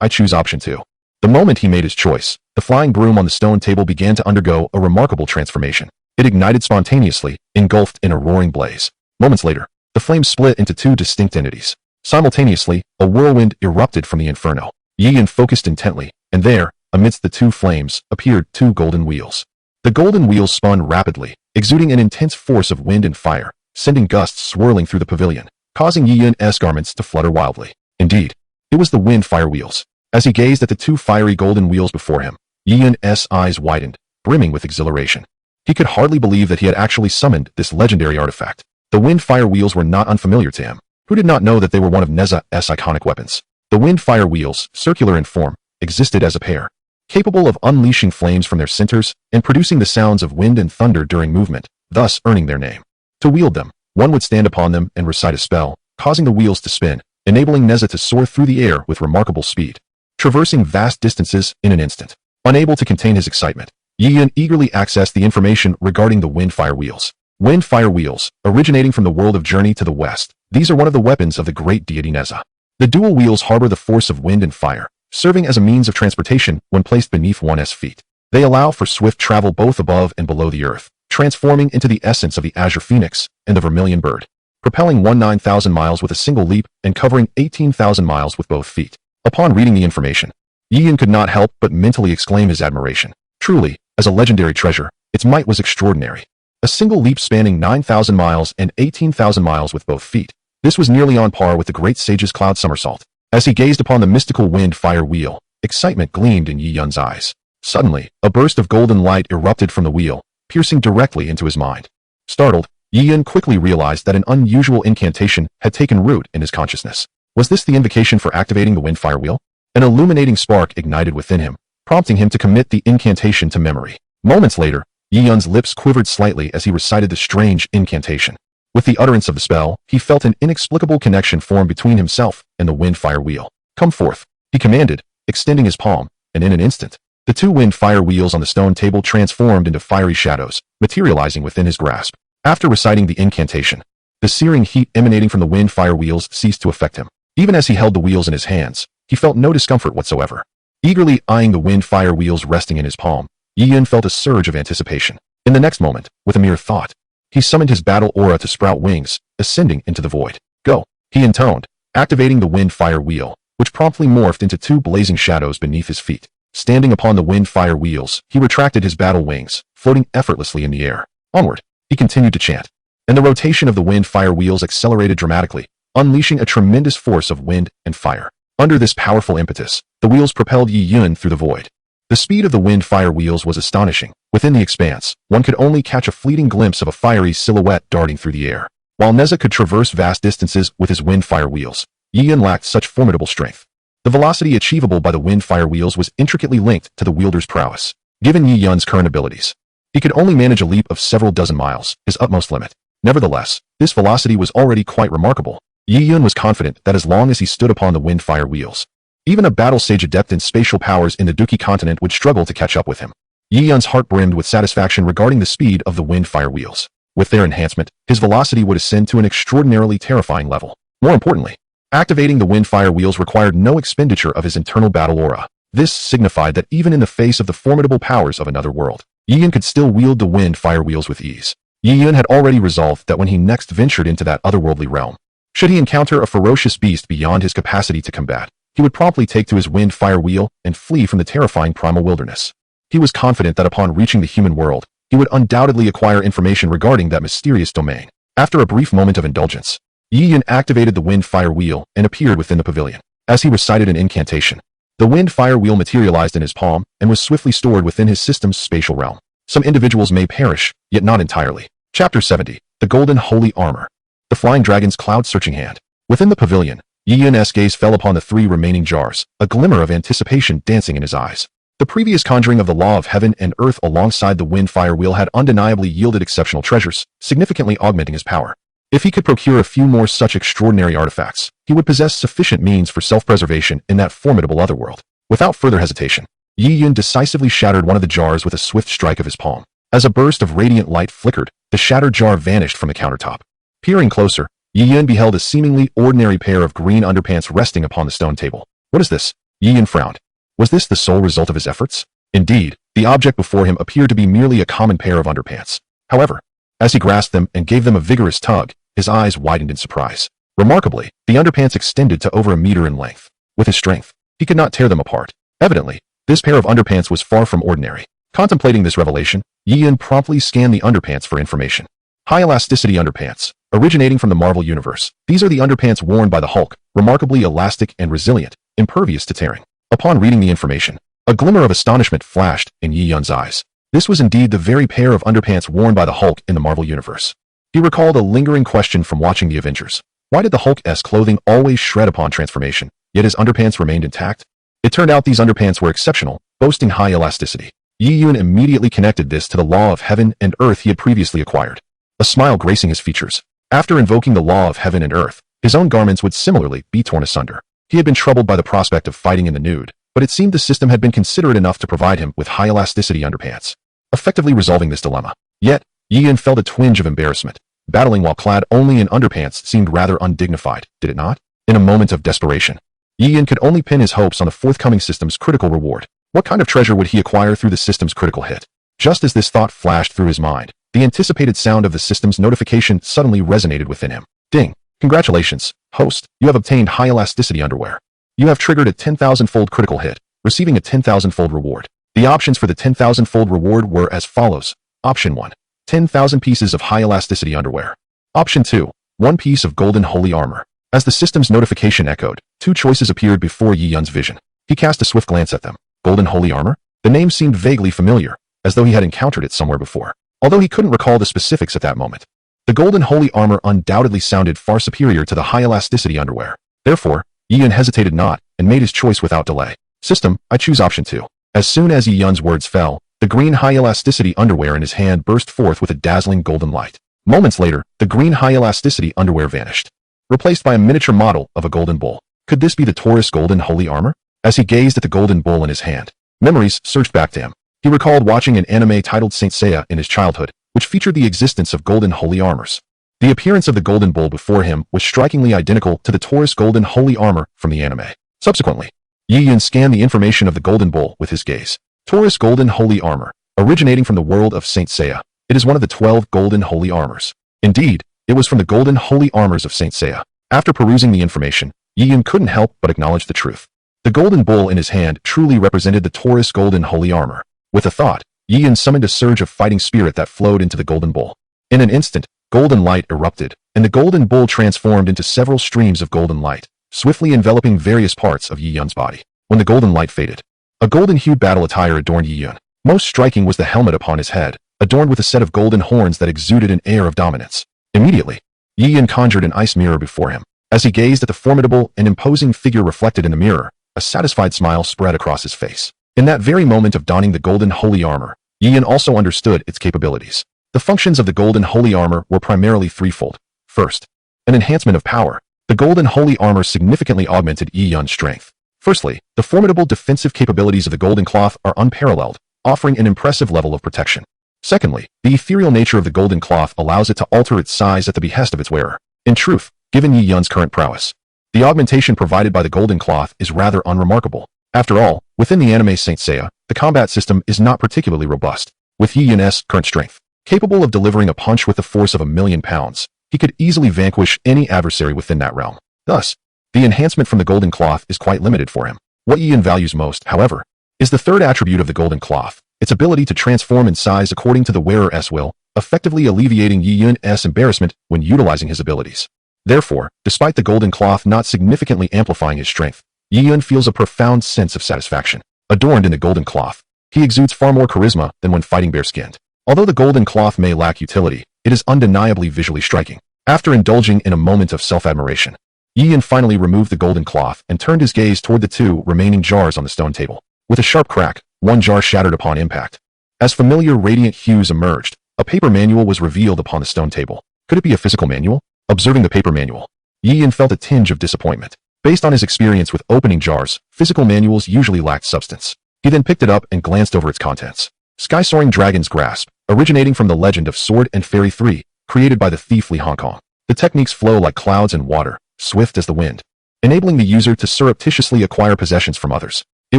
I choose option 2. The moment he made his choice, the flying broom on the stone table began to undergo a remarkable transformation. It ignited spontaneously, engulfed in a roaring blaze. Moments later, the flames split into two distinct entities. Simultaneously, a whirlwind erupted from the inferno. Yi Yun focused intently, and there, amidst the two flames, appeared two golden wheels. The golden wheels spun rapidly, exuding an intense force of wind and fire, sending gusts swirling through the pavilion, causing Yi Yun's garments to flutter wildly. Indeed, it was the wind-fire wheels. As he gazed at the two fiery golden wheels before him, Yi Yun's eyes widened, brimming with exhilaration. He could hardly believe that he had actually summoned this legendary artifact. The wind-fire wheels were not unfamiliar to him. Who did not know that they were one of Neza's iconic weapons? The wind-fire wheels, circular in form, existed as a pair, capable of unleashing flames from their centers and producing the sounds of wind and thunder during movement, thus earning their name. To wield them, one would stand upon them and recite a spell, causing the wheels to spin, enabling Neza to soar through the air with remarkable speed, traversing vast distances in an instant. Unable to contain his excitement, Yi Yun eagerly accessed the information regarding the wind-fire wheels. Wind-fire wheels, originating from the world of Journey to the West, these are one of the weapons of the great deity Neza. The dual wheels harbor the force of wind and fire, serving as a means of transportation when placed beneath one's feet. They allow for swift travel both above and below the earth, transforming into the essence of the azure phoenix and the vermilion bird, propelling 9,000 miles with a single leap and covering 18,000 miles with both feet. Upon reading the information, Yi Yun could not help but mentally exclaim his admiration. Truly, as a legendary treasure, its might was extraordinary. A single leap spanning 9,000 miles and 18,000 miles with both feet. This was nearly on par with the great sage's cloud somersault. As he gazed upon the mystical wind-fire wheel, excitement gleamed in Yi Yun's eyes. Suddenly, a burst of golden light erupted from the wheel, piercing directly into his mind. Startled, Yi Yun quickly realized that an unusual incantation had taken root in his consciousness. Was this the invocation for activating the wind-fire wheel? An illuminating spark ignited within him, prompting him to commit the incantation to memory. Moments later, Yi Yun's lips quivered slightly as he recited the strange incantation. With the utterance of the spell, he felt an inexplicable connection form between himself and the wind-fire wheel. "Come forth," he commanded, extending his palm, and in an instant, the two wind-fire wheels on the stone table transformed into fiery shadows, materializing within his grasp. After reciting the incantation, the searing heat emanating from the wind-fire wheels ceased to affect him. Even as he held the wheels in his hands, he felt no discomfort whatsoever. Eagerly eyeing the wind-fire wheels resting in his palm, Yi Yun felt a surge of anticipation. In the next moment, with a mere thought, he summoned his battle aura to sprout wings, ascending into the void. "Go," he intoned, activating the wind-fire wheel, which promptly morphed into two blazing shadows beneath his feet. Standing upon the wind-fire wheels, he retracted his battle wings, floating effortlessly in the air. Onward, he continued to chant, and the rotation of the wind-fire wheels accelerated dramatically, unleashing a tremendous force of wind and fire. Under this powerful impetus, the wheels propelled Yi Yun through the void. The speed of the wind-fire wheels was astonishing. Within the expanse, one could only catch a fleeting glimpse of a fiery silhouette darting through the air. While Neza could traverse vast distances with his wind-fire wheels, Yi Yun lacked such formidable strength. The velocity achievable by the wind-fire wheels was intricately linked to the wielder's prowess. Given Yi Yun's current abilities, he could only manage a leap of several dozen miles, his utmost limit. Nevertheless, this velocity was already quite remarkable. Yi Yun was confident that as long as he stood upon the wind-fire wheels, even a battle sage adept in spatial powers in the Duki continent would struggle to catch up with him. Yi Yun's heart brimmed with satisfaction regarding the speed of the wind-fire wheels. With their enhancement, his velocity would ascend to an extraordinarily terrifying level. More importantly, activating the wind-fire wheels required no expenditure of his internal battle aura. This signified that even in the face of the formidable powers of another world, Yi Yun could still wield the wind-fire wheels with ease. Yi Yun had already resolved that when he next ventured into that otherworldly realm, should he encounter a ferocious beast beyond his capacity to combat, he would promptly take to his wind-fire wheel and flee from the terrifying primal wilderness. He was confident that upon reaching the human world, he would undoubtedly acquire information regarding that mysterious domain. After a brief moment of indulgence, Yi Yun activated the wind-fire wheel and appeared within the pavilion. As he recited an incantation, the wind-fire wheel materialized in his palm and was swiftly stored within his system's spatial realm. Some individuals may perish, yet not entirely. Chapter 70. The Golden Holy Armor. The Flying Dragon's Cloud-Searching Hand. Within the pavilion, Yi Yun's gaze fell upon the three remaining jars, a glimmer of anticipation dancing in his eyes. The previous conjuring of the law of heaven and earth alongside the wind-fire wheel had undeniably yielded exceptional treasures, significantly augmenting his power. If he could procure a few more such extraordinary artifacts, he would possess sufficient means for self-preservation in that formidable otherworld. Without further hesitation, Yi Yun decisively shattered one of the jars with a swift strike of his palm. As a burst of radiant light flickered, the shattered jar vanished from the countertop. Peering closer, Yi Yun beheld a seemingly ordinary pair of green underpants resting upon the stone table. "What is this?" Yi Yun frowned. Was this the sole result of his efforts? Indeed, the object before him appeared to be merely a common pair of underpants. However, as he grasped them and gave them a vigorous tug, his eyes widened in surprise. Remarkably, the underpants extended to over a meter in length. With his strength, he could not tear them apart. Evidently, this pair of underpants was far from ordinary. Contemplating this revelation, Yi Yun promptly scanned the underpants for information. High-elasticity underpants, originating from the Marvel Universe. These are the underpants worn by the Hulk, remarkably elastic and resilient, impervious to tearing. Upon reading the information, a glimmer of astonishment flashed in Yi Yun's eyes. This was indeed the very pair of underpants worn by the Hulk in the Marvel Universe. He recalled a lingering question from watching the Avengers. Why did the Hulk's clothing always shred upon transformation, yet his underpants remained intact? It turned out these underpants were exceptional, boasting high elasticity. Yi Yun immediately connected this to the law of heaven and earth he had previously acquired. A smile gracing his features. After invoking the law of heaven and earth, his own garments would similarly be torn asunder. He had been troubled by the prospect of fighting in the nude, but it seemed the system had been considerate enough to provide him with high elasticity underpants, effectively resolving this dilemma. Yet, Yi Yun felt a twinge of embarrassment. Battling while clad only in underpants seemed rather undignified, did it not? In a moment of desperation, Yi Yun could only pin his hopes on the forthcoming system's critical reward. What kind of treasure would he acquire through the system's critical hit? Just as this thought flashed through his mind, the anticipated sound of the system's notification suddenly resonated within him. Ding! Congratulations, host, you have obtained high elasticity underwear. You have triggered a 10,000-fold critical hit, receiving a 10,000-fold reward. The options for the 10,000-fold reward were as follows. Option 1. 10,000 pieces of high elasticity underwear. Option 2. 1 piece of golden holy armor. As the system's notification echoed, 2 choices appeared before Yi Yun's vision. He cast a swift glance at them. Golden holy armor? The name seemed vaguely familiar, as though he had encountered it somewhere before, although he couldn't recall the specifics at that moment. The golden holy armor undoubtedly sounded far superior to the high elasticity underwear. Therefore, Yi Yun hesitated not and made his choice without delay. System, I choose option 2. As soon as Yi Yun's words fell, the green high elasticity underwear in his hand burst forth with a dazzling golden light. Moments later, the green high elasticity underwear vanished, replaced by a miniature model of a golden bull. Could this be the Taurus golden holy armor? As he gazed at the golden bull in his hand, memories surged back to him. He recalled watching an anime titled Saint Seiya in his childhood, which featured the existence of golden holy armors. The appearance of the golden bull before him was strikingly identical to the Taurus golden holy armor from the anime. Subsequently, Yi Yun scanned the information of the golden bull with his gaze. Taurus golden holy armor, originating from the world of Saint Seiya. It is one of the 12 golden holy armors. Indeed, it was from the golden holy armors of Saint Seiya. After perusing the information, Yi Yun couldn't help but acknowledge the truth. The golden bull in his hand truly represented the Taurus golden holy armor. With a thought, Yi Yun summoned a surge of fighting spirit that flowed into the golden bull. In an instant, golden light erupted, and the golden bull transformed into several streams of golden light, swiftly enveloping various parts of Yi Yun's body. When the golden light faded, a golden-hued battle attire adorned Yi Yun. Most striking was the helmet upon his head, adorned with a set of golden horns that exuded an air of dominance. Immediately, Yi Yun conjured an ice mirror before him. As he gazed at the formidable and imposing figure reflected in the mirror, a satisfied smile spread across his face. In that very moment of donning the golden holy armor, Yi Yun also understood its capabilities. The functions of the golden holy armor were primarily threefold. First, an enhancement of power. The golden holy armor significantly augmented Yi Yun's strength. Firstly, the formidable defensive capabilities of the golden cloth are unparalleled, offering an impressive level of protection. Secondly, the ethereal nature of the golden cloth allows it to alter its size at the behest of its wearer. In truth, given Yi Yun's current prowess, the augmentation provided by the golden cloth is rather unremarkable. After all, within the anime Saint Seiya, the combat system is not particularly robust. With Yi Yun's current strength, capable of delivering a punch with the force of 1,000,000 pounds, he could easily vanquish any adversary within that realm. Thus, the enhancement from the golden cloth is quite limited for him. What Yi Yun values most, however, is the third attribute of the golden cloth, its ability to transform in size according to the wearer's will, effectively alleviating Yi Yun's embarrassment when utilizing his abilities. Therefore, despite the golden cloth not significantly amplifying his strength, Yi Yun feels a profound sense of satisfaction. Adorned in the golden cloth, he exudes far more charisma than when fighting bare-skinned. Although the golden cloth may lack utility, it is undeniably visually striking. After indulging in a moment of self-admiration, Yi Yun finally removed the golden cloth and turned his gaze toward the 2 remaining jars on the stone table. With a sharp crack, one jar shattered upon impact. As familiar radiant hues emerged, a paper manual was revealed upon the stone table. Could it be a physical manual? Observing the paper manual, Yi Yun felt a tinge of disappointment. Based on his experience with opening jars, physical manuals usually lacked substance. He then picked it up and glanced over its contents. Sky-soaring Dragon's Grasp, originating from the legend of Sword and Fairy 3, created by the thief Li Hong Kong. The techniques flow like clouds and water, swift as the wind, enabling the user to surreptitiously acquire possessions from others. It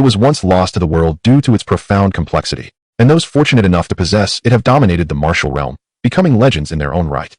was once lost to the world due to its profound complexity, and those fortunate enough to possess it have dominated the martial realm, becoming legends in their own right.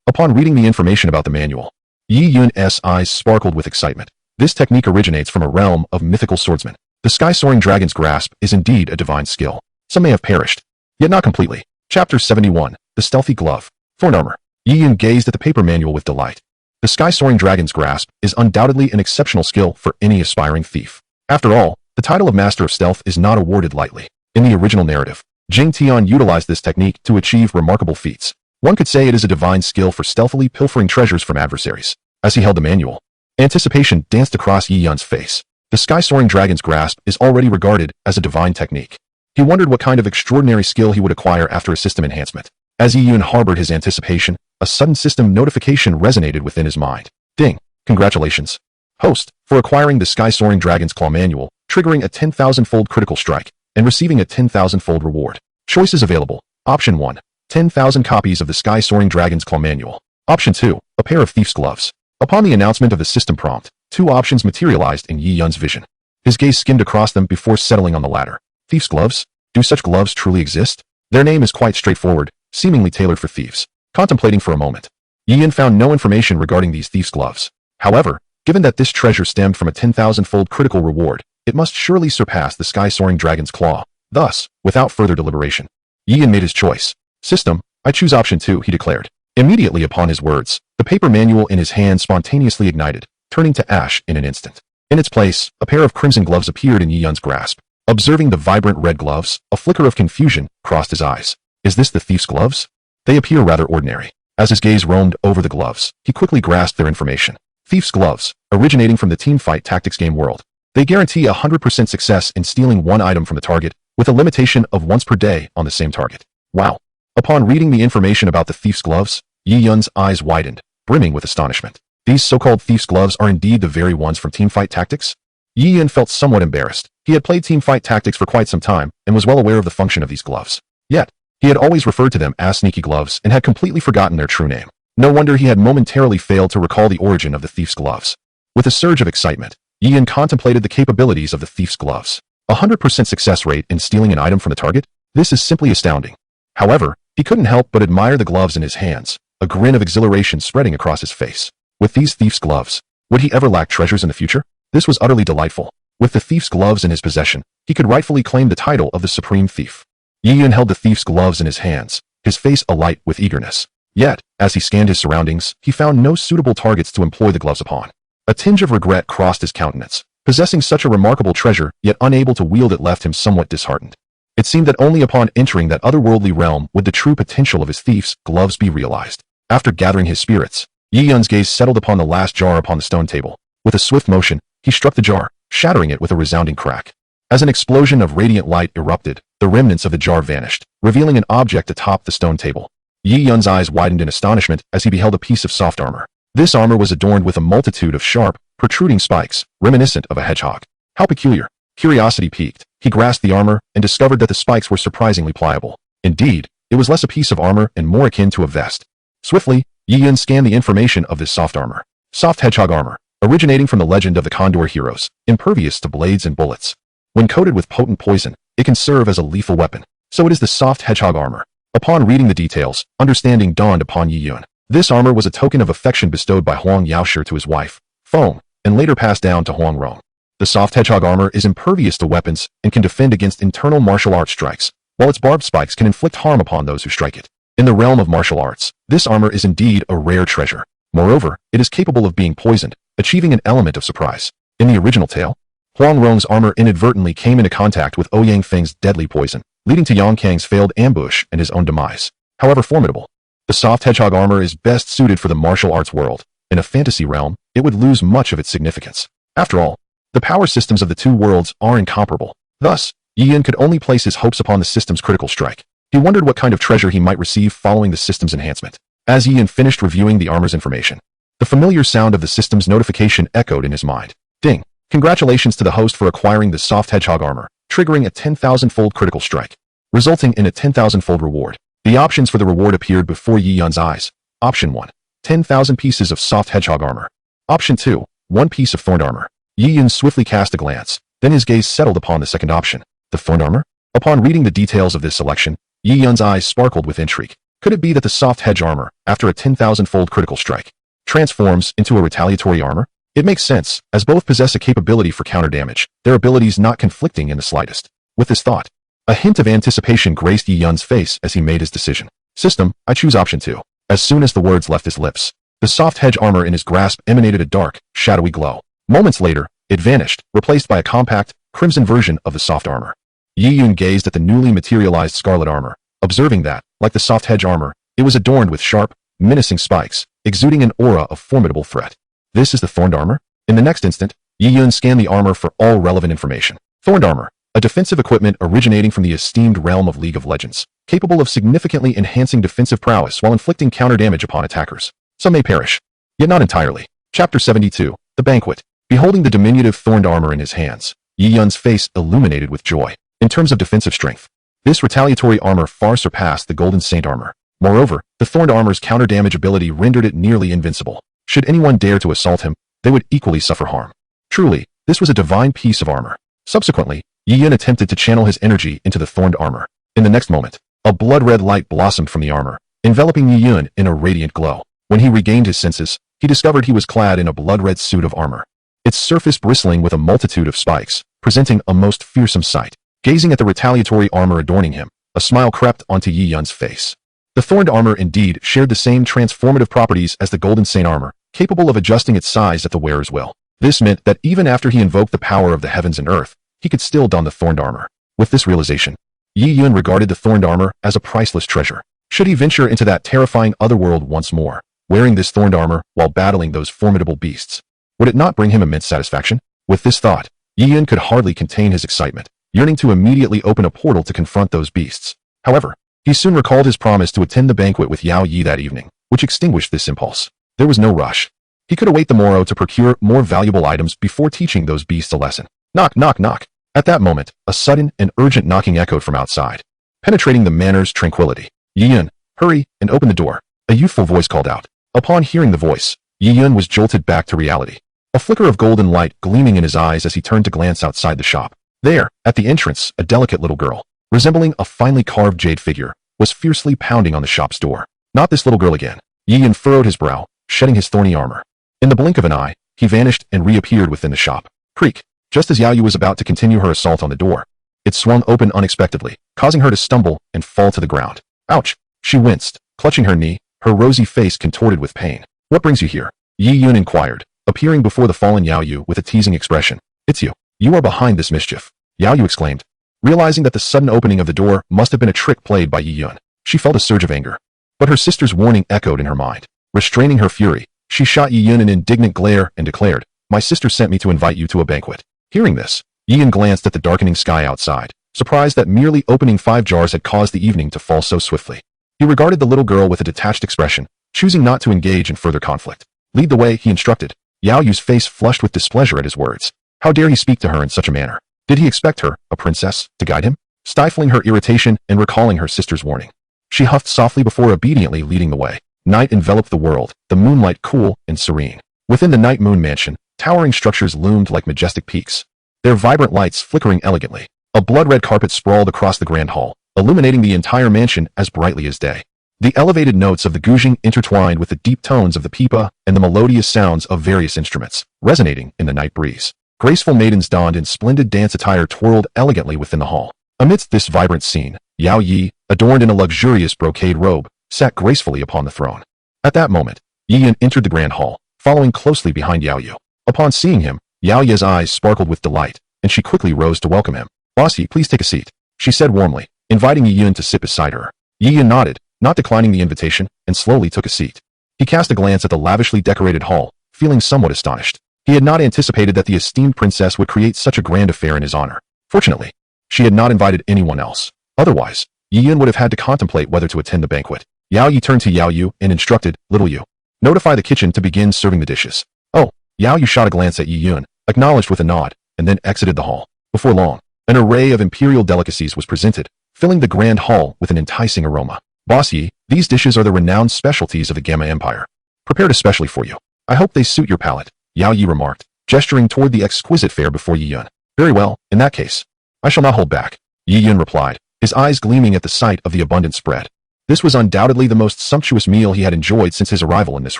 Upon reading the information about the manual, Yi Yun's eyes sparkled with excitement. This technique originates from a realm of mythical swordsmen. The sky-soaring dragon's grasp is indeed a divine skill. Some may have perished, yet not completely. Chapter 71, The Stealthy Glove. Thorn Armor. Yi Yun gazed at the paper manual with delight. The sky-soaring dragon's grasp is undoubtedly an exceptional skill for any aspiring thief. After all, the title of Master of Stealth is not awarded lightly. In the original narrative, Jing Tian utilized this technique to achieve remarkable feats. One could say it is a divine skill for stealthily pilfering treasures from adversaries. As he held the manual, anticipation danced across Yi Yun's face. The sky-soaring dragon's grasp is already regarded as a divine technique. He wondered what kind of extraordinary skill he would acquire after a system enhancement. As Yi Yun harbored his anticipation, a sudden system notification resonated within his mind. Ding! Congratulations, host, for acquiring the sky-soaring dragon's claw manual, triggering a 10,000-fold critical strike, and receiving a 10,000-fold reward. Choices available. Option 1. 10,000 copies of the sky-soaring dragon's claw manual. Option 2. A pair of thief's gloves. Upon the announcement of the system prompt, two options materialized in Yi Yun's vision. His gaze skimmed across them before settling on the latter. Thief's gloves? Do such gloves truly exist? Their name is quite straightforward, seemingly tailored for thieves. Contemplating for a moment, Yi Yun found no information regarding these thief's gloves. However, given that this treasure stemmed from a 10,000-fold critical reward, it must surely surpass the sky-soaring dragon's claw. Thus, without further deliberation, Yi Yun made his choice. System, I choose option 2, he declared. Immediately upon his words, the paper manual in his hand spontaneously ignited, turning to ash in an instant. In its place, a pair of crimson gloves appeared in Yi Yun's grasp. Observing the vibrant red gloves, a flicker of confusion crossed his eyes. Is this the thief's gloves? They appear rather ordinary. As his gaze roamed over the gloves, he quickly grasped their information. Thief's gloves, originating from the teamfight tactics game world. They guarantee 100% success in stealing one item from the target, with a limitation of once per day on the same target. Wow! Upon reading the information about the thief's gloves, Yi Yun's eyes widened, brimming with astonishment. These so-called thief's gloves are indeed the very ones from teamfight tactics? Yi Yun felt somewhat embarrassed. He had played teamfight tactics for quite some time, and was well aware of the function of these gloves. Yet, he had always referred to them as sneaky gloves and had completely forgotten their true name. No wonder he had momentarily failed to recall the origin of the thief's gloves. With a surge of excitement, Yi Yun contemplated the capabilities of the thief's gloves. 100% success rate in stealing an item from the target? This is simply astounding. However, he couldn't help but admire the gloves in his hands, a grin of exhilaration spreading across his face. With these thief's gloves, would he ever lack treasures in the future? This was utterly delightful. With the thief's gloves in his possession, he could rightfully claim the title of the supreme thief. Yi Yun held the thief's gloves in his hands, his face alight with eagerness. Yet, as he scanned his surroundings, he found no suitable targets to employ the gloves upon. A tinge of regret crossed his countenance. Possessing such a remarkable treasure, yet unable to wield it, left him somewhat disheartened. It seemed that only upon entering that otherworldly realm would the true potential of his thief's gloves be realized. After gathering his spirits, Yi Yun's gaze settled upon the last jar upon the stone table. With a swift motion, he struck the jar, shattering it with a resounding crack. As an explosion of radiant light erupted, the remnants of the jar vanished, revealing an object atop the stone table. Yi Yun's eyes widened in astonishment as he beheld a piece of soft armor. This armor was adorned with a multitude of sharp, protruding spikes, reminiscent of a hedgehog. How peculiar! Curiosity piqued. He grasped the armor and discovered that the spikes were surprisingly pliable. Indeed, it was less a piece of armor and more akin to a vest. Swiftly, Yi Yun scanned the information of this soft armor. Soft hedgehog armor, originating from the legend of the Condor heroes, impervious to blades and bullets. When coated with potent poison, it can serve as a lethal weapon. So it is the soft hedgehog armor. Upon reading the details, understanding dawned upon Yi Yun. This armor was a token of affection bestowed by Huang Yaoshi to his wife, Feng, and later passed down to Huang Rong. The soft hedgehog armor is impervious to weapons and can defend against internal martial arts strikes, while its barbed spikes can inflict harm upon those who strike it. In the realm of martial arts, this armor is indeed a rare treasure. Moreover, it is capable of being poisoned, achieving an element of surprise. In the original tale, Huang Rong's armor inadvertently came into contact with Ouyang Feng's deadly poison, leading to Yang Kang's failed ambush and his own demise. However formidable, the soft hedgehog armor is best suited for the martial arts world. In a fantasy realm, it would lose much of its significance. After all, the power systems of the two worlds are incomparable. Thus, Yi Yun could only place his hopes upon the system's critical strike. He wondered what kind of treasure he might receive following the system's enhancement. As Yi Yun finished reviewing the armor's information, the familiar sound of the system's notification echoed in his mind. Ding! Congratulations to the host for acquiring the soft hedgehog armor, triggering a 10,000-fold critical strike, resulting in a 10,000-fold reward. The options for the reward appeared before Yi Yun's eyes. Option 1. 10,000 pieces of soft hedgehog armor. Option 2. 1 piece of thorn armor. Yi Yun swiftly cast a glance, then his gaze settled upon the second option, the thorn armor. Upon reading the details of this selection, Yi Yun's eyes sparkled with intrigue. Could it be that the soft hedge armor, after a 10,000-fold critical strike, transforms into a retaliatory armor? It makes sense, as both possess a capability for counter damage, their abilities not conflicting in the slightest. With this thought, a hint of anticipation graced Yi Yun's face as he made his decision. System, I choose option 2. As soon as the words left his lips, the soft hedge armor in his grasp emanated a dark, shadowy glow. Moments later, it vanished, replaced by a compact, crimson version of the soft armor. Yi Yun gazed at the newly materialized scarlet armor, observing that, like the soft hedge armor, it was adorned with sharp, menacing spikes, exuding an aura of formidable threat. This is the thorned armor? In the next instant, Yi Yun scanned the armor for all relevant information. Thorned armor, a defensive equipment originating from the esteemed realm of League of Legends, capable of significantly enhancing defensive prowess while inflicting counter damage upon attackers. Some may perish, yet not entirely. Chapter 72, The Banquet. Beholding the diminutive thorned armor in his hands, Yi Yun's face illuminated with joy. In terms of defensive strength, this retaliatory armor far surpassed the Golden Saint armor. Moreover, the thorned armor's counter damage ability rendered it nearly invincible. Should anyone dare to assault him, they would equally suffer harm. Truly, this was a divine piece of armor. Subsequently, Yi Yun attempted to channel his energy into the thorned armor. In the next moment, a blood-red light blossomed from the armor, enveloping Yi Yun in a radiant glow. When he regained his senses, he discovered he was clad in a blood-red suit of armor, its surface bristling with a multitude of spikes, presenting a most fearsome sight. Gazing at the retaliatory armor adorning him, a smile crept onto Yi Yun's face. The thorned armor indeed shared the same transformative properties as the Golden Saint armor, capable of adjusting its size at the wearer's will. This meant that even after he invoked the power of the heavens and earth, he could still don the thorned armor. With this realization, Yi Yun regarded the thorned armor as a priceless treasure. Should he venture into that terrifying otherworld once more, wearing this thorned armor while battling those formidable beasts, would it not bring him immense satisfaction? With this thought, Yi Yun could hardly contain his excitement, yearning to immediately open a portal to confront those beasts. However, he soon recalled his promise to attend the banquet with Yao Yi that evening, which extinguished this impulse. There was no rush. He could await the morrow to procure more valuable items before teaching those beasts a lesson. Knock, knock, knock. At that moment, a sudden and urgent knocking echoed from outside, penetrating the manor's tranquility. Yi Yun, hurry and open the door, a youthful voice called out. Upon hearing the voice, Yi Yun was jolted back to reality. A flicker of golden light gleaming in his eyes as he turned to glance outside the shop. There, at the entrance, a delicate little girl, resembling a finely carved jade figure, was fiercely pounding on the shop's door. Not this little girl again. Yi Yun furrowed his brow, shedding his thorny armor. In the blink of an eye, he vanished and reappeared within the shop. Creak! Just as Yao Yu was about to continue her assault on the door, it swung open unexpectedly, causing her to stumble and fall to the ground. Ouch! She winced, clutching her knee, her rosy face contorted with pain. What brings you here? Yi Yun inquired, appearing before the fallen Yao Yu with a teasing expression. It's you. You are behind this mischief, Yao Yu exclaimed. Realizing that the sudden opening of the door must have been a trick played by Yi Yun, she felt a surge of anger. But her sister's warning echoed in her mind. Restraining her fury, she shot Yi Yun an indignant glare and declared, "My sister sent me to invite you to a banquet." Hearing this, Yi Yun glanced at the darkening sky outside, surprised that merely opening 5 jars had caused the evening to fall so swiftly. He regarded the little girl with a detached expression, choosing not to engage in further conflict. Lead the way, he instructed. Yao Yu's face flushed with displeasure at his words. How dare he speak to her in such a manner? Did he expect her, a princess, to guide him? Stifling her irritation and recalling her sister's warning, she huffed softly before obediently leading the way. Night enveloped the world, the moonlight cool and serene. Within the Night Moon Mansion, towering structures loomed like majestic peaks, their vibrant lights flickering elegantly. A blood-red carpet sprawled across the grand hall, illuminating the entire mansion as brightly as day. The elevated notes of the guzheng intertwined with the deep tones of the pipa and the melodious sounds of various instruments, resonating in the night breeze. Graceful maidens donned in splendid dance attire twirled elegantly within the hall. Amidst this vibrant scene, Yao Yi, adorned in a luxurious brocade robe, sat gracefully upon the throne. At that moment, Yi Yun entered the grand hall, following closely behind Yao Yu. Upon seeing him, Yao Yi's eyes sparkled with delight, and she quickly rose to welcome him. "Bossy, please take a seat," she said warmly, inviting Yi Yun to sit beside her. Yi Yun nodded, not declining the invitation, and slowly took a seat. He cast a glance at the lavishly decorated hall, feeling somewhat astonished. He had not anticipated that the esteemed princess would create such a grand affair in his honor. Fortunately, she had not invited anyone else. Otherwise, Yi Yun would have had to contemplate whether to attend the banquet. Yao Yi turned to Yao Yu and instructed, "Little Yu, notify the kitchen to begin serving the dishes." "Oh," Yao Yu shot a glance at Yi Yun, acknowledged with a nod, and then exited the hall. Before long, an array of imperial delicacies was presented, filling the grand hall with an enticing aroma. "Boss Yi, these dishes are the renowned specialties of the Gamma Empire, prepared especially for you. I hope they suit your palate," Yao Yi remarked, gesturing toward the exquisite fare before Yi Yun. "Very well, in that case, I shall not hold back," Yi Yun replied, his eyes gleaming at the sight of the abundant spread. This was undoubtedly the most sumptuous meal he had enjoyed since his arrival in this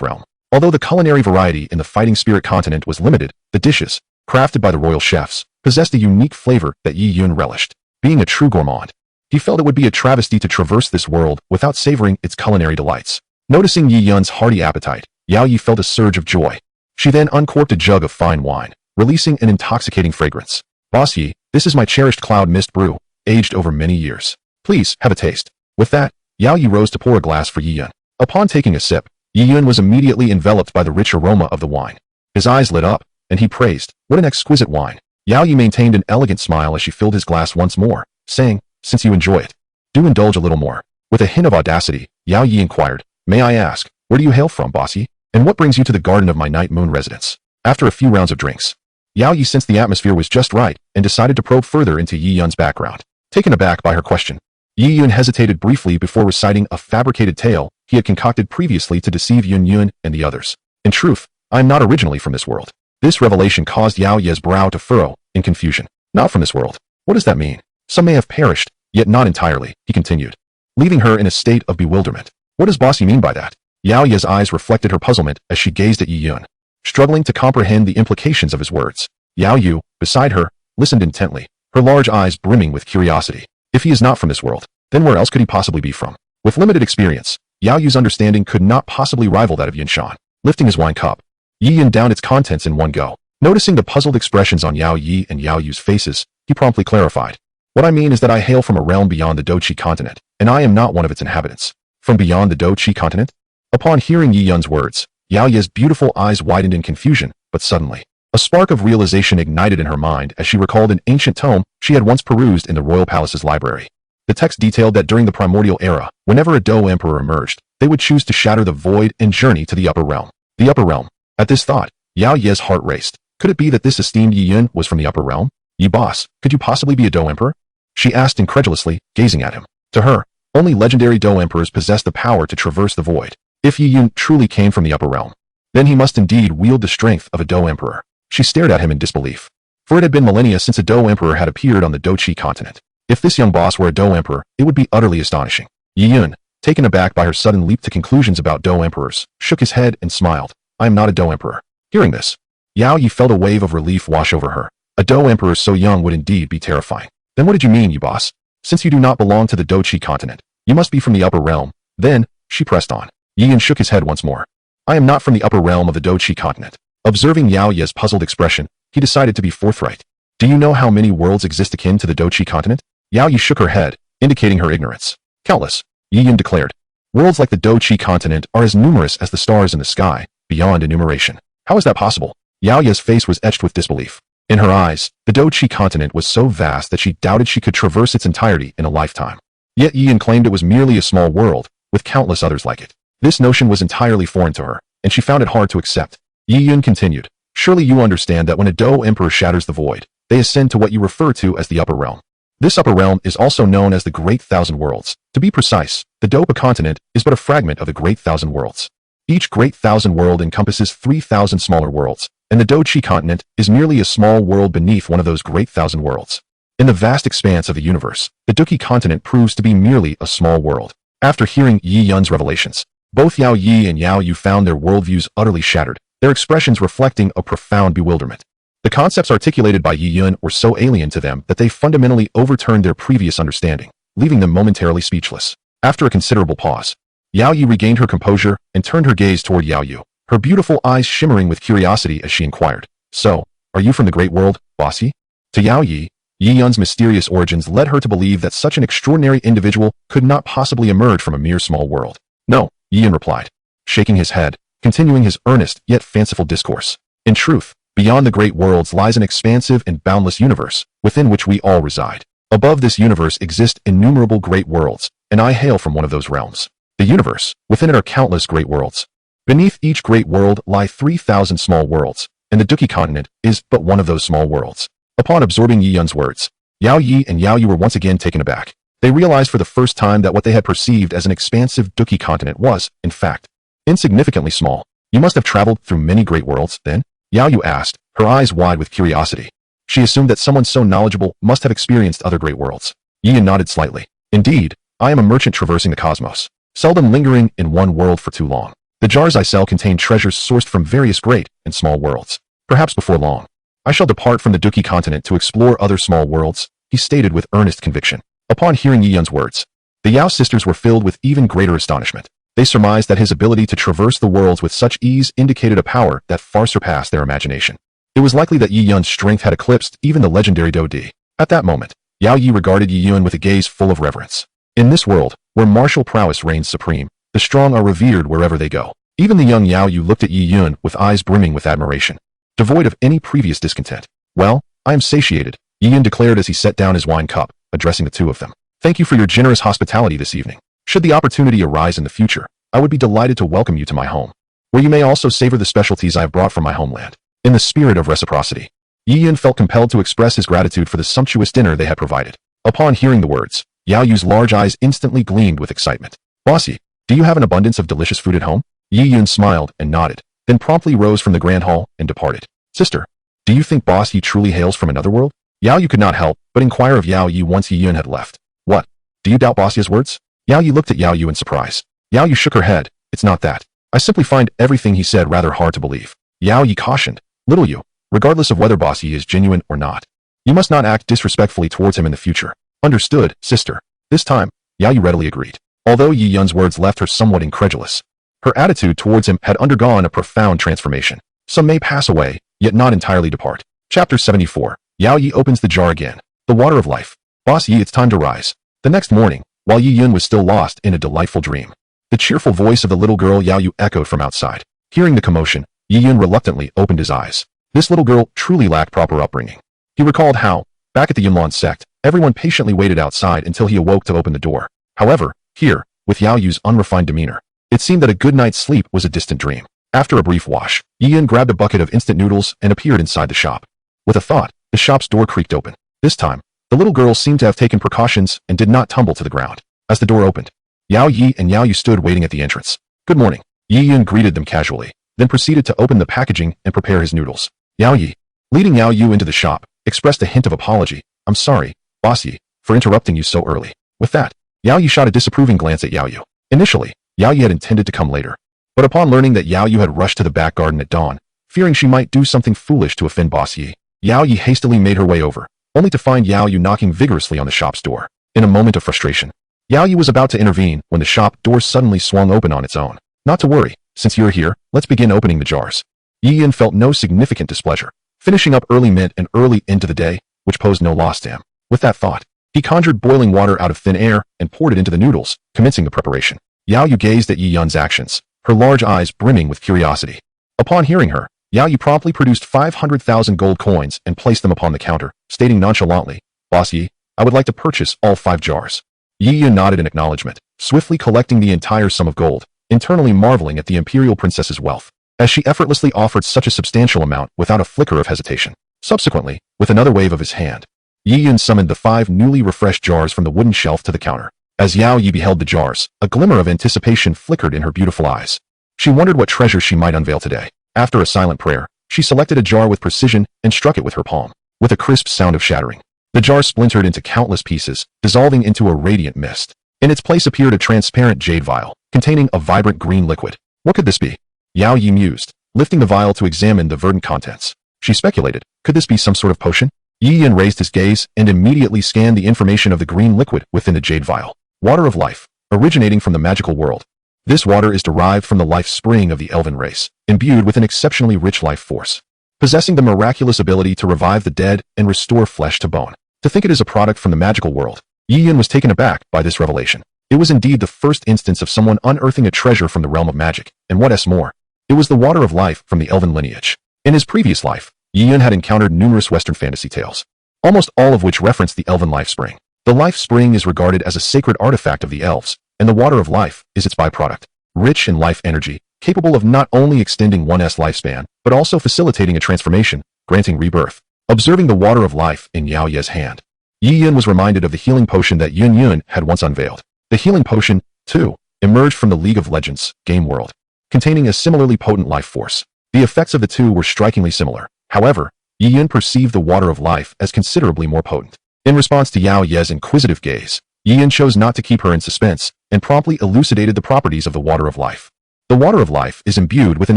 realm. Although the culinary variety in the Fighting Spirit continent was limited, the dishes, crafted by the royal chefs, possessed a unique flavor that Yi Yun relished. Being a true gourmand, he felt it would be a travesty to traverse this world without savoring its culinary delights. Noticing Yi Yun's hearty appetite, Yao Yi felt a surge of joy. She then uncorked a jug of fine wine, releasing an intoxicating fragrance. "Boss Yi, this is my cherished cloud mist brew, aged over many years. Please, have a taste." With that, Yao Yi rose to pour a glass for Yi Yun. Upon taking a sip, Yi Yun was immediately enveloped by the rich aroma of the wine. His eyes lit up, and he praised, "What an exquisite wine." Yao Yi maintained an elegant smile as she filled his glass once more, saying, "Since you enjoy it, do indulge a little more." With a hint of audacity, Yao Yi inquired, "May I ask, where do you hail from, Boss Yi? And what brings you to the garden of my night moon residence?" After a few rounds of drinks, Yao Yi sensed the atmosphere was just right and decided to probe further into Yi Yun's background. Taken aback by her question, Yi Yun hesitated briefly before reciting a fabricated tale he had concocted previously to deceive Yun Yun and the others. "In truth, I am not originally from this world." This revelation caused Yao Ye's brow to furrow in confusion. "Not from this world? What does that mean?" "Some may have perished, yet not entirely," he continued, leaving her in a state of bewilderment. "What does Boss Yi mean by that?" Yao Ye's eyes reflected her puzzlement as she gazed at Yi Yun, struggling to comprehend the implications of his words. Yao Yu, beside her, listened intently, her large eyes brimming with curiosity. If he is not from this world, then where else could he possibly be from? With limited experience, Yao Yu's understanding could not possibly rival that of Yun Shan. Lifting his wine cup, Yi Yun downed its contents in one go. Noticing the puzzled expressions on Yao Yi and Yao Yu's faces, he promptly clarified. "What I mean is that I hail from a realm beyond the Dochi continent, and I am not one of its inhabitants." "From beyond the Dochi continent?" Upon hearing Yi Yun's words, Yao Ye's beautiful eyes widened in confusion, but suddenly, a spark of realization ignited in her mind as she recalled an ancient tome she had once perused in the royal palace's library. The text detailed that during the primordial era, whenever a Do emperor emerged, they would choose to shatter the void and journey to the upper realm. The upper realm. At this thought, Yao Ye's heart raced. Could it be that this esteemed Yi Yun was from the upper realm? "Yi boss, could you possibly be a Do emperor?" she asked incredulously, gazing at him. To her, only legendary Do emperors possessed the power to traverse the void. If Yi Yun truly came from the upper realm, then he must indeed wield the strength of a Do emperor. She stared at him in disbelief, for it had been millennia since a Do emperor had appeared on the Dochi continent. If this young boss were a Do emperor, it would be utterly astonishing. Yi Yun, taken aback by her sudden leap to conclusions about Do emperors, shook his head and smiled. "I am not a Do emperor." Hearing this, Yao Yi felt a wave of relief wash over her. A Do emperor so young would indeed be terrifying. "Then what did you mean, you boss? Since you do not belong to the Dochi continent, you must be from the upper realm." Then, she pressed on. Yi Yun shook his head once more. "I am not from the upper realm of the Dochi continent." Observing Yao Ye's puzzled expression, he decided to be forthright. "Do you know how many worlds exist akin to the Dochi continent?" Yao Yi shook her head, indicating her ignorance. "Countless," Yi Yun declared. "Worlds like the Dochi continent are as numerous as the stars in the sky, beyond enumeration." "How is that possible?" Yao Ye's face was etched with disbelief. In her eyes, the Dochi continent was so vast that she doubted she could traverse its entirety in a lifetime. Yet Yi Yun claimed it was merely a small world, with countless others like it. This notion was entirely foreign to her, and she found it hard to accept. Yi Yun continued, "Surely you understand that when a Do emperor shatters the void, they ascend to what you refer to as the upper realm. This upper realm is also known as the Great Thousand Worlds. To be precise, the Dopa continent is but a fragment of the Great Thousand Worlds. Each Great Thousand World encompasses 3,000 smaller worlds, and the Dochi continent is merely a small world beneath one of those Great Thousand Worlds. In the vast expanse of the universe, the Doki continent proves to be merely a small world." After hearing Yi Yun's revelations, both Yao Yi and Yao Yu found their worldviews utterly shattered, their expressions reflecting a profound bewilderment. The concepts articulated by Yi Yun were so alien to them that they fundamentally overturned their previous understanding, leaving them momentarily speechless. After a considerable pause, Yao Yi regained her composure and turned her gaze toward Yao Yu, her beautiful eyes shimmering with curiosity as she inquired, "So, are you from the great world, Boss Yi?" To Yao Yi, Yi Yun's mysterious origins led her to believe that such an extraordinary individual could not possibly emerge from a mere small world. "No," Yi Yun replied, shaking his head, continuing his earnest yet fanciful discourse. "In truth, beyond the great worlds lies an expansive and boundless universe, within which we all reside. Above this universe exist innumerable great worlds, and I hail from one of those realms. The universe, within it are countless great worlds. Beneath each great world lie 3,000 small worlds, and the Doki continent is but one of those small worlds." Upon absorbing Yi Yun's words, Yao Yi and Yao Yu were once again taken aback. They realized for the first time that what they had perceived as an expansive Doki continent was, in fact, insignificantly small. "You must have traveled through many great worlds, then?" Yao Yu asked, her eyes wide with curiosity. She assumed that someone so knowledgeable must have experienced other great worlds. Yi Yun nodded slightly. "Indeed, I am a merchant traversing the cosmos. seldom lingering in one world for too long. The jars I sell contain treasures sourced from various great and small worlds. Perhaps before long, I shall depart from the Dookie continent to explore other small worlds, he stated with earnest conviction. Upon hearing Yi Yun's words, the Yao sisters were filled with even greater astonishment. They surmised that his ability to traverse the worlds with such ease indicated a power that far surpassed their imagination. It was likely that Yi Yun's strength had eclipsed even the legendary Do Di. At that moment, Yao Yi regarded Yi Yun with a gaze full of reverence. In this world, where martial prowess reigns supreme, the strong are revered wherever they go. Even the young Yao Yu looked at Yi Yun with eyes brimming with admiration, devoid of any previous discontent. Well, I am satiated, Yi Yun declared as he set down his wine cup, addressing the two of them. Thank you for your generous hospitality this evening. Should the opportunity arise in the future, I would be delighted to welcome you to my home, where you may also savor the specialties I have brought from my homeland. In the spirit of reciprocity, Yi Yun felt compelled to express his gratitude for the sumptuous dinner they had provided. Upon hearing the words, Yao Yu's large eyes instantly gleamed with excitement. Bossy, do you have an abundance of delicious food at home? Yi Yun smiled and nodded, then promptly rose from the grand hall and departed. Sister, do you think Boss Yi truly hails from another world? Yao Yu could not help but inquire of Yao Yi once Yi Yun had left. What? Do you doubt Boss Yi's words? Yao Yi looked at Yao Yu in surprise. Yao Yu shook her head. It's not that. I simply find everything he said rather hard to believe. Yao Yi cautioned. Little Yu, regardless of whether Boss Yi is genuine or not, you must not act disrespectfully towards him in the future. Understood, sister. This time, Yao Yu readily agreed. Although Yi Yun's words left her somewhat incredulous, her attitude towards him had undergone a profound transformation. Some may pass away, yet not entirely depart. Chapter 74. Yao Yi opens the jar again. The water of life. Boss Yi, it's time to rise. The next morning, while Yi Yun was still lost in a delightful dream, the cheerful voice of the little girl Yao Yu echoed from outside. Hearing the commotion, Yi Yun reluctantly opened his eyes. This little girl truly lacked proper upbringing. He recalled how, back at the Yunlan sect, everyone patiently waited outside until he awoke to open the door. However, here, with Yao Yu's unrefined demeanor, it seemed that a good night's sleep was a distant dream. After a brief wash, Yi Yun grabbed a bucket of instant noodles and appeared inside the shop. With a thought, the shop's door creaked open. This time, the little girl seemed to have taken precautions and did not tumble to the ground. As the door opened, Yao Yi and Yao Yu stood waiting at the entrance. Good morning. Yi Yun greeted them casually, then proceeded to open the packaging and prepare his noodles. Yao Yi, leading Yao Yu into the shop, expressed a hint of apology. I'm sorry, Boss Yi, for interrupting you so early. With that, Yao Yi shot a disapproving glance at Yao Yu. Initially, Yao Yi had intended to come later, but upon learning that Yao Yu had rushed to the back garden at dawn, fearing she might do something foolish to offend Boss Yi, Yao Yi hastily made her way over, only to find Yao Yu knocking vigorously on the shop's door. In a moment of frustration, Yao Yu was about to intervene when the shop door suddenly swung open on its own. Not to worry, since you're here, let's begin opening the jars. Yi Yun felt no significant displeasure, finishing up early mint and early into the day, which posed no loss to him. With that thought, he conjured boiling water out of thin air and poured it into the noodles, commencing the preparation. Yao Yu gazed at Yi Yun's actions, her large eyes brimming with curiosity. Upon hearing her, Yao Yu promptly produced 500,000 gold coins and placed them upon the counter, stating nonchalantly, Boss Yi, I would like to purchase all 5 jars. Yi Yun nodded in acknowledgement, swiftly collecting the entire sum of gold, internally marveling at the imperial princess's wealth, as she effortlessly offered such a substantial amount without a flicker of hesitation. Subsequently, with another wave of his hand, Yi Yun summoned the 5 newly refreshed jars from the wooden shelf to the counter. As Yao Yi beheld the jars, a glimmer of anticipation flickered in her beautiful eyes. She wondered what treasure she might unveil today. After a silent prayer, she selected a jar with precision and struck it with her palm. With a crisp sound of shattering, the jar splintered into countless pieces, dissolving into a radiant mist. In its place appeared a transparent jade vial, containing a vibrant green liquid. What could this be? Yao Yi mused, lifting the vial to examine the verdant contents. She speculated, could this be some sort of potion? Yi Yun raised his gaze and immediately scanned the information of the green liquid within the jade vial. Water of life, originating from the magical world. This water is derived from the life spring of the elven race, imbued with an exceptionally rich life force, possessing the miraculous ability to revive the dead and restore flesh to bone. To think it is a product from the magical world, Yi Yun was taken aback by this revelation. It was indeed the first instance of someone unearthing a treasure from the realm of magic, and what more, it was the water of life from the elven lineage. In his previous life, Yi Yun had encountered numerous Western fantasy tales, almost all of which referenced the elven life spring. The life spring is regarded as a sacred artifact of the elves, and the water of life is its byproduct, rich in life energy, capable of not only extending one's lifespan, but also facilitating a transformation, granting rebirth. Observing the water of life in Yao Ye's hand, Yi Yun was reminded of the healing potion that Yun Yun had once unveiled. The healing potion, too, emerged from the League of Legends game world, containing a similarly potent life force. The effects of the two were strikingly similar. However, Yi Yun perceived the water of life as considerably more potent. In response to Yao Ye's inquisitive gaze, Yi Yun chose not to keep her in suspense and promptly elucidated the properties of the water of life. The water of life is imbued with an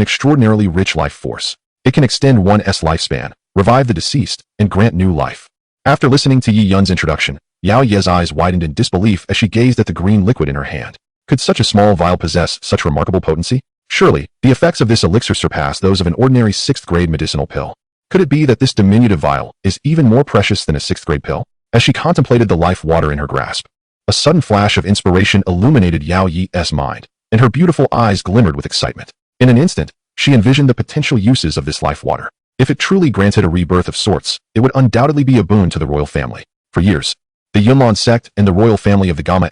extraordinarily rich life force. It can extend one's lifespan, revive the deceased, and grant new life. After listening to Yi Yun's introduction, Yao Ye's eyes widened in disbelief as she gazed at the green liquid in her hand. Could such a small vial possess such remarkable potency? Surely, the effects of this elixir surpass those of an ordinary 6th-grade medicinal pill. Could it be that this diminutive vial is even more precious than a 6th-grade pill? As she contemplated the life water in her grasp, a sudden flash of inspiration illuminated Yao Yi's mind, and her beautiful eyes glimmered with excitement. In an instant, she envisioned the potential uses of this life water. If it truly granted a rebirth of sorts, it would undoubtedly be a boon to the royal family. For years, the Yunlong sect and the royal family of the Gamma